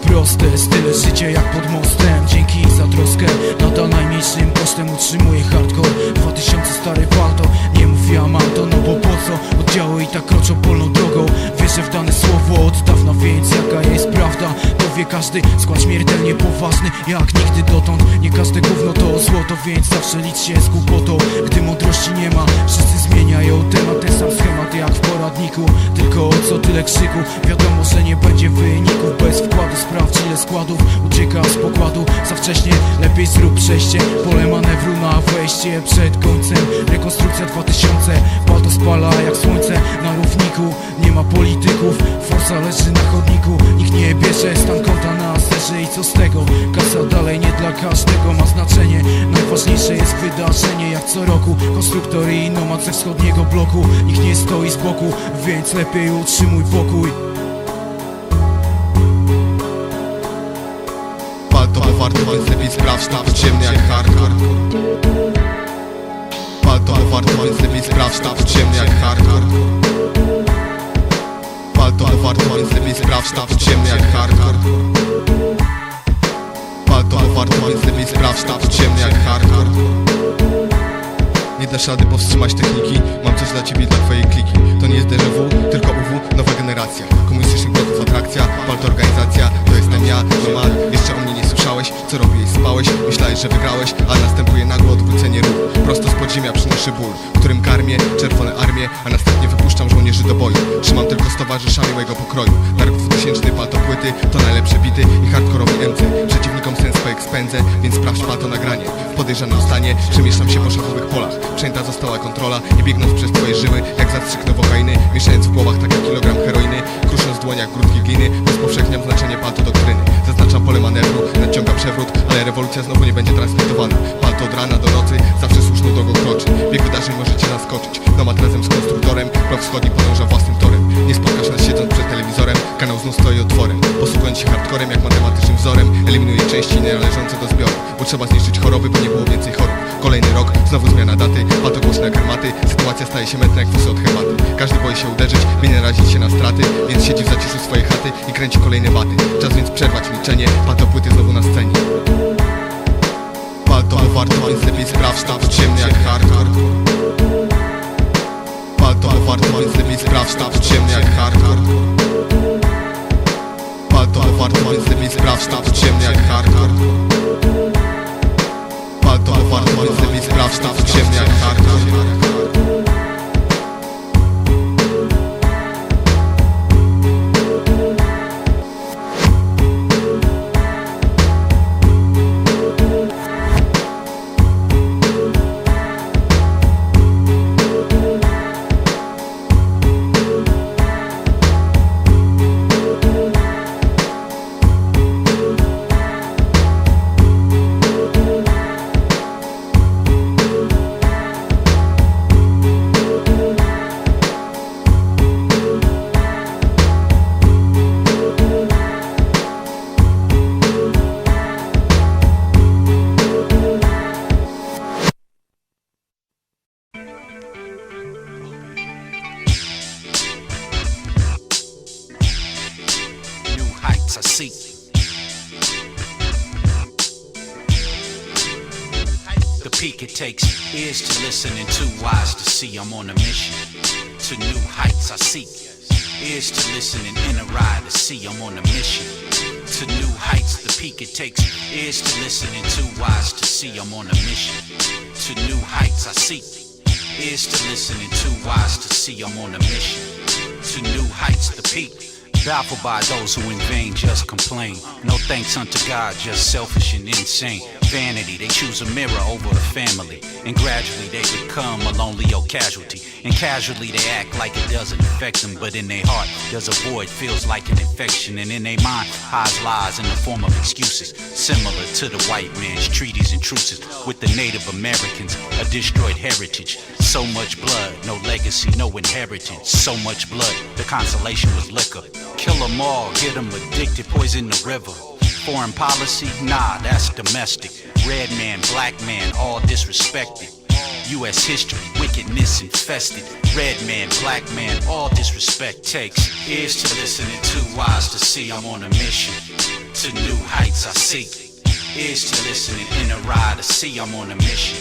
Proste style życia jak pod mostem. Dzięki za troskę, nadal najmniejszym kosztem utrzymuję hardcore. 2000 stare palto, nie mów ja mam to, no bo po co? Oddziały i tak kroczą polną drogą. Wierzę w dane słowo od dawna, więc jaka jest prawda, to wie każdy. Skład śmiertelnie poważny, jak nigdy dotąd. Nie każde gówno to złoto, więc zawsze licz się z głupotą. Gdy mądrości nie ma, wszyscy zmieniają temat. Ten sam schemat jak w poradniku, tylko o co tyle krzyku? Wiadomo, że nie będzie wyników bez wkładu. Sprawdź ile składów ucieka z pokładu za wcześnie. Lepiej zrób przejście, pole manewru na wejście przed końcem. Rekonstrukcja 2000, palto spala jak słońce na równiku. Nie ma polityków, forsa leży na chodniku. Nikt nie bierze stan konta na zerze i co z tego? Kasa dalej nie dla każdego ma znaczenie. Najważniejsze jest wydarzenie jak co roku. Konstruktor i nomad ze wschodniego bloku. Nikt nie stoi z boku, więc lepiej utrzymuj pokój. Palto warto, więc lepiej sprawdź tam ciemny jak hardcore. Palto warto, więc lepiej sprawdź tam ciemny jak hardcore. Palto warto, więc lepiej sprawdź tam ciemny jak hardcore. Palto warto, więc lepiej sprawdź tam ciemny jak hardcore. Nie dasz rady powstrzymać techniki. Mam coś dla ciebie, dla twojej kliki. To nie jest déjà vu, tylko UW, nowa generacja. Komunistycznych bloków atrakcja, palto organizacja. To jestem ja, NOMAD, jeszcze o mnie nie słyszałeś. wiedziałeś, co robiłeś, spałeś, myślałeś, że wygrałeś, ale następuje nagłe odwrócenie ruchu. Prosto z podziemia przynoszę ból, którym karmię czerwone armie, a następnie wypuszczam żołnierzy do boju. Trzymam tylko z towarzyszami mojego pokroju. Na rok 2000 palto płyty, to najlepsze bity i hardkorowi MC. Przeciwnikom sens pojek spędzę, więc sprawdź palto nagranie. W podejrzanym stanie przemieszczam się po szachowych polach. Przejęta została kontrola i biegnąc przez twoje żyły, jak zastrzyk nowokainy, mieszając w głowach tak jak kilogram heroiny, krusząc w dłoniach grudki gliny, rozpowszechniam znaczenie palto doktryny. Zaznaczam pole manewru, nadciąga przewrót, ale rewolucja znowu nie będzie transmitowana. Palto od rana do nocy, zawsze słuszną drogą kroczy. Bieg wydarzeń możecie zaskoczyć. Nomad razem z konstruktorem, blok wschodni podąża własnym torem. Nie spotkasz nas siedząc przed telewizorem, kanał znów stoi otworem. Posługując się hardcorem jak matematycznym wzorem, eliminuję części nienależące do zbioru, bo trzeba zniszczyć choroby, by nie było więcej chorób. Kolejny rok, znowu zmiana daty, palto głośne jak armaty. Sytuacja staje się mętna jak fusy od herbaty. Każdy boi się uderzyć, by nie narazić się na straty, więc siedzi w zaciszu swojej chaty i kręci kolejne baty. Czas więc przerwać milczenie, palto płyty znowu na scenie. Palto warto, więc lepiej sprawdź, tam ciemny jak hardcore. Palto warto, więc lepiej sprawdź, tam ciemny jak hardcore. Palto warto, więc lepiej sprawdź, tam ciemny jak hardcore. Palto warto, więc lepiej sprawdź, tam ciemny jak hardcore. I seek. The peak it takes ears to listen and too wise to see. I'm on a mission to new heights I seek. Ears to listen and in a ride to see. I'm on a mission to new heights. The peak it takes ears to listen and too wise to see. I'm on a mission to new heights I seek. Ears to listen and too wise to see. I'm on a mission to new heights. The peak. Baffled by those who in vain just complain. No thanks unto God, just selfish and insane. Vanity, they choose a mirror over a family. And gradually they become a lonely old casualty. And casually they act like it doesn't affect them. But in their heart, there's a void, feels like an infection. And in their mind, hides lies in the form of excuses. Similar to the white man's treaties and truces. With the Native Americans, a destroyed heritage. So much blood, no legacy, no inheritance. So much blood, the consolation was liquor. Kill them all, get them addicted, poison the river. Foreign policy? Nah, that's domestic. Red man, black man, all disrespected. U.S. history, wickedness infested. Red man, black man, all disrespect takes. Ears to listen and too wise to see. I'm on a mission to new heights I seek. Ears to listen and in a ride to see. I'm on a mission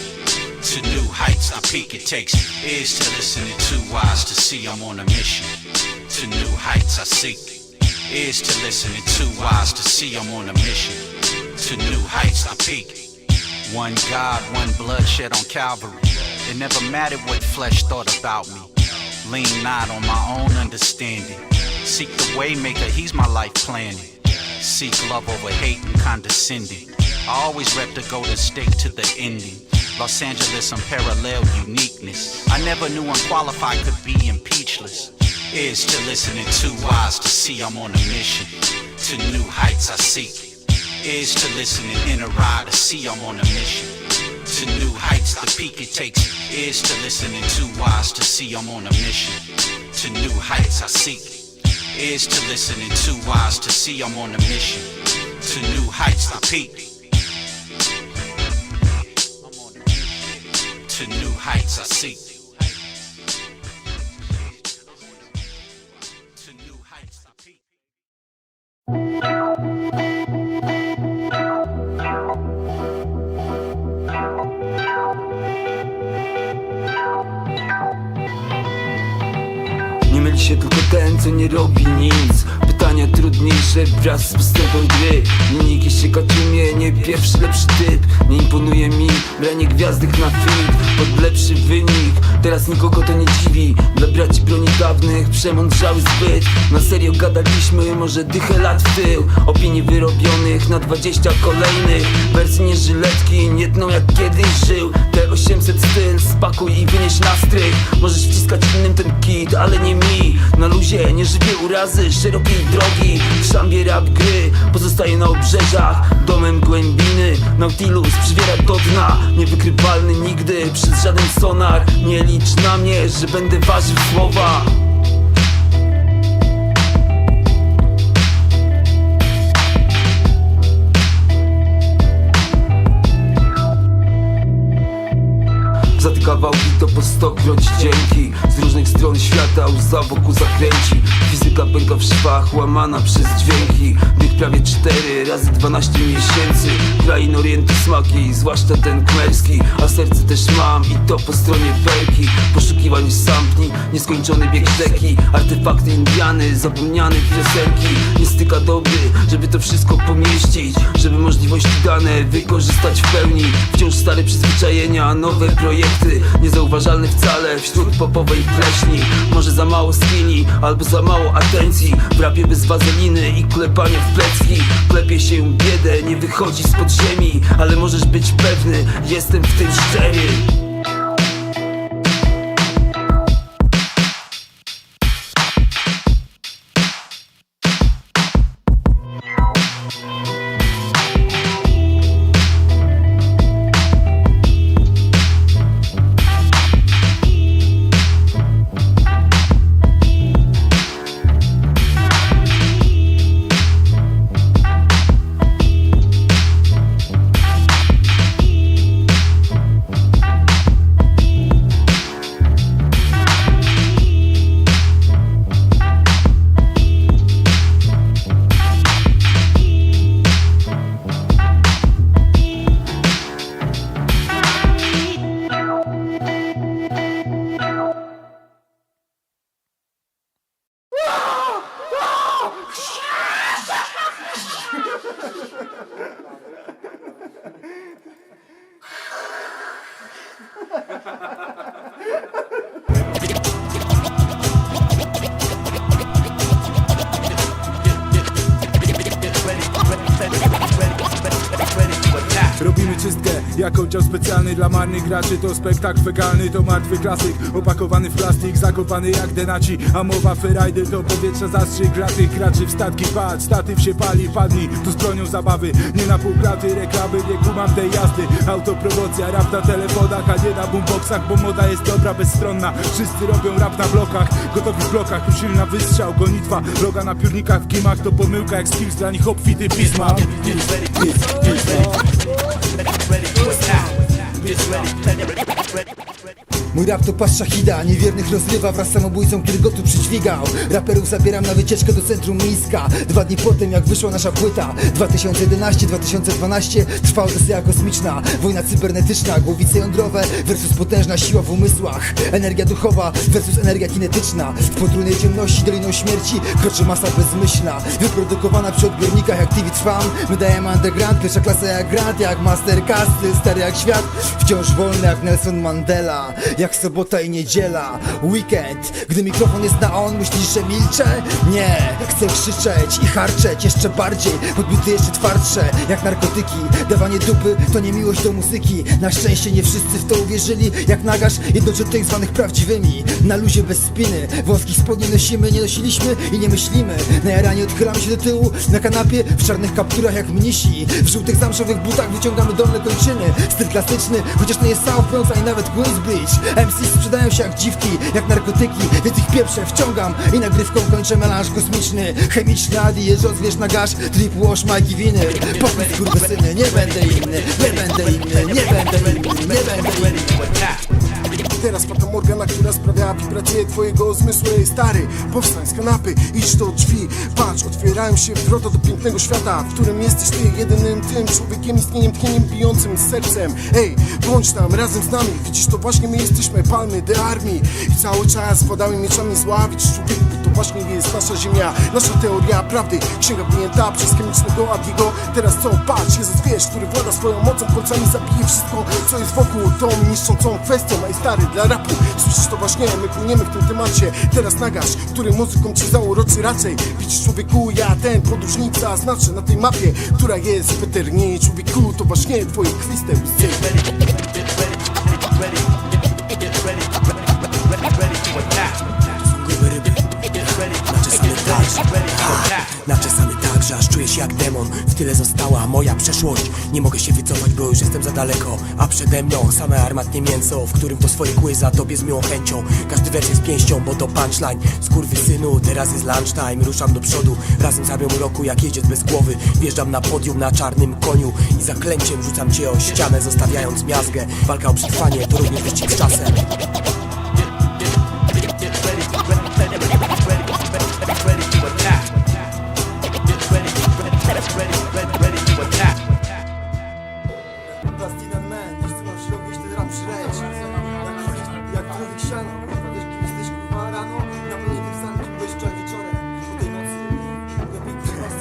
to new heights I peak. It takes ears to listen and too wise to see. I'm on a mission to new heights I seek. Ears to listen and too wise to see. I'm on a mission to new heights I peak. One God, one bloodshed on Calvary. It never mattered what flesh thought about me. Lean not on my own understanding. Seek the way maker, he's my life planning. Seek love over hate and condescending. I always rep the golden state to the ending. Los Angeles unparalleled uniqueness. I never knew unqualified could be impeachless. Ears to listen and too wise to see. I'm on a mission to new heights I seek. Ears to listen and in a ride to see. I'm on a mission to new heights. The peak it takes ears to listen and too wise to see. I'm on a mission to new heights I seek. Ears to listen and too wise to see. I'm on a mission to new heights I peak. To new heights I seek. To new heights I peak. Nie myli się tylko ten, co nie robi nic. Pytania trudniejsze wraz z postępem gry. Linijki się kaciumie, nie pierwszy lepszy typ. Nie imponuje mi branie gwiazdek na fit pod lepszy wynik. Teraz nikogo to nie dziwi. Dla braci broni dawnych przemądrzały zbyt. Na serio gadaliśmy, może dychę lat w tył. Opinii wyrobionych na 20 kolejnych. Wersy nie żyletki, nie tną jak kiedyś żył. T800 styl, spakuj i wynieś na strych. Możesz wciskać innym ten kit, ale nie mi. Na luzie, nie żywię urazy szerokiej drogi. W szambie rap gry pozostaje na obrzeżach. Domem głębiny, Nautilus przywiera do dna. Niewykrywalny nigdy przez żaden sonar. Nie licz na mnie, że będę ważył słowa. Za te kawałki to po 100-kroć dzięki. Z różnych stron świata łza wokół zakręci. Fizyka pęka w szwach, łamana przez dźwięki. Dych prawie 4 razy 12 miesięcy. Krain orientu smaki, zwłaszcza ten kmerski. A serce też mam i to po stronie belki. Poszukiwań sampli, nieskończony bieg rzeki. Artefakty Indiany, zapomniane piosenki. Nie styka dobry, żeby to wszystko pomieścić. Żeby możliwości dane wykorzystać w pełni. Wciąż stare przyzwyczajenia, nowe projekty. Niezauważalny wcale wśród popowej pleśni. Może za mało skilli, albo za mało atencji. W rapie bez wazeliny i klepania w plecki. Klepie się biedę, nie wychodzi spod ziemi. Ale możesz być pewny, jestem w tym szczery. Robimy czystkę jako dział specjalny dla marnych graczy. To spektakl fekalny, to martwy klasyk. Opakowany w plastik, zakopany jak denaci. A mowa ferajdy to powietrza zastrzyk dla tych graczy w statki. Patrz, statyw się pali, padnij, tu stronią zabawy. Nie na półklaty, reklamy, nie kumam tej jazdy. Autopromocja, rap na telefonach, a nie na boomboxach. Bo moda jest dobra, bezstronna. Wszyscy robią rap na blokach, gotowi w blokach. Usilna wystrzał, gonitwa, loga na piórnikach w gimach. To pomyłka jak skills, dla nich obfity pisma. Mój rap to pas szachida, niewiernych rozrywa wraz z samobójcą, który go tu przydźwigał. Raperów zabieram na wycieczkę do centrum Mińska. 2 dni potem jak wyszła nasza płyta 2011-2012 trwała Odyseja kosmiczna. Wojna cybernetyczna, głowice jądrowe versus potężna siła w umysłach. Energia duchowa versus energia kinetyczna. W potrójnej ciemności doliną śmierci kroczy masa bezmyślna, wyprodukowana przy odbiornikach jak TV trwam. My dajemy underground, pierwsza klasa jak Grant, jak Mastercasty, stary jak świat, wciąż wolny jak Nelson Mandela. Jak sobota i niedziela, weekend. Gdy mikrofon jest na on, myślisz, że milczę? Nie, chcę krzyczeć i harczeć jeszcze bardziej. Podbity jeszcze twardsze, jak narkotyki. Dawanie dupy to nie miłość do muzyki. Na szczęście nie wszyscy w to uwierzyli. Jak Nagash, jednoczy tych zwanych prawdziwymi. Na luzie bez spiny, wąskich spodni nosimy, nie nosiliśmy i nie myślimy. Na jaranie odchylamy się do tyłu, na kanapie, w czarnych kapturach jak mnisi. W żółtych zamszowych butach wyciągamy dolne kończyny. Styl klasyczny, chociaż nie jest South Bronx ani nawet Queensbridge. MC sprzedają się jak dziwki, jak narkotyki, więc ich pieprze wciągam i nagrywką kończę melanż kosmiczny. Chemiczny Adi, JEΖOZWIERZ, NAGASH, Trip Wash, Mike i Winy. Pokój skurwysyny, nie będę inny, nie będę inny, nie będę inny, nie będę inny. Teraz pata Morgana, która sprawia wibrację twojego zmysłu. Ej stary, powstań z kanapy, idź do drzwi. Patrz, otwierają się wrota do pięknego świata, w którym jesteś ty jedynym tym człowiekiem, istnieniem, tchnieniem, bijącym sercem. Ej, bądź tam razem z nami, widzisz, to właśnie my jesteśmy Palmy, The Army. I cały czas wpadamy mieczami zławić człowieku, to to właśnie jest nasza ziemia. Nasza teoria prawdy, księga wyjęta przez chemicznego Adiego. Teraz co? Patrz, JEΖOZWIERZ, który włada swoją mocą, kolcami zabije wszystko, co jest wokół. Tą niszczącą kwestią, ej stary, dla rapu. Słyszysz to właśnie, my płyniemy w tym temacie. Teraz nagasz, który muzyką ci zauroczy raczej. Widzisz człowieku, ja ten podróżnica znaczę na tej mapie, która jest weternie. Człowieku, to właśnie twoje kwiste łzy. Naczesany tak, że aż czuję się jak demon. W tyle została moja przeszłość. Nie mogę się wycofać, bo już jestem za daleko. A przede mną same armatnie mięso, w którym to swoje kły za tobie z miłą chęcią. Każdy wers jest pięścią, bo to punchline. Skurwysynu, teraz jest lunchtime. Ruszam do przodu, razem z armią roku. Jak jedziec bez głowy, wjeżdżam na podium na czarnym koniu i zaklęciem rzucam cię o ścianę, zostawiając miazgę. Walka o przetrwanie to również wyścig z czasem.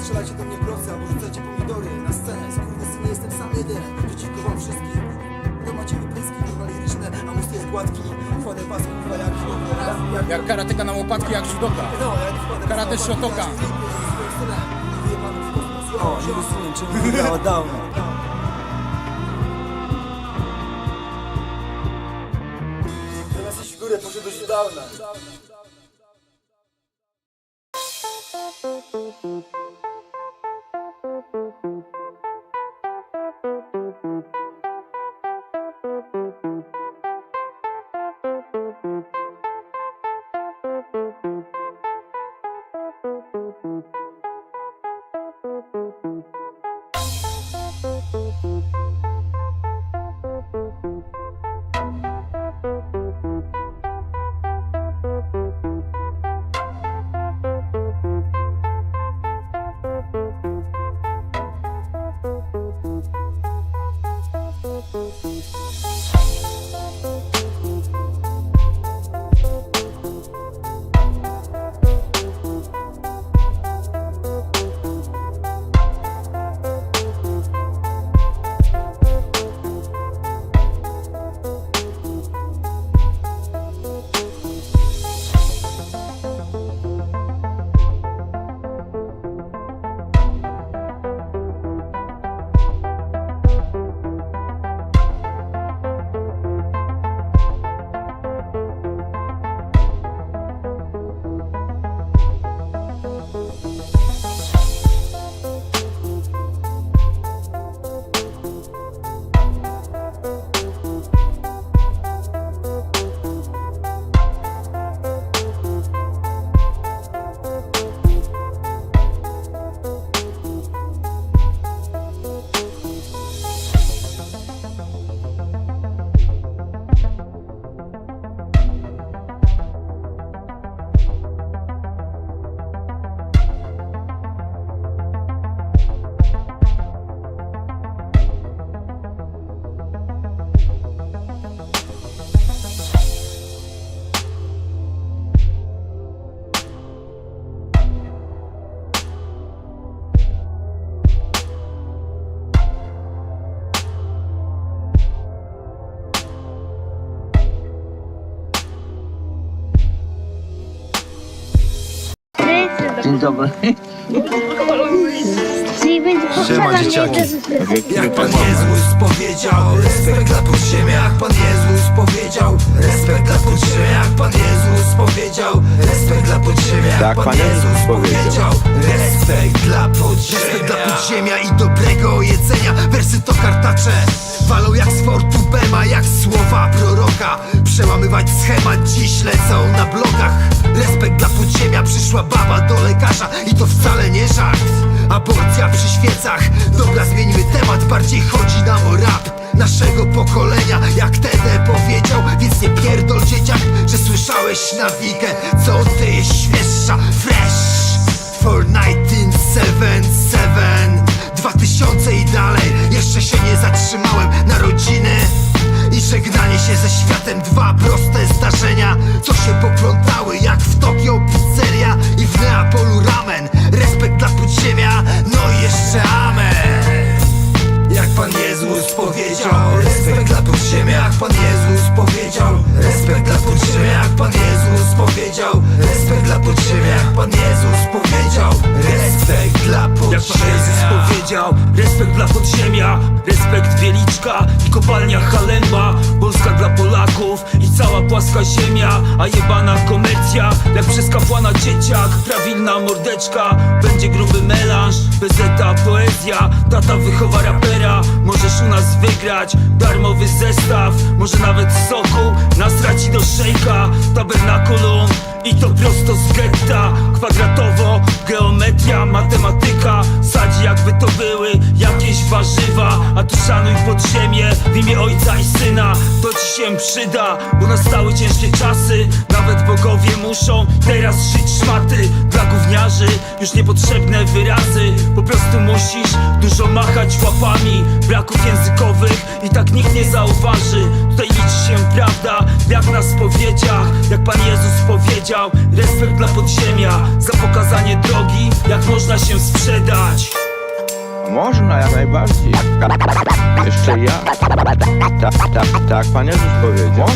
Strzelajcie do mnie procy, albo rzucajcie pomidory na scenę. Skurwysyny, nie jestem sam jeden, przeciwko wam wszystkim. To macie wypryski, kurwa liryczne, a mózg jest gładki. Kładę pas, kurwa, jak karateka na łopatki, jak judoka. Karate shotoka. O, nie rozumiem, czemu nie dało dawno. Zamiast iść w górę, poszedłeś do dawna. Dzień dobry. Czyli będzie Siema, dzieciaki. Jak Pan Jezus powiedział, respekt dla podziemia. Jak Pan Jezus powiedział, respekt dla podziemia. Jak Pan Jezus powiedział, respekt dla podziemia. Jak Pan Jezus powiedział, respekt dla podziemia. Respekt dla podziemia i dobrego jedzenia. Wersy to kartacze, walą jak z Fortu Bema, jak słowa proroka. Przełamywać schemat, dziś lecą na blogach. Respekt dla podziemia, przyszła baba do lekarza i to wcale nie żart. Aborcja przy świecach, dobra zmieńmy temat. Bardziej chodzi nam o rap naszego pokolenia, jak Tede powiedział. Więc nie pierdol dzieciak, że słyszałeś nawikę. Co ty jest świeższa, fresh for 1977 2000 i dalej. Jeszcze się nie zatrzymałem. Narodziny i żegnanie się ze światem. Dwa proste zdarzenia, co się poplątały jak w Tokio pizzerii. Nigeria i w Neapolu ramen. Respekt dla podziemia, no i jeszcze amen. Jak Pan Jezus powiedział, respekt dla podziemia. Jak Pan Jezus powiedział, respekt dla podziemia. Jak Pan Jezus powiedział, respekt dla podziemia. Jak Pan Jezus powiedział, respekt dla podziemia. Jak Pan Jezus powiedział, respekt dla podziemia. Respekt Wieliczka i kopalnia Halemba. Polska dla Polaków i cała płaska ziemia. A jebana komercja, jak przez kapłana dzieciak. Prawilna mordeczka, będzie gruby melanż. Bezeta poezja, tata wychowa rapera. Możesz u nas wygrać darmowy zestaw, może nawet z soku. Nasrać ci do szejka, tabernakulum i to prosto z getta. Kwadratowo, geometria, matematyka. Sadzi jakby to były jakieś warzywa. A tu szanuj podziemie w imię Ojca i Syna. To ci się przyda, bo nastały ciężkie czasy. Nawet bogowie muszą teraz szyć szmaty. Dla gówniarzy już niepotrzebne wyrazy. Po prostu musisz dużo machać łapami. Braków językowych i tak nikt nie zauważy. Tutaj liczy się prawda, jak na spowiedziach. Jak Pan Jezus powiedział, respekt dla podziemia. Za pokazanie drogi, jak można się sprzedać. Można, jak najbardziej. Jeszcze ja. Tak, Pan Jezus powiedział.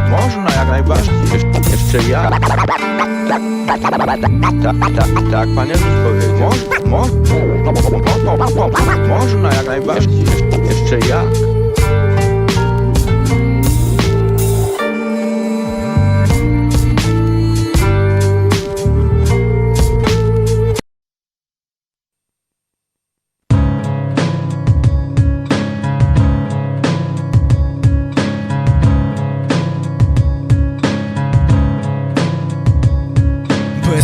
Można, jak najbardziej. Jeszcze ja. Tak, Pan Jezus powiedział. Można, jak najbardziej. Jeszcze ja.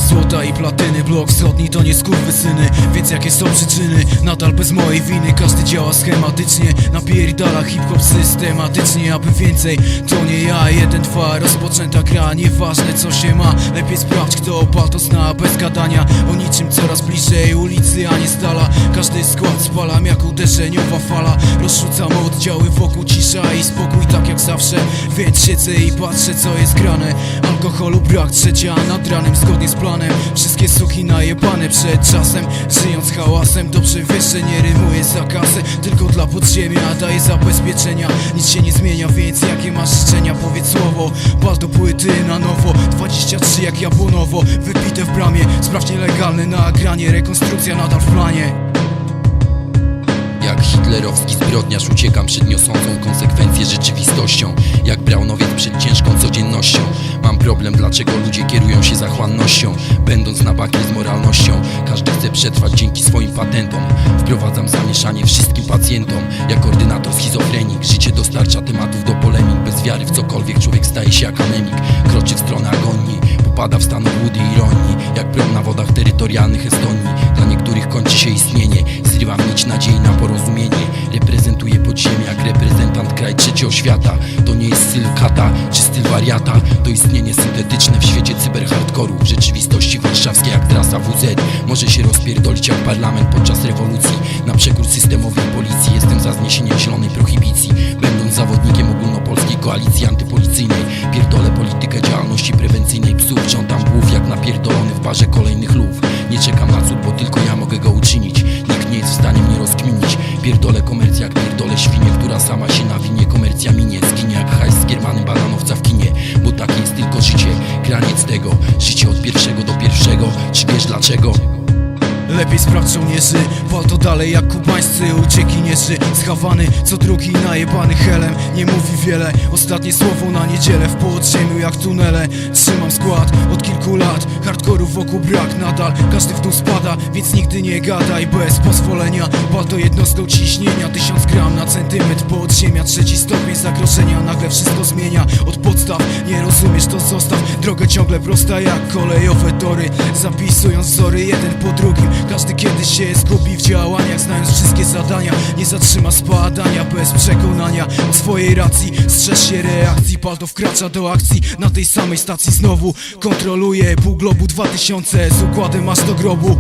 Złota i platyny, blok wschodni to nie skurwysyny. Więc jakie są przyczyny? Nadal bez mojej winy. Każdy działa schematycznie, napierdala hip-hop systematycznie. Aby więcej, to nie ja. 1-2, rozpoczęta gra. Nieważne co się ma, lepiej sprawdź kto opal to zna. Bez gadania o niczym, coraz bliżej ulicy, a nie stala. Każdy skład spalam jak uderzeniowa fala. Rozrzucam oddziały wokół, cisza i spokój tak jak zawsze. Więc siedzę i patrzę co jest grane. Alkoholu brak, trzecia nad ranem zgodnie z planem. Wszystkie suki najebane przed czasem. Żyjąc hałasem, dobrze wiesz, że nie rymuję za kasę. Tylko dla podziemia daję zabezpieczenia. Nic się nie zmienia, więc jakie masz życzenia? Powiedz słowo, pal do płyty na nowo. 23 jak jabłonowo, wypite w bramie. Sprawdź nielegalne nagranie, rekonstrukcja nadal w planie. Jak hitlerowski zbrodniarz uciekam przed niosącą konsekwencje rzeczywistością. Jak braunowiec przed ciężką codziennością. Mam problem, dlaczego ludzie kierują się zachłannością. Będąc na bakier z moralnością. Każdy chce przetrwać dzięki swoim patentom. Wprowadzam zamieszanie wszystkim pacjentom. Jak ordynator schizofrenik. Życie dostarcza tematów do polemik. Bez wiary w cokolwiek człowiek staje się jak anemik. Kroczy w stronę agonii. Popada w stan obłudy i ironii. Jak prom na wodach terytorialnych Estonii. Dla niektórych kończy się istnienie. Zrywam nić nadziei na porozumienie. Reprezentuję podziemie jak reprezentant kraj trzeciego świata. To nie jest styl kata czy styl wariata. To istnienie syntetyczne w świecie cyberhardkoru. W rzeczywistości warszawskiej jak trasa WZ. Może się rozpierdolić jak parlament podczas rewolucji. Na przekór systemowej policji. Jestem za zniesieniem zielonej prohibicji. Będąc zawodnikiem ogólnopolskiej koalicji antypolicyjnej. Pierdolę politykę działalności prewencyjnej psów. Wrzątam głów jak napierdolony w barze kolejnych lów. Nie czekam na cud, bo tylko ja mogę go uczynić. Nikt nie jest w stanie mnie rozkminić. Pierdolę komercja jak pierdolę świnię, która sama się nawinie. Komercja minie, zginie jak hajs z skiermanym bananowca w kinie. Bo takie jest tylko życie, graniec tego. Życie od pierwszego do pierwszego. Czy wiesz dlaczego? Lepiej sprawdź żołnierzy, pal to dalej jak kubańscy uciekinierzy. Schawany, co drugi najebany helem. Nie mówi wiele, ostatnie słowo na niedzielę. W podziemiu jak tunele, trzymam skład od kilku lat. Hardkorów wokół brak nadal, każdy w dół spada. Więc nigdy nie gadaj bez pozwolenia. Pal to jednostką ciśnienia, 1000 gram na centymetr. Podziemia, 3. stopień zagrożenia. Nagle wszystko zmienia od podstaw. Nie rozumiesz, to zostaw. Droga ciągle prosta jak kolejowe tory. Zapisując wzory jeden po drugim. Każdy kiedyś się zgubi w działaniach. Znając wszystkie zadania, nie zatrzyma spadania. Bez przekonania o swojej racji. Strzeż się reakcji, Palto wkracza do akcji. Na tej samej stacji znowu kontroluje pół globu 2000. Z układem aż do grobu.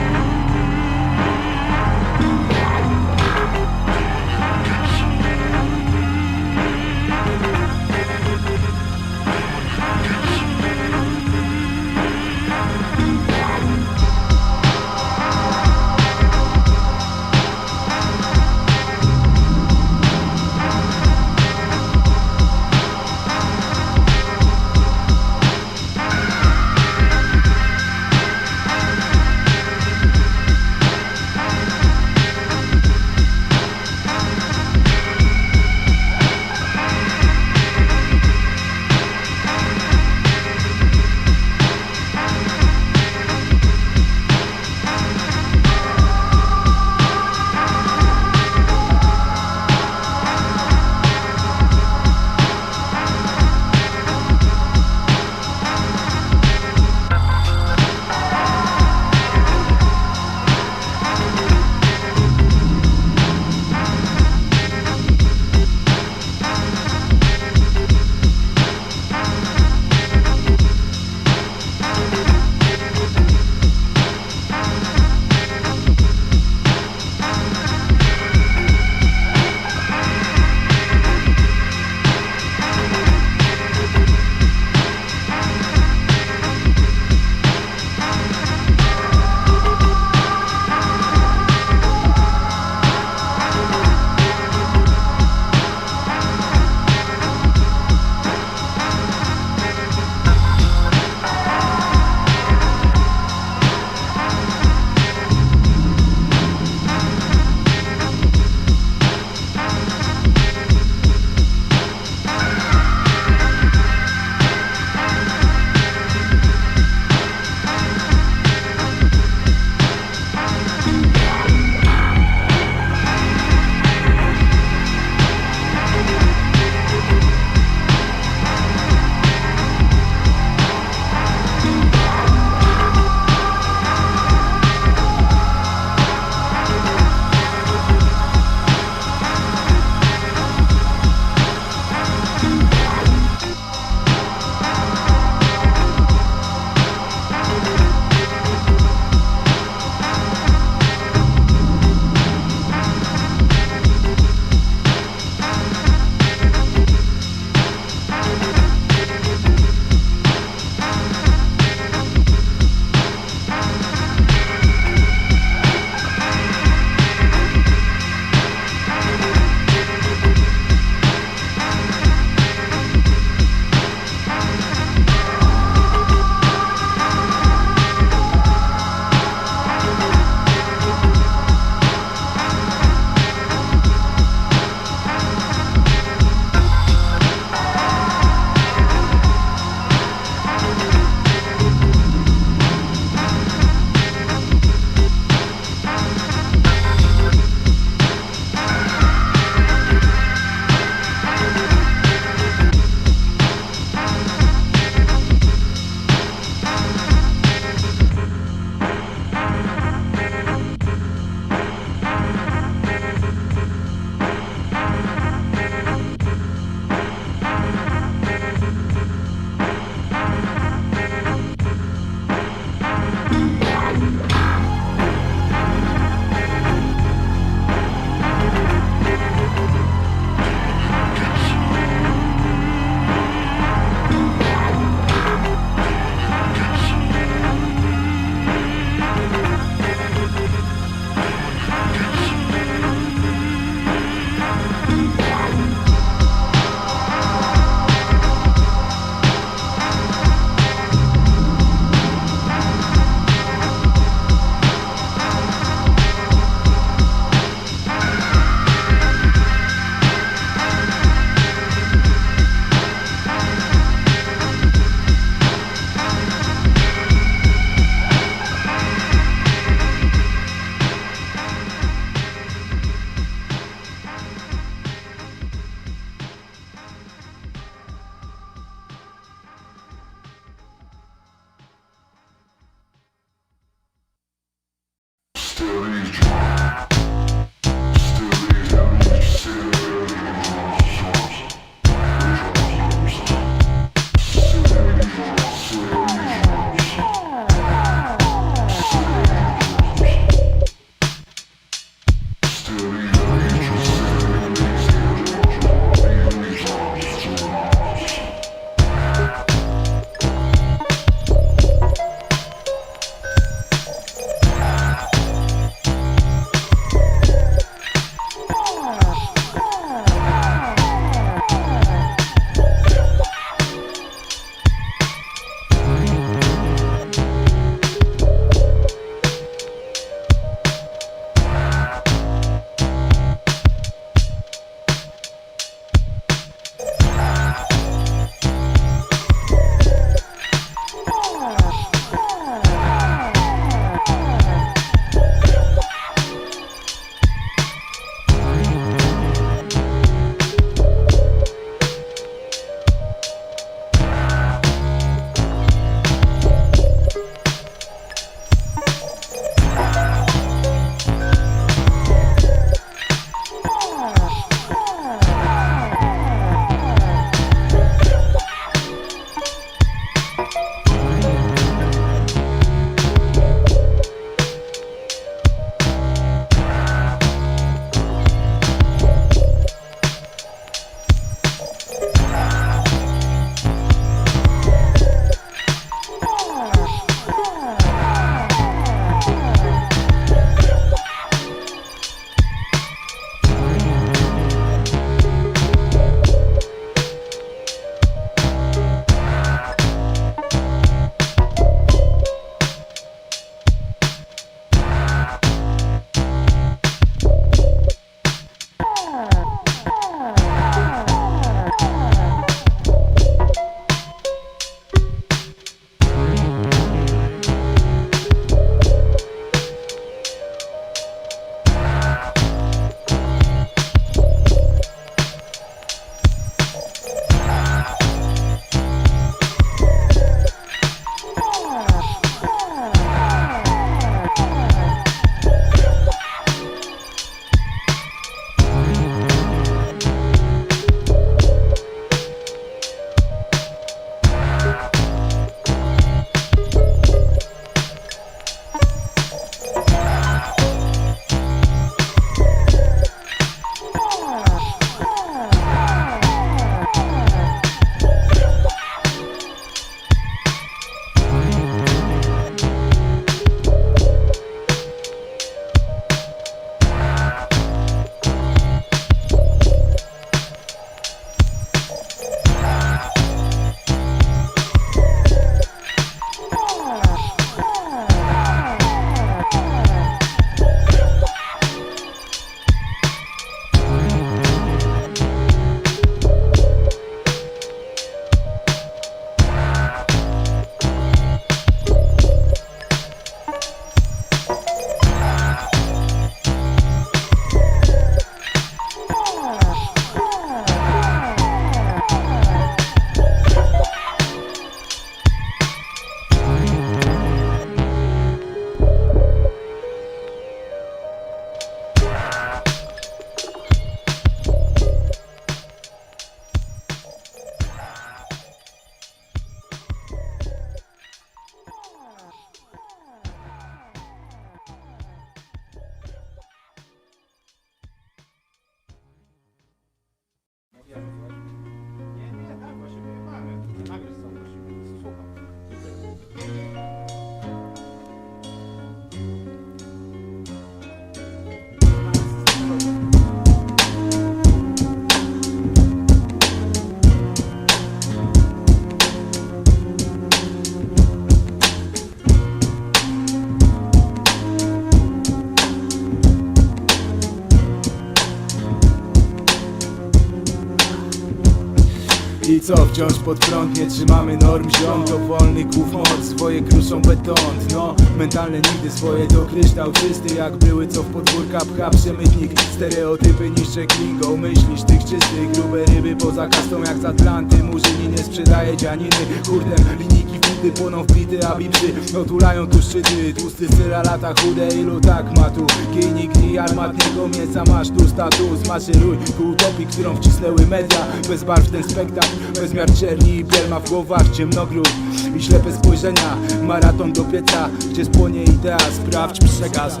I co, wciąż pod prąd, nie trzymamy norm ziom. To wolny głów moc, swoje kruszą beton. No, mentalne nigdy swoje to kryształ czysty. Jak były co w podwórka pcha przemytnik. Stereotypy niszcze klingą, myślisz tych czystych. Grube ryby poza kastą jak z Atlanty. Murzyni nie sprzedaje dzianiny hurtem. Linijki wbity płoną w plity, a bipsy otulają tu szczyty. Tłusty syra lata chude, ilu tak ma tu. Kij nigdy armatniego mięsa, masz tu status. Maszeruj ku utopii, którą wcisnęły media. Bez barw ten spektakl, bezmiar czerni i biel ma w głowach ciemnogród i ślepe spojrzenia. Maraton do pieca, gdzie spłonie idea, sprawdź przekaz.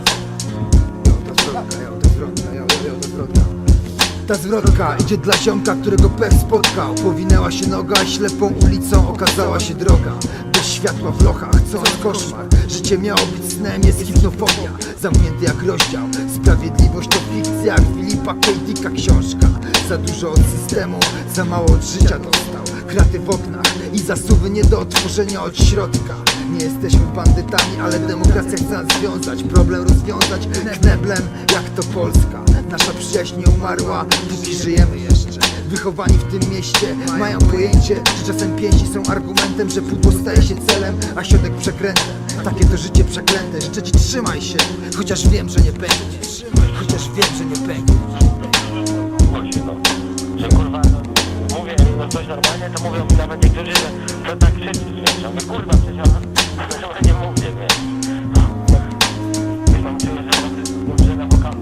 Ta zwrotka idzie dla ziomka, którego pech spotkał. Powinęła się noga, ślepą ulicą okazała się droga. Bez światła w lochach, co koszmar. Życie miało być snem, jest hipnofobia. Zamknięty jak rozdział, sprawiedliwość to fikcja. Jak Filipa K. Dicka książka. Za dużo od systemu, za mało od życia dostał. Kraty w oknach i zasuwy nie do otworzenia od środka. Nie jesteśmy bandytami, ale demokracja chce nas związać. Problem rozwiązać kneblem, jak to Polska. Nasza przyjaźń nie umarła, póki żyjemy jeszcze. Wychowani w tym mieście mają pojęcie, że czasem pięści są argumentem, że pudło staje się celem, a środek przekrętem. Takie to życie przeklęte, życzę ci trzymaj się. Chociaż wiem, że nie pękniesz. Chociaż wiem, że nie pękniesz. Że kurwa, no, mówię no coś normalnie, to mówią mi nawet niektórzy, że to tak krzyczy, wiesz, no kurwa, przecież ja nie mówię, wiesz. Mam czuję, że na wokalu.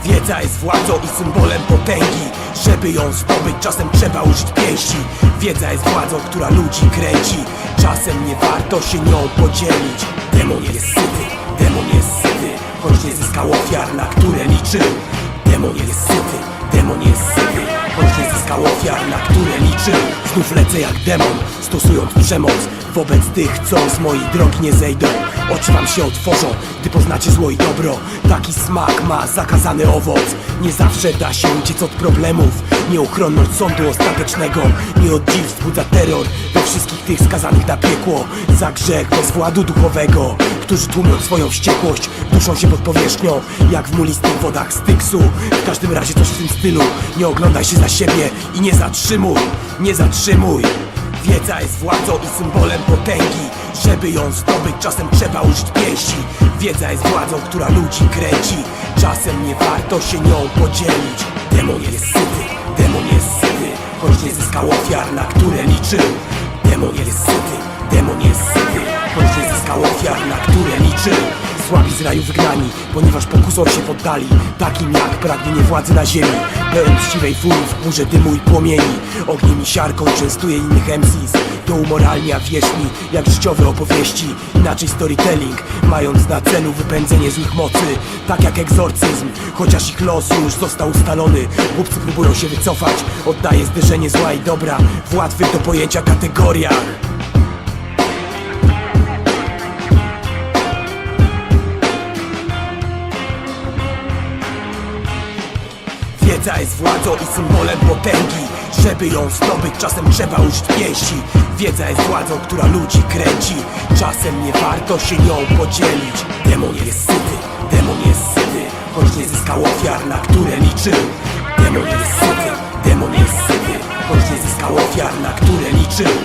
Wiedza jest władzą i symbolem potęgi. Żeby ją zdobyć, czasem trzeba użyć pięści. Wiedza jest władzą, która ludzi kręci. Czasem nie warto się nią podzielić. Demon jest syty, demon jest syty, choć nie zyskał ofiar, na które liczył. Demon jest syty, demon jest syty, choć nie zyskał ofiar, na które liczył. Znów lecę jak demon, stosując przemoc wobec tych, co z mojej drogi nie zejdą. Oczy wam się otworzą, gdy poznacie zło i dobro. Taki smak ma zakazany owoc. Nie zawsze da się uciec od problemów. Nieuchronność sądu ostatecznego nie od dziś wzbudza terror we wszystkich tych skazanych na piekło za grzech bez władu duchowego, którzy tłumią swoją wściekłość, duszą się pod powierzchnią jak w mulistych wodach Styksu. W każdym razie coś w tym stylu. Nie oglądaj się za siebie i nie zatrzymuj, nie zatrzymuj. Wiedza jest władzą i symbolem potęgi. Żeby ją zdobyć, czasem trzeba użyć pięści. Wiedza jest władzą, która ludzi kręci. Czasem nie warto się nią podzielić. Demon jest syty, demon jest syty, choć nie zyskał ofiar, na które liczył. Demon jest syty, demon jest syty, choć nie zyskał ofiar, na które liczył. Słabi z raju wygnani, ponieważ pokusom się poddali, takim jak pragnienie władzy na ziemi. Pełen mściwej furii w chmurze dymu i płomieni, ogniem i siarką częstuje innych MCs. To umoralnia, wierz mi, jak życiowe opowieści. Inaczej storytelling, mając na celu wypędzenie złych mocy. Tak jak egzorcyzm, chociaż ich los już został ustalony. Głupcy próbują się wycofać, oddaje zderzenie zła i dobra w łatwych do pojęcia kategoriach. Wiedza jest władzą i symbolem potęgi. Żeby ją zdobyć, czasem trzeba użyć pięści. Wiedza jest władzą, która ludzi kręci. Czasem nie warto się nią podzielić. Demon jest syty, demon jest syty, choć nie zyskał ofiar, na które liczył. Demon jest syty, demon jest syty, choć nie zyskał ofiar, na które liczył.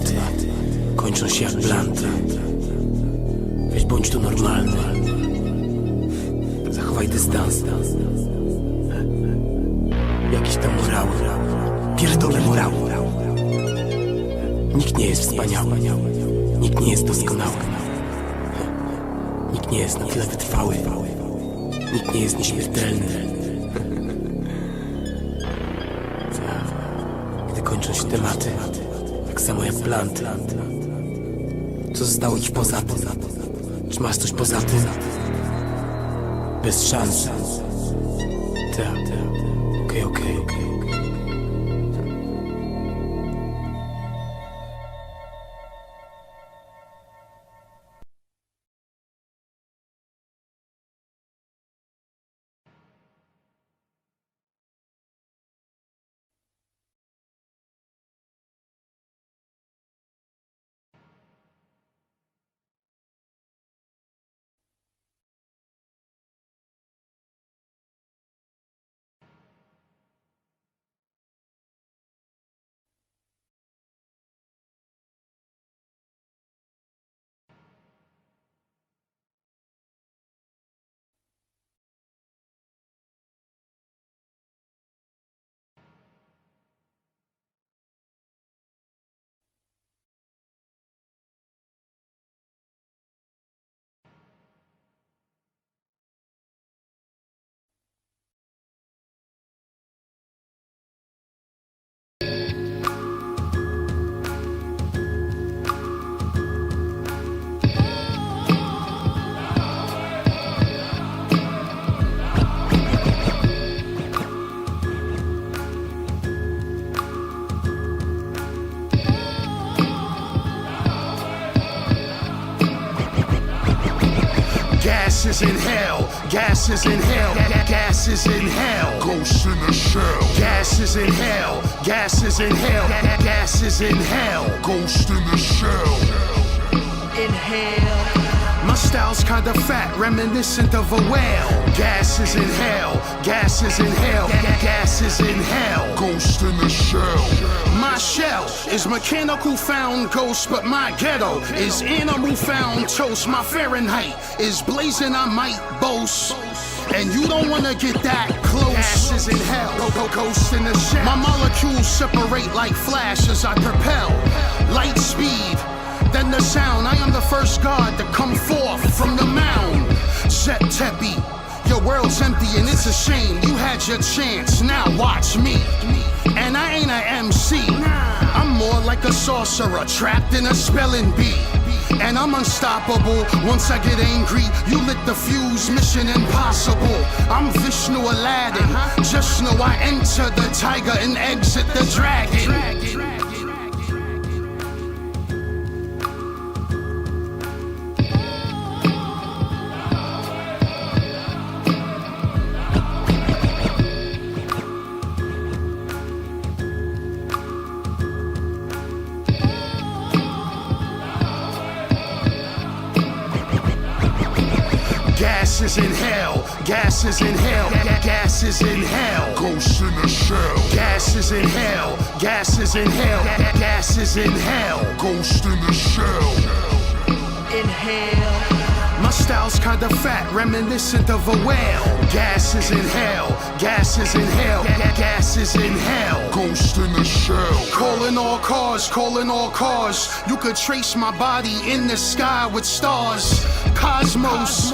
tematy kończą się jak blanty. Weź bądź tu normalny. Zachowaj dystans. Jakiś tam morał. Pierdolę morał. Nikt nie jest wspaniały. Nikt nie jest doskonały. Nikt nie jest na tyle wytrwały. Nikt nie jest nieśmiertelny. Gdy kończą się tematy, tak samo jak planty. Co zostało ci poza tym? Czy masz coś poza tym? Bez szans. Tak. Okej. Gas is in hell, gas is in hell, gas is in hell. Ghost in the shell. Gas is in hell, gas is in hell, gas is in hell. Ghost in the shell. Inhale. My style's kinda fat, reminiscent of a whale. Gas is in hell, gas is in hell, gas is in hell. Ghost in the shell. My shell is mechanical found ghost, but my ghetto is animal found toast. My Fahrenheit is blazing, I might boast. And you don't wanna get that close. Gas is in hell, ghost in the shell. My molecules separate like flash as I propel. Light speed, then the sound. I am the first god to come forth from the mound. Set Tepi, your world's empty and it's a shame. You had your chance, now watch me. And I ain't a MC, I'm more like a sorcerer trapped in a spelling bee. And I'm unstoppable, once I get angry, you lit the fuse, mission impossible. I'm Vishnu Aladdin, just know I enter the tiger and exit the dragon. Gas is in hell, gas is in hell, gas is in hell. Ghost in the shell. Gas is in hell, gas is in hell, gas is in hell. Ghost in the shell. Inhale. My style's kinda fat, reminiscent of a whale. Gas is in hell, gas is in hell, gas is in hell. Ghost in the shell. Calling all cars. You could trace my body in the sky with stars. Cosmos,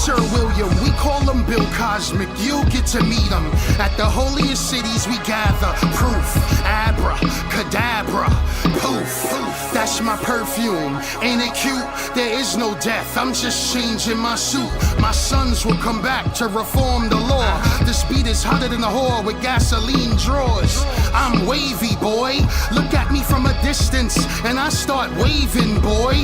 Sir William, we call him Bill Cosmic. You'll get to meet him. At the holiest cities we gather. Proof, abracadabra, poof. That's my perfume. Ain't it cute? There is no death. I'm just changing my suit. My sons will come back to reform the law. This beat is hotter than a whore with gasoline drawers. I'm wavy, boy. Look at me from a distance and I start waving, boy.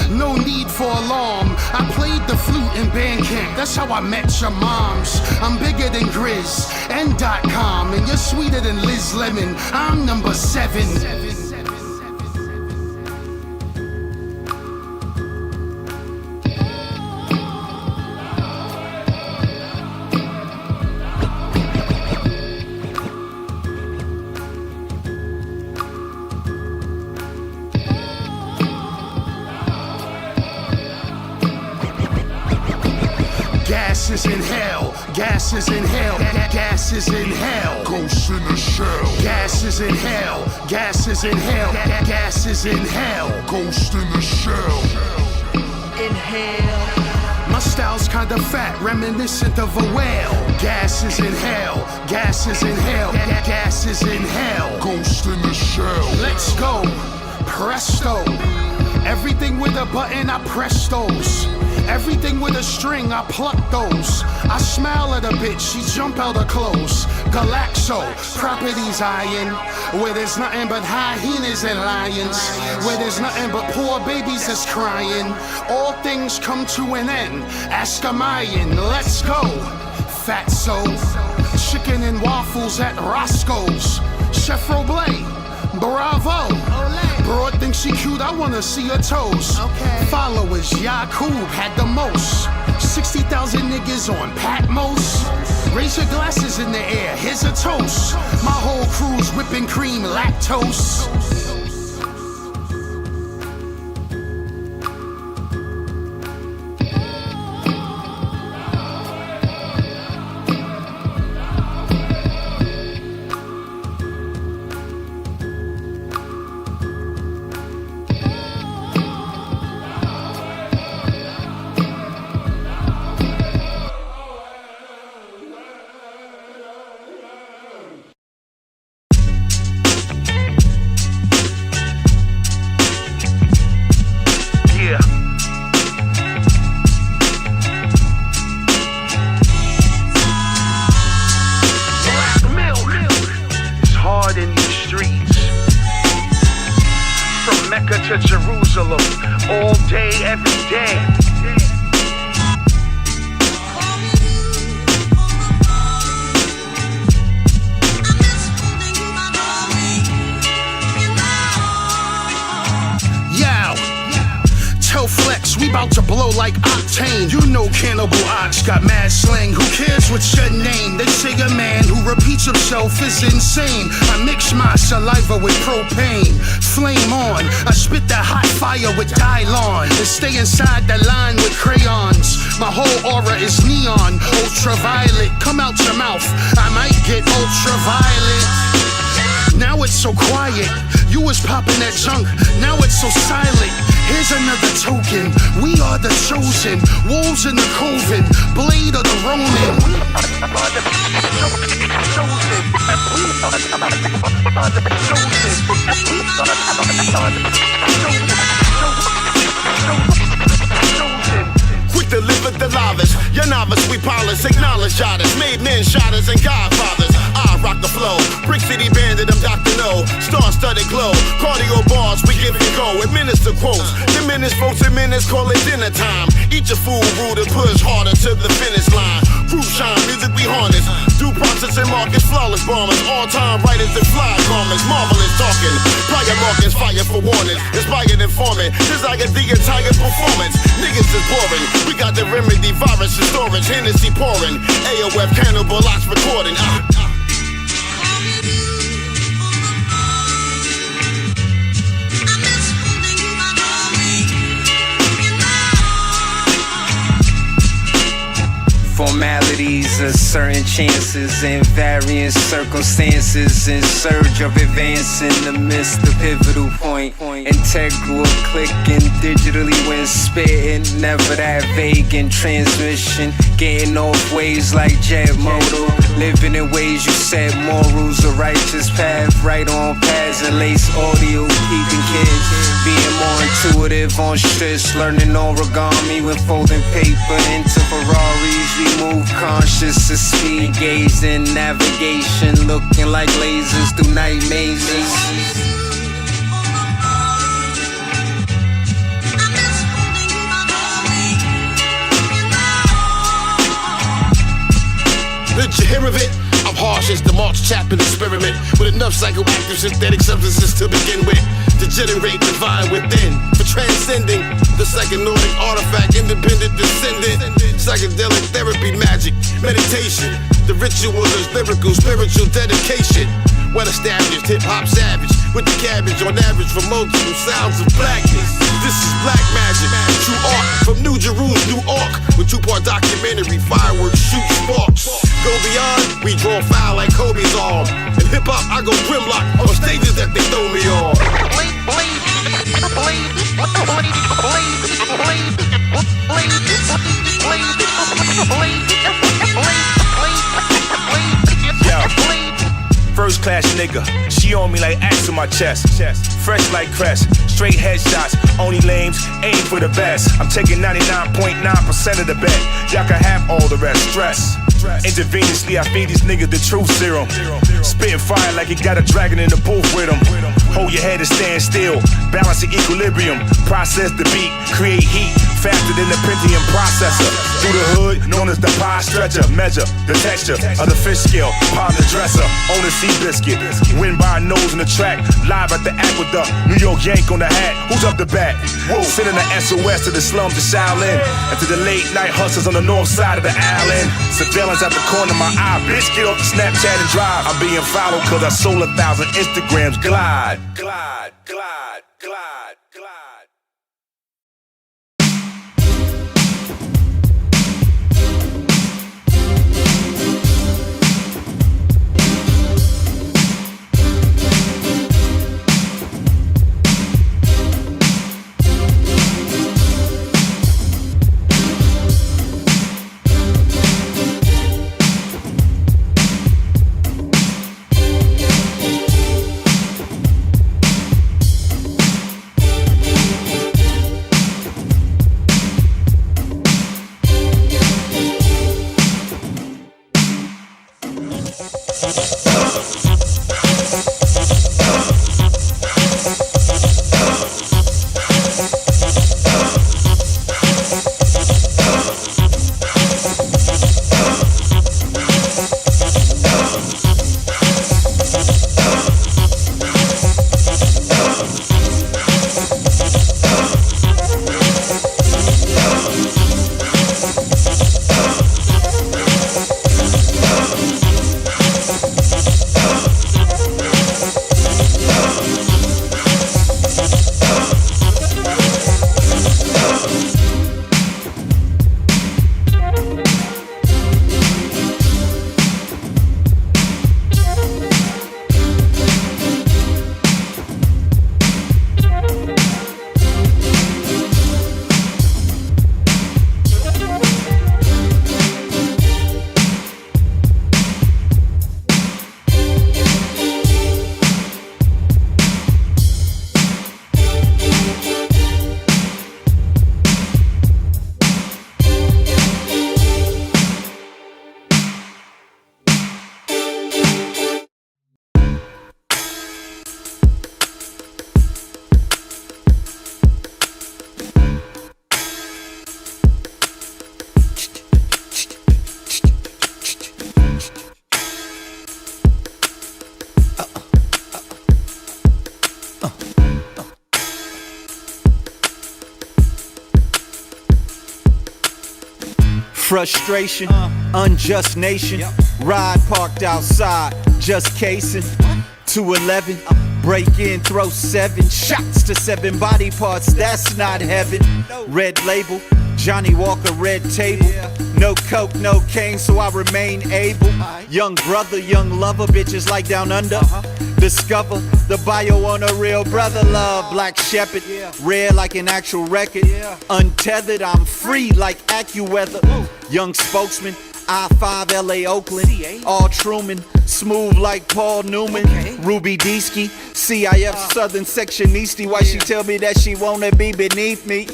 No need for alarm. I played the flute in band camp. That's how I met your moms. I'm bigger than Grizz and .com, and you're sweeter than Liz Lemon. I'm number 7. Gases in hell, gases in hell, gases in hell. Ghosts in the shell. Gases in hell, gases in hell, gases in hell. Ghost in the shell. Inhale. My style's kinda fat, reminiscent of a whale. Gases in hell, gases in hell, gases in hell. Ghost in the shell. Let's go, presto. Everything with a button, I press those. Everything with a string, I pluck those. I smile at a bitch, she jump out her clothes. Galaxo, properties iron. Where there's nothing but hyenas and lions. Where there's nothing but poor babies that's crying. All things come to an end. Ask a Mayan, let's go. Fatso, chicken and waffles at Roscoe's. Chef Roble, bravo. Broad thinks she cute, I wanna see her toes. Followers, Yakub had the most. 60,000 niggas on Patmos. Raise your glasses in the air, here's a toast. My whole crew's whipping cream, lactose. To Jerusalem, all day, every day. Yo, tell Flex, we bout to blow like Octane. You know Cannibal Ox got mad slang. Who cares what's your name? They say a man who repeats himself is insane. I mix my saliva with propane. Flame on, I spit that hot fire with Dylon and stay inside the line with crayons. My whole aura is neon, ultraviolet. Come out your mouth, I might get ultraviolet. Now it's so quiet, you was popping that junk, now it's so silent. Here's another token, we are the chosen. Wolves in the coven, blade of the Ronin. Quick to live with the lavish, your novice we polish, acknowledge shotters, made men shotters and godfathers. I rock the flow, Brick City Bandit, I'm Dr. No, star-studded glow, cardio bars, we give and go, administer quotes, diminish folks in minutes, call it dinner time. Eat your food, rude and push harder to the finish line. Groove shine, music we harness, due process and markets, flawless bombers, all-time writers and fly garments, marvelous talking, prior markets, fire for warning, inspired informant, desire the entire performance. Niggas is boring, we got the remedy, virus in storage, Hennessy pouring, AOF Cannibal Ox recording. Formalities of certain chances and varying circumstances in surge of advancing amidst the pivotal point. Integral clicking digitally when spitting, never that vague in transmission. Getting off waves like jet motor, living in ways you set morals, a righteous path, right on paths and lace audio, peeping kids. Being more intuitive on strips, learning origami when folding paper into Ferraris. We move conscious of speed, gazed in navigation, looking like lasers through night mazes. Did you hear of it? I'm harsh as the March Chapman experiment, with enough psychoactive synthetic substances to begin with, to generate divine within, for transcending the second Nordic artifact, independent descendant, psychedelic therapy, magic, meditation. The ritual is lyrical, spiritual dedication. well established hip hop savage with the cabbage on average for multiple sounds of blackness. This is black magic, true art from New Jerusalem, New York, with two-part documentary, fireworks shoot sparks. Go beyond, we draw foul like Kobe's arm. In hip hop, I go grimlock on stages that they throw me on. First class nigga, she on me like axe to my chest. Fresh like crest, straight headshots, only lames, aim for the best. I'm taking 99.9% of the bet, y'all can have all the rest. Stress, intravenously I feed these niggas the truth serum. Spitting fire like you got a dragon in the booth with him. Hold your head and stand still, balance the equilibrium. Process the beat, create heat, faster than the Pentium processor. Through the hood, known as the pie stretcher. Measure the texture of the fish scale, pound the dresser. On the sea biscuit, win by a nose in the track. Live at the aqueduct, New York Yank on the hat. Who's up the bat? Sending the SOS to the slums of Shaolin, and to the late night hustlers on the north side of the island. Surveillance at the corner of my eye. Bitch, get off the Snapchat and drive. I'm being followed cause I sold 1,000 Instagrams. Glide, glide, glide, glide, glide. Frustration, unjust nation. Ride parked outside, just casing. 211, break in, throw 7 shots to 7 body parts. That's not heaven. Red label, Johnny Walker, red table. No coke, no cane, so I remain able. Young brother, young lover, bitches like down under. Discover the bio on a real brother love. Black shepherd, rare like an actual record. Untethered, I'm free like AccuWeather. Young spokesman, I-5 LA Oakland. All Truman, smooth like Paul Newman. Ruby Deesky, CIF Southern Sectioniste. Why she tell me that she wanna be beneath me?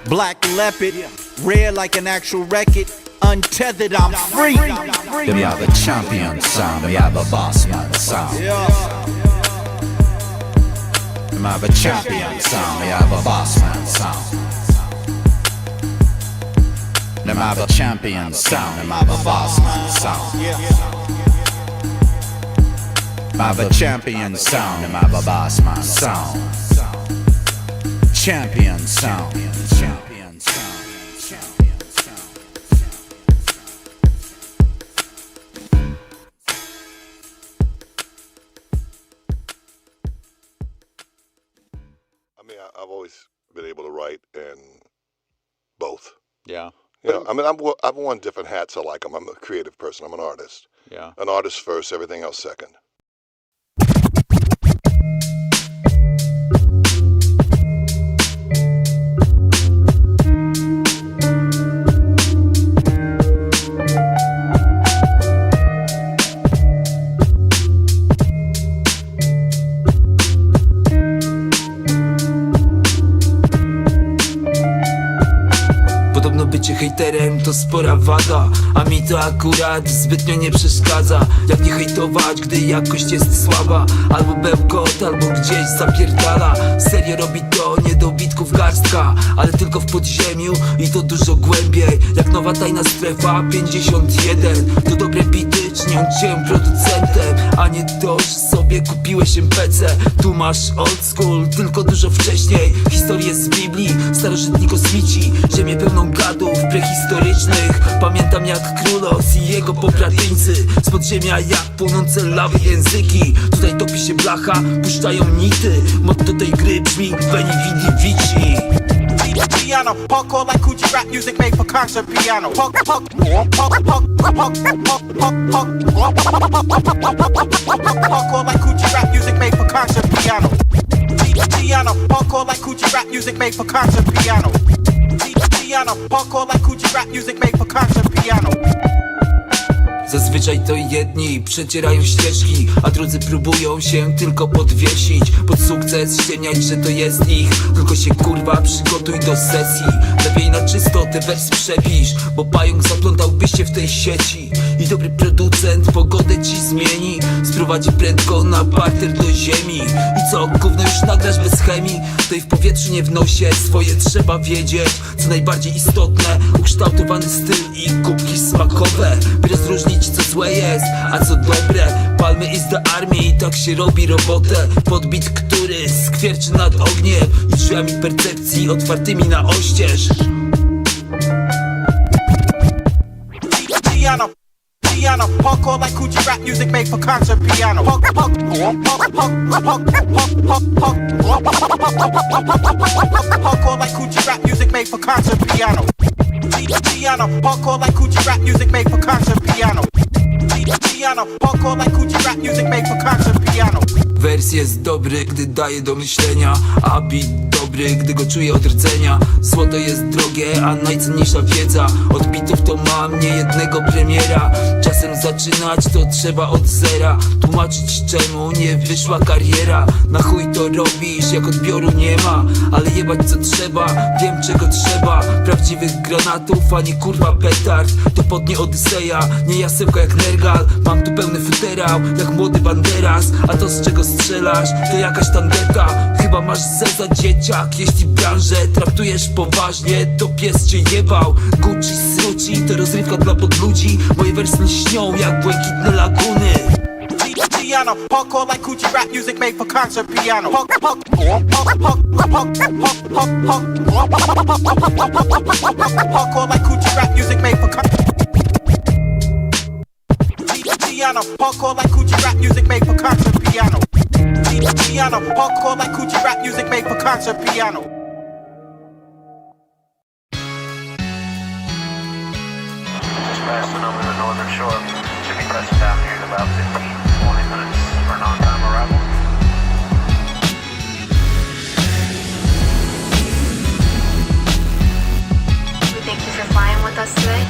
Black leopard, rare like an actual record. Untethered, I'm free. We have a champion sound, we have a boss man sound. We have a champion sound, we have a boss man sound. We have a champion sound, we have a boss man sound. We have a champion sound, we have a boss man sound. Champion sound. always been able to write and both. Yeah. Yeah, I mean, I've worn different hats. I like them. I'm a creative person. I'm an artist. Yeah. An artist first, everything else second. Bycie hejterem to spora wada, a mi to akurat zbytnio nie przeszkadza. Jak nie hejtować, gdy jakość jest słaba, albo bełkot, albo gdzieś zapierdala. Serio robi to nie do bitków garstka, ale tylko w podziemiu i to dużo głębiej. Jak nowa tajna strefa 51. To dobre bity, czy nie cię producentem, a nie to, że sobie kupiłeś MPC. Tu masz old school, tylko dużo wcześniej. Historie z Biblii, starożytni kosmici, ziemię pełną gadów prehistorycznych. Pamiętam jak Królos i jego pobratyńcy z podziemia jak płonące lawy języki. Tutaj topi się blacha, puszczają nity. Motto tej gry brzmi Veni Vidi Vici. Piano, hardcore like Coochie rap music made for concert piano. Hardcore like Coochie rap music made for concert piano. Piano, hardcore like Coochie rap music made for concert piano. Piano, hardcore like Coochie rap music made for concert piano. Zazwyczaj to jedni przecierają ścieżki, a drudzy próbują się tylko podwiesić. Pod sukces ściemniać, że to jest ich. Tylko się kurwa przygotuj do sesji. Lepiej na czysto te wersy przepisz, bo pająk zaplątałby się w tej sieci. I dobry producent pogodę ci zmieni, sprowadzi prędko na parter do ziemi. I co, gówno już nagrasz bez chemii? To i w powietrzu nie w nosie, swoje trzeba wiedzieć. Co najbardziej istotne, ukształtowany styl i kubki smakowe, by rozróżnić co złe jest, a co dobre. Palmy is the army i tak się robi robotę. Podbit, który skwierczy nad ogniem i drzwiami percepcji otwartymi na oścież. Piano, hardcore like Coochie rap music made for concert piano. Hardcore like Coochie rap music made for concert piano. Piano, hardcore like Coochie rap music made for concert piano. Piano, hardcore like Coochie rap music made for concert piano. Wers jest dobry, gdy daje do myślenia, a beat dobry, gdy go czuję od rdzenia. Złoto jest drogie, a najcenniejsza wiedza. Od bitów to mam niejednego premiera. Czasem zaczynać to trzeba od zera. Tłumaczyć czemu nie wyszła kariera. Na chuj to robisz, jak odbioru nie ma. Ale jebać co trzeba, wiem czego trzeba. Prawdziwych granatów, a nie kurwa petard. To podnie Odyseja, nie jasełka jak Nergal. Mam tu pełny futerał, jak młody Banderas. A to z czego strzelasz, to jakaś tandeta. Chyba masz zeza dzieciak, jeśli branżę traktujesz poważnie, to pies cię jebał. Gucci, sruci, to rozrywka dla podludzi. Moje wersy śnią jak błękitne laguny. Piano, hardcore like Coochie rap music made for concert piano. Hardcore like Coochie rap music made for piano. Hardcore like Coochie rap music made for concert piano. Piano, hardcore like Coochie rap music made for concert piano. Passing over the northern shore. Should be touching down here in about 15-20 minutes for an on-time arrival. We thank you for flying with us today.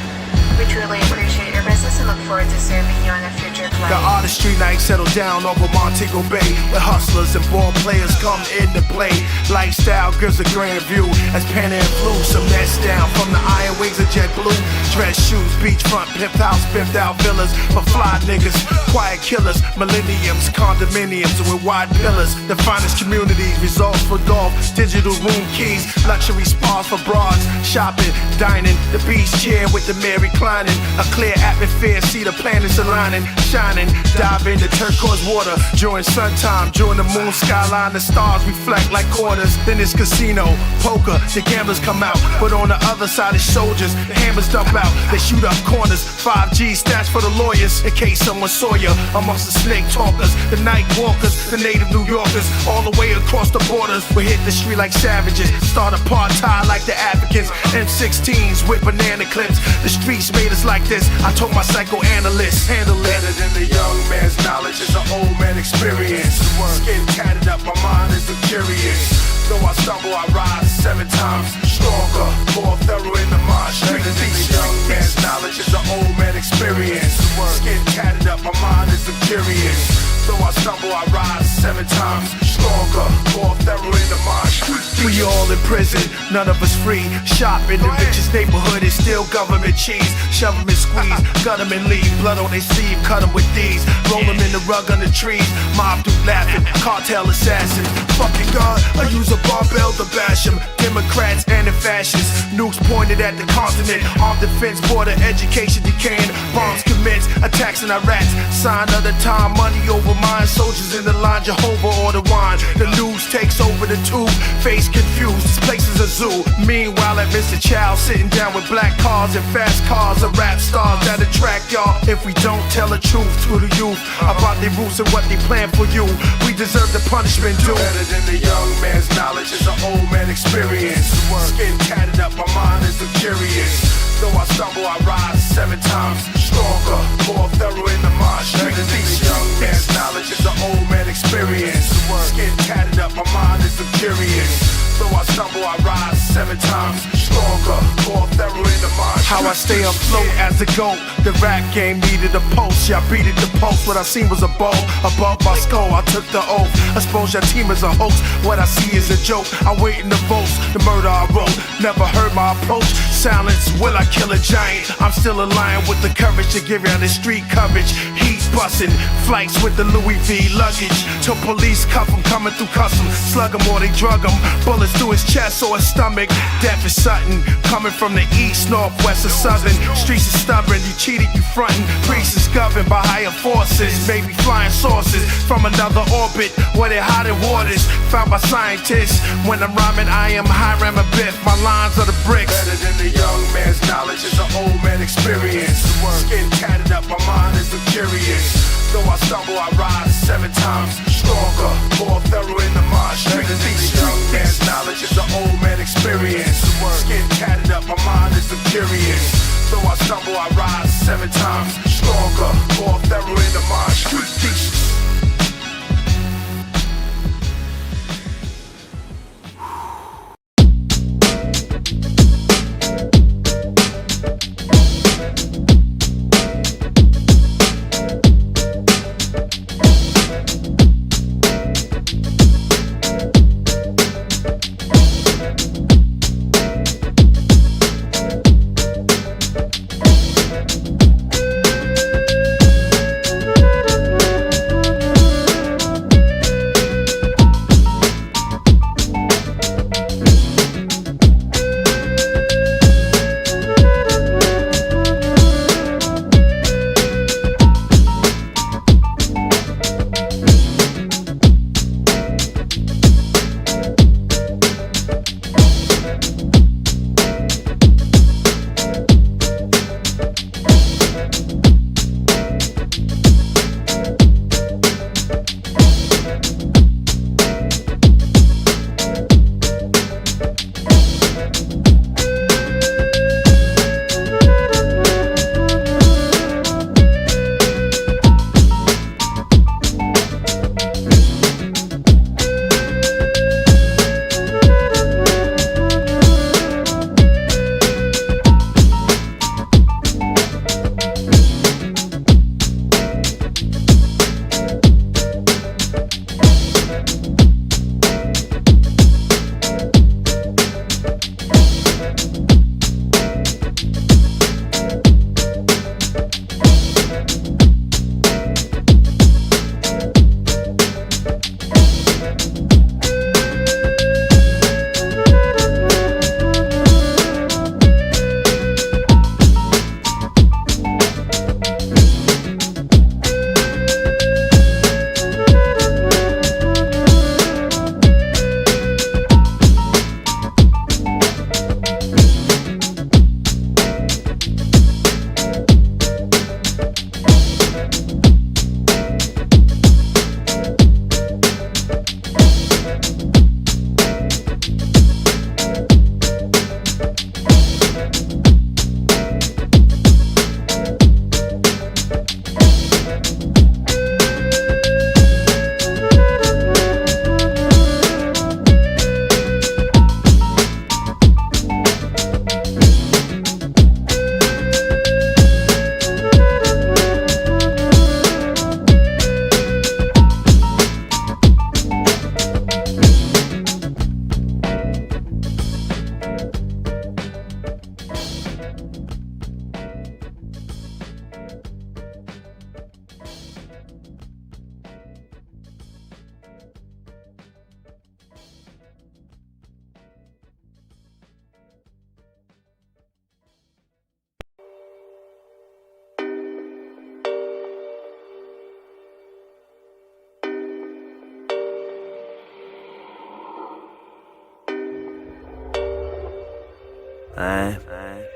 We truly appreciate your business and look forward to serving you on a future flight. The artistry night settled down over Montego Bay, where hustlers and ball players come in to play. Lifestyle gives a grand view as Pan Am flew some nets down from the iron wings of JetBlue. Dress shoes, beachfront, pimp house, pimped out villas for fly niggas, quiet killers, millenniums, condominiums with wide pillars. The finest communities, resorts for golf, digital room keys, luxury spas for broads, shopping, dining, the beach chair with the Mary reclining, a clear atmosphere, see the planets aligning, shining, dive into turquoise water during sun time. During the moon skyline, the stars reflect like quarters. Then it's casino, poker, the gamblers come out. But on the other side is soldiers, the hammers dump out. They shoot up corners, 5G stats for the lawyers, in case someone saw you amongst the snake talkers, the night walkers, the native New Yorkers. All the way across the borders, we hit the street like savages. Start apartheid like the Africans. M16s with banana clips. The streets made us like this. I told my psychoanalyst, handle it. Better than the young man's knowledge is an old man experience. Skin tatted up, my mind is curious. Though I stumble, I rise 7 times stronger, more thorough in the mind. Better than the young man's knowledge is an old man experience. Skin tatted up, my mind is curious. Though I stumble, I rise 7 times stronger, more thorough in the mind. We all in prison, none of us free. Shop in the richest neighborhood is still government cheese. Shove 'em and squeeze, gut 'em and leave. Blood on their sleeve, cut 'em with these. Roll 'em in the rug under trees. Mob through laughing, cartel assassins. Fucking God, I use a barbell to bash 'em. Democrats and the fascists. Nukes pointed at the continent. Armed defense, border education decaying. Bombs commits, attacks in Iraq. Sign of the time, money over mine. Soldiers in the line, Jehovah order wine. The news takes over the tube. Face confused, this place is a zoo. Meanwhile at Mr. Chow, sitting down with black cars and fast cars. Of rap stars that attract y'all. If we don't tell the truth to the youth about their roots and what they plan for you, we deserve the punishment due. Better than the young man's knowledge is an old man experience. Skin tatted up, my mind is curious. Though I stumble, I rise 7 times stronger, more thorough in the mind. Better than the young man's knowledge is an old man experience. Skin tatted up, my mind is curious. Though I stumble, I rise 7 times stronger, more thorough in the mind. How I stay afloat as a goat. The rap game needed a pulse. Y'all beat it the pulse. What I seen was a bow above my skull. I took the oath. I suppose your team is a hoax. What I see is a joke. I'm waiting the votes. The murder I wrote. Never heard my approach. Silence. Will I kill a giant? I'm still a lion with the courage to give y'all the street coverage. Heat busting. Flights with the Louis V luggage. Till police cuff 'em coming through custom. Slug 'em or they drug 'em. Bullets through his chest or his stomach. Death is sudden. Coming from the east, northwest, or southern. Streets is stubborn. You cheated, you frontin'. Priests is governed by higher forces. Maybe flying saucers from another orbit where they're hot in waters. Found by scientists. When I'm rhyming, I am Hiram Abiff. My lines are the bricks. Better than the young man's knowledge is an old man experience. Skin tatted up, my mind is curious. Though I stumble, I rise 7 times stronger, more thorough in the mind. Better than the young man's knowledge is an old man experience. Skin tatted up, my mind is curious. Though I stumble, I rise 7 times stronger, more thorough in the mind.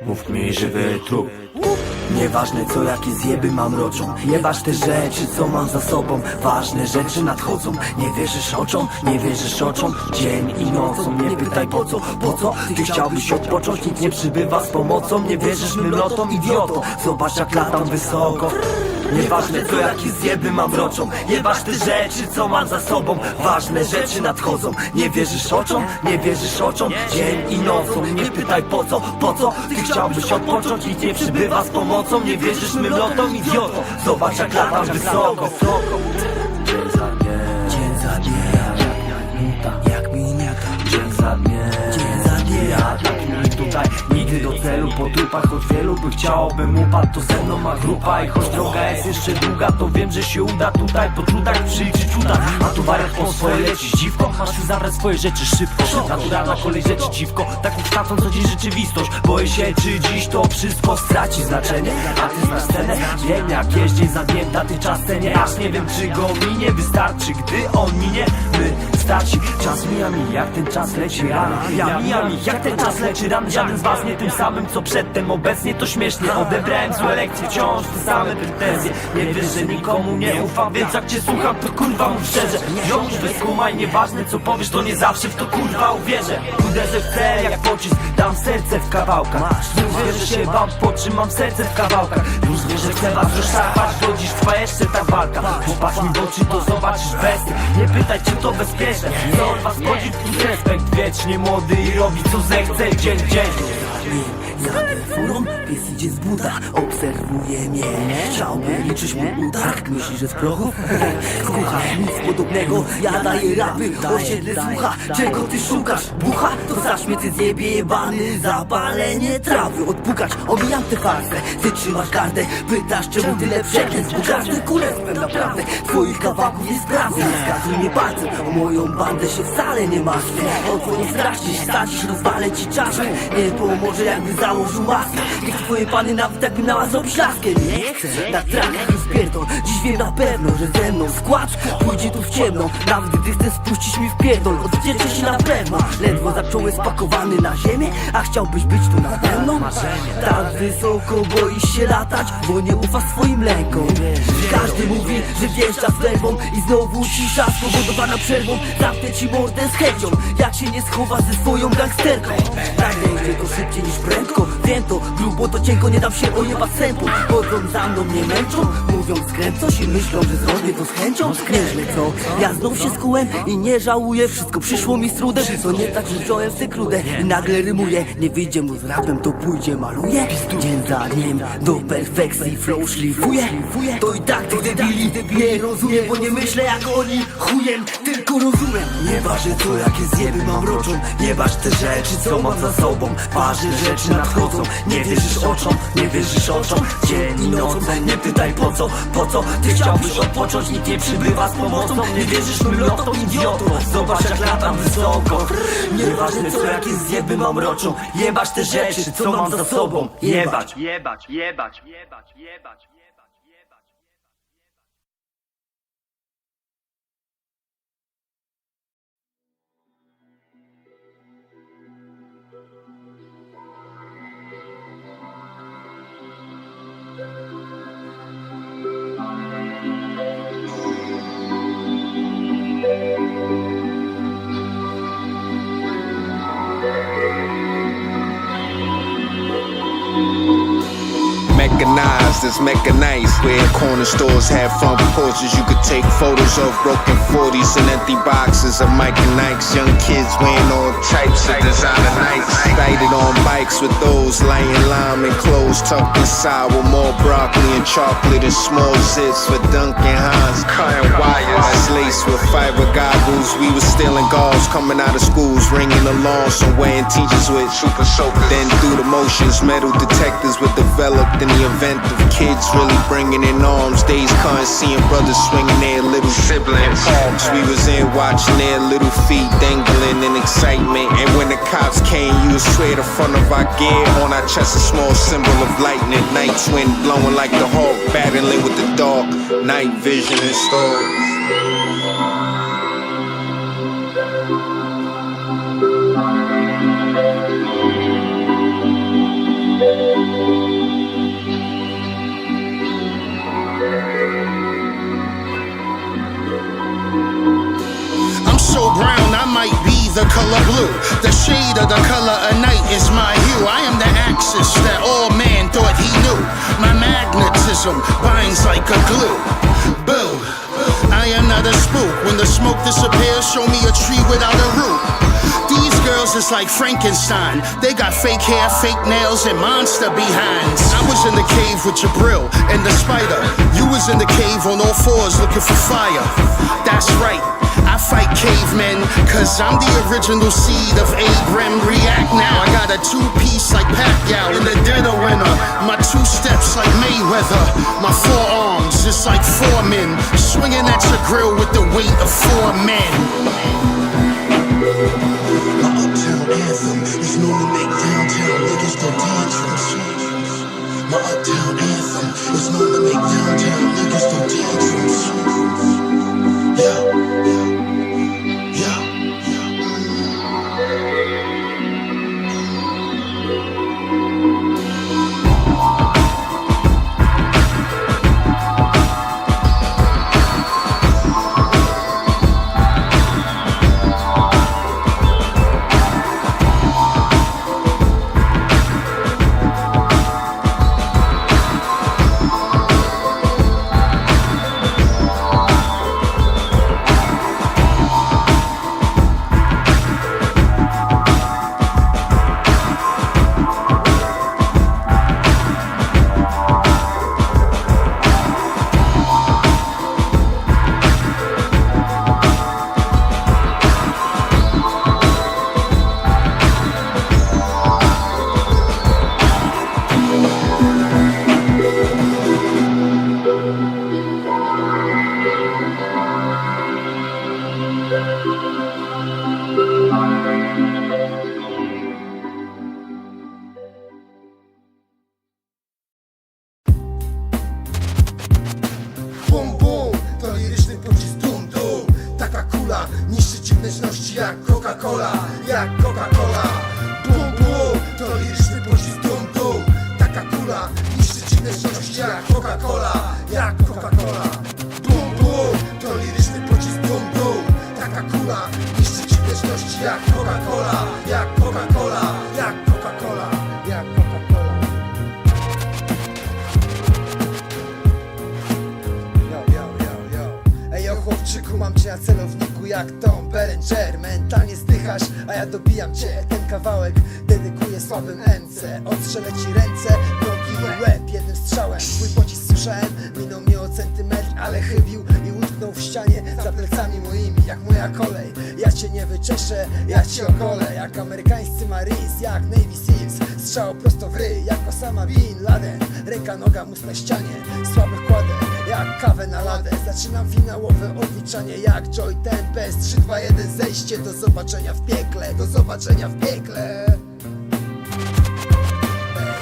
Mów mi żywy trup. Nieważne co jakie zjeby mam roczą, jebasz te rzeczy co mam za sobą. Ważne rzeczy nadchodzą, nie wierzysz oczom, nie wierzysz oczom. Dzień i nocą, nie pytaj po co, ty chciałbyś odpocząć, nikt nie przybywa z pomocą. Nie wierzysz mymlotom, idioto, zobacz jak latam wysoko. Nieważne co jakie zjeby mam roczą, jebasz te rzeczy co mam za sobą. Ważne rzeczy nadchodzą, nie wierzysz oczom, nie wierzysz oczom. Dzień i nocą, nie pytaj po co, ty chciałbyś odpocząć, nikt nie przybywa z pomocą. Nie wierzysz mymlotom, idioto, zobacz jak latam wysoko. Dzień za dniem, jak miniata. Dzień za dniem, tutaj nigdy do celu, po trupach choć wielu by chciało, bym upadł, to ze mną ma grupa. I choć droga jest jeszcze długa, to wiem, że się uda tutaj po trudach przyjść cuda. A tu wariat po swoje lecisz dziwko, masz tu zabrać swoje rzeczy szybko. Naturalna kolej rzeczy dziwko, taką kształcą co dziś rzeczywistość. Boję się czy dziś to wszystko straci znaczenie. A ty znasz cenę, wiem jak jeździ za dniem daty czas cenie. Aż nie wiem czy go minie, wystarczy gdy on minie. Wystarczy, czas mija mi jak ten czas leci rano. Mija mi jak ten czas leci rano. Żaden z was nie tym samym co przedtem, obecnie to śmiesznie. Odebrałem złe lekcje, wciąż te same pretensje. Nie wiesz, że nikomu nie ufam, więc jak cię słucham to kurwa mów szczerze. Ziomuś wyskumaj, nieważne co powiesz, to nie zawsze w to kurwa uwierzę. Uderzę w cel jak pocisk, dam serce w kawałkach. Już wierzę się wam, po czym mam serce w kawałkach. Już wierzę, chcę was rozszarpać, do dziś trwa jeszcze ta walka. Popatrz mi w oczy, to zobaczysz besty. Nie pytaj czy to bezpieczne, co od was chodzi, plus respekt. Wiecznie młody i robi co zechce, dzień w dzień. Jadę furą, pies idzie z buta, obserwuje mnie. Chciałby liczyć mu utarg, myśli, że z prochów? Słucha, nic podobnego, ja daję rapy. Osiedle słucha, czego ty szukasz? Bucha? To zaśmiety zjebie jebany, zapalenie trawy. Odpukać, omijam tę farsę, ty trzymasz gardę. Pytasz czemu tyle przekleństw, bo każdy kulesłem naprawdę. Twoich kawałków nie sprawdzę, nie skazuj mnie palcem. O moją bandę się wcale nie martwię. O twoje strasznie się stadzisz, rozwalę ci czaszkę. Nie pomoże jakby założył maskę. Niech twoje pany nawet jakby miała zrobić laskę. Nie chcę, na trakach już pierdol. Dziś wiem na pewno, że ze mną skład pójdzie tu w ciemno. Nawet gdy chcesz spuścić mi w pierdol, odwdzięczę się na pewno. Ledwo zacząłeś spakowany na ziemię, a chciałbyś być tu nade mną? Tak wysoko boisz się latać, bo nie ufasz swoim lękom. Każdy mówi, że wjeżdża z werbą i znowu cisza spowodowana przerwą. Zamknę ci mordę z chęcią, jak się nie schowa ze swoją gangsterką. Tak będzie to szybciej niż prędko. Wiem to, grubo to cienko, nie dam się ojebać sępą. Chodzą za mną, mnie męczą, mówią skręcość i myślą, że zrobię to z chęcią. Nieźle co, ja znów się skułem i nie żałuję. Wszystko przyszło mi z trudem, to nie tak, że wziąłem cykludę i nagle rymuję. Nie wyjdzie mu z rapem, to pójdzie maluje. Dzień za dniem, do perfekcji flow szlifuję. To i tak tych debili nie rozumiem, bo nie myślę jak oni chujem, tylko rozumiem. Nieważne co jakie zjeby mam roczą, nieważ te rzeczy co mam za sobą. Ważne rzeczy nadchodzą, nie wierzysz oczom, nie wierzysz oczom. Dzień i nocą, nie pytaj po co, ty chciałbyś odpocząć, nikt nie przybywa z pomocą. Nie wierzysz mymlotom, idioto, zobacz jak latam wysoko. Nieważne co jakie zjeby mam roczą, jebasz te rzeczy co mam za sobą. Jebać. Mechanized, it's mechanized. Where corner stores have front porches, you could take photos of broken 40s and empty boxes of Mike and Nikes. Young kids wearing all types of designer nights. Sighted on bikes with those laying lime and clothes tucked inside with more broccoli and chocolate and small zips for Dunkin' Hines. Cutting wires, laced with fiber goggles. We was stealing gauze coming out of schools, ringing alarms somewhere and teachers with super soakers. Then through the motions, metal detectors were developed in the event of kids really bringing in arms. Days couldn't seeing brothers swinging their little siblings. We was in watching their little feet dangling in excitement. And when the cops came, you would swear the front of our gear on our chest a small symbol of lightning. Night's wind blowing like the hawk, battling with the dark. Night vision and stars. the color blue. The shade of the color of night is my hue. I am the axis that all man thought he knew. My magnetism binds like a glue. Boo, I am not a spook. When the smoke disappears, show me a tree without a root. These girls is like Frankenstein. They got fake hair, fake nails, and monster behinds. I was in the cave with Jabril and the spider. You was in the cave on all fours looking for fire. That's right, I fight cavemen, cause I'm the original seed of Abram. React now, I got a two-piece like Pacquiao in the dead of winter. My two steps like Mayweather. My forearms is like 4 men, swinging at your grill with the weight of 4 men. My uptown anthem is known to make downtown niggas go tantrums. My uptown anthem is known to make downtown niggas go tantrums. Yeah, yeah, Bum bum, to liryczny pocisk dum dum. Taka kula niszczy ci wnętrzności jak Coca-Cola, jak Coca-Cola. Bum bum, to liryczny pocisk dum dum. Taka kula niszczy ci wnętrzności jak Coca-Cola, jak Coca-Cola. Bum bum, to liryczny pocisk dum dum. Taka kula niszczy ci wnętrzności jak Coca-Cola, jak Coca-Cola, jak Coca-Cola, jak Coca-Cola. Ej, chłopczyku, mam cię na celowniku jak Tom Berenger. Mentalnie zdychasz, a ja dobijam cię. Ten kawałek dedykuję słabym MC. Ostrzelę ci ręce, nogi i łeb jednym strzałem. Twój pocisk słyszałem, minął mnie o centymetr, ale chybił i utknął w ścianie za plecami moimi, jak moja kolej. Ja cię nie wyczeszę, ja cię ogolę. Jak amerykańscy Marines, jak Navy Seals. Strzał prosto w ryj, jak Osama Bin Laden. Ręka, noga, mózg na ścianie, słaby kładę jak kawę na ladę. Zaczynam finałowe odliczanie jak Joy Tempest. 3, 2, 1, zejście. Do zobaczenia w piekle, do zobaczenia w piekle.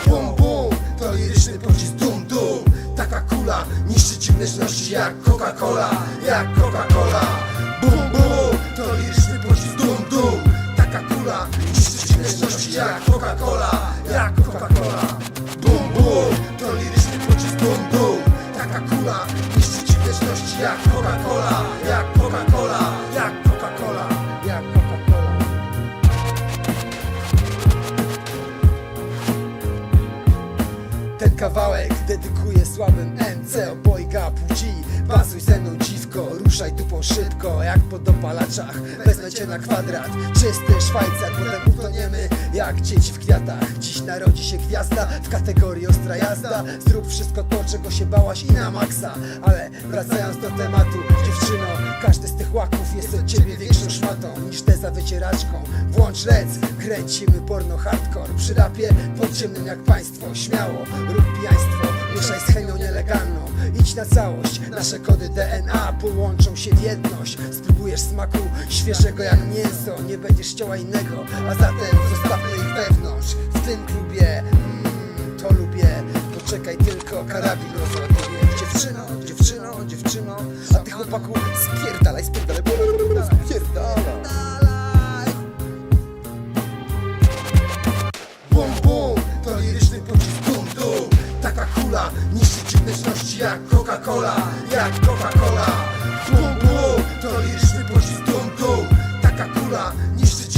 Bum bum, to liryczny pocisk dum dum. Taka kula niszczy ci wnętrzności jak Coca-Cola, jak Coca-Cola. Bum bum, to liryczny pocisk dum dum. Taka kula niszczy ci wnętrzności jak Coca-Cola, jak Coca-Cola. Bum bum, to liryczny pocisk dum dum. Taka kula niszczy ci wnętrzności jak Coca-Cola, jak Coca-Cola, jak Coca-Cola, jak Coca-Cola. Ten kawałek dedykuję słabym MC. Obojga płci, bazuj ze mną dziwko. Ruszaj dupą szybko, jak po dopalaczach. Wezmę cię na kwadrat, czysty Szwajcar. Potem utoniemy jak dzieci w kwiatach. Dziś narodzi się gwiazda w kategorii ostra jazda. Zrób wszystko to, czego się bałaś i na maksa. Ale wracając do tematu, dziewczyno, każdy z tych łaków jest od ciebie większą szmatą niż te za wycieraczką. Włącz lec, kręcimy porno hardcore. Przy rapie podziemnym jak państwo. Śmiało, rób pijaństwo, mieszaj z chemią nielegalną. Idź na całość, nasze kody DNA połączą się w jedność. Spróbujesz smaku świeżego jak mięso, nie będziesz chciała innego, a zatem zostawmy ich wewnątrz. W tym klubie, to lubię. Poczekaj tylko, karabin rozładuje. Dziewczyno, dziewczyno, dziewczyno, a ty chłopaku spierdalaj, spierdalaj, spierdalaj. Bum bum, to liryczny pocisk dum dum. Taka kula niszczy ci wnętrzności jak Coca-Cola, jak Coca-Cola. Bum bum, to liryczny pocisk dum dum. Taka kula niszczy ci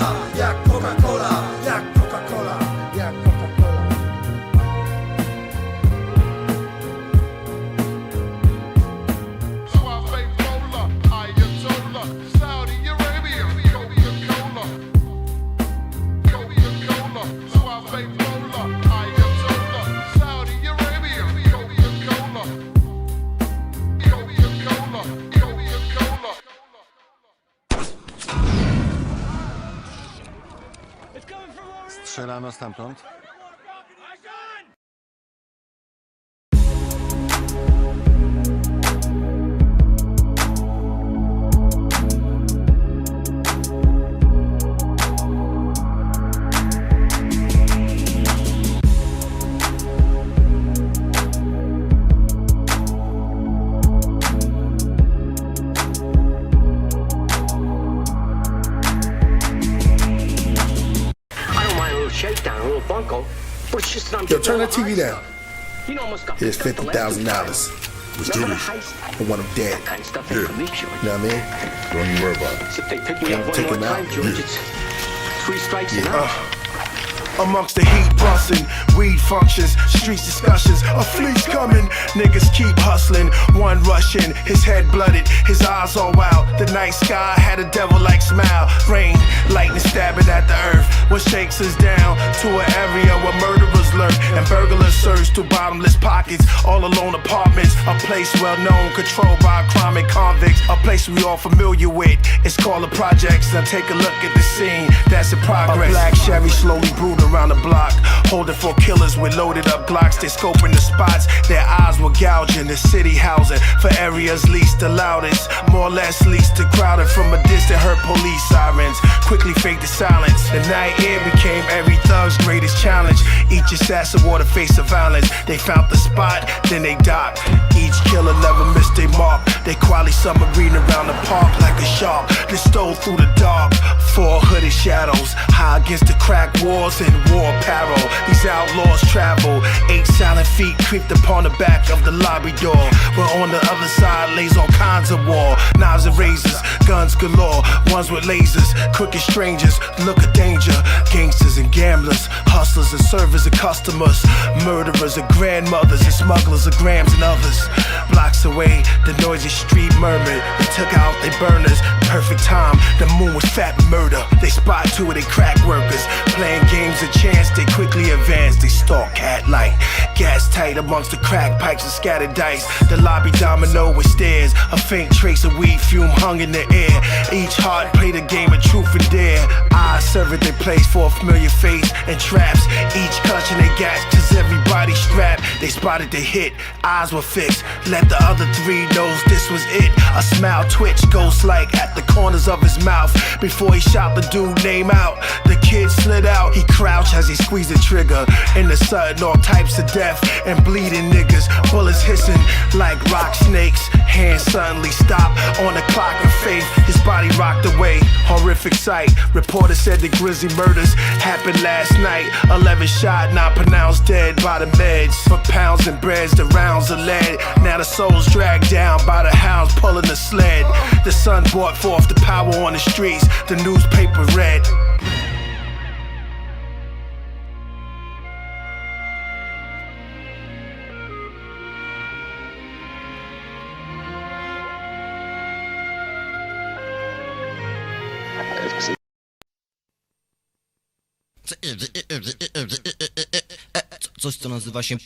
Coca-Cola, jak Coca-Cola, jak Coca-Cola, jak Coca-Cola. Strzelano stamtąd. Yo, turn that TV down. Here's $50,000. Let's do this. I want him dead. Yeah. You know what I mean? Don't even worry about it. If they pick me up one more time, George, it's 3 strikes and out. Amongst the heat busting, weed functions, streets discussions, a fleet's coming, niggas keep hustling, one rushing, his head blooded, his eyes all wild, the night sky had a devil-like smile, rain, lightning stabbing at the earth, what shakes us down to an area where murderers lurk, and burglars search through bottomless pockets, all alone apartments, a place well known, controlled by crime and convicts, a place we all familiar with, it's called the projects, now take a look at the scene, that's in progress, a black Chevy slowly brewed around the block, holding 4 killers with loaded up Glocks. They scoping the spots, their eyes were gouging the city housing for areas least the loudest, more or less least the crowded. From a distance heard police sirens, quickly faked the silence. The night air became every thug's greatest challenge. Each assassin wore the face of violence. They found the spot, then they docked. Each killer never missed their mark. They quality submarine around the park like a shark. They stole through the dark, 4 hooded shadows, high against the crack walls and war apparel. These outlaws travel, 8 silent feet creeped upon the back of the lobby door, where on the other side lays all kinds of war. Knives and razors, guns galore, ones with lasers, crooked strangers, look of danger. Gangsters and gamblers, hustlers and servers and customers, murderers and grandmothers and smugglers of grams and others. Blocks away, the noisy street murmured. They took out their burners, perfect time, the moon was fat with murder. They spot 2 of their crack workers, playing games of chance, they quickly advance. They stalk cat light, gas tight amongst the crack pipes and scattered dice. The lobby domino with stairs, a faint trace of weed fume hung in the air. Each heart played a game of truth and dare. Eyes served their place for a familiar face and traps. Each clutching their gas, cause everybody strapped. They spotted the hit, eyes were fixed. Let the other 3 knows this was it. A smile twitch, ghost like at the corners of his mouth. Before he shot the dude name out, the kid slid out. He crouched as he squeezed the trigger. In the sudden, all types of death and bleeding niggas. Bullets hissing like rock snakes. Hands suddenly stopped on the clock of faith. His body rocked away. Horrific sight. Reporters said the grisly murders happened last night. 11 shot, not pronounced dead by the meds. For pounds and breads, the rounds are lead. Now the soul's dragged down by the hounds pulling the sled. The sun brought forth the power on the streets. The newspaper read. Coś, co nazywa się...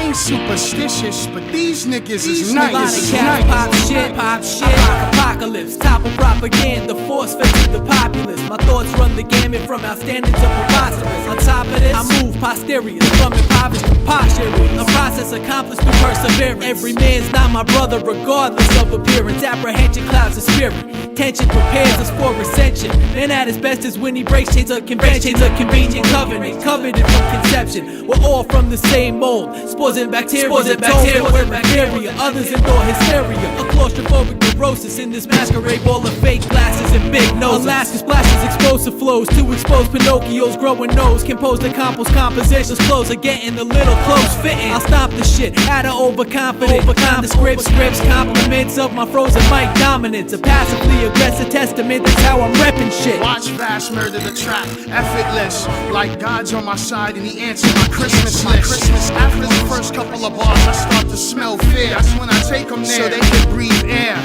ain't superstitious, but these niggas is A lot nice. of cats pop shit, apocalypse, top of propaganda, force fed to the populace. My thoughts run the gamut from outstanding to preposterous. On top of this, I move posterior from impoverished to posturing. A process accomplished through perseverance. Every man's not my brother, regardless of appearance. Apprehension clouds the spirit. Tension prepares us for ascension. Man at his best is when he breaks chains of convention. A convenient covenant, coveted from conception. We're all from the same mold. Spores and bacteria, we're bacteria. Others endure hysteria. A claustrophobic neurosis in this masquerade ball of fake glasses and big noses. Alaska splashes explosive flows to expose Pinocchio's growing nose. Compose the compost compositions. Clothes are getting a little close fitting. I'll stop the shit out of overconfident. Nondescript scripts, compliments of my frozen mic dominance. A passively aggressive testament, that's how I'm repping shit. Watch Vash murder the track, effortless. Like God's on my side and he answered my Christmas list. After the first couple of bars, I start to smell fear. That's when I take them there, so they can breathe air.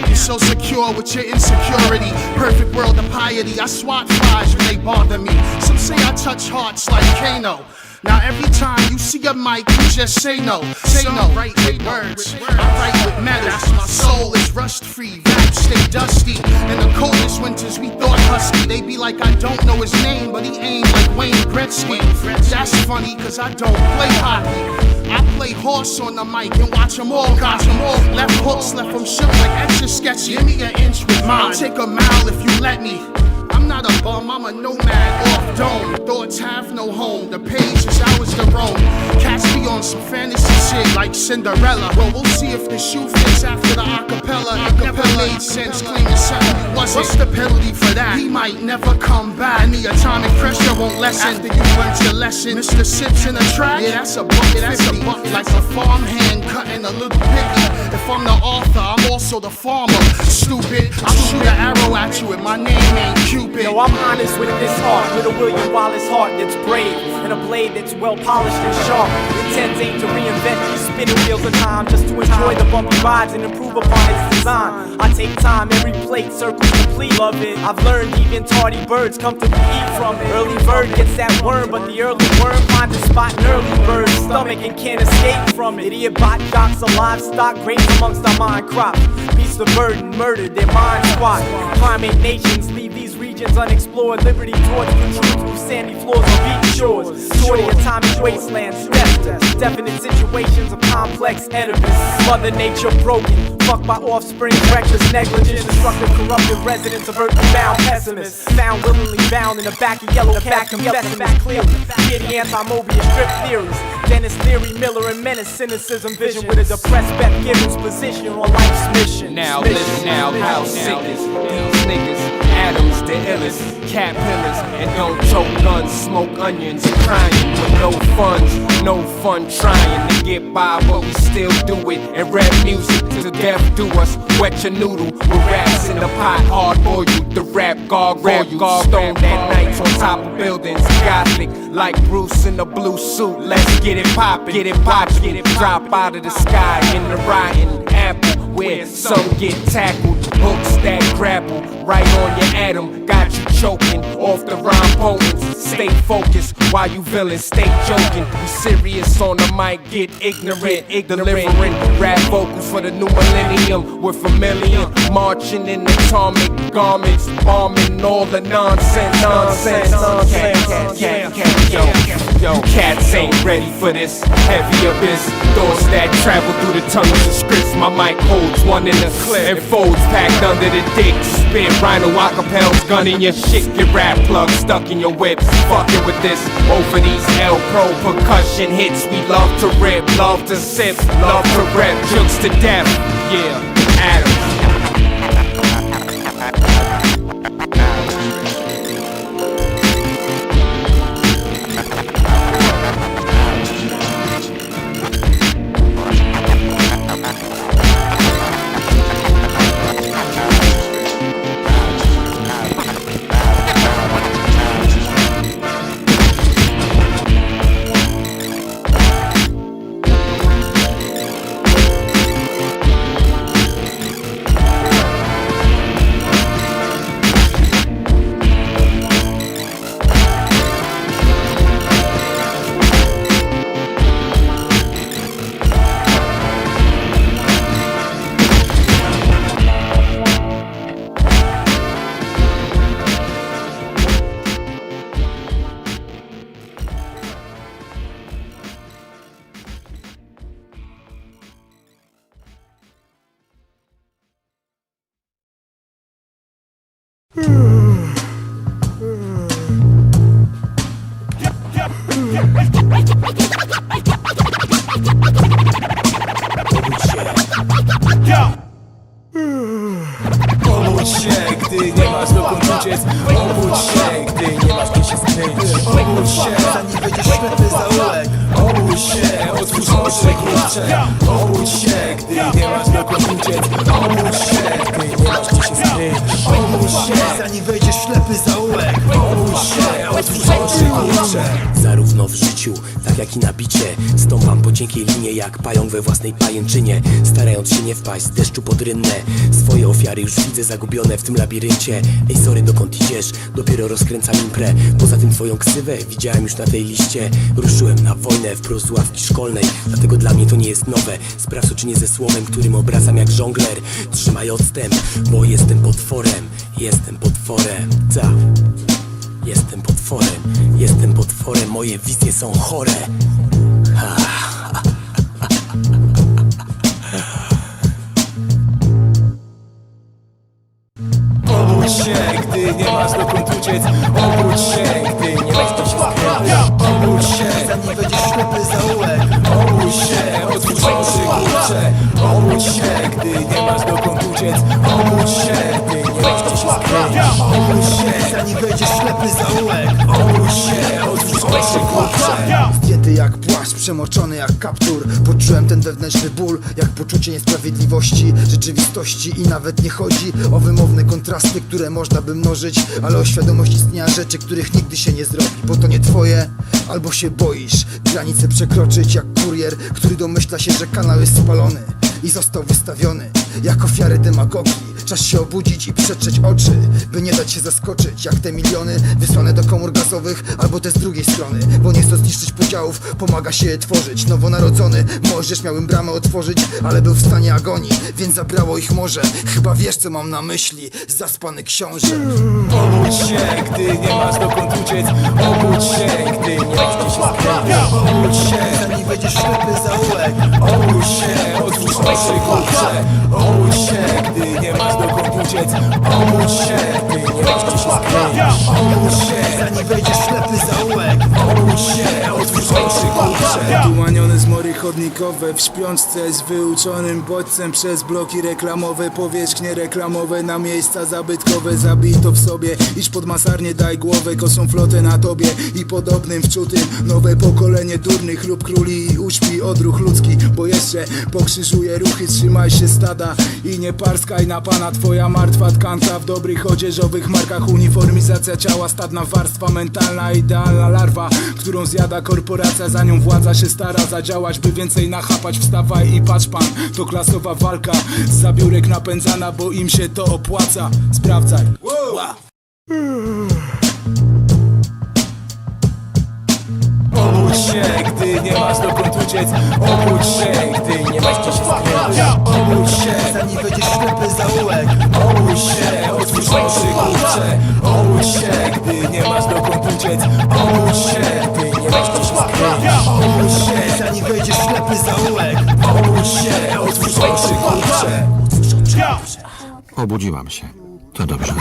You're so secure with your insecurity. Perfect world of piety. I swat flies when they bother me. Some say I touch hearts like Kano. Now every time you see a mic, you just say no. Say no, write with words, I write with metal. My soul is rust free, raps stay dusty. In the coldest winters we thought husky. They be like I don't know his name, but he aimed like Wayne Gretzky. That's funny cause I don't play hockey. I play horse on the mic and watch them all, Left hooks left them shook like extra sketchy. Give me an inch with mine, I'll take a mile if you let me. I'm not a bum, I'm a nomad off dome. Thoughts have no home, the page is ours to roam. Cats be on some fantasy shit like Cinderella. Well, we'll see if the shoe fits after the acapella. Never made sense, claiming something you wasn't. What's the penalty for that? He might never come back. And the atomic pressure won't lessen after you learned your lesson. Mr. Sips in a track? Yeah, that's a buck. Like a farmhand cutting a little piggy. If I'm the author, I'm also the farmer. Stupid, I'll shoot an arrow at you and my name ain't Cupid. Yo, I'm honest with this heart, with a William Wallace heart that's brave, and a blade that's well polished and sharp. Intent ain't to reinvent these spinning wheels of time, just to enjoy the bumpy rides and improve upon its design. I take time, every plate circles complete. Love it. I've learned even tardy birds come to eat from it. Early bird gets that worm, but the early worm finds a spot in early bird's stomach and can't escape from it. Idiot bot jocks of livestock, grains amongst our mind crops. Beast of burden, murdered, their mind squat. Primate nations leave these regions unexplored. Liberty towards the truth through sandy floors or beach shores. Shorty atomic wastelands, definite situations of complex edifice. Mother nature broken, fucked by offspring, reckless negligence, destructive, corrupted residents of earthly bound pessimists. Found willingly bound in the back of yellow back and pessimists clearly. Hear the anti-Mobius strip theories. Dennis Leary, Miller, and Menace, cynicism, vision with a depressed Beth Gibbons position on life's mission. Now listen, now house sickness. These niggas, Adams, the illest, cat pillars, and don't choke guns, smoke onions, crying with no funds, no fun trying to get by, but we still do it. And rap music to death do us. Wet your noodle with raps in the pot, hard boil you. The rap gargoyle you, stoned at nights on top of buildings, gothic like Bruce in a blue suit. Let's get it poppin', get it poppin', get it drop out of the sky in the rotten apple where some get tackled. Hooks that grapple right on your atom, got you choking off the rhyme potence. Stay focused while you villain, stay joking. You serious on the mic, get ignorant, delivering rap vocals for the new millennium. We're familiar, marching in atomic garments, bombing all the nonsense. Yo, cats ain't ready for this heavy abyss. Thoughts that travel through the tunnels of scripts. My mic holds one in the clip and folds packed under the dick. Spit rhino acapels, gun in your shit. Get rap plugs stuck in your whips. Fucking with this over these L Pro percussion hits. We love to rip, love to sip, love to rap, jokes to death. Yeah, Adams. Obudź się, gdy nie masz dokąd uciec. Obudź się, gdy nie masz gdzie się skryć. Obudź się, zanim będziesz ślepy zaułek. Obudź się, otwórz oczy, kurcze. Obudź się, gdy nie masz dokąd uciec. Obudź się, gdy nie masz gdzie się skryć. Obudź się, zanim wejdziesz ślepy zaułek. Obudź się, otwórz oczy, kurcze. Zarówno w życiu, tak jak i na bicie stąpam po cienkiej linie jak pająk we własnej pajęczynie, starając się nie wpaść z deszczu pod rynnę. Swoje ofiary już widzę zagubione w tym labiryncie. Ej sorry, dokąd idziesz? Dopiero rozkręcam imprę. Poza tym twoją ksywę widziałem już na tej liście. Ruszyłem na wojnę wprost z ławki szkolnej, dlatego dla mnie to nie jest nowe. Sprawdź czy nie ze słowem, którym obracam jak żongler. Trzymaj odstęp, bo jestem potworem. Jestem potworem, ta. Jestem potworem, moje wizje są chore. Obudź się, gdy nie masz dokąd uciec. Obudź się, gdy nie masz gdzie się skryć. Obudź się, zanim będziesz ślepy zaułek. Obudź się, otwórz oczy, kurcze. Obudź się, gdy nie masz dokąd uciec. Obudź się, gdy nie masz gdzie się skryć. Obudź się, zanim będziesz ślepy zaułek. Obudź się, otwórz oczy, kurcze. Zdjęty jak płaszcz, przemoczony jak kaptur. Poczułem ten wewnętrzny ból, jak poczucie niesprawiedliwości rzeczywistości. I nawet nie chodzi o wymowne kontrasty, które można by mnożyć, ale o świadomość istnienia rzeczy, których nigdy się nie zrobi. Bo to nie twoje, albo się boisz granicę przekroczyć jak kurier, który domyśla się, że kanał jest spalony i został wystawiony jak ofiary demagogii. Czas się obudzić i przetrzeć oczy, by nie dać się zaskoczyć jak te miliony wysłane do komór gazowych, albo te z drugiej strony. Bo nie chcąc zniszczyć podziałów, pomaga się je tworzyć. Nowonarodzony Mojżesz miałbym bramę otworzyć, ale był w stanie agonii, więc zabrało ich morze. Chyba wiesz co mam na myśli, zaspany książę. Obudź się, gdy nie masz dokąd uciec. Obudź się, gdy nie masz gdzie się skryć. Obudź się, zanim będziesz ślepy zaułek. Obudź się, otwórz oczy, kurcze. Obudź się, gdy nie masz dokąd uciec. Obudź się, gdy nie masz gdzie się skryć. Obudź się, zanim będziesz ślepy zaułek. Obudź się, otwórz oczy, kurcze. Tumanione zmory chodnikowe w śpiączce z wyuczonym bodźcem przez bloki reklamowe, powierzchnie reklamowe na miejsca zabytkowe. Zabij to w sobie, idź pod masarnię, daj głowę kosą flotę na tobie i podobnym wczutym. Nowe pokolenie durnych lub króli i uśpi odruch ludzki, bo jeszcze pokrzyżuje ruchy. Trzymaj się stada i nie parskaj na pana. Twoja martwa tkanka w dobrych odzieżowych markach. Uniformizacja ciała, stadna warstwa mentalna, idealna larwa, którą zjada korporacja. Za nią władza się stara zadziałać, by więcej nachapać. Wstawaj i patrz pan, to klasowa walka z zabiórek napędzana, bo im się to opłaca. Sprawdzaj. Obudź się, gdy nie masz dokąd uciec. Obudź się, gdy nie masz gdzie się skryć. Obudź się, zanim będziesz ślepy zaułek. Obudź się, otwórz oczy, kurcze. Obudź się, gdy nie masz dokąd uciec. Obudź się, gdy nie masz gdzie się skryć. Obudź się, zanim będziesz ślepy zaułek. Obudź się, otwórz oczy, kurcze. Obudziłam się. To dobrze.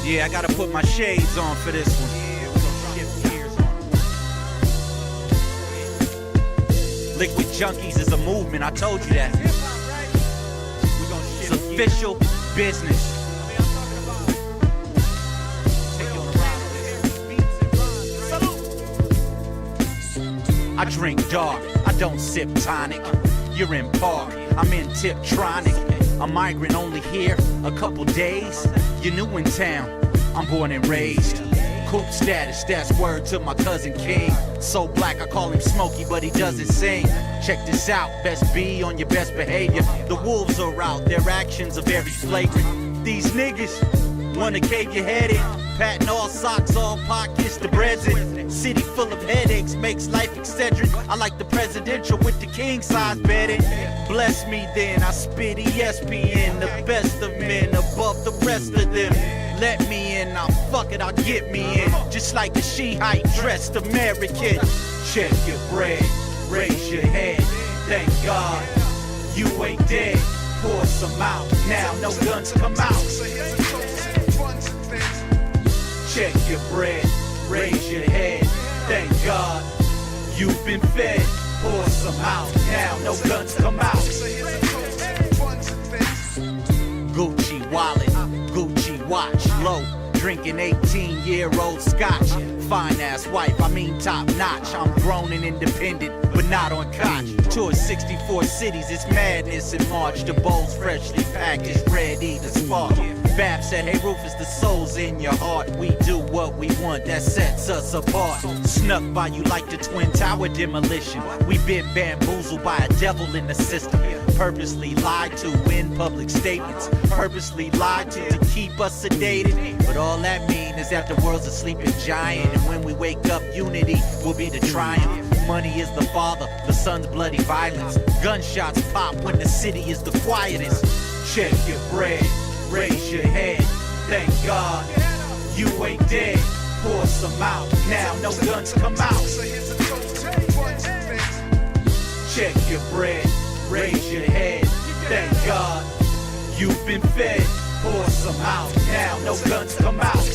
Yeah, I gotta put my shades on for this one. Liquid Junkies is a movement, I told you that. It's official business. I drink dark, I don't sip tonic. You're in park, I'm in Tiptronic. A migrant only here a couple days. You're new in town, I'm born and raised. Coop status, that's word to my cousin King. So black I call him Smokey, but he doesn't sing. Check this out, best be on your best behavior. The wolves are out, their actions are very flagrant. These niggas wanna cave your head in, patting all socks, all pockets, the bread's in. City full of headaches makes life eccentric. I like the presidential with the king size bedding. Bless me then, I spit ESPN, the best of men above the rest of them. Let me in, I'll fuck it, I'll get me in. Just like a she-height dressed American. Check your bread, raise your head. Thank God you ain't dead. Pour some out, now no guns come out. Check your bread, raise your head. Thank God you've been fed. Pour some out, now no guns come out. Gucci wallet, Gucci watch, low, drinking 18-year-old scotch. Fine ass wife, I mean top notch. I'm grown and independent, but not on koch. Tour 64 cities, it's madness in March. The bowls freshly packaged, ready to spark. Bab said, hey Rufus, the soul's in your heart. We do what we want, that sets us apart. Snuck by you like the Twin Tower demolition. We been bamboozled by a devil in the system. Purposely lied to in public statements. Purposely lied to keep us sedated. But all that mean is that the world's a sleeping giant. And when we wake up, unity will be the triumph. Money is the father, the son's bloody violence. Gunshots pop when the city is the quietest. Check your bread, raise your head. Thank God you ain't dead. Pour some out, now no guns come out. Check your bread, raise your head. Thank God you've been fed. Pour some out, now no guns come out.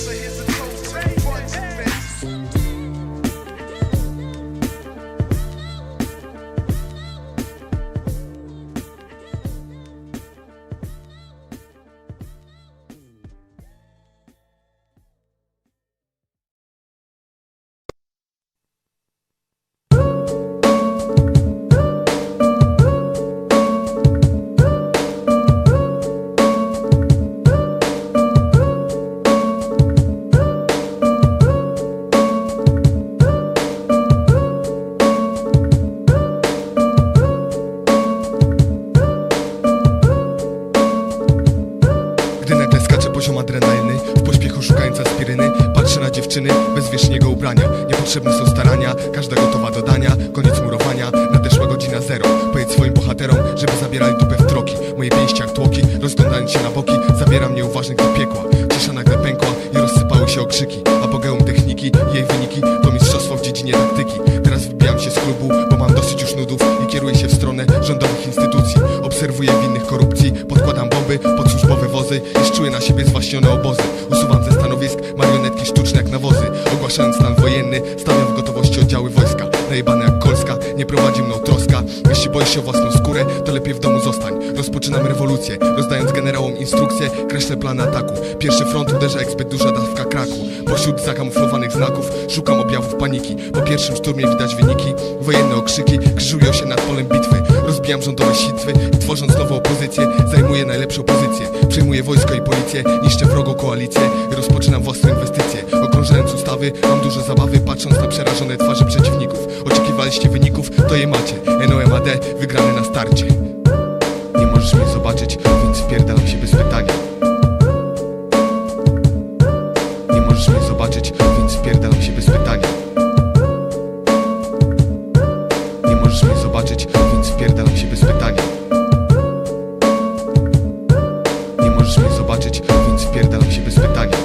Bezwiecznego ubrania, niepotrzebne są starania. Każda gotowa do dania, koniec murowania. Nadeszła godzina zero. Powiedz swoim bohaterom, żeby zabierali dupę w troki. Moje pięści jak tłoki, rozglądając się na boki, zabiera mnie uważnych do piekła. Cisza nagle pękła i rozsypały się okrzyki. Apogeum techniki i jej wyniki to mistrzostwo w dziedzinie taktyki. Teraz wybijam się z klubu, bo mam dosyć już nudów i kieruję się w stronę rządowych instytucji. Obserwuję winnych korupcji, podkładam bomby pod służbowe wozy i czuję na siebie zwaśnione obozy. Usuwam ze stanowisk marionetki sztuczne jak nawozy. Ogłaszając stan wojenny, stawiam w gotowości oddziały wojska. Najebane jak Kolska, nie prowadzi mną troska. Jeśli boisz się o własną skórę, to lepiej w domu zostań. Rozpoczynam rewolucję, rozdając generałom instrukcje. Kreślę plan ataku. Pierwszy front uderza jak zbyt duża dawka kraku. Pośród zakamuflowanych znaków szukam objawów paniki. Po pierwszym szturmie widać wyniki. Wojenne okrzyki krzyżują się nad polem bitwy. Rozbijam rządowe sitwy i tworząc nową opozycję zajmuję najlepszą pozycję. Przejmuję wojsko i policję, niszczę wrogą koalicję i rozpoczynam własne inwestycje. Okrążając ustawy, mam dużo zabawy, patrząc na przerażone twarze przeciwników. Oczekiwaliście wyników, to je macie. NOMAD wygrany na starcie. Nie możesz mnie zobaczyć, więc wpierdalam się bez pytania. Nie możesz mnie zobaczyć, więc wpierdalam się bez pytania. Nie możesz mnie zobaczyć, więc wpierdalam się bez pytania. Nie możesz mnie zobaczyć, więc wpierdalam się bez pytania.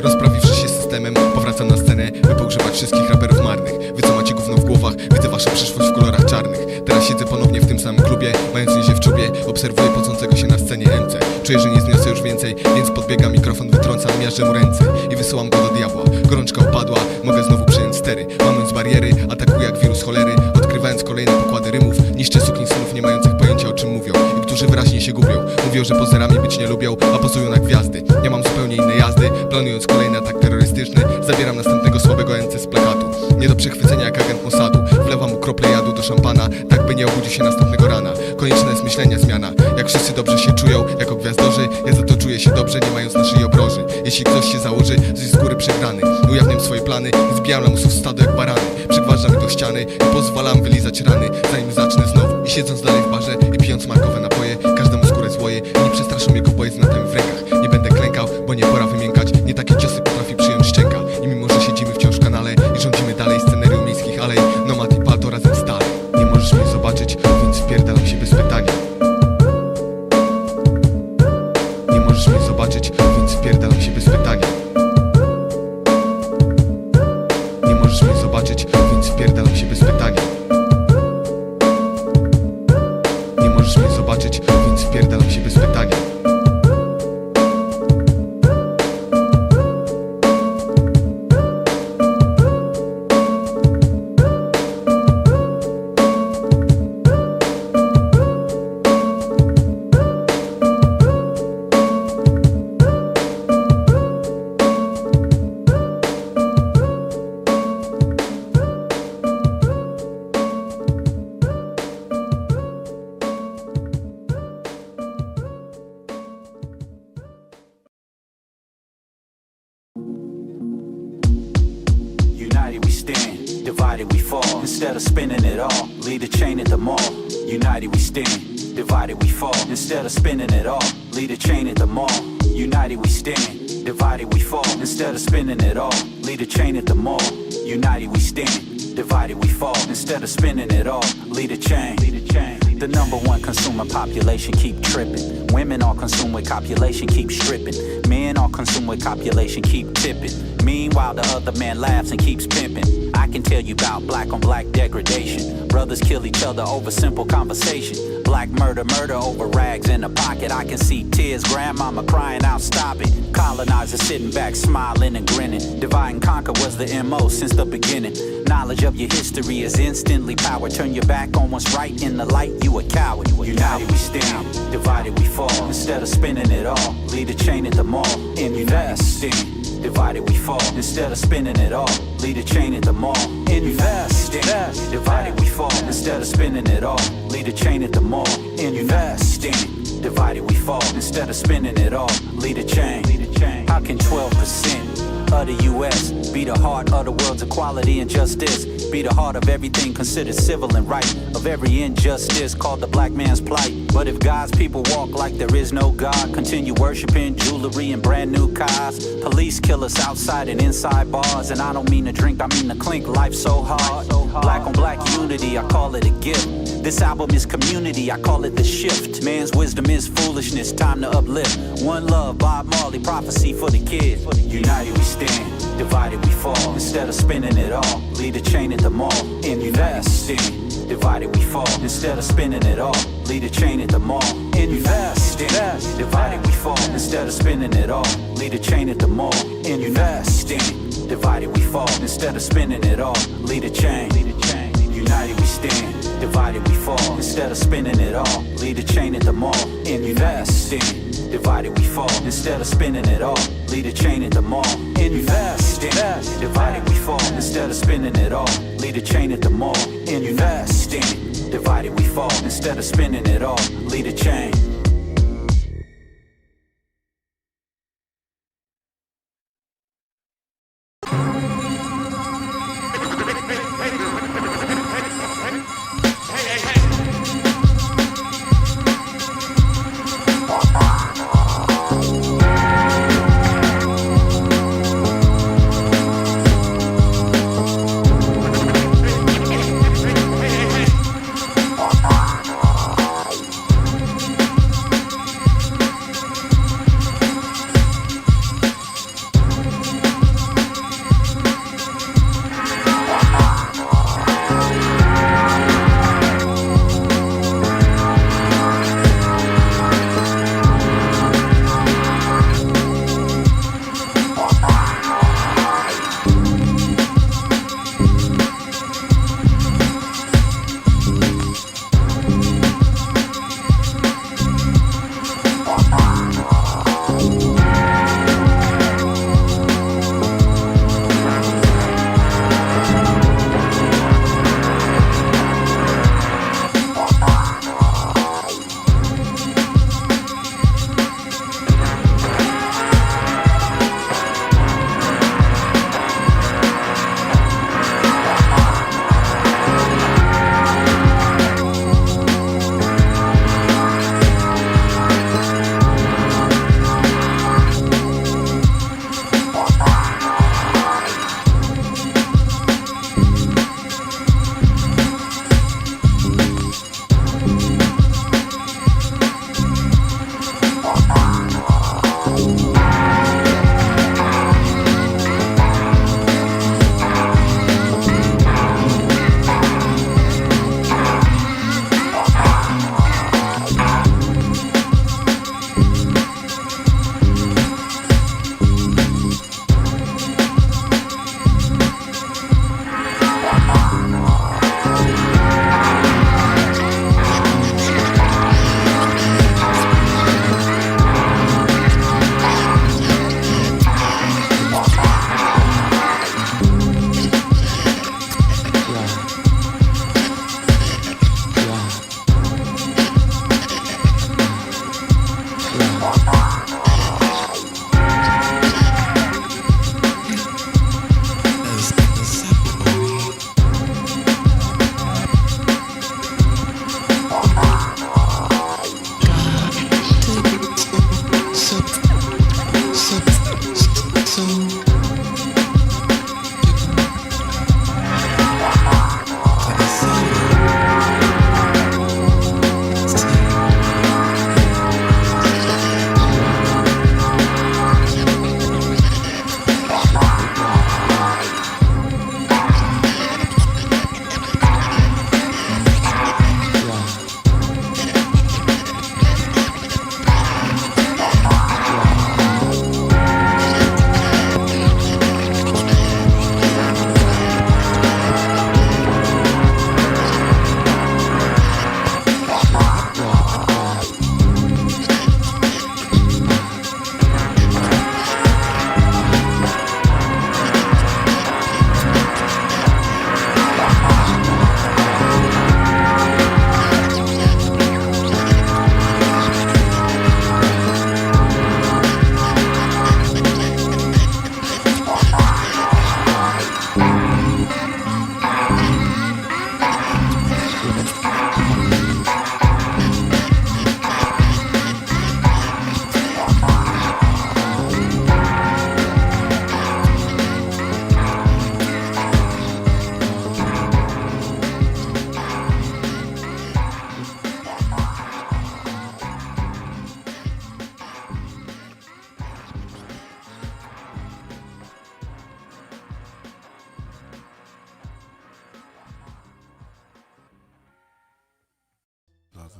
Rozprawiwszy się z systemem, powracam na scenę, by pogrzebać wszystkich raperów marnych. Wy co macie gówno w głowach, widzę waszą przyszłość w kolorach czarnych. Teraz siedzę ponownie w tym samym klubie, mając niezie w czubie, obserwuję pocącego się na scenie MC. Czuję, że nie zniosę już więcej, więc podbiega mikrofon, wytrącam, miażdżę mu ręce i wysyłam go do diabła. Gorączka opadła, mogę znowu przejąć stery. Łamiąc bariery, atakuję jak wirus cholery, odkrywając kolejne pokłady rymów. Niszczę sukinsynów nie mających pojęcia o czym mówią i którzy wyraźnie się gubią. Mówią Mówią, że pozerami być nie lubią, a pozują na gwiazdy. Ja mam zupełnie inne jazdy, planując kolejny atak terrorystyczny. Zabieram następnego słabego MC z plakatu. Nie do przechwycenia jak agent Mossadu. Wlewam mu kroplę jadu do szampana, tak by nie obudził się następnego rana. Konieczna jest myślenia zmiana. Jak wszyscy dobrze się czują, jako gwiazdorzy, ja za to czuję się dobrze, nie mając na szyi obroży. Jeśli ktoś się założy, z góry przegrany. Ujawniam swoje plany i zbijam lamusów stado jak barany. Przygważam ich do ściany i pozwalam wylizać rany, zanim zacznę znowu. I siedząc dalej w barze i pijąc markowe napoje, każdemu skórę złoję i nie przestraszą jego boje z gnatami w rękach. Nie będę klękał, bo nie pora wymiękać. Nie takie ciosy potrafi przyjąć szczęka. I mimo, że siedzimy wciąż w kanale i rządzimy dalej scenerią miejskich alej, Nomad i Palto razem stale. Nie możesz mnie zobaczyć, więc wpierdalam się bez pytania. Nie możesz mnie zobaczyć, więc wpierdalam się bez pytania. Nie możesz mnie zobaczyć, więc wpierdalam się bez pytania. Nie możesz mnie zobaczyć, więc wpierdalam się bez pytania. United we stand, divided we fall. Instead of spinning it all, lead a chain at the mall. United we stand, divided we fall. Instead of spinning it all, lead a chain at the mall. United we stand, divided we fall. Instead of spinning it all, lead a chain at the mall. United we stand, divided we fall. Instead of spinning it all, lead a chain. The number one consumer population keep tripping. Women all consumed with copulation keep stripping. Men all consumed with copulation keep tipping. Meanwhile the other man laughs and keeps pimping. I can tell you about black on black degradation. Brothers kill each other over simple conversation. Black murder over rags in a pocket. I can see tears, grandmama crying out, stop it. Colonizers sitting back smiling and grinning. Divide and conquer was the MO since the beginning. Knowledge of your history is instantly power. Turn your back on what's right in the light, you a coward. United we stand, divided we fall. Instead of spinning it all, lead a chain at the mall. Investing. Divided we fall. Instead of spinning it all, lead a chain at the mall. Investing. Divided we fall. Instead of spinning it all, lead a chain at the mall. Investing. Divided we fall. Instead of spinning it all, lead a chain. How can 12% of the US be the heart of the world's equality and justice? Be the heart of everything considered civil and right, of every injustice called the black man's plight. But if God's people walk like there is no God, continue worshiping jewelry and brand new cars, police kill us outside and inside bars. And I don't mean to drink, I mean to clink, life's so hard. Black on black unity, I call it a gift. This album is community, I call it the shift. Man's wisdom is foolishness, time to uplift. One love, Bob Marley, prophecy for the kids. United we stand, divided we fall. Instead of spinning it all, lead a chain at the mall. Investing. Divided we fall. Instead of spinning it all, lead a chain at the mall. Investing. Divided we fall. Instead of spinning it all, lead a chain at the mall. Investing. Divided we fall. Instead of spinning it all, lead a chain. United we stand, divided we fall. Instead of spinning it all, lead a chain at the mall. Investing. Divided we fall. Instead of spinning it all, lead a chain at the mall. Investing. Divided we fall. Instead of spinning it all, lead a chain at the mall. Investing. Divided we fall. Instead of spinning it all, lead a chain.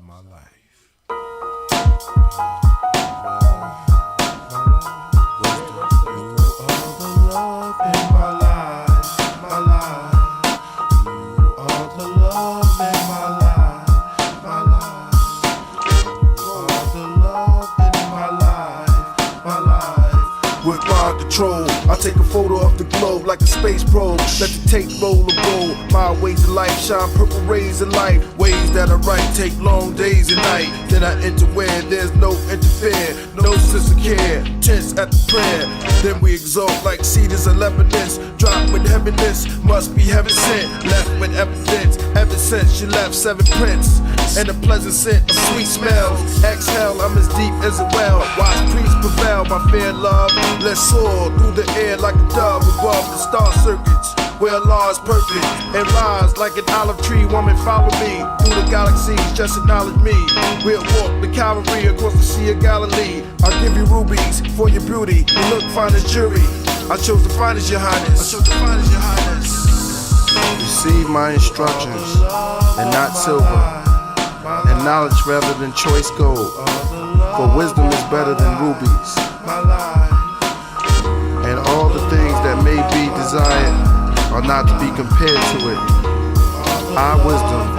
my life. With mind control, I take a photo of the globe like a space probe. Let the tape roll and roll. My ways of life shine purple rays of light. Ways that I write take long days and night. Then I enter where there's no interfere, no sense of care. Tense at the prayer. Then we exalt like cedars and Lebanese. Drop with heaviness, must be heaven sent. Left with evidence, ever since you left 7 prints. And a pleasant scent of sweet smells. Exhale, I'm as deep as a well. Watch priests prevail, my fair love. Let's soar through the air like a dove above the star circuits. Where Allah is perfect and rise like an olive tree. Woman, follow me through the galaxies, just acknowledge me. We'll walk the Calvary across the Sea of Galilee. I'll give you rubies for your beauty. You look fine as jury. I chose the finest, Your Highness. Receive my instructions and not silver, and knowledge rather than choice gold. For wisdom is better than rubies. And all the things that may be desired are not to be compared to it. Our wisdom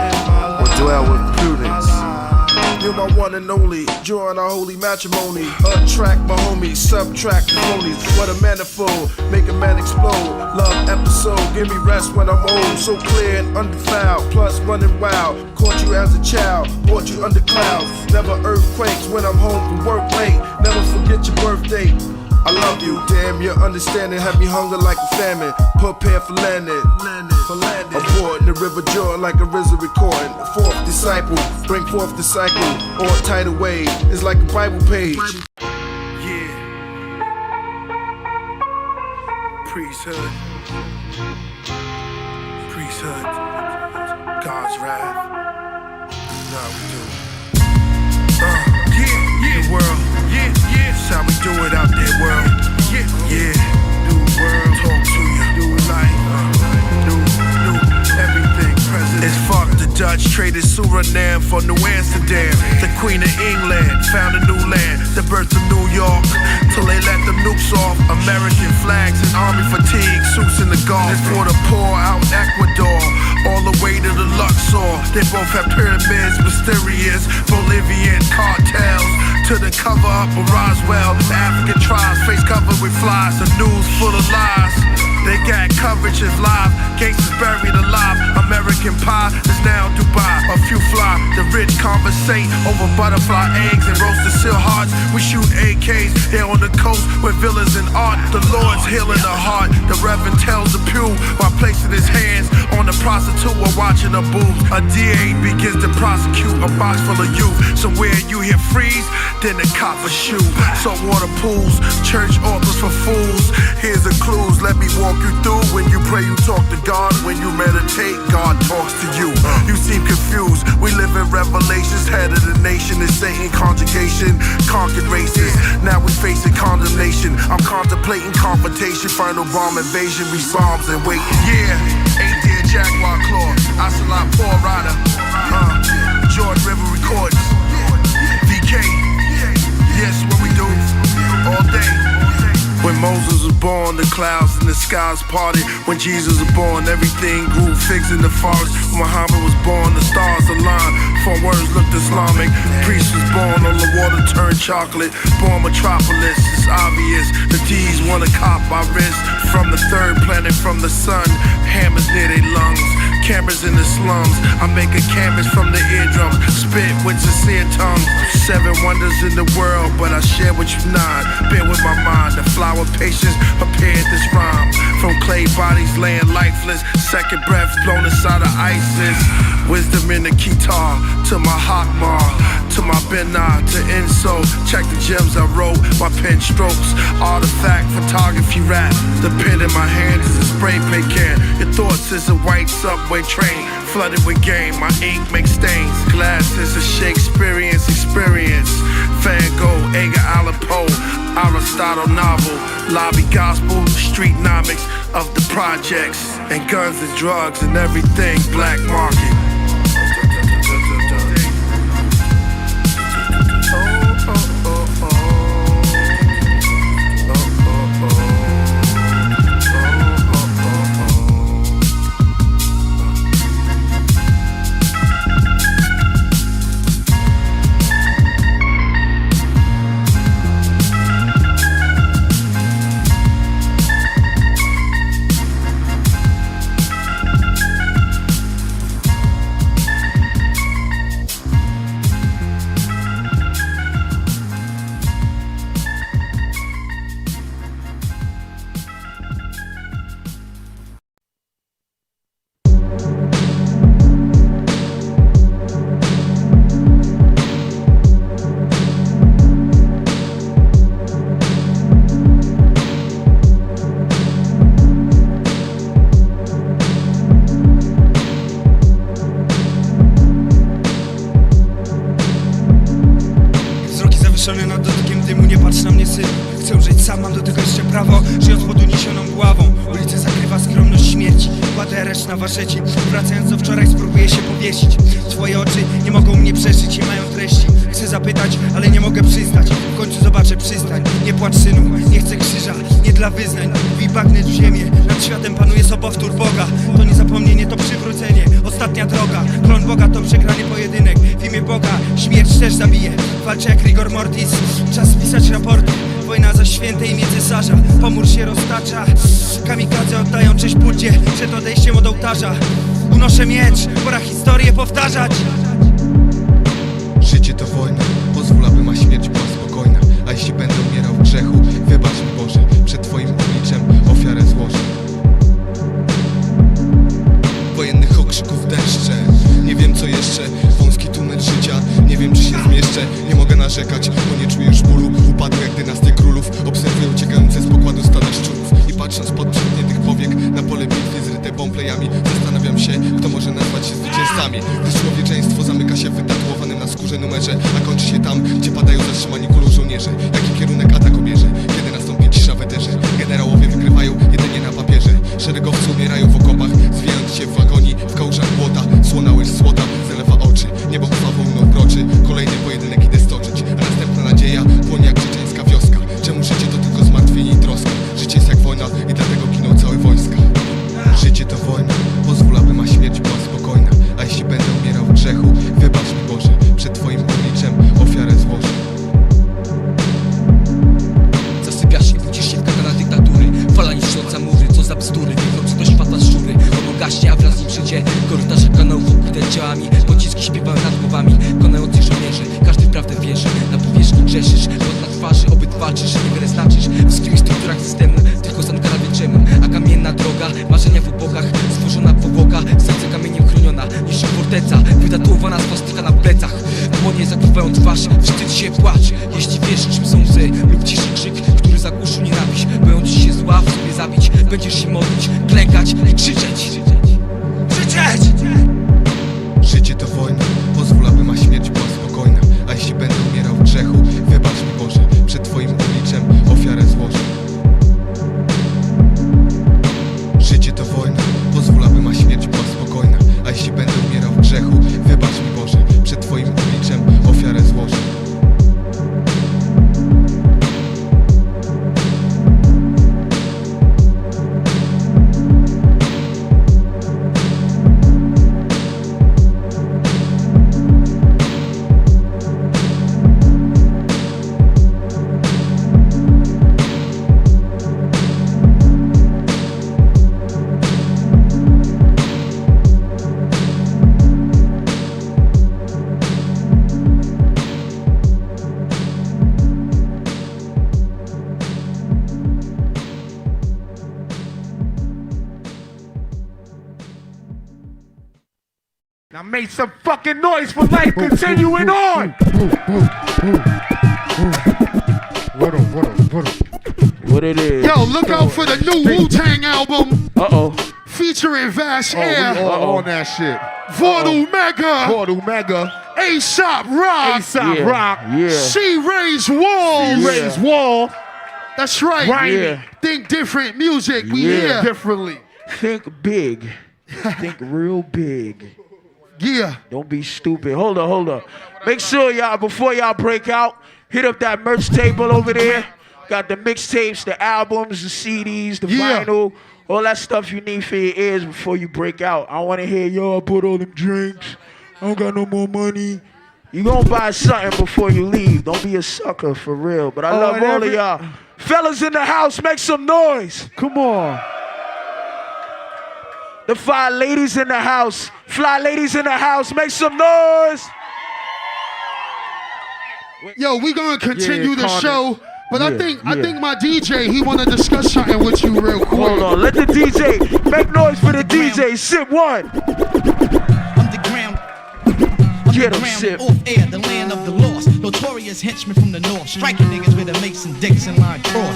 will dwell with prudence. You're my one and only, join our holy matrimony. Attract my homies, subtract the phonies. What a manifold, make a man explode. Love episode, give me rest when I'm old. So clear and undefiled, plus running wild. Caught you as a child, brought you under clouds. Never earthquakes when I'm home from work late. Never forget your birthday. I love you, damn, your understanding had me hunger like a famine. Prepare for landing. Aboard the river Jordan like a RZA recording. Fourth disciple, bring forth the cycle. Or tidal wave, it's like a Bible page. Yeah. Priesthood. Priesthood. God's wrath. Now we do. The world. That's how we do it out there, world. Yeah. New world. Talk to you. New life. New everything present. It's fuck the Dutch traded Suriname for New Amsterdam. The Queen of England found a new land. The birth of New York. Till they let them nukes off. American flags and army fatigue. Suits in the Gulf. It's for the poor out in Ecuador. All the way to the Luxor. They both have pyramids, mysterious Bolivian cartels. To the cover up of Roswell, the African tribes face covered with flies. The news full of lies. They got coverage is live. Gangsters buried alive. American pie is now Dubai. A few fly. The rich conversate over butterfly eggs and roasted seal hearts. We shoot AKs here on the coast with villas and art. The Lord's healing the heart. The Reverend tells the pew while placing his hands on the prostitute while watching her boobs. A DA begins to prosecute a box full of youth. So where you hear freeze, then the cop a shoot. Saltwater pools, church altars for fools. Here's the clues, let me walk you through. When you pray, you talk to God. When you meditate, God talks to you. You seem confused. We live in revelations. Head of the nation is Satan conjugation. Conquered races. Now we facing condemnation. I'm contemplating confrontation. Final bomb invasion. We bombs and wait. Yeah, 8-deer Jaguar Claw. Ocelot Paul Rider. Jordan River Recordings. VK. Yes, what we do all day. When Moses was born, the clouds and the skies parted. When Jesus was born, everything grew figs in the forest. When Muhammad was born, the stars aligned. Four words looked Islamic. Priest was born, all the water turned chocolate. Born metropolis, it's obvious. The D's wanna cop our wrist. From the third planet, from the sun. Hammers near their lungs. Cameras in the slums. I make a canvas from the eardrums. Spit with sincere tongue. 7 wonders in the world, but I share with you 9. Bear with my mind. The flower patience prepared this rhyme. From clay bodies laying lifeless. Second breath blown inside of ISIS. Wisdom in the guitar. To my Hakmar. To my Benna. To Enso. Check the gems I wrote. My pen strokes. Artifact photography rap. The pen in my hand is a spray paint can. Your thoughts is a white subway train. Flooded with game. My ink makes stains. Glass is a Shakespearean experience. Van Gogh, Edgar Allan Poe. Aristotle novel. Lobby gospel. Streetnomics of the projects. And guns and drugs and everything black market. syn. Chcę żyć sam, mam do tego jeszcze prawo, żyjąc pod uniesioną głową. Ulicę zakrywa skromność śmierci, kładę areszt na waszeci. Wracając do wczoraj spróbuję się powiesić. Twoje oczy nie mogą mnie przeszyć, nie mają treści. Chcę zapytać, ale nie mogę przyznać. W końcu zobaczę przystań. Nie płacz synu, nie chcę krzyża, nie dla wyznań. Wbij bagnet w ziemię, nad światem panuje sobowtór Boga. To nie zapomnienie, to przywrócenie, ostatnia droga. Klon Boga to przegrany pojedynek. W imię Boga śmierć też zabije. Walczę jak rigor mortis, czas pisać raporty. Wojna za święte imię cesarza, pomór się roztacza. Kamikadze oddają cześć budzie przed odejściem od ołtarza. Unoszę miecz, pora historię powtarzać. Życie to wojna, pozwól, aby ma śmierć była spokojna. A jeśli będę umierał w grzechu, wybacz mi Boże, przed Twoim obliczem ofiarę złożę. Wojennych okrzyków deszcze, nie wiem co jeszcze. Wąski tunel życia, nie wiem czy się zmieszczę. Nie mogę narzekać, bo nie czuję już bólu. Upadły jak dynastie królów, obserwuję uciekające z pokładu stada szczurów. I patrząc pod przedmietych powiek na pole bitwy zryte bomplejami, zastanawiam się, kto może nazwać się zwycięzcami. Gdyż człowieczeństwo zamyka się w wytatuowanym na skórze numerze, a kończy się tam, gdzie padają zatrzymani kulą żołnierze. Jaki kierunek atak obierze? Kiedy nastąpi cisza w eterze? Generałowie wygrywają jedynie na papierze. Szeregowcy umierają w okopach, zwijając się w wagonii, w kałużach błota. Słona łyż złota zalewa oczy, niebo krwawą mną kroczy. Kolejny pojedynek idę stoczyć, a następna nadzieja płonie jak czeczeńska wioska. Czemu życie to tylko zmartwienie i troska? Życie jest jak wojna i dlatego giną całe wojska. Życie to wojna, pozwól, aby ma śmierć była spokojna. A jeśli będę umierał w grzechu, wybacz mi Boże, przed Twoim obliczem ofiarę złożę. Zasypiasz i budzisz się w katanach dyktatury. Fala niszcząca mury, co za bzdury. Wiekrący do świata szczury. Ono gaśnie, a wraz z nim życie. Korytarze kanałów ukryte ciałami. Pociski śpiewają nad głowami konających żołnierzy. Każdy w prawdę wierzy, na powierzchni grzeszysz. Pod na twarzy obyt walczysz, niewiele znaczysz. W skrytych strukturach systemu, tylko z Ankara wie czemu. A kamienna droga, marzenia w obokach. Stworzona powłoka, serce kamieniem chroniona. Niż forteca, wytatuowana swastyka na plecach. Dłonie zakrywają twarz, wstydź się, płacz. Jeśli wiesz czym są łzy lub ciszy krzyk, który zagłuszył nienawiść. Bojąc się zła, w sobie zabić. Będziesz się modlić, klękać i krzyczeć. Krzyczeć! Życie to wojna, pozwól, aby ma śmierć była spokojna. A jeśli będę umierał w grzechu, wybacz mi Boże, przed Twoim obliczem ofiarę złożę. Życie to wojna, pozwól, aby ma śmierć była spokojna. A jeśli będę umierał w grzechu, wybacz mi Boże, przed Twoim obliczem ofiarę złożę. Now make some fucking noise for life continuing on. What it is? Yo, look out for the new Wu-Tang album. Uh-oh. Featuring Vast Air. We all on that shit. Vortal Mega. Vortal Mega. A$AP Rock. A$AP Rock. Yeah. She Raised Walls. She Raised Wall. That's right. Yeah. Think different music. We Yeah. here. Differently. Think big. Think real big. Yeah. Don't be stupid. Hold up. Make sure y'all, before y'all break out, hit up that merch table over there. Got the mixtapes, the albums, the CDs, the vinyl, all that stuff you need for your ears before you break out. I want to hear y'all put all them drinks. I don't got no more money. You gonna buy something before you leave. Don't be a sucker, for real. But I love all of y'all. Fellas in the house, make some noise. Come on. The fly ladies in the house. Fly ladies in the house, make some noise. Yo, we gonna continue the Connor. show, but I think yeah. my DJ, he wanna discuss something with you real quick. Hold on, let the DJ make noise for the DJ. Sip one. Underground. Get him, Sip. Off air, the land of the lost. Notorious henchmen from the north, striking niggas with a Mason Dixon line cross.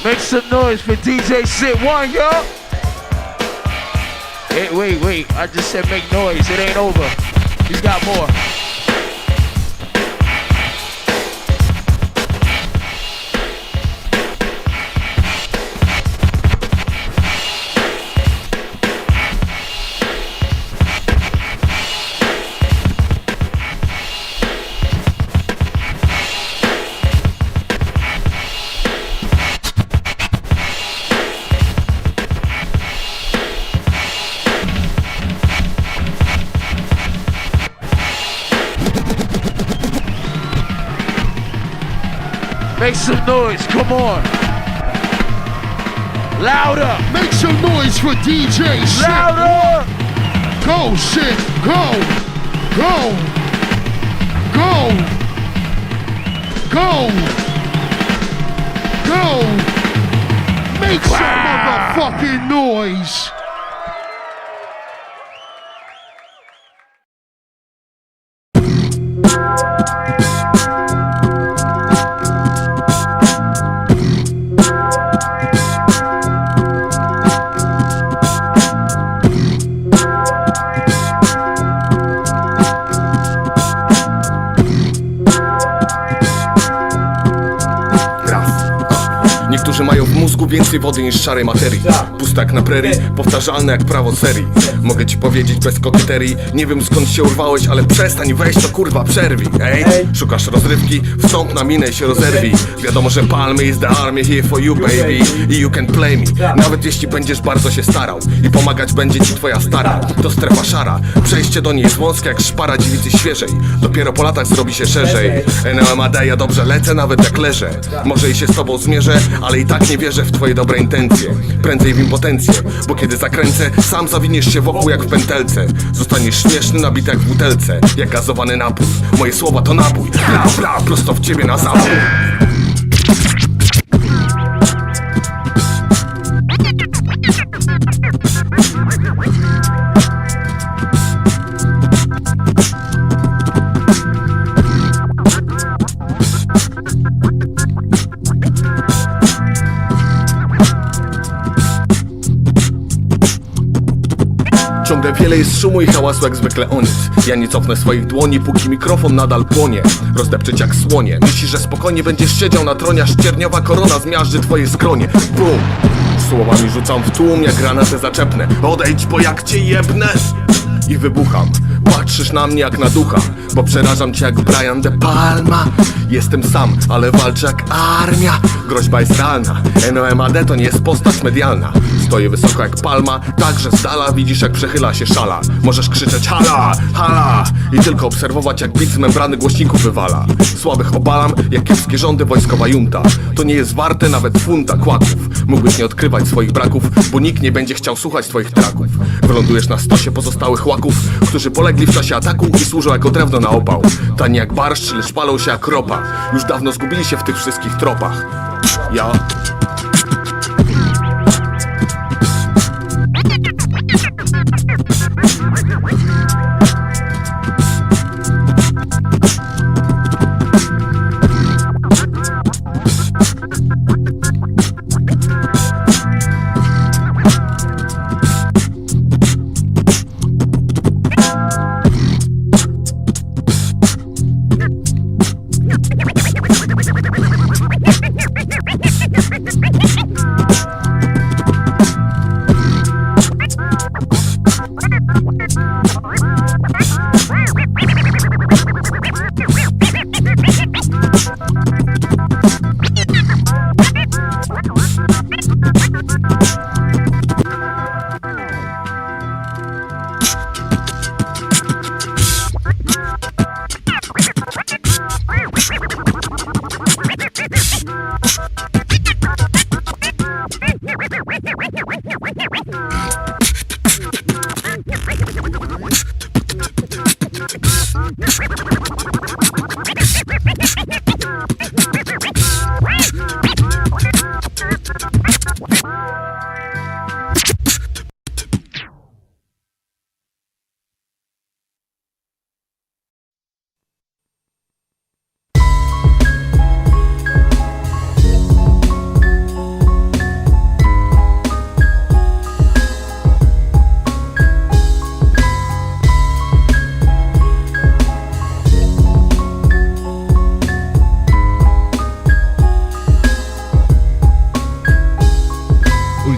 Make some noise for DJ Sit One, y'all. Hey, wait. I just said make noise. It ain't over. He's got more. Make some noise, come on. Louder. Make some noise for DJ Shit. Louder. Go, Shit. Go. Go. Go. Go. Go. Make some motherfucking noise. Niektórzy mają w mózgu więcej wody niż szarej materii. Puste jak na prerii, powtarzalne jak prawo serii. Mogę ci powiedzieć bez kokieterii, nie wiem skąd się urwałeś, ale przestań, weź to kurwa przerwij. Ej, szukasz rozrywki, wstąp na minę i się rozerwij. Wiadomo, że Palmy is the army here for you baby. I you can play me, nawet jeśli będziesz bardzo się starał. I pomagać będzie ci twoja stara, to strefa szara. Przejście do niej jest wąskie jak szpara dziewicy świeżej. Dopiero po latach zrobi się szerzej. NOMAD, ja dobrze lecę nawet jak leżę. Może i się z tobą zmierzę, ale i tak nie wierzę w twoje dobre intencje. Prędzej w impotencję, bo kiedy zakręcę, sam zawiniesz się wokół jak w pętelce. Zostaniesz śmieszny, nabity jak w butelce, jak gazowany napój. Moje słowa to nabój, bla bla, prosto w ciebie na zabój. Ciągle wiele jest szumu i hałasu jak zwykle o nic. Ja nie cofnę swoich dłoni, póki mikrofon nadal płonie. Rozdepczyć jak słonie. Myślisz, że spokojnie będziesz siedział na tronie, aż cierniowa korona zmiażdży twoje skronie. Bum! Słowami rzucam w tłum jak granatę zaczepnę. Odejdź, bo jak cię jebnę i wybucham. Patrzysz na mnie jak na ducha, bo przerażam cię jak Brian De Palma. Jestem sam, ale walczę jak armia. Groźba jest realna, NOMAD to nie jest postać medialna. Stoję wysoko jak palma, także z dala widzisz jak przechyla się szala. Możesz krzyczeć hala, hala i tylko obserwować jak bit z membrany głośników wywala. Słabych obalam jak kiepskie rządy wojskowa junta. To nie jest warte nawet funta kłaków. Mógłbyś nie odkrywać swoich braków, bo nikt nie będzie chciał słuchać twoich traków. Wylądujesz na stosie pozostałych łaków, którzy polegli w czasie ataku i służą jako drewno na opał. Tani jak barszcz, lecz palą się jak ropa. Już dawno zgubili się w tych wszystkich tropach. Ja...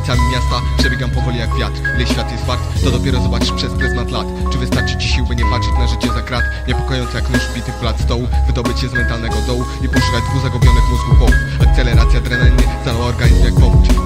ulicami miasta przebiegam powoli jak wiatr. Ile świat jest wart, to dopiero zobaczysz przez pryzmat lat. Czy wystarczy ci sił, by nie patrzeć na życie za krat? Niepokojące jak nóż wbity w blat stołu, wydobyć się z mentalnego dołu i poszukać dwóch zagubionych mózgu połów. Akceleracja adrenaliny zalała organizm jak powódź.